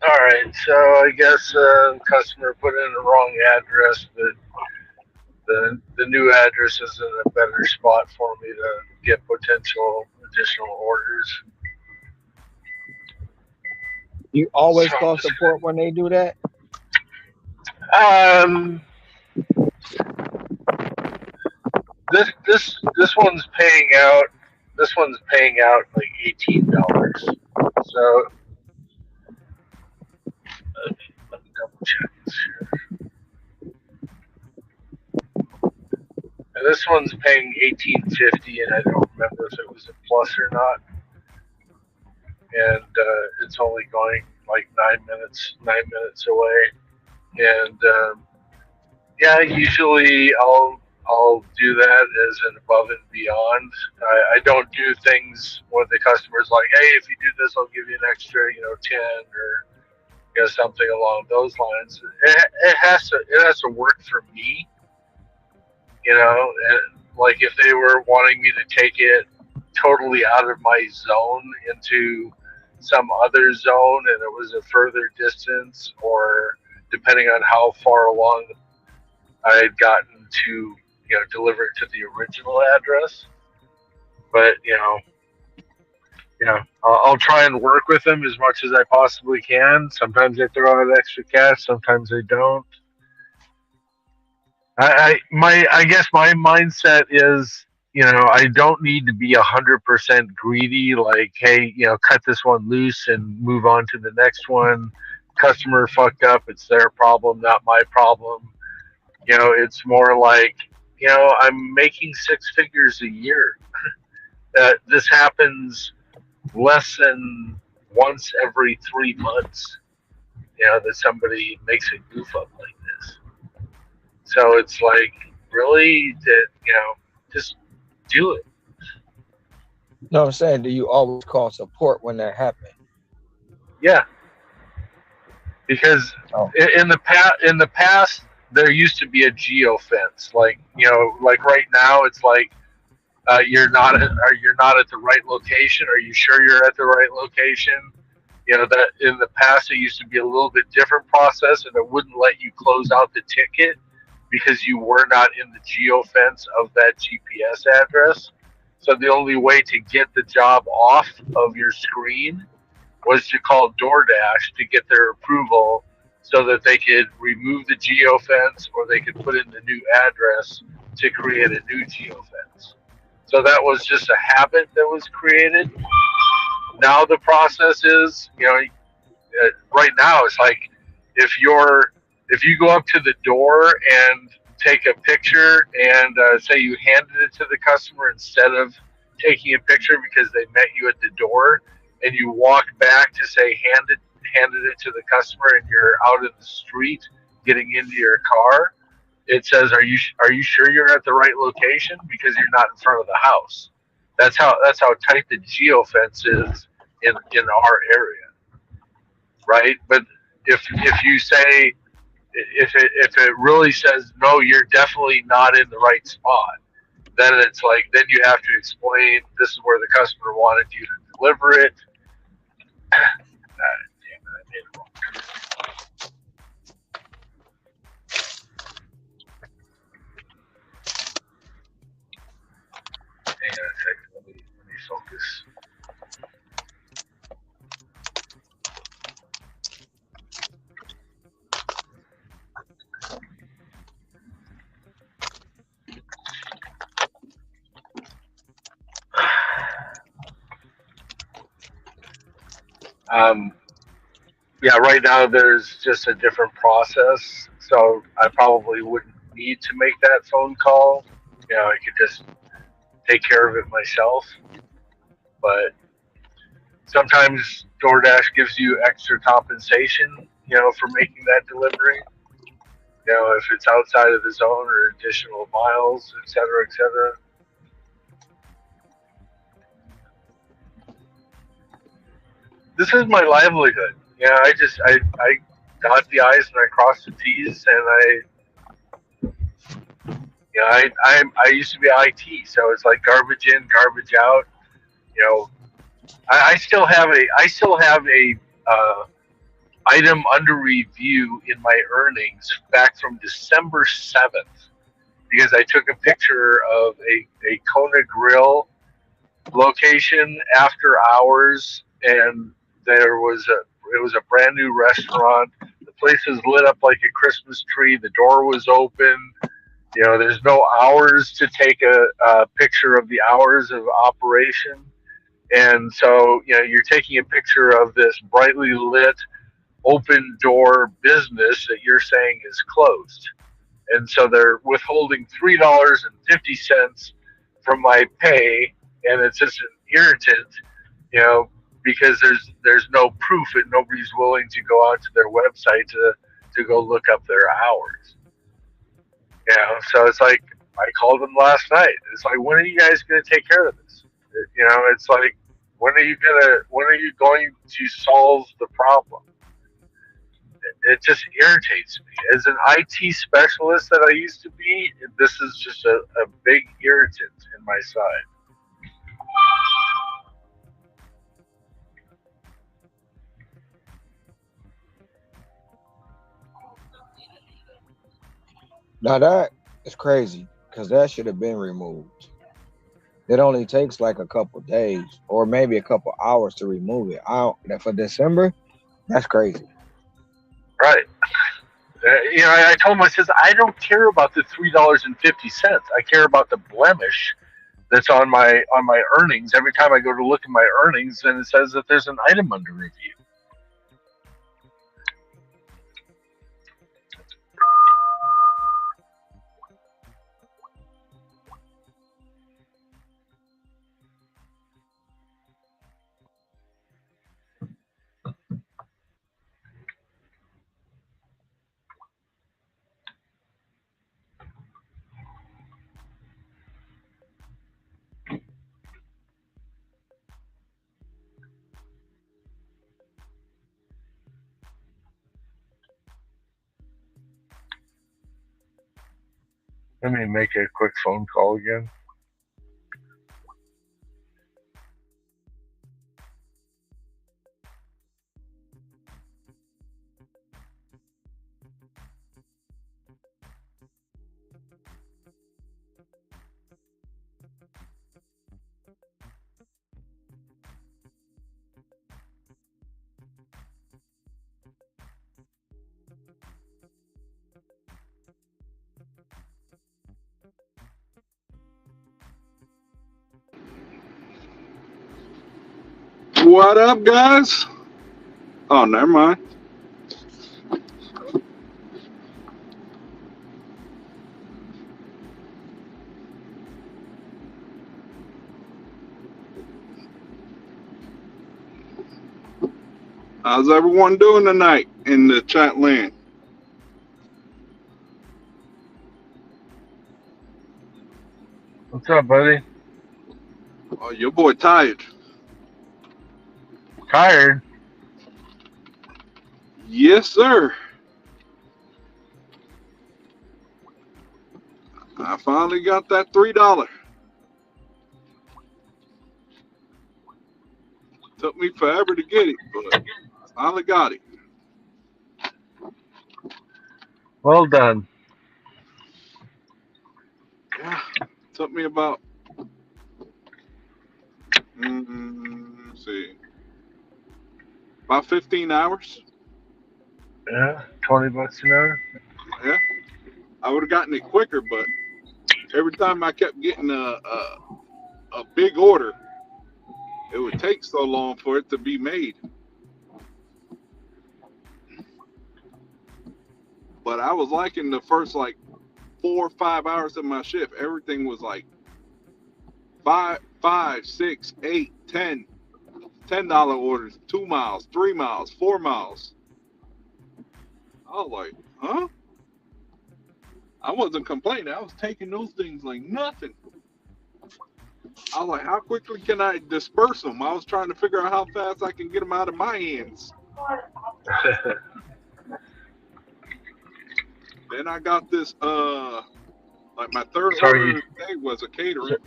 All right, so I guess customer put in the wrong address, but the new address is in a better spot for me to get potential additional orders. You always So call support when they do that? um, this one's paying out. This one's paying out like $18. So let me double check this here. And this one's paying $18.50, and I don't remember if it was a plus or not. And it's only going like 9 minutes away. And yeah, usually I'll do that as an above and beyond. I don't do things when the customer's like, hey, if you do this, I'll give you an extra, 10 or something along those lines. It has to work for me, and like if they were wanting me to take it totally out of my zone into some other zone and it was a further distance, or depending on how far along I had gotten to deliver it to the original address. But I'll try and work with them as much as I possibly can. Sometimes they throw out extra cash, sometimes they don't. I guess my mindset is, I don't need to be 100% greedy. Like, hey, cut this one loose and move on to the next one. Customer fucked up; it's their problem, not my problem. It's more like, I'm making 6 figures a year. This happens less than once every 3 months. That somebody makes a goof up like this. So it's like, really, that just do it. No, I'm saying, do you always call support when that happens? Yeah, because in the past, there used to be a geo fence. Like like right now, it's like you're not at the right location. Are you sure you're at the right location? That in the past it used to be a little bit different process, and it wouldn't let you close out the ticket because you were not in the geo fence of that GPS address. So the only way to get the job off of your screen was to call DoorDash to get their approval so that they could remove the geo fence or they could put in the new address to create a new geo fence. So that was just a habit that was created. Now the process is, right now it's like if you go up to the door and take a picture and say you handed it to the customer instead of taking a picture because they met you at the door, and you walk back to say handed it to the customer, and you're out in the street getting into your car, it says, are you sure you're at the right location? Because you're not in front of the house. That's how tight the geofence is in our area, right? But if you say if it really says no, you're definitely not in the right spot, then it's like then you have to explain this is where the customer wanted you to deliver it. Damn it, I made it wrong. Hang on a second, let me focus. Yeah, right now there's just a different process, so I probably wouldn't need to make that phone call. You know, I could just take care of it myself. But sometimes DoorDash gives you extra compensation, you know, for making that delivery. You know, if it's outside of the zone or additional miles, et cetera, et cetera. This is my livelihood. You know, I dot the I's and I cross the T's, and I used to be IT, so it's like garbage in, garbage out. You know, I still have a item under review in my earnings back from December 7th because I took a picture of a Kona Grill location after hours, and it was a brand new restaurant. The place was lit up like a Christmas tree. The door was open. You know, there's no hours to take a picture of the hours of operation. And so, you know, you're taking a picture of this brightly lit, open door business that you're saying is closed. And so they're withholding $3.50 from my pay, and it's just an irritant, you know, because there's no proof and nobody's willing to go onto their website to go look up their hours. You know, so it's like I called them last night. It's like, when are you guys going to take care of this? You know, it's like, when are you going to solve the problem? It just irritates me. As an IT specialist that I used to be, this is just a big irritant in my side. Now that is crazy because that should have been removed. It only takes like a couple days or maybe a couple hours to remove it. For December, that's crazy. Right. You know, I told him, I says, I don't care about the $3.50. I care about the blemish that's on my earnings. Every time I go to look at my earnings, and it says that there's an item under review. Let me make a quick phone call again. What up, guys? Oh, never mind. How's everyone doing tonight in the chat land? What's up, buddy? Oh, your boy tired. Tired? Yes, sir. I finally got that $3. Took me forever to get it, but I finally got it. Well done. Yeah, took me about let's see, about 15 hours. Yeah, $20 an hour. Yeah, I would have gotten it quicker, but every time I kept getting a big order, it would take so long for it to be made. But I was liking the first like 4 or 5 hours of my shift. Everything was like five, 6, 8, 10, $10 orders, 2 miles, 3 miles, 4 miles. I was like, huh? I wasn't complaining. I was taking those things like nothing. I was like, how quickly can I disperse them? I was trying to figure out how fast I can get them out of my hands. Then I got this, like my third So are order you? of the day was a So, catering.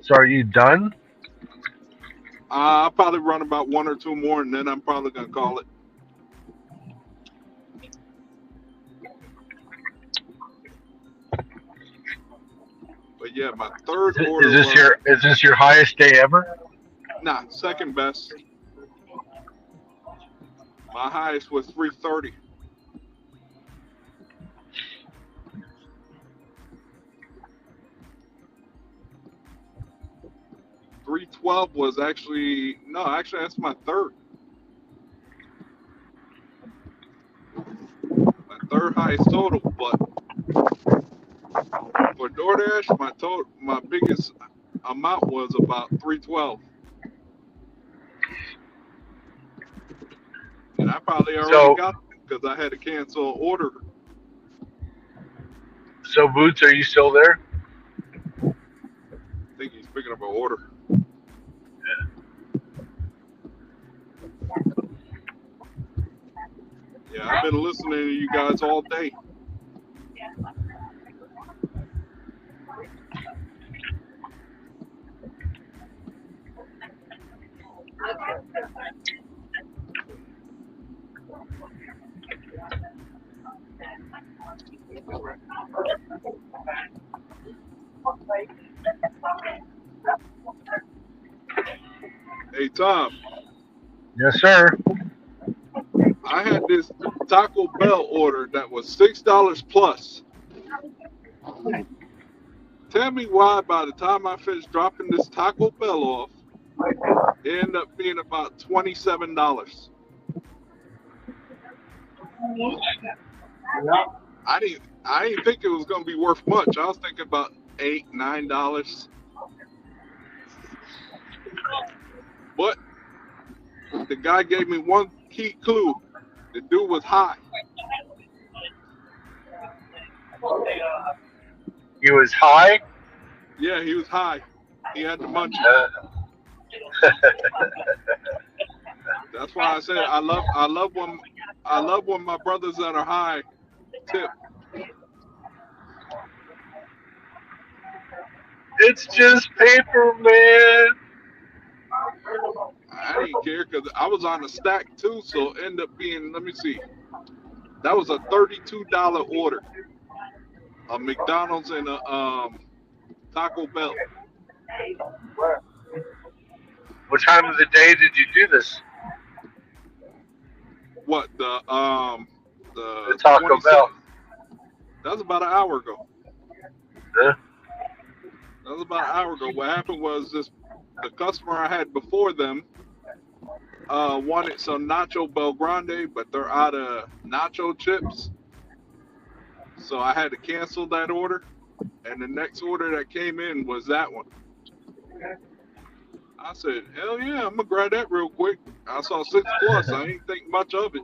so are you done? I'll probably run about 1 or 2 more, and then I'm probably gonna call it. But yeah, my third order was Is this your highest day ever? second best. My highest was 330. 312 was actually that's my third. My third highest total, but for DoorDash, my biggest amount was about 312, and I probably already So got it because I had to cancel an order. so Boots, are you still there? I think he's picking up an order. Yeah, I've been listening to you guys all day. Hey Tom, Yes, sir. I had this Taco Bell order that was $6 plus. Tell me why by the time I finished dropping this Taco Bell off, it ended up being about $27. I didn't think it was gonna be worth much. I was thinking about $8, $9. But the guy gave me one key clue. The dude was high. He was high. Yeah, he was high. He had the munchies. That's why I said I love when my brothers that are high tip. It's just paper, man. I didn't care because I was on a stack too, so it ended up being, let me see, that was a $32 order. A McDonald's and a Taco Bell. What time of the day did you do this? What the The Taco 27th? Bell. That was about an hour ago. Huh? That was about an hour ago. What happened was the customer I had before them wanted some Nacho Bel Grande, but they're out of nacho chips. So I had to cancel that order. And the next order that came in was that one. I said, hell yeah, I'm gonna grab that real quick. I saw 6 plus. I didn't think much of it.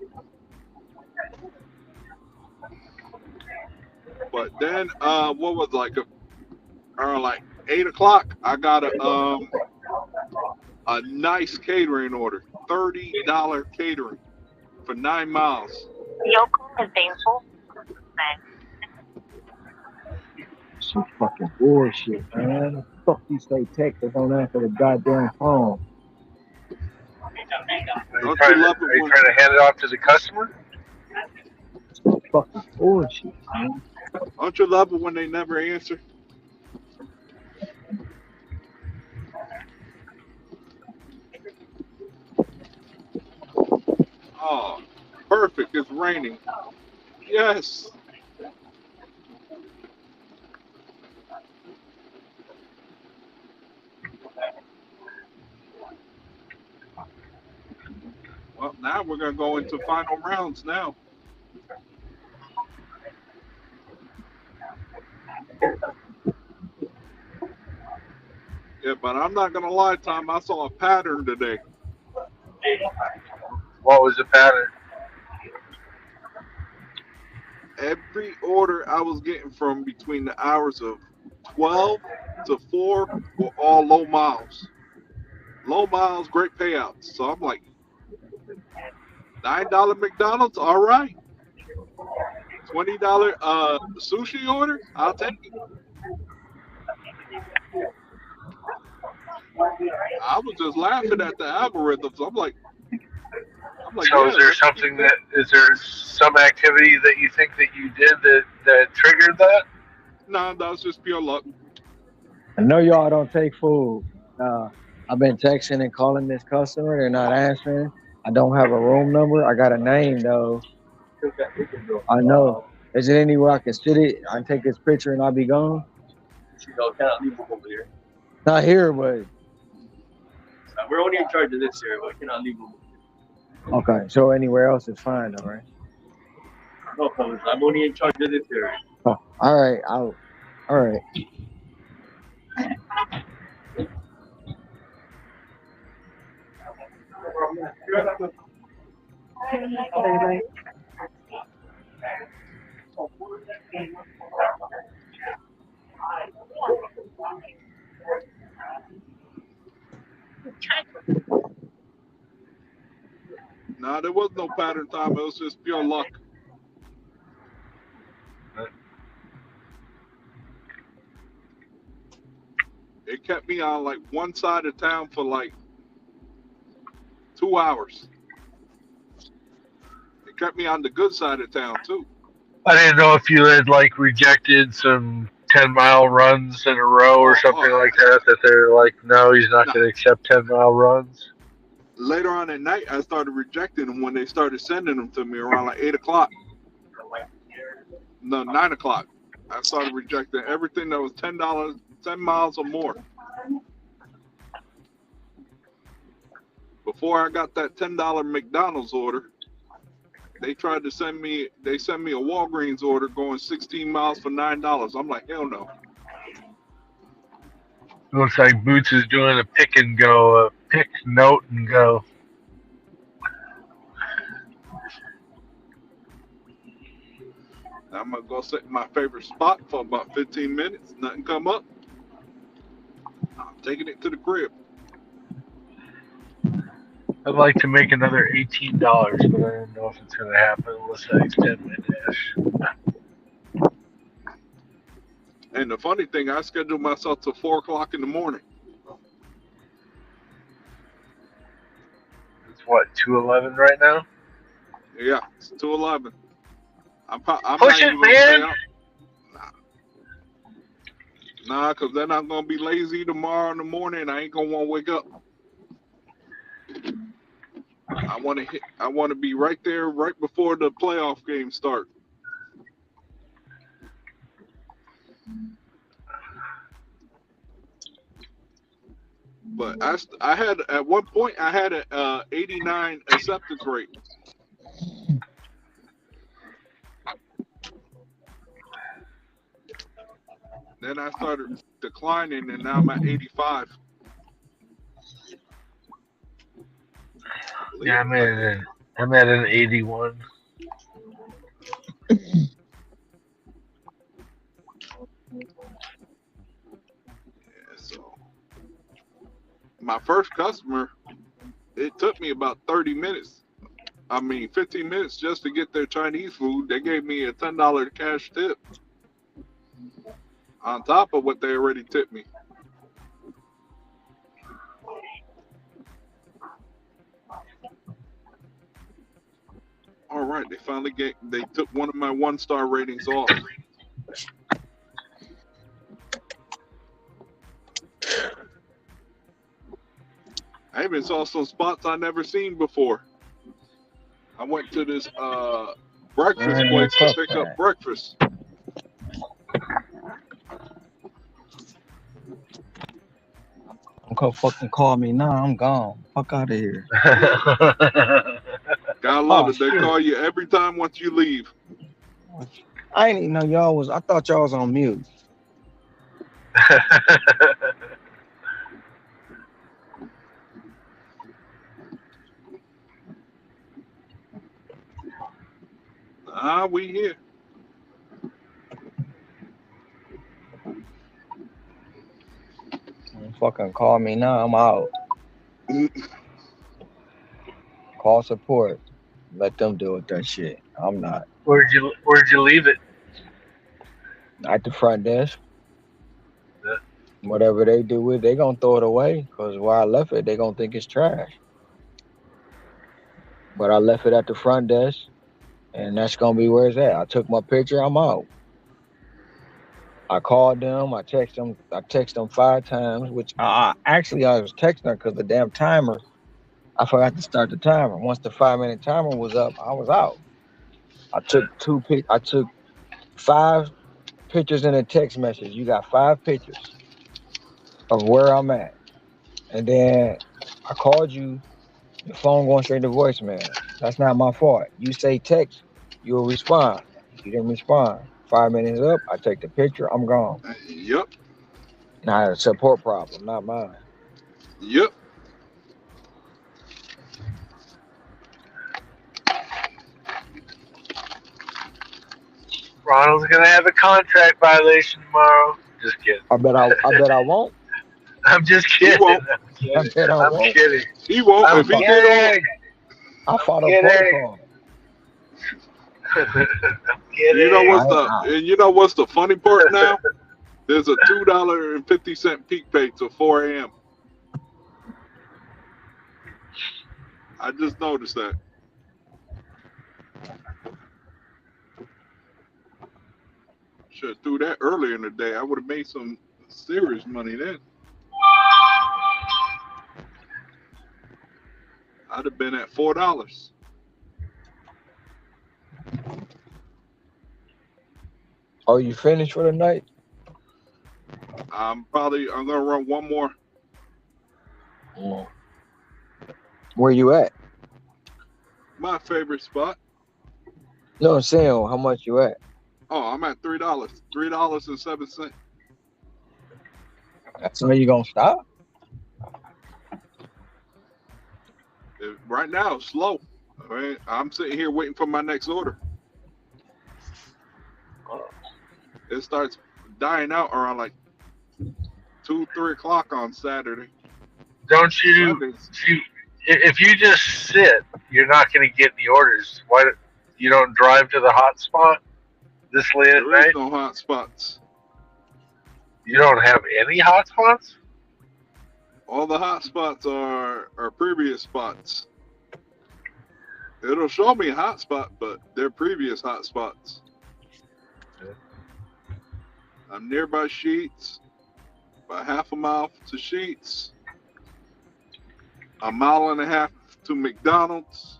But then what was like 8 o'clock, I got a nice catering order, $30 catering for 9 miles. Your call has been Some fucking bullshit, man. The fuck you say text or don't answer the goddamn phone? Don't you love it Are you when trying to hand it off to the customer? Some fucking bullshit, man. don't you love it when they never answer? Oh, perfect. It's raining. Yes. Well, now we're gonna go into final rounds now. Yeah, but I'm not gonna lie, Tom. I saw a pattern today. What was the pattern? Every order I was getting from between the hours of 12 to 4 were all low miles. Low miles, great payouts. So I'm like, $9 McDonald's, all right. $20 sushi order, I'll take it. I was just laughing at the algorithms. I'm like, So yeah, is there let's keep something that. is there some activity that you think that you did that triggered that? No, that was just pure luck. I know y'all don't take food. I've been texting and calling this customer. They're not answering. I don't have a room number. I got a name though. I know. Is it anywhere I can sit it? I can take this picture and I'll be gone. Cannot leave them over here. Not here, but We're only in charge of this area, but cannot leave them. okay. So anywhere else is fine, all right. No problem. I'm only in charge of this area. Oh, all right. All right. No, there was no pattern, Tom. It was just pure luck. It kept me on like one side of town for like 2 hours. It kept me on the good side of town too. I didn't know if you had like rejected some 10-mile runs in a row or something like that. That they're like, no, he's not going to accept 10-mile runs. Later on at night, I started rejecting them when they started sending them to me around like 8 o'clock. No, 9 o'clock. I started rejecting everything that was $10, 10 miles or more. Before I got that $10 McDonald's order, they tried to send me a Walgreens order going 16 miles for $9. I'm like, hell no. Looks like Boots is doing a pick and go, a pick, note, and go. I'm going to go sit in my favorite spot for about 15 minutes. Nothing come up. I'm taking it to the crib. I'd like to make another $18, but I don't know if it's going to happen unless I extend my dash. And the funny thing, I scheduled myself till 4 o'clock in the morning. It's what, 2:11 right now? Yeah, it's 2:11. I'm Push not it, even gonna stay man! up. Nah, because then I'm gonna be lazy tomorrow in the morning. I ain't gonna want to wake up. I want to be right there, right before the playoff games start. But I had at one point I had a 89 acceptance rate. Then I started declining, and now I'm at 85. Yeah, I'm at an 81. my first customer, it took me about 30 minutes. 15 minutes just to get their Chinese food. They gave me a $10 cash tip on top of what they already tipped me. All right, they took one of my 1-star ratings off. I even saw some spots I never seen before. I went to this breakfast place to pick up breakfast. Don't come fucking call me now. I'm gone. Fuck out of here. Gotta love it. They call you every time once you leave. I didn't even know y'all was. I thought y'all was on mute. We here. Don't fucking call me now. I'm out. Call support. Let them deal with that shit. I'm not. Where'd you leave it? At the front desk. Yeah. Whatever they do with it, they gonna throw it away. Because where I left it, they gonna think it's trash. But I left it at the front desk. And that's gonna be where it's at. I took my picture, I'm out. I called them, I text them 5 times, which actually I was texting her because the damn timer, I forgot to start the timer. Once the 5-minute timer was up, I was out. I took 5 pictures in a text message. You got 5 pictures of where I'm at. And then I called you, your phone going straight to voicemail. That's not my fault. You say text, you'll respond. You didn't respond. 5 minutes up, I take the picture, I'm gone. Yep. Now I had a support problem, not mine. Yep. Ronald's gonna have a contract violation tomorrow. Just kidding. I bet I won't. I'm just kidding. He won't. I bet I won't. Kidding. He won't. I'm If he get I fought a protocol. You know what's the funny part now? There's a $2.50 peak pay till 4 a.m. I just noticed that. Should have threw that earlier in the day. I would have made some serious money then. I'd have been at $4. Oh, you finished for the night? I'm gonna run one more. Where you at? My favorite spot. No, I'm saying how much you at? Oh, I'm at $3. $3.07. So you gonna stop? Right now, it's slow. All right, I'm sitting here waiting for my next order. It starts dying out around like 2-3 o'clock on Saturday. Don't you? If you just sit, you're not going to get any orders. Why you don't drive to the hot spot this late at night? There is no hot spots. You don't have any hot spots? All the hot spots are previous spots. It'll show me a hot spot, but they're previous hot spots. I'm nearby Sheets, about half a mile to Sheets, a mile and a half to McDonald's.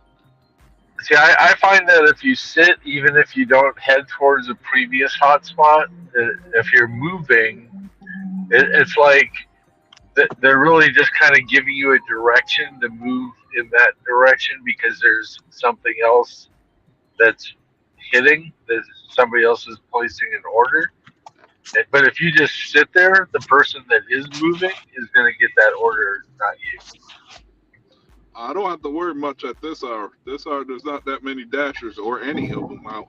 See, I find that if you sit, even if you don't head towards a previous hotspot, if you're moving, it's like they're really just kind of giving you a direction to move in that direction because there's something else that's hitting, that somebody else is placing an order. But if you just sit there, the person that is moving is going to get that order, not you. I don't have to worry much at this hour. This hour, there's not that many dashers or any of them out.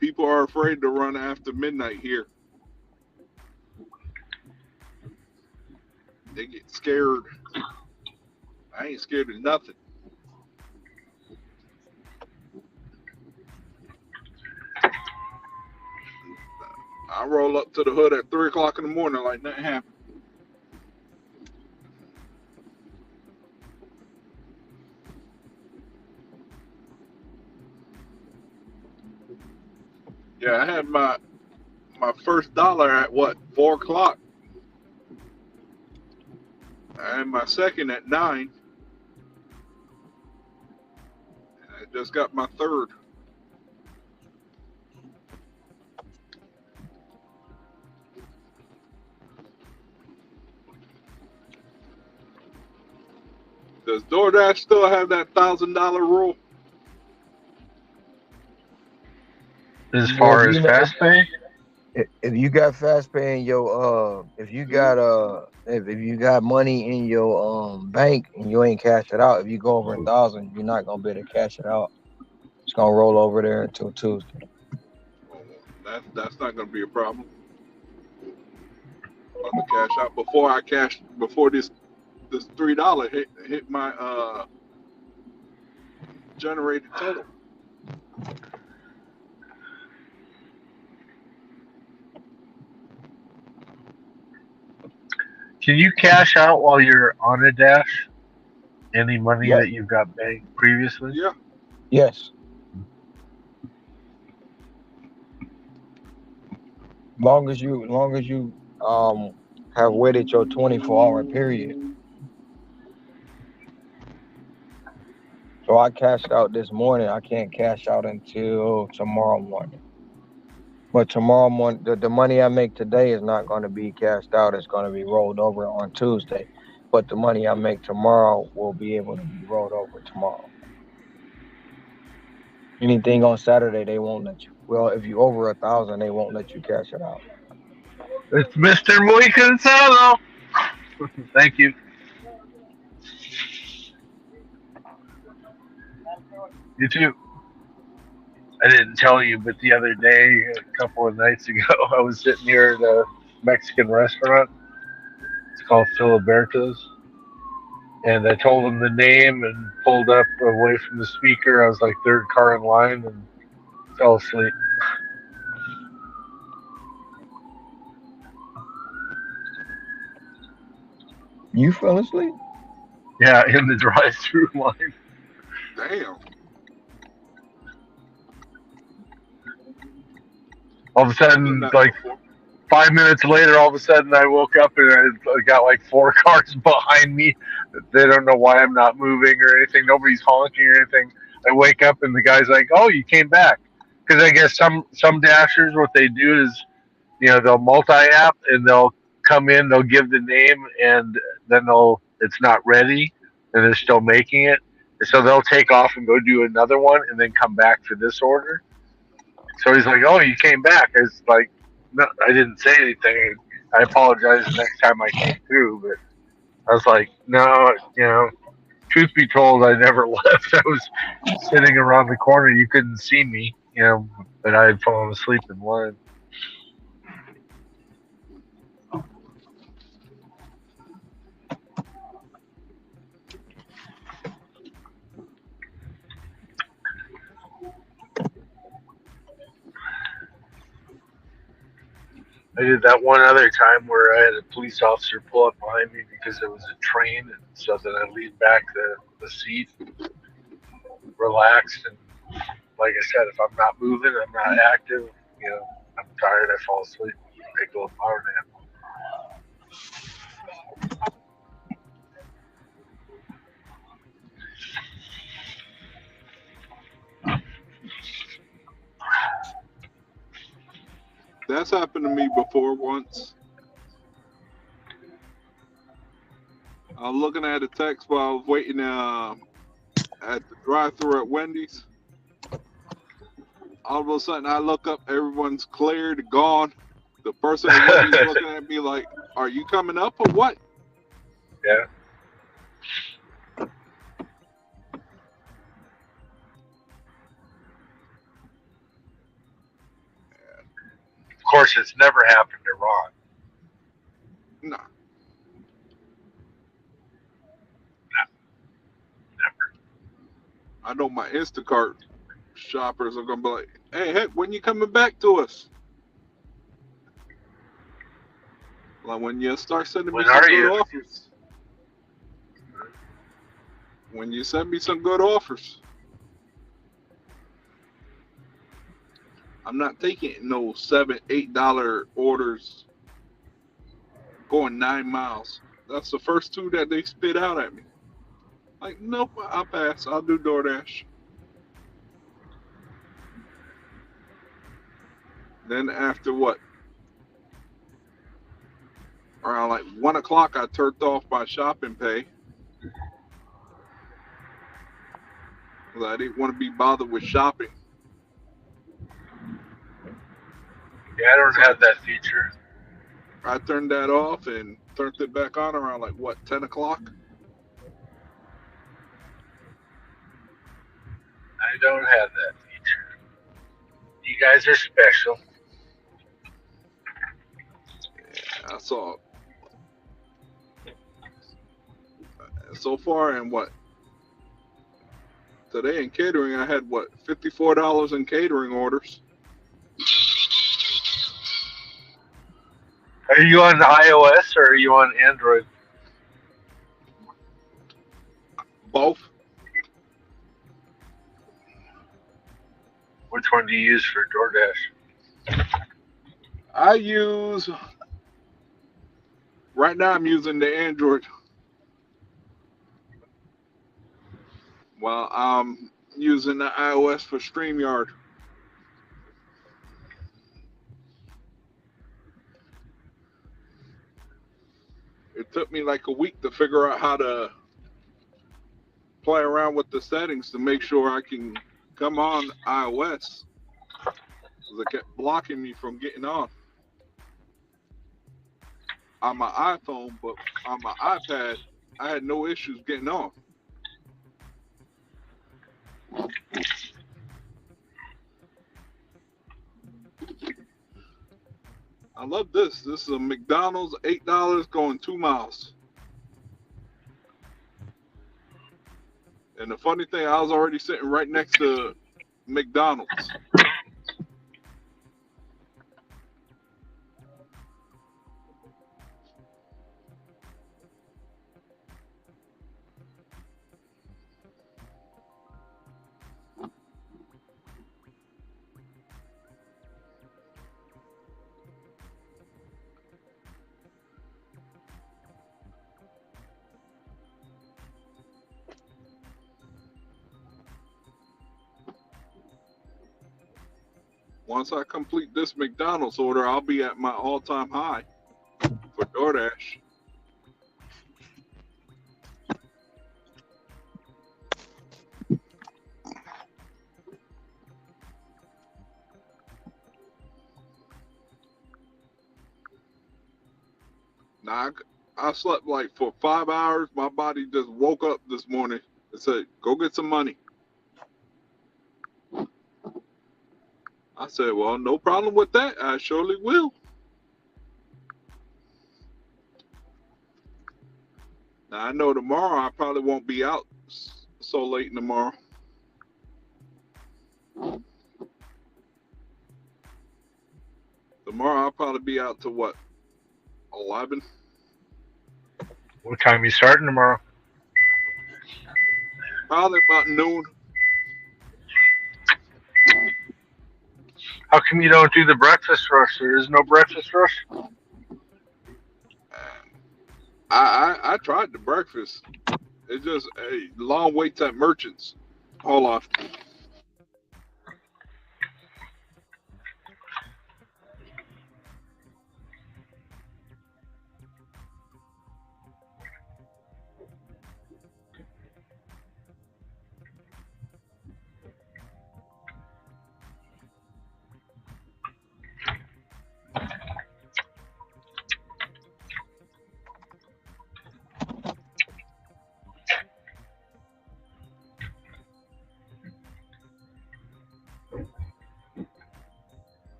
People are afraid to run after midnight here. They get scared. I ain't scared of nothing. I roll up to the hood at 3 o'clock in the morning like nothing happened. Yeah, I had my first dollar at what, 4 o'clock? I had my second at 9. I just got my third. Does DoorDash still have that $1,000 rule? As Yeah, far as fast pay, if you got fast pay in your if you got if you got money in your bank and you ain't cash it out, if you go over 1,000, you're not gonna be able to cash it out. It's gonna roll over there until Tuesday. That's not going to be a problem. I'm going to cash out before this $3 hit my generated total. can you cash out while you're on a dash any money Yep. that you've got banked previously? Yeah. Yes. Long as you have waited your 24-hour period. So I cashed out this morning. I can't cash out until tomorrow morning. But tomorrow morning, the money I make today is not going to be cashed out. It's going to be rolled over on Tuesday. But the money I make tomorrow will be able to be rolled over tomorrow. Anything on Saturday, they won't let you. Well, if you over 1,000, they won't let you cash it out. It's Mr. Muy Cansado. Thank you. You too. I didn't tell you, but the other day, a couple of nights ago, I was sitting near the Mexican restaurant. It's called Filiberto's. And I told him the name and pulled up away from the speaker. I was like third car in line and fell asleep. You fell asleep? Yeah, in the drive-through line. Damn. All of a I've done sudden, that like before. 5 minutes later, all of a sudden I woke up and I got like 4 cars behind me. They don't know why I'm not moving or anything. Nobody's honking or anything. I wake up and the guy's like, "Oh, you came back." Because I guess some dashers, what they do is, they'll multi-app and they'll come in, they'll give the name, and then it's not ready, and they're still making it. And so they'll take off and go do another one, and then come back for this order. So he's like, "Oh, you came back." I was like, "No, I didn't say anything. I apologize the next time I came through." But I was like, "No, truth be told, I never left. I was sitting around the corner. You couldn't see me, but I had fallen asleep in line." I did that one other time where I had a police officer pull up behind me because it was a train, and so then I leaned back the seat, relaxed, and like I said, if I'm not moving, I'm not active, I'm tired, I fall asleep, take a little power nap. That's happened to me before once. I was looking at a text while I was waiting at the drive-thru at Wendy's. All of a sudden, I look up, everyone's cleared, gone. The person at Wendy's looking at me like, "Are you coming up or what?" Yeah. Of course, it's never happened to Ron. No. I know my Instacart shoppers are gonna be like, "Hey, heck, when you coming back to us?" Like when you start sending me When some are good you? offers. When you send me some good offers, I'm not taking no $7, $8 orders going 9 miles. That's the first two that they spit out at me. Like, nope, I'll pass. I'll do DoorDash. Then after what? Around like 1 o'clock, I turned off my shopping pay because I didn't want to be bothered with shopping. Yeah, I don't So have that feature. I turned that off and turned it back on around like what, 10 o'clock? I don't have that feature. You guys are special. Yeah, I saw. So far, and what? Today in catering, I had what, $54 in catering orders. Are you on iOS or are you on Android? Both. Which one do you use for DoorDash? I use, right now I'm using the Android. Well, I'm using the iOS for StreamYard. It took me like a week to figure out how to play around with the settings to make sure I can come on iOS. Because it kept blocking me from getting on my iPhone, but on my iPad, I had no issues getting on. I love this. This is a McDonald's, $8 going 2 miles. And the funny thing, I was already sitting right next to McDonald's. Once I complete this McDonald's order, I'll be at my all-time high for DoorDash. Now, I slept like for 5 hours. My body just woke up this morning and said, go get some money. I said, well, no problem with that. I surely will. Now, I know tomorrow I probably won't be out so late tomorrow. Tomorrow I'll probably be out to what, 11? What time you starting tomorrow? Probably about noon. How come you don't do the breakfast rush? There is no breakfast rush? I tried the breakfast. It's just a long waits at Merchants. Hold on.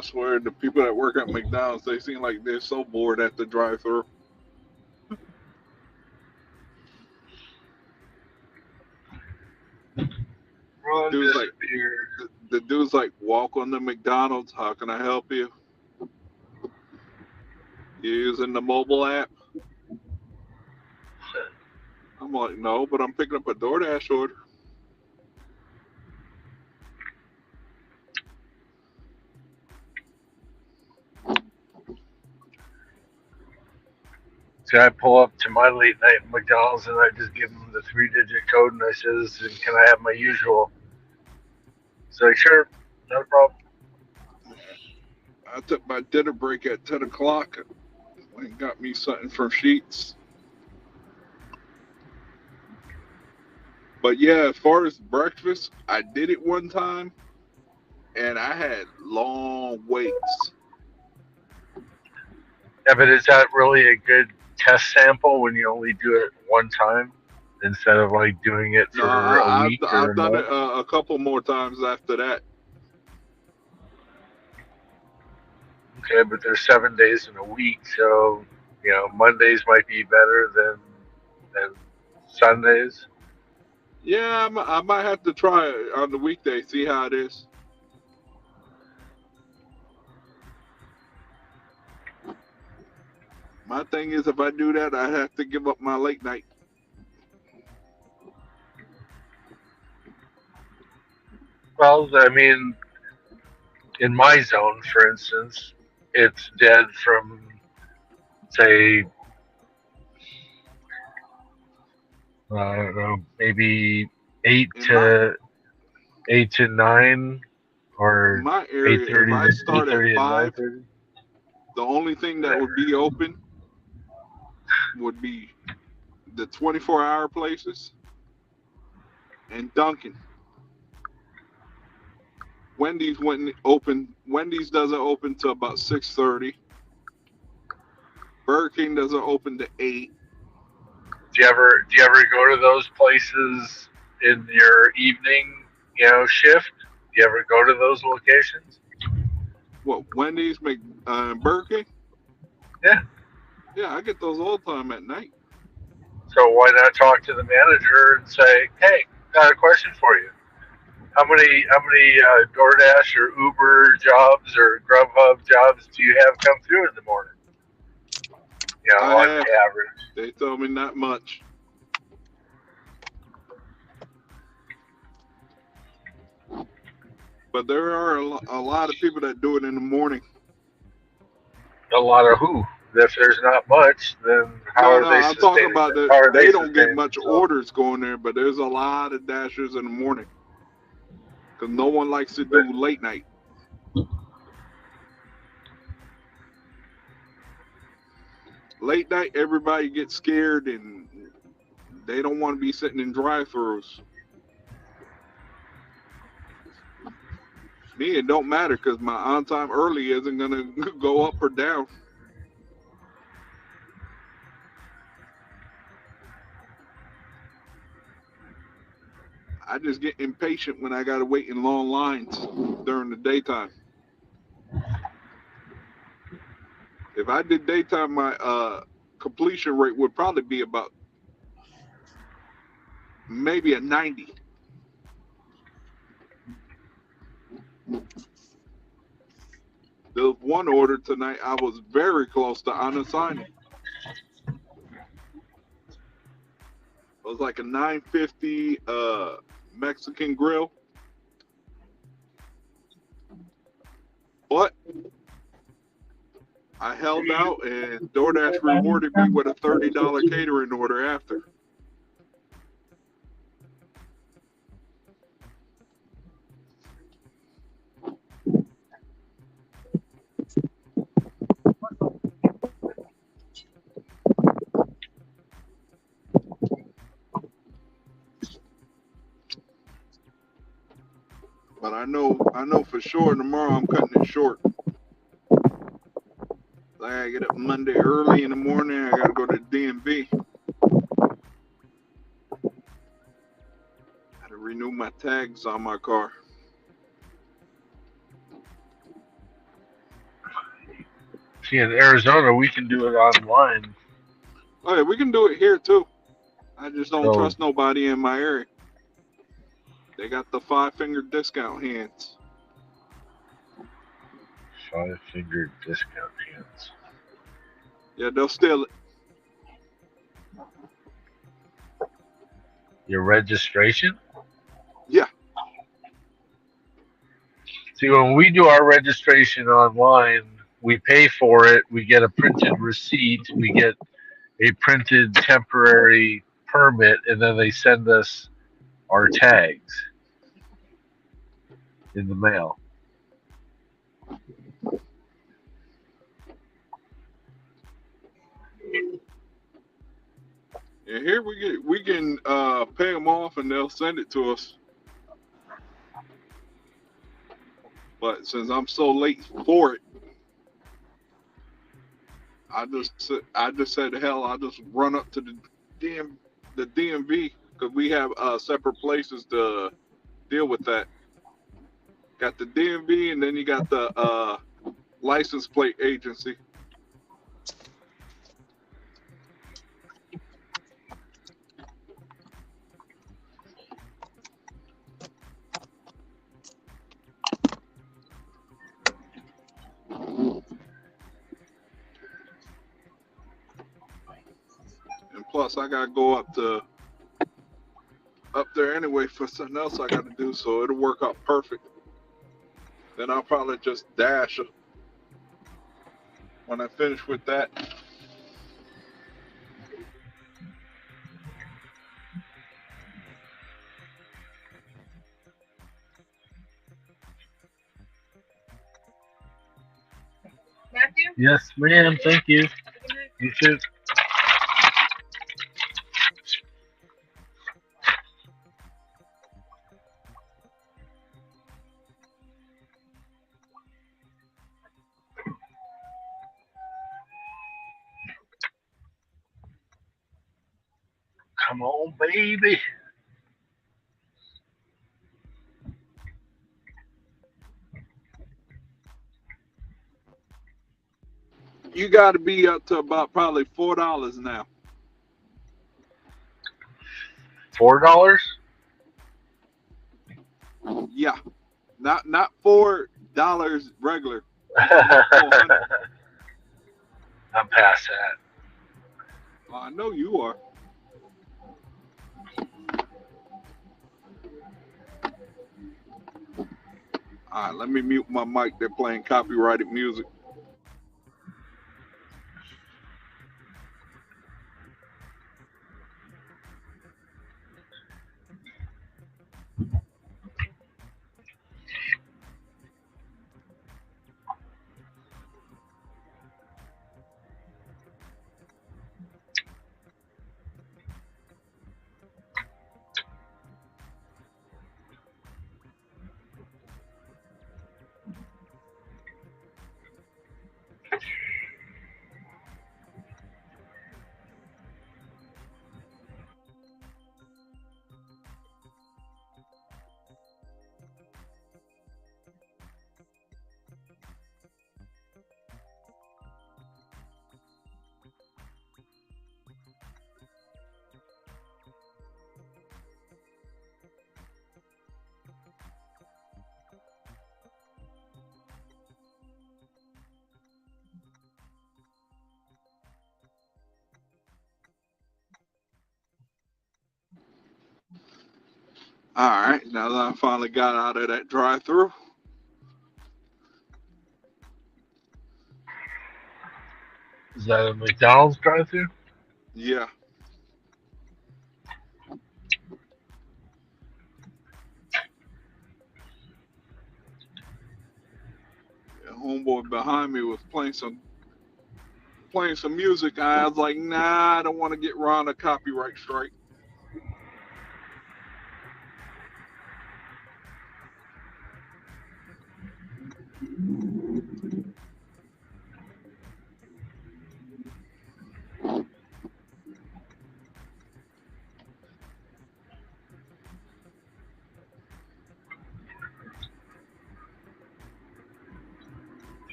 I swear, the people that work at McDonald's, they seem like they're so bored at the drive-thru. Run Dude's like, disappear. the dude's like, welcome to McDonald's. How can I help you? You using the mobile app? I'm like, no, but I'm picking up a DoorDash order. So I pull up to my late night McDonald's and I just give them the 3-digit code and I says, "Can I have my usual?" He's like, "Sure, no problem." I took my dinner break at 10 o'clock and got me something from Sheets. But yeah, as far as breakfast, I did it one time and I had long waits. Yeah, but is that really a good test sample when you only do it one time instead of like doing it No, for a week or I've a done month? it a couple more times after that. Okay, but there's 7 days in a week, so Mondays might be better than Sundays. Yeah, I might have to try it on the weekday, see how it is. My thing is, if I do that, I have to give up my late night. Well, I mean, in my zone, for instance, it's dead from say I don't know, maybe eight In my to 9 in or my eight area, if thirty I to start at 5, 9:30. the only thing that would be open would be the 24-hour places and Dunkin'. Wendy's wouldn't open. Wendy's doesn't open till about 6:30. Burger King doesn't open to 8. Do you ever go to those places in your evening, shift? Do you ever go to those locations? What, Wendy's, Burger King? Yeah. Yeah, I get those all the time at night. So why not talk to the manager and say, "Hey, got a question for you. How many DoorDash or Uber jobs or Grubhub jobs do you have come through in the morning? I On have. average." They told me not much. But there are a lot of people that do it in the morning. A lot of who? If there's not much, then how No, are no, they I'm talking sustaining? about How are they they don't get sustaining much themselves? orders going there, but there's a lot of dashers in the morning because no one likes to But do late night. Late night, everybody gets scared and they don't want to be sitting in drive-thrus. Me, it don't matter because my on time early isn't gonna go up or down. I just get impatient when I gotta wait in long lines during the daytime. If I did daytime, my completion rate would probably be about maybe a 90. The one order tonight, I was very close to unassigning. It was like a 950 Mexican grill, but I held out and DoorDash rewarded me with a $30 catering order after. But I know for sure tomorrow I'm cutting it short. I gotta get up Monday early in the morning. I gotta go to DMV. Gotta renew my tags on my car. See, in Arizona, we can do it online. Oh yeah, we can do it here too. I just don't So trust nobody in my area. They got the 5-finger discount hands. 5-finger discount hands. Yeah, they'll steal it. Your registration? Yeah. See, when we do our registration online, we pay for it. We get a printed receipt. We get a printed temporary permit, and then they send us our tags in the mail. And here we can pay them off and they'll send it to us. But since I'm so late for it, I just said hell, I'll just run up to the DMV because we have separate places to deal with that. Got the DMV and then you got the license plate agency. And plus, I gotta go up there anyway for something else I gotta do, so it'll work out perfect. Then I'll probably just dash when I finish with that. Matthew? Yes, ma'am. Thank you. You too. Come on, baby. You got to be up to about probably $4 now. $4? Yeah, not $4 regular. I'm past that. I know you are. All right, let me mute my mic. They're playing copyrighted music. All right, now that I finally got out of that drive-through. Is that a McDonald's drive-thru? Yeah. The homeboy behind me was playing some music. I was like, nah, I don't want to get around a copyright strike.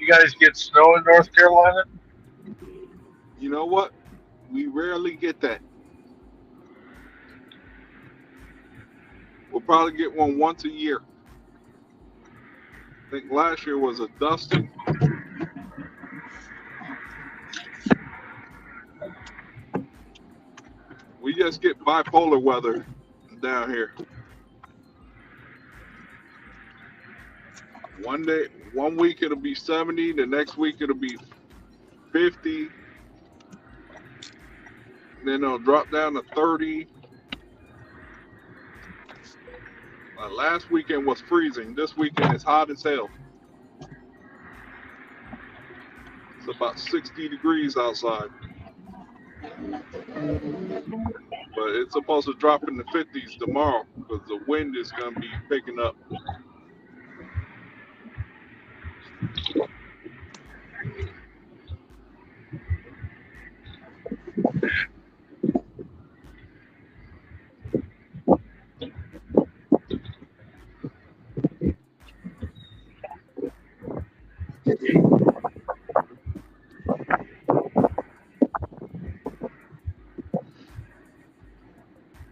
You guys get snow in North Carolina? You know what? We rarely get that. We'll probably get one once a year. I think last year was a dusting. We just get bipolar weather down here. One week it'll be 70, the next week it'll be 50, and then it'll drop down to 30. Last weekend was freezing. This weekend is hot as hell. It's about 60 degrees outside. But it's supposed to drop in the 50s tomorrow because the wind is going to be picking up.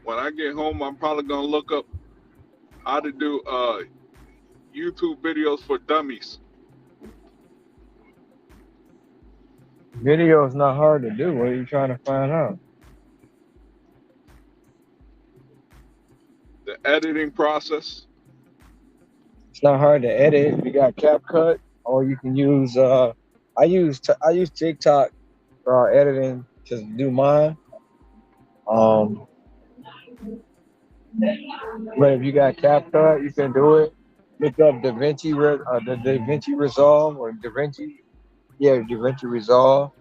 When I get home, I'm probably going to look up how to do YouTube videos for dummies. Video is not hard to do. What are you trying to find out? The editing process. It's not hard to edit. You got CapCut, or you can use. I use TikTok for editing to do mine. But if you got CapCut, you can do it. Look up the DaVinci Resolve or DaVinci. Yeah, DaVinci Resolve.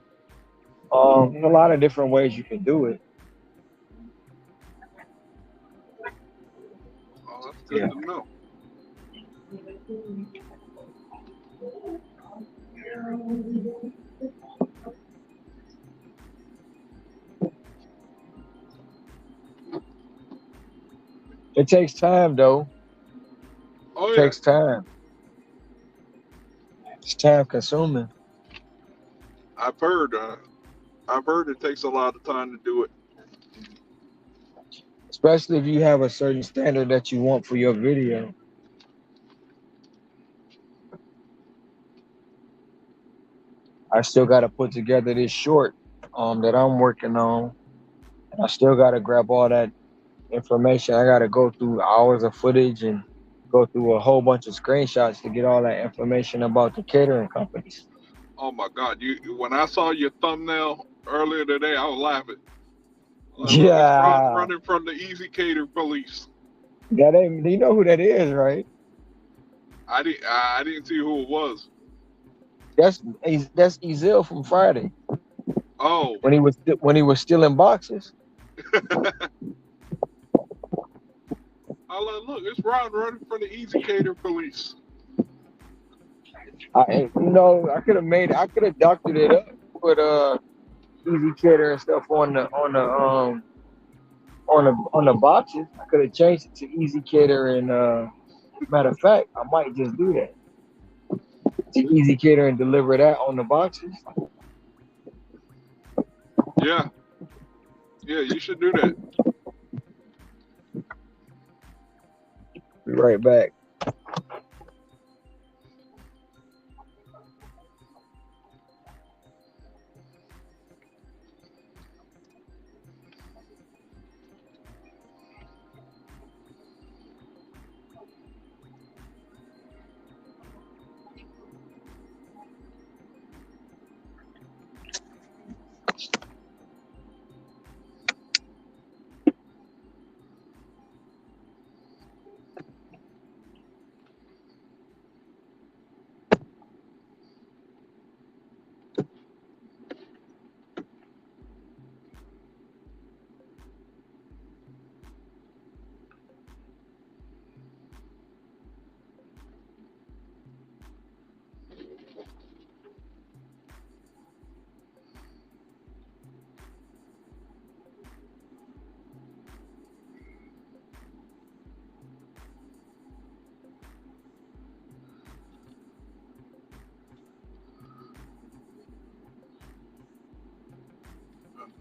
There's a lot of different ways you can do it. Oh, that's good to know. It takes time, though. Oh, It yeah. takes time. It's time consuming. I've heard it takes a lot of time to do it. Especially if you have a certain standard that you want for your video. I still got to put together this short that I'm working on. And I still got to grab all that information. I got to go through hours of footage and go through a whole bunch of screenshots to get all that information about the catering companies. Oh my God! When I saw your thumbnail earlier today, I was laughing. Like, look, it's running from the Easy Cater police. That ain't. You know who that is, right? I didn't see who it was. That's Ezil from Friday. Oh. When he was stealing boxes. I like, look, it's running from the Easy Cater police. I could have doctored it up, put Easy Cater and stuff on the boxes. I could have changed it to Easy Cater, and matter of fact, I might just do that. To Easy Cater and deliver that on the boxes. Yeah, you should do that. Be right back.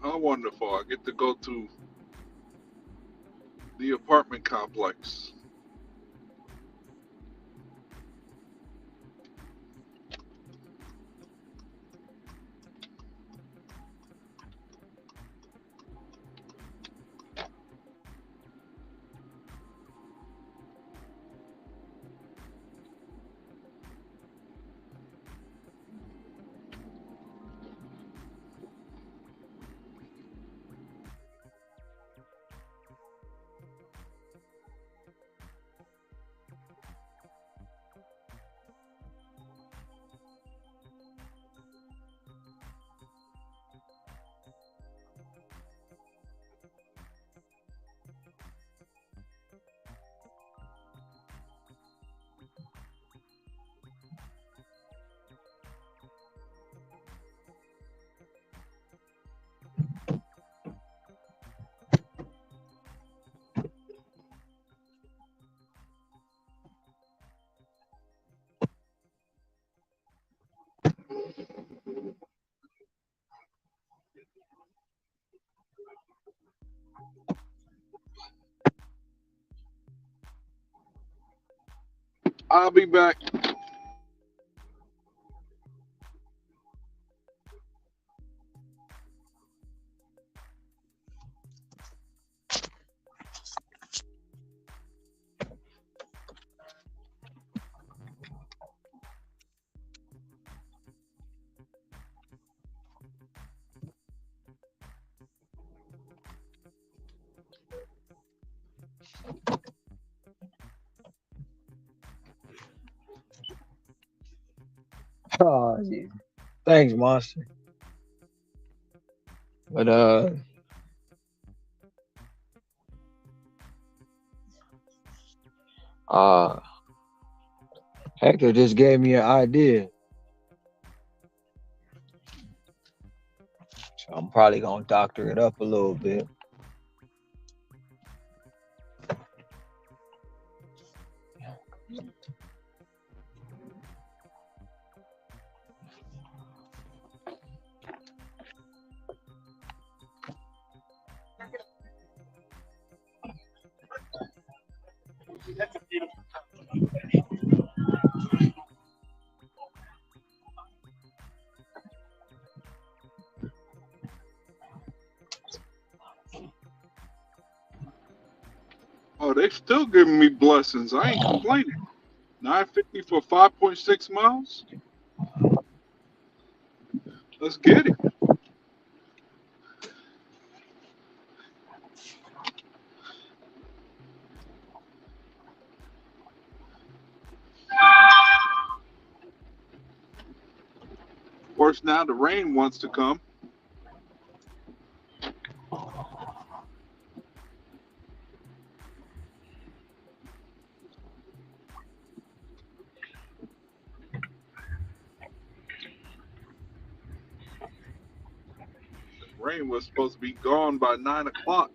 How wonderful. I get to go to the apartment complex. I'll be back. Oh, yeah. Thanks, Monster. But uh Hector just gave me an idea. So I'm probably gonna doctor it up a little bit. Oh, they still giving me blessings. I ain't complaining. 950 for 5.6 miles. Let's get it. Of course, now the rain wants to come. Rain was supposed to be gone by 9 o'clock.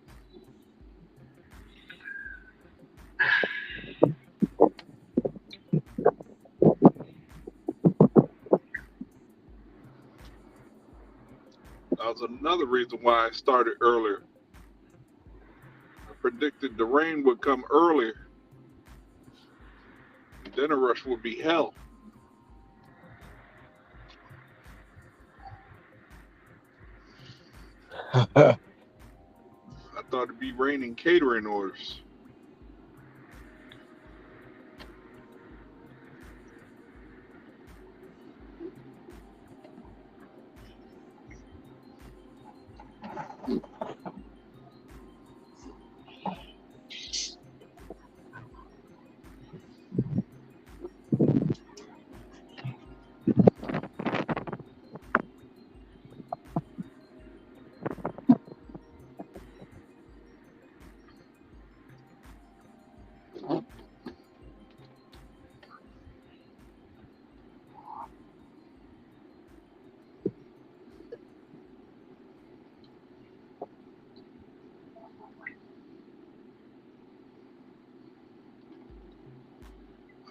That was another reason why I started earlier. I predicted the rain would come earlier. And dinner rush would be hell. I thought it'd be raining catering orders.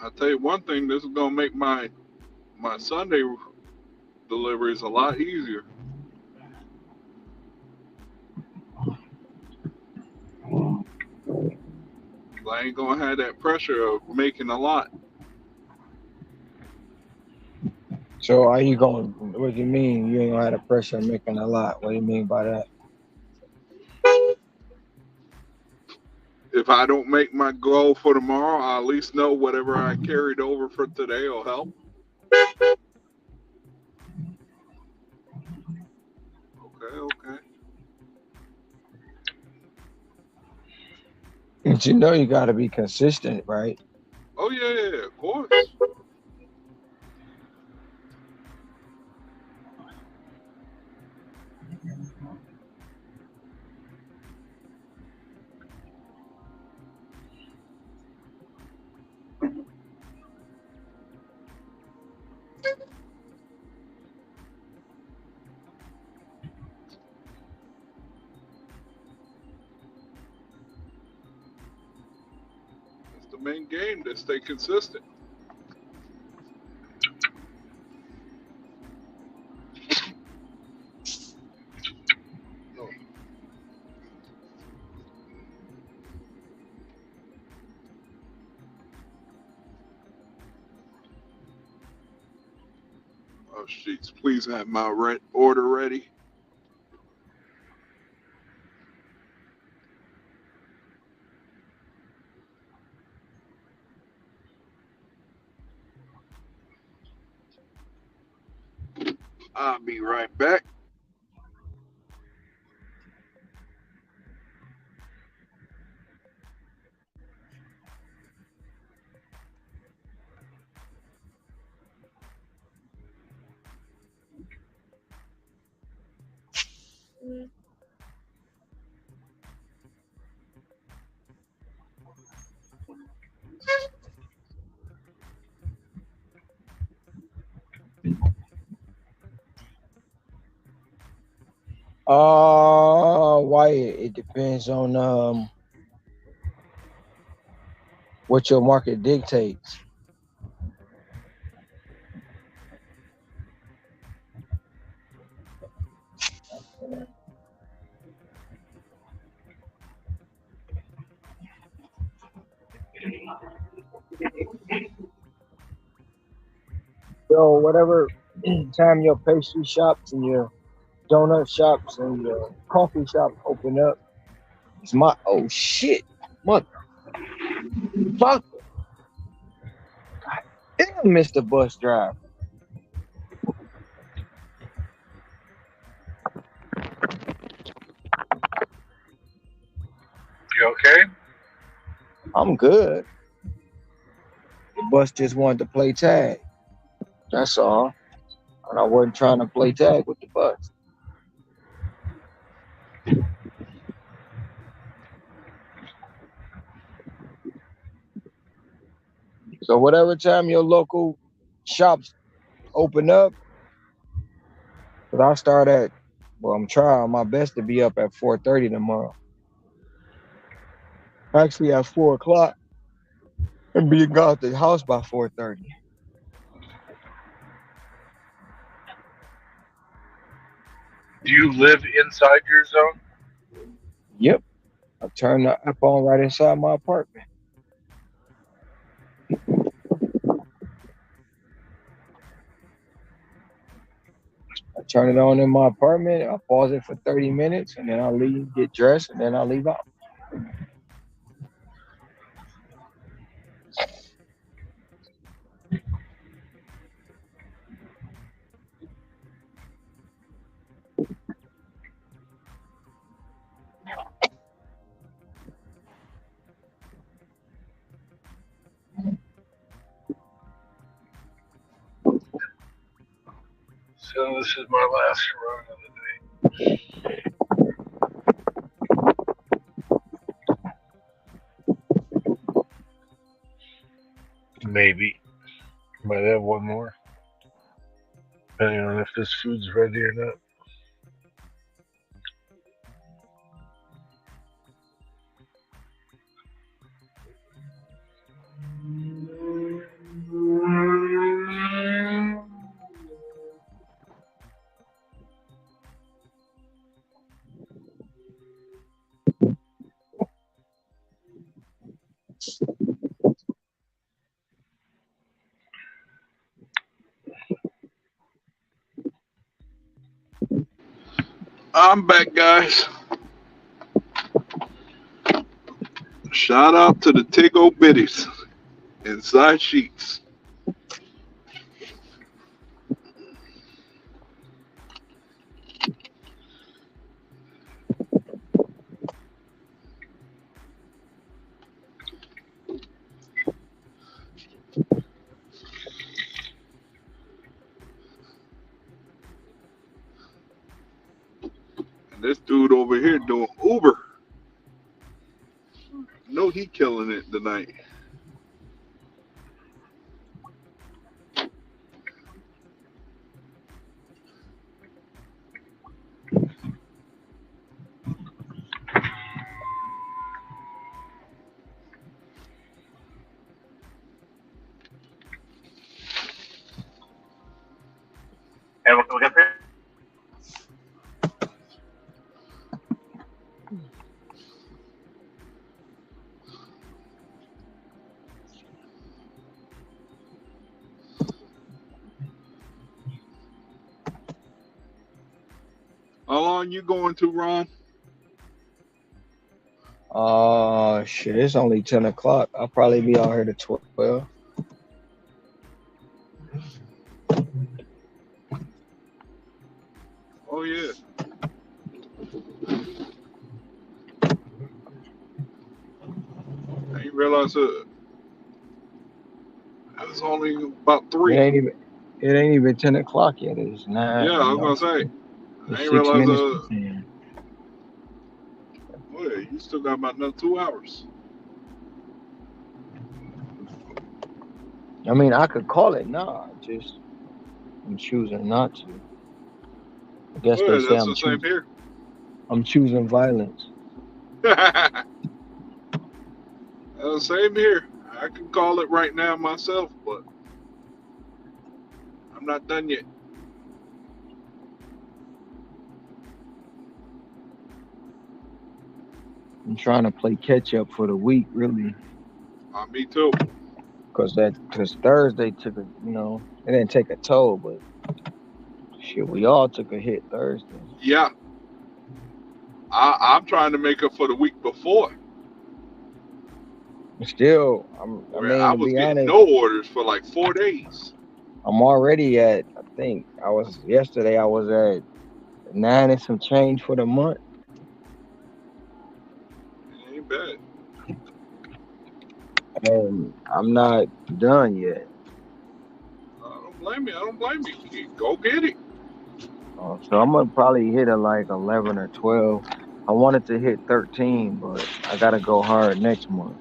I'll tell you one thing, this is gonna make my Sunday deliveries a lot easier. I ain't gonna have that pressure of making a lot. So are you going? What do you mean? You ain't gonna have the pressure of making a lot? What do you mean by that? If I don't make my goal for tomorrow, I at least know whatever I carried over for today will help. Okay. But you know you got to be consistent, right? Oh yeah, of course. That's the main game, to stay consistent. Oh sheets, please have my order ready. I'll be right back. Why it depends on what your market dictates. So whatever time your pastry shops and your donut shops and your coffee shops open up, it's my oh shit, motherfucker! Damn, Mr. Bus Driver. You okay? I'm good. The bus just wanted to play tag. That's all. And I wasn't trying to play tag with the bus. So whatever time your local shops open up, because I start at, well, I'm trying my best to be up at 4:30 tomorrow. Actually at 4 o'clock and be out the house by 4:30. Do you live inside your zone? Yep. I turn the app on right inside my apartment. I turn it on in my apartment. I pause it for 30 minutes and then I leave, get dressed, and then I leave out. So this is my last run of the day. Maybe. Might have one more. Depending on if this food's ready or not. I'm back, guys. Shout out to the Tigo Bitties inside sheets. And this dude over here doing Uber. No, he killing it tonight. And we'll get there. How long you going to, Ron? Shit, it's only 10 o'clock. I'll probably be out here to 12. Oh yeah. I didn't realize it was only about It 3. ain't even 10 o'clock yet. It's Yeah, nine, I you know. was gonna say. I It's didn't 6 realize. minutes to 10. Oh yeah, you still got about another 2 hours. I mean, I could call it now. I'm choosing not to. I guess Oh they yeah, say that's the same here. I'm choosing violence. Same here. I can call it right now myself, but I'm not done yet. I'm trying to play catch up for the week, really, Me too. because Thursday took a, it didn't take a toll, but shit, we all took a hit Thursday. Yeah, I'm trying to make up for the week before, Still, I where mean, I to was be getting honest, no orders for like 4 days. I'm already at. I think yesterday. I was at 9 and some change for the month. It ain't bad. And I'm not done yet. I don't blame you. I don't blame you. Go get it. So I'm gonna probably hit a like 11 or 12. I wanted to hit 13, but I gotta go hard next month.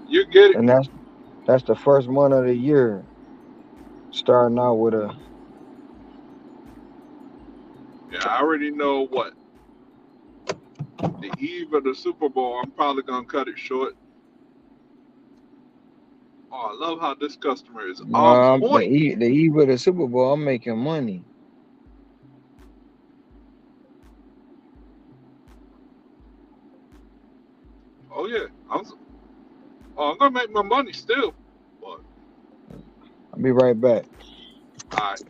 You get it. And that's the first month of the year. Starting out with a Yeah, I already know what. The eve of the Super Bowl, I'm probably gonna cut it short. Oh, I love how this customer is on point. the eve of the Super Bowl. I'm making money. Oh yeah, I'm gonna make my money still. But I'll be right back. all right.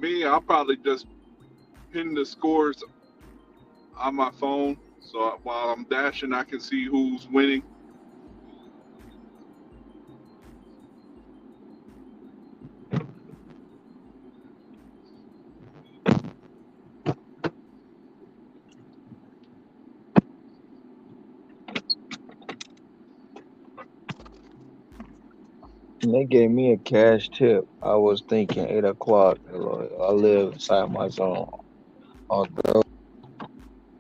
Me, I'll probably just pin the scores on my phone, so while I'm dashing, I can see who's winning. And they gave me a cash tip. I was thinking 8 o'clock. I live inside my zone. Although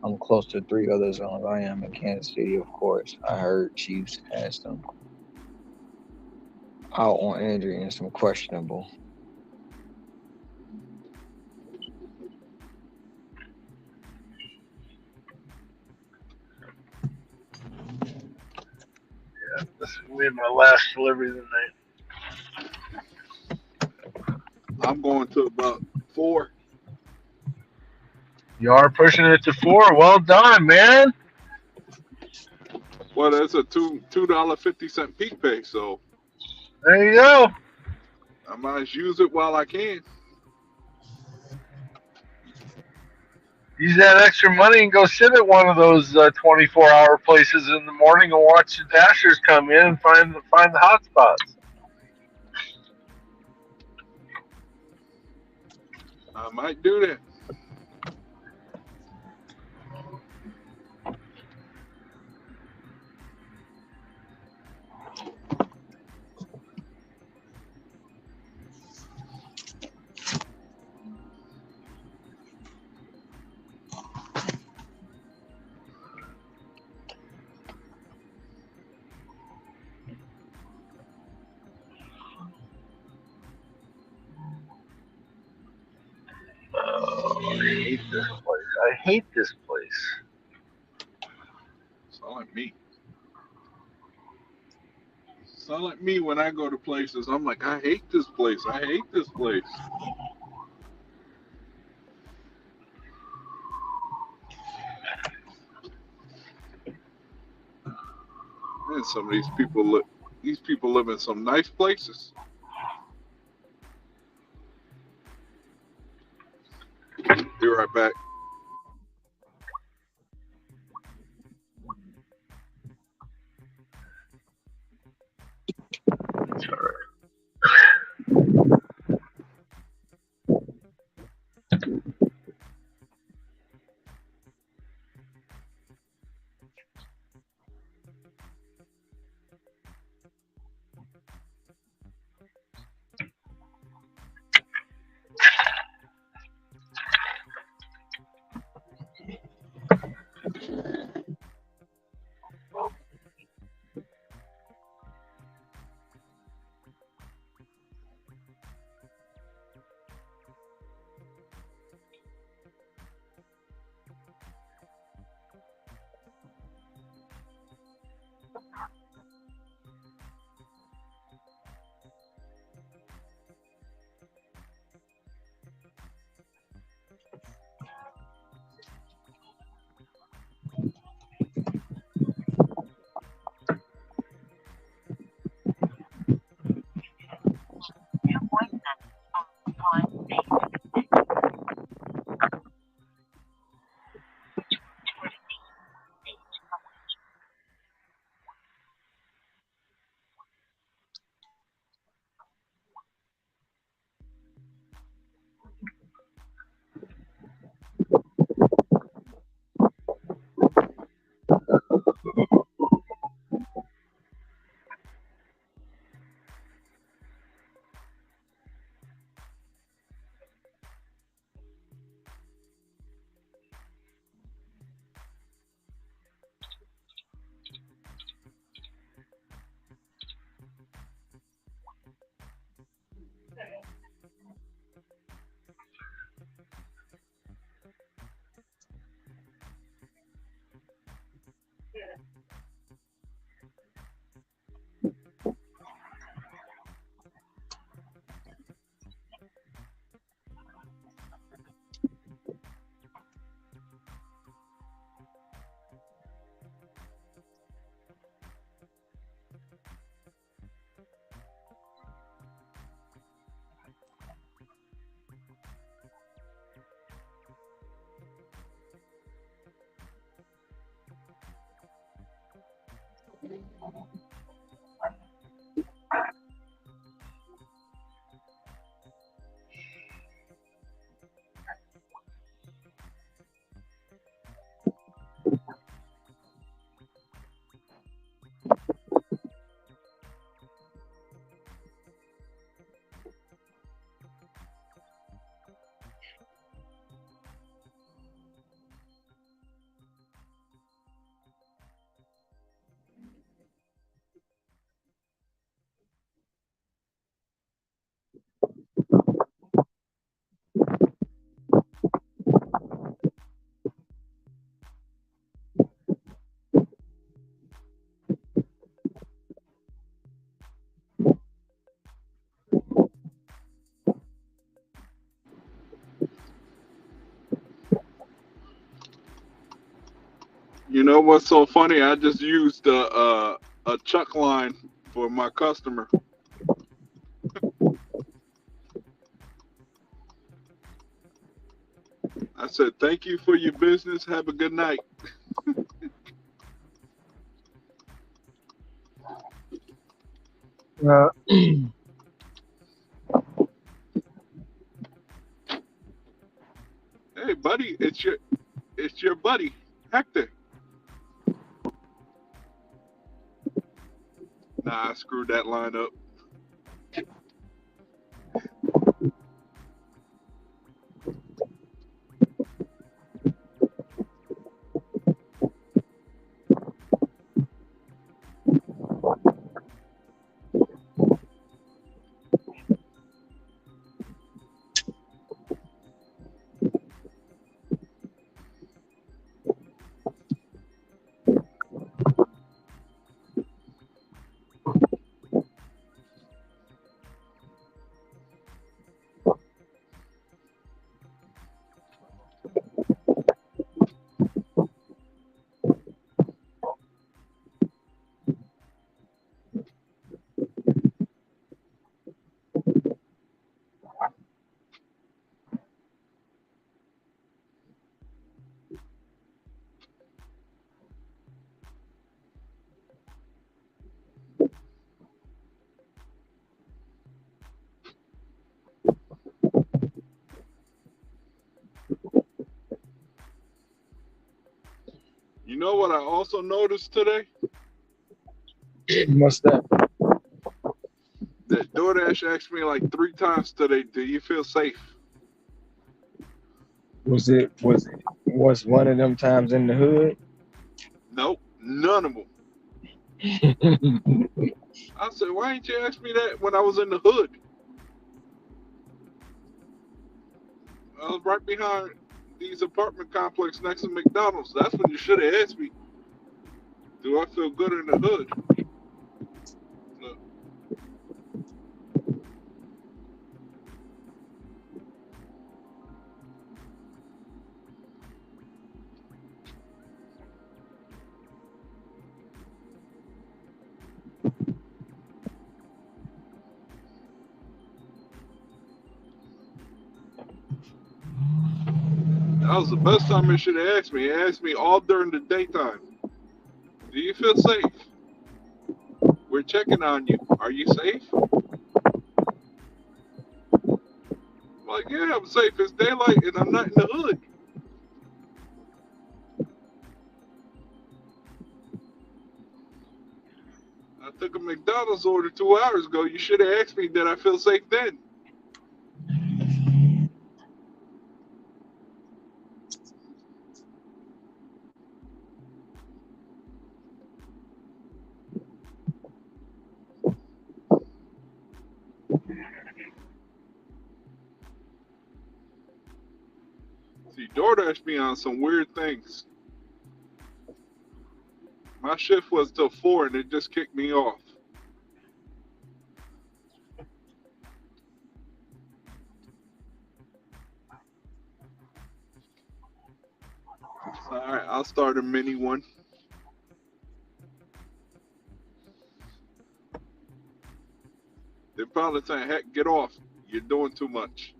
I'm close to 3 other zones. I am in Kansas City, of course. I heard Chiefs had some out on injury and some questionable. This is gonna be my last delivery of the night. I'm going to about 4. You are pushing it to 4. Well done, man. Well, that's a $2.50 peak pay, so There you go. I might use it while I can. Use that extra money and go sit at one of those 24-hour places in the morning and watch the dashers come in and find the hot spots. I might do that. Oh, I hate this place. I hate this place. Sound like me. Sound like me when I go to places. I'm like, I hate this place. I hate this place. And some of these people look. These people live in some nice places. Be right back. It's all right. You know what's so funny? I just used a chuck line for my customer. I said, "Thank you for your business. Have a good night." Hey, buddy, it's your buddy, Hector. Nah, I screwed that line up. You know what I also noticed today? What's that? That DoorDash asked me like 3 times today, "Do you feel safe?" Was one of them times in the hood? Nope, none of them. I said, "Why didn't you ask me that when I was in the hood? I was right behind these apartment complex next to McDonald's. That's when you should have asked me, do I feel good in the hood?" Look, that was the best time it should have asked me. It asked me all during the daytime. "Do you feel safe? We're checking on you. Are you safe?" I'm like, "Yeah, I'm safe. It's daylight and I'm not in the hood." I took a McDonald's order 2 hours ago. You should have asked me, did I feel safe then? See, DoorDash me on some weird things. My shift was till 4 and it just kicked me off. All right, I'll start a mini one. They're probably saying, "Heck, get off. You're doing too much."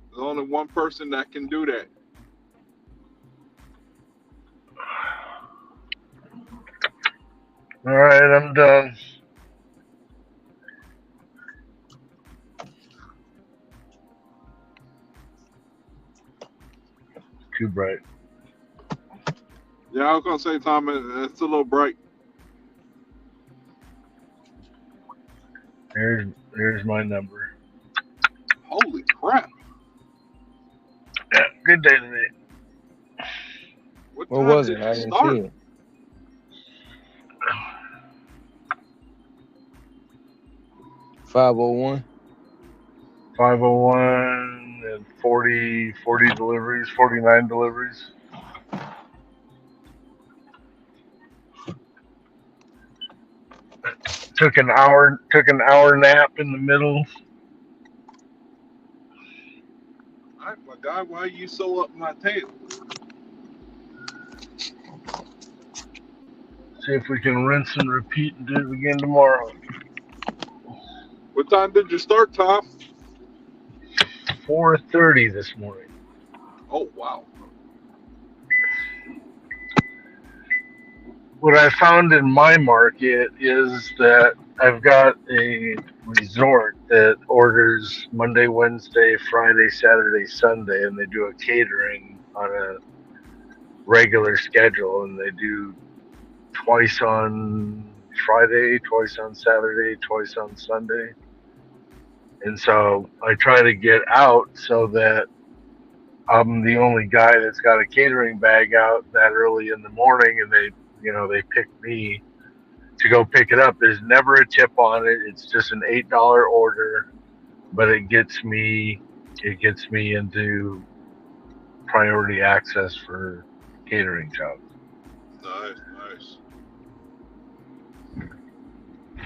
There's only one person that can do that. All right, I'm done. Too bright. Yeah, I was gonna say, Tom, it's a little bright. Here's my number. Holy crap! Yeah, good day today. What What time was did it? you I didn't see start? it. 501. 501 and 40 deliveries, 49 deliveries. Took an hour nap in the middle. All right, my guy, why are you so up my tail? See if we can rinse and repeat and do it again tomorrow. What time did you start, Tom? 4:30 this morning. Oh wow. What I found in my market is that I've got a resort that orders Monday, Wednesday, Friday, Saturday, Sunday, and they do a catering on a regular schedule, and they do twice on Friday, twice on Saturday, twice on Sunday. And so I try to get out so that I'm the only guy that's got a catering bag out that early in the morning, and they pick me to go pick it up. There's never a tip on it. It's just an $8 order, but it gets me into priority access for catering jobs. Nice.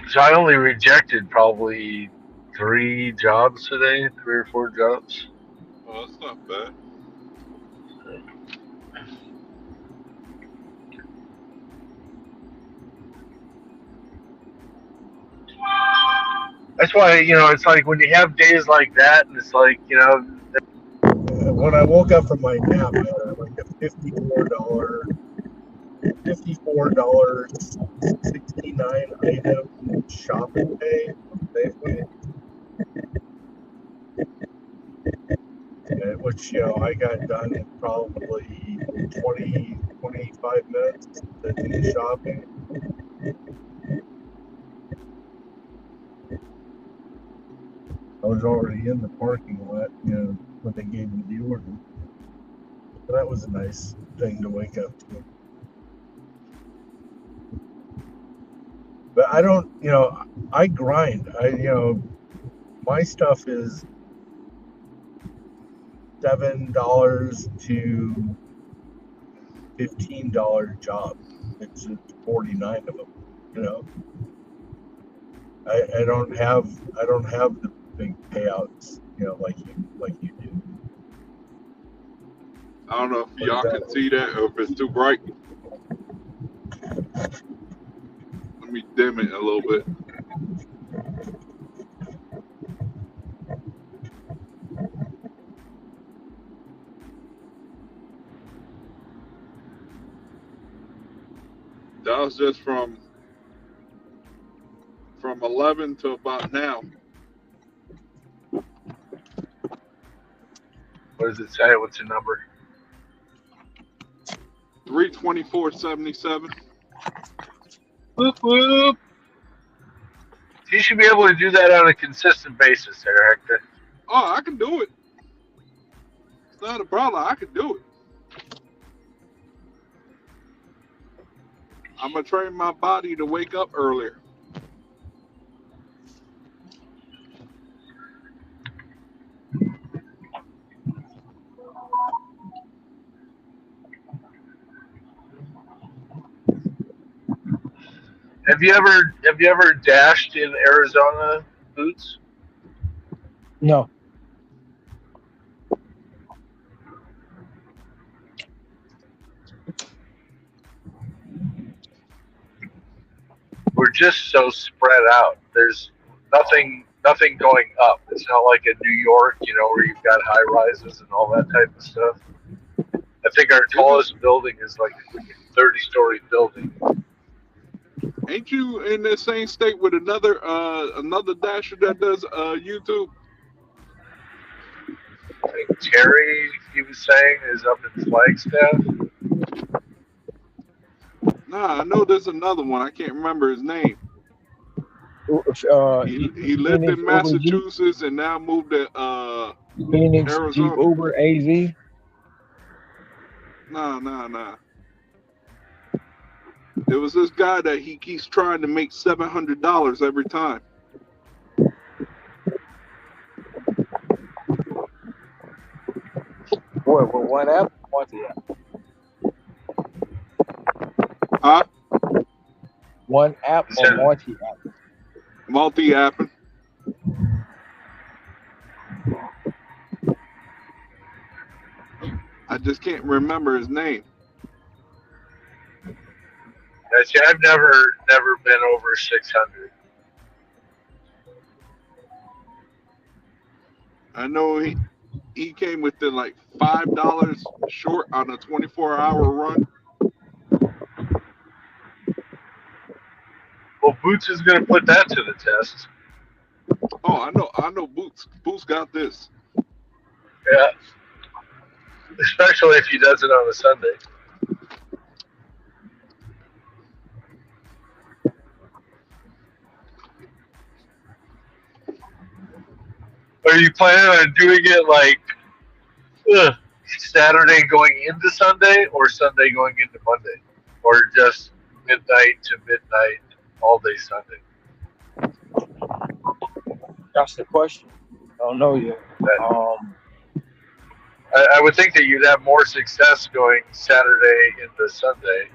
So I only rejected probably 3 jobs today, 3 or 4 jobs. Oh, that's not bad. That's why, it's like when you have days like that, and it's like, When I woke up from my nap, I had like a $54.69 item shopping pay from Safeway, which I got done in probably 25 minutes to do the shopping. I was already in the parking lot, when they gave me the order. So that was a nice thing to wake up to. But I don't, I grind. My stuff is $7 to $15 job. It's 49 of them. I don't have the big payouts, like you do. I don't know if y'all can see that or if it's too bright. Let me dim it a little bit. That was just from 11 to about now. What does it say? What's the number? 324.77. Whoop, whoop. You should be able to do that on a consistent basis there, Hector. Oh, I can do it. It's not a problem. I can do it. I'm going to train my body to wake up earlier. Have you ever dashed in Arizona boots? No. We're just so spread out. There's nothing going up. It's not like in New York, where you've got high rises and all that type of stuff. I think our tallest building is like a 30-story building. Ain't you in the same state with another dasher that does YouTube? I think Terry, he was saying, is up in Flagstaff. Nah, I know there's another one. I can't remember his name. He lived Phoenix in Uber Jeep, Massachusetts and now moved to Phoenix Jeep Arizona. Uber AZ. Nah. It was this guy that he keeps trying to make $700 every time. What, with one app? Multi app. Huh? One app or multi app? Multi-apping. I just can't remember his name. See, I've never been over 600. I know he came within like $5 short on a 24-hour run. Well, Boots is going to put that to the test. Oh, I know Boots. Boots got this. Yeah. Especially if he does it on a Sunday. Are you planning on doing it like Saturday going into Sunday or Sunday going into Monday? Or just midnight to midnight all day Sunday? That's the question. I don't know yet. I would think that you'd have more success going Saturday into Sunday.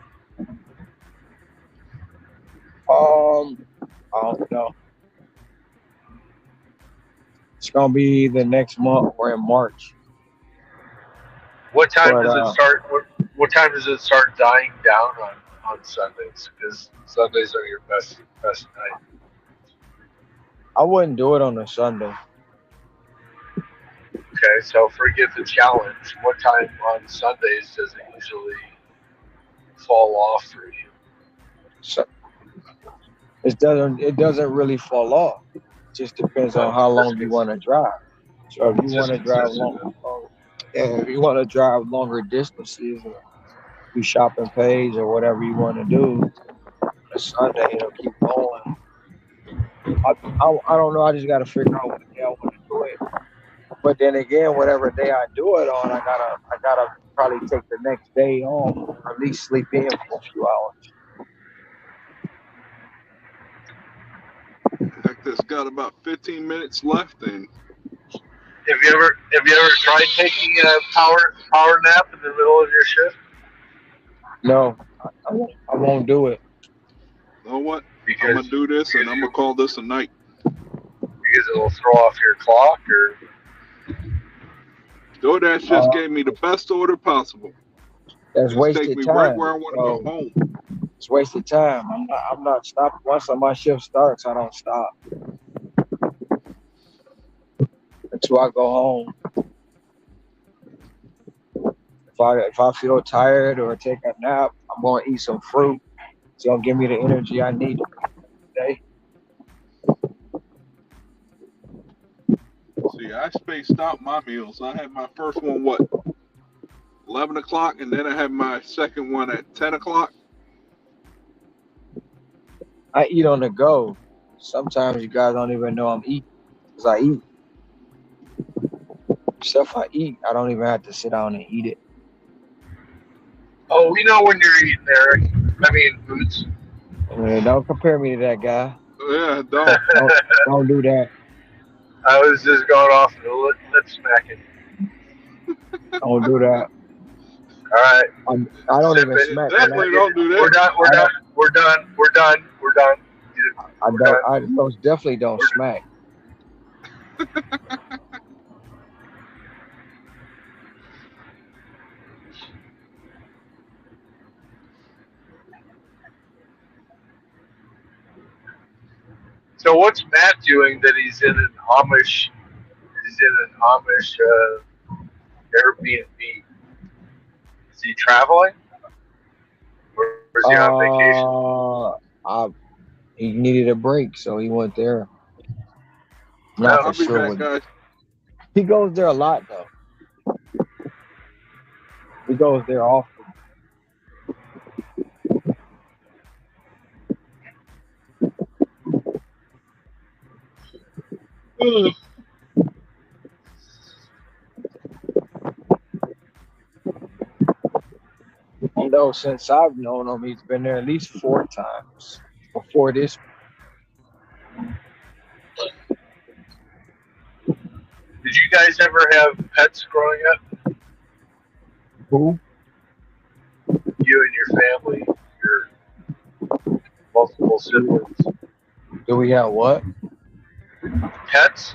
I don't know. It's gonna be the next month or in March. What time does it start? What time does it start dying down on Sundays? Because Sundays are your best night. I wouldn't do it on a Sunday. Okay, so forget the challenge. What time on Sundays does it usually fall off for you? So it doesn't really fall off. It just depends on how long you want to drive. So if you want to drive if you want to drive longer distances, or do shopping pays or whatever you want to do, on a Sunday it'll keep going. I don't know. I just got to figure out what day I want to do it. But then again, whatever day I do it on, I gotta probably take the next day off, or at least sleep in for a few hours. Heck, this got about 15 minutes left, and Have you ever tried taking a power nap in the middle of your shift? No, I won't do it. you know what? Because I'm gonna do this, and I'm gonna call this a night. Because it will throw off your clock, or DoorDash just gave me the best order possible. That's Just wasted take me time. right where I want to So go home. it's wasted time. I'm not stopping. Once my shift starts, I don't stop until I go home. If I feel tired or take a nap, I'm gonna eat some fruit. It's gonna give me the energy I need today. See, I spaced out my meals. I had my first one 11 o'clock, and then I had my second one at 10 o'clock. I eat on the go. Sometimes you guys don't even know I'm eating because I eat. Stuff I eat, I don't even have to sit down and eat it. oh, we know when you're eating, Eric. I mean, Boots. Don't compare me to that guy. Yeah, don't. Don't do that. I was just going off the lip smacking. Don't do that. All right. I don't even smack. Definitely don't do that. We're done. I most definitely don't smack. So what's Matt doing that he's in an Amish? He's in an Amish Airbnb. Is he traveling, or is he on vacation? I he needed a break, so he went there. I'm not I'll for be sure back, what guys. he goes there a lot though. He goes there often. You know, since I've known him, he's been there at least 4 times before this. Did you guys ever have pets growing up? Who? You and your family, your multiple siblings, Do we have what? pets,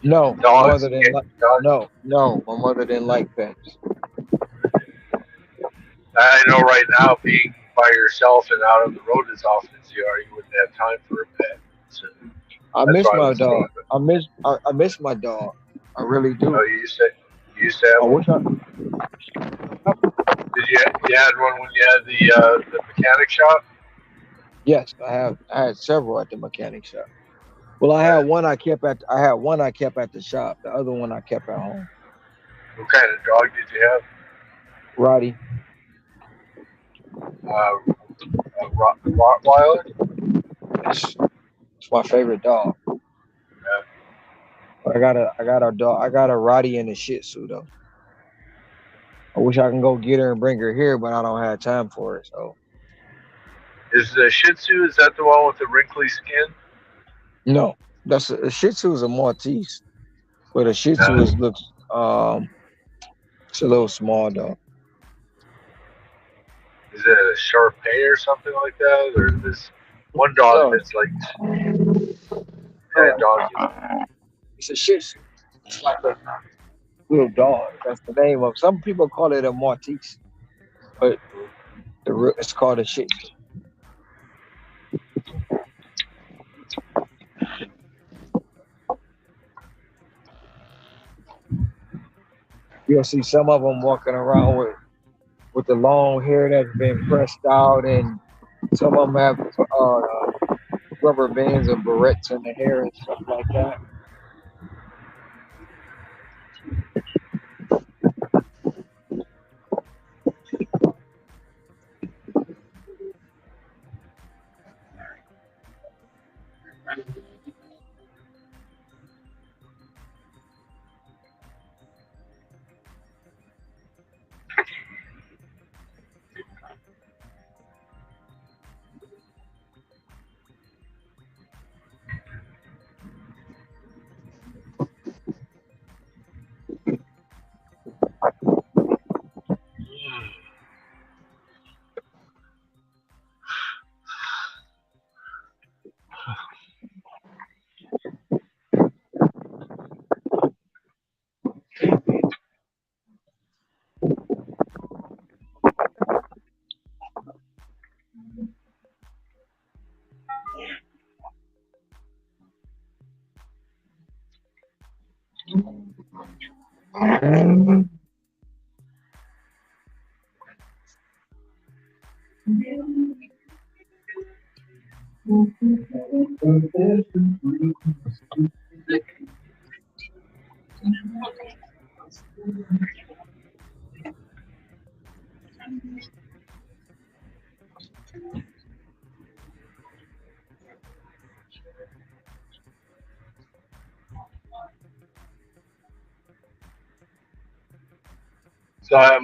No, my dogs, mother didn't like. dogs. No, my mother didn't like pets. I know right now, being by yourself and out on the road as often as you are, you wouldn't have time for a pet. So I that's miss why I my was thinking. dog. I miss my dog. I really do. Oh, you used to have I one. wish I. Did you had one when you had the mechanic shop? Yes, I have. I had several at the mechanic shop. Well, I had one I kept at. I had one I kept at the shop. The other one I kept at home. What kind of dog did you have? Roddy. Rottweiler. It's my favorite dog. I got a dog. I got a Roddy and a Shih Tzu though. I wish I can go get her and bring her here, but I don't have time for it. So Is the Shih Tzu? Is that the one with the wrinkly skin? no, that's a Shih Tzu is a Maltese, but a Shih Tzu looks it's a little small dog. Is it a Shar-Pei or something like that, or this one dog No, that's like kind of dog? it's a Shih Tzu. It's like a little dog. That's the name of. Some people call it a Maltese, but it's called a Shih Tzu. You'll see some of them walking around with the long hair that's been pressed out, and some of them have rubber bands and barrettes in the hair and stuff like that. So